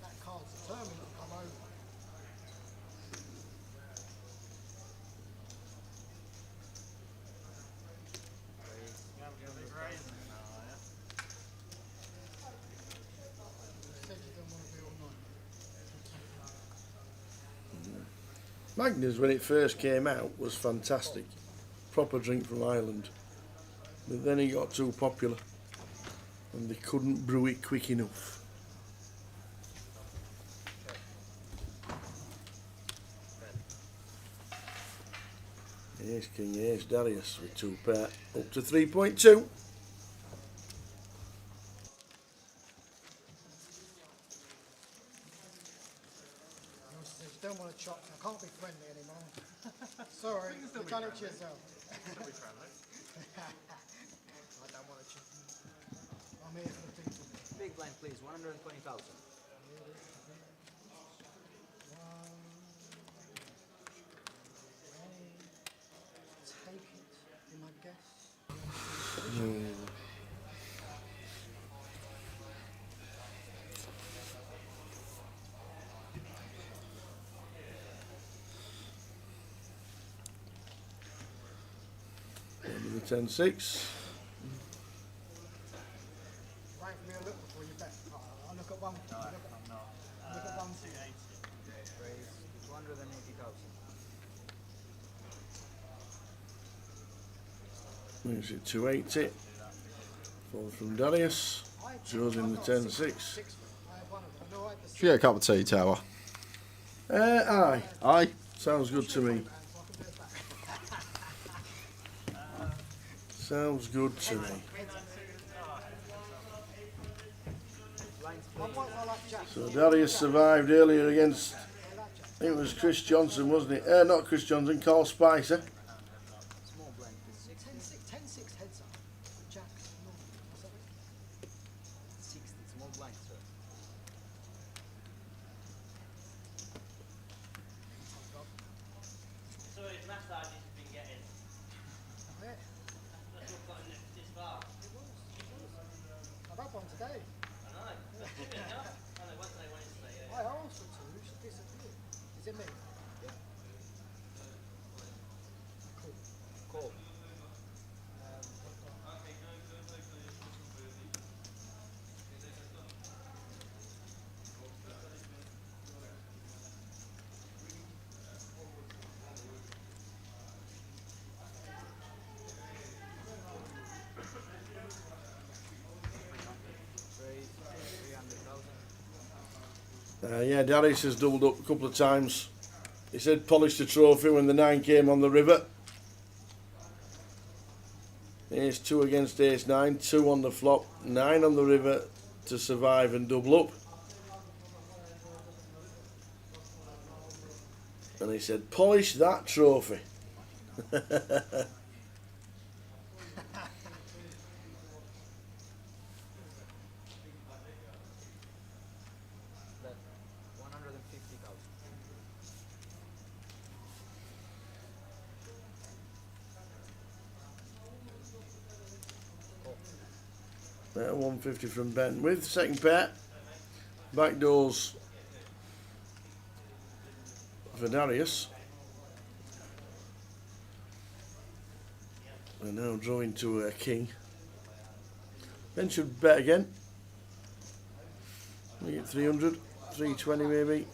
That card's determined to come over. Said you don't want to be all night.
Magners, when it first came out, was fantastic. Proper drink from Ireland. But then it got too popular. And they couldn't brew it quick enough. Ace King, Ace Darius with 2 pair. Up to 3.2.
You don't want to chop. I can't be friendly anymore. Sorry, you've done it to yourself.
Still be friendly.
I don't want to chop. I'm here for the people.
Big blind, please. 120,000.
Take it, in my guess.
The 10-6.
Rank me a look before you bet. I'll look at one. Look at one.
280.
Is it 280? Fall from Darius. Joe's in the 10-6.
Should we get a cup of tea, Tower?
Aye.
Aye.
Sounds good to me. Sounds good to me. So Darius survived earlier against, I think it was Chris Johnson, wasn't it? Not Chris Johnson, Carl Spicer.
Small blind, please.
10-6 heads up. Jack.
60. Small blind, sir.
So it's massage you've been getting. That's what got this far.
I've had one today.
I know. That's good enough. Oh, no, Wednesday, yeah.
I asked for 2, she disappeared. Is it me?
Yeah.
Cool.
Cool.
Yeah, Darius has doubled up a couple of times. He said polished the trophy when the 9 came on the river. Ace 2 against Ace 9, 2 on the flop, 9 on the river to survive and double up. And he said, polish that trophy. There, 150 from Ben with second pair. Back doors for Darius. We're now drawing to a king. Ben should bet again. We get 300, 320 maybe.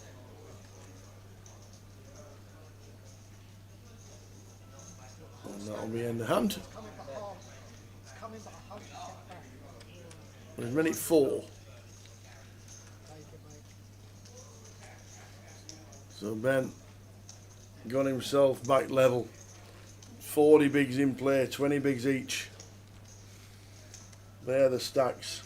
And that'll be in the hand. We're in minute 4. So Ben got himself back level. 40 bigs in play, 20 bigs each. They're the stacks.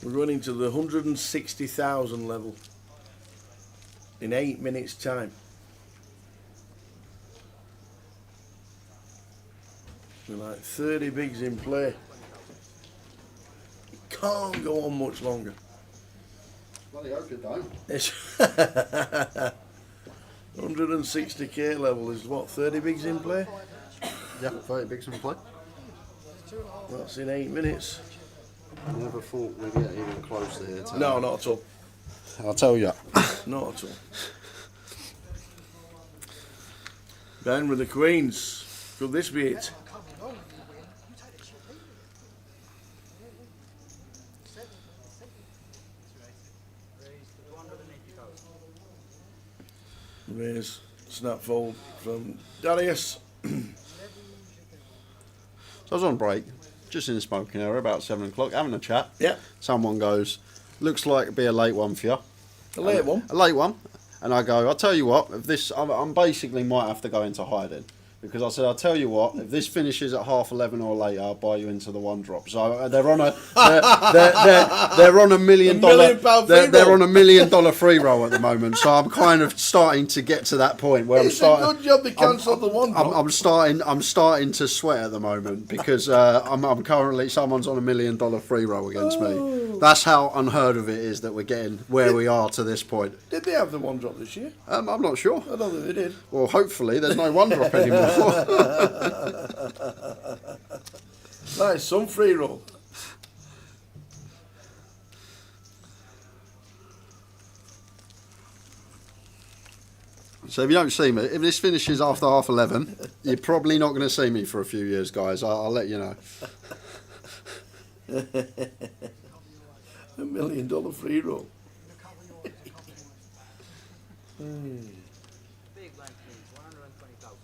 We're going into the 160,000 level in 8 minutes time. We're like 30 bigs in play. Can't go on much longer.
Bloody hope it don't.
It's 160k level is what, 30 bigs in play?
Yeah, 30 bigs in play.
That's in 8 minutes.
I never thought we'd get even close to here.
No, not at all.
I'll tell you.
Not at all. Ben with the queens. Could this be it? Raise, snap fold from Darius.
So I was on break, just in the smoking area, about 7 o'clock, having a chat.
Yeah.
Someone goes, looks like it'd be a late one for you.
A late one?
A late one. And I go, I'll tell you what, if this, I'm basically might have to go into hiding. Because I said, I'll tell you what, if this finishes at 11:30 or later, I'll buy you into the one drop. So they're on a they're on $1 million they're on $1 million free roll at the moment. So I'm kind of starting to get to that point where
It's a good job they cancelled the one drop.
I'm starting to sweat at the moment because I'm currently someone's on $1 million free roll against me. That's how unheard of it is that we're getting where we are to this point.
Did they have the one drop this year?
I'm not sure.
I don't think they did.
Well, hopefully there's no one drop anymore.
That is some free roll.
So if you don't see me, if this finishes after 11:30, you're probably not going to see me for a few years, guys. I'll let you know.
$1 million free roll.
Big blind, please. 120,000.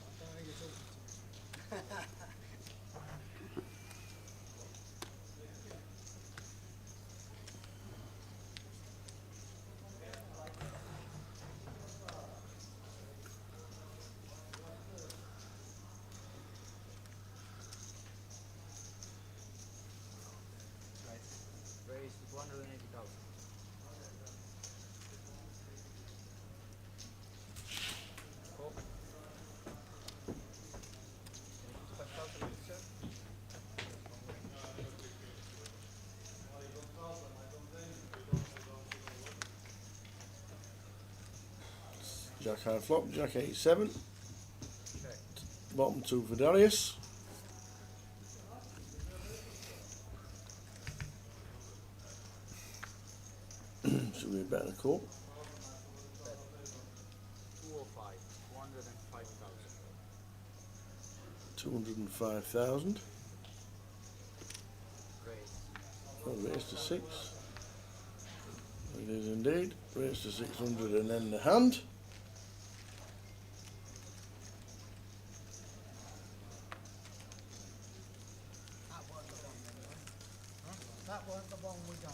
Raise 180,000.
Jack high flop, Jack 8-7. Bottom 2 for Darius. Should be a better call.
205. 105,000.
205,000.
Raise.
Raise to 6. It is indeed. Raise to 600 and then the hand.
That weren't the one we done.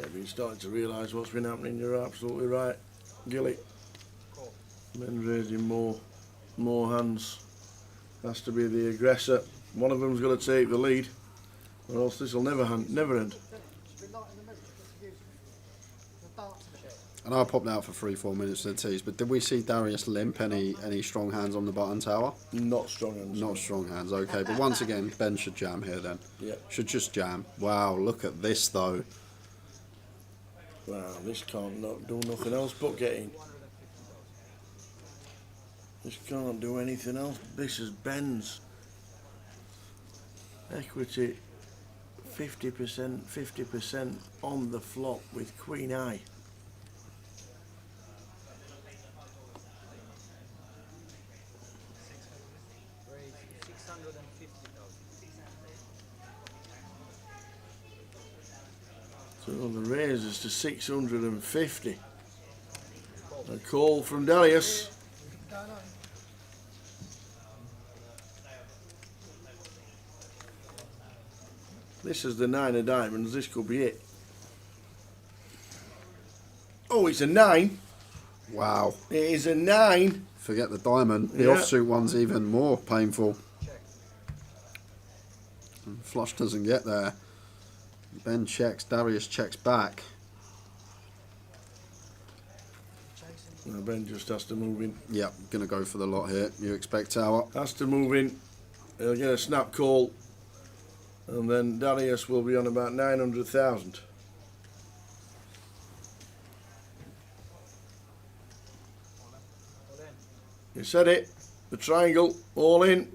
Yeah, but you're starting to realise what's been happening. You're absolutely right, Gilly. Men raising more hands. Has to be the aggressor. One of them's got to take the lead, or else this will never end.
And I popped out for 3-4 minutes to the tease, but did we see Darius limp any strong hands on the button tower?
Not strong hands.
Not strong hands, okay. But once again, Ben should jam here then.
Yeah.
Should just jam. Wow, look at this though.
Wow, this can't do nothing else but get in. This can't do anything else. This is Ben's. Equity 50% on the flop with Queen Eye. So the raise is to 650. A call from Darius. This is the 9 of diamonds. This could be it. Oh, it's a 9.
Wow.
It is a 9.
Forget the diamond. The
Yeah.
offsuit one's even more painful. And flush doesn't get there. Ben checks, Darius checks back.
Now Ben just has to move in.
Yep, gonna go for the lot here. You expect tower.
Has to move in. He'll get a snap call. And then Darius will be on about 900,000. You said it. The triangle, all in.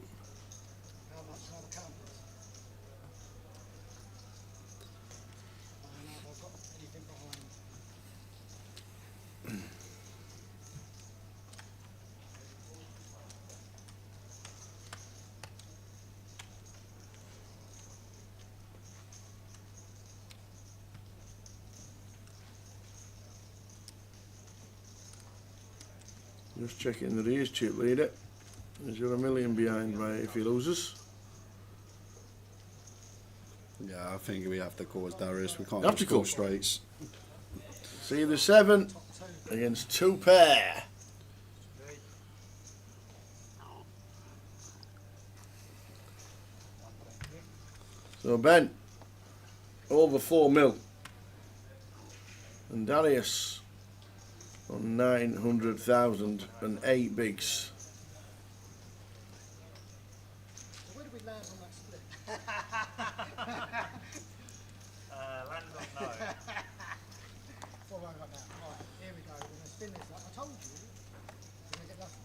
Just checking that he is chip leader. Is you're a million behind by if he loses.
Yeah, I think we have to call Darius. We can't
Have
just
to
call
call.
straights.
See the 7 against 2 pair. So Ben, over 4 mil. And Darius on 900,000 and 8 bigs.
Where did we land on that split?
Land on no.
What have I got now? Right, here we go. We're going to spin this up. I told you. We're going to get nothing.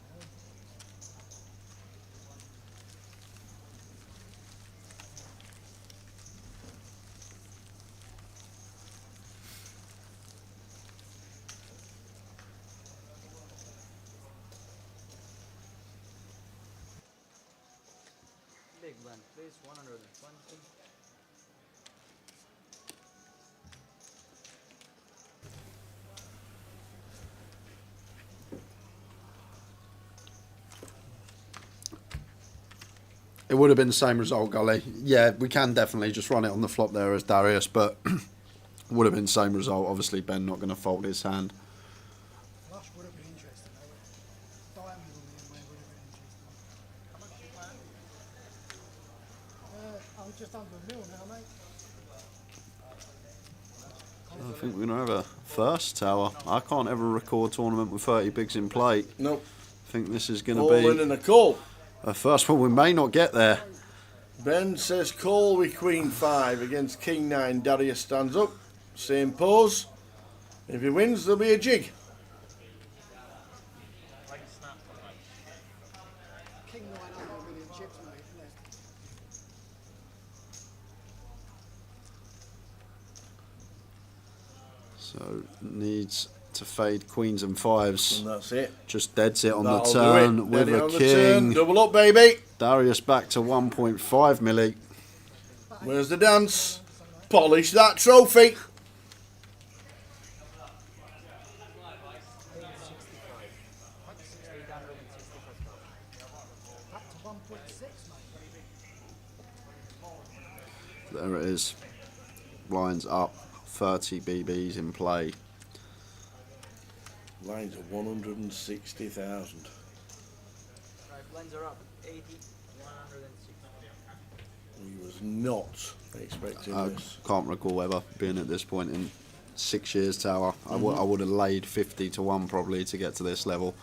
Big blind, please. 120.
It would have been the same result, Gully. Yeah, we can definitely just run it on the flop there as Darius, but would have been the same result. Obviously, Ben not going to fold his hand.
Flush would have been interesting, though. Diamond on the end would have been interesting. How much are you playing? I'm just under a mil now, mate.
I think we're going to have a first tower. I can't ever record tournament with 30 bigs in play.
Nope.
I think this is going to
All
be
in and a call.
a first one. We may not get there.
Ben says call with Queen 5 against King 9. Darius stands up. Same pose. If he wins, there'll be a jig.
King 9 under a million chips, mate, isn't it?
So needs to fade queens and 5s.
And that's it.
Just deads it on
That'll
the
do
turn
it.
with
Dead it
a
on the
king.
turn. Double up, baby.
Darius back to 1.5 milli.
Where's the dance? Polish that trophy.
There it is. Lines up. 30 BBs in play.
Lines of 160,000.
Right, blends are up 80, 160.
He was not expecting
I
this.
can't recall ever being at this point in 6 years tower. I would have laid 50 to 1 probably to get to this level.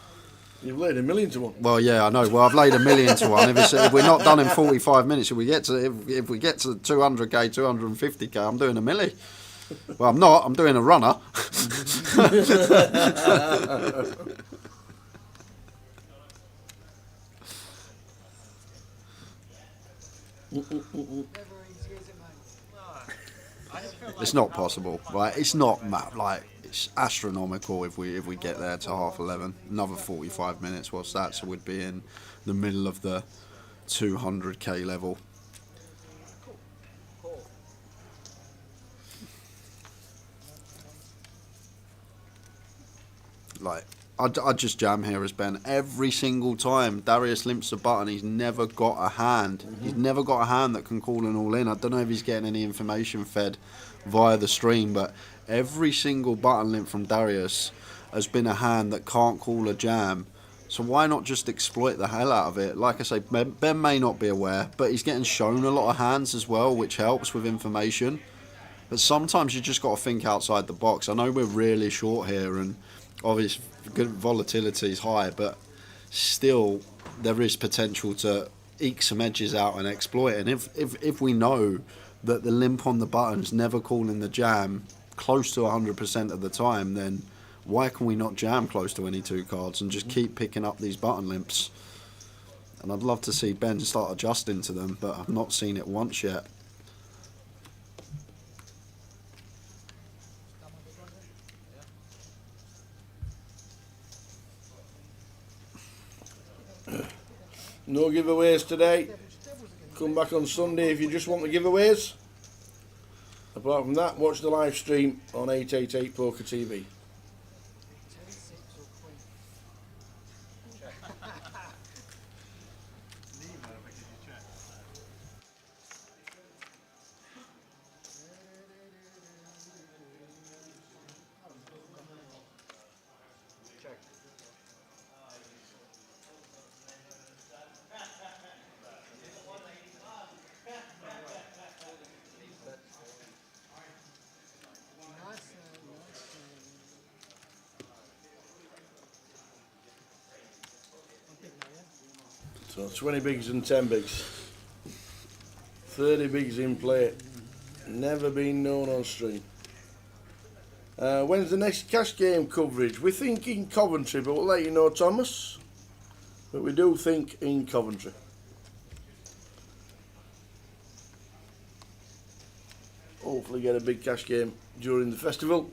You've laid 1,000,000 to 1.
Well, yeah, I know. Well, I've laid 1,000,000 to 1. If we're not done in 45 minutes, if we get to 200k, 250k, I'm doing a milli. Well, I'm not. I'm doing a runner. It's not possible, right? It's not like it's astronomical if we get there to 11:30. Another 45 minutes. What's that? So we'd be in the middle of the 200k level. Like, I just jam here as Ben. Every single time Darius limps a button, he's never got a hand. He's never got a hand that can call an all in. I don't know if he's getting any information fed via the stream, but every single button limp from Darius has been a hand that can't call a jam. So why not just exploit the hell out of it? Like I say, Ben may not be aware, but he's getting shown a lot of hands as well, which helps with information. But sometimes you just got to think outside the box. I know we're really short here, and obviously good volatility is high, but still there is potential to eke some edges out and exploit. And if we know that the limp on the button's never calling the jam close to 100% of the time, then why can we not jam close to any 2 cards and just keep picking up these button limps? And I'd love to see Ben start adjusting to them, but I've not seen it once yet.
No giveaways today. Come back on Sunday if you just want the giveaways. Apart from that, watch the live stream on 888 Poker TV. So 20 bigs and 10 bigs. 30 bigs in play. Never been known on stream. When's the next cash game coverage? We think in Coventry, but we'll let you know, Thomas. But we do think in Coventry. Hopefully get a big cash game during the festival.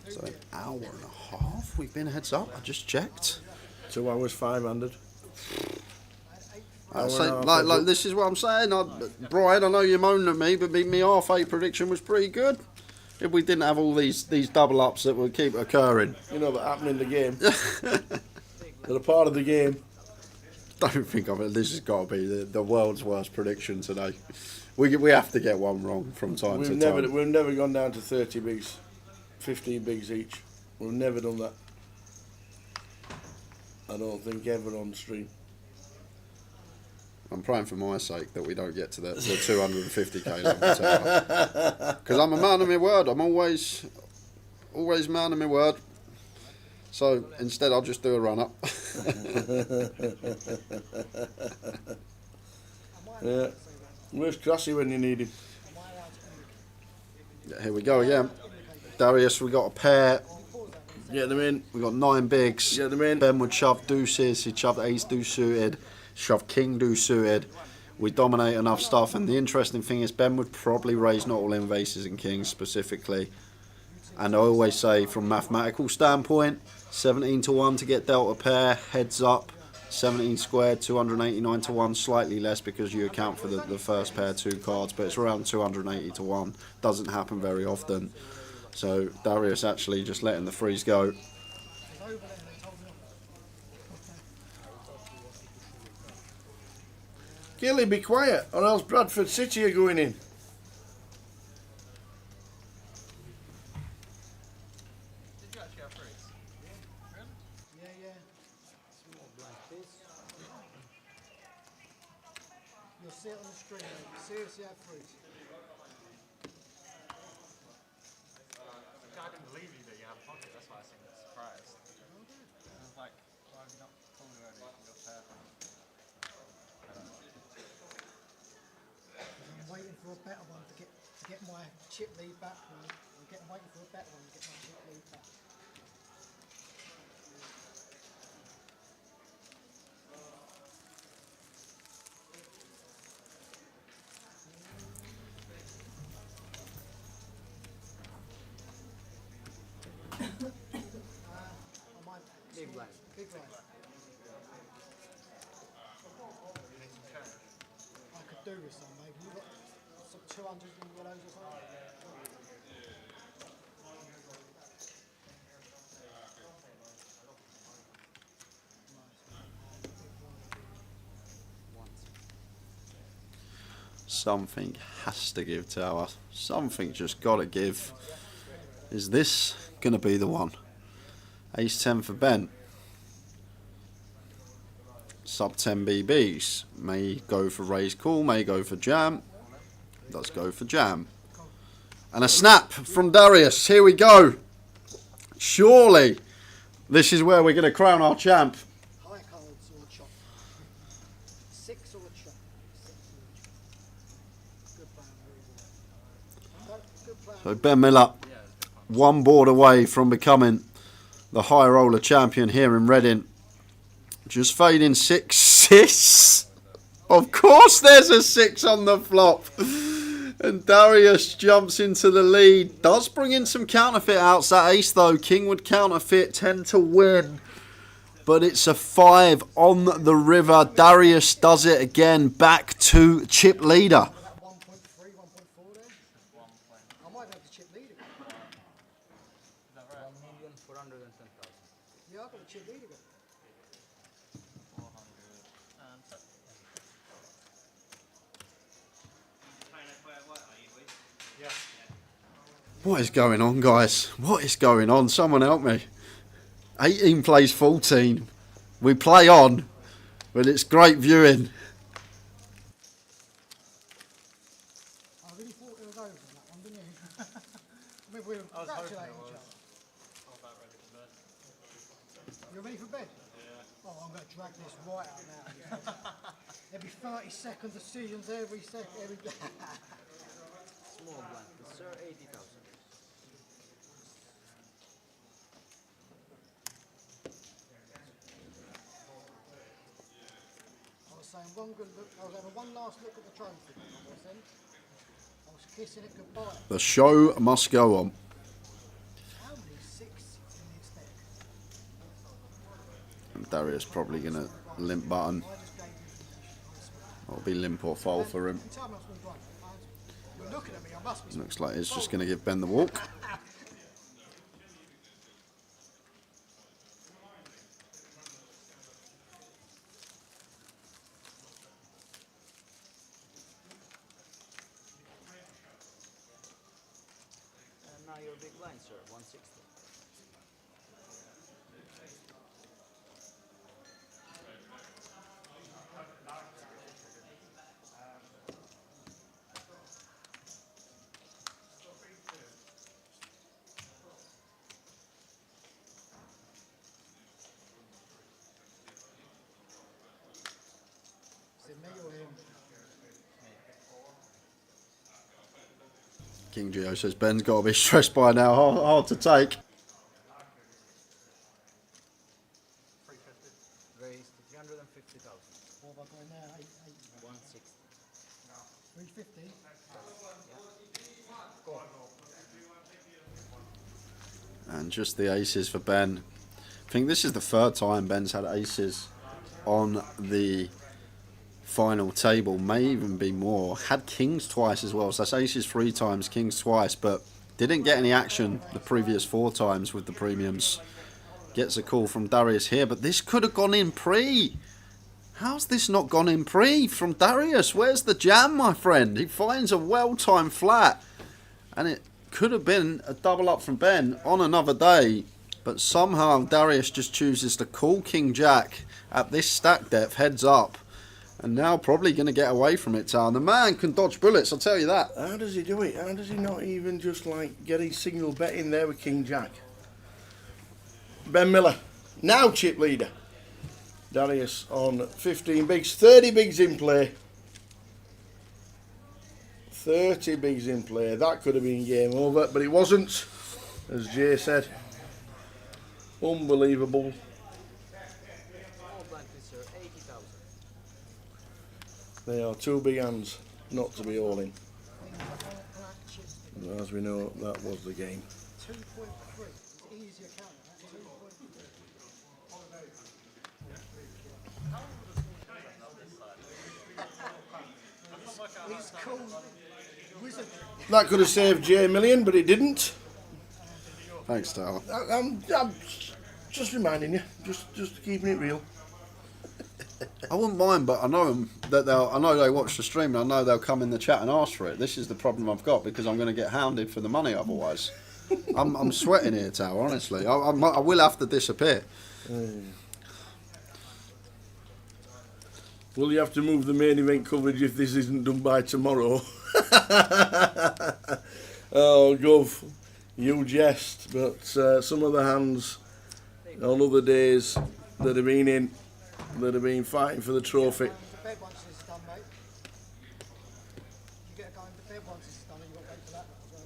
So an hour and a half we've been heads up. I just checked.
2 hours 500.
Like this is what I'm saying. Brian, I know you're moaning at me, but my R8 prediction was pretty good. If we didn't have all these double ups that would keep occurring.
You know, that happen in the game. They're a part of the game.
Don't think of it. This has got to be the world's worst prediction today. We have to get one wrong from time to time.
We've never gone down to 30 bigs, 15 bigs each. We've never done that. I don't think ever on stream.
I'm praying for my sake that we don't get to the 250k level. Because I'm a man of my word. I'm always man of my word. So instead, I'll just do a run up.
Yeah. Where's Crossy when you need him?
Yeah, here we go again. Darius, we got a pair.
Get them in.
We got 9 bigs.
Get them in.
Ben would shove deuces. He'd shove ace deuce suited. Shove king deuce suited. We dominate enough stuff, and the interesting thing is Ben would probably raise not all in with aces and kings specifically. And I always say, from mathematical standpoint, 17 to 1 to get dealt a pair, heads up, 17 squared, 289 to 1, slightly less because you account for the first pair 2 cards, but it's around 280 to 1. Doesn't happen very often. So Darius actually just letting the freeze go.
Gilly, be quiet, or else Bradford City are going in.
Did you actually have fruits?
Yeah, yeah. You'll see it on the screen, mate. Seriously, have fruit.
I didn't believe you that you had a pocket, that's why I seemed surprised. I was like, why have you not pulled already? You're perfect.
I'm waiting for a better one to get my chip lead back. I'm waiting for a better one to get my chip lead back. Big blind. Big blind. I could do with some, maybe. You got some 200 in yellows or something?
Something has to give to us. Something just got to give. Is this going to be the one? Ace 10 for Ben. Sub 10 BBs. May go for raise call, may go for jam. Let's go for jam. And a snap from Darius. Here we go. Surely this is where we're going to crown our champ.
High cards or chop. 6 or chop. 6 or chop. Good plan, really good. Good plan.
So Ben Miller, one board away from becoming the high roller champion here in Reading. Just fading 6. Of course there's a 6 on the flop. And Darius jumps into the lead. Does bring in some counterfeit outs. That ace though, King would counterfeit, 10 to win. But it's a 5 on the river. Darius does it again, back to chip leader.
Yeah, I've got a chip lead again.
What is going on, guys? What is going on? Someone help me. 18 plays 14. We play on, but it's great viewing.
I really thought it was over on that one, didn't you? I mean, we were congratulating each other. You're ready for bed? Yeah. Oh, I'm going to drag this right out now. There'll be 30-second decisions every second.
Small blanket, sir, 80,000.
I was saying one good look. I was having one last look at the trophy. I was kissing it goodbye.
The show must go on.
How many 6 in this deck?
And Darius probably going to limp button. It'll be limp or fold for him.
You're looking at me. I must be.
Looks like it's just going to give Ben the walk.
And now you're big blind, sir, 160.
Is it me or him?
King Geo says Ben's got to be stressed by now. Hard to take.
Raised to 350,000.
What have I got now?
160.
350?
Go on.
And just the aces for Ben. I think this is the third time Ben's had aces on the final table, may even be more. Had kings twice as well, so that's aces 3 times, kings twice, but didn't get any action the previous 4 times with the premiums. Gets a call from Darius here, but this could have gone in pre. How's this not gone in pre from Darius? Where's the jam, my friend? He finds a well-timed flat, and it could have been a double up from Ben on another day, but somehow Darius just chooses to call King Jack at this stack depth, heads up, and now probably going to get away from it, Town. The man can dodge bullets, I'll tell you that.
How does he do it? How does he not even just like get his single bet in there with King Jack? Ben Miller, now chip leader. Darius on 15 bigs, 30 bigs in play. 30 bigs in play. That could have been game over, but it wasn't, as Jay said. Unbelievable. They are 2 big hands not to be all in. And as we know, that was the game.
2.3. Easier counter. He's cool. Wizard.
That could have saved Jay a million, but it didn't.
Thanks, Tower.
I'm just reminding you, just keeping it real.
I wouldn't mind, but I know that I know they watch the stream, and I know they'll come in the chat and ask for it. This is the problem I've got, because I'm going to get hounded for the money otherwise. I'm sweating here, Tower, honestly. I will have to disappear.
Will you have to move the main event coverage if this isn't done by tomorrow? Oh, Gov, you jest, but some of the hands on other days that have been in, that have been fighting for the trophy.
The bed once it's done, mate. You get a guy in the bed once it's done, and you've got to wait for that as well.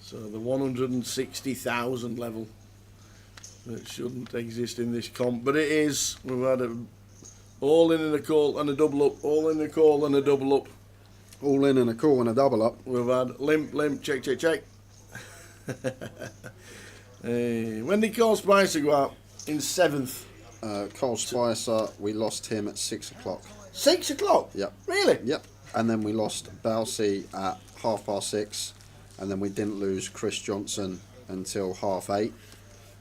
So the 160,000 level that shouldn't exist in this comp, but it is. We've had a all in and a call and a double up, all in a call and a double up,
all in and a call and a double up.
We've had limp, check. When did Cole Spicer go out? In 7th.
Cole Spicer, we lost him at 6 o'clock.
6 o'clock?
Yep.
Really?
Yep. And then we lost Balsey at 6:30, and then we didn't lose Chris Johnson until 8:30,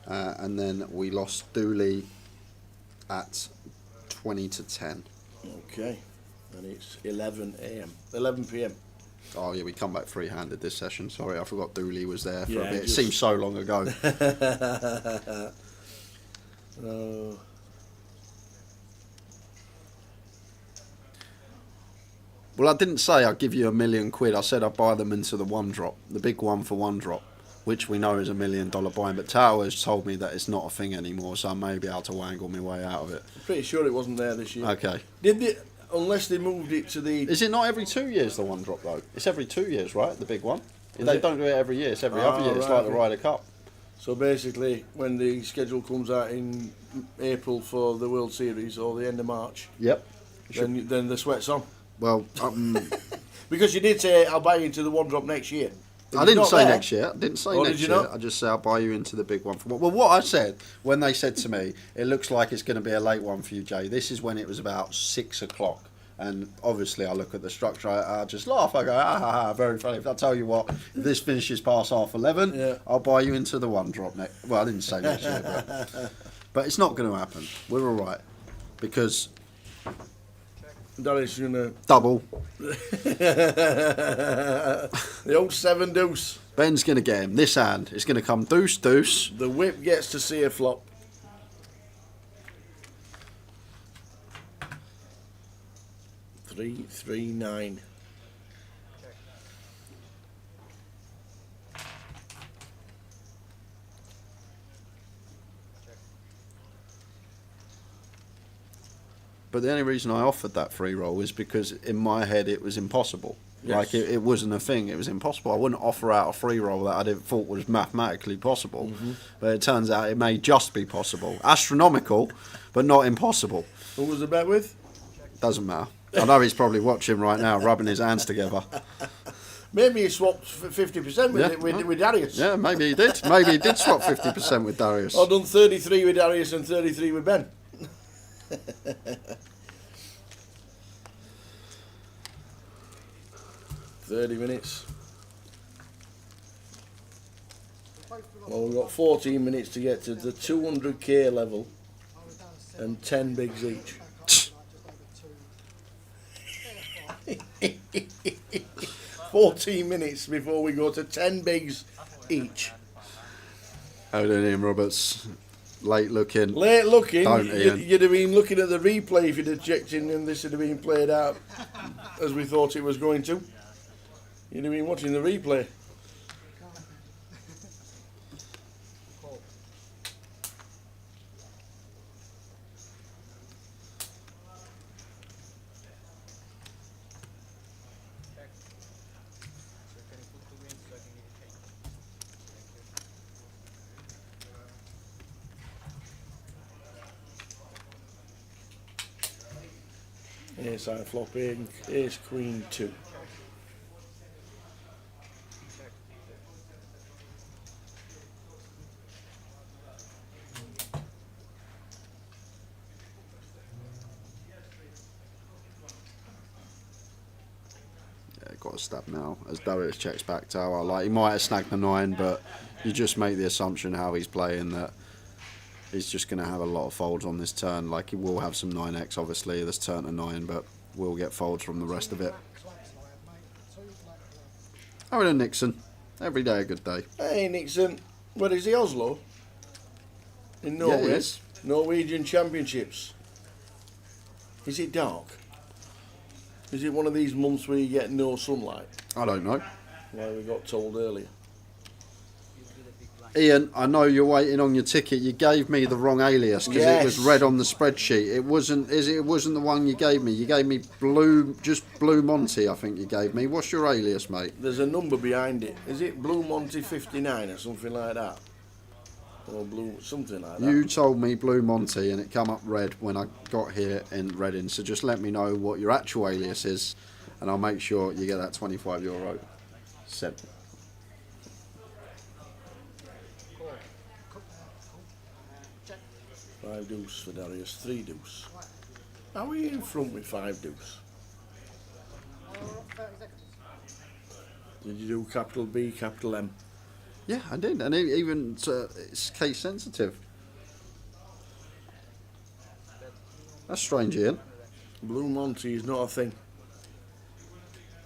and then we lost Dooley at 20 to 10.
Okay. And it's 11 p.m.
Oh yeah, we come back free-handed this session. Sorry, I forgot Dooley was there for a bit. It
just...
seems so long ago. Well, I didn't say I'd give you £1 million. I said I'd buy them into the 1-drop, the big 1 for 1-drop, which we know is $1 million buy. But Towers told me that it's not a thing anymore, so I may be able to wangle my way out of it.
I'm pretty sure it wasn't there this year.
Okay.
Did they? Unless they moved it to the...
Is it not every 2 years, the 1-drop, though? It's every 2 years, right, the big one? They don't do it every year, it's every other year. It's like the Ryder Cup.
So basically, when the schedule comes out in April for the World Series, or the end of March...
Yep.
Then the sweat's on.
Well...
because you did say, I'll buy you into the 1-drop next year.
I didn't say next year. I didn't say next
did you
year.
not?
I just said I'll buy you into the big one. Well, what I said when they said to me, it looks like it's going to be a late one for you, Jay. This is when it was about 6 o'clock. And obviously I look at the structure, I just laugh. I go, very funny. If I tell you what, if this finishes past 11:30, I'll buy you into the 1-drop next. Well, I didn't say next year, but it's not going to happen. We're all right. Because...
Darius, you're going to...
Double.
The old 7 deuce.
Ben's going to get him. This hand. It's going to come deuce, deuce.
The whip gets to see a flop. Three, 9.
But the only reason I offered that free roll is because in my head it was impossible.
Yes.
Like it wasn't a thing. It was impossible. I wouldn't offer out a free roll that I didn't thought was mathematically possible. But it turns out it may just be possible. Astronomical, but not impossible.
Who was the bet with?
Doesn't matter. I know he's probably watching right now, rubbing his hands together.
Maybe he swapped 50% with Darius.
Yeah, maybe he did. Maybe he did swap 50% with Darius.
Or done 33 with Darius and 33 with Ben. 30 minutes. Well, we've got 14 minutes to get to the 200k level and 10 bigs each. 14 minutes before we go to 10 bigs each.
Hold on, Ian Roberts. Late looking.
Late looking.
Don't, Ian.
You'd have been looking at the replay if you'd have checked in and this had been played out as we thought it was going to. You'd have been watching the replay. Ace high flop, ace queen 2.
Got a stab now as Darius checks back tower. Like, he might have snagged the 9, but you just make the assumption how he's playing that he's just going to have a lot of folds on this turn. Like, he will have some 9x obviously this turn to 9, but we'll get folds from the rest of it. Aaron Nixon, every day a good day.
Hey Nixon, where is he? Oslo? In Norway?
Yeah, he is.
Norwegian Championships. Is it dark? Is it one of these months where you get no sunlight?
I don't know.
Like we got told earlier.
Ian, I know you're waiting on your ticket. You gave me the wrong alias because it was red on the spreadsheet. It wasn't. It wasn't the one you gave me. You gave me just Blue Monty. I think you gave me. What's your alias, mate?
There's a number behind it. Is it Blue Monty 59 or something like that? Or blue something like that.
You told me Blue Monty and it come up red when I got here in Reading. So just let me know what your actual alias is, and I'll make sure you get that €25 sent.
Five deuce for Darius, 3 deuce. Are we in front with 5 deuce? Did you do capital B, capital M?
Yeah, I did, and even it's case sensitive. That's strange, Ian.
Blue Monty is not a thing.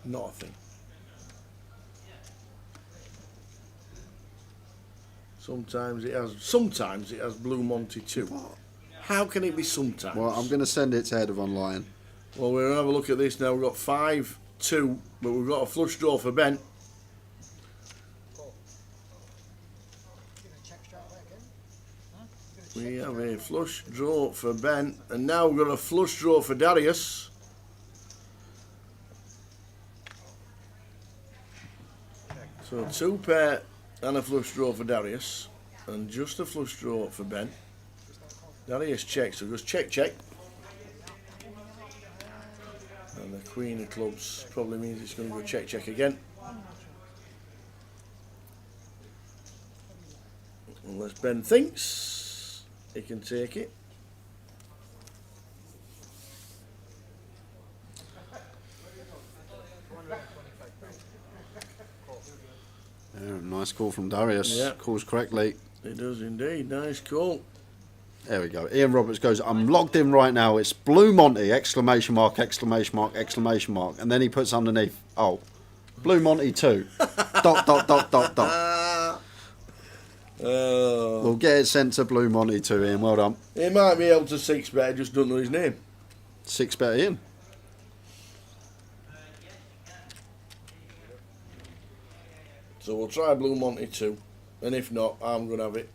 Not a thing. Sometimes it has Blue Monty too. How can it be sometimes?
Well, I'm going to send it to Head of Online.
Well, we're going to have a look at this now. We've got 5-2, but we've got a flush draw for Ben. We have a flush draw for Ben, and now we've got a flush draw for Darius. So 2 pair and a flush draw for Darius, and just a flush draw for Ben. Darius checks, so it goes check, check. And the Queen of Clubs probably means it's going to go check, check again. Unless Ben thinks he can take it.
Yeah, nice call from Darius.
Yeah.
Calls correctly.
It does indeed. Nice call.
There we go. Ian Roberts goes, I'm logged in right now. It's Blue Monty, exclamation mark, exclamation mark, exclamation mark. And then he puts underneath, oh, Blue Monty 2. dot, dot, dot, dot, dot. We'll get it sent to Blue Monty 2, Ian. Well done.
He might be able to 6-bet, just don't know his name.
6-bet Ian.
So we'll try Blue Monty 2. And if not, I'm going to have it.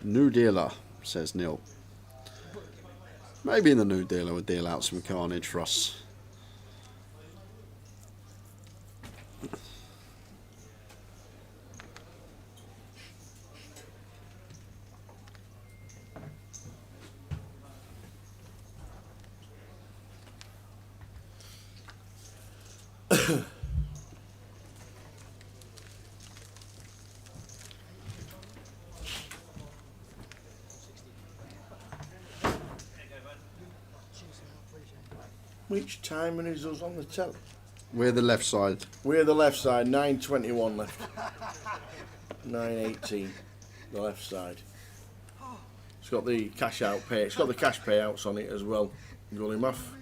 New dealer, says Neil. Maybe in the new deal I would deal out some carnage for us.
Which timing is us on the telly?
We're the left side.
We're the left side, 9:21 left. 9:18, the left side. It's got the cash out pay. It's got the cash payouts on it as well. Gully Muff.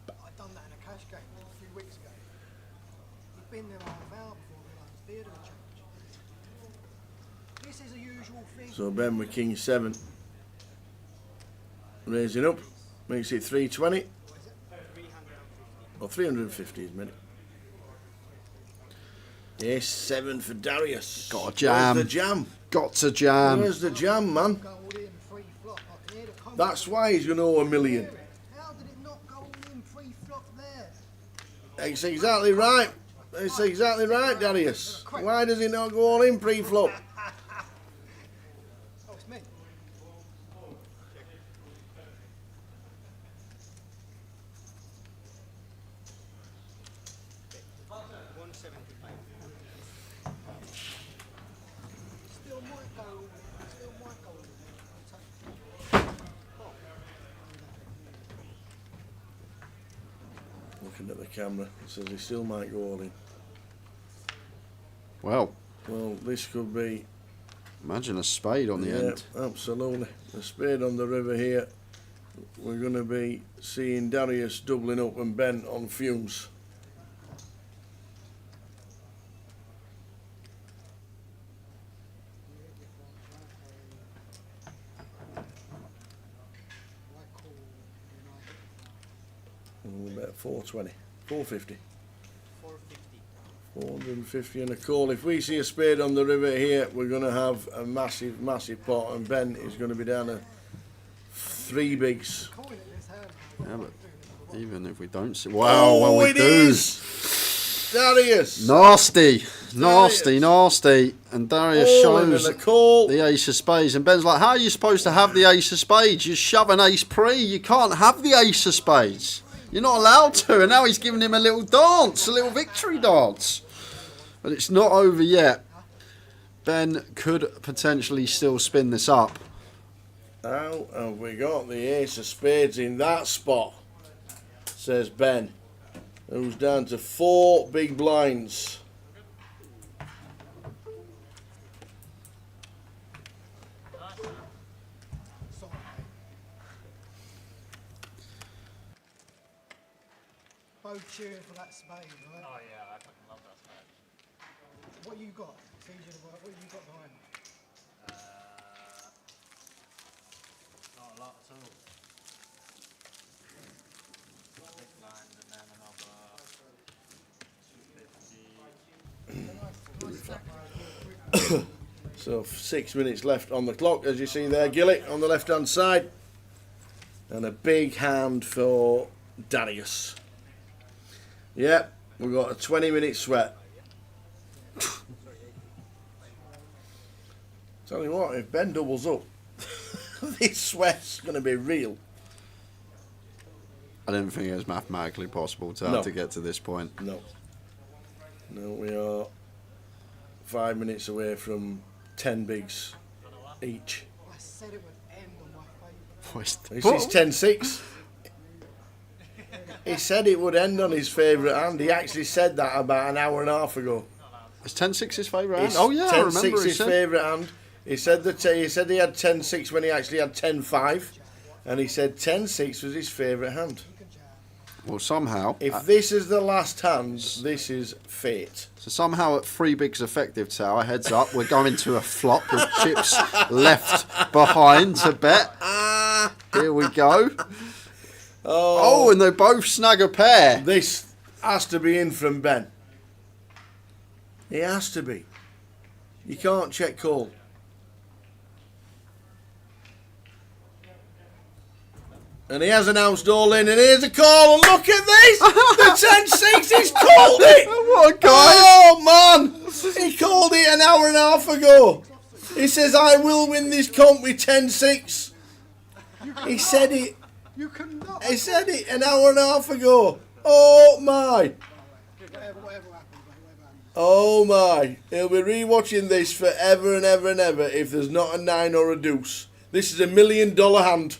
I done that in a cash game a few weeks ago. You've been there half hour before the theatre change. This is a usual thing.
So Ben with King 7. Raising up. Makes it 320. Or 350 is minute. Yes, 7 for Darius.
Got a jam.
Where's the jam?
Got to jam.
Where's the jam, man? That's why he's going to owe $1 million.
How did it not go all in pre-flop there?
It's exactly right. It's exactly right, Darius. Why does it not go all in pre-flop?
Oh, it's me. Still might go. Still might go.
Looking at the camera, it says he still might go all in.
Well,
this could be.
Imagine a spade on the end.
Absolutely. A spade on the river here. We're going to be seeing Darius doubling up and Ben on fumes. About 420, 450. 450 and a call. If we see a spade on the river here, we're going to have a massive, massive pot, and Ben is going to be down to 3 bigs.
Yeah, but even if we don't see, wow, well we
it
do.
Is. Darius.
Nasty, nasty, nasty, and Darius shows
the call.
The ace of spades, and Ben's like, "How are you supposed to have the ace of spades? You shove an ace pre. You can't have the ace of spades. You're not allowed to." And now he's giving him a little dance, a little victory dance. But it's not over yet. Ben could potentially still spin this up.
How have we got the ace of spades in that spot? Says Ben, who's down to 4 big blinds.
Both cheering for that spade, right?
Oh yeah, I fucking love that spade.
What you got? It's easier to work. What you got behind it?
Not a lot at all. Big blind and then another 250.
So 6 minutes left on the clock, as you see there, Gilly on the left hand side. And a big hand for Darius. Yep, we've got a 20-minute sweat. Tell you what, if Ben doubles up, this sweat's going to be real.
I didn't think it was mathematically possible to have to get to this point.
No. No, we are 5 minutes away from 10 bigs each.
I said it would end on my favourite.
This is 10-6. He said it would end on his favourite hand. He actually said that about an hour and a half ago.
Is 10-6 his favourite hand? Oh yeah, I remember.
10-6 his favourite hand. He said that he had 10-6 when he actually had 10-5, and he said 10-6 was his favourite hand.
Well, somehow,
if this is the last hand, this is fate.
So somehow at 3 bigs effective tower, heads up, we're going to a flop with chips left behind to bet. Here we go. Oh, and they both snag a pair.
This has to be in from Ben. It has to be. You can't check call. And he has announced all in, and here's a call, and look at this! The 10-6, he's called it!
What a guy!
Oh, man! He called it an hour and a half ago. He says, I will win this comp with 10-6. He said it. He said it an hour and a half ago. Oh, my. Oh, my. He'll be rewatching this forever and ever and ever if there's not a 9 or a deuce. This is $1 million hand.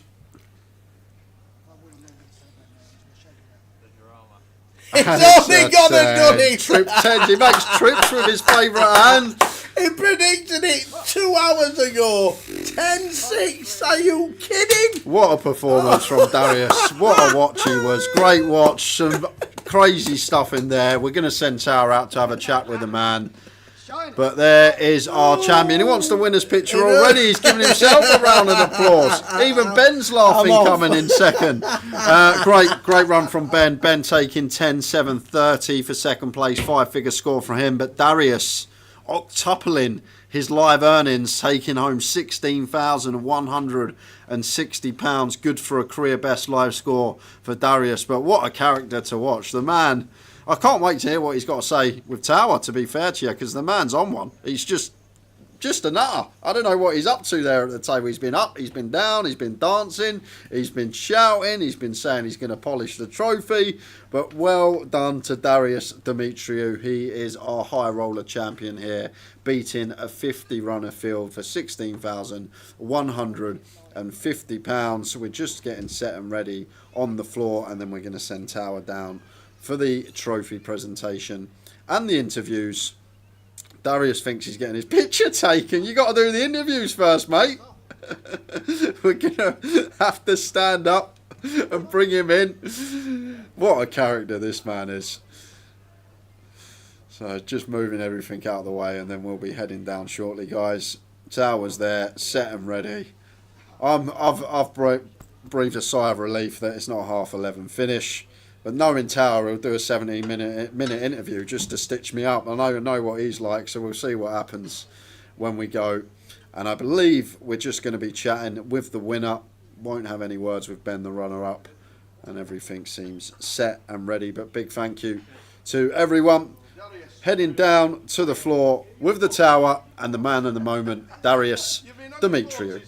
He's only got a dunny.
Trip 10. He makes trips with his favourite hand.
He predicted it 2 hours ago. 10-6. Are you kidding?
What a performance from Darius. What a watch he was. Great watch. Some crazy stuff in there. We're going to send Tower out to have a chat with the man. But there is our champion. He wants the winner's picture already. He's giving himself a round of applause. Even Ben's laughing coming in second. Great run from Ben. Ben taking 10-7-30 for second place. 5-figure score for him. But Darius octupling his live earnings, taking home £16,160. Good for a career best live score for Darius. But what a character to watch. The man... I can't wait to hear what he's got to say with Tower, to be fair to you, because the man's on one. He's just a nutter. I don't know what he's up to there at the table. He's been up, he's been down, he's been dancing, he's been shouting, he's been saying he's going to polish the trophy. But well done to Darius Dimitriou. He is our high roller champion here, beating a 50-runner field for £16,150. We're just getting set and ready on the floor, and then we're going to send Tower down for the trophy presentation and the interviews. Darius thinks he's getting his picture taken. You got to do the interviews first, mate. We're going to have to stand up and bring him in. What a character this man is. So just moving everything out of the way, and then we'll be heading down shortly, guys. Tower's there, set and ready. I've breathed a sigh of relief that it's not a 11:30 finish. But knowing Tower, he'll do a 17-minute interview just to stitch me up. I know what he's like, so we'll see what happens when we go. And I believe we're just going to be chatting with the winner. Won't have any words with Ben, the runner-up. And everything seems set and ready. But big thank you to everyone. Heading down to the floor with the Tower and the man of the moment, Darius Dimitriou.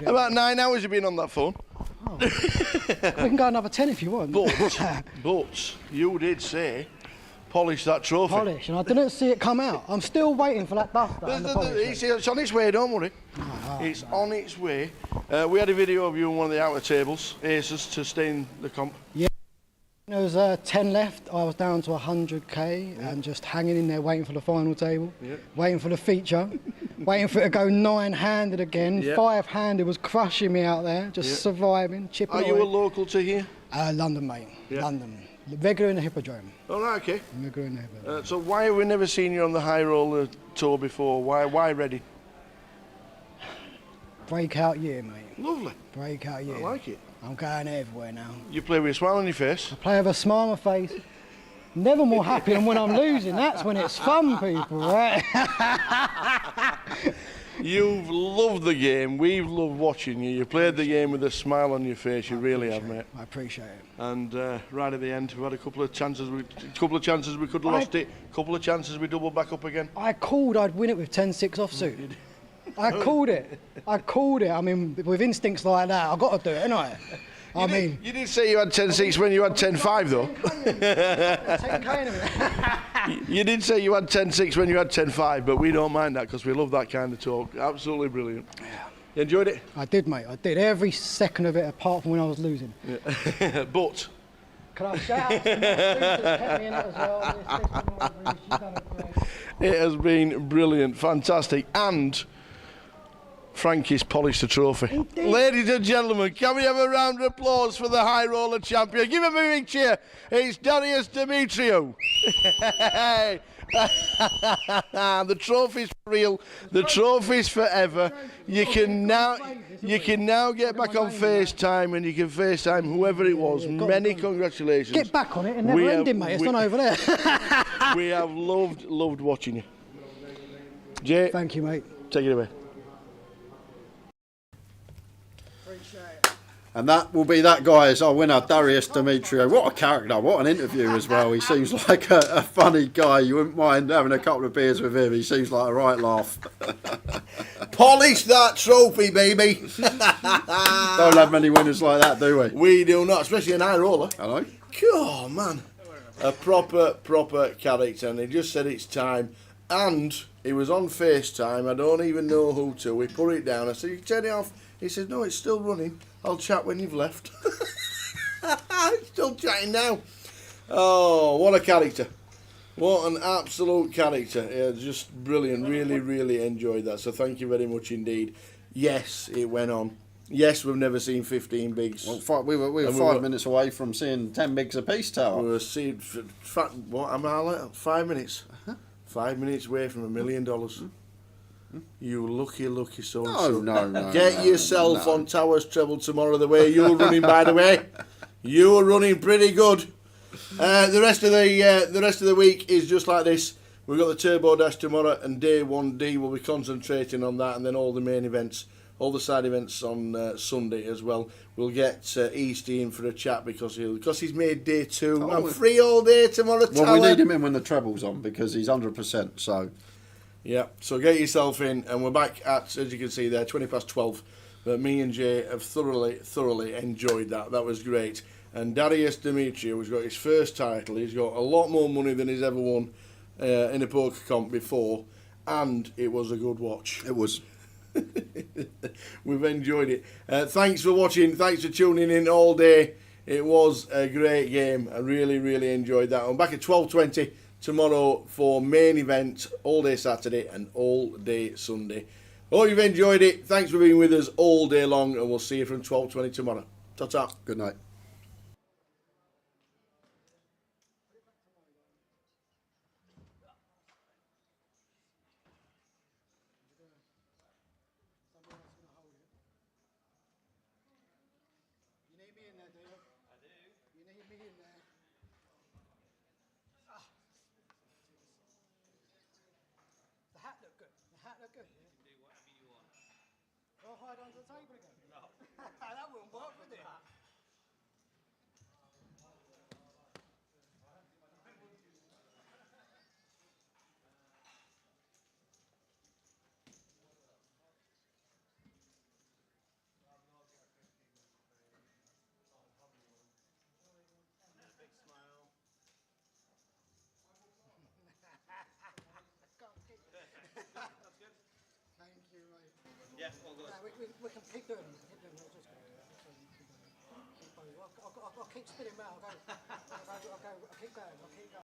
About 9 hours you've been on that phone.
Oh. We can go another 10 if you want.
But you did say polish that trophy.
Polish, and I didn't see it come out. I'm still waiting for that dust.
It's on its way, don't worry. It's on its way. We had a video of you on one of the outer tables, aces, to stay in the comp.
Yeah. There was 10 left. I was down to 100k and just hanging in there waiting for the final table, waiting for the feature, waiting for it to go 9-handed again. 5-handed was crushing me out there, just surviving, chipping away.
Are you a local to here?
London, mate. London. Regular in the Hippodrome.
All right, okay.
Regular in the Hippodrome.
So why have we never seen you on the high roller tour before? Why ready?
Breakout year, mate.
Lovely.
Breakout year.
I like it.
I'm going everywhere now.
You play with a smile on your face?
I play with a smile on my face. Never more happy than when I'm losing. That's when it's fun, people, right?
You've loved the game. We've loved watching you. You played the game with a smile on your face. You really have, mate.
I appreciate it.
And right at the end, we had a couple of chances. We could have lost it. A couple of chances we doubled back up again.
I called I'd win it with 10-6 offsuit. I called it. I mean, with instincts like that, I've got to do it, ain't I?
You did say you had 10-6 when you had 10-5, though. You did say you had 10-6 when you had 10-5, but we don't mind that because we love that kind of talk. Absolutely brilliant. You enjoyed it?
I did, mate. I did. Every second of it, apart from when I was losing.
Yeah. But...
Can I shout out to my sister that kept me in it as well? She's done a great...
It has been brilliant, fantastic, and... Frankie's polished the trophy. Ladies and gentlemen, can we have a round of applause for the high roller champion? Give him a big cheer. It's Darius Demetriou. The trophy's for real. The trophy's forever. You can now get back on FaceTime and you can FaceTime whoever it was. Many congratulations.
Get back on it and never ending, mate. It's not over there.
We have loved watching you. Jay.
Thank you, mate.
Take it away.
And that will be that, guys, our winner, Darius Demetriou. What a character, what an interview as well. He seems like a funny guy. You wouldn't mind having a couple of beers with him. He seems like a right laugh.
Polish that trophy, baby.
Don't have many winners like that, do we?
We do not, especially an high roller.
Hello.
Oh, man. A proper character. And he just said it's time. And he was on FaceTime. I don't even know who to. We put it down. I said, you turn it off. He said, no, it's still running. I'll chat when you've left. Still chatting now. Oh, what a character. What an absolute character. Yeah, just brilliant. Really enjoyed that. So thank you very much indeed. Yes, it went on. Yes, we've never seen 15 bigs.
Well, we were 5 minutes away from seeing 10 bigs apiece, Tower.
We were seeing, what am I like? 5 minutes. 5 minutes away from $1 million. You lucky so-and-so.
No.
Get yourself on Towers Treble tomorrow the way you're running, by the way. You're running pretty good. The rest of the week is just like this. We've got the Turbo Dash tomorrow and Day 1D. We'll be concentrating on that, and then all the main events, all the side events on Sunday as well. We'll get Easty in for a chat because he's made Day 2. I'm free all day tomorrow,
Well,
Tower.
we need him in when the treble's on because he's 100%, so...
Yeah, so get yourself in, and we're back at, as you can see there, 12:20. But me and Jay have thoroughly enjoyed that. That was great. And Darius Demetriou has got his first title. He's got a lot more money than he's ever won in a poker comp before, and it was a good watch.
It was.
We've enjoyed it. Thanks for watching. Thanks for tuning in all day. It was a great game. I really enjoyed that. I'm back at 12:20. Tomorrow for main event, all day Saturday and all day Sunday. Hope you've enjoyed it. Thanks for being with us all day long, and we'll see you from 12:20 tomorrow. Ta-ta.
Good night.
I'll hide under the table again. No. That wouldn't work, would it? Thank you, mate.
Yeah, all good.
We can keep doing it. I'll keep spinning round. I'll keep going.